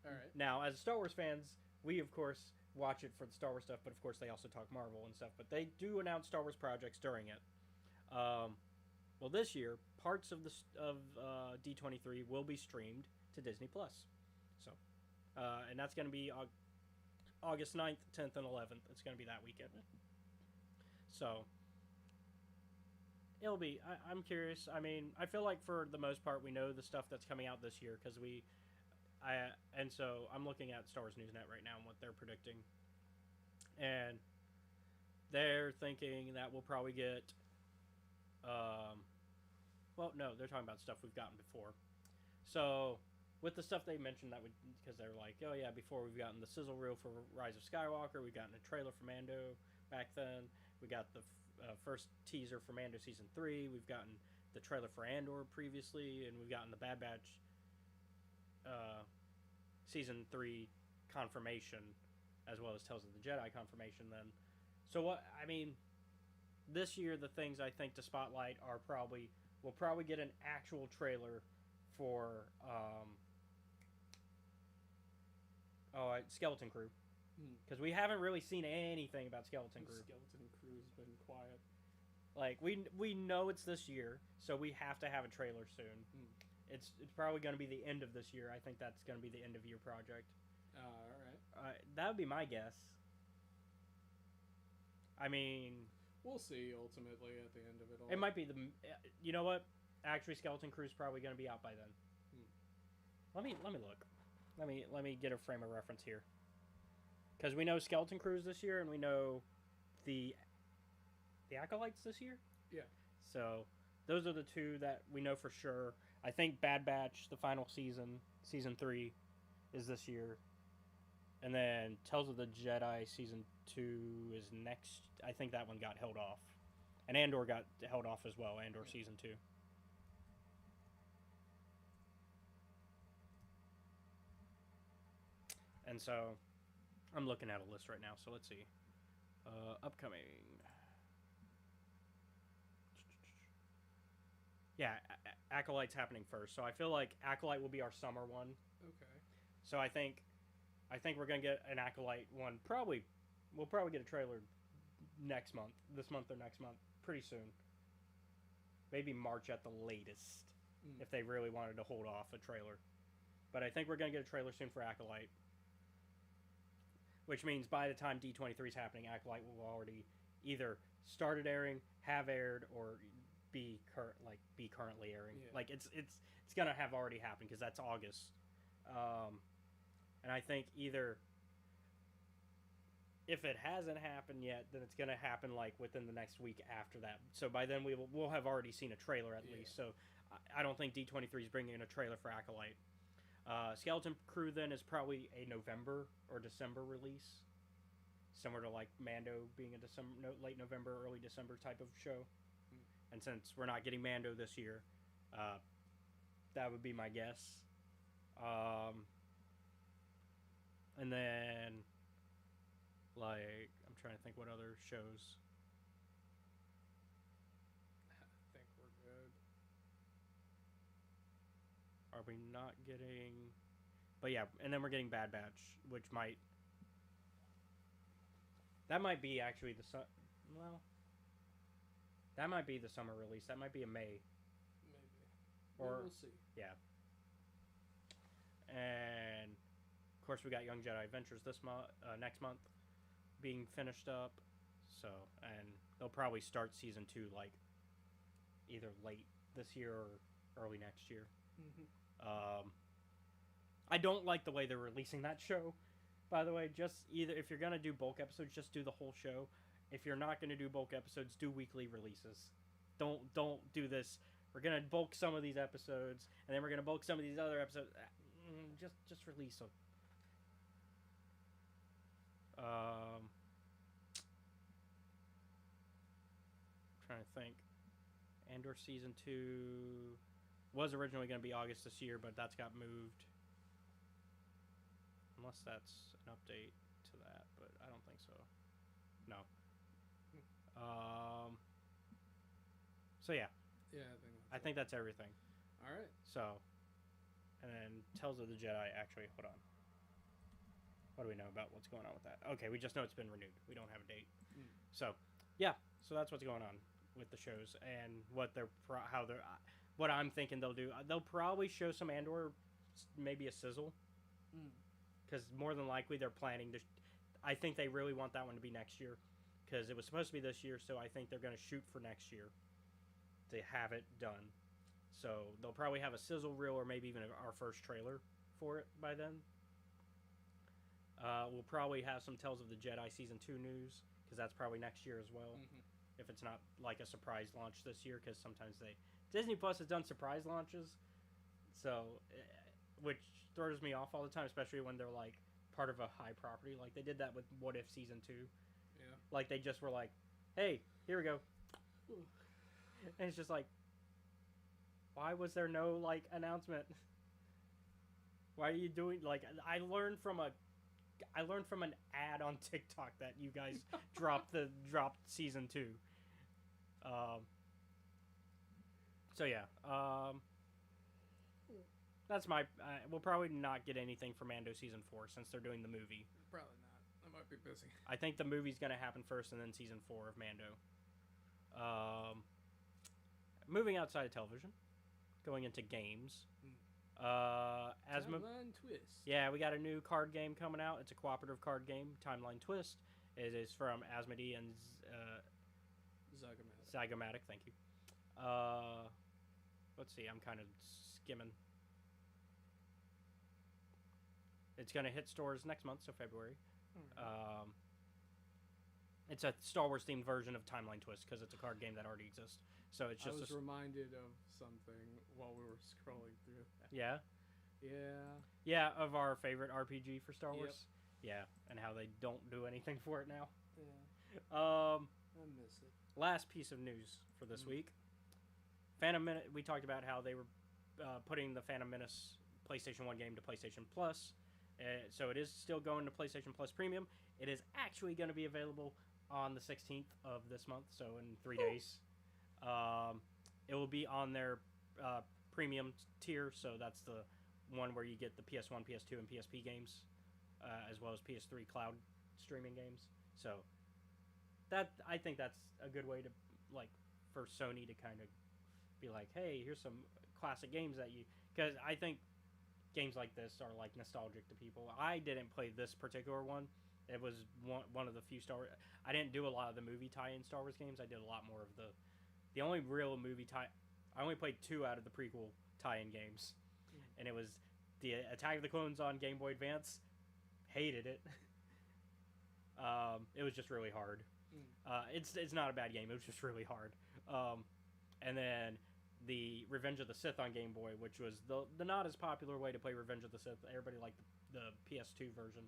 [SPEAKER 2] All right.
[SPEAKER 4] Now, as Star Wars fans, we of course watch it for the Star Wars stuff, but of course they also talk Marvel and stuff. But they do announce Star Wars projects during it. Well, this year, parts of D23 will be streamed to Disney Plus. So, and that's going to be August 9th, 10th, and 11th. It's going to be that weekend. So, it'll be. I'm curious. I mean, I feel like for the most part, we know the stuff that's coming out this year because and so I'm looking at Star Wars Newsnet right now and what they're predicting, and they're thinking that we'll probably get. Well, no, they're talking about stuff we've gotten before. So, with the stuff they mentioned because they're like, oh yeah, before we've gotten the sizzle reel for Rise of Skywalker, we've gotten a trailer for Mando back then. We got the first teaser for Mando Season 3. We've gotten the trailer for Andor previously, and we've gotten the Bad Batch Season 3 confirmation, as well as Tales of the Jedi confirmation then. So this year the things I think to spotlight are we'll probably get an actual trailer for Skeleton Crew, because we haven't really seen anything about Skeleton Crew.
[SPEAKER 2] Skeleton Crew's been quiet.
[SPEAKER 4] Like we know it's this year, so we have to have a trailer soon. It's probably going to be the end of this year. I think that's going to be the end of year project.
[SPEAKER 2] All right.
[SPEAKER 4] That would be my guess. I mean,
[SPEAKER 2] We'll see. Ultimately, at the end of it all,
[SPEAKER 4] it might be you know what? Actually, Skeleton Crew's probably going to be out by then. Let me look. Let me get a frame of reference here. Because we know Skeleton Crew's this year, and we know the Acolytes this year.
[SPEAKER 2] Yeah.
[SPEAKER 4] So those are the two that we know for sure. I think Bad Batch, the final season, Season 3, is this year. And then Tales of the Jedi Season 2 is next. I think that one got held off. And Andor got held off as well, Andor Season 2. And so I'm looking at a list right now, so let's see. Upcoming. Yeah, Acolyte's happening first. So I feel like Acolyte will be our summer one.
[SPEAKER 2] Okay.
[SPEAKER 4] So I think we're gonna get an Acolyte one. We'll probably get a trailer this month or next month, pretty soon. Maybe March at the latest, if they really wanted to hold off a trailer. But I think we're gonna get a trailer soon for Acolyte, which means by the time D23 is happening, Acolyte will already either started airing, have aired, or be currently airing.
[SPEAKER 2] Yeah.
[SPEAKER 4] Like it's gonna have already happened because that's August. And I think either if it hasn't happened yet, then it's gonna happen like within the next week after that. So by then we'll have already seen a trailer at least. So I don't think D23 is bringing in a trailer for Acolyte. Skeleton Crew then is probably a November or December release, similar to like Mando being a late November, early December type of show. And since we're not getting Mando this year, that would be my guess. And then, like, I'm trying to think what other shows.
[SPEAKER 2] I think we're good.
[SPEAKER 4] Are we not getting? But yeah, and then we're getting Bad Batch, which that might be actually that might be the summer release. That might be a May.
[SPEAKER 2] Maybe.
[SPEAKER 4] Or
[SPEAKER 2] we'll see.
[SPEAKER 4] yeah. And of course, we got Young Jedi Adventures this month, next month, being finished up. So, and they'll probably start season 2 like either late this year or early next year. I don't like the way they're releasing that show. By the way, just either if you're gonna do bulk episodes, just do the whole show. If you're not gonna do bulk episodes, do weekly releases. Don't do this. We're gonna bulk some of these episodes, and then we're gonna bulk some of these other episodes. Just release them. Trying to think. Andor season 2 was originally going to be August this year, but that's got moved. Unless that's an update to that, but I don't think so. No. So yeah,
[SPEAKER 2] Yeah,
[SPEAKER 4] I think that's everything.
[SPEAKER 2] All right.
[SPEAKER 4] So, and then Tales of the Jedi. Actually, hold on. What do we know about what's going on with that? Okay, we just know it's been renewed. We don't have a date. So, yeah. So that's what's going on with the shows and what they're what I'm thinking they'll do. They'll probably show some Andor, maybe a sizzle, because more than likely they're planning to. I think they really want that one to be next year, because it was supposed to be this year. So I think they're going to shoot for next year to have it done. So they'll probably have a sizzle reel or maybe even our first trailer for it by then. We'll probably have some Tales of the Jedi season 2 news, because that's probably next year as well. If it's not like a surprise launch this year, because sometimes Disney Plus has done surprise launches, so which throws me off all the time, especially when they're like part of a high property. Like they did that with What If season 2.
[SPEAKER 2] Yeah.
[SPEAKER 4] Like they just were like, "Hey, here we go," and it's just like, why was there no like announcement? Why are you doing like? I learned from an ad on TikTok that you guys dropped season 2. So yeah, that's my. We'll probably not get anything for Mando season 4 since they're doing the movie.
[SPEAKER 2] Probably not. I might be busy.
[SPEAKER 4] I think the movie's gonna happen first, and then season 4 of Mando. Moving outside of television, going into games.
[SPEAKER 2] Timeline Twist.
[SPEAKER 4] Yeah, we got a new card game coming out. It's a cooperative card game, Timeline Twist. It is from Asmodee and Zygomatic. Thank you. Let's see. I'm kind of skimming. It's going to hit stores next month, so February. It's a Star Wars themed version of Timeline Twist because it's a card game that already exists. So it's just
[SPEAKER 2] I was reminded of something while we were scrolling through that.
[SPEAKER 4] Yeah.
[SPEAKER 2] Yeah.
[SPEAKER 4] Of our favorite RPG for Star Wars. Yeah, and how they don't do anything for it now.
[SPEAKER 2] Yeah. I miss it.
[SPEAKER 4] Last piece of news for this week. Phantom Menace. We talked about how they were putting the Phantom Menace PlayStation 1 game to PlayStation Plus. So it is still going to PlayStation Plus Premium. It is actually going to be available on the 16th of this month, so in 3 days. It will be on their premium tier, so that's the one where you get the PS1, PS2, and PSP games, as well as PS3 cloud streaming games. So that I think that's a good way to for Sony to kind of be like, hey, here's some classic games that you, because I think games like this are like nostalgic to people. I didn't play this particular one. It was one of the few I didn't do a lot of the movie tie-in Star Wars games. I did a lot more of the only real movie I only played 2 out of the prequel tie-in games, and it was the Attack of the Clones on Game Boy Advance. Hated it. It was just really hard. It's not a bad game. It was just really hard. And then the Revenge of the Sith on Game Boy, which was the not as popular way to play Revenge of the Sith. Everybody liked the PS2 version.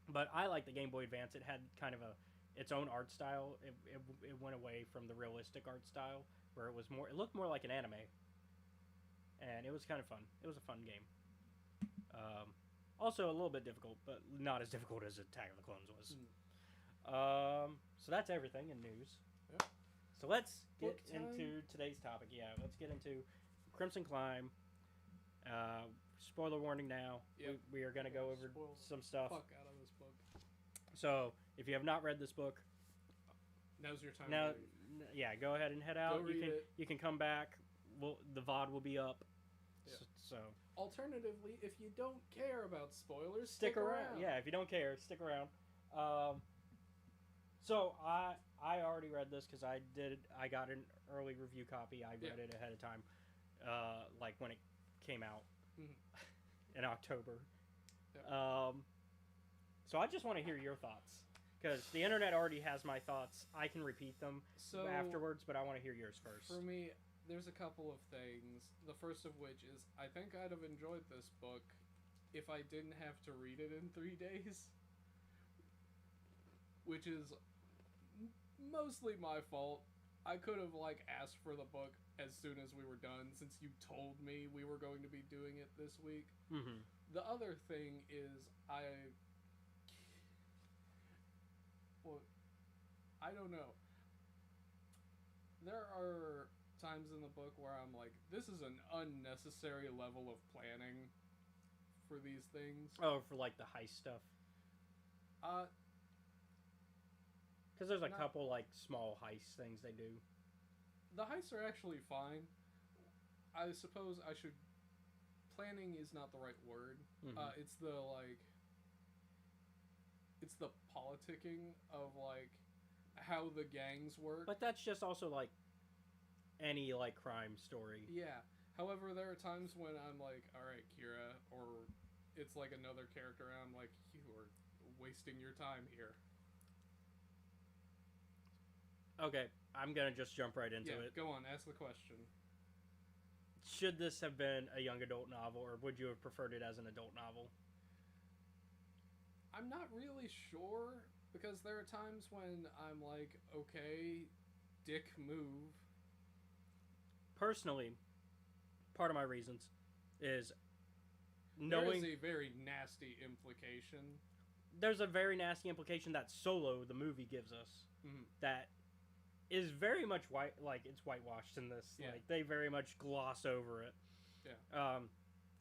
[SPEAKER 4] But I like the Game Boy Advance. It had kind of its own art style. It went away from the realistic art style, where it looked more like an anime. And it was kind of fun. It was a fun game. Also a little bit difficult, but not as difficult as Attack of the Clones was. So that's everything in news.
[SPEAKER 2] Yep.
[SPEAKER 4] So let's get
[SPEAKER 2] Book time?
[SPEAKER 4] into today's topic. Yeah, let's get into Crimson Climb. Spoiler warning now.
[SPEAKER 2] Yep.
[SPEAKER 4] We are going to go over
[SPEAKER 2] Spoil
[SPEAKER 4] some stuff.
[SPEAKER 2] Fuck out of this book.
[SPEAKER 4] So if you have not read this book,
[SPEAKER 2] Now's your time.
[SPEAKER 4] now,
[SPEAKER 2] to leave.
[SPEAKER 4] go ahead and head out.
[SPEAKER 2] Go read it.
[SPEAKER 4] You can come back. The VOD will be up.
[SPEAKER 2] Yeah.
[SPEAKER 1] So
[SPEAKER 5] Alternatively, if you don't care about spoilers,
[SPEAKER 1] stick around. Yeah, if you don't care, stick around. So I already read this because I got an early review copy. I read
[SPEAKER 5] Yeah.
[SPEAKER 1] it ahead of time, like when it came out
[SPEAKER 5] Mhm.
[SPEAKER 1] in October.
[SPEAKER 5] Yeah.
[SPEAKER 1] So I just want to hear your thoughts because the internet already has my thoughts. I can repeat them
[SPEAKER 5] So
[SPEAKER 1] afterwards, but I want to hear yours first.
[SPEAKER 5] for me, there's a couple of things. The first of which is I think I'd have enjoyed this book if I didn't have to read it in 3 days, which is mostly my fault. I could have asked for the book as soon as we were done since you told me we were going to be doing it this week.
[SPEAKER 1] Mm-hmm.
[SPEAKER 5] The other thing is well, I don't know. There are times in the book where I'm like, this is an unnecessary level of planning for these things.
[SPEAKER 1] Oh, for like the heist stuff.
[SPEAKER 5] Uh,
[SPEAKER 1] Because there's a
[SPEAKER 5] Not-
[SPEAKER 1] couple like small heist things they do.
[SPEAKER 5] the heists are actually fine. I suppose I should. Planning is not the right word.
[SPEAKER 1] Mhm.
[SPEAKER 5] It's the It's the politicking of how the gangs work.
[SPEAKER 1] But that's just also like any like crime story.
[SPEAKER 5] Yeah. However, there are times when I'm like, all right, Kira, or it's like another character, and I'm like, you are wasting your time here.
[SPEAKER 1] Okay, I'm gonna just jump right into
[SPEAKER 5] Yeah,
[SPEAKER 1] it.
[SPEAKER 5] go on, ask the question.
[SPEAKER 1] Should this have been a young adult novel, or would you have preferred it as an adult novel?
[SPEAKER 5] I'm not really sure, because there are times when I'm like, okay, dick move.
[SPEAKER 1] Personally, part of my reasons is
[SPEAKER 5] There
[SPEAKER 1] knowing
[SPEAKER 5] is a very nasty implication.
[SPEAKER 1] there's a very nasty implication that Solo, the movie, gives us
[SPEAKER 5] Mhm.
[SPEAKER 1] that is very much white, like it's whitewashed in this.
[SPEAKER 5] Yeah.
[SPEAKER 1] Like they very much gloss over it.
[SPEAKER 5] Yeah.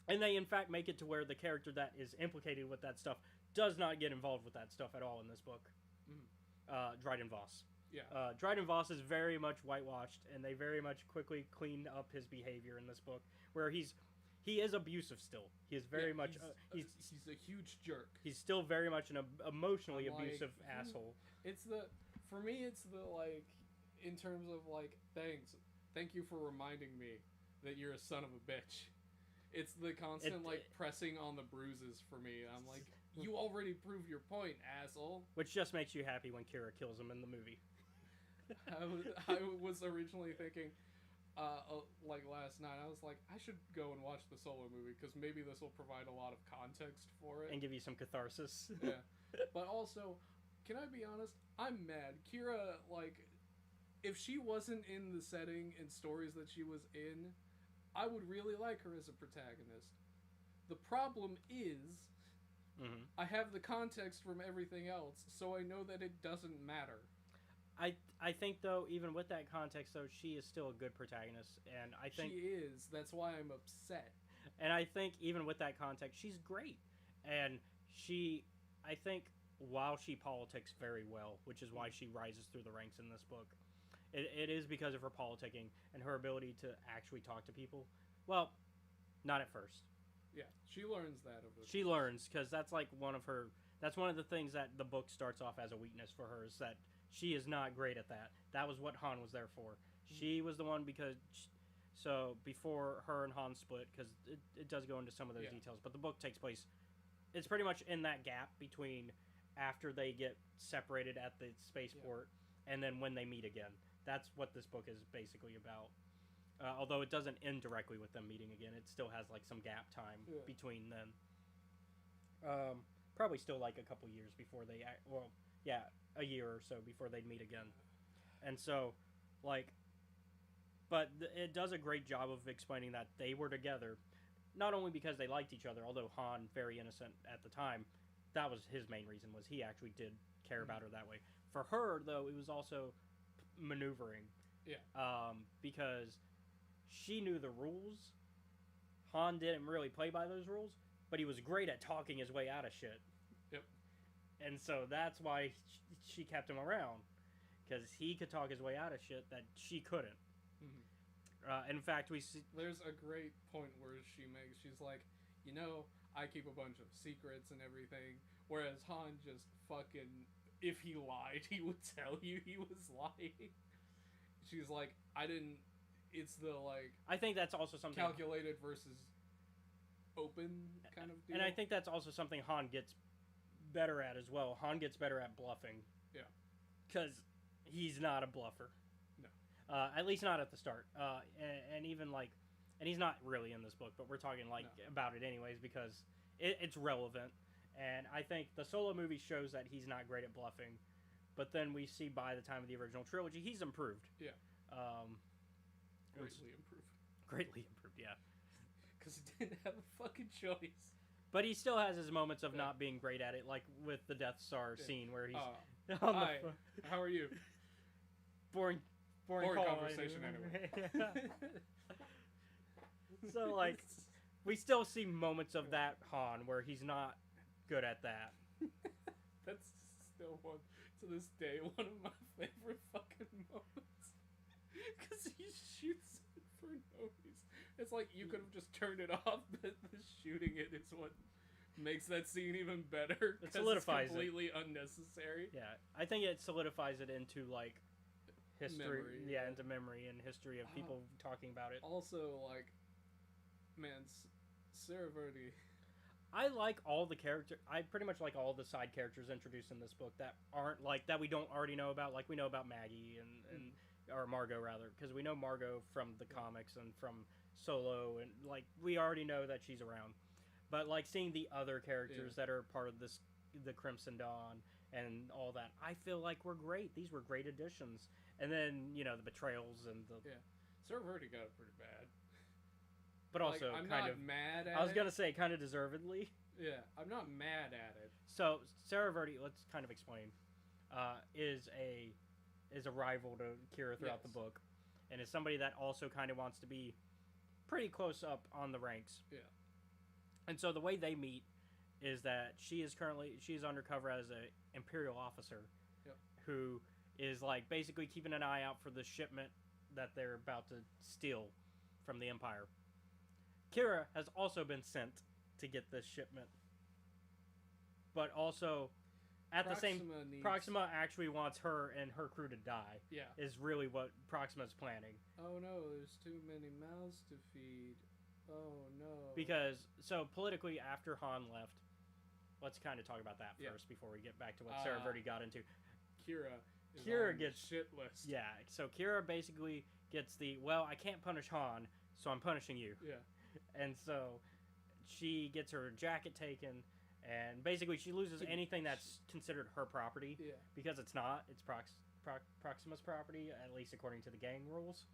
[SPEAKER 1] And they in fact make it to where the character that is implicated with that stuff does not get involved with that stuff at all in this book. Dryden Voss.
[SPEAKER 5] Yeah.
[SPEAKER 1] Dryden Voss is very much whitewashed, and they very much quickly clean up his behavior in this book, where he is abusive still. He is very
[SPEAKER 5] Yeah,
[SPEAKER 1] much
[SPEAKER 5] he's a huge jerk.
[SPEAKER 1] he's still very much an emotionally
[SPEAKER 5] I'm like,
[SPEAKER 1] abusive asshole.
[SPEAKER 5] For me, it's in terms of thank you for reminding me that you're a son of a bitch. It's the constant pressing on the bruises for me. I'm like, you already proved your point, asshole.
[SPEAKER 1] Which just makes you happy when Kira kills him in the movie.
[SPEAKER 5] I was originally thinking, last night, I was like, I should go and watch the Solo movie because maybe this will provide a lot of context for it.
[SPEAKER 1] And give you some catharsis.
[SPEAKER 5] Yeah. But also, can I be honest? I'm mad. Kira, if she wasn't in the setting and stories that she was in, I would really like her as a protagonist. The problem is,
[SPEAKER 1] Mm-hmm.
[SPEAKER 5] I have the context from everything else, so I know that it doesn't matter.
[SPEAKER 1] I think though, even with that context though, she is still a good protagonist, and I think
[SPEAKER 5] She is. That's why I'm upset.
[SPEAKER 1] and I think even with that context, she's great, and I think while she politics very well, which is why she rises through the ranks in this book, it is because of her politicking and her ability to actually talk to people. Well, not at first.
[SPEAKER 5] Yeah, she learns that over the
[SPEAKER 1] She learns because that's like one of the things that the book starts off as a weakness for her is that she is not great at that. That was what Han was there for. She was the one so before her and Han split, because it does go into some of those
[SPEAKER 5] Yeah.
[SPEAKER 1] details, but the book takes place, it's pretty much in that gap between after they get separated at the spaceport and then when they meet again. That's what this book is basically about. Although it doesn't end directly with them meeting again, it still has like some gap time between them. Probably still like a couple years before they a year or so before they'd meet again. And so but it does a great job of explaining that they were together not only because they liked each other, although Han, very innocent at the time, that was his main reason, was he actually did care about her that way. For her though, it was also maneuvering.
[SPEAKER 5] Yeah.
[SPEAKER 1] Because she knew the rules. Han didn't really play by those rules, but he was great at talking his way out of shit.
[SPEAKER 5] Yep.
[SPEAKER 1] And so that's why she kept him around, because he could talk his way out of shit that she couldn't.
[SPEAKER 5] Mm-hmm.
[SPEAKER 4] In fact, we see.
[SPEAKER 5] There's a great point where she's like, you know, I keep a bunch of secrets and everything, whereas Han just fucking, if he lied, he would tell you he was lying. She's like, I didn't. It's the like
[SPEAKER 4] I think that's also something.
[SPEAKER 5] calculated versus open kind of deal.
[SPEAKER 4] And I think that's also something Han gets better at as well. Han gets better at bluffing.
[SPEAKER 5] Yeah.
[SPEAKER 4] Because he's not a bluffer.
[SPEAKER 5] No.
[SPEAKER 4] At least not at the start. And even like, and he's not really in this book, but we're talking like about it anyways because it's relevant. And I think the Solo movie shows that he's not great at bluffing, but then we see by the time of the original trilogy, he's improved.
[SPEAKER 5] Yeah.
[SPEAKER 4] Greatly
[SPEAKER 5] Greatly improved.
[SPEAKER 4] yeah.
[SPEAKER 5] Because he didn't have a fucking choice.
[SPEAKER 4] But he still has his moments of not being great at it, like with the Death Star scene where he's on
[SPEAKER 5] Hi,
[SPEAKER 4] the
[SPEAKER 5] how are you?
[SPEAKER 4] boring
[SPEAKER 5] Boring
[SPEAKER 4] call.
[SPEAKER 5] conversation anyway.
[SPEAKER 4] So like, we still see moments of that Han where he's not good at that.
[SPEAKER 5] That's still to this day one of my favorite fucking moments. Because he shoots it for no reason. It's like you could have just turned it off, but the shooting it is what makes that scene even better.
[SPEAKER 4] It solidifies
[SPEAKER 5] it's completely unnecessary.
[SPEAKER 4] Yeah, I think it solidifies it into like history.
[SPEAKER 5] Memory,
[SPEAKER 4] yeah, into memory and history of people talking about it.
[SPEAKER 5] Also, like, man, Sarah Verde.
[SPEAKER 4] I like all the character. I pretty much like all the side characters introduced in this book that aren't like that we don't already know about. Like we know about Maggie and or Margot rather, because we know Margot from the comics and from Solo, and like we already know that she's around. But like seeing the other characters that are part of this, the Crimson Dawn and all that, I feel like were great. These were great additions. And then the betrayals and the
[SPEAKER 5] Sarah Verde got it pretty bad.
[SPEAKER 4] but also
[SPEAKER 5] I'm
[SPEAKER 4] kind
[SPEAKER 5] not
[SPEAKER 4] of
[SPEAKER 5] mad at
[SPEAKER 4] I was
[SPEAKER 5] it.
[SPEAKER 4] gonna say kind of deservedly.
[SPEAKER 5] Yeah, I'm not mad at it.
[SPEAKER 4] So Sarah Verde, let's kind of explain, is a rival to Kira throughout the book, and is somebody that also kind of wants to be pretty close up on the ranks.
[SPEAKER 5] Yeah.
[SPEAKER 4] And so the way they meet is that she's undercover as a Imperial officer, who is like basically keeping an eye out for the shipment that they're about to steal from the Empire. Kira has also been sent to get this shipment, but also at the same Proxima actually wants her and her crew to die.
[SPEAKER 5] Yeah.
[SPEAKER 4] Is really what Proxima's planning.
[SPEAKER 5] Oh no, there's too many mouths to feed. Oh no.
[SPEAKER 4] Because so politically, after Han left, let's kind of talk about that first before we get back to what Sarah Verde got into.
[SPEAKER 5] Kira gets shit list.
[SPEAKER 4] Yeah, so Kira basically gets I can't punish Han, so I'm punishing you.
[SPEAKER 5] Yeah.
[SPEAKER 4] And so she gets her jacket taken, and basically she loses anything that's considered her property.
[SPEAKER 5] Yeah.
[SPEAKER 4] Because it's not. It's Proxima's property, at least according to the gang rules.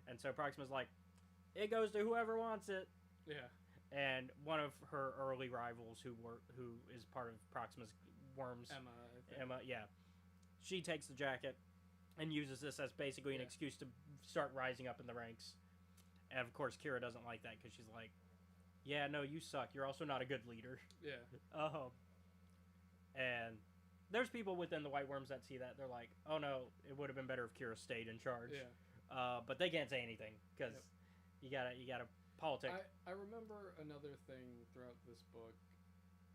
[SPEAKER 4] And so Proxima's like, it goes to whoever wants it.
[SPEAKER 5] Yeah.
[SPEAKER 4] And one of her early rivals, who is part of Proxima's worms, Emma, yeah, she takes the jacket and uses this as basically an excuse to start rising up in the ranks. And of course, Kira doesn't like that because she's like, "Yeah, no, you suck. You're also not a good leader."
[SPEAKER 5] Yeah.
[SPEAKER 4] And there's people within the White Worms that see that. They're like, "Oh no, it would have been better if Kira stayed in charge."
[SPEAKER 5] Yeah.
[SPEAKER 4] But they can't say anything because you gotta politic.
[SPEAKER 5] I remember another thing throughout this book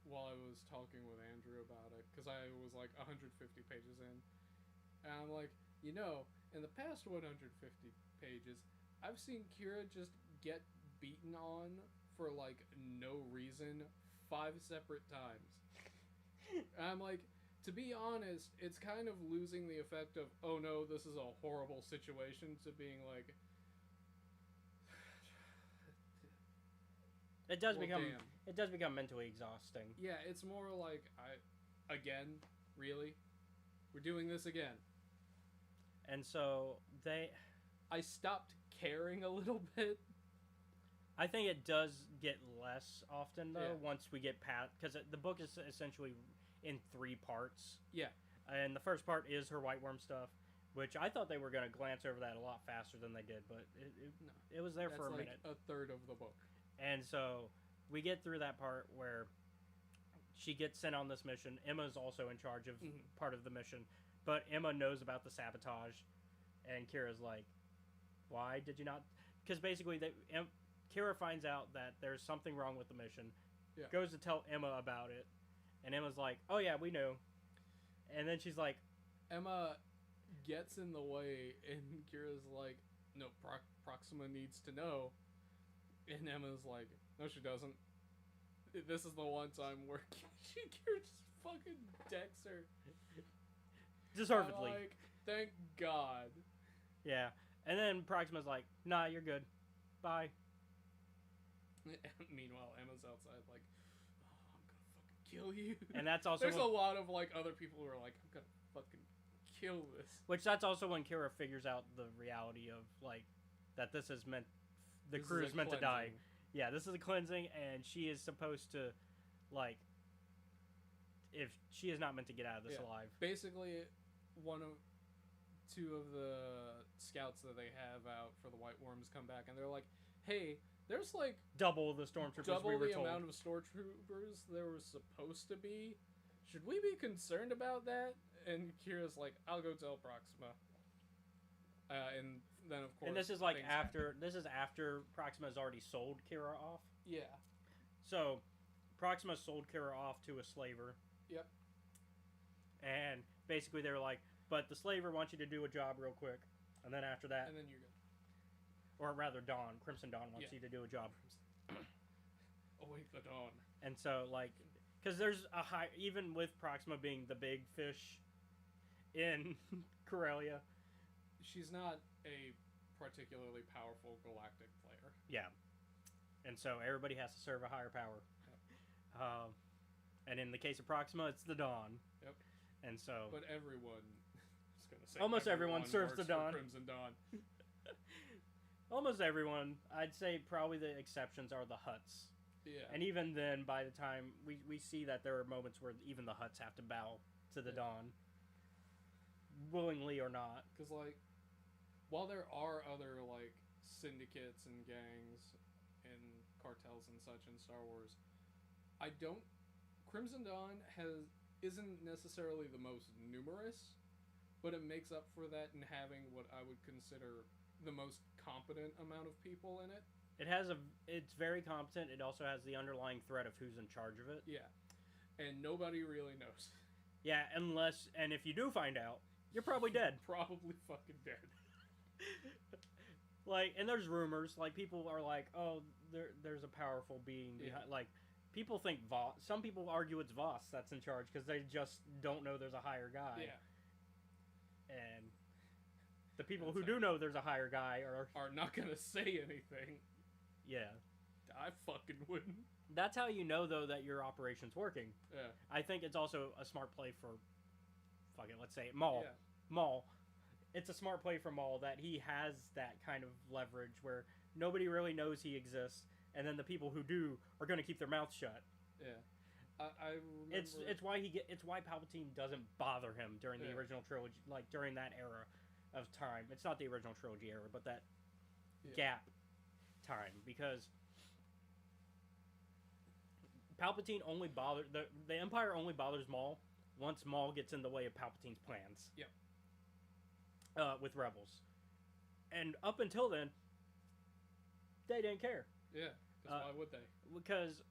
[SPEAKER 5] while I was talking with Andrew about it, because I was like 150 pages in, and I'm like, in the past 150 pages, I've seen Kira just get beaten on for like no reason 5 separate times. And I'm like, to be honest, it's kind of losing the effect of, oh no, this is a horrible situation, to being like,
[SPEAKER 4] it does
[SPEAKER 5] damn.
[SPEAKER 4] It does become mentally exhausting.
[SPEAKER 5] Yeah, it's more like, again, really? We're doing this again.
[SPEAKER 4] And so
[SPEAKER 5] I stopped caring a little bit.
[SPEAKER 4] I think it does get less often though once we get past, because the book is essentially in 3 parts.
[SPEAKER 5] Yeah.
[SPEAKER 4] And the first part is her White Worm stuff, which I thought they were going to glance over that a lot faster than they did, but it was there for a minute.
[SPEAKER 5] That's like a third of the book.
[SPEAKER 4] And so we get through that part where she gets sent on this mission. Emma's also in charge of part of the mission, but Emma knows about the sabotage, and Kira's like, why did you not? because basically Kira finds out that there's something wrong with the mission,
[SPEAKER 5] Yeah.
[SPEAKER 4] goes to tell Emma about it, and Emma's like, "Oh yeah, we knew," and then she's like,
[SPEAKER 5] Emma gets in the way, and Kira's like, "No, Proxima needs to know," and Emma's like, "No, she doesn't. This is the one time where Kira just fucking decks her."
[SPEAKER 4] deservedly,
[SPEAKER 5] Like, thank God.
[SPEAKER 4] yeah. And then Proxima's like, "Nah, you're good, bye."
[SPEAKER 5] Meanwhile, Emma's outside like, "Oh, I'm gonna fucking kill you."
[SPEAKER 4] And that's also
[SPEAKER 5] There's
[SPEAKER 4] when,
[SPEAKER 5] a lot of like other people who are like, "I'm gonna fucking kill this."
[SPEAKER 4] which that's also when Kira figures out the reality of like that this is meant, the
[SPEAKER 5] This
[SPEAKER 4] crew
[SPEAKER 5] is
[SPEAKER 4] is
[SPEAKER 5] a
[SPEAKER 4] meant to die.
[SPEAKER 5] cleansing.
[SPEAKER 4] Yeah, this is a cleansing, and she is supposed to, like, if she is not meant to get out of this
[SPEAKER 5] Yeah.
[SPEAKER 4] alive.
[SPEAKER 5] Basically, two of the scouts that they have out for the White Worms come back, and they're like, "Hey, there's like
[SPEAKER 4] Double the stormtroopers we
[SPEAKER 5] double
[SPEAKER 4] were
[SPEAKER 5] the
[SPEAKER 4] told.
[SPEAKER 5] amount of stormtroopers there was supposed to be. Should we be concerned about that?" And Kira's like, "I'll go tell Proxima." And then of course,
[SPEAKER 4] And this is like
[SPEAKER 5] things
[SPEAKER 4] after Proxima's already sold Kira off.
[SPEAKER 5] Yeah.
[SPEAKER 4] So Proxima sold Kira off to a slaver,
[SPEAKER 5] Yep.
[SPEAKER 4] and basically they were like, "But the slaver wants you to do a job real quick," and then after that,
[SPEAKER 5] And then you're good.
[SPEAKER 4] or rather, Crimson Dawn wants
[SPEAKER 5] Yeah.
[SPEAKER 4] you to do a job.
[SPEAKER 5] Awake the dawn.
[SPEAKER 4] And so, like, because there's a high, even with Proxima being the big fish in Corellia,
[SPEAKER 5] She's not a particularly powerful galactic player.
[SPEAKER 4] yeah. And so everybody has to serve a higher power. And in the case of Proxima, it's the Dawn.
[SPEAKER 5] Yep.
[SPEAKER 4] And so,
[SPEAKER 5] But everyone, I was gonna say
[SPEAKER 4] Almost everyone serves the
[SPEAKER 5] works for
[SPEAKER 4] Dawn.
[SPEAKER 5] Crimson Dawn.
[SPEAKER 4] almost everyone, I'd say probably the exceptions are the Hutts.
[SPEAKER 5] Yeah.
[SPEAKER 4] And even then, by the time we see that there are moments where even the Hutts have to bow to the
[SPEAKER 5] Yeah.
[SPEAKER 4] Dawn, willingly or not.
[SPEAKER 5] Because, like, while there are other, like, syndicates and gangs and cartels and such in Star Wars, I don't... Crimson Dawn isn't necessarily the most numerous, but it makes up for that in having what I would consider the most competent amount of people in it.
[SPEAKER 4] It's very competent. It also has the underlying threat of who's in charge of it.
[SPEAKER 5] Yeah. And nobody really knows.
[SPEAKER 4] Yeah, and if you do find out, you're probably dead.
[SPEAKER 5] Probably fucking dead.
[SPEAKER 4] Like, and there's rumors, like, people are like, oh, there's a powerful being
[SPEAKER 5] Yeah.
[SPEAKER 4] behind, like, people think Voss, some people argue it's Voss that's in charge, because they just don't know there's a higher guy.
[SPEAKER 5] Yeah.
[SPEAKER 4] And the people
[SPEAKER 5] That's
[SPEAKER 4] who do know there's a higher guy
[SPEAKER 5] Are not gonna say anything.
[SPEAKER 4] yeah.
[SPEAKER 5] I fucking wouldn't.
[SPEAKER 4] That's how you know, though, that your operation's working.
[SPEAKER 5] Yeah.
[SPEAKER 4] I think it's also a smart play for, fuck it, let's say Maul.
[SPEAKER 5] Yeah.
[SPEAKER 4] Maul. It's a smart play for Maul that he has that kind of leverage where nobody really knows he exists, and then the people who do are going to keep their mouths shut.
[SPEAKER 5] Yeah. I remember...
[SPEAKER 4] It's why Palpatine doesn't bother him during the
[SPEAKER 5] Yeah.
[SPEAKER 4] original trilogy, like during that era of time. It's not the original trilogy era, but that
[SPEAKER 5] Yeah.
[SPEAKER 4] gap time, because Palpatine only bothered the Empire only bothers Maul once Maul gets in the way of Palpatine's plans.
[SPEAKER 5] Yep.
[SPEAKER 4] With rebels, and up until then, they didn't care
[SPEAKER 5] Yeah. Because why would they?
[SPEAKER 4] because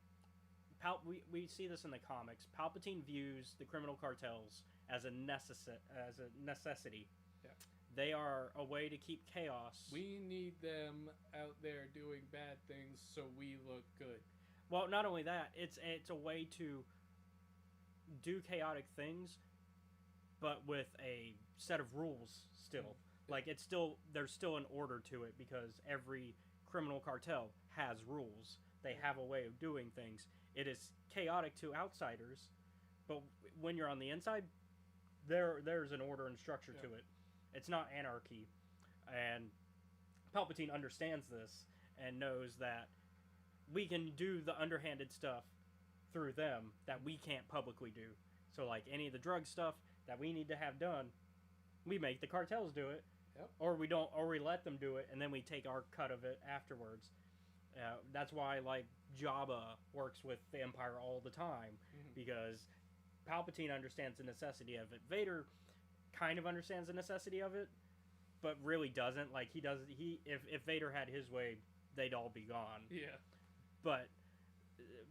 [SPEAKER 4] we see this in the comics. Palpatine views the criminal cartels as a necessity.
[SPEAKER 5] Yeah.
[SPEAKER 4] They are a way to keep chaos.
[SPEAKER 5] We need them out there doing bad things so we look good.
[SPEAKER 4] Well, not only that, it's a way to do chaotic things, but with a set of rules still. Like, there's still an order to it, because every criminal cartel has rules. They have a way of doing things. It is chaotic to outsiders, but when you're on the inside, there's an order and structure to it. It's not anarchy. And Palpatine understands this and knows that we can do the underhanded stuff through them that we can't publicly do. So, like, any of the drug stuff that we need to have done, we make the cartels do it.
[SPEAKER 5] Yep.
[SPEAKER 4] Or we don't, or we let them do it, and then we take our cut of it afterwards. That's why, like, Jabba works with the Empire all the time,
[SPEAKER 5] Mhm.
[SPEAKER 4] because Palpatine understands the necessity of it. Vader kind of understands the necessity of it,
[SPEAKER 1] but really doesn't. Like he does. If Vader had his way, they'd all be gone.
[SPEAKER 5] Yeah.
[SPEAKER 1] But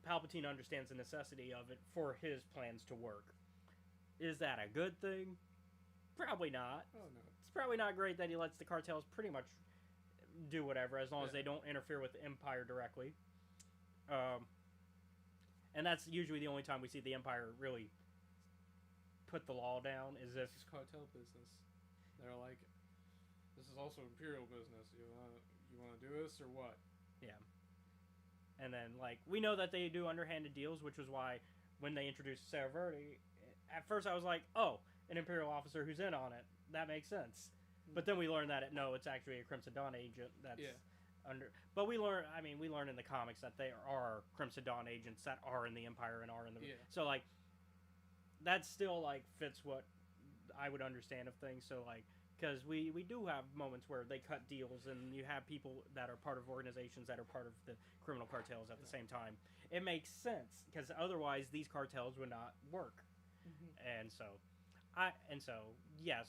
[SPEAKER 1] Palpatine understands the necessity of it for his plans to work. Is that a good thing? Probably not.
[SPEAKER 5] Oh no.
[SPEAKER 1] It's probably not great that he lets the cartels pretty much do whatever as long as
[SPEAKER 5] Yeah.
[SPEAKER 1] they don't interfere with the Empire directly. And that's usually the only time we see the Empire really put the law down is if
[SPEAKER 5] This is cartel business. They're like, this is also imperial business. You wanna do this or what?
[SPEAKER 1] and then like we know that they do underhanded deals, which was why when they introduced Sarah Verde, at first I was like, oh, an Imperial officer who's in on it. That makes sense. But then we learned that no, it's actually a Crimson Dawn agent that's
[SPEAKER 5] Yeah.
[SPEAKER 1] under. But we learn in the comics that there are Crimson Dawn agents that are in the Empire and are in the.
[SPEAKER 5] Yeah.
[SPEAKER 1] So like, that still like fits what I would understand of things. So like, because we do have moments where they cut deals and you have people that are part of organizations that are part of the criminal cartels at the same time. It makes sense because otherwise these cartels would not work. And so,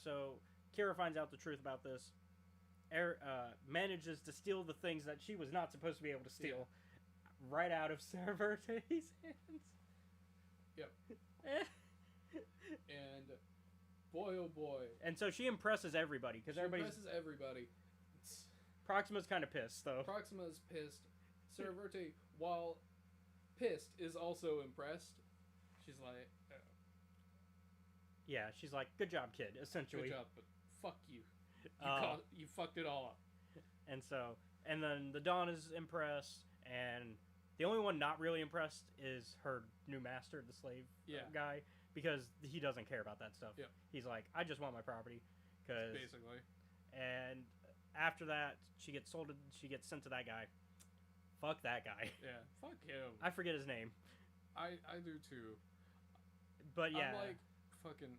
[SPEAKER 1] so Kira finds out the truth about this. Manages to steal the things that she was not supposed to be able to steal, right out of Sarah Verte's hands.
[SPEAKER 5] Yep. And boy, oh boy,
[SPEAKER 1] And so she impresses everybody because
[SPEAKER 5] she
[SPEAKER 1] everybody's.
[SPEAKER 5] impresses everybody.
[SPEAKER 1] Proxima's kind of pissed though.
[SPEAKER 5] Proxima's pissed. Sarah Verte, while pissed, is also impressed. She's like,
[SPEAKER 1] Yeah, she's like, "Good job, kid." Essentially.
[SPEAKER 5] good job, but fuck you.
[SPEAKER 1] Uh,
[SPEAKER 5] You fucked it all up.
[SPEAKER 1] And then the Dawn is impressed, and the only one not really impressed is her new master, the slave guy, because he doesn't care about that stuff.
[SPEAKER 5] Yeah.
[SPEAKER 1] He's like, I just want my property,
[SPEAKER 5] Basically.
[SPEAKER 1] and after that, she gets sold. She gets sent to that guy. Fuck that guy.
[SPEAKER 5] Yeah. Fuck him.
[SPEAKER 1] I forget his name,
[SPEAKER 5] I do too.
[SPEAKER 1] but yeah.
[SPEAKER 5] I'm like, fucking,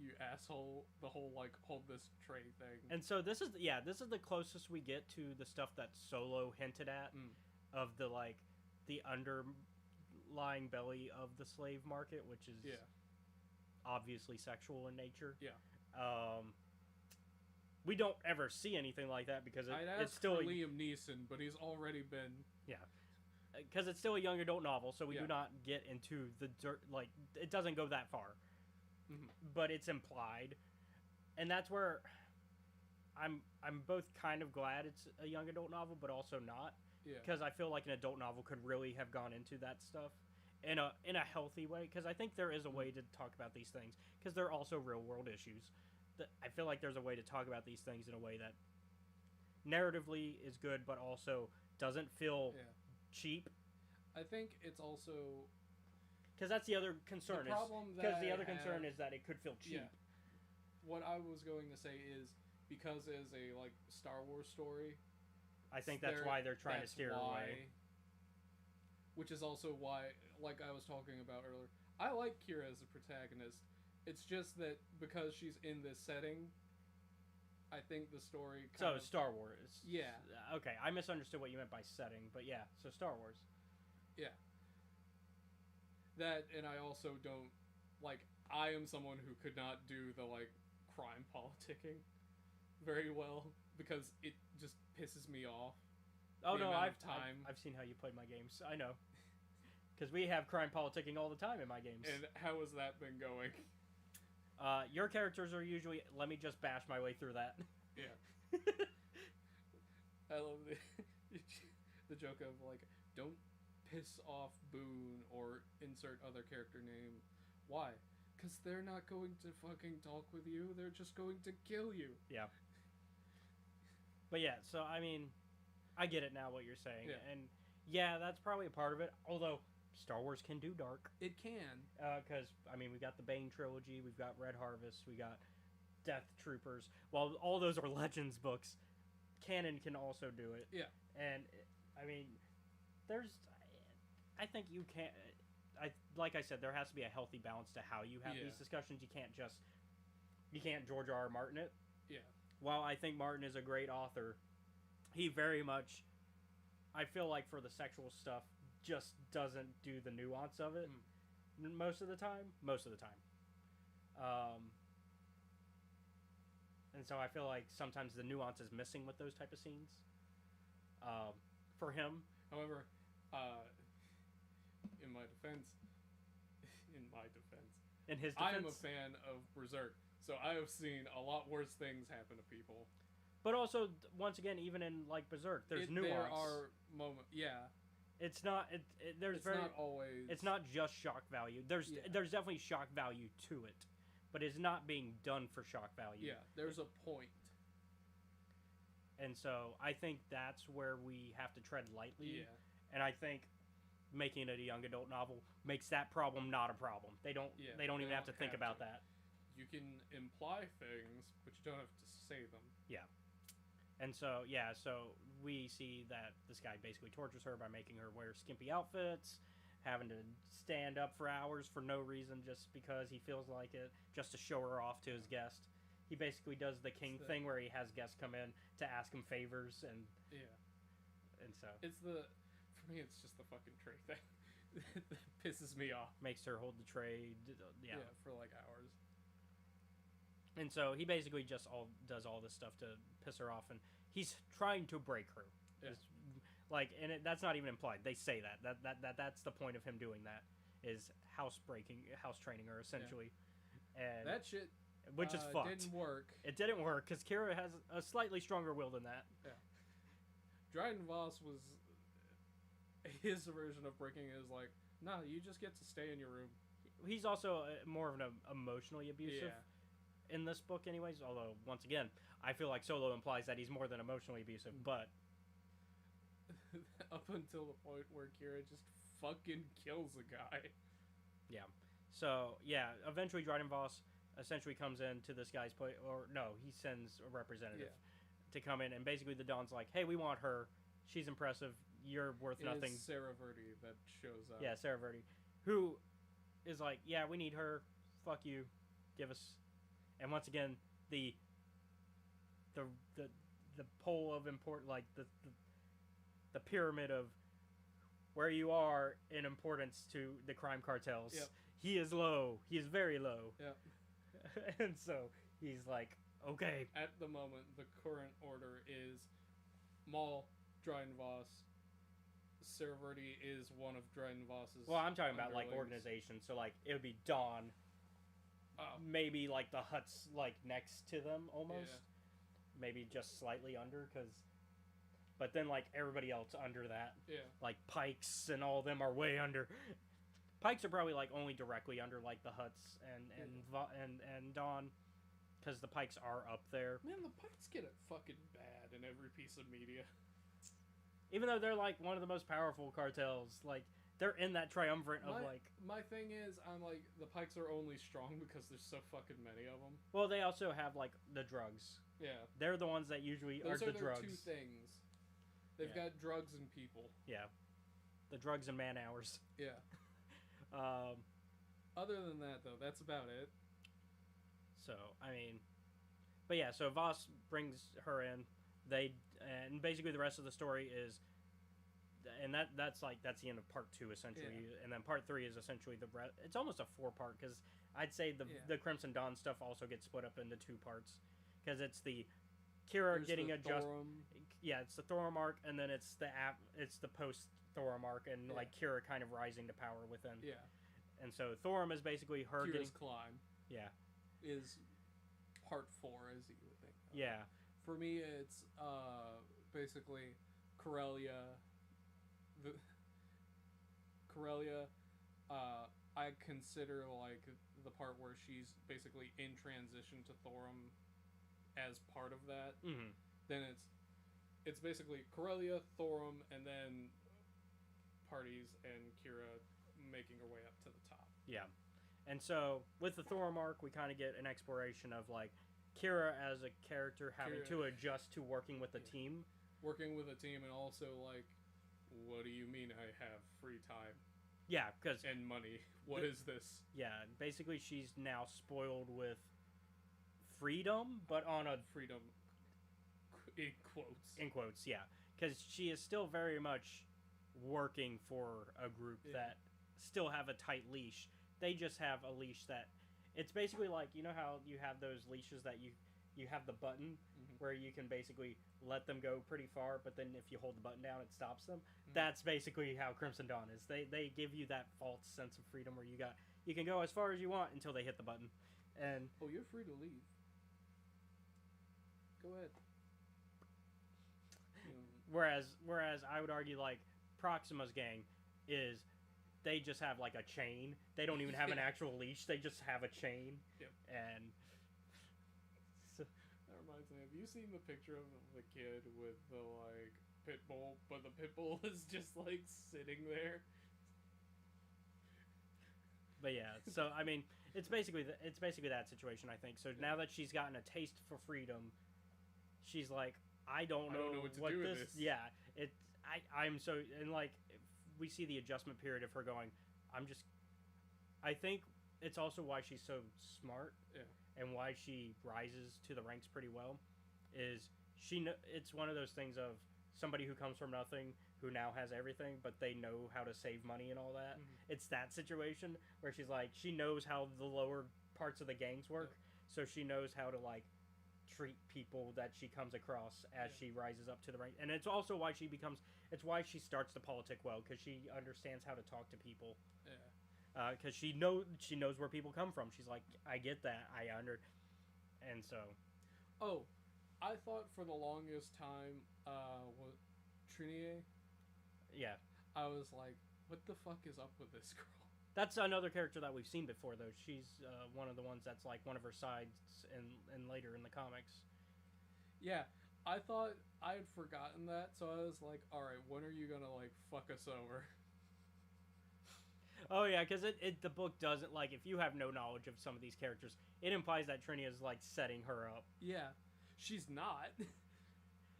[SPEAKER 5] you asshole. The whole, like, hold this tray thing.
[SPEAKER 1] And so this is the closest we get to the stuff that Solo hinted at of the like the underlying belly of the slave market, which is obviously sexual in nature.
[SPEAKER 5] Yeah.
[SPEAKER 1] We don't ever see anything like that because
[SPEAKER 5] I'd
[SPEAKER 1] it's
[SPEAKER 5] ask
[SPEAKER 1] still
[SPEAKER 5] for Liam Neeson, but he's already been.
[SPEAKER 1] because it's still a young adult novel, so we
[SPEAKER 5] Yeah.
[SPEAKER 1] do not get into the dirt. Like it doesn't go that far,
[SPEAKER 5] Mhm.
[SPEAKER 1] but it's implied, and that's where I'm both kind of glad it's a young adult novel, but also not.
[SPEAKER 5] Yeah.
[SPEAKER 1] Because I feel like an adult novel could really have gone into that stuff in a healthy way. Because I think there is a way to talk about these things. Because they're also real world issues. I feel like there's a way to talk about these things in a way that narratively is good, but also doesn't feel
[SPEAKER 5] Yeah.
[SPEAKER 1] cheap.
[SPEAKER 5] I think it's also.
[SPEAKER 1] Because that's the other concern.
[SPEAKER 5] The problem
[SPEAKER 1] Because
[SPEAKER 5] that
[SPEAKER 1] the
[SPEAKER 5] I
[SPEAKER 1] other concern
[SPEAKER 5] have-
[SPEAKER 1] is that it could feel cheap.
[SPEAKER 5] Yeah. What I was going to say is because it's a like Star Wars story.
[SPEAKER 1] I think that's why they're trying to
[SPEAKER 5] that's
[SPEAKER 1] steer away.
[SPEAKER 5] Which is also why, like I was talking about earlier, I like Kira as a protagonist. It's just that because she's in this setting, I think the story.
[SPEAKER 1] So Star Wars.
[SPEAKER 5] Yeah.
[SPEAKER 1] Okay, I misunderstood what you meant by setting, but yeah. So Star Wars.
[SPEAKER 5] Yeah. That, and I also don't like. I am someone who could not do the like crime politicking very well because it just pisses me off.
[SPEAKER 1] Oh
[SPEAKER 5] The
[SPEAKER 1] no,
[SPEAKER 5] amount
[SPEAKER 1] I've
[SPEAKER 5] of time.
[SPEAKER 1] I've seen how you play my games. I know. Because we have crime politicking all the time in my games.
[SPEAKER 5] And how has that been going?
[SPEAKER 1] Your characters are usually, let me just bash my way through that.
[SPEAKER 5] Yeah. I love the joke of like, don't piss off Boone or insert other character name. Why? Because they're not going to fucking talk with you. They're just going to kill you.
[SPEAKER 1] Yeah. But yeah, so I mean, I get it now what you're saying.
[SPEAKER 5] Yeah.
[SPEAKER 1] And yeah, that's probably a part of it. Although, Star Wars can do dark.
[SPEAKER 5] It can.
[SPEAKER 1] Because, I mean, we've got the Bane trilogy, we've got Red Harvest, we got Death Troopers. While all those are Legends books, canon can also do it.
[SPEAKER 5] Yeah.
[SPEAKER 1] And, I mean, I think you can't... like I said, there has to be a healthy balance to how you have
[SPEAKER 5] Yeah.
[SPEAKER 1] these discussions. You can't George R. R. Martin it.
[SPEAKER 5] Yeah.
[SPEAKER 1] While I think Martin is a great author, he very much, I feel like for the sexual stuff, just doesn't do the nuance of it most of the time.
[SPEAKER 4] and so I feel like sometimes the nuance is missing with those type of scenes. For him,
[SPEAKER 5] However, in my defense,
[SPEAKER 4] in his
[SPEAKER 5] I am a
[SPEAKER 4] defense,
[SPEAKER 5] fan of Berserk, so I have seen a lot worse things happen to people.
[SPEAKER 4] but also once again, even in like Berserk, there's nuance.
[SPEAKER 5] There are moments, yeah.
[SPEAKER 4] It's not. There's
[SPEAKER 5] It's
[SPEAKER 4] very.
[SPEAKER 5] not always.
[SPEAKER 4] It's not just shock value. There's
[SPEAKER 5] Yeah.
[SPEAKER 4] there's definitely shock value to it, but it's not being done for shock value.
[SPEAKER 5] Yeah, there's a point.
[SPEAKER 4] And so I think that's where we have to tread lightly.
[SPEAKER 5] Yeah.
[SPEAKER 4] And I think making it a young adult novel makes that problem not a problem. They don't.
[SPEAKER 5] Yeah,
[SPEAKER 4] they don't
[SPEAKER 5] they
[SPEAKER 4] even have to
[SPEAKER 5] don't
[SPEAKER 4] think
[SPEAKER 5] have
[SPEAKER 4] about
[SPEAKER 5] to.
[SPEAKER 4] that.
[SPEAKER 5] You can imply things, but you don't have to say them.
[SPEAKER 4] And so yeah, so we see that this guy basically tortures her by making her wear skimpy outfits, having to stand up for hours for no reason just because he feels like it, just to show her off to his guest. He basically does the king
[SPEAKER 5] the-
[SPEAKER 4] thing where he has guests come in to ask him favors, and so
[SPEAKER 5] It's for me, it's just the fucking tray thing that pisses me off.
[SPEAKER 4] makes her hold the tray. Yeah.
[SPEAKER 5] For like hours.
[SPEAKER 4] And so he basically just does all this stuff to piss her off, and he's trying to break her.
[SPEAKER 5] Yeah.
[SPEAKER 4] It's like, and that's not even implied. They say that's the point of him doing that, is house training her essentially, and
[SPEAKER 5] That shit
[SPEAKER 4] which is fucked.
[SPEAKER 5] didn't work.
[SPEAKER 4] It didn't work because Kira has a slightly stronger will than that.
[SPEAKER 5] Dryden Voss was his version of breaking it is like, nah, you just get to stay in your room.
[SPEAKER 4] He's also more of an emotionally abusive
[SPEAKER 5] Yeah.
[SPEAKER 4] in this book, anyways. Although once again, I feel like Solo implies that he's more than emotionally abusive, but.
[SPEAKER 5] Up until the point where Kira just fucking kills a guy.
[SPEAKER 4] So yeah, eventually Dryden Voss essentially comes in to this guy's place, or no, he sends a representative to come in, and basically the Dawn's like, "Hey, we want her. She's impressive. You're worth
[SPEAKER 5] It
[SPEAKER 4] nothing."
[SPEAKER 5] is Sarah Verde that shows up.
[SPEAKER 4] Yeah, Sarah Verde, who is like, "Yeah, we need her. Fuck you, give us." And once again, the pole of import, like the pyramid of where you are in importance to the crime cartels.
[SPEAKER 5] Yep.
[SPEAKER 4] He is low. He is very low.
[SPEAKER 5] Yep.
[SPEAKER 4] And so he's like, okay.
[SPEAKER 5] At the moment, the current order is Maul, Dryden Voss. Sarah Verde is one of Dryden Voss's.
[SPEAKER 4] Well, I'm talking about like
[SPEAKER 5] underlings.
[SPEAKER 4] organization. So like it would be Dawn,
[SPEAKER 5] Oh,
[SPEAKER 4] maybe like the Hutt's like next to them almost,
[SPEAKER 5] Yeah.
[SPEAKER 4] maybe just slightly under, but then like everybody else under that,
[SPEAKER 5] yeah.
[SPEAKER 4] like Pikes and all of them are way under. Pikes are probably like only directly under like the Hutt's and Dawn, because the Pikes are up there.
[SPEAKER 5] Man, the Pikes get it fucking bad in every piece of media.
[SPEAKER 4] Even though they're like one of the most powerful cartels, like they're in that triumvirate of like.
[SPEAKER 5] My thing is, I'm like, the Pikes are only strong because there's so fucking many of them.
[SPEAKER 4] Well, they also have like the drugs.
[SPEAKER 5] Yeah.
[SPEAKER 4] They're the ones that usually
[SPEAKER 5] Those
[SPEAKER 4] are
[SPEAKER 5] are
[SPEAKER 4] the
[SPEAKER 5] their
[SPEAKER 4] drugs.
[SPEAKER 5] two things. They've
[SPEAKER 4] Yeah.
[SPEAKER 5] got drugs and people.
[SPEAKER 4] Yeah, the drugs and man hours.
[SPEAKER 5] Yeah. Other than that, though, that's about it.
[SPEAKER 4] So I mean, but yeah, so Voss brings her in. And basically the rest of the story is, and that's the end of part 2 essentially, and then part 3 is essentially it's almost a 4-part, because I'd say the Crimson Dawn stuff also gets split up into 2 parts, because it's the Kira
[SPEAKER 5] There's
[SPEAKER 4] getting
[SPEAKER 5] the
[SPEAKER 4] adjusted.
[SPEAKER 5] Thorum.
[SPEAKER 4] Yeah, it's the Thorum arc, and then it's the post Thorum arc, and like Kira kind of rising to power within.
[SPEAKER 5] Yeah.
[SPEAKER 4] And so Thorum is basically her
[SPEAKER 5] Kira's
[SPEAKER 4] getting
[SPEAKER 5] climb
[SPEAKER 4] yeah
[SPEAKER 5] is part 4, as you would think.
[SPEAKER 4] yeah
[SPEAKER 5] For me, it's basically Corellia. Corellia, I consider like the part where she's basically in transition to Thorum as part of that.
[SPEAKER 4] mm-hmm.
[SPEAKER 5] Then it's basically Corellia, Thorum, and then parties and Kira making her way up to the top.
[SPEAKER 4] Yeah. And so with the Thorum arc, we kind of get an exploration of like Kira as a character having
[SPEAKER 5] Kira.
[SPEAKER 4] to adjust to working with a
[SPEAKER 5] Yeah.
[SPEAKER 4] team.
[SPEAKER 5] Working with a team, and also like, what do you mean I have free time
[SPEAKER 4] Yeah, because
[SPEAKER 5] and money? What is this?
[SPEAKER 4] yeah, basically she's now spoiled with freedom, but on a
[SPEAKER 5] Freedom, in quotes.
[SPEAKER 4] in quotes, yeah, because she is still very much working for a group
[SPEAKER 5] Yeah.
[SPEAKER 4] that still have a tight leash. They just have a leash that it's basically like, you know how you have those leashes that you have the button
[SPEAKER 2] Mhm.
[SPEAKER 4] where you can basically let them go pretty far, but then if you hold the button down, it stops them. That's basically how Crimson Dawn is. They give you that false sense of freedom where you can go as far as you want until they hit the button, and
[SPEAKER 2] Oh, you're free to leave. Go ahead.
[SPEAKER 4] whereas I would argue like Proxima's gang is they just have like a chain. They don't even have an
[SPEAKER 2] Yeah.
[SPEAKER 4] actual leash. They just have a chain.
[SPEAKER 2] Yep.
[SPEAKER 4] And so,
[SPEAKER 2] That reminds me. Have you seen the picture of the kid with the like pit bull, but the pit bull is just like sitting there?
[SPEAKER 4] but yeah, so I mean, it's basically that situation. I think so. Now that she's gotten a taste for freedom, she's like, I don't know
[SPEAKER 2] what to do with
[SPEAKER 4] this.
[SPEAKER 2] this.
[SPEAKER 4] Yeah, I'm so and like we see the adjustment period of her going. I think it's also why she's so smart.
[SPEAKER 2] Yeah.
[SPEAKER 4] And why she rises to the ranks pretty well is it's one of those things of somebody who comes from nothing who now has everything, but they know how to save money and all that.
[SPEAKER 2] Mhm.
[SPEAKER 4] It's that situation where she's like, she knows how the lower parts of the gangs work, so she knows how to like treat people that she comes across as she rises up to the rank. And it's also why it's why she starts to politic well, because she understands how to talk to people.
[SPEAKER 2] Yeah.
[SPEAKER 4] Because she knows where people come from. She's like, I get that. And so,
[SPEAKER 2] Oh, I thought for the longest time, what Trinier?
[SPEAKER 4] yeah,
[SPEAKER 2] I was like, what the fuck is up with this girl?
[SPEAKER 4] that's another character that we've seen before, though. She's one of the ones that's like one of her sides, and later in the comics.
[SPEAKER 2] Yeah, I thought I had forgotten that, so I was like, all right, when are you gonna like fuck us over?
[SPEAKER 4] Oh yeah, because the book doesn't like if you have no knowledge of some of these characters, it implies that Trinia is like setting her up.
[SPEAKER 2] Yeah, she's not.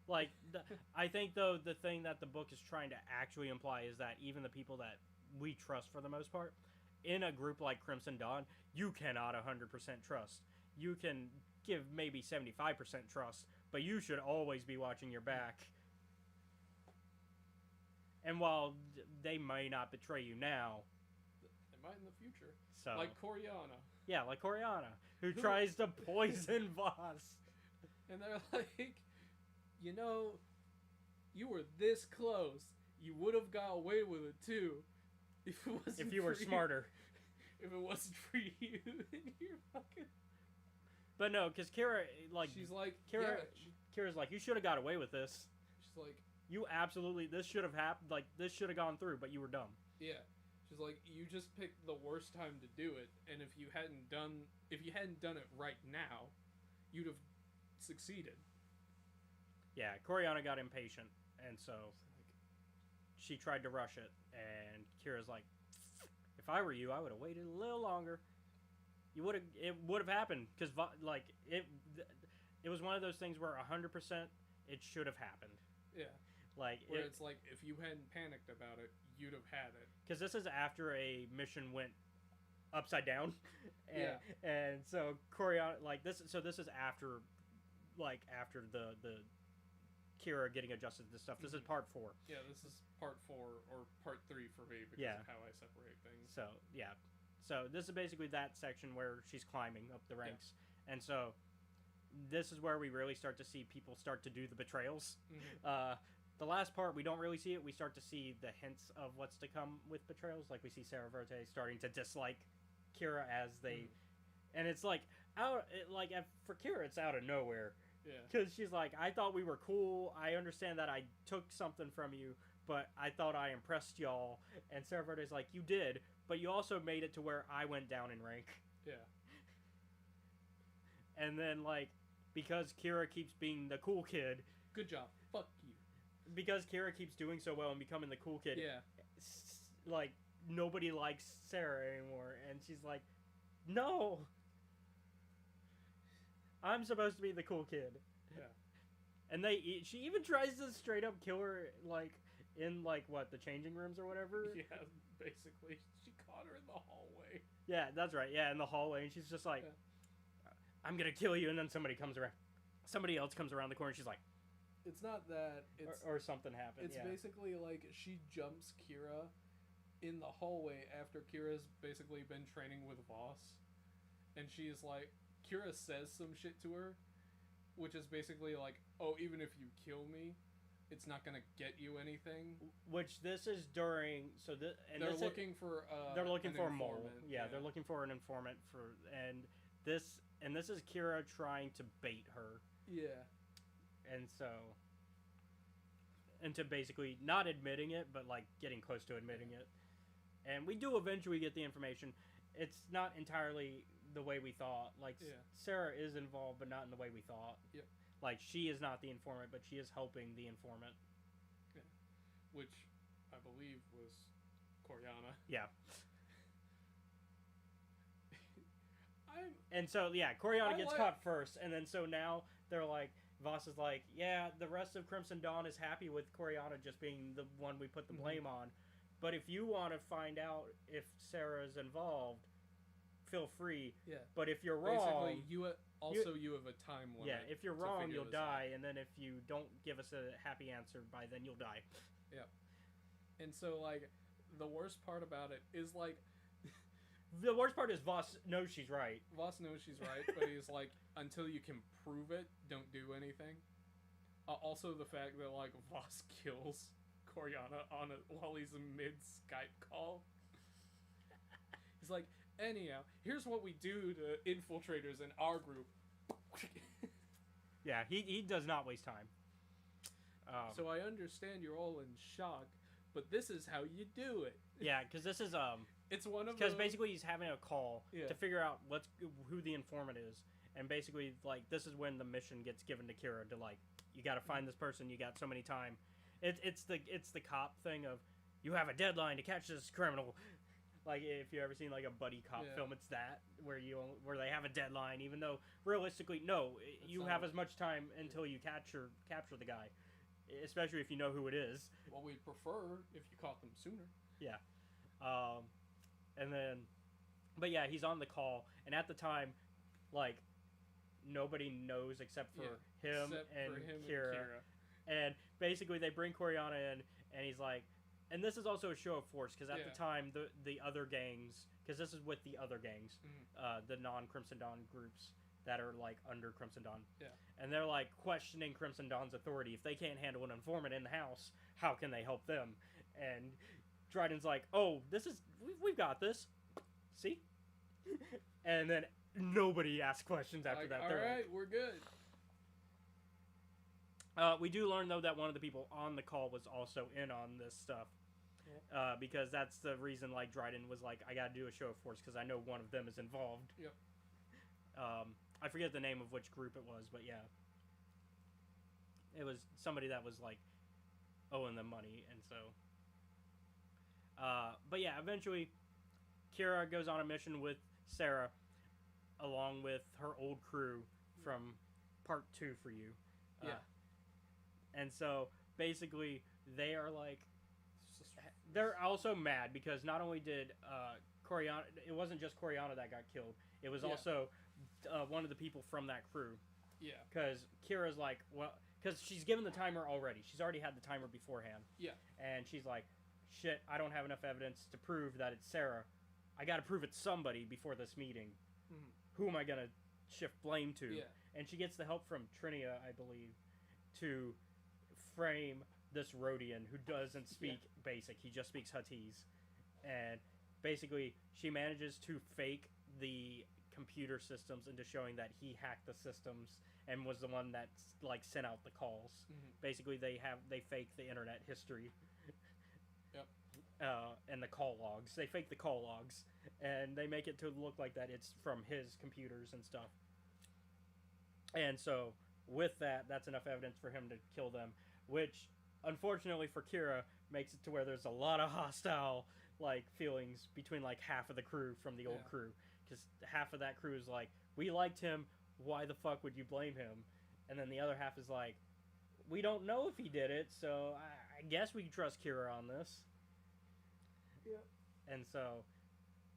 [SPEAKER 4] Like, I think though the thing that the book is trying to actually imply is that even the people that we trust for the most part, in a group like Crimson Dawn, you cannot 100% trust. You can give maybe 75% trust, but you should always be watching your back. And while they may not betray you now,
[SPEAKER 2] They might in the future.
[SPEAKER 4] so
[SPEAKER 2] Like Coriana.
[SPEAKER 4] yeah, like Coriana, who tries to poison Voss.
[SPEAKER 2] And they're like, you know, you were this close. You would have got away with it too. If it wasn't
[SPEAKER 4] If you were
[SPEAKER 2] for
[SPEAKER 4] smarter.
[SPEAKER 2] If it wasn't for you, then you're fucking.
[SPEAKER 4] But no, because Kira, like,
[SPEAKER 2] She's like,
[SPEAKER 4] Kira,
[SPEAKER 2] yeah,
[SPEAKER 4] Kira's like, you should have got away with this.
[SPEAKER 2] she's like,
[SPEAKER 4] This should have happened. Like, this should have gone through, but you were dumb.
[SPEAKER 2] yeah. She's like, you just picked the worst time to do it, and if you hadn't done it right now, you'd have succeeded.
[SPEAKER 4] Yeah, Coriana got impatient, and so she tried to rush it, and Kira's like, if I were you, I would have waited a little longer. It would have happened, because, like, it was one of those things where 100% it should have happened.
[SPEAKER 2] Yeah.
[SPEAKER 4] Like,
[SPEAKER 2] Where it's like, if you hadn't panicked about it, you'd have had it.
[SPEAKER 4] because this is after a mission went upside down, and,
[SPEAKER 2] Yeah.
[SPEAKER 4] and so Coriana, like, this is after, like, after the Kira getting adjusted to this stuff. This is part 4.
[SPEAKER 2] Yeah, this is part 4 or part 3 for me because
[SPEAKER 4] Yeah.
[SPEAKER 2] of how I separate things.
[SPEAKER 4] So yeah, so this is basically that section where she's climbing up the ranks, and so this is where we really start to see people start to do the betrayals.
[SPEAKER 2] Mhm.
[SPEAKER 4] The last part we don't really see it. We start to see the hints of what's to come with betrayals. Like we see Sarah Verte starting to dislike Kira as they, and it's like for Kira it's out of nowhere.
[SPEAKER 2] Yeah.
[SPEAKER 4] Because she's like, I thought we were cool. I understand that I took something from you, but I thought I impressed y'all. And Sarah Verde's like, you did, but you also made it to where I went down in rank.
[SPEAKER 2] Yeah.
[SPEAKER 4] And then, like, because Kira keeps being the cool kid,
[SPEAKER 2] Good job. Fuck you.
[SPEAKER 4] because Kira keeps doing so well and becoming the cool kid,
[SPEAKER 2] Yeah.
[SPEAKER 4] like, nobody likes Sarah anymore. And she's like, no. I'm supposed to be the cool kid.
[SPEAKER 2] Yeah.
[SPEAKER 4] And she even tries to straight up kill her, like, in, like, what, the changing rooms or whatever?
[SPEAKER 2] Yeah, basically. She caught her in the hallway.
[SPEAKER 4] Yeah, that's right. Yeah, in the hallway. And she's just like,
[SPEAKER 2] Yeah.
[SPEAKER 4] I'm going to kill you. And then somebody else comes around the corner. And she's like,
[SPEAKER 2] It's not that. It's
[SPEAKER 4] or something happened.
[SPEAKER 2] it's
[SPEAKER 4] Yeah.
[SPEAKER 2] basically like she jumps Kira in the hallway after Kira's basically been training with Voss. And she's like, Kira says some shit to her.
[SPEAKER 5] which is basically like, oh, even if you kill me, it's not gonna get you anything.
[SPEAKER 4] Which this is during. So
[SPEAKER 5] They're looking for.
[SPEAKER 4] they're looking
[SPEAKER 5] an
[SPEAKER 4] for a mole.
[SPEAKER 5] informant,
[SPEAKER 4] Yeah, they're looking for an informant this is Kira trying to bait her,
[SPEAKER 5] Yeah.
[SPEAKER 4] and to basically not admitting it, but like getting close to admitting it. And we do eventually get the information. It's not entirely the way we thought. Like
[SPEAKER 5] Yeah.
[SPEAKER 4] Sarah is involved, but not in the way we thought.
[SPEAKER 5] Yep.
[SPEAKER 4] Like she is not the informant, but she is helping the informant.
[SPEAKER 5] Which I believe was Koryana.
[SPEAKER 4] Yeah.
[SPEAKER 5] I'm
[SPEAKER 4] And so yeah, Koryana
[SPEAKER 5] I
[SPEAKER 4] gets
[SPEAKER 5] like-
[SPEAKER 4] caught first, and then so now they're like, Voss is like, yeah, the rest of Crimson Dawn is happy with Koryana just being the one we put the blame on, but if you want to find out if Sarah is involved, feel free.
[SPEAKER 5] yeah.
[SPEAKER 4] But if you're wrong,
[SPEAKER 5] Basically, you have a time limit.
[SPEAKER 4] yeah, if you're
[SPEAKER 5] to
[SPEAKER 4] wrong,
[SPEAKER 5] figure
[SPEAKER 4] you'll
[SPEAKER 5] this out.
[SPEAKER 4] die, and then if you don't give us a happy answer by then, you'll die.
[SPEAKER 5] And so like, the worst part about it is like,
[SPEAKER 4] The worst part is Voss knows she's right.
[SPEAKER 5] Voss knows she's right, but he's like, until you can prove it, don't do anything. Also, the fact that like Voss kills Koryana while he's in mid Skype call. He's like, anyhow, here's what we do to infiltrators in our group.
[SPEAKER 4] Yeah, he does not waste time.
[SPEAKER 5] So I understand you're all in shock, but this is how you do it.
[SPEAKER 4] Yeah, because this is
[SPEAKER 5] It's one of
[SPEAKER 4] because
[SPEAKER 5] those-
[SPEAKER 4] basically he's having a call
[SPEAKER 5] Yeah.
[SPEAKER 4] to figure out who the informant is, and basically like this is when the mission gets given to Kira to like, you got to find this person. You got so many time. It's the cop thing of, you have a deadline to catch this criminal. Like if you ever seen like a buddy cop
[SPEAKER 5] Yeah.
[SPEAKER 4] film, it's that where where they have a deadline, even though realistically no, you
[SPEAKER 5] not
[SPEAKER 4] have
[SPEAKER 5] what-
[SPEAKER 4] as much time until you capture the guy, especially if you know who it is.
[SPEAKER 5] Well, we'd prefer if you caught them sooner.
[SPEAKER 4] Yeah. And then, but yeah, he's on the call, and at the time, like, nobody knows except for him
[SPEAKER 5] Except
[SPEAKER 4] and
[SPEAKER 5] for him
[SPEAKER 4] Kira. And basically, they bring Koryana in, and he's like, and this is also a show of force, because at
[SPEAKER 5] Yeah.
[SPEAKER 4] the time, the other gangs, because this is with the other gangs,
[SPEAKER 5] Mhm.
[SPEAKER 4] the non-Crimson Dawn groups that are, like, under Crimson Dawn.
[SPEAKER 5] Yeah.
[SPEAKER 4] And they're, like, questioning Crimson Dawn's authority. If they can't handle an informant in the house, how can they help them? And Dryden's like, oh, we've got this. See? And then nobody asks questions after
[SPEAKER 5] Like,
[SPEAKER 4] that.
[SPEAKER 5] all
[SPEAKER 4] They're like,
[SPEAKER 5] right, we're good.
[SPEAKER 4] we do learn though that one of the people on the call was also in on this stuff, because that's the reason. Like Dryden was like, "I got to do a show of force because I know one of them is involved."
[SPEAKER 5] Yep.
[SPEAKER 4] I forget the name of which group it was, but yeah, it was somebody that was like owing them money, and so. But yeah, eventually, Kira goes on a mission with Sarah, along with her old crew from Part 2 for you.
[SPEAKER 5] Yeah.
[SPEAKER 4] And so basically, they are like, they're also mad because not only did Koryana, it wasn't just Koryana that got killed. It was
[SPEAKER 5] Yeah.
[SPEAKER 4] also one of the people from that crew.
[SPEAKER 5] Yeah.
[SPEAKER 4] Because Kira's like, well, because she's given the timer already. She's already had the timer beforehand.
[SPEAKER 5] Yeah.
[SPEAKER 4] And she's like, shit, I don't have enough evidence to prove that it's Sarah. I got to prove it's somebody before this meeting.
[SPEAKER 5] Mhm.
[SPEAKER 4] Who am I going to shift blame to?
[SPEAKER 5] Yeah.
[SPEAKER 4] And she gets the help from Trinia, I believe, to frame this Rhodian who doesn't speak basic. He just speaks Huttese. And basically, she manages to fake the computer systems into showing that he hacked the systems and was the one that like sent out the calls.
[SPEAKER 5] Mhm.
[SPEAKER 4] Basically, they fake the internet history.
[SPEAKER 5] Yep.
[SPEAKER 4] And the call logs. They fake the call logs, and they make it to look like that it's from his computers and stuff. And so, with that, that's enough evidence for him to kill them, which, unfortunately for Kira, makes it to where there's a lot of hostile, like, feelings between, like, half of the crew from the old
[SPEAKER 5] Yeah.
[SPEAKER 4] crew. Because half of that crew is like, we liked him, why the fuck would you blame him? And then the other half is like, we don't know if he did it, so I guess we can trust Kira on this.
[SPEAKER 5] Yeah.
[SPEAKER 4] And so,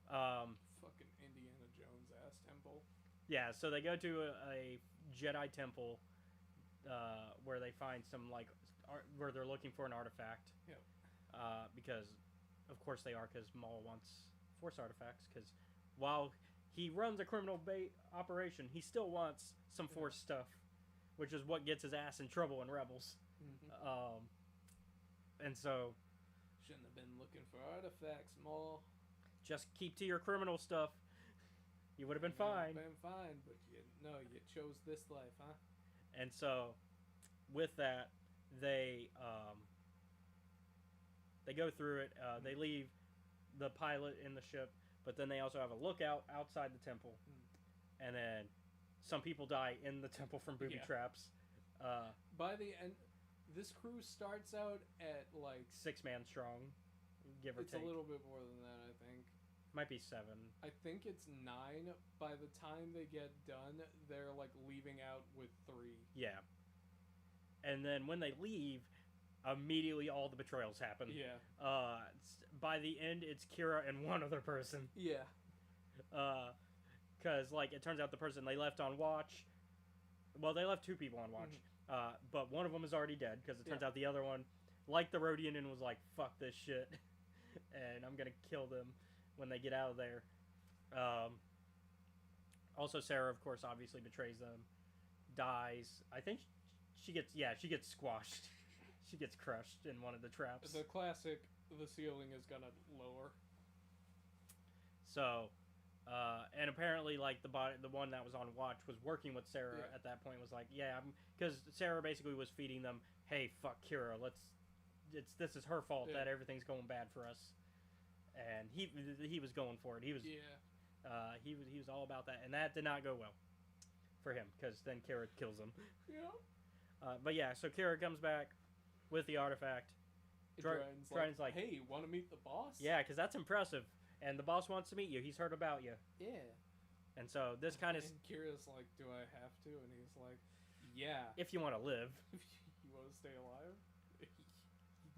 [SPEAKER 5] Fucking Indiana Jones ass temple.
[SPEAKER 4] yeah, so they go to a Jedi temple where they find some, like, where they're looking for an artifact.
[SPEAKER 5] Yeah.
[SPEAKER 4] Because, of course they are, because Maul wants Force artifacts, because while he runs a criminal operation, he still wants some Force stuff, which is what gets his ass in trouble in Rebels. And so
[SPEAKER 5] Shouldn't have been looking for artifacts, Maul.
[SPEAKER 4] just keep to your criminal stuff. You would have been fine.
[SPEAKER 5] Been fine, but you chose this life, huh?
[SPEAKER 4] And so, with that, they go through it. They leave the pilot in the ship, but then they also have a lookout outside the temple, and then some people die in the temple from booby
[SPEAKER 5] Yeah.
[SPEAKER 4] traps.
[SPEAKER 5] By the end, this crew starts out at like
[SPEAKER 4] 6-man strong, give or
[SPEAKER 5] it's
[SPEAKER 4] take.
[SPEAKER 5] a little bit more than that, I think.
[SPEAKER 4] Might be 7.
[SPEAKER 5] I think it's 9. By the time they get done, they're like leaving out with 3.
[SPEAKER 4] Yeah. And then when they leave, immediately all the betrayals happen.
[SPEAKER 5] Yeah.
[SPEAKER 4] By the end, it's Kira and one other person.
[SPEAKER 5] Yeah.
[SPEAKER 4] Because like it turns out the person they left on watch, well, they left 2 people on watch, but one of them is already dead because it turns out the other one, like the Rodian, and was like, "Fuck this shit," and I'm gonna kill them when they get out of there. Also, Sarah, of course, obviously betrays them, dies. I think she gets squashed. She gets crushed in one of the traps.
[SPEAKER 5] The classic, the ceiling is gonna lower.
[SPEAKER 4] So, and apparently, like the one that was on watch was working with Sarah
[SPEAKER 5] Yeah.
[SPEAKER 4] at that point. Was like, yeah, because Sarah basically was feeding them, hey, fuck Kira, this is her fault that everything's going bad for us, and he was going for it. He was he was all about that, and that did not go well for him because then Kira kills him.
[SPEAKER 5] Yeah.
[SPEAKER 4] But yeah, so Kira comes back with the artifact. Dryden's like,
[SPEAKER 5] hey, want to meet the boss?
[SPEAKER 4] Yeah, because that's impressive. And the boss wants to meet you. He's heard about you.
[SPEAKER 5] Yeah.
[SPEAKER 4] And so this kind of...
[SPEAKER 5] And Kira's like, do I have to? And he's like, yeah.
[SPEAKER 4] If you want to live.
[SPEAKER 5] You want to stay alive?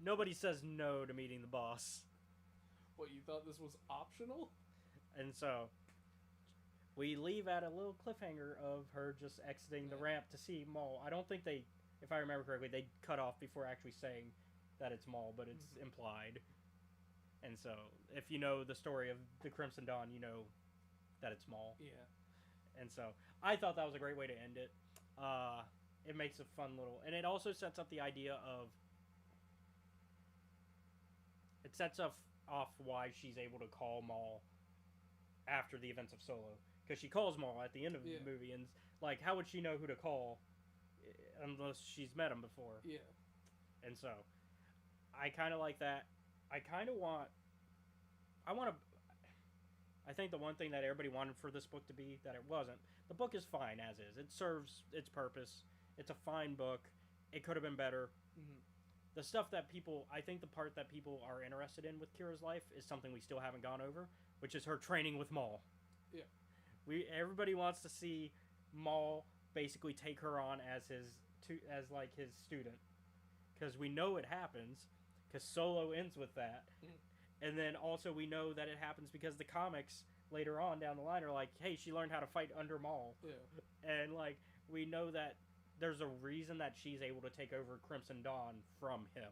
[SPEAKER 4] Nobody says no to meeting the boss.
[SPEAKER 5] What, you thought this was optional?
[SPEAKER 4] And so we leave at a little cliffhanger of her just exiting the ramp to see Maul. I don't think they, if I remember correctly, they cut off before actually saying that it's Maul, but it's implied. And so, if you know the story of the Crimson Dawn, you know that it's Maul.
[SPEAKER 5] Yeah.
[SPEAKER 4] And so, I thought that was a great way to end it. It makes a fun little... And it also sets up the idea of... It sets off why she's able to call Maul after the events of Solo. Because she calls Maul at the end of the movie, and like, how would she know who to call unless she's met him before?
[SPEAKER 5] Yeah.
[SPEAKER 4] And so, I kind of like that. I think the one thing that everybody wanted for this book to be, that it wasn't. The book is fine as is. It serves its purpose. It's a fine book. It could have been better.
[SPEAKER 5] Mm-hmm.
[SPEAKER 4] The stuff that I think the part that people are interested in with Kira's life is something we still haven't gone over, which is her training with Maul.
[SPEAKER 5] Yeah.
[SPEAKER 4] Everybody wants to see Maul basically take her on as his student, because we know it happens, because Solo ends with that, and then also we know that it happens because the comics later on down the line are like, hey, she learned how to fight under Maul, and like we know that there's a reason that she's able to take over Crimson Dawn from him.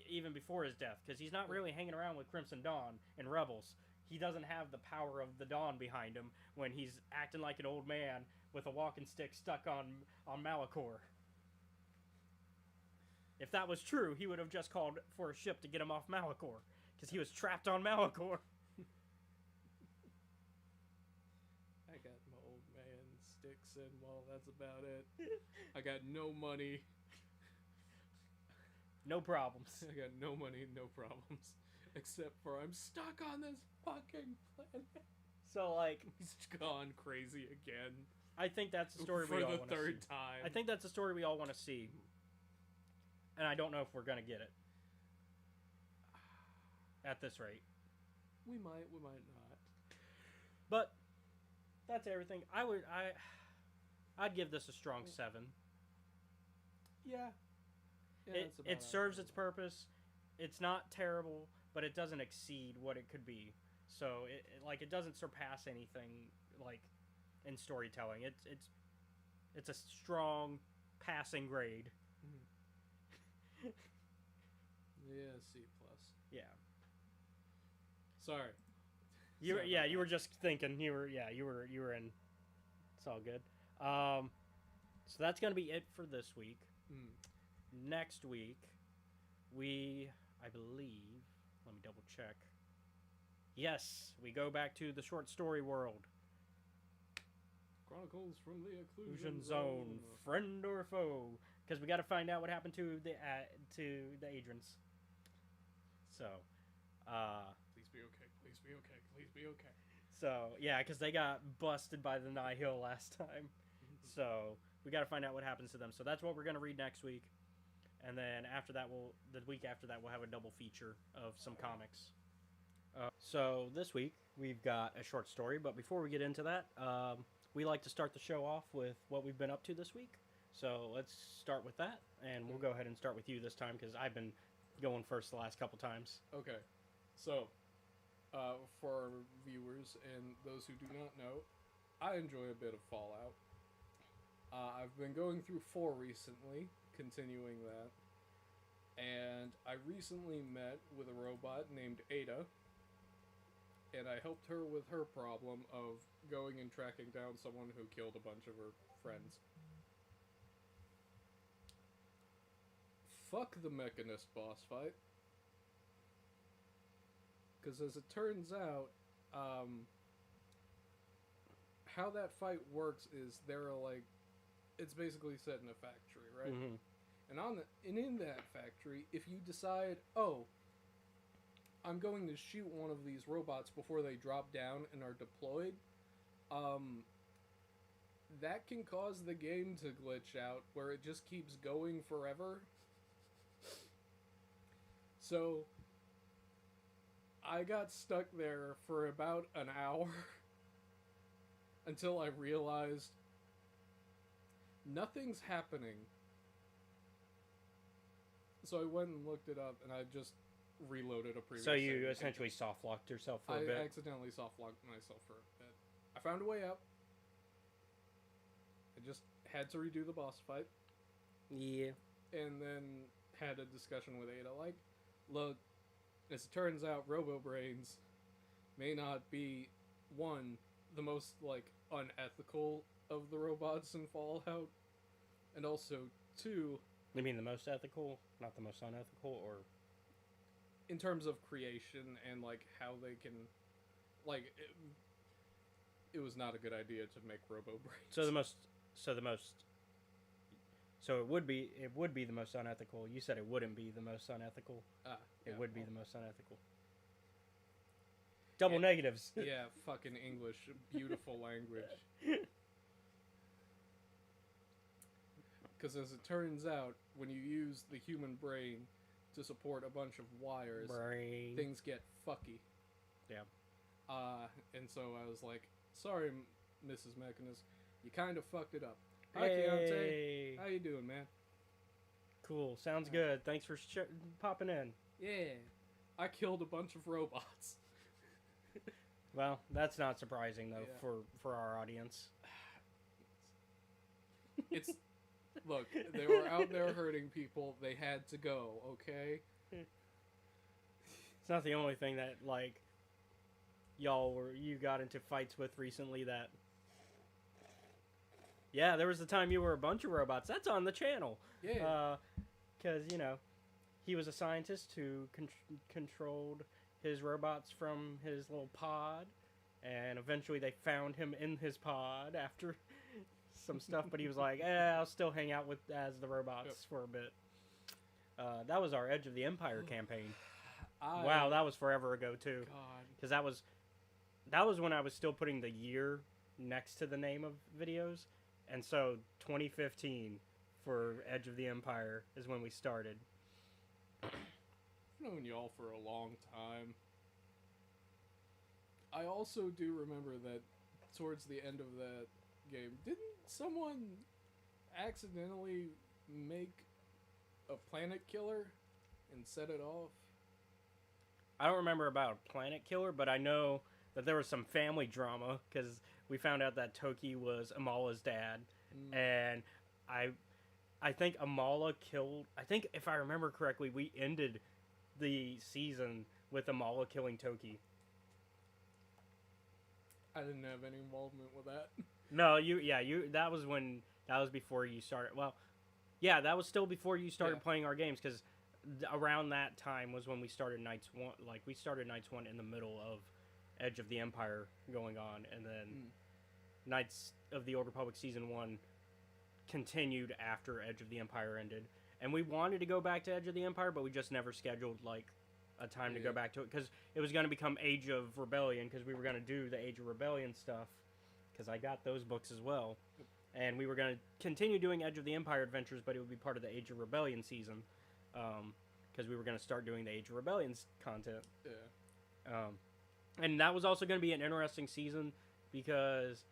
[SPEAKER 4] Even before his death, because he's not really hanging around with Crimson Dawn in Rebels. He doesn't have the power of the Dawn behind him when he's acting like an old man with a walking stick stuck on Malachor. If that was true, he would have just called for a ship to get him off Malachor, because he was trapped on Malachor.
[SPEAKER 5] I got my old man sticks and well, that's about it. I got no money.
[SPEAKER 4] No problems.
[SPEAKER 5] I got no money, no problems. Except for I'm stuck on this fucking planet.
[SPEAKER 4] So, like...
[SPEAKER 5] He's gone crazy again.
[SPEAKER 4] I think that's the story we all want to see.
[SPEAKER 5] For the third time.
[SPEAKER 4] I think that's the story we all want to see. And I don't know if we're going to get it. At this rate.
[SPEAKER 5] We might not.
[SPEAKER 4] But that's everything. I'd give this a strong 7.
[SPEAKER 5] Yeah.
[SPEAKER 4] It serves its purpose. It's not terrible, but it doesn't exceed what it could be. So it doesn't surpass anything like in storytelling. It's a strong passing grade.
[SPEAKER 5] Yeah, C+.
[SPEAKER 4] Yeah.
[SPEAKER 5] Sorry.
[SPEAKER 4] You were just thinking. You were in It's all good. So that's gonna be it for this week.
[SPEAKER 2] Mm.
[SPEAKER 4] Next week, I believe, let me double check. Yes, we go back to the short story world.
[SPEAKER 2] Chronicles from the Occlusion
[SPEAKER 4] Illusion
[SPEAKER 2] Zone.
[SPEAKER 4] Zone, friend or foe? Because we got to find out what happened to the Adrians. So,
[SPEAKER 2] Please be okay. Please be okay. Please be okay.
[SPEAKER 4] yeah, because they got busted by the Nihil last time. So we got to find out what happens to them. So that's what we're gonna read next week, and then after that, the week after that, we'll have a double feature of some comics. So this week we've got a short story, but before we get into that, we like to start the show off with what we've been up to this week. So let's start with that, and we'll go ahead and start with you this time because I've been going first the last couple times.
[SPEAKER 2] Okay. So, for our viewers and those who do not know, I enjoy a bit of Fallout. I've been going through 4 recently, continuing that. And I recently met with a robot named Ada. And I helped her with her problem of going and tracking down someone who killed a bunch of her friends. Fuck the Mechanist boss fight. Because as it turns out, how that fight works is there are like, it's basically set in a factory, right?
[SPEAKER 4] Mm-hmm.
[SPEAKER 2] And in that factory, if you decide, oh, I'm going to shoot one of these robots before they drop down and are deployed, that can cause the game to glitch out where it just keeps going forever. So I got stuck there for about an hour until I realized nothing's happening. So I went and looked it up, and I just reloaded a previous
[SPEAKER 4] So you
[SPEAKER 2] save.
[SPEAKER 4] essentially soft locked yourself for
[SPEAKER 2] I
[SPEAKER 4] a bit.
[SPEAKER 2] accidentally soft locked myself for a bit. I found a way out. I just had to redo the boss fight,
[SPEAKER 4] Yeah.
[SPEAKER 2] and then had a discussion with Ada. Like, look, as it turns out, Robo-Brains may not be, one, the most, like, unethical of the robots in Fallout, and also, two,
[SPEAKER 4] You mean the most ethical, not the most unethical, or
[SPEAKER 2] in terms of creation and, like, how they can, like, it was not a good idea to make Robo-Brains.
[SPEAKER 4] So it would be the most unethical. You said it wouldn't be the most unethical. It would be the most unethical. Double
[SPEAKER 2] Yeah.
[SPEAKER 4] negatives.
[SPEAKER 2] Yeah, fucking English. Beautiful language. Because as it turns out, when you use the human brain to support a bunch of wires,
[SPEAKER 4] Brain.
[SPEAKER 2] things get fucky.
[SPEAKER 4] Yeah.
[SPEAKER 2] And so I was like, sorry, Mrs. Mechanist, you kind of fucked it up. Hi, Keontae.
[SPEAKER 4] Hey.
[SPEAKER 2] How you doing, man?
[SPEAKER 4] Cool. Sounds good. Thanks for popping in.
[SPEAKER 2] Yeah. I killed a bunch of robots.
[SPEAKER 4] Well, that's not surprising though
[SPEAKER 2] Yeah.
[SPEAKER 4] for our audience.
[SPEAKER 2] It's... Look, they were out there hurting people. They had to go, okay?
[SPEAKER 4] It's not the only thing that like you got into fights with recently that. Yeah, there was the time you were a bunch of robots. That's on the channel.
[SPEAKER 2] Yeah.
[SPEAKER 4] Because he was a scientist who controlled his robots from his little pod, and eventually they found him in his pod after some stuff. But he was like, I'll still hang out as the robots for a bit." That was our Edge of the Empire campaign. Wow, that was forever ago too.
[SPEAKER 2] God.
[SPEAKER 4] Because that was when I was still putting the year next to the name of videos, and so 2015 for Edge of the Empire is when we started.
[SPEAKER 2] I've known y'all for a long time. I also do remember that towards the end of that game, didn't someone accidentally make a planet killer and set it off?
[SPEAKER 4] I don't remember about Planet Killer, but I know that there was some family drama because we found out that Toki was Amala's dad, and I think Amala killed. I think if I remember correctly, we ended the season with Amala killing Toki.
[SPEAKER 2] I didn't have any involvement with that.
[SPEAKER 4] No, you. That was when. That was before you started. Well, yeah, that was still before you started
[SPEAKER 2] Yeah.
[SPEAKER 4] playing our games because around that time was when we started Knights One. Like we started Knights One in the middle of Edge of the Empire going on, and then Knights of the Old Republic Season 1 continued after Edge of the Empire ended. And we wanted to go back to Edge of the Empire, but we just never scheduled like a time to go
[SPEAKER 2] Yeah.
[SPEAKER 4] back to it because it was going to become Age of Rebellion because we were going to do the Age of Rebellion stuff because I got those books as well. And we were going to continue doing Edge of the Empire adventures, but it would be part of the Age of Rebellion season because we were going to start doing the Age of Rebellion's content.
[SPEAKER 2] Yeah.
[SPEAKER 4] And that was also going to be an interesting season because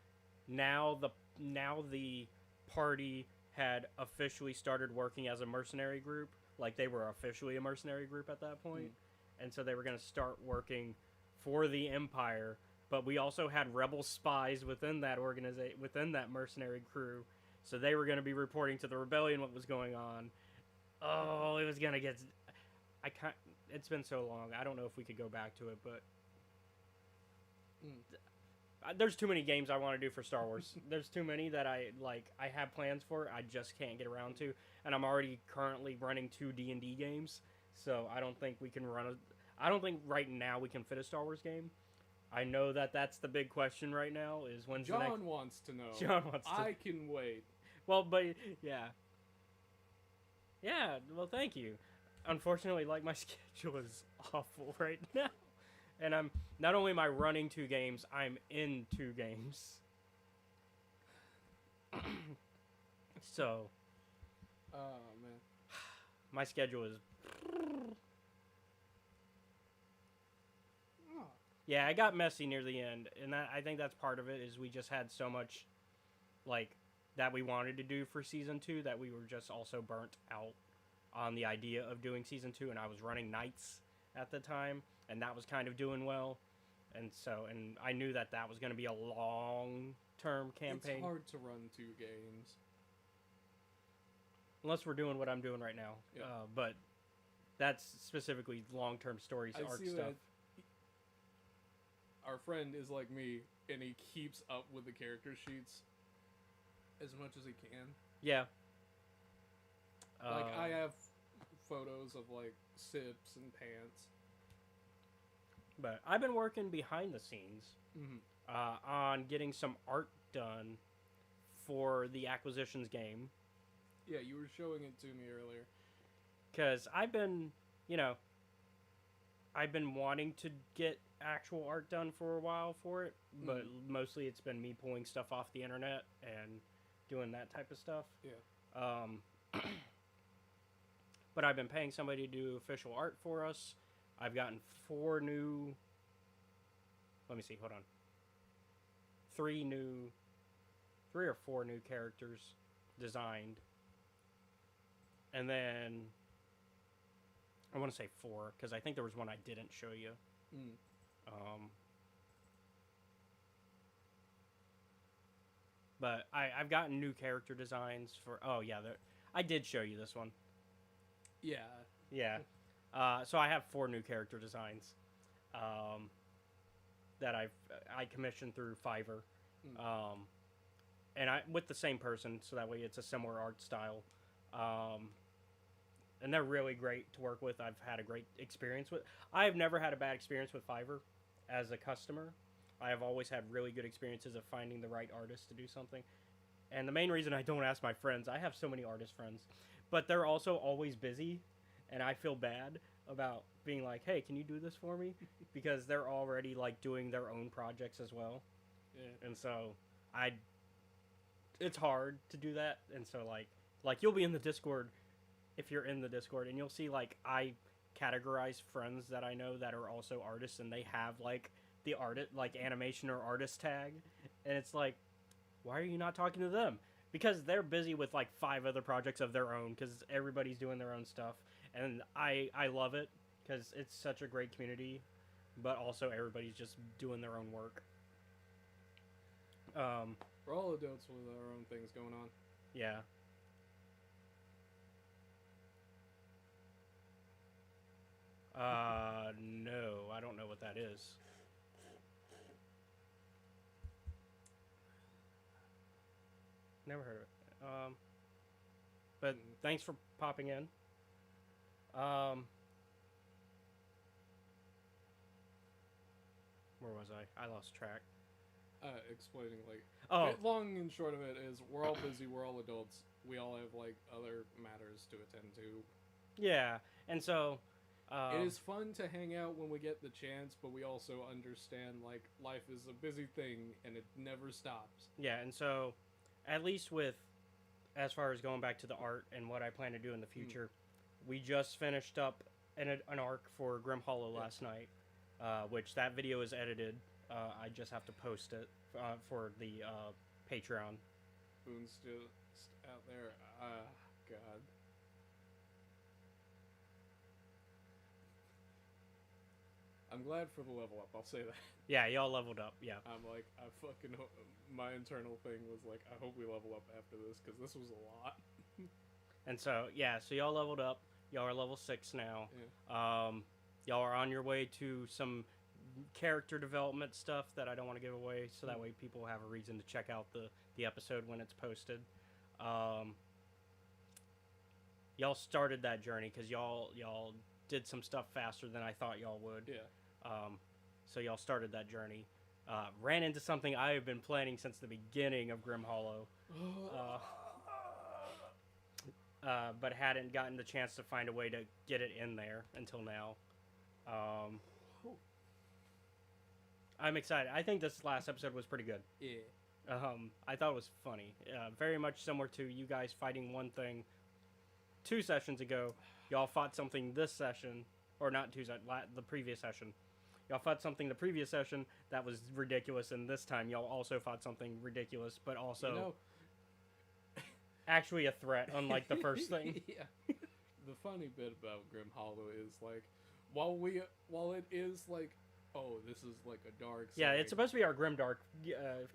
[SPEAKER 4] now the party had officially started working as a mercenary group. Like they were officially a mercenary group at that point. And so they were going to start working for the Empire. But we also had rebel spies within that within that mercenary crew. So they were going to be reporting to the rebellion what was going on. Oh, it was going to get. It's been so long. I don't know if we could go back to it, but there's too many games I want to do for Star Wars. There's too many that I have plans for. I just can't get around to, and I'm already currently running 2 D&D games. So I don't think we can I don't think right now we can fit a Star Wars game. I know that that's the big question right now. Is when's the next?
[SPEAKER 2] John wants to know.
[SPEAKER 4] John wants to.
[SPEAKER 2] I can wait.
[SPEAKER 4] Well, but yeah. Yeah. Well, thank you. Unfortunately, like my schedule is awful right now. And I'm not only am I running 2 games, I'm in 2 games. So,
[SPEAKER 2] Oh man.
[SPEAKER 4] my schedule is
[SPEAKER 2] Oh.
[SPEAKER 4] yeah, it got messy near the end, and I think that's part of it is we just had so much like that we wanted to do for season 2 that we were just also burnt out on the idea of doing season 2, and I was running Knights at the time, and that was kind of doing well. And I knew that was going to be a long-term campaign.
[SPEAKER 2] It's hard to run 2 games.
[SPEAKER 4] Unless we're doing what I'm doing right now.
[SPEAKER 2] Yeah.
[SPEAKER 4] But that's specifically long-term stories,
[SPEAKER 2] I
[SPEAKER 4] arc
[SPEAKER 2] see
[SPEAKER 4] stuff.
[SPEAKER 2] that our friend is like me, and he keeps up with the character sheets as much as he can.
[SPEAKER 4] Yeah.
[SPEAKER 2] Like I have photos of like sips and pants.
[SPEAKER 4] But I've been working behind the scenes
[SPEAKER 2] Mm-hmm.
[SPEAKER 4] on getting some art done for the Acquisitions game.
[SPEAKER 2] Yeah, you were showing it to me earlier.
[SPEAKER 4] Because I've been wanting to get actual art done for a while for it, but mostly it's been me pulling stuff off the internet and doing that type of stuff.
[SPEAKER 2] Yeah.
[SPEAKER 4] But I've been paying somebody to do official art for us. I've gotten 4 new. Let me see. Hold on. 3 or 4 new characters designed, and then I want to say 4 because I think there was one I didn't show you. But I've gotten new character designs for. Oh yeah, I did show you this one.
[SPEAKER 2] Yeah.
[SPEAKER 4] Yeah. So I have 4 new character designs that I commissioned through Fiverr, and I with the same person, so that way it's a similar art style, and they're really great to work with. I've had a great experience with. I have never had a bad experience with Fiverr as a customer. I have always had really good experiences of finding the right artist to do something. And the main reason I don't ask my friends, I have so many artist friends, but they're also always busy, and I feel bad about being like, hey, can you do this for me? Because they're already like doing their own projects as well.
[SPEAKER 2] Yeah.
[SPEAKER 4] And so it's hard to do that. And so like you'll be in the Discord if you're in the Discord, and you'll see like I categorize friends that I know that are also artists, and they have like the like animation or artist tag, and it's like, why are you not talking to them? Because they're busy with like 5 other projects of their own, because everybody's doing their own stuff, and I love it because it's such a great community, but also everybody's just doing their own work.
[SPEAKER 2] We're all adults with our own things going on.
[SPEAKER 4] Yeah. No, I don't know what that is. Never heard of it. But thanks for popping in. Where was I? I lost track.
[SPEAKER 2] Explaining like
[SPEAKER 4] Oh,
[SPEAKER 2] long and short of it is we're all busy, we're all adults, we all have like other matters to attend to.
[SPEAKER 4] yeah. And so,
[SPEAKER 2] It is fun to hang out when we get the chance, but we also understand like life is a busy thing and it never stops.
[SPEAKER 4] yeah. And so, at least with, as far as going back to the art and what I plan to do in the future, we just finished up an arc for Grim Hollow last night, which that video is edited. I just have to post it for the Patreon.
[SPEAKER 2] Boon's still out there. God. I'm glad for the level up. I'll say that.
[SPEAKER 4] Yeah, y'all leveled up. Yeah.
[SPEAKER 2] I'm like, my internal thing was like, I hope we level up after this because this was a lot.
[SPEAKER 4] And so, yeah, so y'all leveled up. Y'all are level 6 now.
[SPEAKER 2] Yeah.
[SPEAKER 4] Y'all are on your way to some character development stuff that I don't want to give away, so that way people have a reason to check out the episode when it's posted. Y'all started that journey because y'all did some stuff faster than I thought y'all would.
[SPEAKER 2] Yeah.
[SPEAKER 4] So y'all started that journey. Ran into something I have been planning since the beginning of Grim Hollow. But hadn't gotten the chance to find a way to get it in there until now. I'm excited. I think this last episode was pretty good.
[SPEAKER 2] Yeah.
[SPEAKER 4] I thought it was funny. Very much similar to you guys fighting one thing 2 sessions ago. Y'all fought something this session, or not the previous session. Y'all fought something the previous session that was ridiculous, and this time y'all also fought something ridiculous, but also actually a threat, unlike the first thing.
[SPEAKER 2] Yeah. The funny bit about Grim Hollow is like, while it is like, oh, this is like a dark.
[SPEAKER 4] Yeah,
[SPEAKER 2] setting,
[SPEAKER 4] it's supposed to be our Grimdark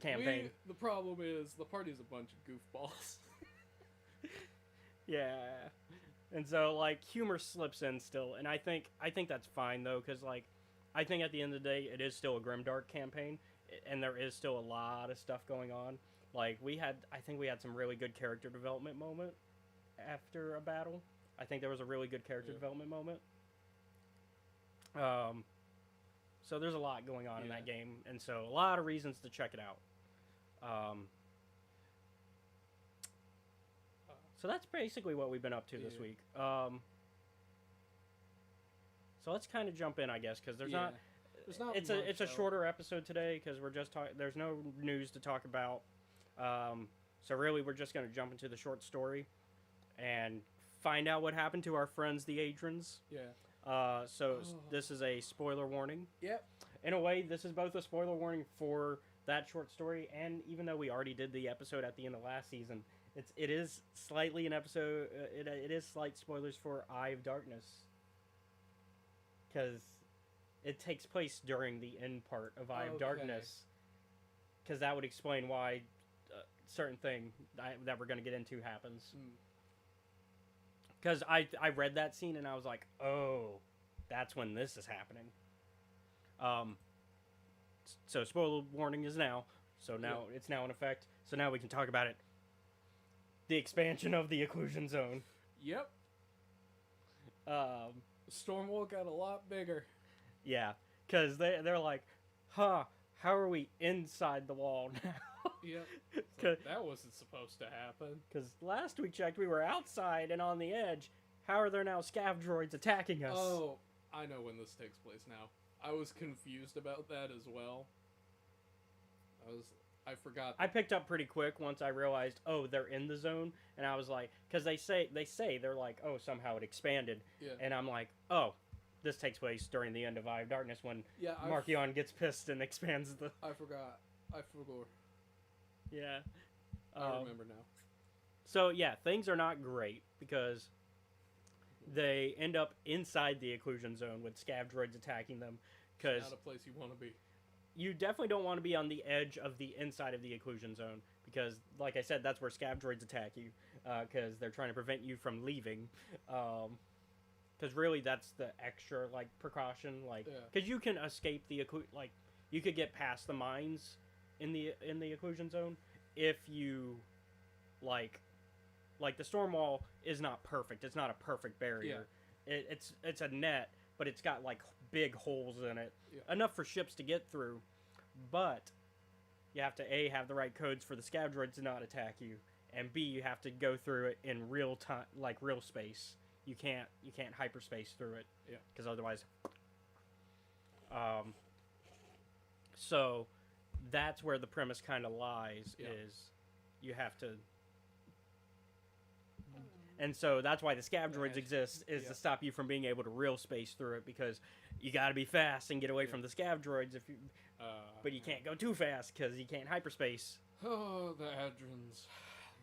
[SPEAKER 4] campaign.
[SPEAKER 2] the problem is the party's a bunch of goofballs.
[SPEAKER 4] Yeah, and so like humor slips in still, and I think that's fine though, because like I think at the end of the day it is still a Grimdark campaign, and there is still a lot of stuff going on. Like I think we had some really good character development moment after a battle. I think there was a really good character development moment. So there's a lot going on in that game, and so a lot of reasons to check it out. So that's basically what we've been up to this week. So let's kind of jump in, I guess, because there's not. It's a shorter episode today because we're just talking. There's no news to talk about. So really, we're just going to jump into the short story and find out what happened to our friends, the Adrians.
[SPEAKER 2] Yeah.
[SPEAKER 4] This is a spoiler warning.
[SPEAKER 2] Yep.
[SPEAKER 4] In a way, this is both a spoiler warning for that short story, and even though we already did the episode at the end of last season, it is slightly an episode. It is slight spoilers for Eye of Darkness, because it takes place during the end part of Eye of Darkness, because that would explain why certain thing that we're going to get into happens. Because I read that scene and I was like, oh, that's when this is happening. So spoiler warning is now. So now it's now in effect. So now we can talk about it. The expansion of the Occlusion Zone.
[SPEAKER 2] Yep. Stormwall got a lot bigger.
[SPEAKER 4] Yeah, because they're like, huh, how are we inside the wall now?
[SPEAKER 2] Yep. That wasn't supposed to happen.
[SPEAKER 4] Because last we checked, we were outside and on the edge. How are there now scav droids attacking us?
[SPEAKER 2] Oh, I know when this takes place now. I was confused about that as well. I forgot.
[SPEAKER 4] I picked up pretty quick once I realized, oh, they're in the zone, and I was like, because they say they're like, oh, somehow it expanded, and I'm like, oh, this takes place during the end of Eye of Darkness when Markion gets pissed and expands the.
[SPEAKER 2] I forgot.
[SPEAKER 4] Yeah.
[SPEAKER 2] I remember now.
[SPEAKER 4] So yeah, things are not great because they end up inside the Occlusion Zone with scav droids attacking them. Because
[SPEAKER 2] not a place you want to be.
[SPEAKER 4] You definitely don't want to be on the edge of the inside of the Occlusion Zone because, like I said, that's where scav droids attack you because they're trying to prevent you from leaving. Because really, that's the extra precaution. Because you can escape the you could get past the mines in the Occlusion Zone if you like the storm wall is not perfect. It's not a perfect barrier. It's a net, but it's got like big holes in it, enough for ships to get through. But you have to have the right codes for the scav droids to not attack you, and B, you have to go through it in real time, like real space. You can't hyperspace through it, because otherwise. So that's where the premise kind of lies, is you have to. And so that's why the scav droids exist, is to stop you from being able to real space through it, because you got to be fast and get away from the scav droids if you. But you can't go too fast because you can't hyperspace.
[SPEAKER 5] Oh, the Adrons,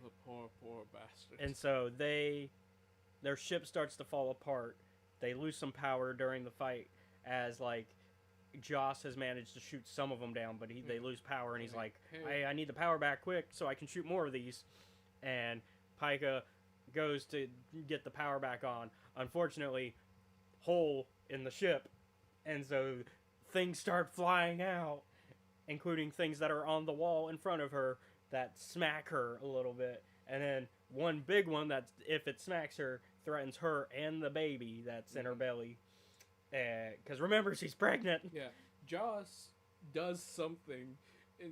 [SPEAKER 5] the poor bastards.
[SPEAKER 4] And so their ship starts to fall apart. They lose some power during the fight, as like Joss has managed to shoot some of them down, but they lose power, and he's like, I need the power back quick so I can shoot more of these. And Pika goes to get the power back on. Unfortunately, hole in the ship, and so things start flying out, including things that are on the wall in front of her that smack her a little bit. And then one big one that, if it smacks her, threatens her and the baby that's in her belly. Because remember, she's pregnant.
[SPEAKER 5] Yeah, Joss does something, and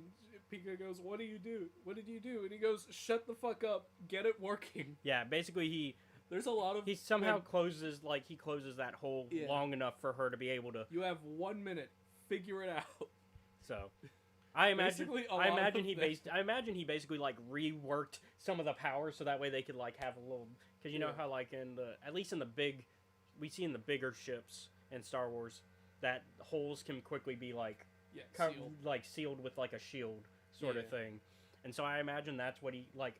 [SPEAKER 5] Pika goes, "What do you do? What did you do?" And he goes, "Shut the fuck up. Get it working."
[SPEAKER 4] Yeah, basically
[SPEAKER 5] There's a lot of
[SPEAKER 4] he somehow closes that hole long enough for her to be able to.
[SPEAKER 5] You have 1 minute. Figure it out.
[SPEAKER 4] So, I imagine
[SPEAKER 5] Basically,
[SPEAKER 4] I imagine he basically like reworked some of the power so that way they could like have a little, because you know how like at least in the bigger ships in Star Wars, that holes can quickly be like sealed with like a shield sort of thing. And so I imagine that's what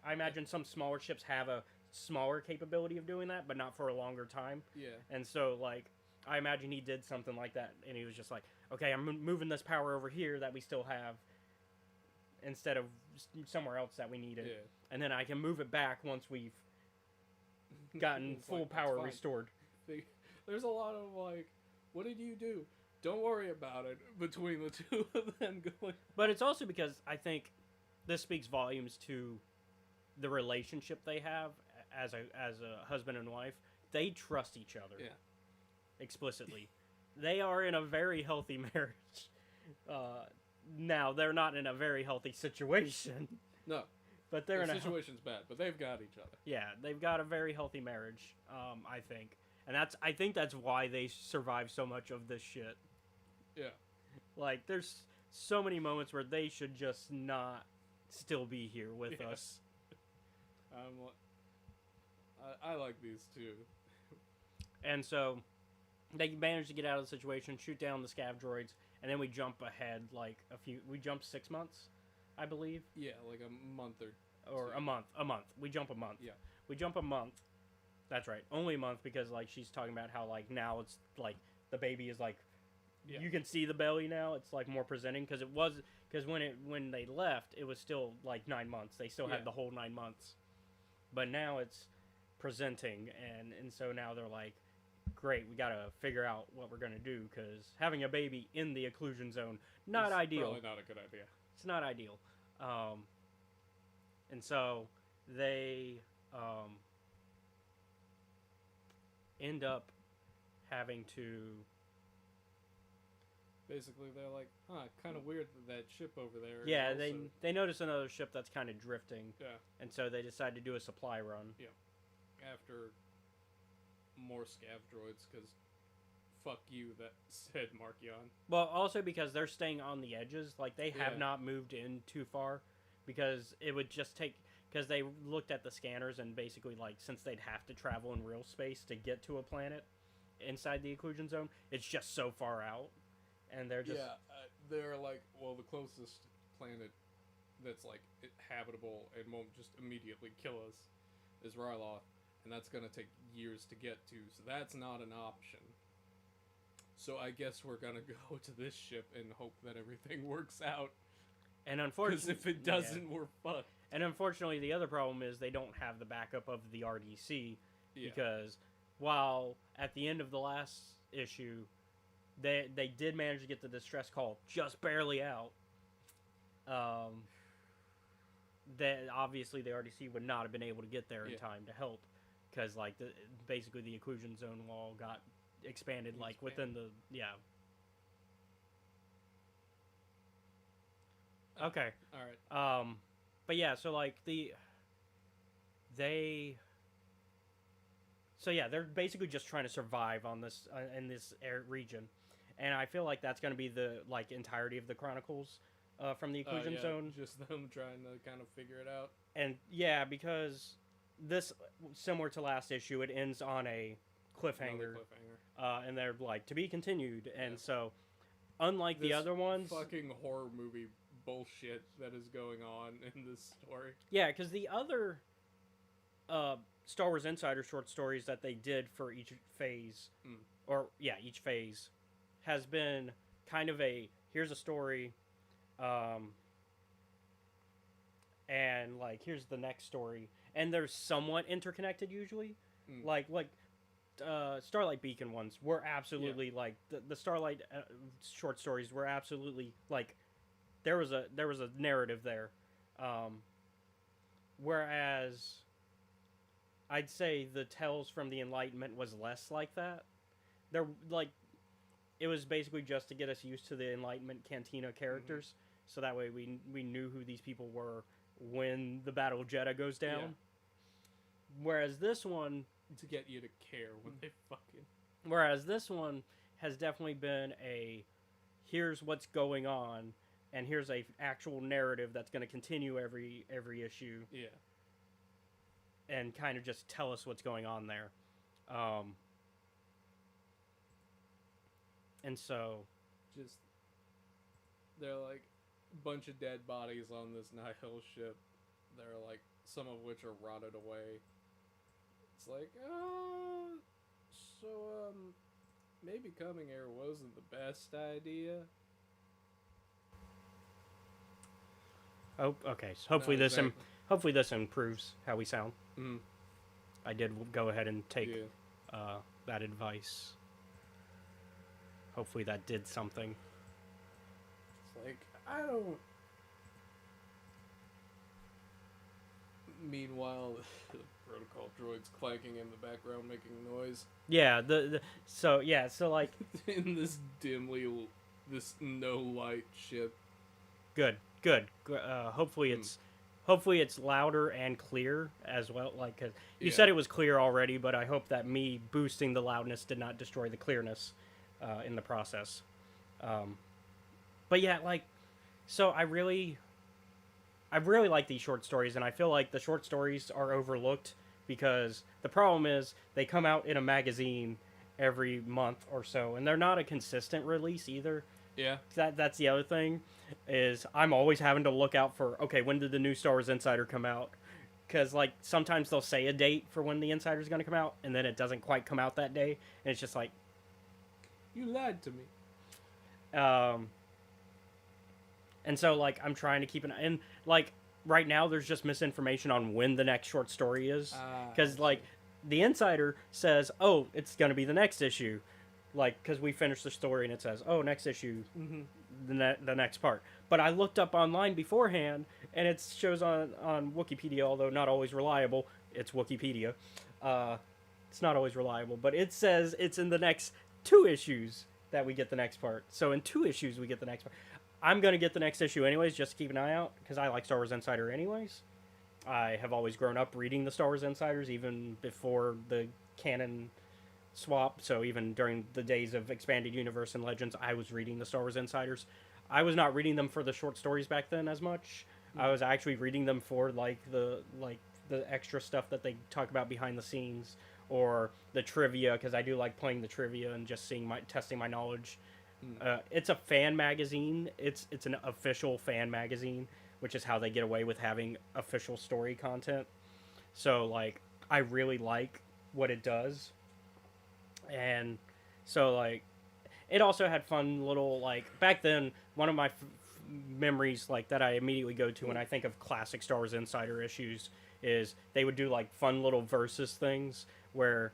[SPEAKER 4] I imagine some smaller ships have a smaller capability of doing that, but not for a longer time.
[SPEAKER 5] Yeah.
[SPEAKER 4] And so like I imagine he did something like that, and he was just like, okay, I'm moving this power over here that we still have instead of somewhere else that we need it.
[SPEAKER 5] Yeah.
[SPEAKER 4] And then I can move it back once we've gotten full power restored.
[SPEAKER 5] There's a lot of like, what did you do? Don't worry about it between the two of them going.
[SPEAKER 4] But it's also because I think this speaks volumes to the relationship they have as a husband and wife. They trust each other.
[SPEAKER 5] Yeah.
[SPEAKER 4] Explicitly. They are in a very healthy marriage. Now, they're not in a very healthy situation.
[SPEAKER 5] No.
[SPEAKER 4] But they're
[SPEAKER 5] The
[SPEAKER 4] in a
[SPEAKER 5] situation's bad, but they've got each other.
[SPEAKER 4] Yeah, they've got a very healthy marriage, I think. And I think that's why they survive so much of this shit.
[SPEAKER 5] Yeah.
[SPEAKER 4] Like, there's so many moments where they should just not still be here with us.
[SPEAKER 5] I like these two.
[SPEAKER 4] And so they manage to get out of the situation, shoot down the scav droids, and then we jump ahead we jump 6 months, I believe.
[SPEAKER 5] Yeah, like a month
[SPEAKER 4] or
[SPEAKER 5] two.
[SPEAKER 4] a month. We jump a month.
[SPEAKER 5] Yeah.
[SPEAKER 4] We jump a month. That's right. Only a month, because like she's talking about how like now it's like the baby is like you can see the belly now. It's like more presenting, because when they left it was still like 9 months. They still had the whole 9 months. But now it's presenting, and so now they're like, great, we got to figure out what we're going to do, because having a baby in the occlusion zone, not ideal.
[SPEAKER 5] Probably not a good idea.
[SPEAKER 4] It's not ideal. And so they end up having to...
[SPEAKER 5] Basically, they're like, kind of weird that ship over there. is
[SPEAKER 4] Yeah,
[SPEAKER 5] also...
[SPEAKER 4] they notice another ship that's kind of drifting,
[SPEAKER 5] Yeah,
[SPEAKER 4] and so they decide to do a supply run.
[SPEAKER 5] after more scav droids, because fuck you, that said Markion.
[SPEAKER 4] Well, also because they're staying on the edges. Like, they have
[SPEAKER 5] Yeah.
[SPEAKER 4] not moved in too far, because it would just take... Because they looked at the scanners, and basically, like, since they'd have to travel in real space to get to a planet inside the occlusion zone, it's just so far out. And they're just...
[SPEAKER 5] They're like, well, the closest planet that's like habitable and won't just immediately kill us is Ryloth, and that's gonna take years to get to, so that's not an option. So I guess we're gonna go to this ship and hope that everything works out.
[SPEAKER 4] And
[SPEAKER 5] Because
[SPEAKER 4] unfortunately...
[SPEAKER 5] if it doesn't, we're fucked.
[SPEAKER 4] And unfortunately, the other problem is they don't have the backup of the RDC,
[SPEAKER 5] Yeah.
[SPEAKER 4] because while at the end of the last issue, they did manage to get the distress call just barely out. that obviously the RDC would not have been able to get there in
[SPEAKER 2] Yeah.
[SPEAKER 4] time to help, because like basically the occlusion zone wall got expanded like within the Okay.
[SPEAKER 2] All right.
[SPEAKER 4] But yeah, so like they so yeah, they're basically just trying to survive on this in this region, and I feel like that's going to be the like entirety of the chronicles from the occlusion
[SPEAKER 2] Yeah,
[SPEAKER 4] zone.
[SPEAKER 2] just them trying to kind of figure it out.
[SPEAKER 4] And yeah, because this, similar to last issue, it ends on a cliffhanger,
[SPEAKER 2] Another cliffhanger.
[SPEAKER 4] and they're like to be continued. And
[SPEAKER 2] Yeah.
[SPEAKER 4] so, unlike the
[SPEAKER 2] This
[SPEAKER 4] other ones,
[SPEAKER 2] Fucking horror movie bullshit that is going on in this story.
[SPEAKER 4] yeah, because the other Star Wars Insider short stories that they did for each phase,
[SPEAKER 2] Mm.
[SPEAKER 4] or yeah, each phase, has been kind of a here's a story, and like here's the next story, and they're somewhat interconnected usually.
[SPEAKER 2] Mm.
[SPEAKER 4] Like Starlight Beacon ones were absolutely like the Starlight short stories were absolutely like there was a narrative there, whereas I'd say the Tales from the Enlightenment was less like that. They're like it was basically just to get us used to the Enlightenment Cantina characters, so that way we knew who these people were when the Battle of Jeddah goes down.
[SPEAKER 2] Yeah.
[SPEAKER 4] Whereas this one
[SPEAKER 2] To get you to care when they fucking.
[SPEAKER 4] Whereas this one has definitely been a here's what's going on, and here's a actual narrative that's going to continue every issue
[SPEAKER 2] Yeah.
[SPEAKER 4] and kind of just tell us what's going on there. And so
[SPEAKER 2] Just. They're like a bunch of dead bodies on this Nihil ship. They're like, some of which are rotted away. It's like, so, maybe coming here wasn't the best idea.
[SPEAKER 4] oh, okay. So hopefully
[SPEAKER 2] No,
[SPEAKER 4] this
[SPEAKER 2] exactly.
[SPEAKER 4] hopefully this improves how we sound.
[SPEAKER 2] Mm,
[SPEAKER 4] I did go ahead and take
[SPEAKER 2] yeah.
[SPEAKER 4] that advice. Hopefully that did something.
[SPEAKER 2] It's like, I don't. Meanwhile, the protocol droid's clanking in the background, making noise.
[SPEAKER 4] Yeah. So like
[SPEAKER 2] In this this no light ship.
[SPEAKER 4] good. Hopefully it's louder and clear as well. Like 'cause you
[SPEAKER 2] Yeah.
[SPEAKER 4] said it was clear already, but I hope that me boosting the loudness did not destroy the clearness in the process. But yeah, like, so I really like these short stories, and I feel like the short stories are overlooked because the problem is they come out in a magazine every month or so, and they're not a consistent release either.
[SPEAKER 2] Yeah.
[SPEAKER 4] That's the other thing, is I'm always having to look out for, okay, when did the new Star Wars Insider come out? Because like sometimes they'll say a date for when the Insider's going to come out, and then it doesn't quite come out that day, and it's just like,
[SPEAKER 2] You lied to me.
[SPEAKER 4] and so like I'm trying to keep an eye, and like right now there's just misinformation on when the next short story is, because like the Insider says, oh, it's going to be the next issue, like because we finished the story and it says, oh, next issue,
[SPEAKER 2] Mm-hmm.
[SPEAKER 4] the next part. But I looked up online beforehand, and it shows on Wikipedia, although not always reliable. It's Wikipedia. It's not always reliable, but it says it's in the next 2 issues that we get the next part. So in 2 issues we get the next part. I'm gonna get the next issue anyways, just to keep an eye out, because I like Star Wars Insider anyways. I have always grown up reading the Star Wars Insiders, even before the canon swap. So even during the days of Expanded Universe and Legends, I was reading the Star Wars Insiders. I was not reading them for the short stories back then as much. I was actually reading them for like the extra stuff that they talk about behind the scenes, or the trivia, because I do like playing the trivia and just testing my knowledge. It's a fan magazine. It's an official fan magazine, which is how they get away with having official story content. So like I really like what it does. And so like it also had fun little, like, back then one of my memories like that I immediately go to when I think of classic Star Wars Insider issues is they would do like fun little versus things where,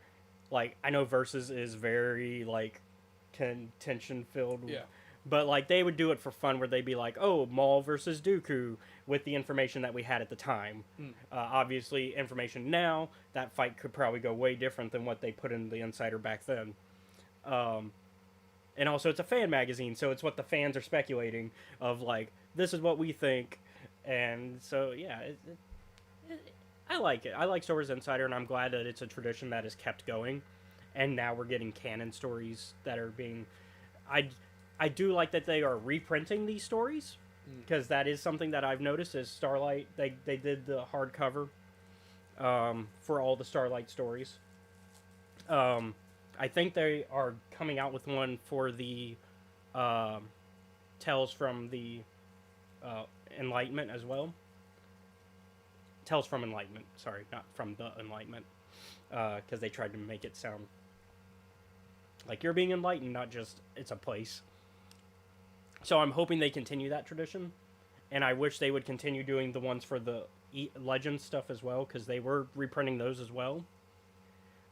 [SPEAKER 4] like, I know versus is very like contention filled,
[SPEAKER 2] Yeah.
[SPEAKER 4] But like they would do it for fun, where they'd be like, "Oh, Maul versus Dooku," with the information that we had at the time. Obviously, information now, that fight could probably go way different than what they put in the Insider back then. And also, it's a fan magazine, so it's what the fans are speculating of, like, this is what we think. And so, yeah, I like it. I like Star Wars Insider, and I'm glad that it's a tradition that is kept going. And now we're getting canon stories that are being. I do like that they are reprinting these stories, because that is something that I've noticed. Is Starlight, they did the hardcover for all the Starlight stories. I think they are coming out with one for the Tales from the Enlightenment as well. Tales from Enlightenment, sorry, not from the Enlightenment, because they tried to make it sound like you're being enlightened, not just it's a place. So I'm hoping they continue that tradition, and I wish they would continue doing the ones for the Legend stuff as well, because they were reprinting those as well.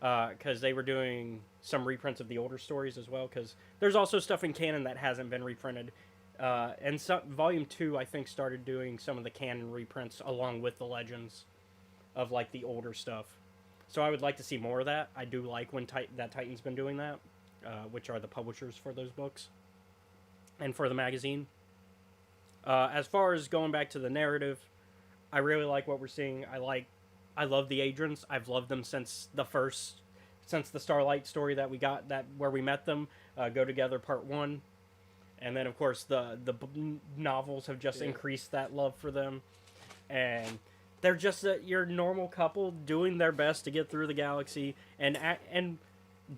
[SPEAKER 4] Because they were doing some reprints of the older stories as well, because there's also stuff in canon that hasn't been reprinted. And Volume 2, I think, started doing some of the canon reprints along with the Legends of, like, the older stuff. So I would like to see more of that. I do like when that Titan's been doing that, which are the publishers for those books and for the magazine. As far as going back to the narrative, I really like what we're seeing. I love the Adrians. I've loved them since the Starlight story that we got, that where we met them, Go Together Part 1. And then, of course, the novels have just increased that love for them. And they're just your normal couple doing their best to get through the galaxy and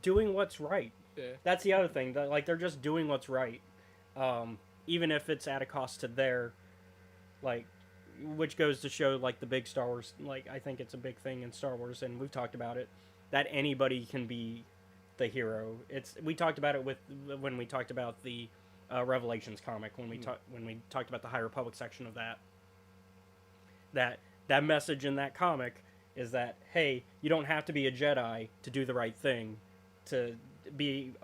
[SPEAKER 4] doing what's right.
[SPEAKER 2] Yeah.
[SPEAKER 4] That's the other thing. Like, they're just doing what's right. Even if it's at a cost to their, like, which goes to show, like, the big Star Wars, like, I think it's a big thing in Star Wars, and we've talked about it, that anybody can be the hero. We talked about it when we talked about the Revelations comic, when we talked about the High Republic section of that message in that comic is that, hey, you don't have to be a Jedi to do the right thing, to be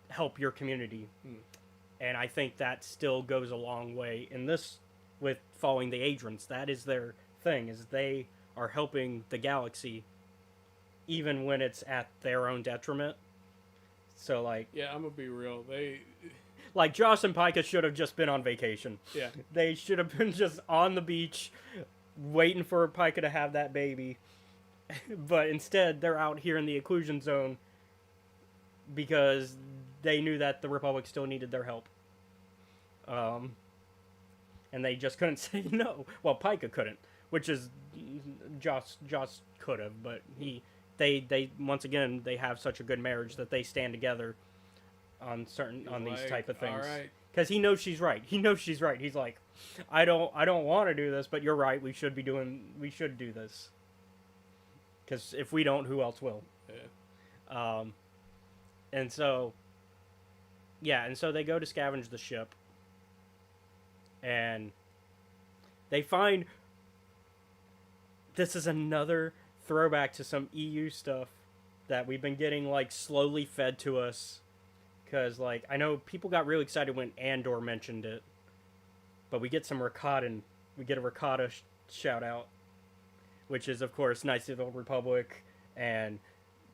[SPEAKER 4] help your community. And I think that still goes a long way in this, with following the Adrians. That is their thing, is they are helping the galaxy even when it's at their own detriment. So, like,
[SPEAKER 2] Yeah, I'm gonna be real.
[SPEAKER 4] like, Joss and Pika should have just been on vacation.
[SPEAKER 2] Yeah.
[SPEAKER 4] They should have been just on the beach waiting for Pika to have that baby. But instead, they're out here in the Occlusion Zone because they knew that the Republic still needed their help. And they just couldn't say no. Well, Pika couldn't, which is Joss could have, but they once again, they have such a good marriage that they stand together on these type of things.
[SPEAKER 2] All right.
[SPEAKER 4] Because he knows she's right. He's like, I don't want to do this, but you're right. We should do this. Because if we don't, who else will?
[SPEAKER 2] Yeah.
[SPEAKER 4] And so they go to scavenge the ship, and they find, this is another throwback to some EU stuff that we've been getting, like, slowly fed to us. Because, like, I know people got really excited when Andor mentioned it, but we get some Rakatan. We get a Rakata shout out, which is, of course, Knights of the Old Republic and,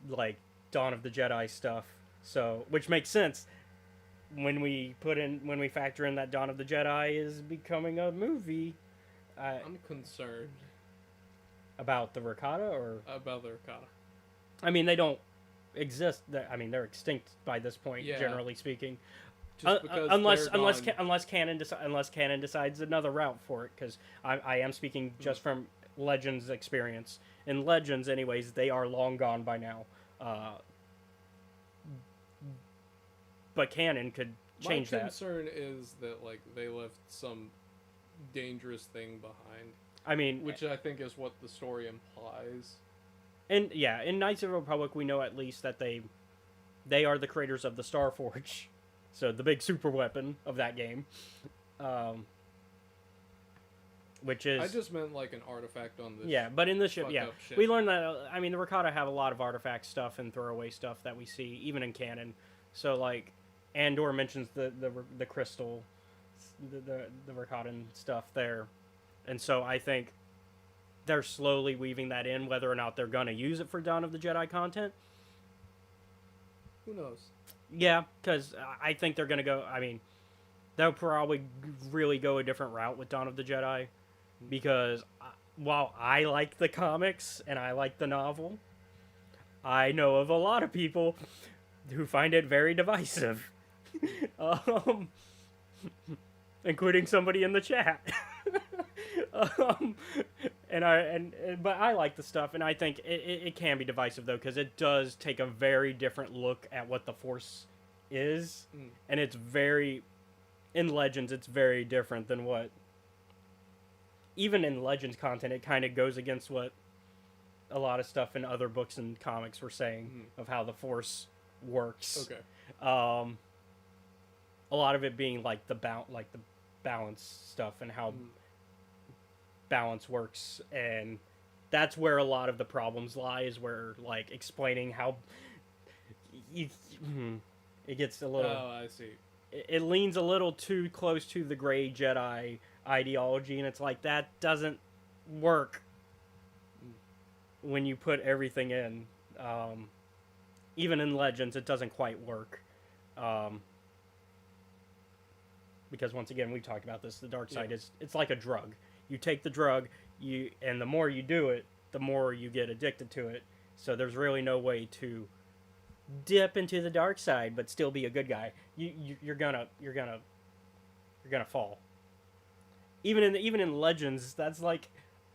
[SPEAKER 4] like, Dawn of the Jedi stuff. So, which makes sense when we factor in that Dawn of the Jedi is becoming a movie.
[SPEAKER 2] I'm concerned
[SPEAKER 4] About the Rakata, or
[SPEAKER 2] about the Rakata.
[SPEAKER 4] I mean, they don't exist. I mean, they're extinct by this point,
[SPEAKER 2] Yeah.
[SPEAKER 4] generally speaking.
[SPEAKER 2] Just because
[SPEAKER 4] Unless canon decides another route for it, because I am speaking just from Legends experience. In Legends, anyways, they are long gone by now. But canon could change
[SPEAKER 2] My
[SPEAKER 4] that.
[SPEAKER 2] concern is that, like, they left some dangerous thing behind,
[SPEAKER 4] I mean,
[SPEAKER 2] which I think is what the story implies.
[SPEAKER 4] and yeah, in Knights of the Republic, we know at least that they are the creators of the Starforge, so the big super weapon of that game. Which is,
[SPEAKER 2] I just meant like an artifact on this.
[SPEAKER 4] yeah, but in the ship,
[SPEAKER 2] fucked
[SPEAKER 4] yeah,
[SPEAKER 2] up ship.
[SPEAKER 4] we learned that. I mean, the Rakata have a lot of artifact stuff and throwaway stuff that we see even in canon. So, like, Andor mentions the crystal, the Rakatan stuff there, and so I think they're slowly weaving that in. Whether or not they're gonna use it for Dawn of the Jedi content,
[SPEAKER 2] Who knows?
[SPEAKER 4] yeah, because I think they're gonna go. I mean, they'll probably really go a different route with Dawn of the Jedi, because while I like the comics and I like the novel, I know of a lot of people who find it very divisive, um, including somebody in the chat. um, but I like the stuff, and I think it can be divisive though, because it does take a very different look at what the Force is, and it's very in Legends. It's very different than what even in Legends content. It kind of goes against what a lot of stuff in other books and comics were saying of how the Force works.
[SPEAKER 2] Okay.
[SPEAKER 4] A lot of it being like the balance stuff and how balance works, and that's where a lot of the problems lie. Is where like explaining how it gets a little.
[SPEAKER 2] Oh, I see.
[SPEAKER 4] It leans a little too close to the Gray Jedi ideology, and it's like that doesn't work when you put everything in. Even in Legends, it doesn't quite work. Because once again, we've talked about this. The dark side it's like a drug. You take the drug, and the more you do it, the more you get addicted to it. So there's really no way to dip into the dark side but still be a good guy. You're gonna fall. Even in Legends, that's like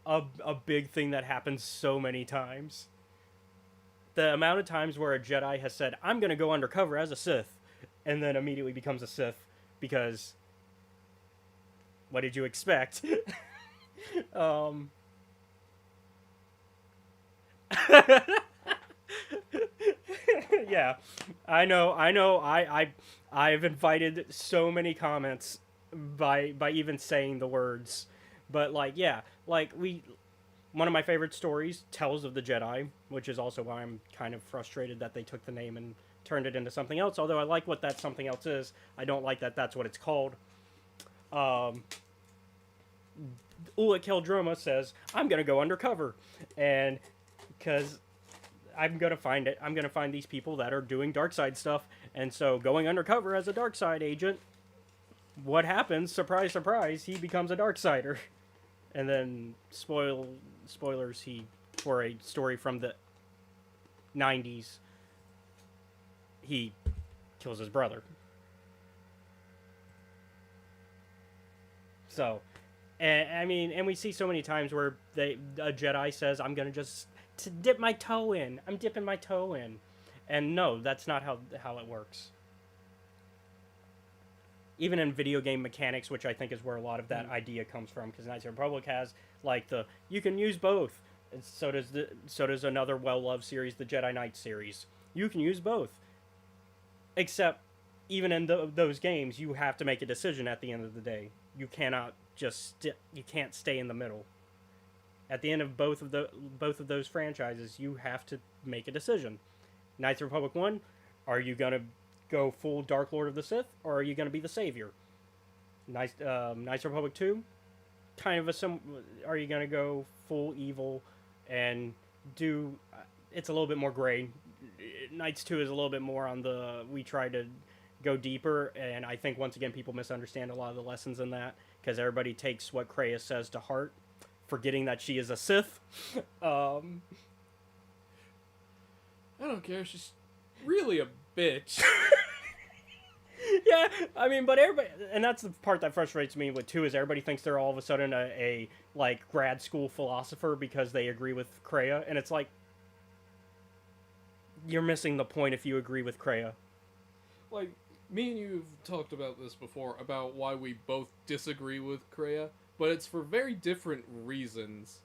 [SPEAKER 4] a big thing that happens so many times. The amount of times where a Jedi has said, "I'm gonna go undercover as a Sith," and then immediately becomes a Sith because what did you expect? Yeah, I know. I've invited so many comments by even saying the words, but like, yeah, like one of my favorite stories, Tales of the Jedi, which is also why I'm kind of frustrated that they took the name and turned it into something else. Although I like what that something else is, I don't like that that's what it's called. Ulic Keldroma says, "I'm gonna go undercover," and because I'm gonna find it, I'm gonna find these people that are doing dark side stuff, and so going undercover as a dark side agent, what happens? Surprise, surprise! He becomes a dark sider, and then spoilers. For a story from the 90s, he kills his brother. So, and we see so many times where a Jedi says, "I'm gonna just dip my toe in. I'm dipping my toe in," and no, that's not how it works. Even in video game mechanics, which I think is where a lot of that idea comes from, because Knights of the Republic has like you can use both. And so does another well-loved series, the Jedi Knight series. You can use both, except even in those games, you have to make a decision at the end of the day. You cannot you can't stay in the middle. At the end of both of those franchises, you have to make a decision. Knights of the Republic 1, are you gonna go full Dark Lord of the Sith, or are you gonna be the Savior? Knights of the Republic 2, kind of are you gonna go full evil and do? It's a little bit more gray. Knights 2 is a little bit more on we try to go deeper, and I think once again people misunderstand a lot of the lessons in that, because everybody takes what Kreia says to heart, forgetting that she is a Sith.
[SPEAKER 2] I don't care. She's really a bitch.
[SPEAKER 4] Yeah, I mean, but everybody, and that's the part that frustrates me with 2, is everybody thinks they're all of a sudden a like grad school philosopher because they agree with Kreia, and it's like, you're missing the point if you agree with Kreia.
[SPEAKER 2] Like, me and you've talked about this before, about why we both disagree with Kreia, but it's for very different reasons.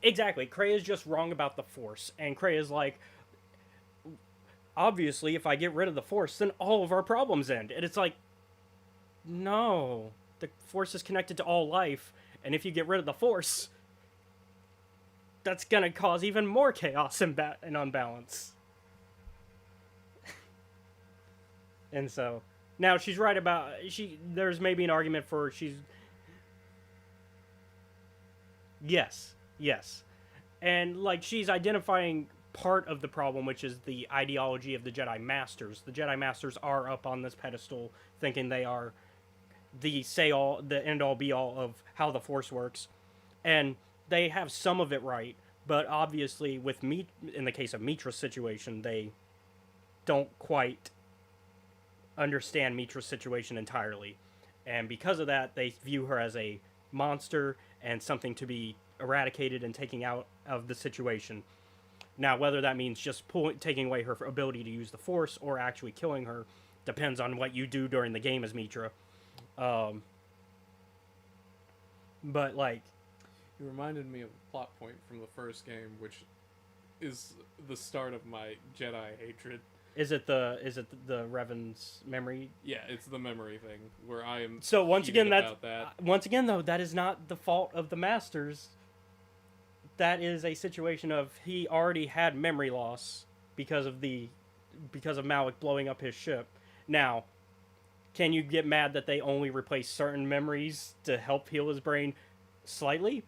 [SPEAKER 4] Exactly, Kreia's just wrong about the Force, and Kreia's like, obviously, if I get rid of the Force, then all of our problems end. And it's like, no, the Force is connected to all life, and if you get rid of the Force, that's gonna cause even more chaos and unbalance. And so now she's right about there's maybe an argument for yes, yes. And like she's identifying part of the problem, which is the ideology of the Jedi Masters. The Jedi Masters are up on this pedestal thinking they are the say all, the end all be all of how the Force works. And they have some of it right, but obviously with me in the case of Mitra's situation, they don't quite understand Mitra's situation entirely. And because of that, they view her as a monster and something to be eradicated and taking out of the situation. Now, whether that means just taking away her ability to use the Force or actually killing her depends on what you do during the game as Mitra. But, like...
[SPEAKER 5] You reminded me of a plot point from the first game, which is the start of my Jedi hatred.
[SPEAKER 4] Is it the Revan's memory?
[SPEAKER 5] Yeah, it's the memory thing, where I am
[SPEAKER 4] So once
[SPEAKER 5] heated
[SPEAKER 4] again,
[SPEAKER 5] about that.
[SPEAKER 4] once again though, that is not the fault of the Masters. That is a situation of he already had memory loss because of Malak blowing up his ship. Now, can you get mad that they only replace certain memories to help heal his brain slightly?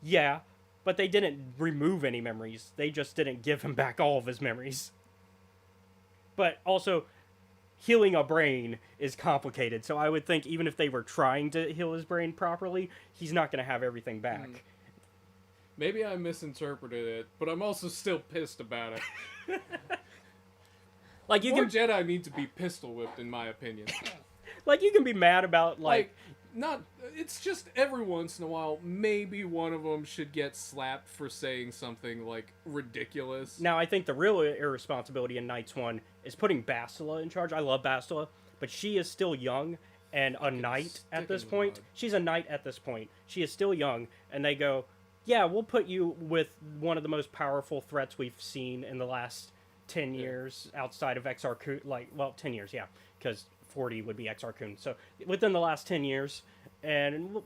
[SPEAKER 4] Yeah, but they didn't remove any memories. They just didn't give him back all of his memories. But also, healing a brain is complicated, so I would think even if they were trying to heal his brain properly, he's not going to have everything back.
[SPEAKER 5] Maybe I misinterpreted it, but I'm also still pissed about it.
[SPEAKER 4] Like you
[SPEAKER 5] More
[SPEAKER 4] can,
[SPEAKER 5] Jedi need to be pistol whipped, in my opinion.
[SPEAKER 4] like you can be mad about
[SPEAKER 5] Like, not. It's just every once in a while, maybe one of them should get slapped for saying something like ridiculous.
[SPEAKER 4] Now I think the real irresponsibility in Knights 1 is putting Bastila in charge. I love Bastila, but she is still young and a knight at
[SPEAKER 5] stick
[SPEAKER 4] this
[SPEAKER 5] in the
[SPEAKER 4] point.
[SPEAKER 5] mud.
[SPEAKER 4] She's a knight at this point. She is still young, and they go, "Yeah, we'll put you with one of the most powerful threats we've seen in the last 10 years outside of Exar Kun." Like, well, 10 years, yeah, because 40 would be Exar Kun. So within the last 10 years, and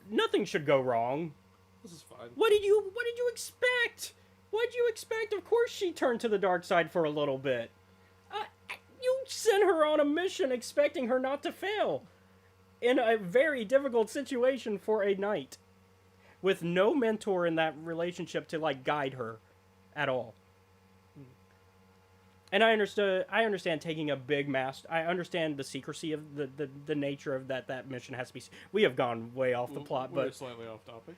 [SPEAKER 4] nothing should go wrong.
[SPEAKER 5] This is fine.
[SPEAKER 4] What did you expect? What did you expect? Of course she turned to the dark side for a little bit. You sent her on a mission expecting her not to fail. In a very difficult situation for a knight. With no mentor in that relationship to, like, guide her at all. And I understand taking a big master. I understand the secrecy of the nature of that mission has to be. We have gone way off the plot,
[SPEAKER 5] We're
[SPEAKER 4] but
[SPEAKER 5] slightly off topic.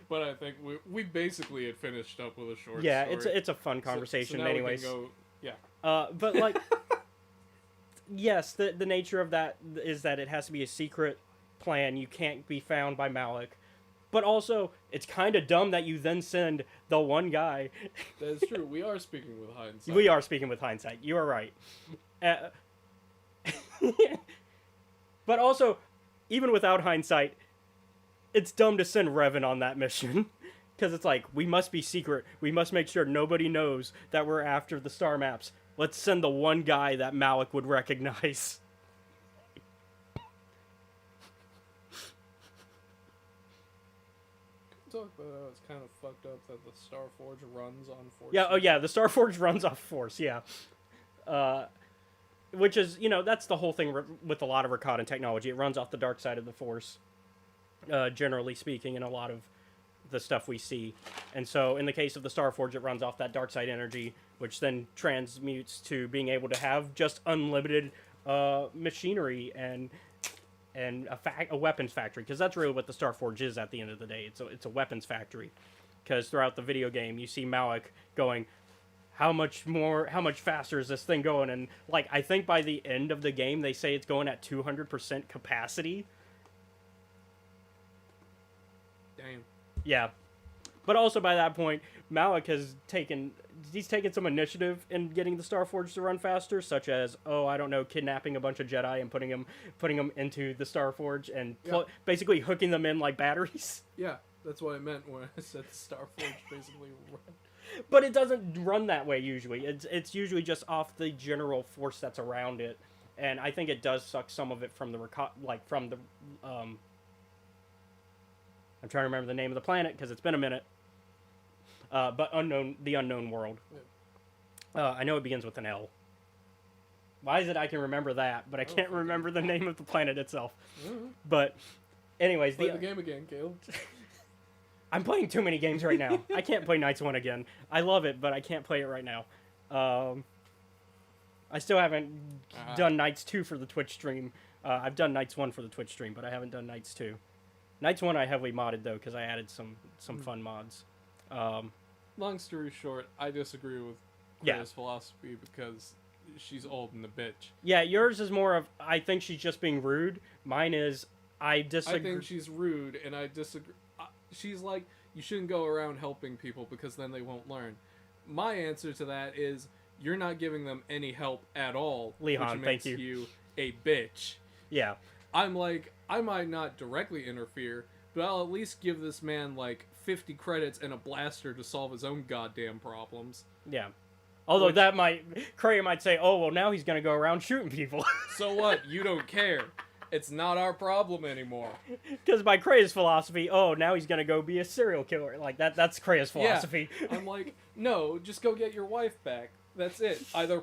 [SPEAKER 5] But I think we basically had finished up with a short
[SPEAKER 4] yeah,
[SPEAKER 5] story.
[SPEAKER 4] it's a fun conversation,
[SPEAKER 5] so now
[SPEAKER 4] anyways.
[SPEAKER 5] We can go, yeah.
[SPEAKER 4] But like, yes, the nature of that is that it has to be a secret plan. You can't be found by Malak. But also, it's kind of dumb that you then send the one guy.
[SPEAKER 5] That is true. We are speaking with hindsight.
[SPEAKER 4] We are speaking with hindsight. You are right. But also, even without hindsight, it's dumb to send Revan on that mission. Because it's like, we must be secret. We must make sure nobody knows that we're after the star maps. Let's send the one guy that Malak would recognize.
[SPEAKER 5] Talk about how it's kind of fucked up that the Starforge runs on Force.
[SPEAKER 4] Yeah, oh yeah, the Starforge runs off Force, yeah. Which is, that's the whole thing with a lot of Rakatan technology. It runs off the dark side of the Force, generally speaking, in a lot of the stuff we see. And so, in the case of the Starforge, it runs off that dark side energy, which then transmutes to being able to have just unlimited machinery and a weapons factory, because that's really what the Starforge is at the end of the day. It's a weapons factory, because throughout the video game you see Malak going, how much faster is this thing going? And like, I think by the end of the game they say it's going at 200% capacity.
[SPEAKER 5] Damn.
[SPEAKER 4] Yeah, but also by that point Malak has taken some initiative in getting the Starforge to run faster, such as, kidnapping a bunch of Jedi and putting them into the Starforge and basically hooking them in like batteries.
[SPEAKER 5] Yeah, that's what I meant when I said the Starforge basically run.
[SPEAKER 4] But it doesn't run that way usually. It's usually just off the general force that's around it, and I think it does suck some of it from the I'm trying to remember the name of the planet because it's been a minute. But the unknown world.
[SPEAKER 5] Yeah.
[SPEAKER 4] I know it begins with an L. Why is it I can remember that, but I can't
[SPEAKER 5] fucking
[SPEAKER 4] remember the name of the planet itself?
[SPEAKER 5] Mhm.
[SPEAKER 4] But, anyways,
[SPEAKER 5] Play the game again, Caleb.
[SPEAKER 4] I'm playing too many games right now. I can't play Knights 1 again. I love it, but I can't play it right now. I still haven't done Knights 2 for the Twitch stream. I've done Knights 1 for the Twitch stream, but I haven't done Knights 2. Knights 1 I heavily modded, though, because I added some fun mods.
[SPEAKER 5] Long story short, I disagree with
[SPEAKER 4] Yeah.
[SPEAKER 5] Claire's philosophy because she's old and a bitch.
[SPEAKER 4] Yeah, yours is more of, I think she's just being rude. Mine is, I disagree.
[SPEAKER 5] I think she's rude, and I disagree. She's like, you shouldn't go around helping people because then they won't learn. My answer to that is, you're not giving them any help at all,
[SPEAKER 4] Leon,
[SPEAKER 5] which
[SPEAKER 4] thank
[SPEAKER 5] makes
[SPEAKER 4] you.
[SPEAKER 5] you a bitch.
[SPEAKER 4] Yeah.
[SPEAKER 5] I'm like, I might not directly interfere, but I'll at least give this man like 50 credits and a blaster to solve his own goddamn problems.
[SPEAKER 4] Yeah. Although
[SPEAKER 5] Which-
[SPEAKER 4] that Krayer might say, oh, well, now he's going to go around shooting people.
[SPEAKER 5] So what? You don't care. It's not our problem anymore.
[SPEAKER 4] Because by Krayer's philosophy, oh, now he's going to go be a serial killer. Like, that's Krayer's philosophy.
[SPEAKER 5] I'm like, no, just go get your wife back. That's it. Either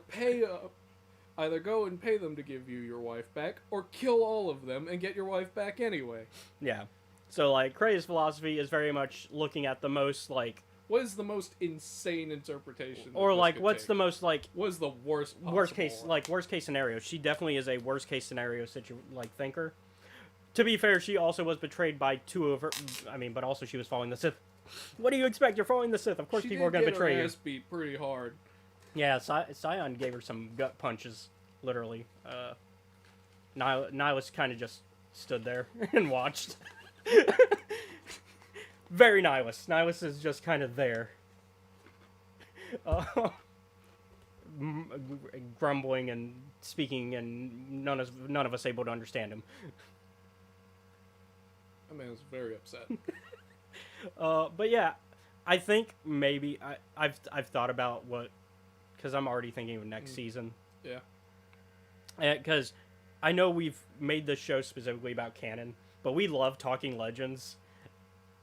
[SPEAKER 5] go and pay them to give you your wife back, or kill all of them and get your wife back anyway.
[SPEAKER 4] Yeah. So, like, Krayer's philosophy is very much looking at the most, like,
[SPEAKER 5] What is the most insane interpretation? that
[SPEAKER 4] or,
[SPEAKER 5] this
[SPEAKER 4] like,
[SPEAKER 5] could
[SPEAKER 4] what's
[SPEAKER 5] take?
[SPEAKER 4] the most, like,
[SPEAKER 5] What is the worst possible
[SPEAKER 4] worst case,
[SPEAKER 5] one?
[SPEAKER 4] like, worst case scenario. She definitely is a worst case scenario thinker. To be fair, she also was betrayed by two of her, but also she was following the Sith. What do you expect? You're following the Sith. Of course
[SPEAKER 5] She
[SPEAKER 4] people are
[SPEAKER 5] did
[SPEAKER 4] going to
[SPEAKER 5] get
[SPEAKER 4] betray
[SPEAKER 5] her
[SPEAKER 4] you.
[SPEAKER 5] ass beat pretty hard.
[SPEAKER 4] Yeah, Scion gave her some gut punches, literally. Nihilus kind of just stood there and watched. Very Nihilus. Nihilus is just kind of there. Grumbling and speaking, and none of us able to understand him.
[SPEAKER 5] That man was very upset.
[SPEAKER 4] But yeah, I think maybe I've thought about what, because I'm already thinking of next season.
[SPEAKER 5] Yeah.
[SPEAKER 4] Because I know we've made this show specifically about canon, but we love talking Legends,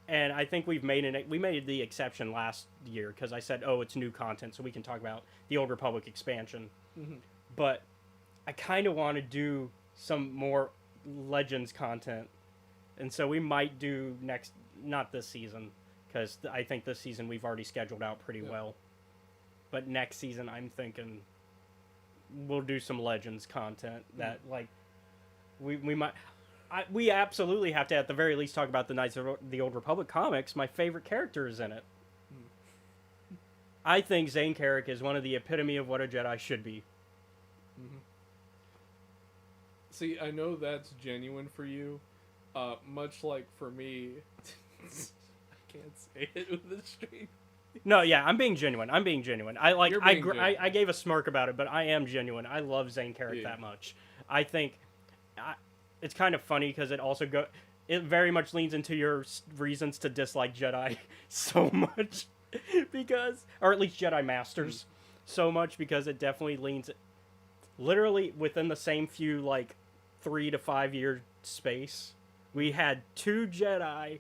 [SPEAKER 4] and I think we made the exception last year because I said, oh, it's new content, so we can talk about the Old Republic expansion.
[SPEAKER 5] Mhm.
[SPEAKER 4] But I kind of want to do some more Legends content, and so we might do not this season, because I think this season we've already scheduled out pretty well. But next season, I'm thinking we'll do some Legends content that, like, we might. We absolutely have to, at the very least, talk about the Knights of the Old Republic comics. My favorite character is in it. I think Zane Carrick is one of the epitome of what a Jedi should be.
[SPEAKER 5] See, I know that's genuine for you, much like for me. I can't say it with the stream.
[SPEAKER 4] No, yeah, I'm being genuine. I
[SPEAKER 5] You're being genuine.
[SPEAKER 4] I gave a smirk about it, but I am genuine. I love Zane Carrick
[SPEAKER 5] Yeah.
[SPEAKER 4] that much. I think it's kind of funny because it very much leans into your reasons to dislike Jedi so much, or at least Jedi Masters, so much, because it definitely leans, literally within the same few, like, 3 to 5 year space, we had 2 Jedi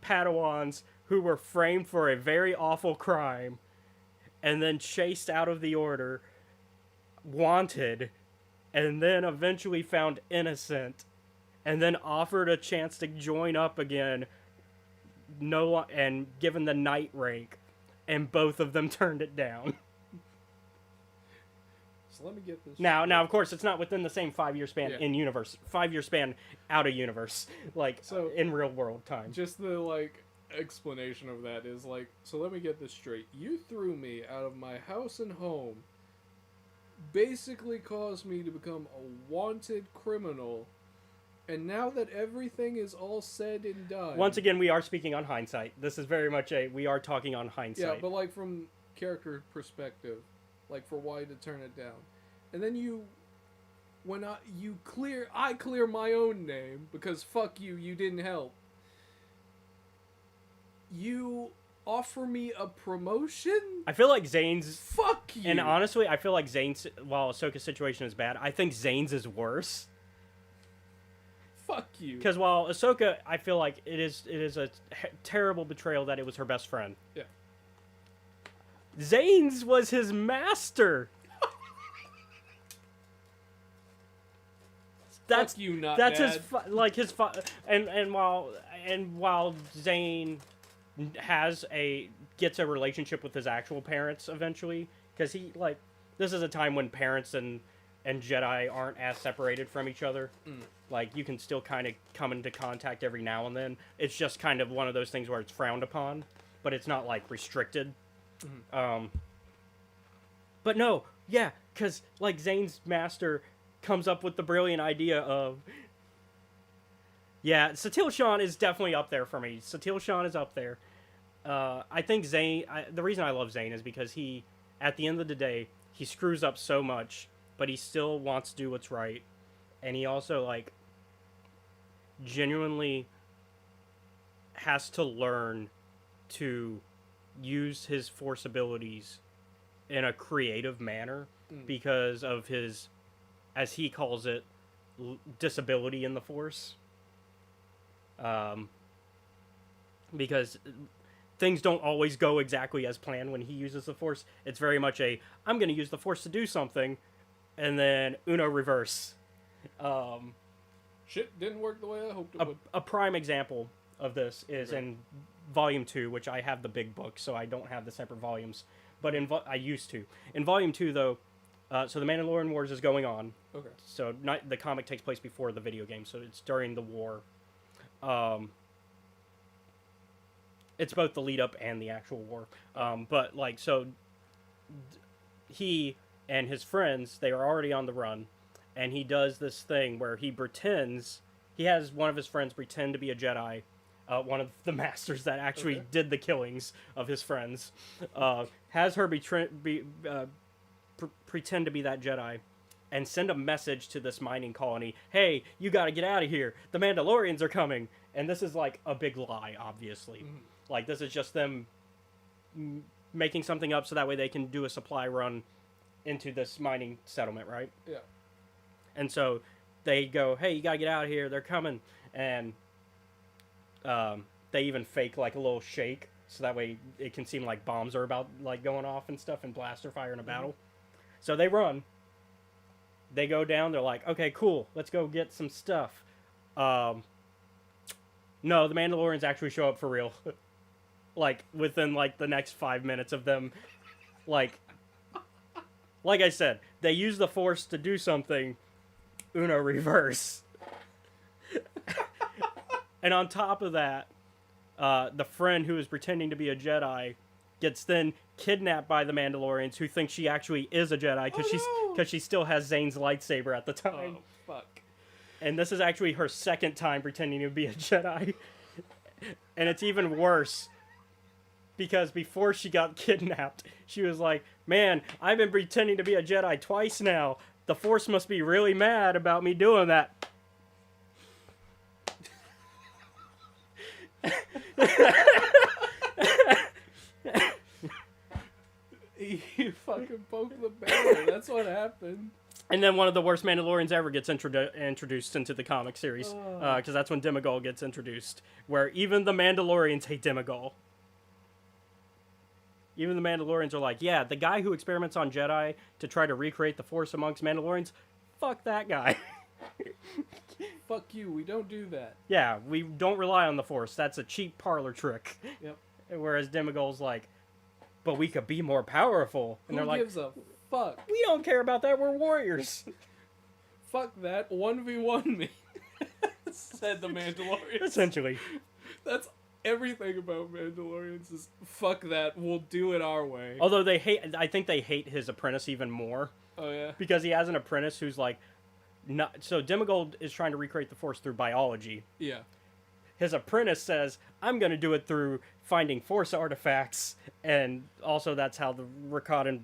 [SPEAKER 4] Padawans who were framed for a very awful crime and then chased out of the order, wanted, and then eventually found innocent, and then offered a chance to join up again, and given the knight rank, and both of them turned it down.
[SPEAKER 5] So let me get this.
[SPEAKER 4] Now, of course, it's not within the same 5 year span
[SPEAKER 5] Yeah.
[SPEAKER 4] in universe, 5 year span out of universe, like,
[SPEAKER 5] So-
[SPEAKER 4] in real world time.
[SPEAKER 5] Just the like explanation of that is like, so let me get this straight. You threw me out of my house and home, basically caused me to become a wanted criminal, and now that everything is all said and done.
[SPEAKER 4] Once again, we are speaking on hindsight. This is very much we are talking on
[SPEAKER 5] Yeah,
[SPEAKER 4] hindsight.
[SPEAKER 5] but like from character perspective, like for why to turn it down. And then I clear my own name because fuck you, you didn't help. You offer me a promotion?
[SPEAKER 4] I feel like Zane's,
[SPEAKER 5] Fuck you.
[SPEAKER 4] and honestly, I feel like Zane's, while Ahsoka's situation is bad, I think Zane's is worse.
[SPEAKER 5] Fuck you.
[SPEAKER 4] Because while Ahsoka, I feel like it is a terrible betrayal that it was her best friend.
[SPEAKER 5] Yeah.
[SPEAKER 4] Zane's was his master. that's
[SPEAKER 5] Fuck you, not
[SPEAKER 4] that's
[SPEAKER 5] dad.
[SPEAKER 4] his like his and while Zane gets a relationship with his actual parents eventually, because he like this is a time when parents and Jedi aren't as separated from each other. Like you can still kind of come into contact every now and then. It's just kind of one of those things where it's frowned upon, but it's not like restricted. But no, yeah, because like Zane's master comes up with the brilliant idea of, yeah, Satil Shan is definitely up there for me. Satil Shan is up there. I think Zane. The reason I love Zane is because he, at the end of the day, he screws up so much, but he still wants to do what's right, and he also like genuinely has to learn to use his Force abilities in a creative manner because of his, as he calls it, disability in the Force. Because things don't always go exactly as planned when he uses the Force. It's very much I'm going to use the Force to do something, and then Uno reverse.
[SPEAKER 5] Shit didn't work the way I hoped it would.
[SPEAKER 4] A prime example of this is in Volume 2, which I have the big book, so I don't have the separate volumes. But I used to. In Volume 2, though, so the Mandalorian Wars is going on.
[SPEAKER 5] Okay.
[SPEAKER 4] So the comic takes place before the video game, so it's during the war. It's both the lead up and the actual war. But like, so he and his friends, they are already on the run, and he does this thing where he has one of his friends pretend to be a Jedi, one of the masters that actually did the killings of his friends, has her pretend to be that Jedi, and send a message to this mining colony. Hey, you got to get out of here. The Mandalorians are coming. And this is like a big lie, obviously. Like this is just them making something up so that way they can do a supply run into this mining settlement, right?
[SPEAKER 5] Yeah.
[SPEAKER 4] And so they go, hey, you got to get out of here. They're coming. And they even fake like a little shake so that way it can seem like bombs are about like going off and stuff and blaster fire in a battle. So they run. They go down. They're like, okay, cool. Let's go get some stuff. No, the Mandalorians actually show up for real. Like, within, like, the next 5 minutes of them, like I said, they use the Force to do something, Uno reverse. And on top of that, the friend who is pretending to be a Jedi gets then kidnapped by the Mandalorians who think she actually is a Jedi because she still has Zane's lightsaber at the time.
[SPEAKER 5] Oh, fuck.
[SPEAKER 4] And this is actually her second time pretending to be a Jedi. And it's even worse because before she got kidnapped, she was like, man, I've been pretending to be a Jedi twice now. The Force must be really mad about me doing that.
[SPEAKER 5] You fucking poked the bear. That's what happened.
[SPEAKER 4] And then one of the worst Mandalorians ever gets introduced into the comic series. Because that's when Demagol gets introduced. Where even the Mandalorians hate Demagol. Even the Mandalorians are like, yeah, the guy who experiments on Jedi to try to recreate the Force amongst Mandalorians, fuck that guy.
[SPEAKER 5] Fuck you, we don't do that.
[SPEAKER 4] Yeah, we don't rely on the Force. That's a cheap parlor trick.
[SPEAKER 5] Yep.
[SPEAKER 4] Whereas Demagol's like, but we could be more powerful. And
[SPEAKER 5] Who
[SPEAKER 4] they're like,
[SPEAKER 5] gives a fuck?
[SPEAKER 4] we don't care about that, we're warriors.
[SPEAKER 5] Fuck that, 1v1 me. Said the Mandalorians.
[SPEAKER 4] Essentially.
[SPEAKER 5] That's everything about Mandalorians is fuck that, we'll do it our way.
[SPEAKER 4] Although I think they hate his apprentice even more.
[SPEAKER 5] Oh yeah?
[SPEAKER 4] Because he has an apprentice who's like, so Demagol is trying to recreate the Force through biology.
[SPEAKER 5] Yeah.
[SPEAKER 4] His apprentice says, I'm going to do it through finding Force artifacts. And also that's how the Rakatan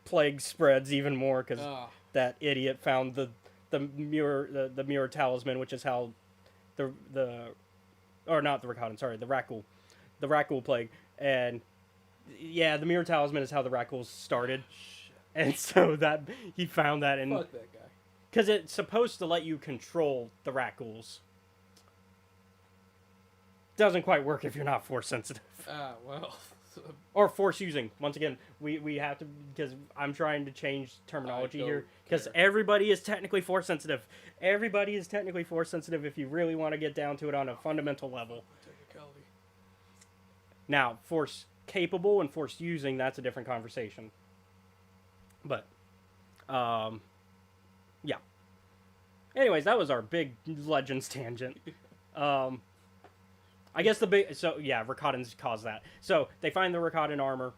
[SPEAKER 4] plague spreads even more because that idiot found the Mirror Talisman, which is how the Rakghoul plague. And yeah, the Mirror Talisman is how the Rakghouls started. And so that he found that in...
[SPEAKER 5] Fuck that guy.
[SPEAKER 4] Because it's supposed to let you control the Rakghouls. Doesn't quite work if you're not Force sensitive.
[SPEAKER 5] Ah, well.
[SPEAKER 4] or force using. Once again, we have to, because I'm trying to change terminology here, because
[SPEAKER 5] care.
[SPEAKER 4] everybody is technically force sensitive. Everybody is technically force sensitive if you really want to get down to it on a fundamental level.
[SPEAKER 5] Technicality.
[SPEAKER 4] Now, force capable and force using, that's a different conversation. But, yeah. Anyways, that was our big Legends tangent. I guess the big, so yeah, Rakatans caused that. So they find the Rakatan armor,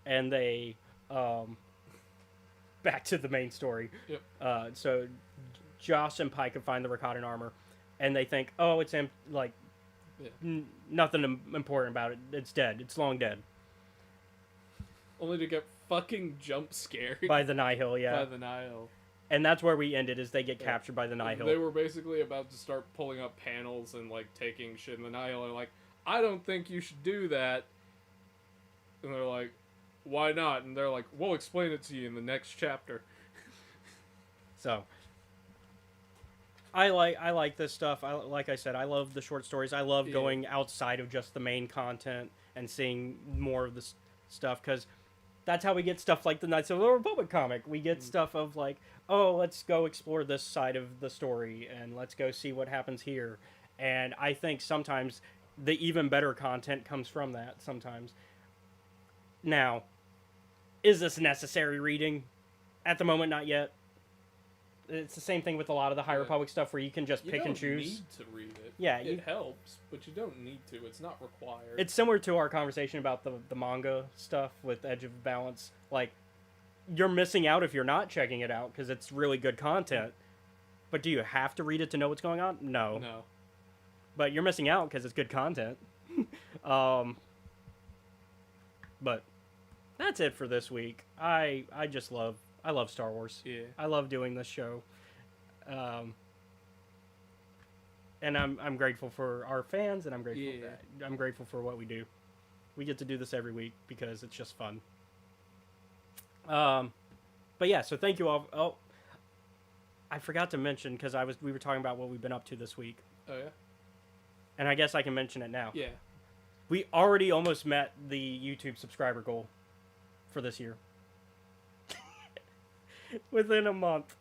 [SPEAKER 4] and they, back to the main story.
[SPEAKER 5] Yep.
[SPEAKER 4] So Josh and Pika find the Rakatan armor, and they think, oh, it's like,
[SPEAKER 5] Yeah.
[SPEAKER 4] Nothing important about it. It's dead. It's long dead.
[SPEAKER 5] Only to get fucking jump scared
[SPEAKER 4] By the Nihil, yeah.
[SPEAKER 5] by the Nile.
[SPEAKER 4] And that's where we ended, is they get
[SPEAKER 5] Yeah.
[SPEAKER 4] captured by the Nihil.
[SPEAKER 5] They were basically about to start pulling up panels and like taking shit, and the Nile are like, I don't think you should do that. And they're like, why not? And they're like, we'll explain it to you in the next chapter.
[SPEAKER 4] So I like this stuff. Like I said, I love the short stories. I love
[SPEAKER 5] Yeah.
[SPEAKER 4] going outside of just the main content and seeing more of this stuff, because that's how we get stuff like the Knights of the Republic comic. We get stuff of like, oh, let's go explore this side of the story and let's go see what happens here. And I think sometimes the even better content comes from that sometimes. Now, is this necessary reading? At the moment, not yet. It's the same thing with a lot of the High
[SPEAKER 5] Yeah.
[SPEAKER 4] Republic stuff where you can just
[SPEAKER 5] You
[SPEAKER 4] pick
[SPEAKER 5] don't
[SPEAKER 4] and choose.
[SPEAKER 5] need to read it.
[SPEAKER 4] Yeah,
[SPEAKER 5] it
[SPEAKER 4] you-
[SPEAKER 5] helps, but you don't need to. It's not required.
[SPEAKER 4] It's similar to our conversation about the manga stuff with Edge of Balance. Like, you're missing out if you're not checking it out because it's really good content. But do you have to read it to know what's going on? No.
[SPEAKER 5] no.
[SPEAKER 4] But you're missing out because it's good content. But that's it for this week. I love Star Wars.
[SPEAKER 5] Yeah.
[SPEAKER 4] I love doing this show. And I'm grateful for our fans, and I'm grateful
[SPEAKER 5] Yeah.
[SPEAKER 4] I'm grateful for what we do. We get to do this every week because it's just fun. But yeah, so thank you all. Oh, I forgot to mention, because we were talking about what we've been up to this week,
[SPEAKER 5] Oh yeah.
[SPEAKER 4] and I guess I can mention it now.
[SPEAKER 5] Yeah.
[SPEAKER 4] We already almost met the YouTube subscriber goal for this year. Within a month.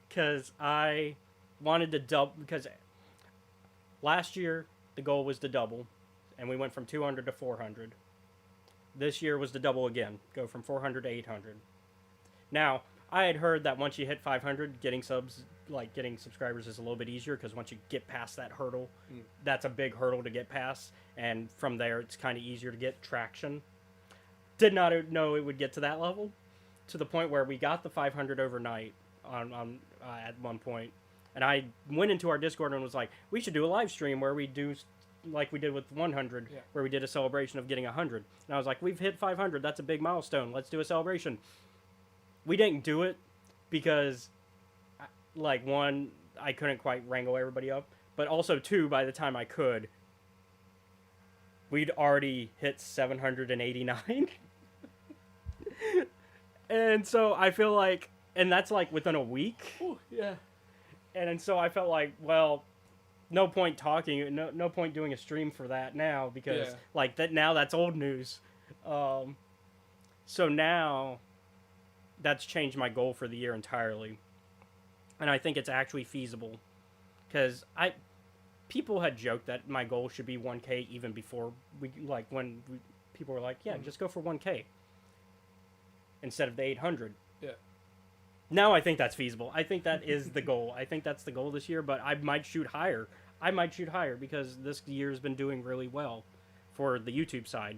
[SPEAKER 4] Because I wanted to double, because last year the goal was to double, and we went from 200 to 400. This year was to double again, go from 400 to 800. Now, I had heard that once you hit 500, getting subscribers is a little bit easier, because once you get past that hurdle, that's a big hurdle to get past, and from there it's kind of easier to get traction. Did not know it would get to that level, to the point where we got the 500 overnight on at one point, and I went into our Discord and was like, we should do a live stream where we do like we did with 100,
[SPEAKER 5] Yeah.
[SPEAKER 4] where we did a celebration of getting 100. And I was like, we've hit 500. That's a big milestone. Let's do a celebration. We didn't do it because, like, one, I couldn't quite wrangle everybody up, but also two, by the time I could, we'd already hit 789. And so I feel like, and that's like within a week.
[SPEAKER 5] Ooh, yeah.
[SPEAKER 4] And so I felt like, well, no point talking, no point doing a stream for that now, because
[SPEAKER 5] Yeah.
[SPEAKER 4] like that now that's old news. So now that's changed my goal for the year entirely, and I think it's actually feasible, because people had joked that my goal should be 1K even before people were like, yeah, just go for 1K instead of the 800.
[SPEAKER 5] Yeah.
[SPEAKER 4] Now I think that's feasible. I think that is the goal. I think that's the goal this year, but I might shoot higher. Because this year's been doing really well for the YouTube side.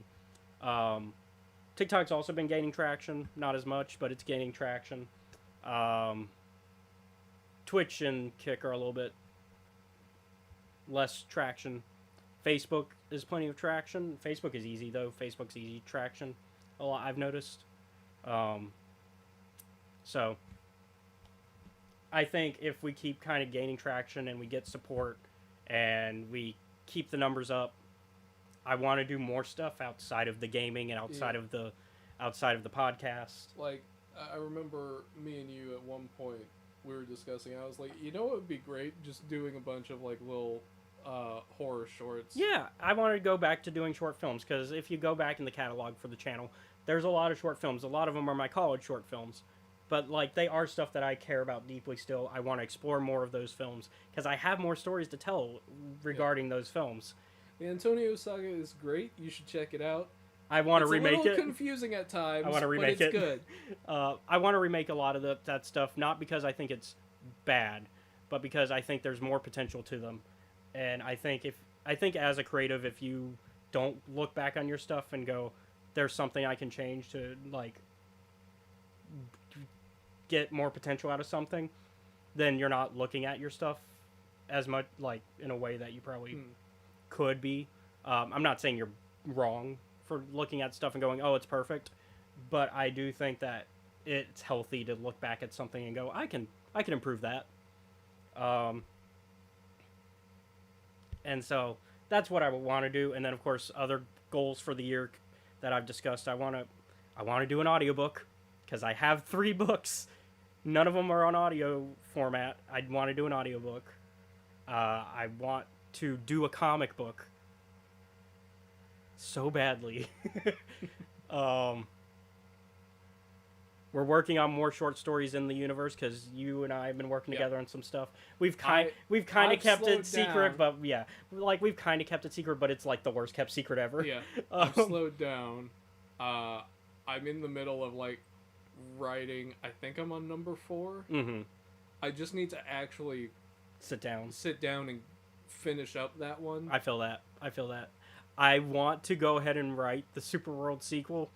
[SPEAKER 4] TikTok's also been gaining traction. Not as much, but it's gaining traction. Twitch and Kick are a little bit less traction. Facebook is plenty of traction. Facebook is easy, though. Facebook's easy traction. A lot, I've noticed. So I think if we keep kind of gaining traction and we get support and we keep the numbers up, I want to do more stuff outside of the gaming and outside of the podcast.
[SPEAKER 5] Like, I remember me and you at one point, we were discussing, I was like, you know what would be great? Just doing a bunch of, like, little horror shorts.
[SPEAKER 4] Yeah, I wanted to go back to doing short films because if you go back in the catalog for the channel, there's a lot of short films. A lot of them are my college short films, but like they are stuff that I care about deeply still. I want to explore more of those films because I have more stories to tell regarding those films.
[SPEAKER 5] The Antonio Saga is great. You should check it out.
[SPEAKER 4] I want to
[SPEAKER 5] It's
[SPEAKER 4] remake
[SPEAKER 5] a little
[SPEAKER 4] it.
[SPEAKER 5] confusing at times.
[SPEAKER 4] I wanna remake
[SPEAKER 5] but it's
[SPEAKER 4] it.
[SPEAKER 5] good.
[SPEAKER 4] I want to remake a lot of that stuff, not because I think it's bad, but because I think there's more potential to them. And I think as a creative, if you don't look back on your stuff and go, there's something I can change to like get more potential out of something, then you're not looking at your stuff as much like in a way that you probably could be. I'm not saying you're wrong for looking at stuff and going, oh, it's perfect, but I do think that it's healthy to look back at something and go, I can improve that. And so that's what I would want to do. And then of course other goals for the year that I've discussed, I want to do an audiobook because I have 3 books. None of them are on audio format. I want to do an audiobook. I want to do a comic book so badly. We're working on more short stories in the universe because you and I have been working
[SPEAKER 5] Yeah.
[SPEAKER 4] together on some stuff. We've kind of
[SPEAKER 5] I've
[SPEAKER 4] kept
[SPEAKER 5] slowed
[SPEAKER 4] it secret,
[SPEAKER 5] down.
[SPEAKER 4] but yeah, like we've kind of kept it secret, but it's like the worst kept secret ever.
[SPEAKER 5] Yeah,
[SPEAKER 4] Um,
[SPEAKER 5] I've slowed down. I'm in the middle of like writing. I think I'm on number 4.
[SPEAKER 4] Mm-hmm.
[SPEAKER 5] I just need to actually
[SPEAKER 4] Sit down.
[SPEAKER 5] sit down and finish up that one.
[SPEAKER 4] I feel that. I want to go ahead and write the Super World sequel.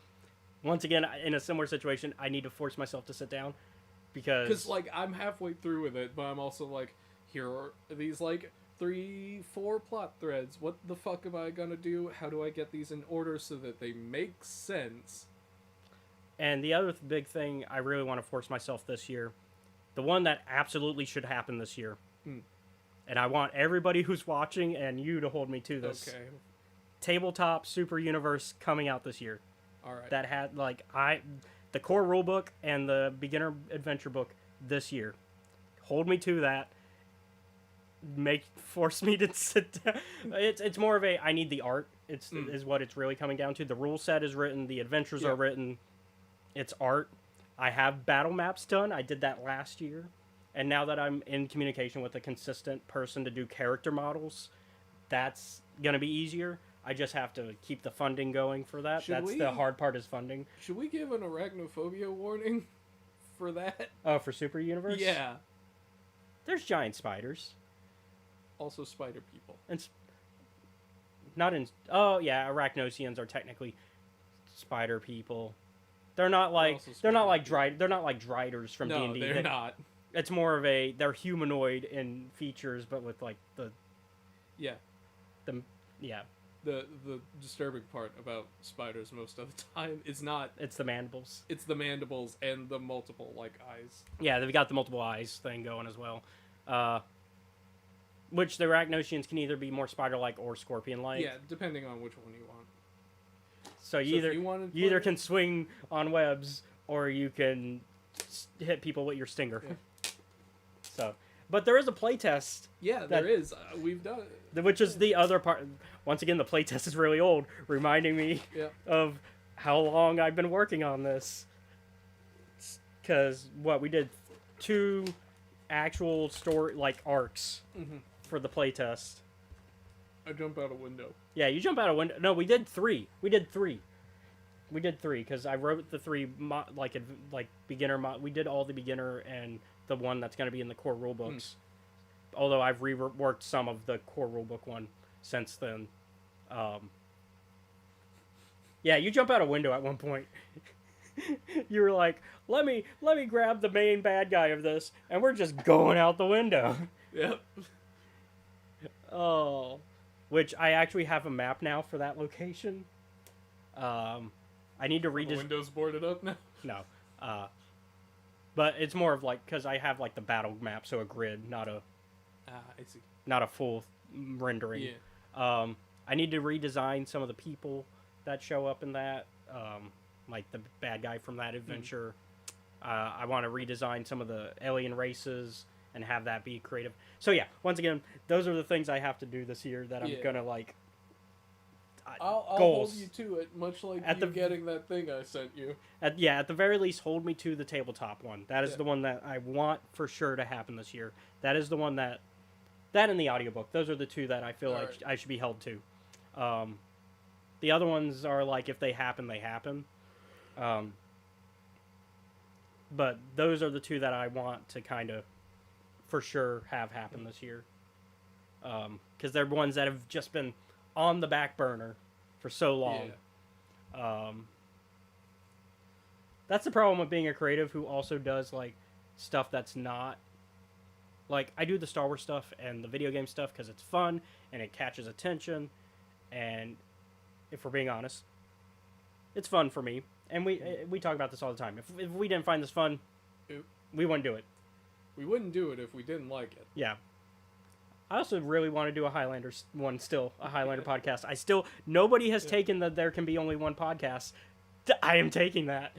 [SPEAKER 4] Once again, in a similar situation, I need to force myself to sit down
[SPEAKER 5] Because like I'm halfway through with it, but I'm also like, here are these like 3-4 plot threads. What the fuck am I gonna do? How do I get these in order so that they make sense?
[SPEAKER 4] And the other big thing I really want to force myself this year, the one that absolutely should happen this year, and I want everybody who's watching and you to hold me to this.
[SPEAKER 5] Okay,
[SPEAKER 4] Tabletop Super Universe coming out this year.
[SPEAKER 5] all right.
[SPEAKER 4] That had the core rule book and the beginner adventure book this year. Hold me to that. Force me to sit down. It's more of a I need the art. Is what it's really coming down to. The rule set is written. The adventures
[SPEAKER 5] Yeah.
[SPEAKER 4] are written. It's art. I have battle maps done. I did that last year, and now that I'm in communication with a consistent person to do character models, that's gonna be easier. I just have to keep the funding going for that.
[SPEAKER 5] Should
[SPEAKER 4] That's
[SPEAKER 5] we-
[SPEAKER 4] the hard part is funding.
[SPEAKER 5] Should we give an arachnophobia warning for that?
[SPEAKER 4] Oh, for Super Universe?
[SPEAKER 5] Yeah.
[SPEAKER 4] There's giant spiders.
[SPEAKER 5] Also, spider people.
[SPEAKER 4] Not in. Oh yeah, arachnosians are technically spider people. They're not like
[SPEAKER 5] also
[SPEAKER 4] they're not
[SPEAKER 5] spider
[SPEAKER 4] like dry. They're not like driders from
[SPEAKER 5] No,
[SPEAKER 4] D&D.
[SPEAKER 5] they're not.
[SPEAKER 4] It's more of a they're humanoid in features, but with like the
[SPEAKER 5] Yeah.
[SPEAKER 4] yeah.
[SPEAKER 5] The disturbing part about spiders most of the time is not.
[SPEAKER 4] It's the mandibles.
[SPEAKER 5] It's the mandibles and the multiple like eyes.
[SPEAKER 4] Yeah, they've got the multiple eyes thing going as well. Which the arachnosians can either be more spider-like or scorpion-like.
[SPEAKER 5] Yeah, depending on which one you want.
[SPEAKER 4] So you
[SPEAKER 5] if
[SPEAKER 4] either
[SPEAKER 5] you wanted
[SPEAKER 4] you either
[SPEAKER 5] play-
[SPEAKER 4] can swing on webs or you can hit people with your stinger.
[SPEAKER 5] Yeah.
[SPEAKER 4] So, but there is a playtest,
[SPEAKER 5] Yeah,
[SPEAKER 4] that-
[SPEAKER 5] there is. We've done it.
[SPEAKER 4] which is the other part. Once again, the playtest is really old, reminding me
[SPEAKER 5] Yeah.
[SPEAKER 4] of how long I've been working on this. Because we did 2 actual story arcs for the playtest.
[SPEAKER 5] I jump out a window.
[SPEAKER 4] Yeah, you jump out a window. No, we did 3. We did 3 because I wrote the 3 beginner mod. We did all the beginner and the one that's going to be in the core rule books. Although I've reworked some of the core rulebook one since then. Yeah, you jump out a window at one point. You were like, let me grab the main bad guy of this, and we're just going out the window.
[SPEAKER 5] Yep.
[SPEAKER 4] Oh, which I actually have a map now for that location. I need to
[SPEAKER 5] The
[SPEAKER 4] redesign.
[SPEAKER 5] window's boarded up now.
[SPEAKER 4] No, but it's more of because I have the battle map, so a grid, not a
[SPEAKER 5] I see.
[SPEAKER 4] full rendering.
[SPEAKER 5] Yeah.
[SPEAKER 4] I need to redesign some of the people that show up in that, like the bad guy from that adventure. I want to redesign some of the alien races and have that be creative. So yeah, once again, those are the things I have to do this year that I'm
[SPEAKER 2] Yeah.
[SPEAKER 4] gonna like.
[SPEAKER 2] I'll hold
[SPEAKER 4] goals.
[SPEAKER 2] you to it, much like
[SPEAKER 4] At
[SPEAKER 2] you
[SPEAKER 4] the-
[SPEAKER 2] getting that thing I sent you.
[SPEAKER 4] At the very least, hold me to the tabletop one. That is
[SPEAKER 2] Yeah.
[SPEAKER 4] the one that I want for sure to happen this year. That is the one that and the audiobook. Those are the two that I feel like
[SPEAKER 2] Alright.
[SPEAKER 4] I should be held to. The other ones are like if they happen, they happen. But those are the two that I want to kind of for sure have happen this year. Because they're ones that have just been on the back burner for so long.
[SPEAKER 2] Yeah.
[SPEAKER 4] That's the problem with being a creative who also does like stuff that's not like I do the Star Wars stuff and the video game stuff because it's fun and it catches attention, and if we're being honest, it's fun for me. And we talk about this all the time. If we didn't find this fun,
[SPEAKER 2] It-
[SPEAKER 4] we wouldn't do it.
[SPEAKER 2] We wouldn't do it if we didn't like it.
[SPEAKER 4] Yeah. I also really want to do a Highlander one still, a Highlander podcast. Nobody has taken the There Can Be Only One podcast. I am taking that.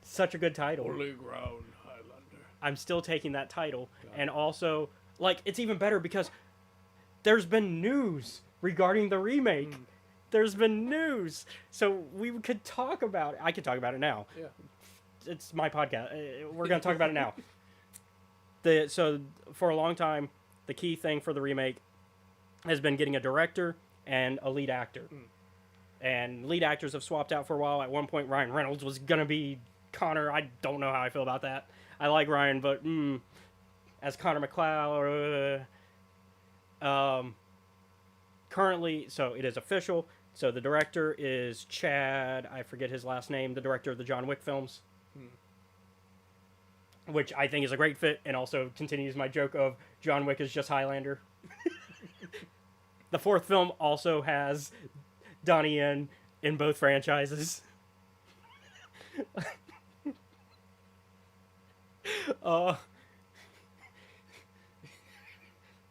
[SPEAKER 4] Such a good title.
[SPEAKER 2] Holy ground, Highlander.
[SPEAKER 4] I'm still taking that title.
[SPEAKER 2] Got
[SPEAKER 4] And also, like, it's even better because there's been news regarding the remake. There's been news. So we could talk about it. I could talk about it now.
[SPEAKER 2] Yeah.
[SPEAKER 4] It's my podcast. We're going to talk about it now. So for a long time, the key thing for the remake has been getting a director and a lead actor. And lead actors have swapped out for a while. At one point, Ryan Reynolds was going to be Connor. I don't know how I feel about that. I like Ryan, but as Connor McLeod, currently, so it is official. So the director is Chad, I forget his last name, the director of the John Wick films. Which I think is a great fit, and also continues my joke of John Wick is just Highlander. The fourth film also has Donnie Yen in both franchises.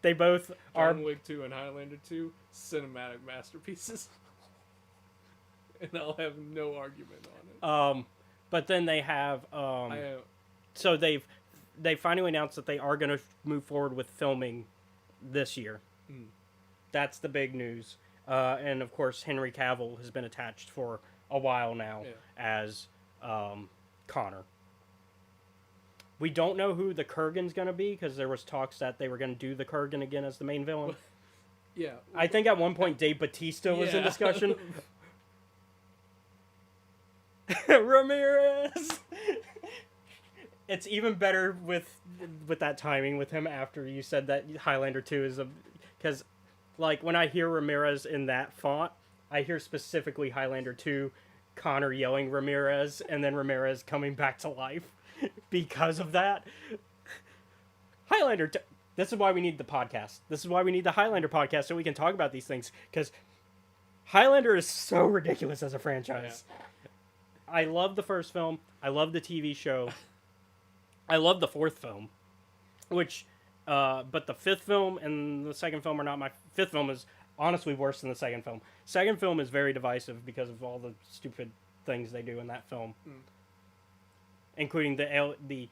[SPEAKER 4] They both are.
[SPEAKER 2] John Wick 2 and Highlander 2, cinematic masterpieces. And I'll have no argument on it.
[SPEAKER 4] But then they have.
[SPEAKER 2] I am.
[SPEAKER 4] So they finally announced that they are going to move forward with filming this year. That's the big news. And of course, Henry Cavill has been attached for a while now as Connor. We don't know who the Kurgan's going to be because there was talks that they were going to do the Kurgan again as the main villain.
[SPEAKER 2] Yeah.
[SPEAKER 4] I think at one point Dave Bautista was in discussion. Ramirez. It's even better with that timing with him after you said that Highlander 2 is because like when I hear Ramirez in that font, I hear specifically Highlander 2, Connor yelling Ramirez, and then Ramirez coming back to life because of that. Highlander. This is why we need the podcast. This is why we need the Highlander podcast so we can talk about these things because Highlander is so ridiculous as a franchise. I love the first film. I love the TV show. I love the fourth film, which, but the fifth film and the second film are not my. Fifth film is honestly worse than the second film. Second film is very divisive because of all the stupid things they do in that film, including the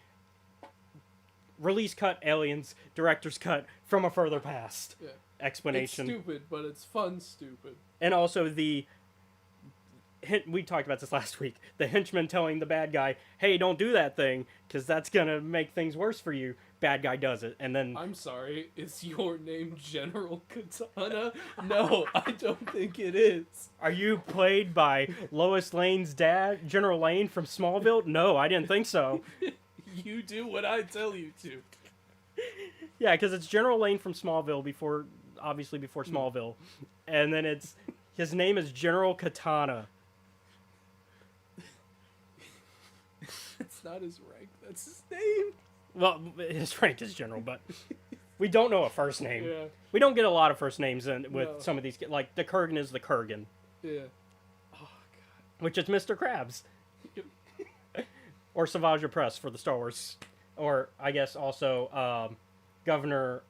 [SPEAKER 4] release cut, aliens, director's cut from a further past
[SPEAKER 2] Yeah.
[SPEAKER 4] explanation,
[SPEAKER 2] It's stupid, but it's fun stupid.
[SPEAKER 4] and also the. We talked about this last week. The henchman telling the bad guy, "Hey, don't do that thing, because that's gonna make things worse for you." Bad guy does it, and then
[SPEAKER 2] I'm sorry, is your name General Katana? No, I don't think it is.
[SPEAKER 4] are you played by Lois Lane's dad, General Lane from Smallville? No, I didn't think so.
[SPEAKER 2] You do what I tell you to.
[SPEAKER 4] Yeah, because it's General Lane from Smallville before Smallville, and then his name is General Katana.
[SPEAKER 2] It's not his rank, that's his name.
[SPEAKER 4] Well, his rank is General, but we don't know a first name.
[SPEAKER 2] Yeah,
[SPEAKER 4] We don't get a lot of first names with
[SPEAKER 2] No.
[SPEAKER 4] some of these. Like the Kurgan is the Kurgan,
[SPEAKER 2] yeah.
[SPEAKER 4] which is Mr. Krabs.
[SPEAKER 2] Yep.
[SPEAKER 4] Or Savage Press for the Star Wars. Or I guess also Governor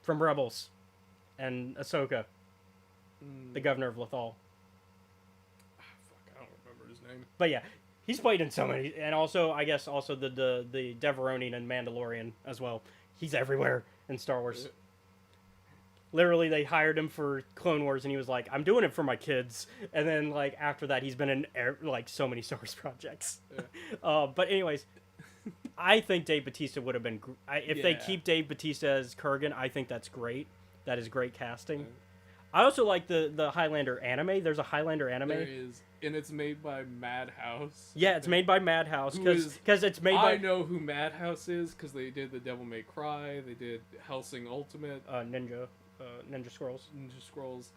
[SPEAKER 4] from Rebels and Ahsoka, the governor of Lothal.
[SPEAKER 2] Fuck, I don't remember his name.
[SPEAKER 4] But yeah, He's played in so many, and also I guess also the Deveronian and Mandalorian as well. He's everywhere in Star Wars. Literally, they hired him for Clone Wars, and he was like, "I'm doing it for my kids." And then, like after that, he's been in like so many Star Wars projects.
[SPEAKER 5] Yeah.
[SPEAKER 4] But anyways, I think Dave Bautista would have been. If they
[SPEAKER 5] Yeah.
[SPEAKER 4] keep Dave Bautista as Kurgan, I think that's great. That is great casting.
[SPEAKER 5] Yeah.
[SPEAKER 4] I also like the Highlander anime. There's a Highlander anime.
[SPEAKER 5] There is, and it's made by Madhouse.
[SPEAKER 4] Yeah, it's made by Madhouse
[SPEAKER 5] Who is-
[SPEAKER 4] because it's made by
[SPEAKER 5] I know who Madhouse is because they did the Devil May Cry. They did Hellsing Ultimate,
[SPEAKER 4] Ninja Scrolls.
[SPEAKER 5] Ninja Scrolls.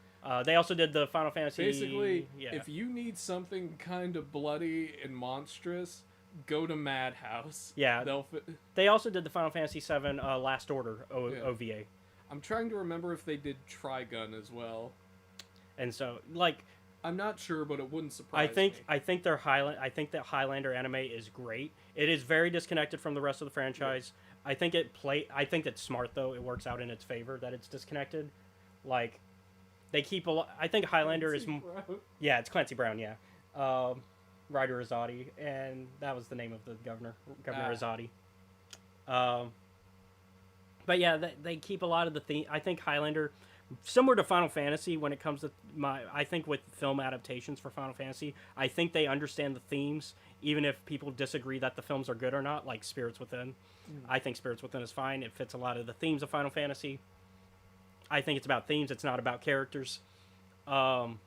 [SPEAKER 4] They also did the Final Fantasy.
[SPEAKER 5] Basically,
[SPEAKER 4] yeah.
[SPEAKER 5] if you need something kind of bloody and monstrous, go to Madhouse.
[SPEAKER 4] Yeah.
[SPEAKER 5] They'll fit.
[SPEAKER 4] They also did the Final Fantasy VII Last Order
[SPEAKER 5] Yeah.
[SPEAKER 4] OVA,
[SPEAKER 5] I'm trying to remember if they did Trigun as well.
[SPEAKER 4] and so like
[SPEAKER 5] I'm not sure, but it wouldn't surprise me.
[SPEAKER 4] I think that Highlander anime is great. It is very disconnected from the rest of the franchise. I think I think it's smart though. It works out in its favor that it's disconnected. Like they keep a lot. I think Highlander is yeah, it's Clancy Brown, yeah. Ryder Azadi, and that was the name of the Governor Azadi. But yeah, they keep a lot of the theme. I think Highlander, similar to Final Fantasy, when it comes to I think with film adaptations for Final Fantasy, I think they understand the themes, even if people disagree that the films are good or not. Like Spirits Within, I think Spirits Within is fine. It fits a lot of the themes of Final Fantasy. I think it's about themes. It's not about characters. But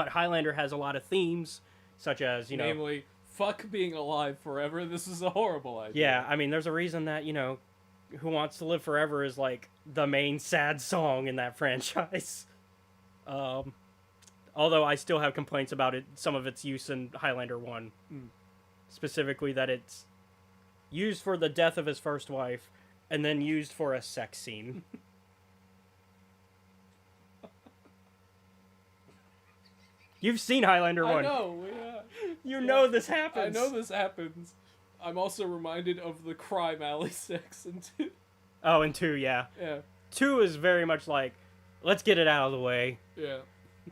[SPEAKER 4] Highlander has a lot of themes, such as
[SPEAKER 5] Namely, fuck being alive forever. This is a horrible idea.
[SPEAKER 4] Yeah, I mean, there's a reason that Who Wants to Live Forever is like the main sad song in that franchise. Although I still have complaints about it, some of its use in Highlander 1. Specifically that it's used for the death of his first wife and then used for a sex scene. You've seen Highlander 1.
[SPEAKER 5] I know. Yeah.
[SPEAKER 4] You know this happens.
[SPEAKER 5] I know this happens. I'm also reminded of the Crime Alley sex in 2.
[SPEAKER 4] Oh, and 2, yeah.
[SPEAKER 5] Yeah.
[SPEAKER 4] 2 is very much like, let's get it out of the way.
[SPEAKER 5] Yeah.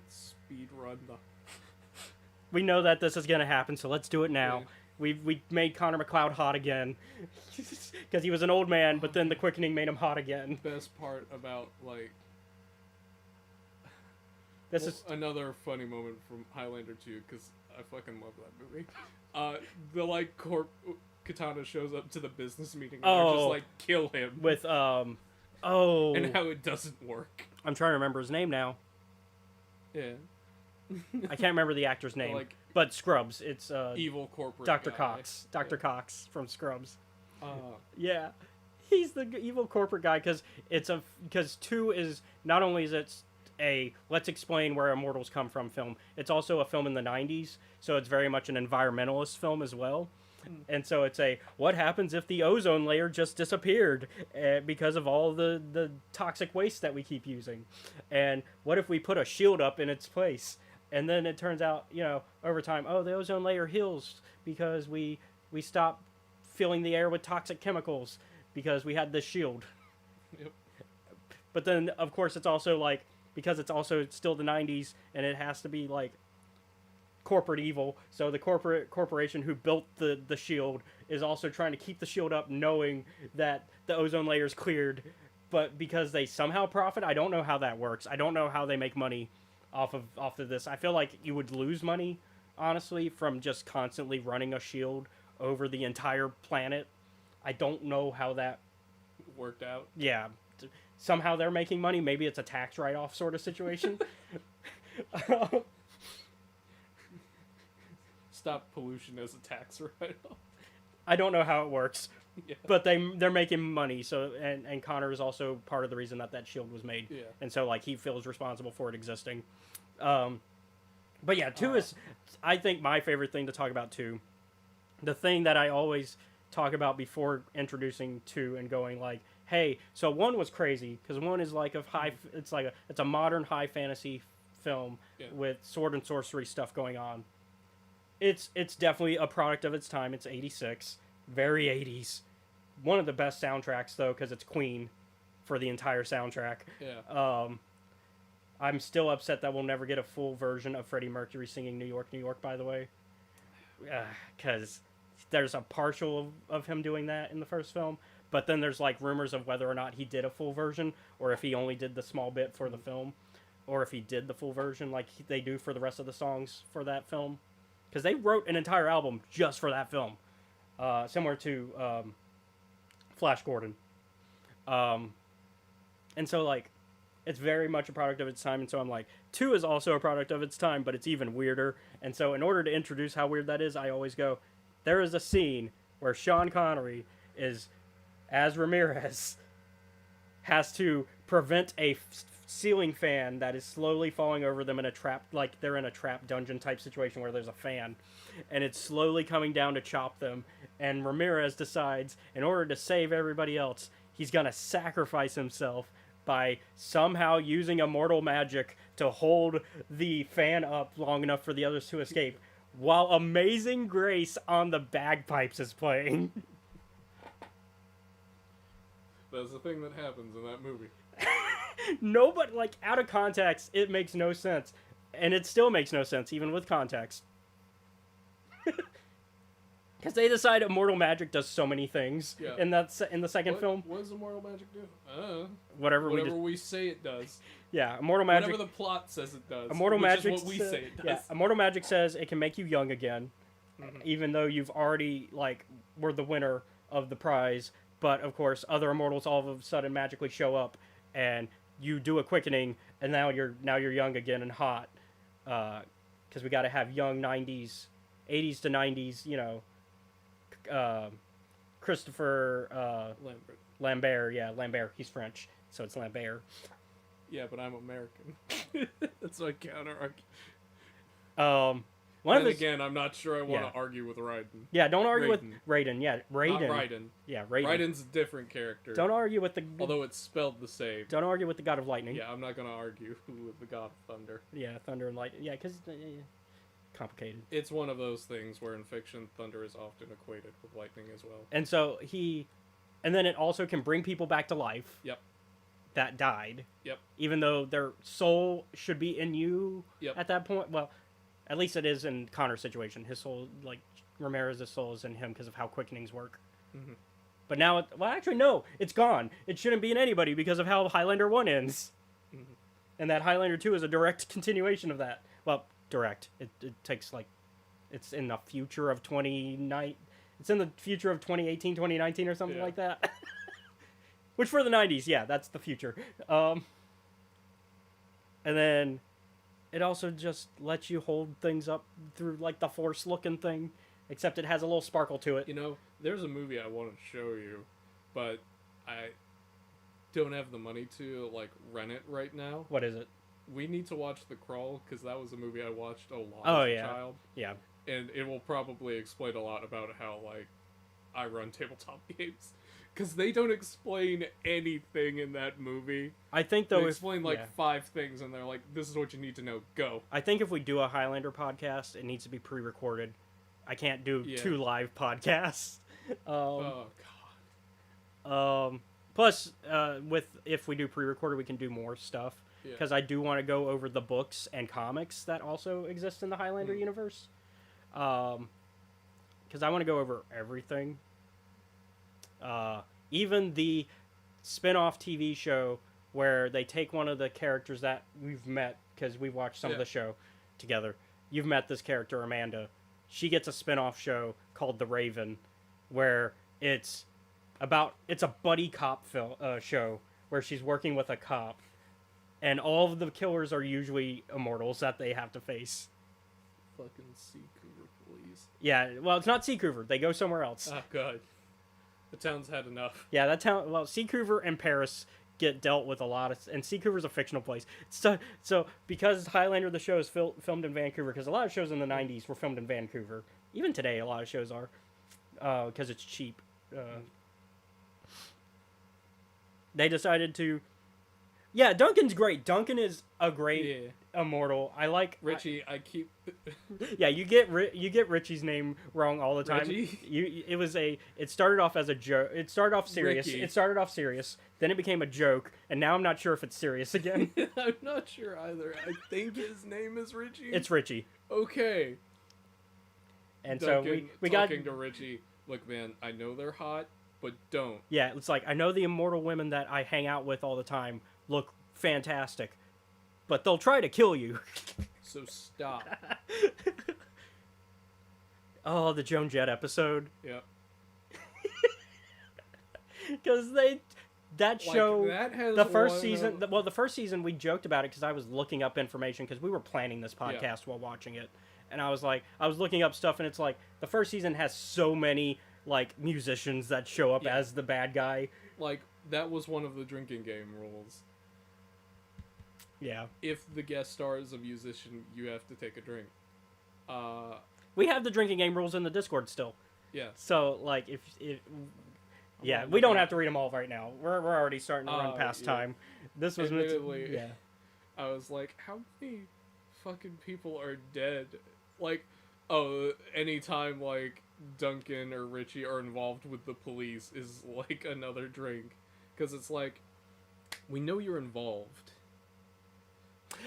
[SPEAKER 5] Speed run the.
[SPEAKER 4] We know that this is going to happen, so let's do it now.
[SPEAKER 5] Yeah.
[SPEAKER 4] We made Connor McLeod hot again. Because he was an old man, but then the quickening made him hot again.
[SPEAKER 5] Best part about, like.
[SPEAKER 4] This is
[SPEAKER 5] another funny moment from Highlander 2, because I fucking love that movie. The, like, Katana shows up to the business meeting and they're just like, kill him.
[SPEAKER 4] with,
[SPEAKER 5] and how it doesn't work.
[SPEAKER 4] I'm trying to remember his name now.
[SPEAKER 5] Yeah.
[SPEAKER 4] I can't remember the actor's name.
[SPEAKER 5] Like,
[SPEAKER 4] but Scrubs. It's,
[SPEAKER 5] evil corporate
[SPEAKER 4] Dr.
[SPEAKER 5] guy.
[SPEAKER 4] Cox. Dr. Cox from Scrubs.
[SPEAKER 5] Uh,
[SPEAKER 4] Yeah. He's the evil corporate guy, because 2 is, not only is it a let's explain where immortals come from film, it's also a film in the 90s, so it's very much an environmentalist film as well. And so it's a what happens if the ozone layer just disappeared because of all the toxic waste that we keep using, and what if we put a shield up in its place, and then it turns out over time, oh, the ozone layer heals because we stop filling the air with toxic chemicals because we had this shield.
[SPEAKER 5] Yep.
[SPEAKER 4] But then of course it's also like, because it's also still the 90s and it has to be like corporate evil, so the corporation who built the shield is also trying to keep the shield up, knowing that the ozone layer is cleared, but because they somehow profit. I don't know how that works. I don't know how they make money off of this. I feel like you would lose money, honestly, from just constantly running a shield over the entire planet. I don't know how that
[SPEAKER 5] worked out.
[SPEAKER 4] yeah, somehow they're making money. Maybe it's a tax write-off sort of situation.
[SPEAKER 5] Stop pollution as a tax write-off.
[SPEAKER 4] I don't know how it works,
[SPEAKER 5] Yeah.
[SPEAKER 4] but they're making money. So and Connor is also part of the reason that shield was made.
[SPEAKER 5] Yeah.
[SPEAKER 4] And so like he feels responsible for it existing. But yeah, 2 is, I think, my favorite thing to talk about 2. The thing that I always talk about before introducing 2 and going like, hey, so 1 was crazy because 1 is like it's a modern high fantasy film with sword and sorcery stuff going on. It's definitely a product of its time. It's 86, very 80s. One of the best soundtracks though, because it's Queen for the entire soundtrack.
[SPEAKER 5] Yeah.
[SPEAKER 4] I'm still upset that we'll never get a full version of Freddie Mercury singing New York, New York, by the way. because there's a partial of him doing that in the first film, but then there's like rumors of whether or not he did a full version or if he only did the small bit for the film, or if he did the full version like they do for the rest of the songs for that film, because they wrote an entire album just for that film, similar to Flash Gordon. And so like it's very much a product of its time, and so I'm like, 2 is also a product of its time, but it's even weirder. And so in order to introduce how weird that is, I always go, there is a scene where Sean Connery is, as Ramirez, has to prevent a ceiling fan that is slowly falling over them in a trap, like they're in a trap dungeon type situation where there's a fan, and it's slowly coming down to chop them, and Ramirez decides, in order to save everybody else, he's gonna sacrifice himself by somehow using immortal magic to hold the fan up long enough for the others to escape, while Amazing Grace on the bagpipes is playing.
[SPEAKER 5] That's the thing that happens in that movie.
[SPEAKER 4] No, but like out of context, it makes no sense, and it still makes no sense even with context. Because they decide immortal magic does so many things
[SPEAKER 5] Yeah.
[SPEAKER 4] in the second film.
[SPEAKER 5] What does Immortal Magic do?
[SPEAKER 4] Whatever
[SPEAKER 5] Whatever we say it does.
[SPEAKER 4] yeah, immortal magic.
[SPEAKER 5] Whatever the plot says it does.
[SPEAKER 4] Immortal
[SPEAKER 5] which
[SPEAKER 4] magic.
[SPEAKER 5] is what we say it does.
[SPEAKER 4] Yeah, immortal magic says it can make you young again,
[SPEAKER 5] Mhm.
[SPEAKER 4] even though you've already like were the winner of the prize. But of course, other immortals all of a sudden magically show up, and you do a quickening, and now you're young again and hot, because we got to have young 80s to 90s, Christopher
[SPEAKER 5] Lambert.
[SPEAKER 4] Lambert. Yeah, Lambert. He's French, so it's Lambert.
[SPEAKER 5] Yeah, but I'm American. That's my counter argument.
[SPEAKER 4] One
[SPEAKER 5] And
[SPEAKER 4] of the
[SPEAKER 5] again, I'm not sure I want
[SPEAKER 4] Yeah.
[SPEAKER 5] to argue with Raiden.
[SPEAKER 4] yeah, don't argue with
[SPEAKER 5] Raiden.
[SPEAKER 4] Raiden. Yeah, Raiden.
[SPEAKER 5] Not Raiden.
[SPEAKER 4] Yeah, Raiden.
[SPEAKER 5] Raiden's a different character.
[SPEAKER 4] Don't argue with the.
[SPEAKER 5] Although it's spelled the same.
[SPEAKER 4] Don't argue with the God of Lightning.
[SPEAKER 5] Yeah, I'm not gonna argue with the God of Thunder.
[SPEAKER 4] Yeah, thunder and lightning. Yeah, because complicated.
[SPEAKER 5] It's one of those things where in fiction, thunder is often equated with lightning as well.
[SPEAKER 4] And so and then it also can bring people back to life.
[SPEAKER 5] Yep.
[SPEAKER 4] That died.
[SPEAKER 5] Yep.
[SPEAKER 4] Even though their soul should be in you
[SPEAKER 5] Yep.
[SPEAKER 4] at that point. Well, at least it is in Connor's situation. His soul, like Ramirez's soul, is in him because of how quickenings work.
[SPEAKER 5] Mhm.
[SPEAKER 4] But now, actually, no, it's gone. It shouldn't be in anybody because of how Highlander 1 ends.
[SPEAKER 5] Mhm.
[SPEAKER 4] And that Highlander 2 is a direct continuation of that. Well, direct. It takes, like, it's in the future of 2018, 2019 or something
[SPEAKER 5] Yeah.
[SPEAKER 4] like that. Which for the 90s, yeah, that's the future. And then it also just lets you hold things up through, like, the Force looking thing. Except it has a little sparkle to it.
[SPEAKER 5] You know, there's a movie I want to show you, but I don't have the money to like rent it right now.
[SPEAKER 4] What is it?
[SPEAKER 5] We need to watch The Crawl because that was a movie I watched a lot
[SPEAKER 4] Oh,
[SPEAKER 5] as a
[SPEAKER 4] yeah.
[SPEAKER 5] child,
[SPEAKER 4] Yeah.
[SPEAKER 5] and it will probably explain a lot about how like I run tabletop games because they don't explain anything in that movie.
[SPEAKER 4] I think,
[SPEAKER 5] They
[SPEAKER 4] though,
[SPEAKER 5] explain like
[SPEAKER 4] yeah.
[SPEAKER 5] 5 things, and they're like, "This is what you need to know. Go."
[SPEAKER 4] I think if we do a Highlander podcast, it needs to be pre-recorded. I can't do
[SPEAKER 5] Yeah.
[SPEAKER 4] 2 live podcasts.
[SPEAKER 5] Oh god.
[SPEAKER 4] Plus, if we do pre-recorded, we can do more stuff.
[SPEAKER 5] Yeah.
[SPEAKER 4] Because I do want to go over the books and comics that also exist in the Highlander
[SPEAKER 5] Mm.
[SPEAKER 4] universe. Because I want to go over everything. Even the spin-off TV show where they take one of the characters that we've met, because we've watched some of
[SPEAKER 5] Yeah.
[SPEAKER 4] the show together. You've met this character, Amanda. She gets a spin-off show called The Raven, where it's a buddy cop show where she's working with a cop, and all of the killers are usually immortals that they have to face.
[SPEAKER 5] Fucking Sea Cougar, please.
[SPEAKER 4] Yeah, well, it's not Seacouver. They go somewhere else.
[SPEAKER 5] Oh god. The town's had enough.
[SPEAKER 4] Yeah, that town. Well, Seacouver and Paris get dealt with a lot of, and Seacouver's a fictional place. So because Highlander the show is filmed in Vancouver, because a lot of shows in the '90s were filmed in Vancouver. Even today, a lot of shows are, because it's cheap. They decided to. Yeah, Duncan's great. Duncan is a great
[SPEAKER 5] Yeah.
[SPEAKER 4] immortal. I like
[SPEAKER 5] Richie, I keep
[SPEAKER 4] Yeah, you get Richie's name wrong all the time.
[SPEAKER 5] Reggie?
[SPEAKER 4] It started off as a joke. It started off serious.
[SPEAKER 5] Ricky.
[SPEAKER 4] It started off serious. Then it became a joke, and now I'm not sure if it's serious again.
[SPEAKER 5] I'm not sure either. I think his name is Richie.
[SPEAKER 4] It's Richie.
[SPEAKER 5] okay.
[SPEAKER 4] And
[SPEAKER 5] Duncan
[SPEAKER 4] so we got
[SPEAKER 5] talking to Richie. Look, man, I know they're hot, but don't.
[SPEAKER 4] yeah. It's like I know the immortal women that I hang out with all the time look fantastic, but they'll try to kill you.
[SPEAKER 5] So stop.
[SPEAKER 4] Oh, the Joan Jett episode.
[SPEAKER 5] Yeah.
[SPEAKER 4] Because that show
[SPEAKER 5] Like, that has
[SPEAKER 4] the first
[SPEAKER 5] one
[SPEAKER 4] season
[SPEAKER 5] of-
[SPEAKER 4] well the first season we joked about it because I was looking up information because we were planning this podcast while watching it, and I was looking up stuff, and it's like the first season has so many like musicians that show up
[SPEAKER 5] Yeah.
[SPEAKER 4] as the bad guy.
[SPEAKER 5] like that was one of the drinking game rules.
[SPEAKER 4] Yeah,
[SPEAKER 5] If the guest star is a musician, you have to take a drink.
[SPEAKER 4] we have the drinking game rules in the Discord still,
[SPEAKER 5] Yeah.
[SPEAKER 4] so like if yeah,
[SPEAKER 5] gonna
[SPEAKER 4] we
[SPEAKER 5] look
[SPEAKER 4] don't
[SPEAKER 5] up-
[SPEAKER 4] have to read them all right now. We're already starting to run past
[SPEAKER 5] yeah.
[SPEAKER 4] time. This was
[SPEAKER 5] Admittedly,
[SPEAKER 4] yeah.
[SPEAKER 5] I was like, how many fucking people are dead? Like, oh, anytime like Duncan or Richie are involved with the police is like another drink, because it's like, we know you're involved,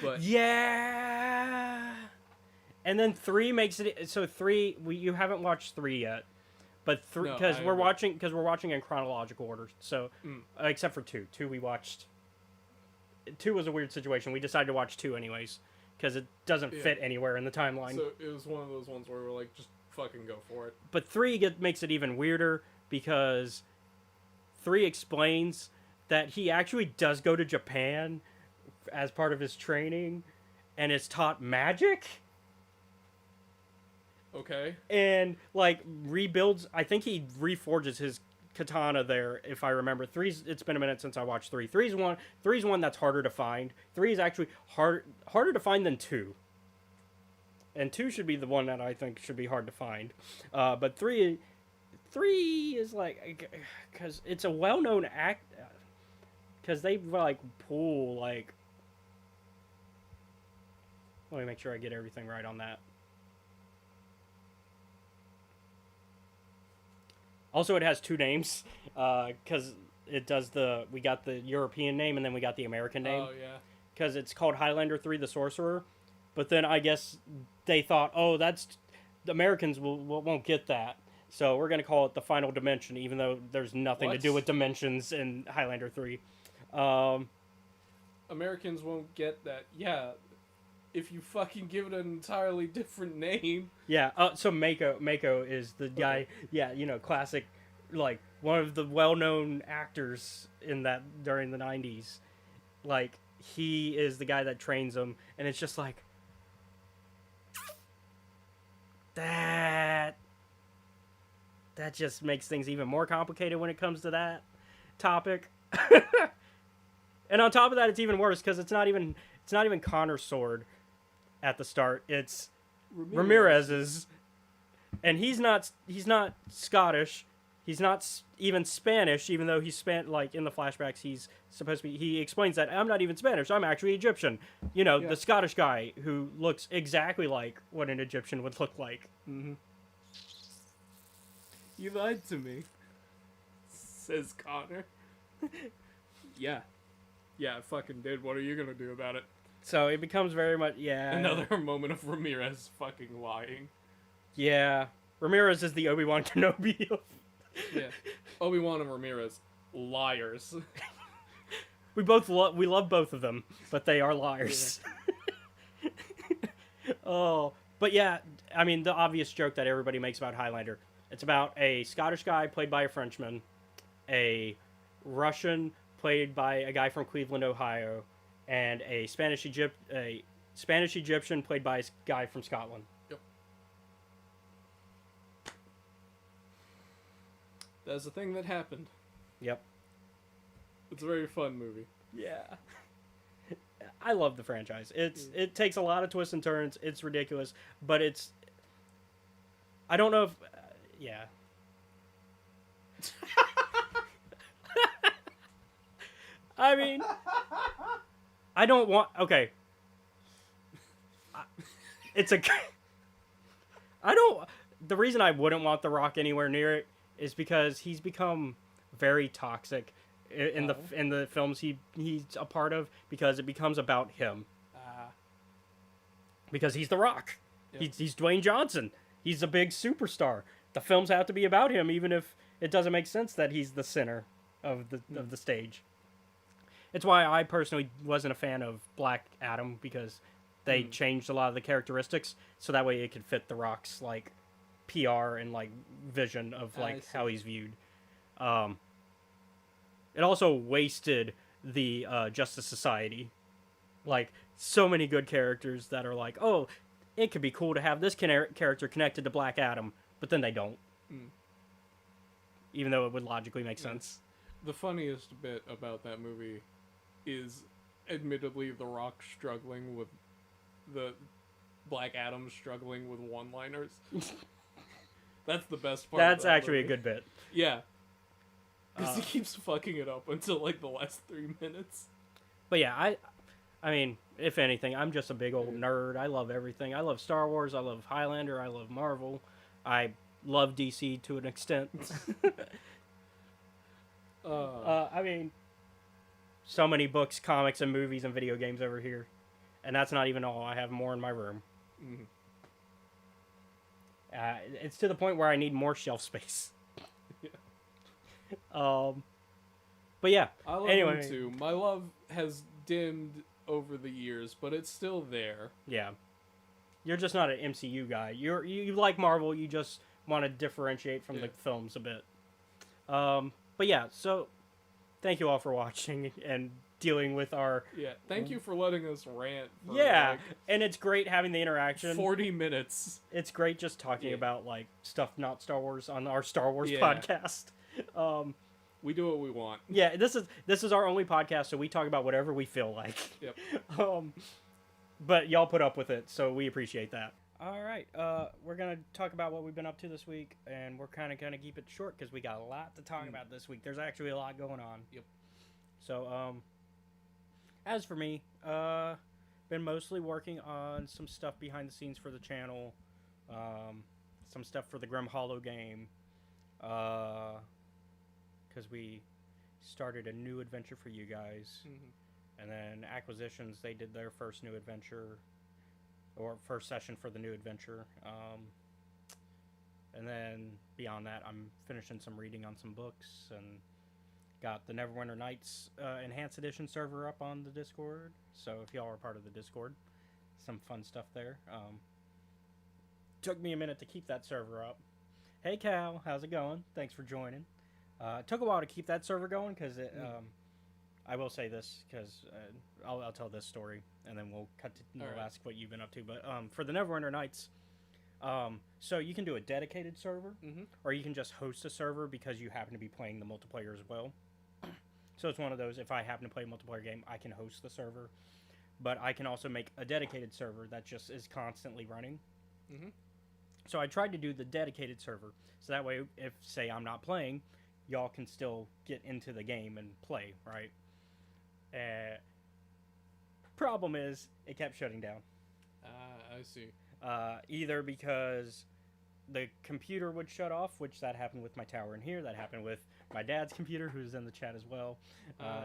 [SPEAKER 5] but
[SPEAKER 4] Yeah. And then 3 makes it so 3 you haven't watched 3 yet. But
[SPEAKER 5] No,
[SPEAKER 4] because
[SPEAKER 5] I
[SPEAKER 4] we're
[SPEAKER 5] haven't.
[SPEAKER 4] watching in chronological order. So
[SPEAKER 5] Mm.
[SPEAKER 4] except for 2. 2 we watched 2 was a weird situation. We decided to watch 2 anyways because it doesn't
[SPEAKER 5] Yeah.
[SPEAKER 4] fit anywhere in the timeline.
[SPEAKER 5] so it was one of those ones where we're like, just fucking go for it.
[SPEAKER 4] But 3 makes it even weirder because 3 explains that he actually does go to Japan as part of his training and is taught magic.
[SPEAKER 5] Okay.
[SPEAKER 4] And like rebuilds. I think he reforges his katana there, if I remember. 3's. It's been a minute since I watched 3. 3's one that's harder to find. 3 is actually harder to find than 2. And 2 should be the one that I think should be hard to find. But 3 is like because it's a well-known act. Because they like pull like. Let me make sure I get everything right on that. Also, it has 2 names, because it does we got the European name and then we got the American name.
[SPEAKER 5] Oh yeah.
[SPEAKER 4] Because it's called Highlander 3: The Sorcerer. But then I guess they thought, oh, the Americans won't get that. So we're going to call it The Final Dimension, even though there's nothing to do
[SPEAKER 5] What?
[SPEAKER 4] with dimensions in Highlander 3.
[SPEAKER 5] Americans won't get that. Yeah. If you fucking give it an entirely different name.
[SPEAKER 4] Yeah, so Mako is the guy, yeah, classic, like, one of the well-known actors in that during the 90s. Like, he is the guy that trains him, and it's just like, that just makes things even more complicated when it comes to that topic. And on top of that, it's even worse, because it's not even Connor's sword at the start. It's Ramirez's, and he's not Scottish. He's not even Spanish, even though he's like in the flashbacks he's supposed to be. He explains that I'm not even Spanish. I'm actually Egyptian.
[SPEAKER 5] Yeah.
[SPEAKER 4] The Scottish guy who looks exactly like what an Egyptian would look like.
[SPEAKER 5] Mm-hmm. You lied to me, says Connor. Yeah. Yeah, I fucking did. What are you gonna do about it?
[SPEAKER 4] So it becomes very much
[SPEAKER 5] Another moment of Ramirez fucking lying.
[SPEAKER 4] Yeah, Ramirez is the Obi-Wan Kenobi of.
[SPEAKER 5] Yeah. Obi-Wan and Ramirez, liars.
[SPEAKER 4] We love both of them, but they are liars. Oh, but yeah, I mean the obvious joke that everybody makes about Highlander. It's about a Scottish guy played by a Frenchman, a Russian played by a guy from Cleveland, Ohio, and a Spanish Egyptian played by a guy from Scotland.
[SPEAKER 5] Yep. That's a thing that happened.
[SPEAKER 4] Yep.
[SPEAKER 5] It's a very fun movie.
[SPEAKER 4] Yeah. I love the franchise. It takes a lot of twists and turns. It's ridiculous, but it's. I don't know if, yeah. I mean, I don't want. Okay. It's a. I don't. The reason I wouldn't want The Rock anywhere near it is because he's become very toxic in the films he's a part of, because it becomes about him. Because he's The Rock.
[SPEAKER 5] Yeah.
[SPEAKER 4] He's Dwayne Johnson. He's a big superstar. The films have to be about him, even if it doesn't make sense that he's the center of the stage. It's why I personally wasn't a fan of Black Adam, because they changed a lot of the characteristics so that way it could fit The Rock's like PR and like vision of like how he's viewed. It also wasted the Justice Society. Like, so many good characters that are like, oh, it could be cool to have this character connected to Black Adam, but then they don't. Even though it would logically make sense.
[SPEAKER 2] The funniest bit about that movie is, admittedly, The Rock struggling with the Black Adam struggling with one-liners. That's the best part.
[SPEAKER 4] That's
[SPEAKER 2] of that
[SPEAKER 4] actually
[SPEAKER 2] movie.
[SPEAKER 4] a good bit.
[SPEAKER 2] Yeah. Because he keeps fucking it up until like the last 3 minutes.
[SPEAKER 4] But yeah, I mean, if anything, I'm just a big old nerd. I love everything. I love Star Wars. I love Highlander. I love Marvel. I love DC to an extent. I mean, so many books, comics, and movies and video games over here. And that's not even all. I have more in my room. It's to the point where I need more shelf space. But yeah.
[SPEAKER 2] I love
[SPEAKER 4] anyway,
[SPEAKER 2] him too. My love has dimmed over the years, but it's still there.
[SPEAKER 4] Yeah. You're just not an MCU guy. You like Marvel, you just want to differentiate from the films a bit. But yeah, so thank you all for watching and dealing with our...
[SPEAKER 2] Yeah, thank you for letting us rant for
[SPEAKER 4] like, and it's great having the interaction.
[SPEAKER 2] 40 minutes.
[SPEAKER 4] It's great just talking about like stuff not Star Wars on our Star Wars podcast.
[SPEAKER 2] We do what we want.
[SPEAKER 4] Yeah, this is our only podcast, so we talk about whatever we feel like.
[SPEAKER 2] Yep.
[SPEAKER 4] But y'all put up with it, so we appreciate that. All right, we're gonna talk about what we've been up to this week, and we're kind of gonna keep it short because we got a lot to talk about this week. There's actually a lot going on.
[SPEAKER 2] Yep.
[SPEAKER 4] So, as for me, been mostly working on some stuff behind the scenes for the channel, some stuff for the Grim Hollow game, because we started a new adventure for you guys. And then Acquisitions, they did their first new adventure, or first session for the new adventure. And then beyond that, I'm finishing some reading on some books, and got the Neverwinter Nights Enhanced Edition server up on the Discord. So if y'all are part of the Discord, some fun stuff there. Took me a minute to keep that server up. Hey Cal, how's it going? Thanks for joining. It took a while to keep that server going because it... I will say this because I'll tell this story and then we'll cut to we'll ask what you've been up to. But for the Neverwinter Nights, so you can do a dedicated server, or you can just host a server because you happen to be playing the multiplayer as well. So it's one of those, if I happen to play a multiplayer game, I can host the server. But I can also make a dedicated server that just is constantly running. So I tried to do the dedicated server, so that way if, say, I'm not playing, y'all can still get into the game and play, right? Problem is, it kept shutting down.
[SPEAKER 2] I see.
[SPEAKER 4] Either because the computer would shut off, which that happened with my tower in here. That happened with my dad's computer, who's in the chat as well.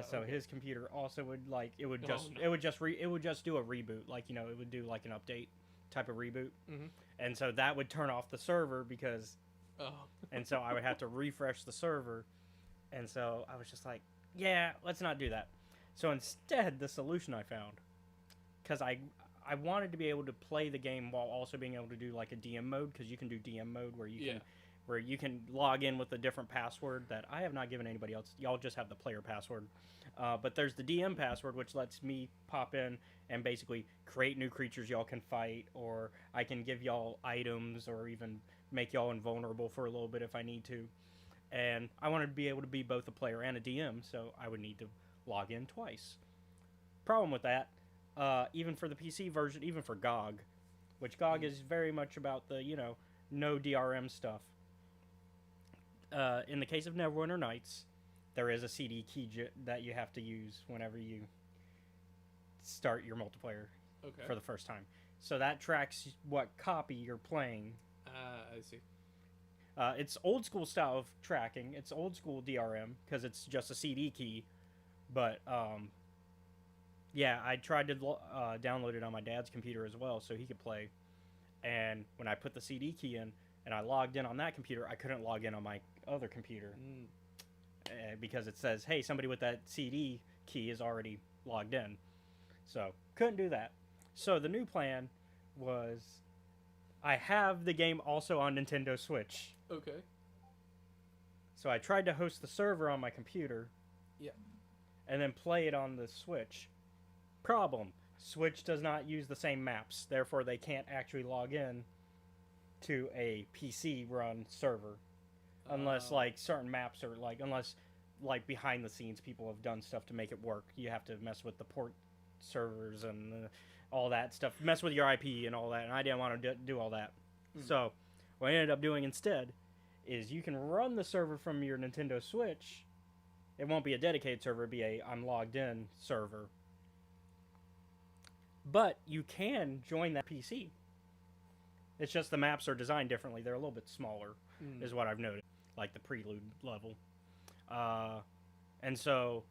[SPEAKER 4] So his computer also would like it would just do a reboot, like it would do like an update type of reboot, and so that would turn off the server because, and so I would have to refresh the server, and so I was just like, yeah, let's not do that. So instead, the solution I found, because I wanted to be able to play the game while also being able to do like a DM mode, because you can do DM mode where you can log in with a different password that I have not given anybody else. Y'all just have the player password. But there's the DM password, which lets me pop in and basically create new creatures y'all can fight, or I can give y'all items, or even make y'all invulnerable for a little bit if I need to. And I wanted to be able to be both a player and a DM, so I would need to log in twice. Problem with that, even for the PC version, even for GOG, which GOG is very much about the, no DRM stuff. In the case of Neverwinter Nights, there is a CD key that you have to use whenever you start your multiplayer for the first time. So that tracks what copy you're playing.
[SPEAKER 2] I see.
[SPEAKER 4] It's old school style of tracking. It's old school DRM because it's just a CD key. But yeah, I tried to download it on my dad's computer as well so he could play.
[SPEAKER 1] And when I put the CD key in and I logged in on that computer, I couldn't log in on my other computer because it says, hey, somebody with that CD key is already logged in. So couldn't do that. So the new plan was I have the game also on Nintendo Switch.
[SPEAKER 2] Okay.
[SPEAKER 1] So I tried to host the server on my computer.
[SPEAKER 2] Yeah.
[SPEAKER 1] And then play it on the Switch. Problem. Switch does not use the same maps. Therefore, they can't actually log in to a PC run server. Unless, like, certain maps are, like, unless, like, behind the scenes people have done stuff to make it work. You have to mess with the port servers and all that stuff. Mess with your IP and all that. And I didn't want to do all that. So, what I ended up doing instead is you can run the server from your Nintendo Switch. It won't be a dedicated server. It'll be a I'm logged in server. But you can join that PC. It's just the maps are designed differently. They're a little bit smaller, is what I've noted. Like the Prelude level. And so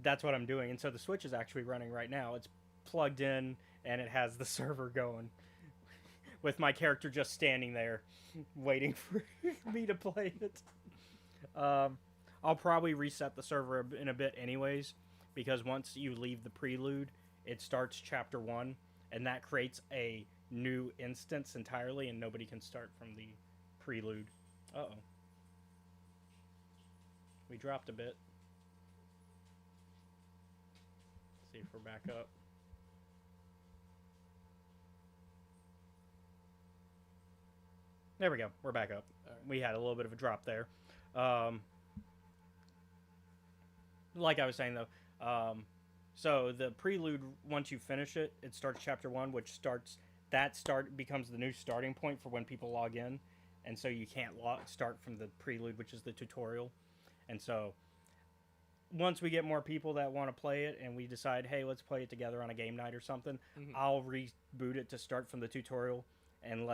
[SPEAKER 1] that's what I'm doing. And so the Switch is actually running right now. It's plugged in and it has the server going. With my character just standing there waiting for me to play it. I'll probably reset the server in a bit anyways, because once you leave the Prelude, it starts Chapter 1, and that creates a new instance entirely, and nobody can start from the Prelude. Uh-oh. We dropped a bit. Let's see if we're back up. There we go. We're back up.
[SPEAKER 2] All right.
[SPEAKER 1] We had a little bit of a drop there. Like I was saying, though, so the Prelude, once you finish it, it starts Chapter 1, which becomes the new starting point for when people log in. And so you can't start from the Prelude, which is the tutorial. And so once we get more people that want to play it and we decide, hey, let's play it together on a game night or something, I'll reboot it to start from the tutorial and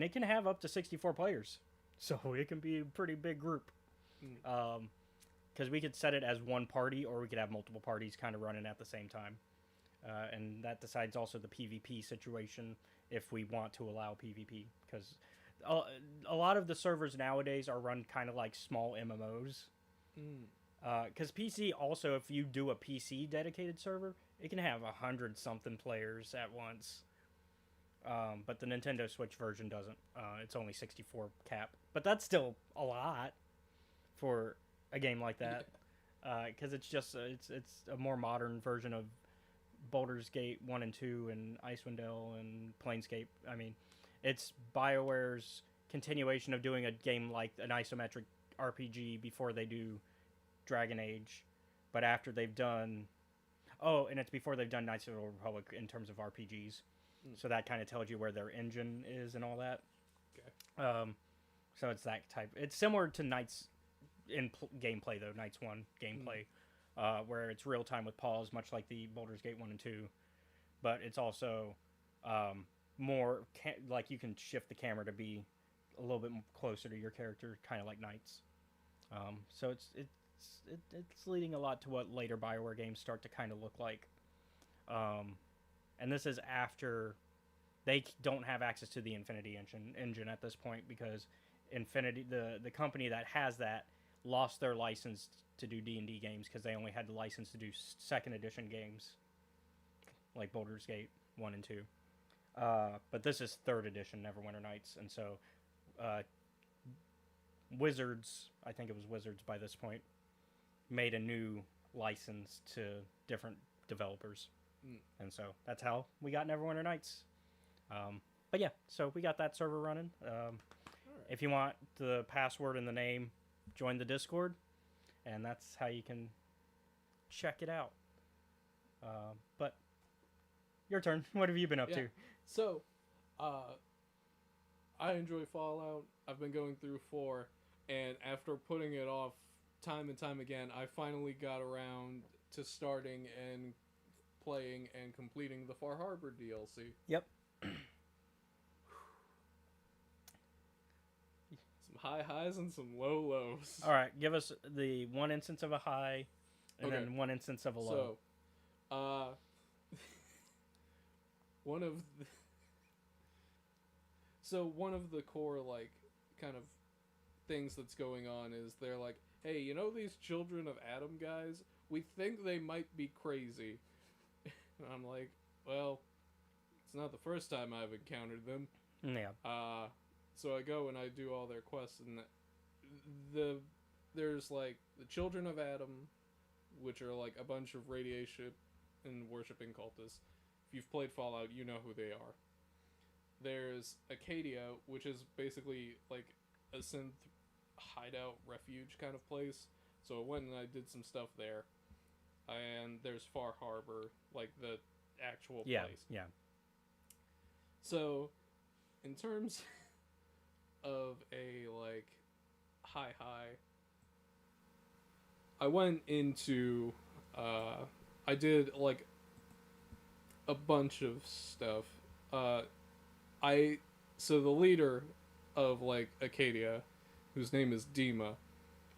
[SPEAKER 1] it can have up to 64 players. So it can be a pretty big group. Because we could set it as one party, or we could have multiple parties kind of running at the same time. And that decides also the PvP situation, if we want to allow PvP. Because a lot of the servers nowadays are run kind of like small MMOs. Because PC also, if you do a PC dedicated server, it can have 100-something players at once. But the Nintendo Switch version doesn't. It's only 64 cap. But that's still a lot for a game like that, because it's just it's a more modern version of Baldur's Gate 1 and 2 and Icewind Dale and Planescape. I mean, it's BioWare's continuation of doing a game like an isometric RPG before they do Dragon Age, but after they've done and it's before they've done Knights of the Old Republic in terms of RPGs. So that kind of tells you where their engine is and all that.
[SPEAKER 2] Okay.
[SPEAKER 1] So it's that type. It's similar to Knights in gameplay, though. Knights 1 gameplay, where it's real time with pause, much like the Baldur's Gate 1 and 2. But it's also more like you can shift the camera to be a little bit closer to your character, kind of like Knights. So it's leading a lot to what later BioWare games start to kind of look like. And this is after they don't have access to the Infinity engine at this point, because Infinity, the company that has that, lost their license to do D&D games because they only had the license to do second edition games like Baldur's Gate 1 and 2. But this is third edition Neverwinter Nights, and so Wizards, I think it was Wizards by this point, made a new license to different developers. And so that's how we got Neverwinter Nights. But yeah, so we got that server running. If you want the password and the name, join the Discord, and that's how you can check it out. But your turn. What have you been up to?
[SPEAKER 2] So, I enjoy Fallout. I've been going through 4, and after putting it off time and time again, I finally got around to starting and playing and completing the Far Harbor DLC.
[SPEAKER 1] Yep.
[SPEAKER 2] Some high highs and some low lows.
[SPEAKER 1] All right, give us the one instance of a high, and
[SPEAKER 2] Okay.
[SPEAKER 1] then one instance of a low.
[SPEAKER 2] So, one of
[SPEAKER 5] So one of the core like kind of things that's going on is they're like, hey, you know these Children of Adam guys? We think they might be crazy. And I'm like, well, it's not the first time I've encountered them.
[SPEAKER 4] Yeah.
[SPEAKER 5] So I go and I do all their quests, and there's like the Children of Adam, which are like a bunch of radiation and worshipping cultists. If you've played Fallout, you know who they are. There's Acadia, which is basically like a synth hideout refuge kind of place. So I went and I did some stuff there. And there's Far Harbor, like the actual
[SPEAKER 4] Yeah.
[SPEAKER 5] place.
[SPEAKER 4] Yeah.
[SPEAKER 5] So, in terms of a like hi, I went into I did like a bunch of stuff. So the leader of like Acadia, whose name is Dima,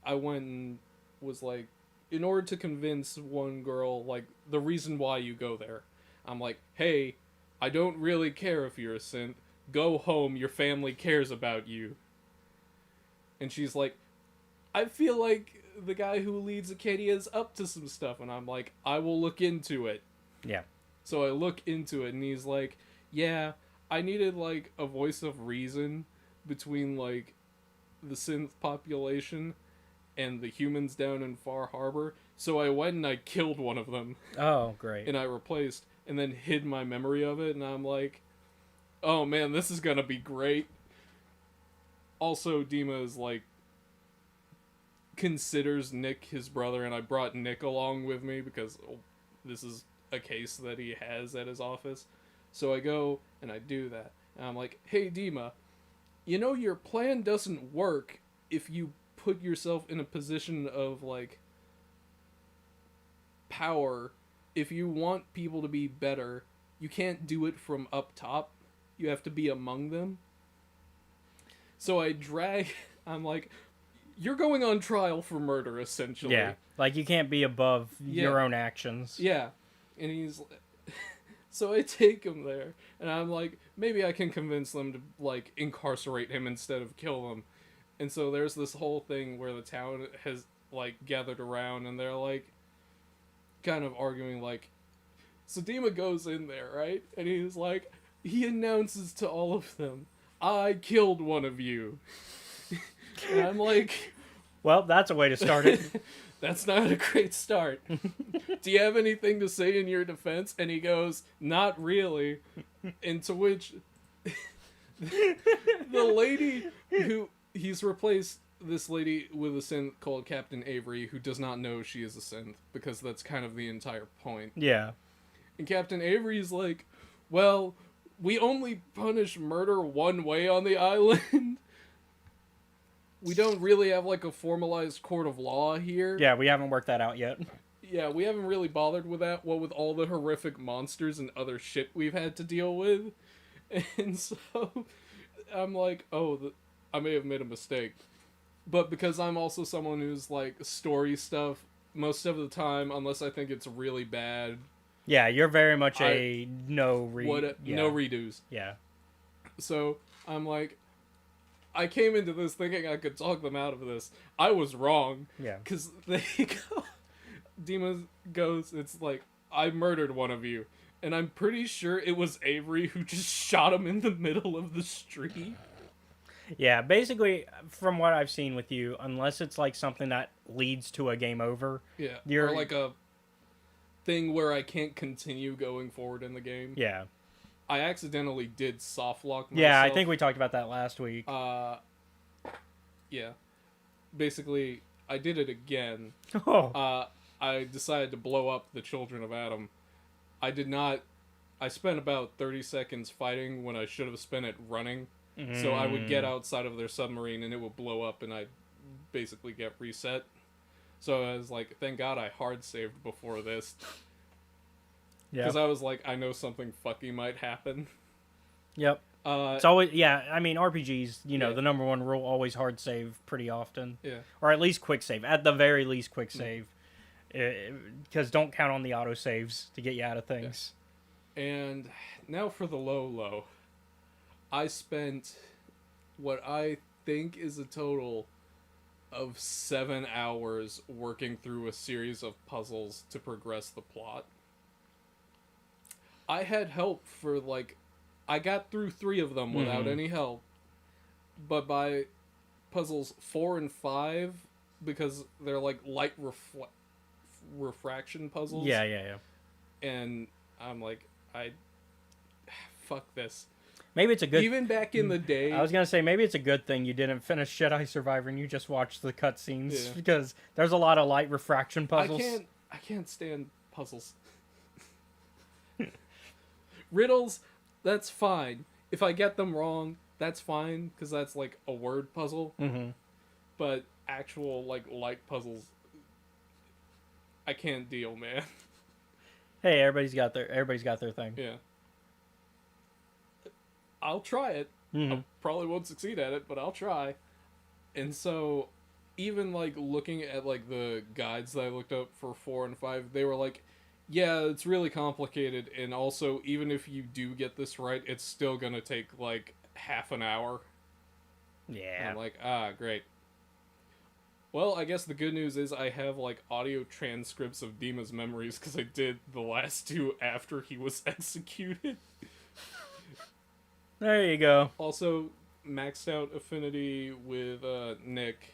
[SPEAKER 5] I went and was like, in order to convince one girl like the reason why you go there, I'm like, hey, I don't really care if you're a synth. Go home, your family cares about you. And she's like, I feel like the guy who leads Acadia is up to some stuff. And I'm like, I will look into it.
[SPEAKER 4] Yeah.
[SPEAKER 5] So I look into it, and he's like, yeah, I needed like a voice of reason between like the synth population and the humans down in Far Harbor. So I went and I killed one of them.
[SPEAKER 4] Oh, great.
[SPEAKER 5] And I replaced and then hid my memory of it, and I'm like, oh man, this is gonna be great. Also, Dima is like considers Nick his brother, and I brought Nick along with me because this is a case that he has at his office. So I go and I do that, and I'm like, hey Dima, you know your plan doesn't work if you put yourself in a position of like power. If you want people to be better, you can't do it from up top. You have to be among them. So I'm like, you're going on trial for murder, essentially.
[SPEAKER 4] Yeah. Like, you can't be above
[SPEAKER 5] Yeah.
[SPEAKER 4] your own actions.
[SPEAKER 5] Yeah. And he's... So I take him there, and I'm like, maybe I can convince them to, like, incarcerate him instead of kill him. And so there's this whole thing where the town has, like, gathered around, and they're, like, kind of arguing, like... So Dima goes in there, right? And he's like, he announces to all of them, I killed one of you. And I'm like...
[SPEAKER 4] Well, that's a way to start it.
[SPEAKER 5] That's not a great start. Do you have anything to say in your defense? And he goes, not really. And to which the lady who he's replaced this lady with a synth called Captain Avery, who does not know she is a synth, because that's kind of the entire point.
[SPEAKER 4] Yeah.
[SPEAKER 5] And Captain Avery's like, well, we only punish murder one way on the island. We don't really have, like, a formalized court of law here.
[SPEAKER 4] Yeah, we haven't worked that out yet.
[SPEAKER 5] Yeah, we haven't really bothered with that, what with all the horrific monsters and other shit we've had to deal with. And so, I'm like, I may have made a mistake. But because I'm also someone who's, like, story stuff, most of the time, unless I think it's really bad...
[SPEAKER 4] Yeah, you're very much no
[SPEAKER 5] no redos.
[SPEAKER 4] Yeah.
[SPEAKER 5] So, I'm like... I came into this thinking I could talk them out of this. I was wrong.
[SPEAKER 4] Yeah.
[SPEAKER 5] Because they go... Dima goes, it's like, I murdered one of you. And I'm pretty sure it was Avery who just shot him in the middle of the street.
[SPEAKER 4] Yeah, basically, from what I've seen with you, unless it's like something that leads to a game over.
[SPEAKER 5] Yeah.
[SPEAKER 4] You're-
[SPEAKER 5] Or like a thing where I can't continue going forward in the game.
[SPEAKER 4] Yeah.
[SPEAKER 5] I accidentally did soft lock myself.
[SPEAKER 4] Yeah, I think we talked about that last week.
[SPEAKER 5] Yeah. Basically, I did it again.
[SPEAKER 4] Oh.
[SPEAKER 5] I decided to blow up the Children of Adam. I spent about 30 seconds fighting when I should have spent it running. So I would get outside of their submarine and it would blow up and I'd basically get reset. So I was like, thank God I hard saved before this.
[SPEAKER 4] Yeah.
[SPEAKER 5] Because I was like, I know something fucky might happen.
[SPEAKER 4] Yep. It's always, I mean, RPGs,
[SPEAKER 5] Yeah.
[SPEAKER 4] the number one rule, always hard save pretty often.
[SPEAKER 5] Yeah.
[SPEAKER 4] Or at least quick save. At the very least, quick save. Because don't count on the auto saves to get you out of things.
[SPEAKER 5] And now for the low. I spent what I think is a total of 7 hours working through a series of puzzles to progress the plot. I had help for like, I got through 3 of them without
[SPEAKER 1] Mhm.
[SPEAKER 5] any help, but by puzzles 4 and 5, because they're like light refraction puzzles,
[SPEAKER 1] Yeah, yeah, yeah.
[SPEAKER 5] and I'm like, fuck this.
[SPEAKER 1] Maybe it's a good.
[SPEAKER 5] Even back in the day,
[SPEAKER 1] I was gonna say maybe it's a good thing you didn't finish Jedi Survivor and you just watched the cutscenes
[SPEAKER 5] Yeah.
[SPEAKER 1] because there's a lot of light refraction puzzles.
[SPEAKER 5] I can't stand puzzles. Riddles, that's fine. If I get them wrong, that's fine because that's like a word puzzle.
[SPEAKER 1] Mm-hmm.
[SPEAKER 5] But actual like light puzzles, I can't deal, man.
[SPEAKER 1] Hey, everybody's got their thing.
[SPEAKER 5] Yeah. I'll try it.
[SPEAKER 1] Mhm.
[SPEAKER 5] I probably won't succeed at it, but I'll try. And so, even like looking at like the guides that I looked up for 4 and 5, they were like, yeah, it's really complicated, and also even if you do get this right, it's still gonna take like half an hour. And
[SPEAKER 1] Yeah.
[SPEAKER 5] I'm like, great. Well, I guess the good news is I have like audio transcripts of Dima's memories because I did the last 2 after he was executed.
[SPEAKER 1] There you go.
[SPEAKER 5] Also, maxed out affinity with Nick.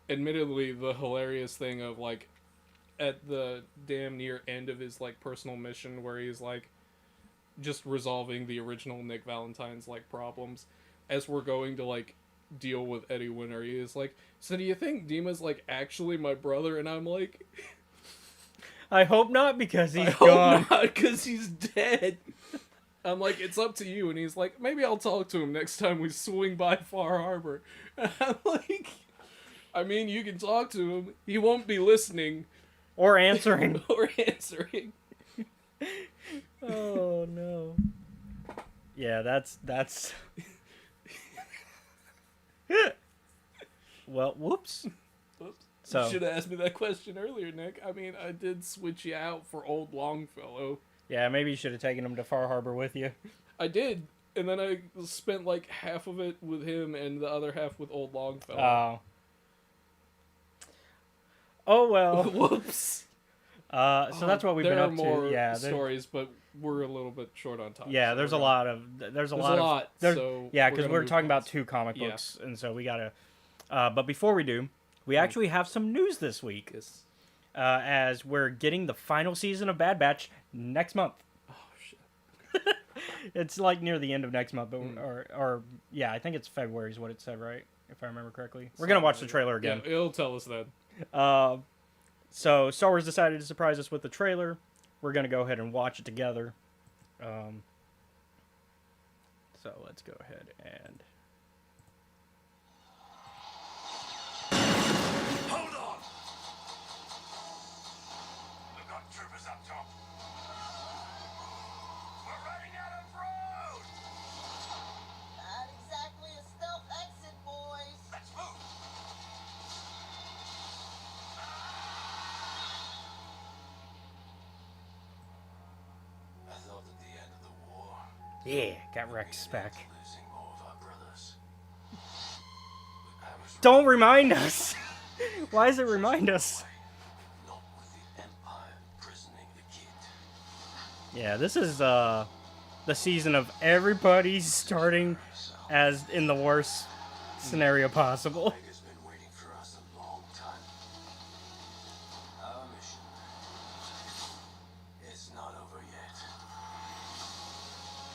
[SPEAKER 5] Admittedly, the hilarious thing of like at the damn near end of his like personal mission where he's like just resolving the original Nick Valentine's like problems as we're going to like deal with Eddie Winter. He is like, so do you think Dima's like actually my brother? And I'm like,
[SPEAKER 1] I hope not because he's
[SPEAKER 5] I hope
[SPEAKER 1] gone.
[SPEAKER 5] not because he's dead. I'm like, it's up to you. And he's like, maybe I'll talk to him next time we swing by Far Harbor. And I'm like, I mean, you can talk to him. He won't be listening
[SPEAKER 1] Or answering.
[SPEAKER 5] or answering.
[SPEAKER 1] Oh no. Yeah, that's well, whoops. So
[SPEAKER 5] You should have asked me that question earlier, Nick. I mean, I did switch you out for old Longfellow.
[SPEAKER 1] yeah, maybe you should have taken him to Far Harbor with you.
[SPEAKER 5] I did. And then I spent like half of it with him and the other half with old Longfellow.
[SPEAKER 1] Oh well.
[SPEAKER 5] Whoops.
[SPEAKER 1] So that's what we've been
[SPEAKER 5] there
[SPEAKER 1] up
[SPEAKER 5] are more
[SPEAKER 1] to. Yeah,
[SPEAKER 5] stories, but we're a little bit short on time.
[SPEAKER 1] yeah.
[SPEAKER 5] so
[SPEAKER 1] There's a
[SPEAKER 5] we're
[SPEAKER 1] lot of there's a lot.
[SPEAKER 5] so
[SPEAKER 1] Yeah,
[SPEAKER 5] we're
[SPEAKER 1] because
[SPEAKER 5] gonna
[SPEAKER 1] we're
[SPEAKER 5] move
[SPEAKER 1] talking about
[SPEAKER 5] fast.
[SPEAKER 1] 2 comic
[SPEAKER 5] Yeah.
[SPEAKER 1] books, and so we gotta. But before we do, we actually have some news this week,
[SPEAKER 5] Yes.
[SPEAKER 1] as we're getting the final season of Bad Batch next month.
[SPEAKER 5] Oh shit.
[SPEAKER 1] It's like near the end of next month, but or yeah, I think it's February is what it said, right? If I remember correctly. We're gonna watch the trailer again.
[SPEAKER 5] Yeah, it'll tell us that.
[SPEAKER 1] So Star Wars decided to surprise us with the trailer. We're gonna go ahead and watch it together. So let's go ahead and.
[SPEAKER 6] Hold on! We've got troopers up top. We're running out of road!
[SPEAKER 7] Not exactly a stealth exit, boys.
[SPEAKER 6] Let's move! I thought at the end of the war,
[SPEAKER 1] Yeah, got Rex back.
[SPEAKER 6] losing more of our brothers. I was
[SPEAKER 1] Don't remind us. Why does it remind us?
[SPEAKER 6] not with the Empire imprisoning the kid.
[SPEAKER 1] Yeah, this is the season of everybody starting as in the worst scenario possible.
[SPEAKER 6] Tiger's been waiting for us a long time. Our mission is not over yet.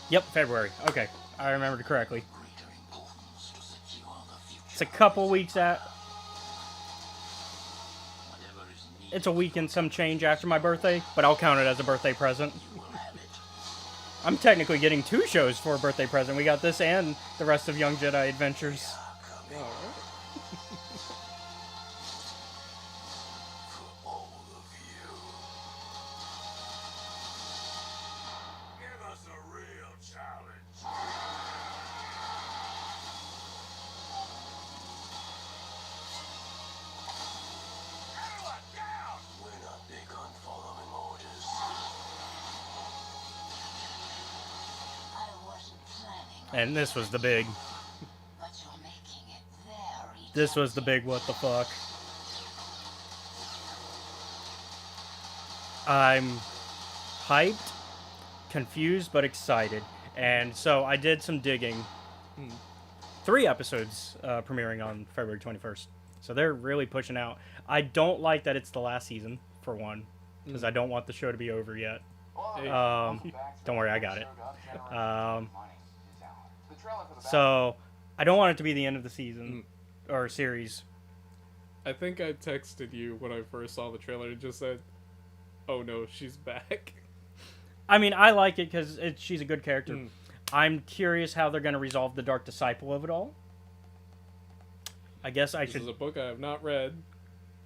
[SPEAKER 1] Yep, February. Okay, I remembered correctly.
[SPEAKER 6] Greater importance to secure the future.
[SPEAKER 1] It's a couple weeks out.
[SPEAKER 6] Whatever is needed,
[SPEAKER 1] It's a week and some change after my birthday, but I'll count it as a birthday present.
[SPEAKER 6] we'll have it.
[SPEAKER 1] I'm technically getting 2 shows for a birthday present. We got this and the rest of Young Jedi Adventures.
[SPEAKER 6] For all of you. Give us a real challenge. Everyone down! We're not big on following orders.
[SPEAKER 7] I wasn't planning
[SPEAKER 1] And this was the big.
[SPEAKER 7] But you're making it very
[SPEAKER 1] This was the big what the fuck. I'm hyped, confused, but excited. And so I did some digging. 3 episodes premiering on February 21st. So they're really pushing out. I don't like that it's the last season, for one, because I don't want the show to be over yet. Don't worry, I got it. So I don't want it to be the end of the season or series.
[SPEAKER 2] I think I texted you when I first saw the trailer and just said, "Oh no, she's back."
[SPEAKER 1] I mean, I like it because she's a good character. I'm curious how they're going to resolve the Dark Disciple of it all. I guess I
[SPEAKER 2] This
[SPEAKER 1] should.
[SPEAKER 2] is a book I have not read,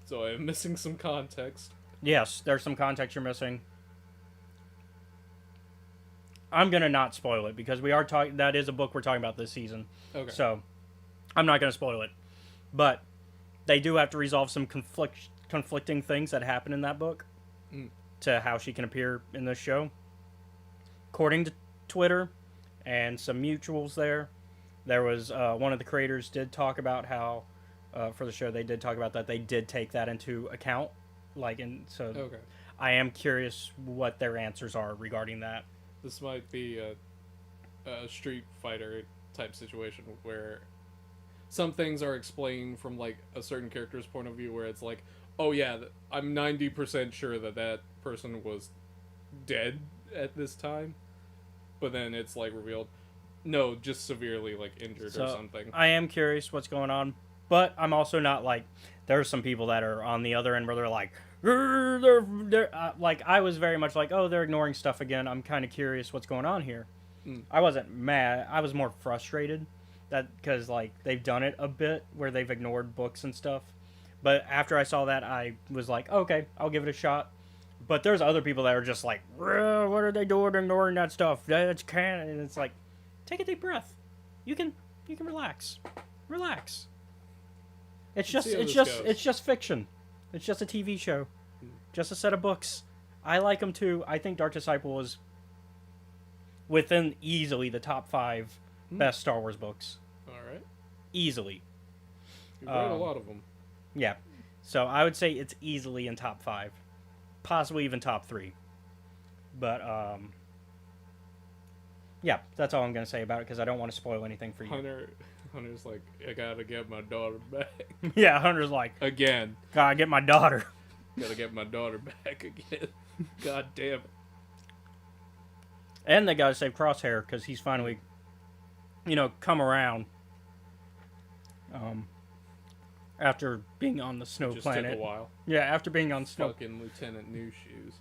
[SPEAKER 2] so I am missing some context.
[SPEAKER 1] Yes, there's some context you're missing. I'm gonna not spoil it because we are talking. That is a book we're talking about this season,
[SPEAKER 2] Okay.
[SPEAKER 1] so I'm not gonna spoil it. But they do have to resolve some conflicting things that happen in that book to how she can appear in this show. According to Twitter and some mutuals there was one of the creators did talk about how for the show they did talk about that they did take that into account. So
[SPEAKER 2] Okay.
[SPEAKER 1] I am curious what their answers are regarding that.
[SPEAKER 2] This might be a Street Fighter type situation where some things are explained from like a certain character's point of view, where it's like, oh yeah, I'm 90% sure that person was dead at this time, but then it's like revealed, no, just severely like injured or something.
[SPEAKER 1] I am curious what's going on, but I'm also not like there's some people that are on the other end where they're like, like I was very much like, oh, they're ignoring stuff again. I'm kind of curious what's going on here. I wasn't mad. I was more frustrated that because like they've done it a bit where they've ignored books and stuff. But after I saw that, I was like, okay, I'll give it a shot. But there's other people that are just like, what are they doing ignoring that stuff? That's canon. And it's like, take a deep breath. You can relax. Relax. It's just
[SPEAKER 2] see how this goes.
[SPEAKER 1] it's just fiction. It's just a TV show. Just a set of books. I like them too. I think Dark Disciple is within easily the top 5 best Star Wars books.
[SPEAKER 2] All right.
[SPEAKER 1] Easily.
[SPEAKER 2] You've read a lot of them.
[SPEAKER 1] Yeah. So I would say it's easily in top 5. Possibly even top 3. But yeah, that's all I'm going to say about it because I don't want to spoil anything for you.
[SPEAKER 2] Hunter's like, I gotta get my daughter back.
[SPEAKER 1] Yeah, Hunter's like,
[SPEAKER 2] Again.
[SPEAKER 1] gotta get my daughter.
[SPEAKER 2] Gotta get my daughter back again. God damn it.
[SPEAKER 1] And they gotta save Crosshair because he's finally, come around. After being on the snow
[SPEAKER 2] Just
[SPEAKER 1] planet.
[SPEAKER 2] took a while.
[SPEAKER 1] Yeah, after being on snow.
[SPEAKER 2] Fucking Lieutenant New Shoes.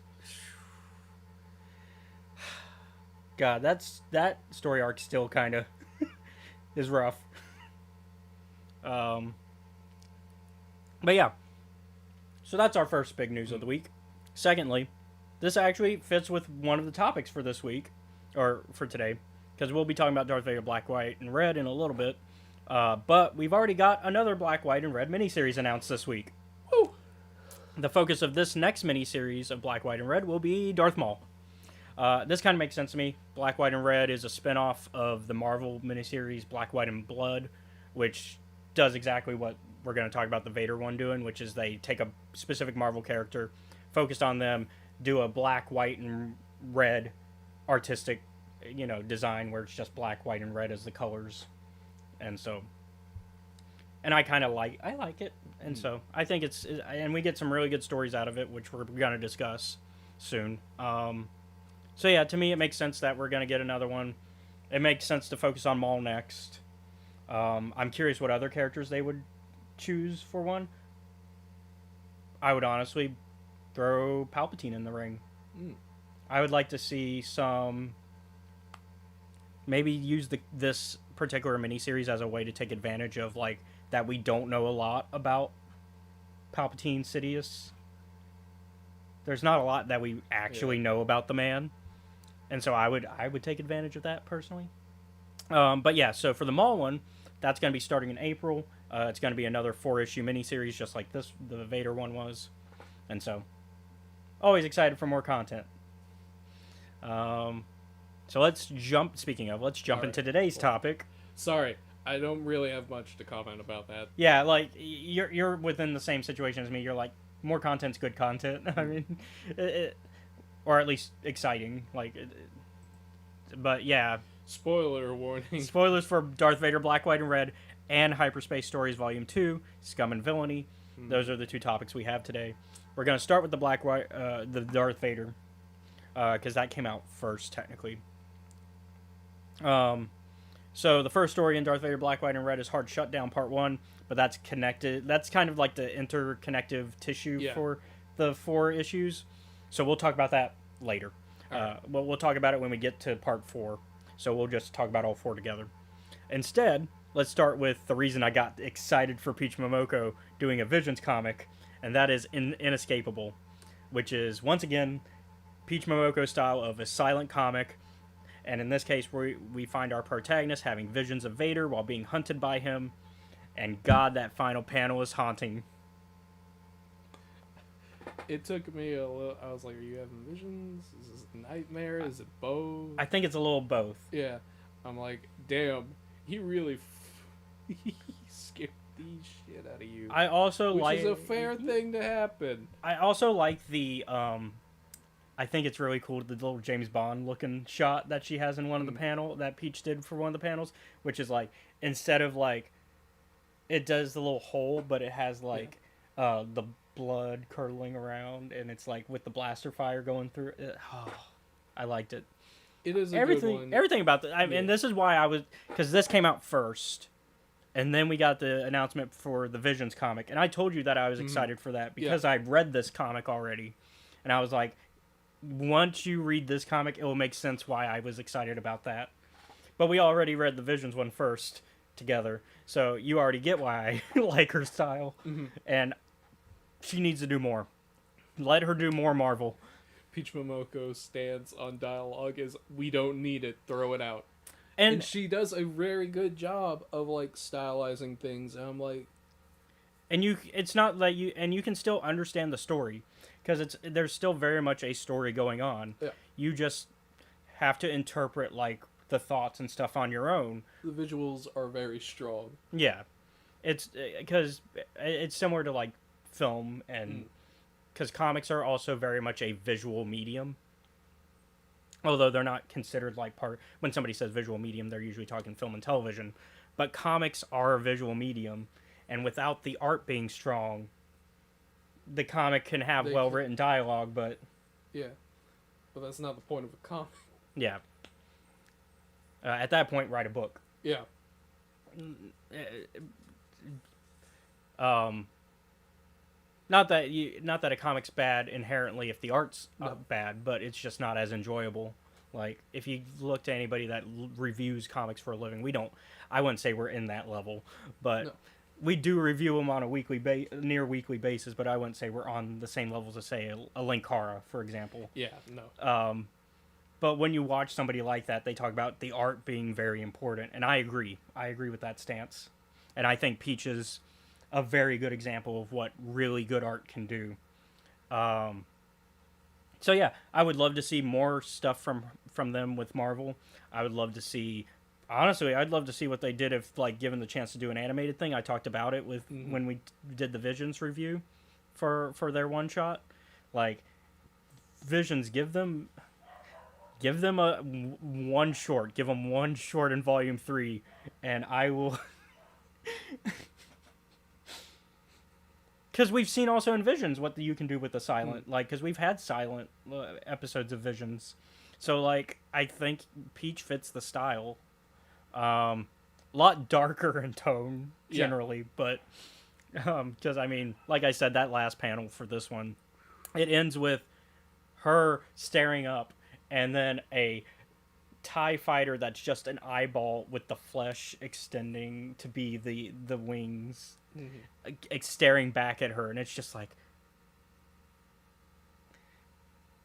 [SPEAKER 1] God, that story arc still kind of is rough. But yeah. So that's our first big news of the week. Secondly, this actually fits with one of the topics for this week, or for today, because we'll be talking about Darth Vader Black, White, and Red in a little bit. But we've already got another Black, White, and Red miniseries announced this week. Woo! The focus of this next miniseries of Black, White, and Red will be Darth Maul. This kind of makes sense to me. Black, White, and Red is a spin-off of the Marvel miniseries Black, White, and Blood, which does exactly what we're going to talk about the Vader one doing, which is they take a specific Marvel character, focused on them, do a black, white, and red artistic, design where it's just black, white, and red as the colors. And so, and I like it. And so I think and we get some really good stories out of it, which we're going to discuss soon. So yeah, to me, it makes sense that we're going to get another one. It makes sense to focus on Maul next. I'm curious what other characters they would choose for one. I would honestly throw Palpatine in the ring. I would like to see some... Maybe use this particular miniseries as a way to take advantage of, like, that we don't know a lot about Palpatine Sidious. There's not a lot that we actually know about the man. And so I would take advantage of that, personally. But yeah, so for the Maul one, that's going to be starting in April. It's going to be another 4-issue miniseries, just like the Vader one was. And so, always excited for more content. So let's jump. Speaking of, let's jump
[SPEAKER 2] Alright,
[SPEAKER 1] into today's
[SPEAKER 2] cool.
[SPEAKER 1] topic.
[SPEAKER 2] Sorry, I don't really have much to comment about that.
[SPEAKER 1] Yeah, like you're within the same situation as me. You're like more content's good content. I mean, or at least exciting. Like, but yeah,
[SPEAKER 2] Spoiler warning.
[SPEAKER 1] spoilers for Darth Vader Black, White, and Red and Hyperspace Stories Volume 2, Scum and Villainy. Those are the two topics we have today. We're going to start with the Black, White, the Darth Vader, because that came out first, technically. So the first story in Darth Vader Black, White, and Red is Hard Shutdown Part 1, but that's connected. That's kind of like the interconnective tissue
[SPEAKER 2] Yeah.
[SPEAKER 1] for the 4 issues. So we'll talk about that later. We'll talk about it when we get to Part 4. So we'll just talk about all 4 together. Instead, let's start with the reason I got excited for Peach Momoko doing a Visions comic, and that is Inescapable, which is, once again, Peach Momoko style of a silent comic. And in this case, we find our protagonist having visions of Vader while being hunted by him. And God, that final panel is haunting.
[SPEAKER 2] It took me a little. I was like, "Are you having visions? Is this a nightmare? Is it both?"
[SPEAKER 1] I think it's a little both.
[SPEAKER 2] Yeah, I'm like, "Damn, he really he scared the shit out of you."
[SPEAKER 1] I also
[SPEAKER 2] Which
[SPEAKER 1] like.
[SPEAKER 2] is a fair thing to happen.
[SPEAKER 1] I also like the. I think it's really cool, the little James Bond looking shot that she has in one of the panel that Peach did for one of the panels, which is like, instead of like, it does the little hole, but it has like the blood curdling around, and it's like with the blaster fire going through it. Oh, I liked it.
[SPEAKER 2] It is a
[SPEAKER 1] Everything,
[SPEAKER 2] good one.
[SPEAKER 1] everything about the. And
[SPEAKER 2] Yeah.
[SPEAKER 1] this is why I was, because this came out first, and then we got the announcement for the Visions comic, and I told you that I was excited for that because I read this comic already, and I was like, once you read this comic, it will make sense why I was excited about that. But we already read the Visions one first together, so you already get why I like her style, and she needs to do more. Let her do more Marvel.
[SPEAKER 2] Peach Momoko's stance on dialogue is, "We don't need it. Throw it out."
[SPEAKER 1] And
[SPEAKER 2] And she does a very good job of like stylizing things. And I'm like,
[SPEAKER 1] it's not that you can still understand the story, because there's still very much a story going on.
[SPEAKER 2] Yeah.
[SPEAKER 1] You just have to interpret like the thoughts and stuff on your own.
[SPEAKER 2] the visuals are very strong.
[SPEAKER 1] Yeah, it's because it's similar to like film, and because comics are also very much a visual medium. Although they're not considered like part. When somebody says visual medium, they're usually talking film and television. But comics are a visual medium, and without the art being strong, the comic can have
[SPEAKER 2] They
[SPEAKER 1] well written dialogue, but
[SPEAKER 2] Yeah, but that's not the point of a comic.
[SPEAKER 1] yeah. At that point, write a book.
[SPEAKER 2] Yeah,
[SPEAKER 1] Not that a comic's bad inherently if the art's
[SPEAKER 2] No.
[SPEAKER 1] bad, but it's just not as enjoyable. Like if you look to anybody that reviews comics for a living, I wouldn't say we're in that level, but
[SPEAKER 2] No.
[SPEAKER 1] we do review them on a near weekly basis. But I wouldn't say we're on the same levels as say a Linkara, for example.
[SPEAKER 2] yeah, no.
[SPEAKER 1] But when you watch somebody like that, they talk about the art being very important, and I agree. I agree with that stance, and I think Peach is a very good example of what really good art can do. So yeah, I would love to see more stuff from them with Marvel. I would love to see, honestly, I'd love to see what they did if like given the chance to do an animated thing. I talked about it with when we did the Visions review for their one shot. Like Visions, give them one short. Give them one short in volume 3, and I will. Because we've seen also in Visions what you can do with the silent, like, because we've had silent episodes of Visions, so like I think Peach fits the style. Lot darker in tone generally, but because I mean, like I said, that last panel for this one, it ends with her staring up, and then a TIE fighter that's just an eyeball with the flesh extending to be the wings, staring back at her, and it's just like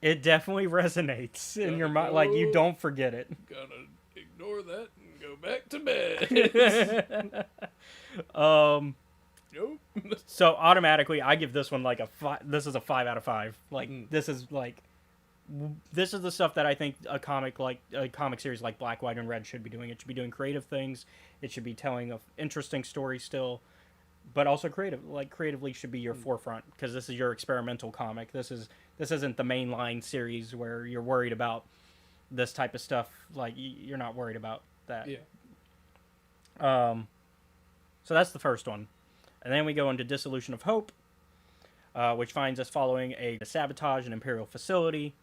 [SPEAKER 1] it definitely resonates in your mind. Like you don't forget it.
[SPEAKER 2] Gotta ignore that and go back to bed. Nope.
[SPEAKER 1] So automatically, I give this one like a 5. This is a 5 out of 5. Like this is like this is the stuff that I think a comic series like Black, White, and Red should be doing. It should be doing creative things. It should be telling a interesting story still, but also creatively should be your forefront, because this is your experimental comic. This isn't the mainline series where you're worried about this type of stuff. Like, you're not worried about that.
[SPEAKER 2] Yeah.
[SPEAKER 1] So that's the first one. And then we go into Dissolution of Hope, which finds us following a sabotage an Imperial facility.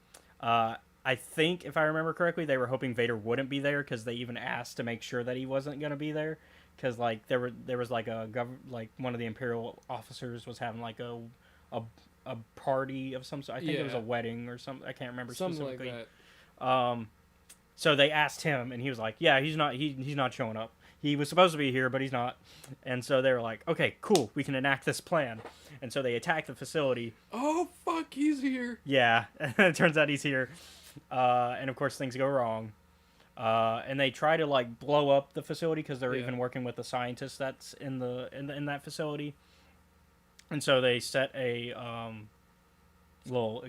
[SPEAKER 1] I think, if I remember correctly, they were hoping Vader wouldn't be there, because they even asked to make sure that he wasn't going to be there. Because, like, there was like one of the Imperial officers was having like a party of some sort. I think it was a
[SPEAKER 2] Yeah.
[SPEAKER 1] wedding or something. I can't remember
[SPEAKER 2] Something like
[SPEAKER 1] specifically.
[SPEAKER 2] that.
[SPEAKER 1] So they asked him, and he was like, "Yeah, he's not showing up. He was supposed to be here, but he's not." And so they were like, "Okay, cool, we can enact this plan." And so they attack the facility.
[SPEAKER 2] Oh fuck, he's here.
[SPEAKER 1] Yeah, it turns out he's here, and of course things go wrong. And they try to like blow up the facility, because they're
[SPEAKER 2] Yeah.
[SPEAKER 1] even working with the scientist that's in that facility. And so they set a little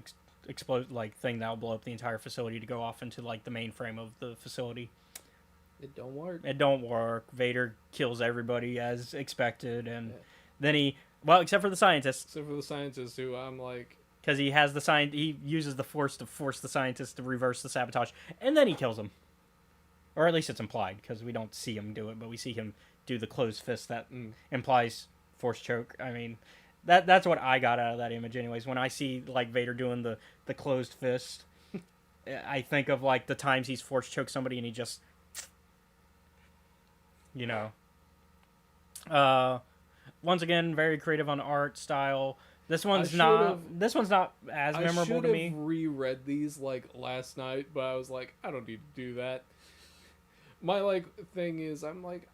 [SPEAKER 1] explode like thing that will blow up the entire facility to go off into like the mainframe of the facility.
[SPEAKER 2] It don't work.
[SPEAKER 1] It don't work. Vader kills everybody as expected, and
[SPEAKER 2] Yeah.
[SPEAKER 1] then except for the scientist,
[SPEAKER 2] Except for the scientists, who I'm like,
[SPEAKER 1] because he has he uses the Force to force the scientist to reverse the sabotage, and then he kills him. Or at least it's implied, because we don't see him do it, but we see him do the closed fist that implies Force choke. I mean, that's what I got out of that image anyways. When I see like Vader doing the closed fist, I think of like the times he's Force choked somebody and he just, you know. Once again, very creative on art style. This one's not as memorable to me.
[SPEAKER 2] I should have reread these like last night, but I was like, I don't need to do that. My like thing is, I'm like,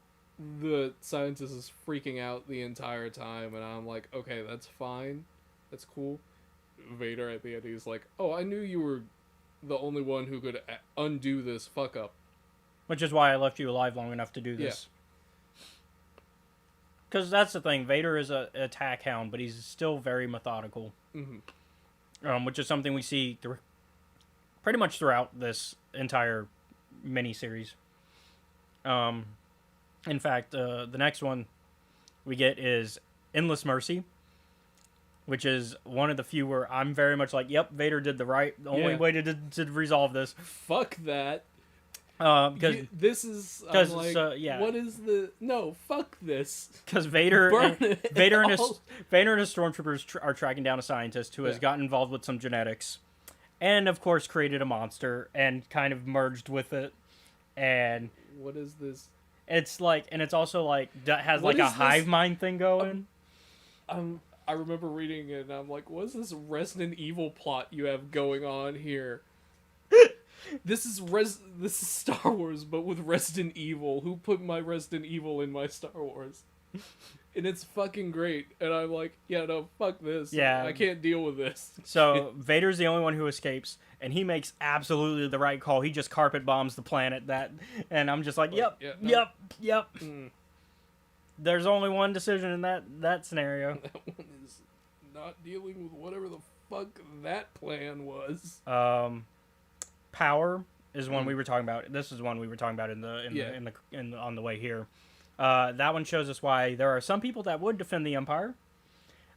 [SPEAKER 2] the scientist is freaking out the entire time, and I'm like, okay, that's fine, that's cool. Vader at the end, he's like, oh, I knew you were the only one who could undo this fuck up.
[SPEAKER 1] Which is why I left you alive long enough to do this. Because that's the thing. Vader is an attack hound, but he's still very methodical.
[SPEAKER 2] Mm-hmm.
[SPEAKER 1] Which is something we see pretty much throughout this entire miniseries. In fact, the next one we get is Endless Mercy, which is one of the few where I'm very much like, yep, Vader did the only way to resolve this.
[SPEAKER 2] Fuck that.
[SPEAKER 1] Because
[SPEAKER 2] this is, I'm like, what is no, fuck this.
[SPEAKER 1] Because Vader and his stormtroopers are tracking down a scientist who has gotten involved with some genetics, and of course created a monster and kind of merged with it. And
[SPEAKER 2] what is this?
[SPEAKER 1] It's like, and it's also like has
[SPEAKER 2] What
[SPEAKER 1] like a
[SPEAKER 2] is this?
[SPEAKER 1] hive mind thing going.
[SPEAKER 2] I remember reading it, and I'm like, what is this Resident Evil plot you have going on here? This is Star Wars, but with Resident Evil. Who put my Resident Evil in my Star Wars? And it's fucking great. And I'm like, yeah, no, fuck this.
[SPEAKER 1] Yeah.
[SPEAKER 2] I can't deal with this.
[SPEAKER 1] So Vader's the only one who escapes, and he makes absolutely the right call. He just carpet bombs the planet. And I'm just like, yep.
[SPEAKER 2] Mm.
[SPEAKER 1] There's only one decision in that scenario.
[SPEAKER 2] That one is not dealing with whatever the fuck that plan was.
[SPEAKER 1] Power is one we were talking about. This is one we were talking about on the way here. That one shows us why there are some people that would defend the Empire.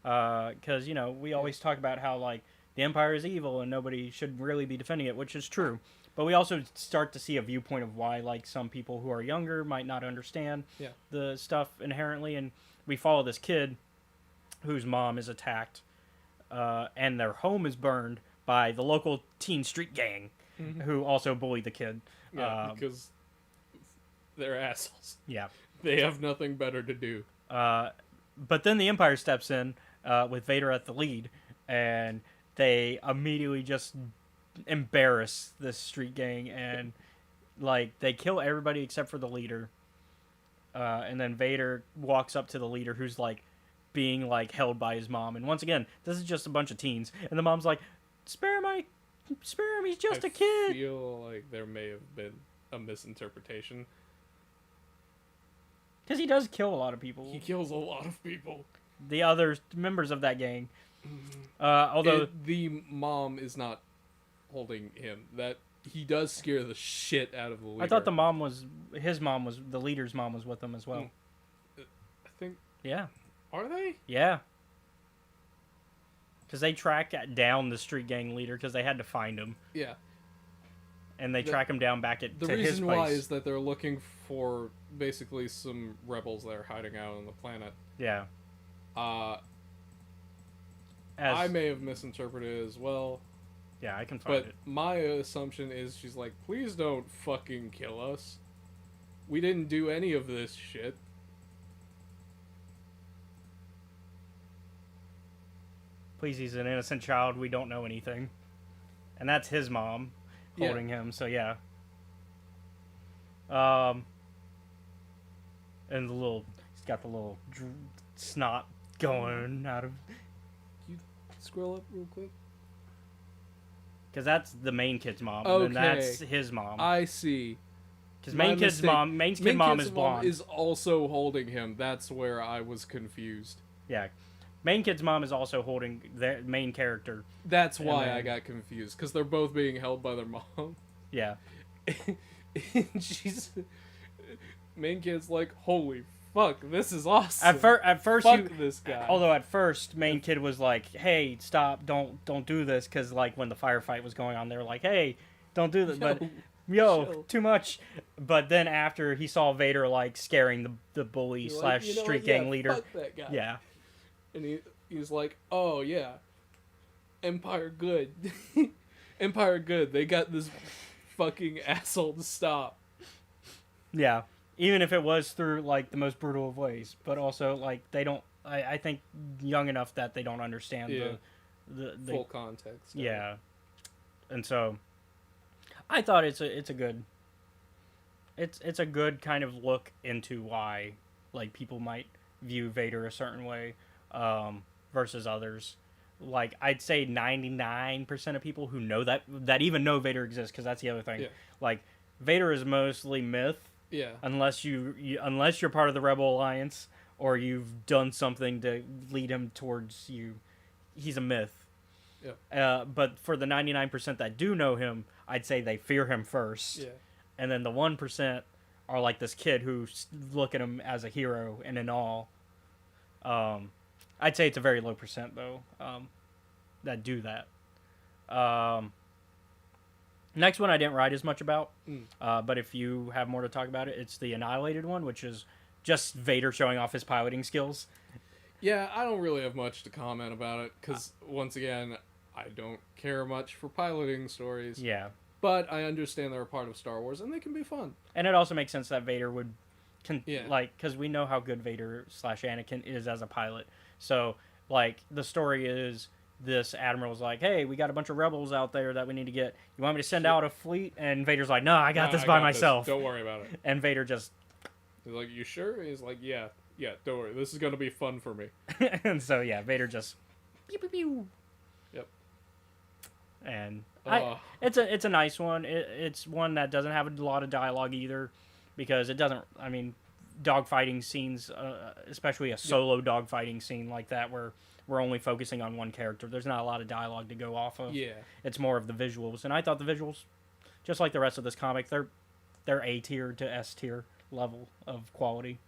[SPEAKER 1] Because we always talk about how like the Empire is evil and nobody should really be defending it, which is true. But we also start to see a viewpoint of why like some people who are younger might not understand the stuff inherently, and we follow this kid whose mom is attacked, and their home is burned by the local teen street gang.
[SPEAKER 2] Mm-hmm.
[SPEAKER 1] Who also bully the kid.
[SPEAKER 2] Because they're assholes.
[SPEAKER 1] Yeah.
[SPEAKER 2] They have nothing better to do.
[SPEAKER 1] But then the Empire steps in with Vader at the lead, and they immediately just embarrass this street gang, and like they kill everybody except for the leader. And then Vader walks up to the leader, who's like being like held by his mom. And once again, this is just a bunch of teens, and the mom's like, spare him, he's just a kid.
[SPEAKER 2] I feel like there may have been a misinterpretation.
[SPEAKER 1] Because he does kill a lot of people.
[SPEAKER 2] He kills a lot of people.
[SPEAKER 1] The other members of that gang. Although
[SPEAKER 2] the mom is not
[SPEAKER 5] holding him. That he does scare the shit out of the leader.
[SPEAKER 1] I thought his mom was the leader's mom was with him as well.
[SPEAKER 5] I think
[SPEAKER 1] Yeah,
[SPEAKER 5] are they?
[SPEAKER 1] yeah. Because they track down the street gang leader because they had to find him,
[SPEAKER 5] Yeah.
[SPEAKER 1] and they
[SPEAKER 5] The-
[SPEAKER 1] track him down back
[SPEAKER 5] The
[SPEAKER 1] to his
[SPEAKER 5] reason
[SPEAKER 1] place.
[SPEAKER 5] why is that they're looking for basically some rebels that are hiding out on the planet.
[SPEAKER 1] Yeah.
[SPEAKER 5] Uh,
[SPEAKER 1] As,
[SPEAKER 5] I may have misinterpreted it as well,
[SPEAKER 1] yeah, I can find
[SPEAKER 5] but
[SPEAKER 1] it.
[SPEAKER 5] my assumption is she's like, please don't fucking kill us. We didn't do any of this shit.
[SPEAKER 1] Please, he's an innocent child. We don't know anything. And that's his mom
[SPEAKER 5] Yeah.
[SPEAKER 1] holding him. So yeah. And he's got the little snot going out of,
[SPEAKER 5] Scroll up real quick.
[SPEAKER 1] because that's the main kid's mom,
[SPEAKER 5] Okay.
[SPEAKER 1] and then that's his mom.
[SPEAKER 5] I see.
[SPEAKER 1] Because
[SPEAKER 5] my
[SPEAKER 1] main kid's
[SPEAKER 5] mistake.
[SPEAKER 1] mom, main kid
[SPEAKER 5] Main
[SPEAKER 1] mom
[SPEAKER 5] kid's
[SPEAKER 1] is blonde.
[SPEAKER 5] is also holding him. That's where I was confused.
[SPEAKER 1] Yeah, main kid's mom is also holding their main character.
[SPEAKER 5] That's
[SPEAKER 1] And
[SPEAKER 5] why
[SPEAKER 1] then-
[SPEAKER 5] I got confused, because they're both being held by their mom.
[SPEAKER 1] Yeah,
[SPEAKER 5] And she's main kid's like, holy fuck, this is awesome.
[SPEAKER 1] at first
[SPEAKER 5] fuck
[SPEAKER 1] you.
[SPEAKER 5] this guy.
[SPEAKER 1] Although at first, main kid was like, "Hey, stop! Don't do this," because like when the firefight was going on, they were like, "Hey, don't do this." But
[SPEAKER 5] chill.
[SPEAKER 1] too much. But then after he saw Vader like scaring the bully
[SPEAKER 5] You're
[SPEAKER 1] /
[SPEAKER 5] like, "You know
[SPEAKER 1] street
[SPEAKER 5] what?
[SPEAKER 1] gang
[SPEAKER 5] Yeah,
[SPEAKER 1] leader,
[SPEAKER 5] fuck that guy.
[SPEAKER 1] yeah,
[SPEAKER 5] And he's like, oh yeah, Empire good. Empire good. They got this fucking asshole to stop.
[SPEAKER 1] yeah. Even if it was through like the most brutal of ways, but also like they don't. I think young enough that they don't understand
[SPEAKER 5] Yeah.
[SPEAKER 1] the
[SPEAKER 5] Full context. of it.
[SPEAKER 1] yeah, and so I thought it's a good. It's a good kind of look into why like people might view Vader a certain way versus others. Like I'd say 99% of people who know that even know Vader exists, because that's the other thing.
[SPEAKER 5] Yeah.
[SPEAKER 1] Like Vader is mostly myth
[SPEAKER 5] Yeah.
[SPEAKER 1] unless unless you're part of the Rebel Alliance or you've done something to lead him towards you. He's a myth. But for the 99% that do know him, I'd say they fear him first.
[SPEAKER 5] Yeah.
[SPEAKER 1] And then the 1% are like this kid who look at him as a hero and in awe. I'd say it's a very low percent though that do that. Next one I didn't write as much about, but if you have more to talk about it, it's the Annihilated one, which is just Vader showing off his piloting skills.
[SPEAKER 5] Yeah, I don't really have much to comment about it, because, once again, I don't care much for piloting stories.
[SPEAKER 1] Yeah.
[SPEAKER 5] But I understand they're a part of Star Wars, and they can be fun.
[SPEAKER 1] And it also makes sense that Vader would,
[SPEAKER 5] Yeah.
[SPEAKER 1] like, because we know how good Vader / Anakin is as a pilot. So, like, the story is this admiral's like, hey, we got a bunch of rebels out there that we need to get. You want me to send out a fleet? And Vader's like, no, I got
[SPEAKER 5] Nah,
[SPEAKER 1] this by
[SPEAKER 5] got this.
[SPEAKER 1] myself.
[SPEAKER 5] Don't worry about it.
[SPEAKER 1] And Vader just,
[SPEAKER 5] He's like, you sure? He's like, yeah, don't worry. This is going to be fun for me.
[SPEAKER 1] and so, yeah, Vader just, pew, pew, pew.
[SPEAKER 5] Yep.
[SPEAKER 1] And
[SPEAKER 5] Ugh.
[SPEAKER 1] it's a nice one. It's one that doesn't have a lot of dialogue either, because it doesn't. I mean, dogfighting scenes, especially a solo dogfighting scene like that, where we're only focusing on one character. There's not a lot of dialogue to go off of.
[SPEAKER 5] Yeah.
[SPEAKER 1] It's more of the visuals, and I thought the visuals, just like the rest of this comic, they're A tier to S tier level of quality.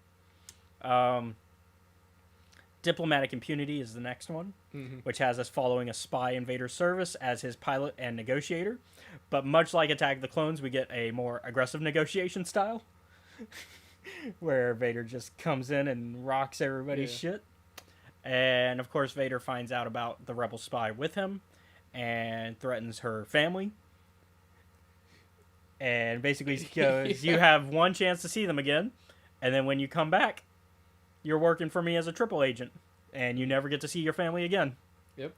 [SPEAKER 1] Diplomatic Impunity is the next one, which has us following a spy in Vader's service as his pilot and negotiator. But much like Attack of the Clones, we get a more aggressive negotiation style, where Vader just comes in and rocks everybody's shit. And of course, Vader finds out about the rebel spy with him and threatens her family. And basically goes, you have one chance to see them again, and then when you come back, you're working for me as a triple agent, and you never get to see your family again.
[SPEAKER 5] Yep.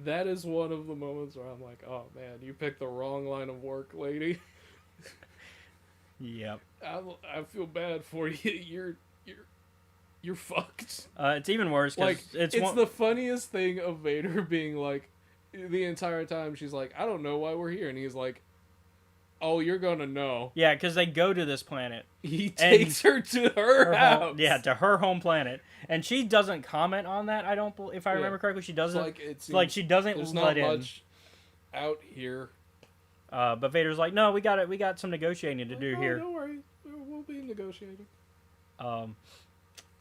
[SPEAKER 5] That is one of the moments where I'm like, oh man, you picked the wrong line of work, lady.
[SPEAKER 1] Yep.
[SPEAKER 5] I feel bad for you. You're fucked.
[SPEAKER 1] It's even worse because
[SPEAKER 5] Like, it's the funniest thing of Vader being like, the entire time she's like, I don't know why we're here, and he's like, oh, you're gonna know.
[SPEAKER 1] Yeah, because they go to this planet.
[SPEAKER 5] He takes her to her house.
[SPEAKER 1] Yeah, to her home planet, and she doesn't comment on that. I don't, if I remember correctly, she doesn't.
[SPEAKER 5] It's
[SPEAKER 1] Like she doesn't
[SPEAKER 5] there's
[SPEAKER 1] let
[SPEAKER 5] not
[SPEAKER 1] in.
[SPEAKER 5] much out here.
[SPEAKER 1] But Vader's like, no, we got some negotiating to do
[SPEAKER 5] No,
[SPEAKER 1] here.
[SPEAKER 5] Don't worry, we'll be negotiating.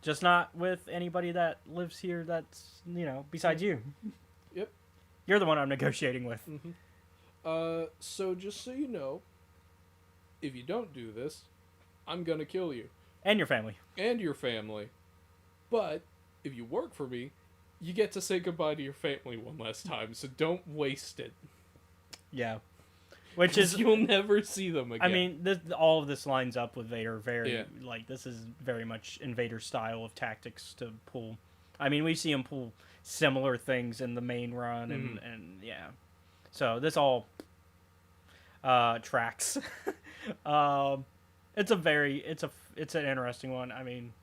[SPEAKER 1] Just not with anybody that lives here that's, besides you.
[SPEAKER 5] Yep.
[SPEAKER 1] You're the one I'm negotiating with.
[SPEAKER 5] So just so you know, if you don't do this, I'm gonna kill you
[SPEAKER 1] And your family.
[SPEAKER 5] and your family. But if you work for me, you get to say goodbye to your family one last time. So don't waste it.
[SPEAKER 1] Yeah. Which is,
[SPEAKER 5] You'll never see them again.
[SPEAKER 1] I mean, all of this lines up with Vader very,
[SPEAKER 5] Yeah.
[SPEAKER 1] this is very much in Vader's style of tactics to pull. I mean, we see him pull similar things in the main run, and yeah. So this all tracks. It's an interesting one. I mean,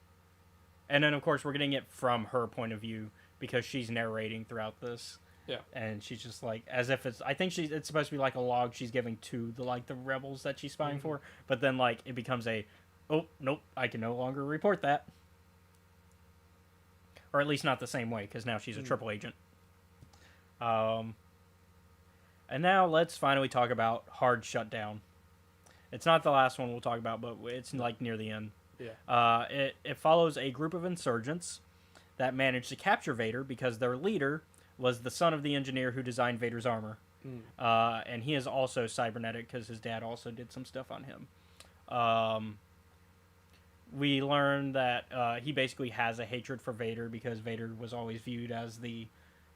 [SPEAKER 1] and then of course we're getting it from her point of view because she's narrating throughout this.
[SPEAKER 5] Yeah.
[SPEAKER 1] And she's just like, as if I think it's supposed to be like a log she's giving to the rebels that she's spying for, but then it becomes oh, nope, I can no longer report that. Or at least not the same way, because now she's a triple agent. And now let's finally talk about Hard Shutdown. It's not the last one we'll talk about, but it's near the end.
[SPEAKER 5] Yeah.
[SPEAKER 1] It follows a group of insurgents that managed to capture Vader because their leader was the son of the engineer who designed Vader's armor. And he is also cybernetic because his dad also did some stuff on him. We learn that he basically has a hatred for Vader because Vader was always viewed as the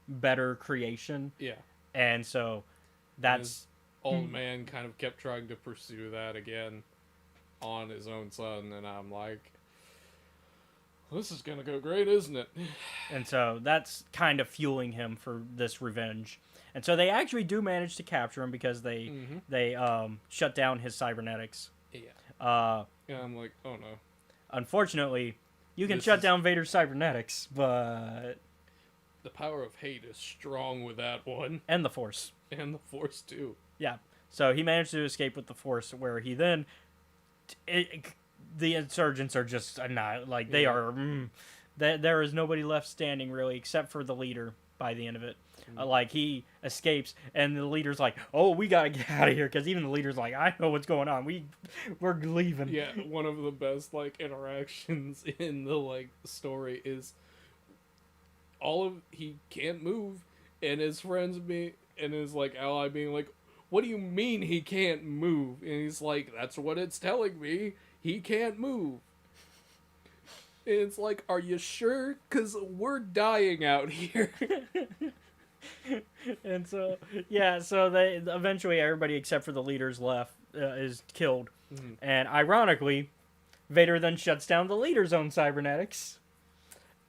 [SPEAKER 1] better creation.
[SPEAKER 5] Yeah.
[SPEAKER 1] And so that's...
[SPEAKER 5] Old man kind of kept trying to pursue that again on his own son, and I'm like, this is gonna go great, isn't it?
[SPEAKER 1] And so that's kind of fueling him for this revenge. And so they actually do manage to capture him because they shut down his cybernetics.
[SPEAKER 5] Yeah. Yeah, I'm like, oh no.
[SPEAKER 1] Unfortunately, you can
[SPEAKER 5] This
[SPEAKER 1] shut
[SPEAKER 5] is-
[SPEAKER 1] down Vader's cybernetics, but...
[SPEAKER 5] The power of hate is strong with that one.
[SPEAKER 1] And the Force.
[SPEAKER 5] And the Force, too.
[SPEAKER 1] Yeah. So he managed to escape with the Force, where he then... the insurgents are just annihilated. They are... there is nobody left standing, really, except for the leader by the end of it. He escapes, and the leader's like, oh, we gotta get out of here, because even the leader's like, I know what's going on. We're leaving.
[SPEAKER 5] Yeah, one of the best, interactions in the, story is he can't move, and his friends and his, ally being like, what do you mean he can't move? And he's like, that's what it's telling me. He can't move. And it's like, are you sure? Because we're dying out here.
[SPEAKER 1] And so, they eventually everybody except for the leaders left is killed. And ironically, Vader then shuts down the leader's own cybernetics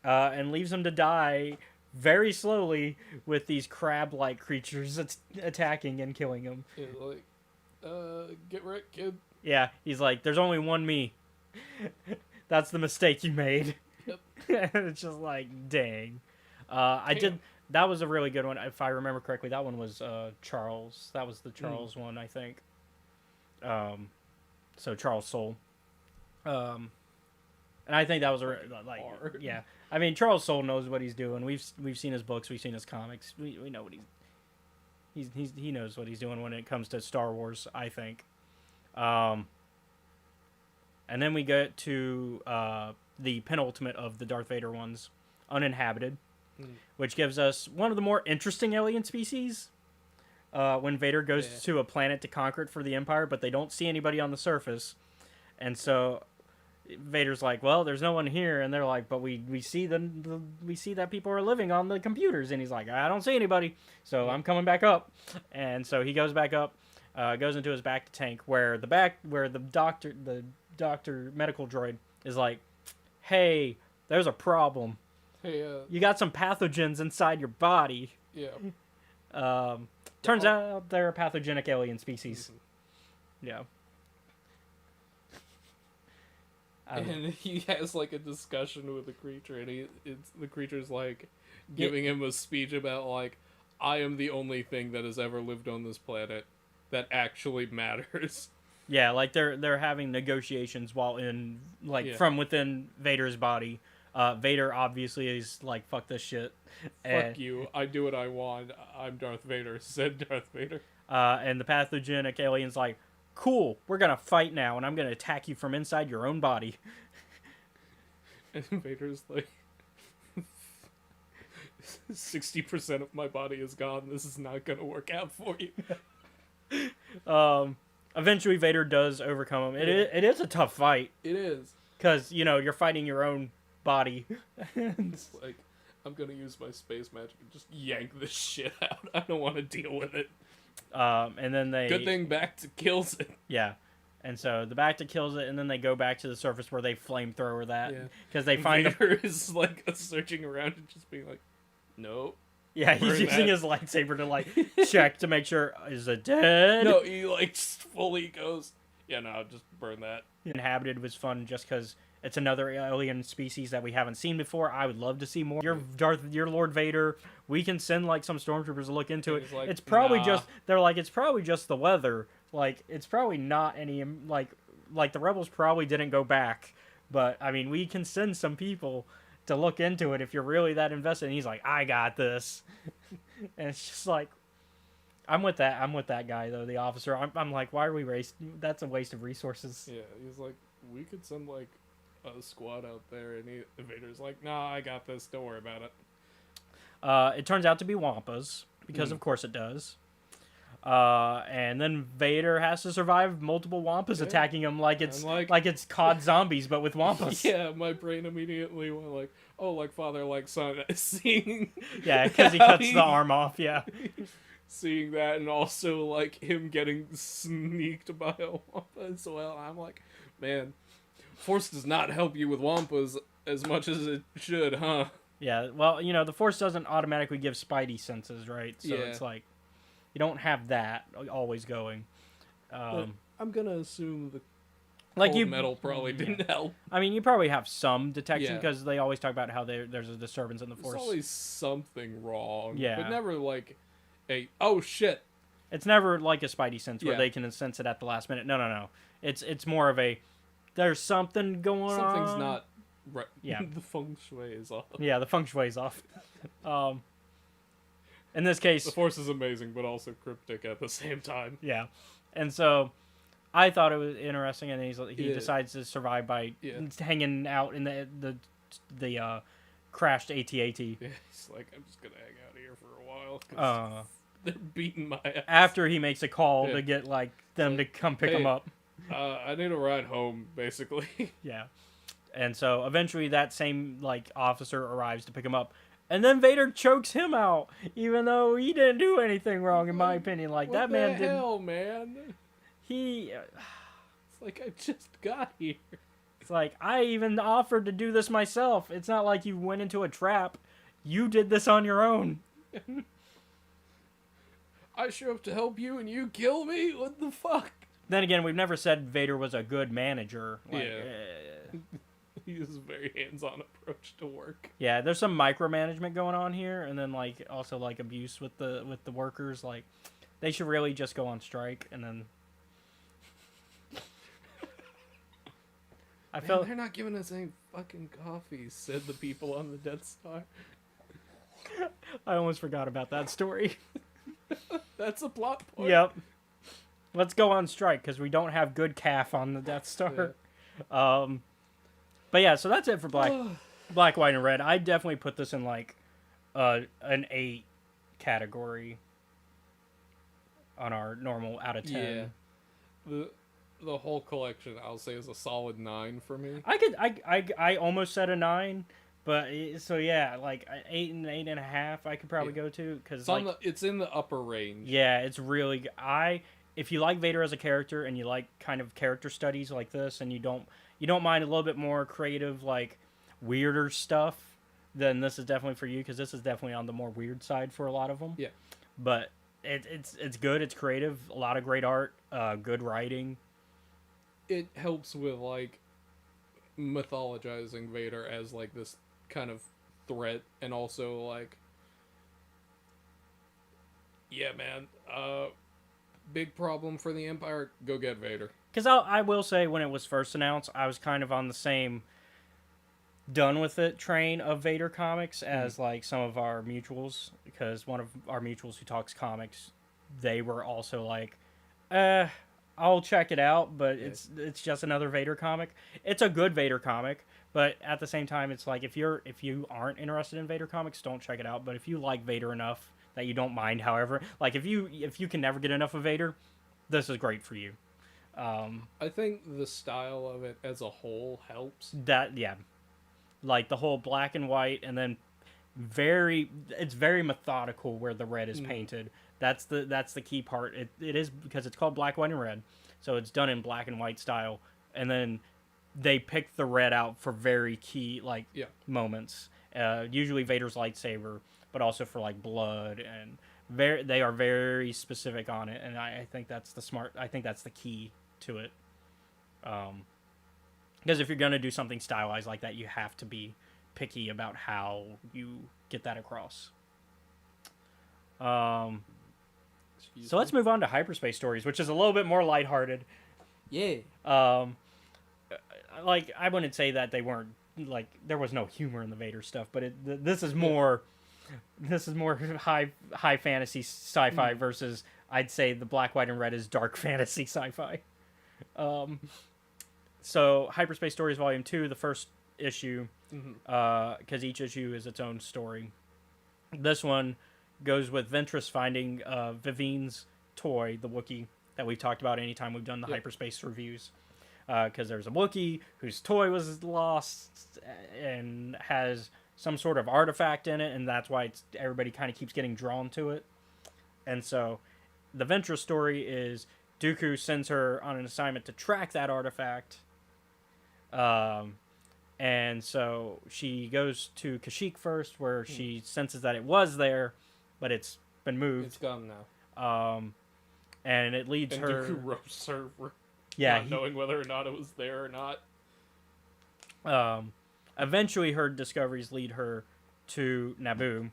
[SPEAKER 1] and leaves him to die very slowly with these crab-like creatures attacking and killing him.
[SPEAKER 5] Yeah, get wrecked, kid.
[SPEAKER 1] Yeah, he's like, there's only one me. That's the mistake you made.
[SPEAKER 5] Yep.
[SPEAKER 1] And it's just like, dang. That was a really good one. If I remember correctly, that one was Charles. That was the Charles one, I think. So Charles Soule. And I think that was
[SPEAKER 5] Hard.
[SPEAKER 1] yeah. I mean, Charles Soule knows what he's doing. We've seen his books, we've seen his comics. We know what he knows what he's doing when it comes to Star Wars, I think. And then we get to the penultimate of the Darth Vader ones, Uninhabited, which gives us one of the more interesting alien species. When Vader goes to a planet to conquer it for the Empire, but they don't see anybody on the surface. And so Vader's like, well, there's no one here. And they're like, but we see we see that people are living on the computers. And he's like, I don't see anybody, so I'm coming back up. And so he goes back up, goes into his back tank where the doctor medical droid is like, hey, there's a problem.
[SPEAKER 5] Hey,
[SPEAKER 1] You got some pathogens inside your body.
[SPEAKER 5] yeah.
[SPEAKER 1] Turns out they're a pathogenic alien species. Yeah.
[SPEAKER 5] And he has a discussion with the creature, and the creature's giving him a speech about I am the only thing that has ever lived on this planet that actually matters.
[SPEAKER 1] Yeah, they're having negotiations while in from within Vader's body Vader obviously is like, fuck this shit.
[SPEAKER 2] Fuck you. I do what I want. I'm Darth Vader, said Darth Vader.
[SPEAKER 1] And the pathogenic alien's like, cool, we're gonna fight now, and I'm gonna attack you from inside your own body.
[SPEAKER 2] And Vader's like, 60% of my body is gone. This is not gonna work out for you.
[SPEAKER 1] Eventually, Vader does overcome him. It is a tough fight,
[SPEAKER 2] It is.
[SPEAKER 1] because, you're fighting your own body.
[SPEAKER 2] It's like, I'm gonna use my space magic and just yank this shit out. I don't want to deal with it.
[SPEAKER 1] And then they...
[SPEAKER 2] Good thing Bacta kills it.
[SPEAKER 1] Yeah. And so the Bacta kills it, and then they go back to the surface where they flamethrower that.
[SPEAKER 2] Yeah.
[SPEAKER 1] Because they find...
[SPEAKER 2] Vader is like searching around and just being like, nope.
[SPEAKER 1] Yeah, he's
[SPEAKER 2] burn
[SPEAKER 1] using
[SPEAKER 2] that.
[SPEAKER 1] his lightsaber to, like, check to make sure, is it dead?
[SPEAKER 2] No, he like just fully goes, yeah, no, just burn that.
[SPEAKER 1] Inhabited was fun just because it's another alien species that we haven't seen before. I would love to see more. You're Lord Vader. We can send like some stormtroopers to look into it.
[SPEAKER 2] He's like,
[SPEAKER 1] It's probably
[SPEAKER 2] nah.
[SPEAKER 1] just they're like it's probably just the weather. Like it's probably not any like the rebels probably didn't go back. But I mean, we can send some people to look into it if you're really that invested. And he's like, I got this. And it's just like, I'm with that guy though, the officer. I'm like, why are we wasting? That's a waste of resources.
[SPEAKER 2] Yeah, he's like, we could send like a squad out there, and Vader's like, nah, I got this. Don't worry about it.
[SPEAKER 1] It turns out to be Wampas, because of course it does. And then Vader has to survive multiple Wampas attacking him like it's
[SPEAKER 2] I'm
[SPEAKER 1] like it's COD zombies, but with Wampas.
[SPEAKER 2] Yeah, my brain immediately went like, oh, like father, like son, seeing.
[SPEAKER 1] Yeah, because he cuts the arm off. Yeah,
[SPEAKER 2] Seeing that, and also like him getting sneaked by a Wampa as well. I'm like, man, Force does not help you with Wampas as much as it should, huh?
[SPEAKER 1] yeah. Well, the Force doesn't automatically give Spidey senses, right? So
[SPEAKER 2] Yeah.
[SPEAKER 1] it's like you don't have that always going.
[SPEAKER 2] But I'm gonna assume the
[SPEAKER 1] Like
[SPEAKER 2] cold
[SPEAKER 1] you,
[SPEAKER 2] metal probably didn't help.
[SPEAKER 1] I mean, you probably have some detection
[SPEAKER 2] Yeah.
[SPEAKER 1] because they always talk about how there's a disturbance in the
[SPEAKER 2] There's
[SPEAKER 1] Force.
[SPEAKER 2] always something wrong.
[SPEAKER 1] Yeah.
[SPEAKER 2] But never like a, oh shit.
[SPEAKER 1] It's never like a Spidey sense where
[SPEAKER 2] Yeah.
[SPEAKER 1] they can sense it at the last minute. No. It's more of a there's something going on.
[SPEAKER 2] Something's not right.
[SPEAKER 1] Yeah.
[SPEAKER 2] The feng shui is off.
[SPEAKER 1] Yeah, the feng shui's off. In this case,
[SPEAKER 2] The Force is amazing, but also cryptic at the same time.
[SPEAKER 1] yeah. And so I thought it was interesting, and he
[SPEAKER 2] Yeah.
[SPEAKER 1] decides to survive by
[SPEAKER 2] Yeah.
[SPEAKER 1] hanging out in the crashed AT-AT.
[SPEAKER 2] Yeah, he's like, I'm just gonna hang out here for a while. 'Cause
[SPEAKER 1] Uh,
[SPEAKER 2] they're beating my ass.
[SPEAKER 1] after he makes a call
[SPEAKER 2] Yeah.
[SPEAKER 1] to get like them to come pick him
[SPEAKER 2] Hey.
[SPEAKER 1] up.
[SPEAKER 2] I need a ride home, basically.
[SPEAKER 1] Yeah. And so eventually that same like officer arrives to pick him up. And then Vader chokes him out, even though he didn't do anything wrong, in my opinion. Like
[SPEAKER 2] What
[SPEAKER 1] that
[SPEAKER 2] the
[SPEAKER 1] man didn't.
[SPEAKER 2] hell, man?
[SPEAKER 1] He,
[SPEAKER 2] It's like I just got here.
[SPEAKER 1] it's like I even offered to do this myself. It's not like you went into a trap. You did this on your own.
[SPEAKER 2] I show up to help you and you kill me? What the fuck?
[SPEAKER 1] Then again, we've never said Vader was a good manager. Like,
[SPEAKER 2] Yeah. He has a very hands-on approach to work.
[SPEAKER 1] yeah, there's some micromanagement going on here, and then like also like abuse with the workers. Like they should really just go on strike, and then. I
[SPEAKER 2] Man,
[SPEAKER 1] felt
[SPEAKER 2] they're not giving us any fucking coffee, said the people on the Death Star.
[SPEAKER 1] I almost forgot about that story.
[SPEAKER 2] That's a plot point.
[SPEAKER 1] Yep. Let's go on strike because we don't have good calf on the Death Star. But yeah, so that's it for Black, White, and Red. I definitely put this in like an 8 category on our normal out of 10.
[SPEAKER 2] Yeah. The whole collection, I'll say, is a solid 9 for me.
[SPEAKER 1] I almost said a 9, but so yeah, like 8 and 8.5 I could probably
[SPEAKER 2] Yeah.
[SPEAKER 1] go to because
[SPEAKER 2] It's, it's in the upper range.
[SPEAKER 1] yeah, it's really if you like Vader as a character and you like kind of character studies like this and you don't mind a little bit more creative like weirder stuff, then this is definitely for you because this is definitely on the more weird side for a lot of them.
[SPEAKER 2] Yeah.
[SPEAKER 1] But it's good, it's creative, a lot of great art, good writing.
[SPEAKER 2] It helps with, like, mythologizing Vader as, like, this kind of threat, and also, like, yeah, man, big problem for the Empire, go get Vader.
[SPEAKER 1] Because I will say, when it was first announced, I was kind of on the same. done with it train of Vader comics as like some of our mutuals, because one of our mutuals who talks comics, they were also like, I'll check it out, but it's just another Vader comic. It's a good Vader comic, but at the same time, it's like if you aren't interested in Vader comics, don't check it out. But if you like Vader enough that you don't mind, however, like if you can never get enough of Vader, this is great for you.
[SPEAKER 3] I think the style of it as a whole helps.
[SPEAKER 1] That yeah, like the whole black and white, and then it's very methodical where the red is painted. That's the key part. It is because it's called black, white, and red, so it's done in black and white style, and then they pick the red out for very key moments. Usually Vader's lightsaber, but also for like blood, and they are very specific on it, and I think that's the key to it. Because if you're gonna do something stylized like that, you have to be picky about how you get that across. So let's move on to Hyperspace Stories, which is a little bit more lighthearted.
[SPEAKER 2] Yeah.
[SPEAKER 1] Like I wouldn't say that they weren't like there was no humor in the Vader stuff, but this is more high fantasy sci-fi versus I'd say the black, white, and red is dark fantasy sci-fi. So Hyperspace Stories Volume 2, the first issue, because each issue is its own story. This one goes with Ventress finding Vivine's toy, the Wookiee, that we've talked about anytime we've done the Hyperspace reviews. Because there's a Wookiee whose toy was lost and has some sort of artifact in it, and that's why everybody kind of keeps getting drawn to it. And so the Ventress story is Dooku sends her on an assignment to track that artifact. And so she goes to Kashyyyk first, where she senses that it was there, but it's been moved.
[SPEAKER 3] It's gone now.
[SPEAKER 1] And it leads
[SPEAKER 3] And
[SPEAKER 1] her.
[SPEAKER 3] Dooku roasts her for
[SPEAKER 1] Yeah,
[SPEAKER 3] not knowing whether or not it was there or not.
[SPEAKER 1] Eventually, her discoveries lead her to Naboo,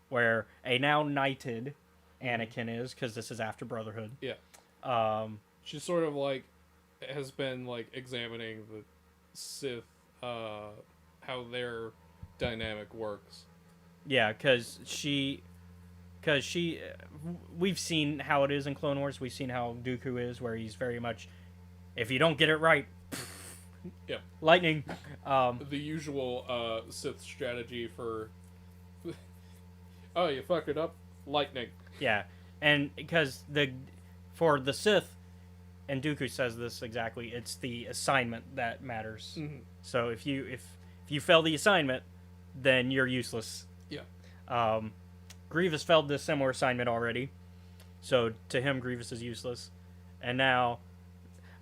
[SPEAKER 1] where a now knighted Anakin is, because this is after Brotherhood.
[SPEAKER 3] Yeah. She sort of like has been like examining the Sith, how their dynamic works.
[SPEAKER 1] Yeah, because we've seen how it is in Clone Wars. We've seen how Dooku is, where he's very much, if you don't get it right,
[SPEAKER 3] Yeah.
[SPEAKER 1] lightning.
[SPEAKER 3] The usual Sith strategy for, oh, you fucked it up, lightning.
[SPEAKER 1] Yeah, and because for the Sith, and Dooku says this exactly, it's the assignment that matters.
[SPEAKER 3] Mm-hmm.
[SPEAKER 1] So if you fail the assignment, then you're useless.
[SPEAKER 3] Yeah.
[SPEAKER 1] Grievous failed this similar assignment already, so to him Grievous is useless. And now,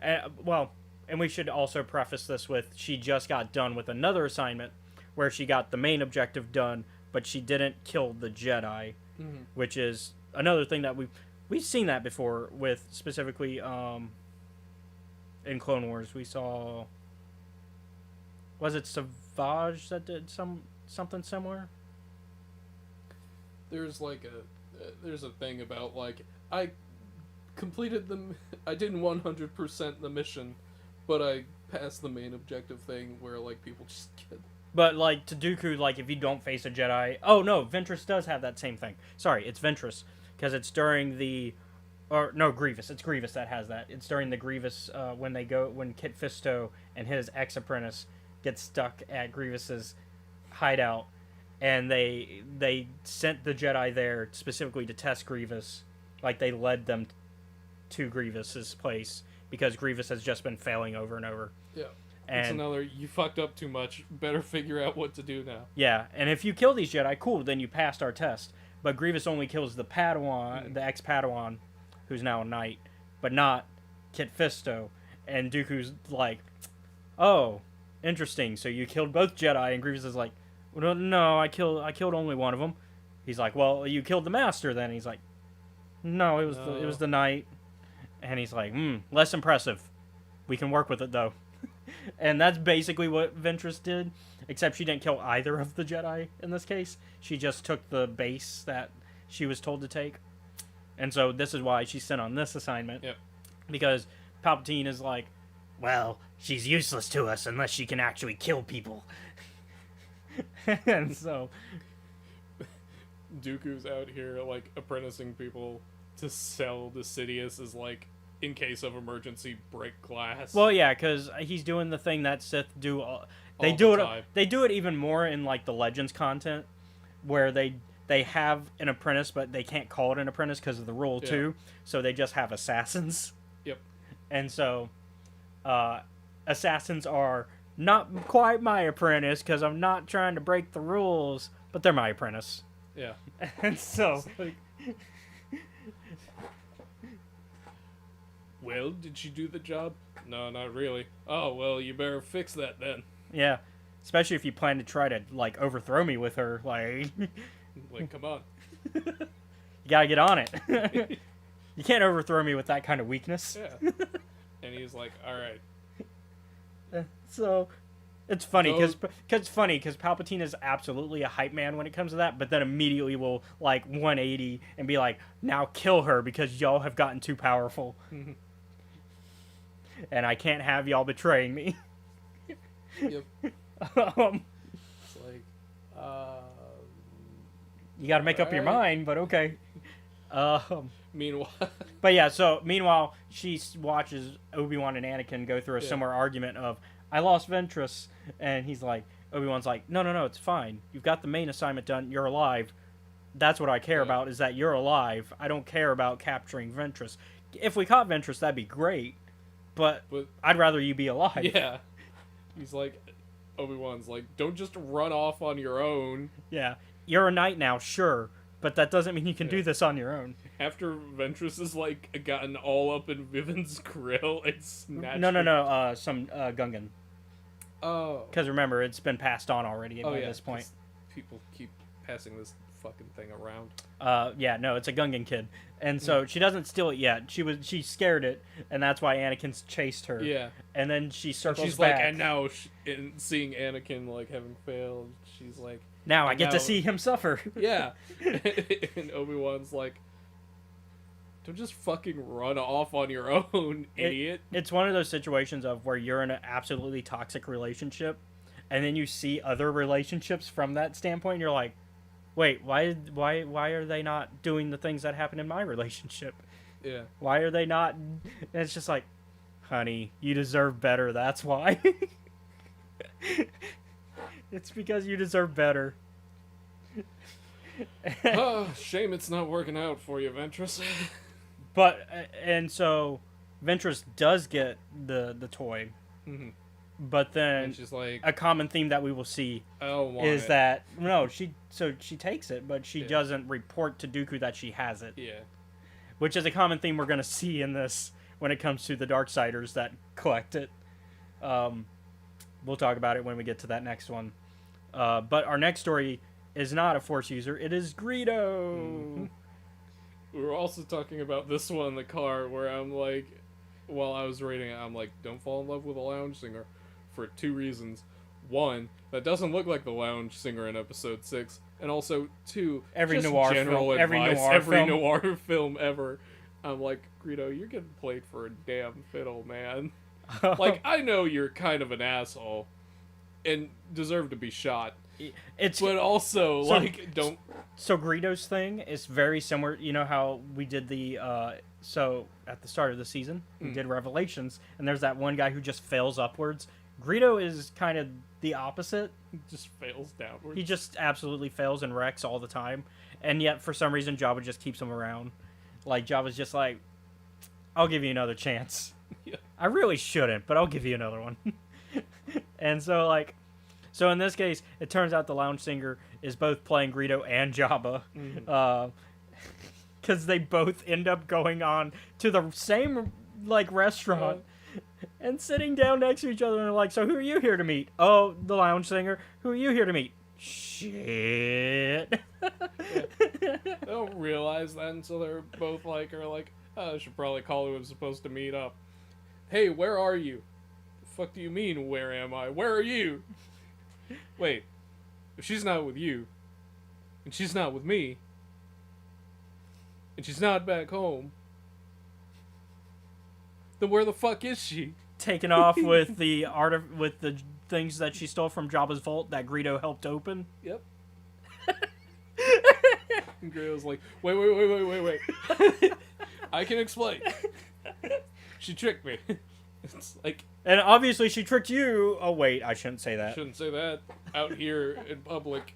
[SPEAKER 1] and we should also preface this with she just got done with another assignment where she got the main objective done, but she didn't kill the Jedi, which is another thing that we've seen that before with specifically in Clone Wars. We saw, was it Savage that did something similar?
[SPEAKER 3] There's like there's a thing about like I completed I didn't 100% the mission, but I passed the main objective thing where like people just get.
[SPEAKER 1] But like to Dooku, like if you don't face a Jedi, oh no, Ventress does have that same thing. Sorry, it's Ventress because it's during Grievous. It's Grievous that has that. It's during the Grievous when Kit Fisto and his ex-apprentice get stuck at Grievous's hideout, and they sent the Jedi there specifically to test Grievous. Like they led them to Grievous's place because Grievous has just been failing over and over.
[SPEAKER 3] Yeah.
[SPEAKER 1] And
[SPEAKER 3] it's another, you fucked up too much, better figure out what to do now.
[SPEAKER 1] yeah, and if you kill these Jedi, cool, then you passed our test. But Grievous only kills the Padawan, the ex-Padawan, who's now a knight, but not Kit Fisto. And Dooku's like, oh, interesting, so you killed both Jedi, and Grievous is like, well, no, I killed only one of them. He's like, well, you killed the Master then. He's like, no, it was the knight. And he's like, less impressive. We can work with it though. And that's basically what Ventress did, except she didn't kill either of the Jedi in this case. She just took the base that she was told to take. And so this is why she's sent on this assignment.
[SPEAKER 3] Yep.
[SPEAKER 1] Because Palpatine is like, well, she's useless to us unless she can actually kill people. And so,
[SPEAKER 5] Dooku's out here like apprenticing people to sell the Sidious as like in case of emergency break glass.
[SPEAKER 1] well, yeah, because he's doing the thing that Sith do. They
[SPEAKER 5] All
[SPEAKER 1] do
[SPEAKER 5] the
[SPEAKER 1] it.
[SPEAKER 5] time.
[SPEAKER 1] They do it even more in like the Legends content, where they have an apprentice, but they can't call it an apprentice because of the rule
[SPEAKER 5] Yeah.
[SPEAKER 1] too. So they just have assassins.
[SPEAKER 5] Yep.
[SPEAKER 1] And so, assassins are not quite my apprentice because I'm not trying to break the rules, but they're my apprentice.
[SPEAKER 5] Yeah.
[SPEAKER 1] And so,
[SPEAKER 5] It's like, well, did she do the job? No, not really. Oh, well, you better fix that then.
[SPEAKER 1] yeah, especially if you plan to try to like overthrow me with her, like
[SPEAKER 5] Like, come on.
[SPEAKER 1] you gotta get on it. You can't overthrow me with that kind of weakness.
[SPEAKER 5] Yeah. And he's like, all right.
[SPEAKER 1] So it's funny
[SPEAKER 5] Those-
[SPEAKER 1] because Palpatine is absolutely a hype man when it comes to that, but then immediately will like 180 and be like, now kill her because y'all have gotten too powerful, and I can't have y'all betraying me.
[SPEAKER 5] Yep.
[SPEAKER 1] um,
[SPEAKER 5] It's like,
[SPEAKER 1] you got to make up your
[SPEAKER 5] Alright.
[SPEAKER 1] mind, but okay.
[SPEAKER 5] meanwhile,
[SPEAKER 1] But yeah, so meanwhile, she watches Obi-Wan and Anakin go through a
[SPEAKER 5] Yeah.
[SPEAKER 1] similar argument of, I lost Ventress, and he's like, Obi-Wan's like, no, it's fine. You've got the main assignment done. You're alive. That's what I care
[SPEAKER 5] Yeah.
[SPEAKER 1] about, is that you're alive. I don't care about capturing Ventress. If we caught Ventress, that'd be great, but
[SPEAKER 5] but
[SPEAKER 1] I'd rather you be alive.
[SPEAKER 5] yeah. He's like, Obi-Wan's like, don't just run off on your own.
[SPEAKER 1] Yeah. You're a knight now, sure, but that doesn't mean you can do
[SPEAKER 5] Yeah.
[SPEAKER 1] this on your own.
[SPEAKER 5] After Ventress has like gotten all up in Viven's grill and snatched
[SPEAKER 1] No,
[SPEAKER 5] her-
[SPEAKER 1] some Gungan.
[SPEAKER 5] Oh.
[SPEAKER 1] Because remember, it's been passed on already
[SPEAKER 5] Oh
[SPEAKER 1] by
[SPEAKER 5] yeah.
[SPEAKER 1] this point.
[SPEAKER 5] 'cause people keep passing this fucking thing around.
[SPEAKER 1] Yeah, no, it's a Gungan kid, and so she doesn't steal it yet. She scared it, and that's why Anakin's chased her.
[SPEAKER 5] Yeah.
[SPEAKER 1] And then she
[SPEAKER 5] And
[SPEAKER 1] circles
[SPEAKER 5] she's
[SPEAKER 1] back.
[SPEAKER 5] like, and now, in seeing Anakin like having failed, she's like,
[SPEAKER 1] now I
[SPEAKER 5] and
[SPEAKER 1] get to
[SPEAKER 5] now-
[SPEAKER 1] see him suffer.
[SPEAKER 5] yeah. And Obi-Wan's like, don't just fucking run off on your own, idiot.
[SPEAKER 1] It's one of those situations of where you're in an absolutely toxic relationship, and then you see other relationships from that standpoint, and you're like, wait, why are they not doing the things that happen in my relationship?
[SPEAKER 5] Yeah.
[SPEAKER 1] Why are they not? And it's just like, honey, you deserve better. That's why. It's because you deserve better.
[SPEAKER 5] Oh, shame it's not working out for you, Ventress.
[SPEAKER 1] But and so Ventress does get the toy,
[SPEAKER 5] Mhm.
[SPEAKER 1] but then
[SPEAKER 5] And she's like,
[SPEAKER 1] a common theme that we will see
[SPEAKER 5] I don't want
[SPEAKER 1] is
[SPEAKER 5] it.
[SPEAKER 1] that no, she takes it, but she
[SPEAKER 5] Yeah.
[SPEAKER 1] doesn't report to Dooku that she has it,
[SPEAKER 5] Yeah.
[SPEAKER 1] which is a common theme we're gonna see in this when it comes to the Darksiders that collect it. We'll talk about it when we get to that next one. But our next story is not a Force user; it is Greedo.
[SPEAKER 5] Mhm. We were also talking about this one in the car where I'm like, while I was reading it, I'm like, don't fall in love with a lounge singer for two reasons. One, that doesn't look like the lounge singer in episode 6. And also, two,
[SPEAKER 1] Every
[SPEAKER 5] just
[SPEAKER 1] noir
[SPEAKER 5] general
[SPEAKER 1] film- every
[SPEAKER 5] advice,
[SPEAKER 1] noir
[SPEAKER 5] every
[SPEAKER 1] film.
[SPEAKER 5] noir film ever. I'm like, Greedo, you're getting played for a damn fiddle, man. Like, I know you're kind of an asshole and deserve to be shot.
[SPEAKER 1] it's
[SPEAKER 5] But also,
[SPEAKER 1] So-
[SPEAKER 5] like, don't...
[SPEAKER 1] So Greedo's thing is very similar. You know how we did the so at the start of the season we
[SPEAKER 5] Mm.
[SPEAKER 1] did Revelations, and there's that one guy who just fails upwards. Greedo is kind of the opposite.
[SPEAKER 5] just fails downward.
[SPEAKER 1] He just absolutely fails and wrecks all the time, and yet for some reason Jabba just keeps him around. Like Jabba's just like, I'll give you another chance.
[SPEAKER 5] Yeah.
[SPEAKER 1] I really shouldn't, but I'll give you another one. And so like, so in this case, it turns out the lounge singer is both playing Greedo and Jabba, because they both end up going on to the same like restaurant and sitting down next to each other and they're like, so who are you here to meet? Oh, the lounge singer. Who are you here to meet? Shit.
[SPEAKER 5] They don't realize that until they're both like, are like, oh, I should probably call who I'm supposed to meet up. Hey, where are you? The fuck do you mean, where am I? Where are you? Wait, if she's not with you, and she's not with me, and she's not back home, then where the fuck is she?
[SPEAKER 1] Taken off with the art of with the
[SPEAKER 4] things that she stole from Jabba's vault that Greedo helped open.
[SPEAKER 5] Yep. And Greedo's like, wait. I can explain. She tricked me. It's like,
[SPEAKER 4] And obviously she tricked you. Oh wait, I shouldn't say that.
[SPEAKER 5] shouldn't say that out here in public.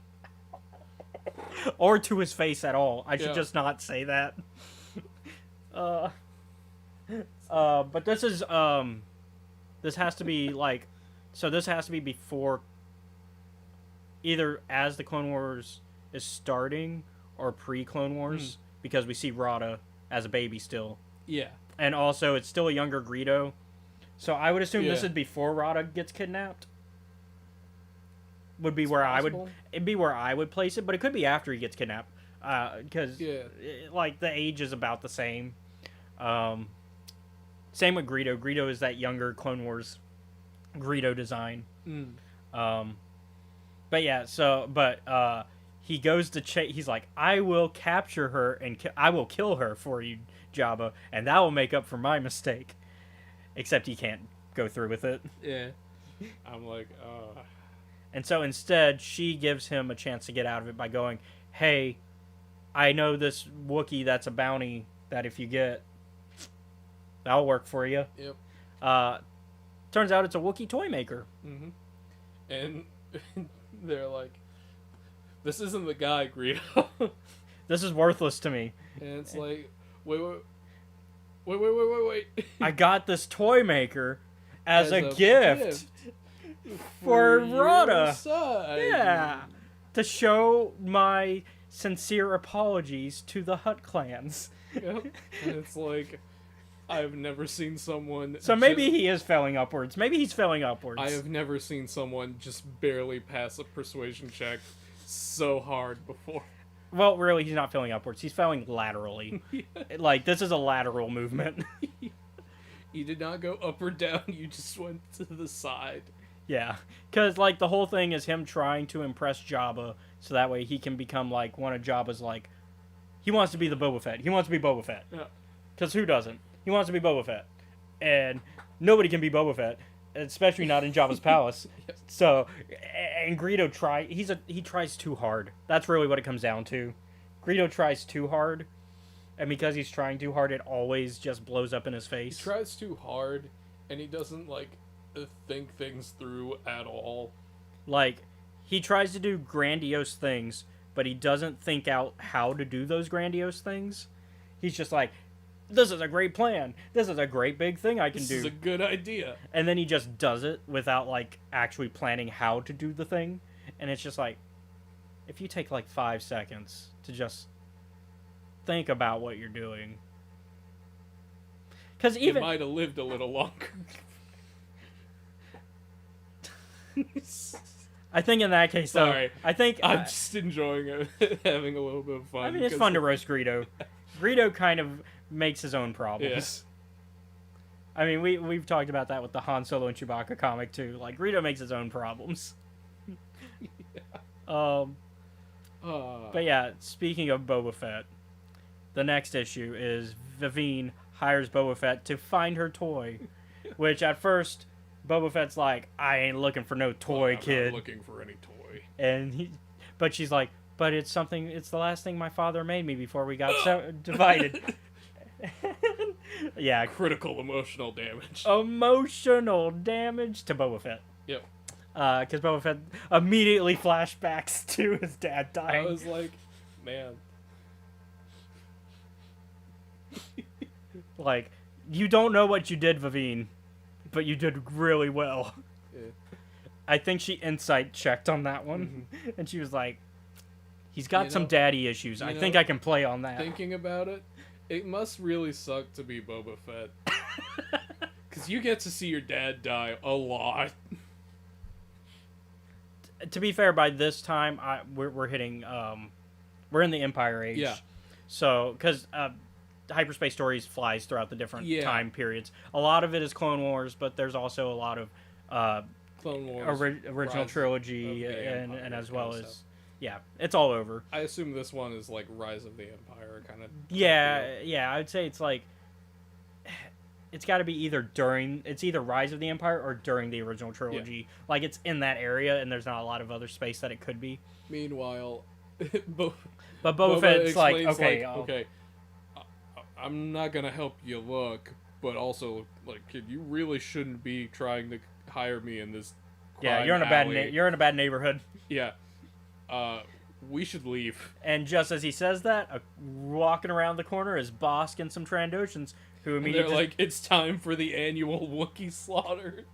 [SPEAKER 4] Or to his face at all. I should
[SPEAKER 5] Yeah.
[SPEAKER 4] just not say that. But this is this has to be like, so this has to be before, either as the Clone Wars is starting or pre-Clone Wars, because we see Rada as a baby still,
[SPEAKER 5] Yeah.
[SPEAKER 4] and also it's still a younger Greedo. So I would assume this
[SPEAKER 5] Yeah.
[SPEAKER 4] is before Rada gets kidnapped. Would be where I would,
[SPEAKER 5] possible.
[SPEAKER 4] it'd be where I would place it, but it could be after he gets kidnapped, because
[SPEAKER 5] Yeah.
[SPEAKER 4] like the age is about the same. Same with Greedo. Greedo is that younger Clone Wars Greedo design. But yeah, he goes to he's like, I will capture her and I will kill her for you, Jabba, and that will make up for my mistake. Except he can't go through with it.
[SPEAKER 5] Yeah. I'm like,
[SPEAKER 4] And so instead, she gives him a chance to get out of it by going, hey, I know this Wookiee that's a bounty that if you get, that'll work for you.
[SPEAKER 5] Yep.
[SPEAKER 4] Turns out it's a Wookiee toy maker.
[SPEAKER 5] Mm-hmm. And they're like, this isn't the guy, Greedo.
[SPEAKER 4] This is worthless to me.
[SPEAKER 5] And it's like, wait.
[SPEAKER 4] I got this toy maker as a gift for
[SPEAKER 5] your
[SPEAKER 4] Rada.
[SPEAKER 5] son.
[SPEAKER 4] Yeah. To show my sincere apologies to the Hutt clans.
[SPEAKER 5] Yep. And it's like, I've never seen someone.
[SPEAKER 4] So maybe he is failing upwards. Maybe he's failing upwards.
[SPEAKER 5] I have never seen someone just barely pass a persuasion check so hard before.
[SPEAKER 4] Well, really, he's not failing upwards. He's failing laterally. Like, this is a lateral movement.
[SPEAKER 5] You did not go up or down, you just went to the side.
[SPEAKER 4] Yeah. Because, like, the whole thing is him trying to impress Jabba so that way he can become, like, one of Jabba's, like... He wants to be the Boba Fett. He wants to be Boba Fett.
[SPEAKER 5] Yeah.
[SPEAKER 4] Because who doesn't? He wants to be Boba Fett. And nobody can be Boba Fett, especially not in Jabba's palace. So, and Greedo he tries too hard. That's really what it comes down to. Greedo tries too hard, and because he's trying too hard, it always just blows up in his
[SPEAKER 5] He
[SPEAKER 4] face.
[SPEAKER 5] tries too hard, and he doesn't, like, think things through at all.
[SPEAKER 4] Like, he tries to do grandiose things, but he doesn't think out how to do those grandiose things. He's just like, this is a great plan. This is a great big thing I can
[SPEAKER 5] This
[SPEAKER 4] do.
[SPEAKER 5] is a good idea.
[SPEAKER 4] And then he just does it without, like, actually planning how to do the thing. And it's just like, if you take, like, 5 seconds to just think about what you're doing. Because
[SPEAKER 5] He
[SPEAKER 4] even...
[SPEAKER 5] might have lived a little longer.
[SPEAKER 4] I think in that case, though...
[SPEAKER 5] Sorry.
[SPEAKER 4] I think...
[SPEAKER 5] I'm just enjoying it, having a little bit of fun.
[SPEAKER 4] I mean, it's
[SPEAKER 5] because-
[SPEAKER 4] fun to roast Greedo. Greedo kind of makes his own problems.
[SPEAKER 5] Yes.
[SPEAKER 4] I mean, we've talked about that with the Han Solo and Chewbacca comic, too. Like, Greedo makes his own problems. But yeah, speaking of Boba Fett, the next issue is Vivine hires Boba Fett to find her toy, which at first Boba Fett's like, I ain't looking for no toy,
[SPEAKER 5] I'm
[SPEAKER 4] kid.
[SPEAKER 5] not looking for any toy.
[SPEAKER 4] But she's like, but it's the last thing my father made me before we got divided. Yeah,
[SPEAKER 5] Critical emotional damage.
[SPEAKER 4] emotional damage to Boba Fett.
[SPEAKER 5] Yep.
[SPEAKER 4] Because Boba Fett immediately flashbacks to his dad
[SPEAKER 5] I
[SPEAKER 4] dying.
[SPEAKER 5] was like, man.
[SPEAKER 4] Like, you don't know what you did, Vivine, but you did really well.
[SPEAKER 5] Yeah.
[SPEAKER 4] I think she insight checked on that one, and she was like, he's got
[SPEAKER 5] You
[SPEAKER 4] some
[SPEAKER 5] know-
[SPEAKER 4] daddy issues.
[SPEAKER 5] you
[SPEAKER 4] I think
[SPEAKER 5] know,
[SPEAKER 4] I can play on that.
[SPEAKER 5] Thinking about it, it must really suck to be Boba Fett. Because you get to see your dad die a lot.
[SPEAKER 4] To be fair, by this time, we're hitting, we're in the Empire Age.
[SPEAKER 5] Yeah.
[SPEAKER 4] So, because Hyperspace Stories flies throughout the different
[SPEAKER 5] Yeah.
[SPEAKER 4] time periods. A lot of it is Clone Wars, but there's also a lot of
[SPEAKER 5] Clone Wars.
[SPEAKER 4] original
[SPEAKER 5] Rise
[SPEAKER 4] trilogy
[SPEAKER 5] of the
[SPEAKER 4] and
[SPEAKER 5] Empire
[SPEAKER 4] as
[SPEAKER 5] kind
[SPEAKER 4] well
[SPEAKER 5] of
[SPEAKER 4] as
[SPEAKER 5] stuff.
[SPEAKER 4] yeah, it's all over.
[SPEAKER 5] I assume this one is like Rise of the Empire kind of.
[SPEAKER 4] Yeah, I would say it's
[SPEAKER 1] it's got to be either either Rise of the Empire or during the original trilogy. Like it's in that area, and there's not a lot of other space that it could be.
[SPEAKER 5] Meanwhile,
[SPEAKER 1] But Boba Fett's like,
[SPEAKER 5] explains,
[SPEAKER 1] okay,
[SPEAKER 5] okay, I'm not gonna help you look, but also, like, kid, you really shouldn't be trying to hire me in this.
[SPEAKER 1] yeah,
[SPEAKER 5] crime
[SPEAKER 1] you're in a bad
[SPEAKER 5] alley.
[SPEAKER 1] you're in a bad neighborhood.
[SPEAKER 5] Yeah, we should leave.
[SPEAKER 1] And just as he says that, walking around the corner is Bosk and some Trandoshans who
[SPEAKER 5] And they're
[SPEAKER 1] immediately
[SPEAKER 5] like, it's time for the annual Wookiee slaughter.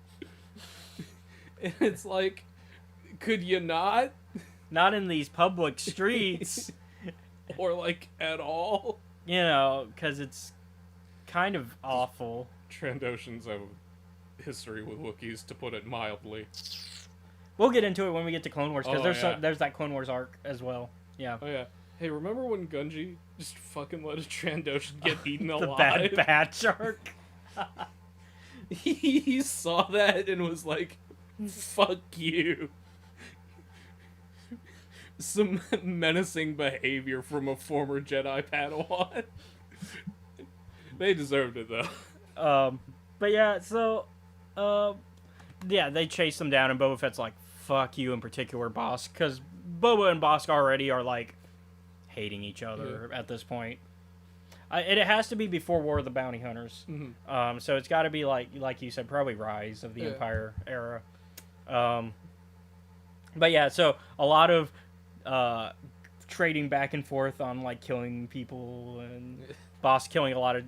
[SPEAKER 5] And it's like, could you not?
[SPEAKER 1] not in these public streets,
[SPEAKER 5] Or, like, at all?
[SPEAKER 1] you know, because it's kind of awful.
[SPEAKER 5] Trandoshans have a history with Wookiees, to put it mildly.
[SPEAKER 1] We'll get into it when we get to Clone Wars, because
[SPEAKER 5] Oh,
[SPEAKER 1] there's
[SPEAKER 5] yeah.
[SPEAKER 1] there's that Clone Wars arc as well. Yeah.
[SPEAKER 5] Oh, yeah. Hey, remember when Gunji just fucking let a Trandoshan get eaten
[SPEAKER 1] The
[SPEAKER 5] alive?
[SPEAKER 1] Bad Batch arc.
[SPEAKER 5] He saw that and was like, fuck you. Some menacing behavior from a former Jedi Padawan. They deserved it, though.
[SPEAKER 1] But yeah, so, yeah, they chase them down, and Boba Fett's like, "Fuck you," in particular, Bosk, because Boba and Bosk already are like hating each other at this point. It has to be before War of the Bounty Hunters.
[SPEAKER 5] Mhm.
[SPEAKER 1] So it's got to be like you said, probably Rise of the
[SPEAKER 5] Yeah.
[SPEAKER 1] Empire era. But yeah, so a lot of trading back and forth on like killing people, and Bosk killing a lot of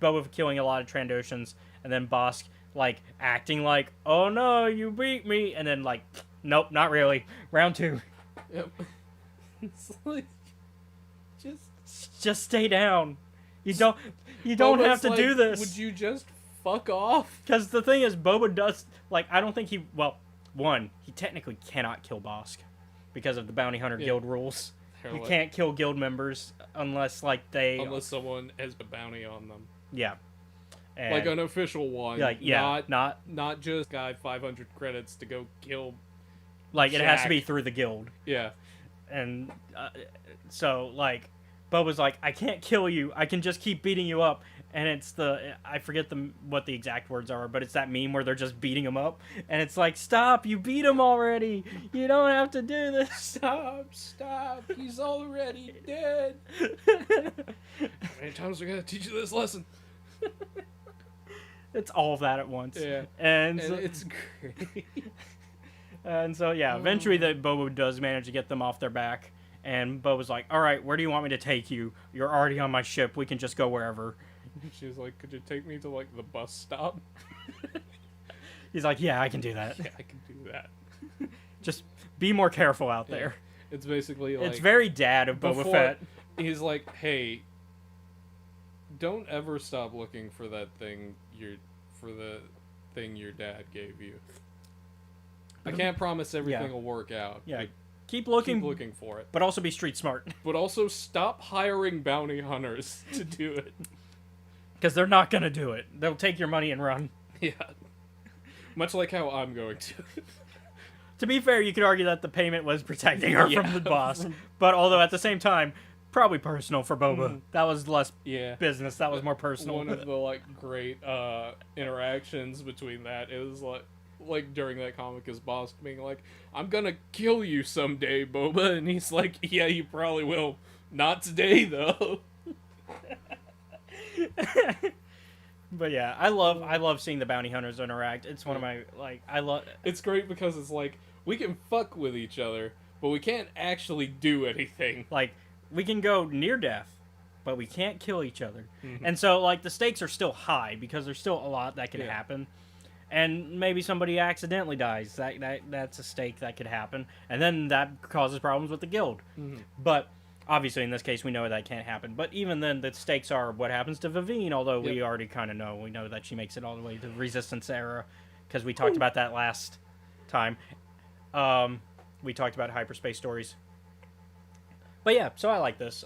[SPEAKER 1] Boba killing a lot of Trandoshans, and then Bosk like acting like, "Oh no, you beat me," and then like, "Nope, not really." Round 2.
[SPEAKER 5] Yep. It's like,
[SPEAKER 1] Just stay down. You don't have
[SPEAKER 5] Boba's
[SPEAKER 1] to
[SPEAKER 5] like,
[SPEAKER 1] do this.
[SPEAKER 5] Would you just fuck off?
[SPEAKER 1] Because the thing is, Boba does like I don't think he he technically cannot kill Bosk because of the Bounty Hunter Guild rules.
[SPEAKER 5] They're
[SPEAKER 1] You
[SPEAKER 5] like-
[SPEAKER 1] can't kill guild members unless like they
[SPEAKER 5] Unless someone has a bounty on them.
[SPEAKER 1] yeah. And,
[SPEAKER 5] Like an official one.
[SPEAKER 1] like yeah,
[SPEAKER 5] Not just guy 500 credits to go kill.
[SPEAKER 1] like it has to
[SPEAKER 5] Jack.
[SPEAKER 1] be through the guild.
[SPEAKER 5] Yeah.
[SPEAKER 1] And so like Boba's like, I can't kill you, I can just keep beating you up. And it's I forget what the exact words are, but it's that meme where they're just beating him up, and it's like, stop, you beat him already, you don't have to do this.
[SPEAKER 5] Stop, he's already dead. How many times are we gonna teach you this lesson?
[SPEAKER 1] It's all of that at once.
[SPEAKER 5] Yeah.
[SPEAKER 1] And
[SPEAKER 5] And
[SPEAKER 1] so,
[SPEAKER 5] it's great.
[SPEAKER 1] and so yeah, eventually Boba does manage to get them off their back, and Boba's like, all right, where do you want me to take you? You're already on my ship, we can just go wherever.
[SPEAKER 5] She was like, could you take me to, like, the bus stop?
[SPEAKER 1] He's like, yeah, I can do that.
[SPEAKER 5] Yeah, I can do that.
[SPEAKER 1] Just be more careful out
[SPEAKER 5] Yeah.
[SPEAKER 1] there.
[SPEAKER 5] It's basically like...
[SPEAKER 1] It's very dad of Boba
[SPEAKER 5] before-
[SPEAKER 1] Fett.
[SPEAKER 5] He's like, hey, don't ever stop looking for that thing your dad gave you. I can't promise everything
[SPEAKER 1] Yeah.
[SPEAKER 5] will work out.
[SPEAKER 1] Yeah,
[SPEAKER 5] but
[SPEAKER 1] keep looking,
[SPEAKER 5] keep looking for it.
[SPEAKER 1] but also be street smart,
[SPEAKER 5] But also stop hiring bounty hunters to do it.
[SPEAKER 1] because they're not gonna do it. They'll take your money and run.
[SPEAKER 5] Yeah. Much like how I'm going to.
[SPEAKER 1] To be fair, you could argue that the payment was protecting her
[SPEAKER 5] Yeah.
[SPEAKER 1] from the boss, but although at the same time, probably personal for Boba. That was less
[SPEAKER 5] Yeah.
[SPEAKER 1] business. That was more personal.
[SPEAKER 5] One of the like great interactions between that is like during that comic is Bosk being like, I'm gonna kill you someday, Boba, and he's like, yeah, you probably will. Not today though.
[SPEAKER 1] But yeah, I love seeing the bounty hunters interact. It's one of my I love.
[SPEAKER 5] It's great because it's like we can fuck with each other, but we can't actually do anything.
[SPEAKER 1] Like, we can go near death, but we can't kill each other.
[SPEAKER 5] Mm-hmm.
[SPEAKER 1] And so, like, the stakes are still high because there's still a lot that can
[SPEAKER 5] Yeah.
[SPEAKER 1] happen. And maybe somebody accidentally dies. That's a stake that could happen. And then that causes problems with the guild.
[SPEAKER 5] Mm-hmm.
[SPEAKER 1] But, obviously, in this case, we know that can't happen. But even then, the stakes are what happens to Vivine, although we
[SPEAKER 5] Yep.
[SPEAKER 1] already kind of know. We know that she makes it all the way to the Resistance era because we talked about that last time. We talked about hyperspace stories. But yeah, so I like this.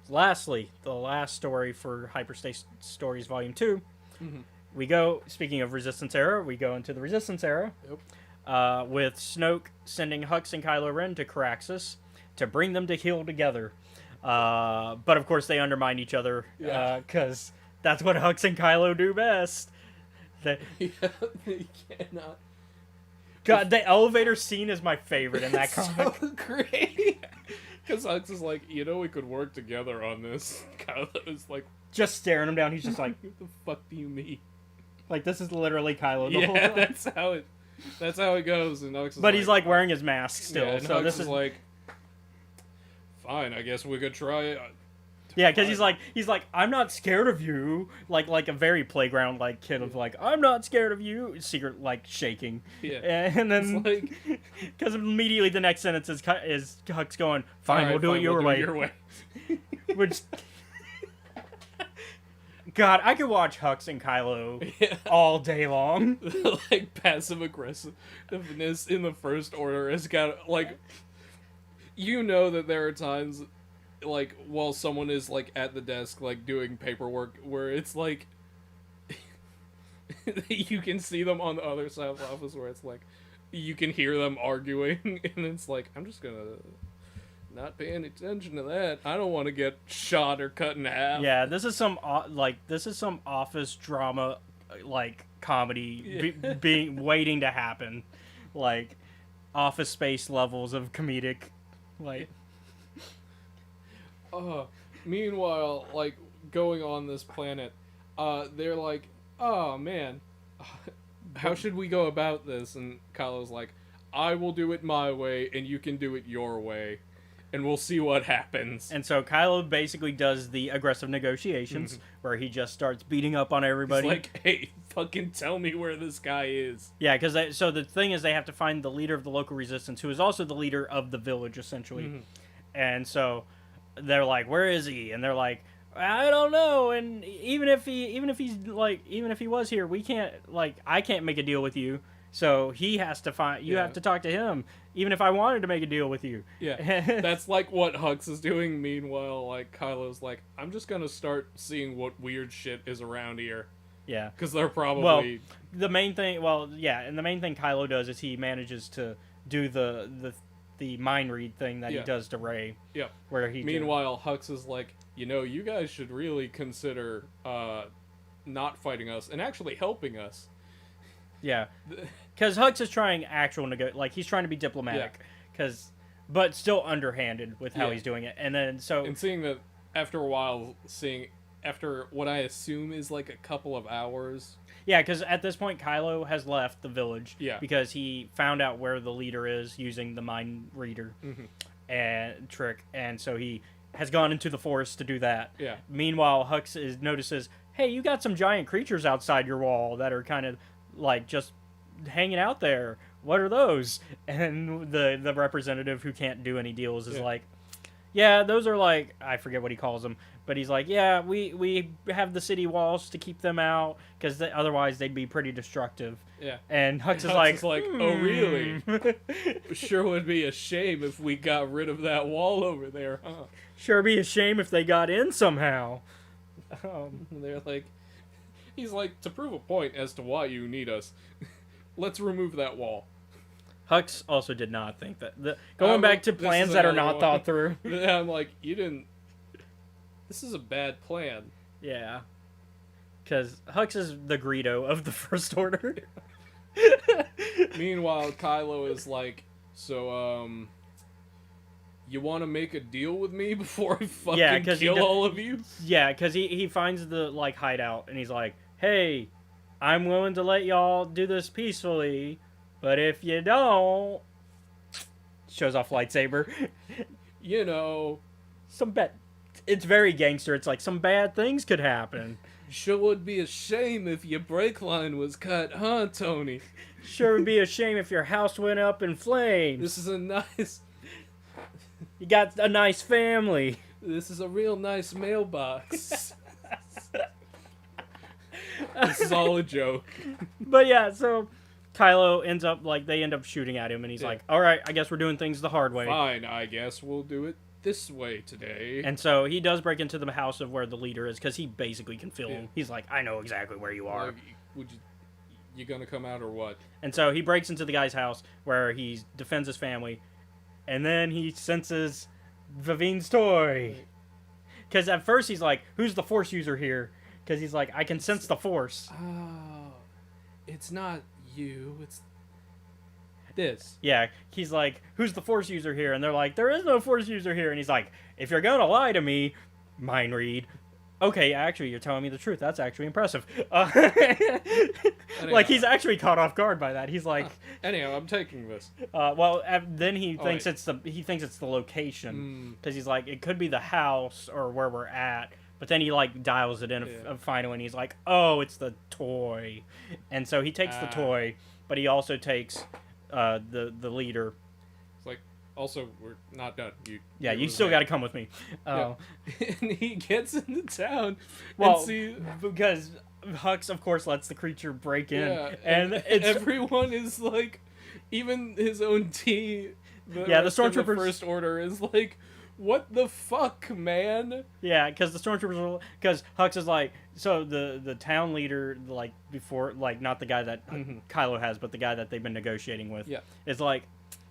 [SPEAKER 1] Lastly, the last story for Hyperspace Stories Volume 2.
[SPEAKER 5] Mhm.
[SPEAKER 1] We go, speaking of Resistance era, we go into the Resistance era.
[SPEAKER 5] Yep.
[SPEAKER 1] With Snoke sending Hux and Kylo Ren to Caraxus to bring them to heal together. But of course they undermine each other
[SPEAKER 5] Yeah.
[SPEAKER 1] because That's what Hux and Kylo do best.
[SPEAKER 3] Yeah, you cannot.
[SPEAKER 1] God, the elevator scene is my favorite in that
[SPEAKER 3] It's
[SPEAKER 1] comic.
[SPEAKER 3] so great. Because Hux is like, we could work together on this. Kylo is like,
[SPEAKER 1] Just staring him down. He's just like,
[SPEAKER 3] what the fuck do you mean?
[SPEAKER 1] this is literally Kylo the whole
[SPEAKER 3] Yeah,
[SPEAKER 1] time.
[SPEAKER 3] that's how it goes. And Hux is
[SPEAKER 1] But he's like wearing his mask still.
[SPEAKER 3] yeah, and
[SPEAKER 1] So
[SPEAKER 3] Hux
[SPEAKER 1] this is
[SPEAKER 3] like, fine, I guess we could try it.
[SPEAKER 1] yeah, because he's like I'm not scared of you, like a very playground like kid of like I'm not scared of you, secret like shaking.
[SPEAKER 3] Yeah.
[SPEAKER 1] And then
[SPEAKER 3] It's like,
[SPEAKER 1] because immediately the next sentence is Hux going, fine,
[SPEAKER 3] "Alright,
[SPEAKER 1] we'll do it
[SPEAKER 3] fine,
[SPEAKER 1] your
[SPEAKER 3] we'll
[SPEAKER 1] way.
[SPEAKER 3] do it your way."
[SPEAKER 1] Which, God, I could watch Hux and Kylo
[SPEAKER 3] Yeah.
[SPEAKER 1] all day long.
[SPEAKER 3] Like passive aggressiveness in the First Order has got like, that there are times like while someone is like at the desk like doing paperwork where it's like you can see them on the other side of the office where it's like you can hear them arguing and it's like I'm just gonna not pay any attention to that. I don't want to get shot or cut in half.
[SPEAKER 1] Yeah, this is some office drama, like comedy being waiting to happen, like Office Space levels of comedic, like.
[SPEAKER 3] Meanwhile, like going on this planet, they're like, "Oh man, how should we go about this?" And Kylo's like, "I will do it my way, and you can do it your way, and we'll see what happens."
[SPEAKER 1] And so Kylo basically does the aggressive negotiations where he just starts beating up on
[SPEAKER 3] He's
[SPEAKER 1] everybody.
[SPEAKER 3] like, "Hey, fucking tell me where this guy is."
[SPEAKER 1] Yeah, because so the thing is they have to find the leader of the local resistance, who is also the leader of the village, essentially. And so they're like, "Where is he?" And they're like, "I don't know." And even if he was here, we can't I can't make a deal with you. So he has to find. You
[SPEAKER 3] Yeah.
[SPEAKER 1] have to talk to him, even if I wanted to make a deal with you.
[SPEAKER 3] Yeah, that's like what Hux is doing. Meanwhile, like Kylo's like, "I'm just gonna start seeing what weird shit is around here."
[SPEAKER 1] Yeah.
[SPEAKER 3] Because they're probably
[SPEAKER 1] Well, the main thing, and the main thing Kylo does is he manages to do the mind read thing that he
[SPEAKER 3] Yeah.
[SPEAKER 1] does to Rey.
[SPEAKER 3] Yeah.
[SPEAKER 1] Where he
[SPEAKER 3] Meanwhile, Hux is like, you guys should really consider not fighting us and actually helping us.
[SPEAKER 1] yeah, because Hux is trying actual he's trying to be diplomatic, but still underhanded with how
[SPEAKER 3] Yeah.
[SPEAKER 1] he's doing it, and then so
[SPEAKER 3] And seeing that after a while, after what I assume is like a couple of hours.
[SPEAKER 1] yeah, because at this point Kylo has left the village,
[SPEAKER 3] Yeah.
[SPEAKER 1] because he found out where the leader is using the mind reader and trick, and so he has gone into the forest to do that.
[SPEAKER 3] Yeah.
[SPEAKER 1] Meanwhile, Hux notices, hey, you got some giant creatures outside your wall that are kind of like just hanging out there. What are those? And the representative who can't do any deals is
[SPEAKER 3] Yeah.
[SPEAKER 1] like, yeah, those are like, I forget what he calls them, but he's like, yeah, we have the city walls to keep them out because otherwise they'd be pretty destructive.
[SPEAKER 3] Yeah.
[SPEAKER 1] And Hux is
[SPEAKER 3] Hux
[SPEAKER 1] like,
[SPEAKER 3] is like, oh, really? Sure would be a shame if we got rid of that wall over there, huh?
[SPEAKER 1] Sure be a shame if they got in somehow.
[SPEAKER 3] And they're like, he's like, to prove a point as to why you need us, let's remove that wall.
[SPEAKER 1] Hux also did not think that. Going back to
[SPEAKER 3] this
[SPEAKER 1] plans
[SPEAKER 3] is
[SPEAKER 1] that are
[SPEAKER 3] another
[SPEAKER 1] not
[SPEAKER 3] one.
[SPEAKER 1] thought through.
[SPEAKER 3] And I'm like, you didn't. This is a bad plan.
[SPEAKER 1] Yeah. Because Hux is the Greedo of the First Order.
[SPEAKER 3] Meanwhile, Kylo is like, so, you want to make a deal with me before I fucking
[SPEAKER 1] Yeah, 'cause he
[SPEAKER 3] kill
[SPEAKER 1] do-
[SPEAKER 3] all of you?
[SPEAKER 1] Yeah, because he finds the hideout and he's like, hey, I'm willing to let y'all do this peacefully, but if you don't, shows off lightsaber.
[SPEAKER 3] You know,
[SPEAKER 1] It's very gangster. It's like some bad things could happen.
[SPEAKER 3] sure would be a shame if your brake line was cut, huh, Tony?
[SPEAKER 1] Sure would be a shame if your house went up in flames.
[SPEAKER 3] This is a nice,
[SPEAKER 1] You got a nice family.
[SPEAKER 3] this is a real nice mailbox. This is all a joke.
[SPEAKER 1] But yeah, so Kylo they end up shooting at him and he's
[SPEAKER 3] Yeah.
[SPEAKER 1] like, all right, I guess we're doing things the hard way.
[SPEAKER 3] Fine, I guess we'll do it this way today.
[SPEAKER 1] And so he does break into the house of where the leader is because he basically can feel him.
[SPEAKER 3] Yeah.
[SPEAKER 1] He's like, I know exactly where you are.
[SPEAKER 3] Like, you gonna come out or what?
[SPEAKER 1] And so he breaks into the guy's house where he defends his family. And then he senses Vivine's toy. Because at first he's like, who's the Force user here? because he's like, I can sense the force.
[SPEAKER 5] Oh, it's not you. It's this.
[SPEAKER 1] Yeah, he's like, who's the force user here? And they're like, there is no force user here. And he's like, if you're gonna lie to me, mind read. Okay, actually, you're telling me the truth. That's actually impressive. Like, he's actually caught off guard by that. He's like,
[SPEAKER 5] Anyhow, I'm taking this.
[SPEAKER 1] then he
[SPEAKER 5] Oh,
[SPEAKER 1] thinks
[SPEAKER 5] wait.
[SPEAKER 1] he thinks it's the location because he's like, it could be the house or where we're at. But then he like dials it in
[SPEAKER 5] Yeah.
[SPEAKER 1] finally, and he's like, oh, it's the toy. And so he takes the toy, but he also takes the leader.
[SPEAKER 5] It's like, also, we're not done.
[SPEAKER 1] Yeah,
[SPEAKER 5] it
[SPEAKER 1] you
[SPEAKER 5] was
[SPEAKER 1] still
[SPEAKER 5] like-
[SPEAKER 1] got to come with me.
[SPEAKER 5] Yeah. And he gets into town.
[SPEAKER 1] Well,
[SPEAKER 5] and see,
[SPEAKER 1] because Hux, of course, lets the creature break in,
[SPEAKER 5] yeah,
[SPEAKER 1] and it's
[SPEAKER 5] everyone is like, even his own T.
[SPEAKER 1] Yeah, the
[SPEAKER 5] rest of
[SPEAKER 1] stormtroopers-
[SPEAKER 5] First Order is like, what the fuck, man?
[SPEAKER 1] yeah, because the stormtroopers, because Hux is like, so the town leader, like before, like not the guy that Kylo has, but the guy that they've been negotiating with,
[SPEAKER 5] Yeah.
[SPEAKER 1] is like,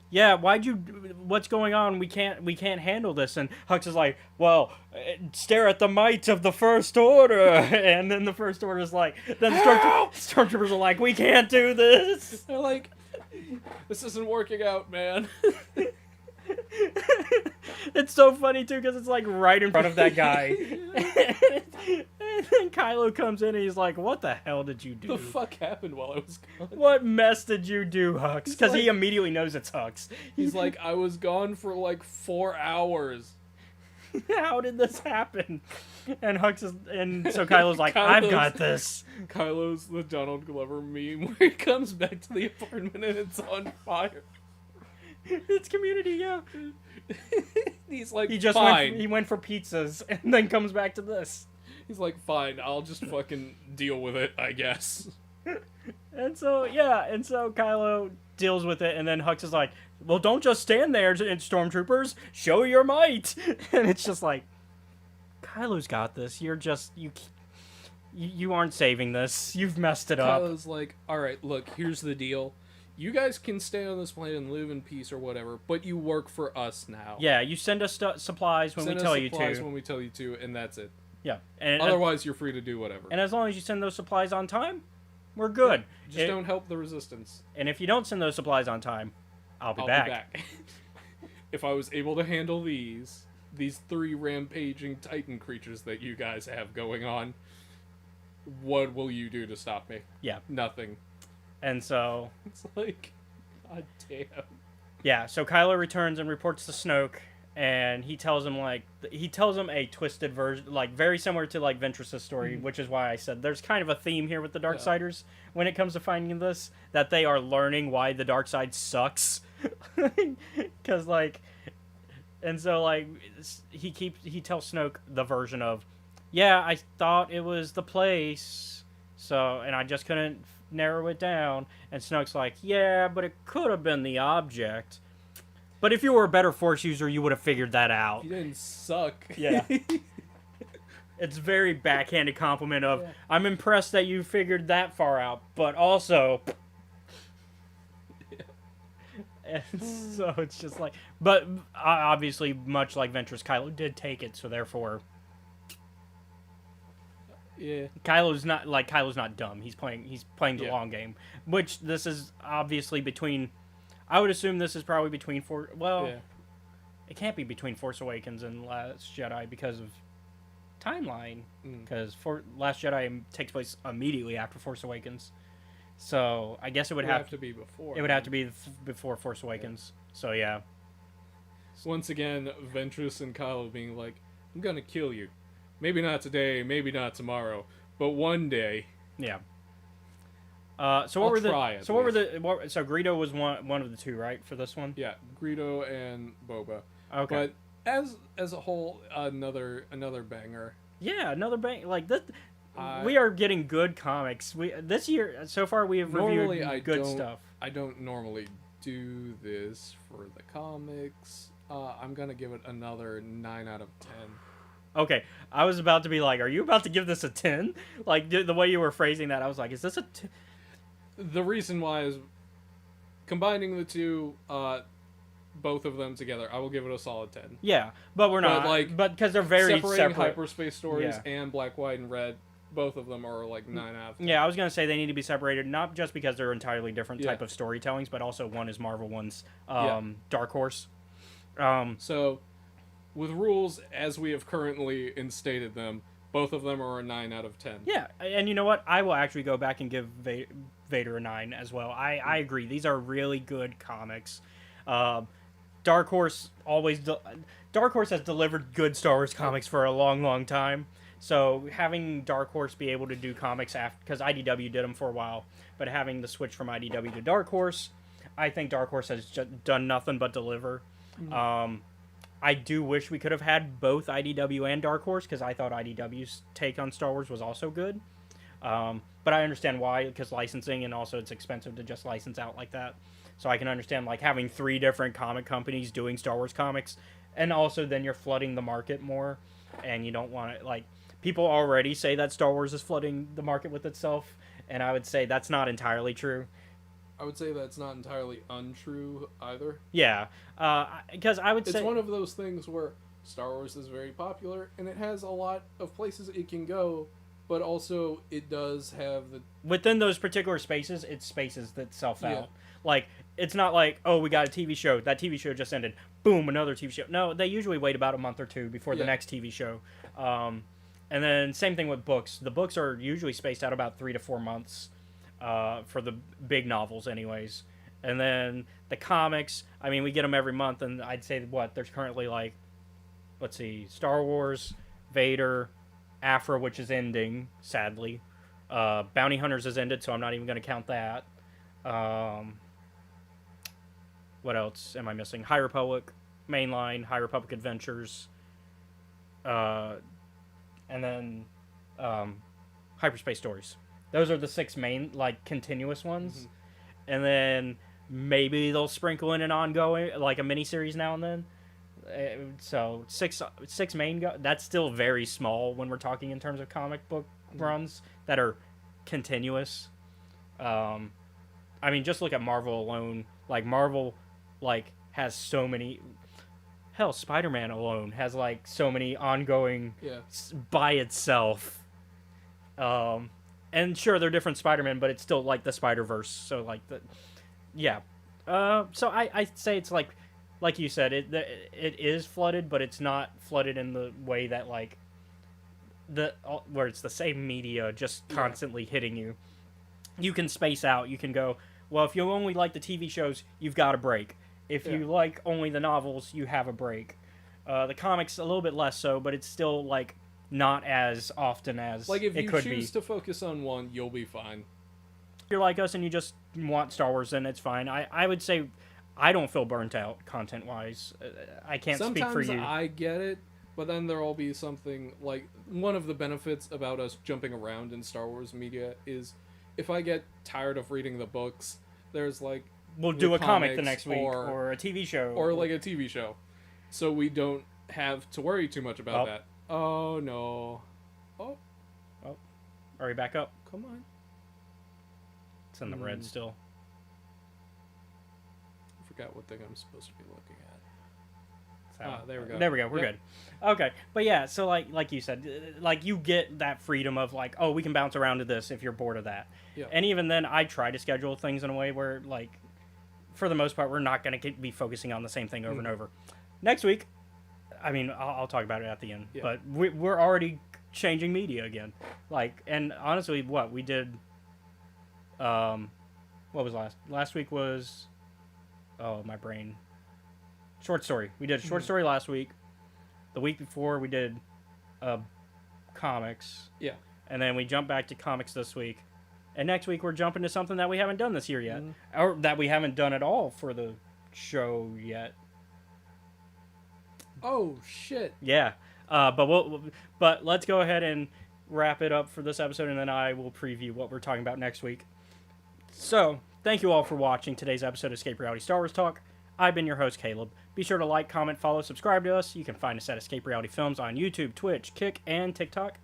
[SPEAKER 1] yeah, what's going on? We can't handle this. And Hux is like, well, stare at the might of the First Order. And then the First Order is like, then the stormtroopers are like, we can't do this.
[SPEAKER 5] They're like, this isn't working out, man.
[SPEAKER 1] It's so funny too because it's like right in front of that guy. And then Kylo comes in and he's like, what the hell did you do?
[SPEAKER 5] The fuck happened while I was gone?
[SPEAKER 1] What mess did you do, Hux? Because he
[SPEAKER 5] like-
[SPEAKER 1] immediately knows it's Hux.
[SPEAKER 5] He's like, I was gone for like 4 hours.
[SPEAKER 1] How did this happen? And so Kylo's like, I've got this.
[SPEAKER 5] Kylo's the Donald Glover meme where he comes back to the apartment and it's on fire.
[SPEAKER 1] It's Community, yeah.
[SPEAKER 5] He's like,
[SPEAKER 1] He just
[SPEAKER 5] fine.
[SPEAKER 1] he went for pizzas and then comes back to this.
[SPEAKER 5] He's like, fine, I'll just fucking deal with it, I guess.
[SPEAKER 1] And so Kylo deals with it, and then Hux is like, well, don't just stand there, stormtroopers. Show your might. And it's just like, Kylo's got this. You're just, you aren't saving this. You've messed it up.
[SPEAKER 5] Kylo's like, alright, look, here's the deal. You guys can stay on this planet and live in peace or whatever, but you work for us now.
[SPEAKER 1] Yeah, you send us supplies when
[SPEAKER 5] Send
[SPEAKER 1] we
[SPEAKER 5] us
[SPEAKER 1] tell you
[SPEAKER 5] supplies
[SPEAKER 1] to.
[SPEAKER 5] when we tell you to, and that's it.
[SPEAKER 1] Yeah. And,
[SPEAKER 5] Otherwise, you're free to do whatever.
[SPEAKER 1] and as long as you send those supplies on time, we're good.
[SPEAKER 5] Just
[SPEAKER 1] It-
[SPEAKER 5] don't help the resistance.
[SPEAKER 1] And if you don't send those supplies on time, I'll be back.
[SPEAKER 5] If I was able to handle these 3 rampaging Titan creatures that you guys have going on, what will you do to stop me?
[SPEAKER 1] Yeah.
[SPEAKER 5] Nothing.
[SPEAKER 1] And so,
[SPEAKER 5] It's like, god damn.
[SPEAKER 1] yeah, so Kylo returns and reports to Snoke, and he tells him a twisted version, like very similar to like Ventress's story, which is why I said there's kind of a theme here with the Darksiders when it comes to finding this, that they are learning why the dark side sucks, because like, and so like he tells Snoke the version of, yeah, I thought it was the place, so and I just couldn't narrow it down, and Snoke's like, yeah, but it could have been the object. But if you were a better Force user, you would have figured that out.
[SPEAKER 5] He didn't suck.
[SPEAKER 1] Yeah. It's very backhanded compliment of, I'm impressed that you figured that far out, but also... And so it's just like... But obviously, much like Ventress, Kylo did take it, so therefore...
[SPEAKER 5] Yeah.
[SPEAKER 1] Kylo's not dumb. He's playing the
[SPEAKER 5] Yeah.
[SPEAKER 1] long game. Which this is obviously between... I would assume this is probably between
[SPEAKER 5] Yeah.
[SPEAKER 1] it can't be between Force Awakens and Last Jedi because of timeline. Because Last Jedi takes place immediately after Force Awakens, so I guess it would have
[SPEAKER 5] to be before.
[SPEAKER 1] it would have to be before Force Awakens. So yeah,
[SPEAKER 5] Once again, Ventress and Kylo being like, I'm gonna kill you. Maybe not today, maybe not tomorrow, but one day.
[SPEAKER 1] yeah. So
[SPEAKER 5] I'll
[SPEAKER 1] what were
[SPEAKER 5] try
[SPEAKER 1] the
[SPEAKER 5] at
[SPEAKER 1] so what were the so Greedo was one of the two, right, for this one?
[SPEAKER 5] Yeah, Greedo and Boba.
[SPEAKER 1] Okay.
[SPEAKER 5] But as a whole, another banger.
[SPEAKER 1] Yeah, another bang like this.
[SPEAKER 5] I-
[SPEAKER 1] We are getting good comics. This year so far we have
[SPEAKER 5] Normally,
[SPEAKER 1] reviewed
[SPEAKER 5] I
[SPEAKER 1] good
[SPEAKER 5] don't-
[SPEAKER 1] stuff.
[SPEAKER 5] I don't normally do this for the comics. I'm gonna give it another 9 out of 10.
[SPEAKER 1] Okay, I was about to be like, are you about to give this a 10? Like, the way you were phrasing that, I was like, is this a 10?
[SPEAKER 5] The reason why is combining the two, both of them together. I will give it a solid 10.
[SPEAKER 1] Yeah, but we're
[SPEAKER 5] But,
[SPEAKER 1] not.
[SPEAKER 5] like,
[SPEAKER 1] But because they're very
[SPEAKER 5] Separating
[SPEAKER 1] separate.
[SPEAKER 5] hyperspace stories
[SPEAKER 1] Yeah.
[SPEAKER 5] and Black, White, and Red,
[SPEAKER 3] both of them are like 9 out of 10.
[SPEAKER 1] Yeah, I was gonna say they need to be separated, not just because they're entirely different
[SPEAKER 3] Yeah.
[SPEAKER 1] type of storytellings, but also one is Marvel, one's
[SPEAKER 3] Yeah.
[SPEAKER 1] Dark Horse.
[SPEAKER 3] So, with rules as we have currently instated them, both of them are a 9 out of 10.
[SPEAKER 1] Yeah, and you know what? I will actually go back and give Vader a 9 as well. I agree. These are really good comics. Dark Horse Dark Horse has delivered good Star Wars comics for a long, long time. So having Dark Horse be able to do comics after, because IDW did them for a while, but having the switch from IDW to Dark Horse, I think Dark Horse has just done nothing but deliver. I do wish we could have had both IDW and Dark Horse, because I thought IDW's take on Star Wars was also good. But I understand why, because licensing, and also it's expensive to just license out like that. So I can understand like having 3 different comic companies doing Star Wars comics, and also then you're flooding the market more, and you don't want to, like, people already say that Star Wars is flooding the market with itself, and I would say that's not entirely true.
[SPEAKER 3] I would say that's not entirely untrue either.
[SPEAKER 1] Yeah, because I would
[SPEAKER 3] It's
[SPEAKER 1] say
[SPEAKER 3] one of those things where Star Wars is very popular, and it has a lot of places it can go, but also it does have the...
[SPEAKER 1] within those particular spaces, it's spaces that self out.
[SPEAKER 3] Yeah.
[SPEAKER 1] Like, it's not like, oh, we got a TV show. That TV show just ended. Boom, another TV show. No, they usually wait about a month or 2 before the
[SPEAKER 3] Yeah.
[SPEAKER 1] next TV show. And then same thing with books. The books are usually spaced out about 3 to 4 months for the big novels anyways. And then the comics, I mean, we get them every month, and I'd say, what, there's currently like, let's see, Star Wars, Vader, Afra, which is ending, sadly. Bounty Hunters has ended, so I'm not even going to count that. What else am I missing? High Republic, Mainline, High Republic Adventures, and then Hyperspace Stories. Those are the 6 main, like, continuous ones. And then maybe they'll sprinkle in an ongoing, like a miniseries now and then. So six main that's still very small when we're talking in terms of comic book runs that are continuous. I mean, just look at Marvel alone. Like, Marvel, like, has so many. Hell, Spider-Man alone has like so many ongoing
[SPEAKER 3] Yeah.
[SPEAKER 1] by itself. And sure, they're different Spider-Man, but it's still like the Spider-Verse. So like yeah. So I say it's like you said, it is flooded, but it's not flooded in the way that like where it's the same media just constantly hitting you. You can space out. You can go, well, if you only like the TV shows, you've got a break. If you like only the novels, you have a break. The comics a little bit less so, but it's still like not as often as
[SPEAKER 3] Like, if
[SPEAKER 1] it
[SPEAKER 3] you
[SPEAKER 1] could
[SPEAKER 3] choose
[SPEAKER 1] be.
[SPEAKER 3] to focus on one, you'll be fine.
[SPEAKER 1] If you're like us and you just want Star Wars, then it's fine. I would say I don't feel burnt out content wise. I can't speak for
[SPEAKER 3] Sometimes
[SPEAKER 1] you.
[SPEAKER 3] I get it, but then there'll be something like one of the benefits about us jumping around in Star Wars media is if I get tired of reading the books, there's like
[SPEAKER 1] We'll
[SPEAKER 3] the
[SPEAKER 1] do a comic the
[SPEAKER 3] comics
[SPEAKER 1] next week or a TV show
[SPEAKER 3] or like a TV show, so we don't have to worry too much about that. Oh no! Oh,
[SPEAKER 1] Are we back up?
[SPEAKER 3] come on!
[SPEAKER 1] It's in the red still.
[SPEAKER 3] I forgot what thing I'm supposed to be looking at.
[SPEAKER 1] So,
[SPEAKER 3] there we go.
[SPEAKER 1] There we go. We're
[SPEAKER 3] Yep.
[SPEAKER 1] good. Okay, but yeah, so like you said, like you get that freedom of like, oh, we can bounce around to this if you're bored of that.
[SPEAKER 3] Yeah.
[SPEAKER 1] And even then, I try to schedule things in a way where, like, for the most part, we're not going to be focusing on the same thing over and over. Next week, I mean, I'll talk about it at the end,
[SPEAKER 3] Yeah.
[SPEAKER 1] but we're already changing media again. Like, and honestly, what we did, what was last week was, oh, my brain. Short story. We did a short story last week. The week before, we did comics.
[SPEAKER 3] Yeah.
[SPEAKER 1] And then we jumped back to comics this week. And next week, we're jumping to something that we haven't done this year yet. Or that we haven't done at all for the show yet.
[SPEAKER 3] Oh shit!
[SPEAKER 1] Yeah. But let's go ahead and wrap it up for this episode, and then I will preview what we're talking about next week. So, thank you all for watching today's episode of Escape Reality Star Wars Talk. I've been your host, Caleb. Be sure to like, comment, follow, subscribe to us. You can find us at Escape Reality Films on YouTube, Twitch, Kick, and TikTok.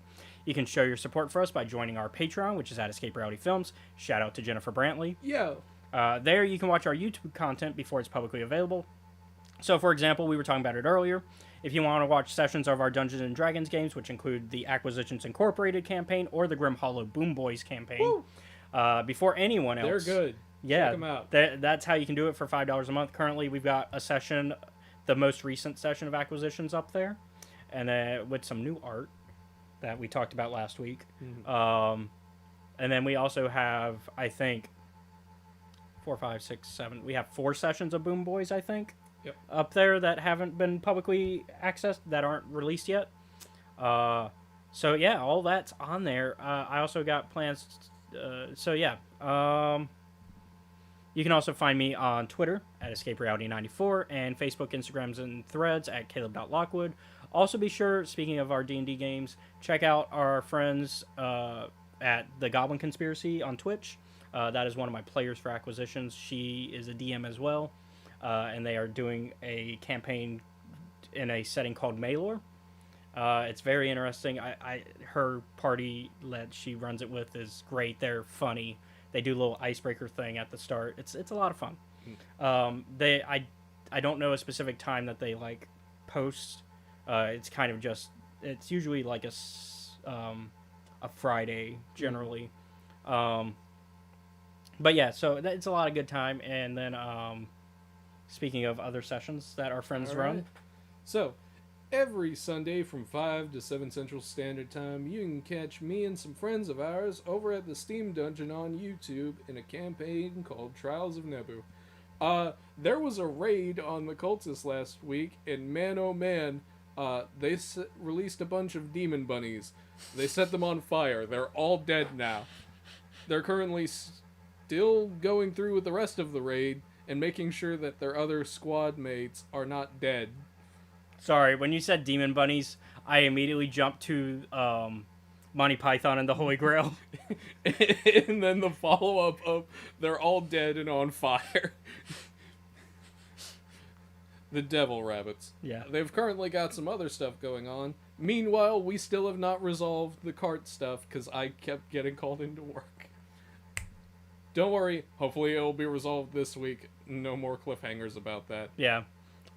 [SPEAKER 1] You can show your support for us by joining our Patreon, which is at Escape Reality Films. Shout out to Jennifer Brantley.
[SPEAKER 3] Yeah.
[SPEAKER 1] There you can watch our YouTube content before it's publicly available. So, for example, we were talking about it earlier. If you want to watch sessions of our Dungeons and Dragons games, which include the Acquisitions Incorporated campaign or the Grim Hollow Boom Boys campaign, before anyone else,
[SPEAKER 5] They're good.
[SPEAKER 1] yeah,
[SPEAKER 5] Check 'em out.
[SPEAKER 1] that's how you can do it for $5 a month. Currently, we've got a session, the most recent session of Acquisitions up there, and with some new art that we talked about last week. And then we also have, I think, 4, 5, 6, 7. We have 4 sessions of Boom Boys, I think,
[SPEAKER 5] Yep.
[SPEAKER 1] up there that haven't been publicly accessed, that aren't released yet. So yeah, all that's on there. I also got plans. So yeah. You can also find me on Twitter at EscapeReality94 and Facebook, Instagrams, and Threads at Caleb.Lockwood. Also be sure, speaking of our D&D games, check out our friends at The Goblin Conspiracy on Twitch. That is one of my players for Acquisitions. She is a DM as well, and they are doing a campaign in a setting called Maelor. It's very interesting. Her party that she runs it with is great. They're funny. They do a little icebreaker thing at the start. It's a lot of fun. I don't know a specific time that they like post. It's kind of just, it's usually like a Friday generally. But yeah, so it's a lot of good time. And then speaking of other sessions that our friends
[SPEAKER 5] All
[SPEAKER 1] run,
[SPEAKER 5] right. So, every Sunday from 5 to 7 Central Standard Time, you can catch me and some friends of ours over at the Steam Dungeon on YouTube in a campaign called Trials of Nebu. There was a raid on the Cultists last week, and man oh man, they released a bunch of demon bunnies. They set them on fire. They're all dead now. They're currently still going through with the rest of the raid and making sure that their other squad mates are not dead.
[SPEAKER 1] sorry, when you said demon bunnies, I immediately jumped to Monty Python and the Holy Grail.
[SPEAKER 5] And then the follow-up of they're all dead and on fire. The devil rabbits.
[SPEAKER 1] Yeah.
[SPEAKER 5] They've currently got some other stuff going on. Meanwhile, we still have not resolved the cart stuff because I kept getting called into work. Don't worry. Hopefully it'll be resolved this week. No more cliffhangers about that.
[SPEAKER 1] Yeah.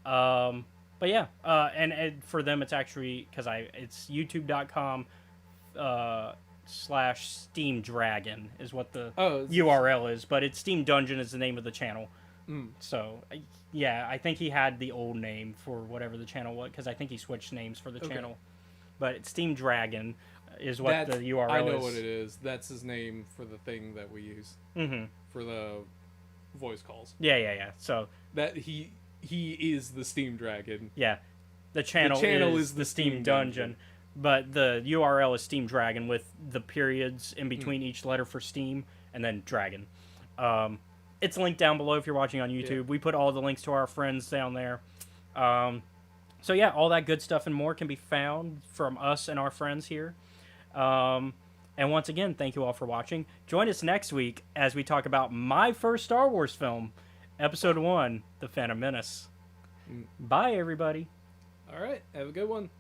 [SPEAKER 1] But yeah, and for them it's actually, because it's youtube.com /Steam Dragon is what the URL is, but it's Steam Dungeon is the name of the channel. So yeah, I think he had the old name for whatever the channel was, because I think he switched names for the channel. But it's Steam Dragon is what the URL is.
[SPEAKER 5] I know what it is. That's his name for the thing that we use for the voice calls.
[SPEAKER 1] Yeah. So
[SPEAKER 5] That he is the Steam Dragon.
[SPEAKER 1] yeah, the channel is the Steam Dungeon. But the URL is Steam Dragon with the periods in between each letter for Steam and then Dragon. It's linked down below if you're watching on YouTube.
[SPEAKER 5] Yeah.
[SPEAKER 1] We put all the links to our friends down there. So yeah, all that good stuff and more can be found from us and our friends here. And once again, thank you all for watching. Join us next week as we talk about my first Star Wars film, Episode 1, The Phantom Menace. Bye, everybody.
[SPEAKER 5] All right. Have a good one.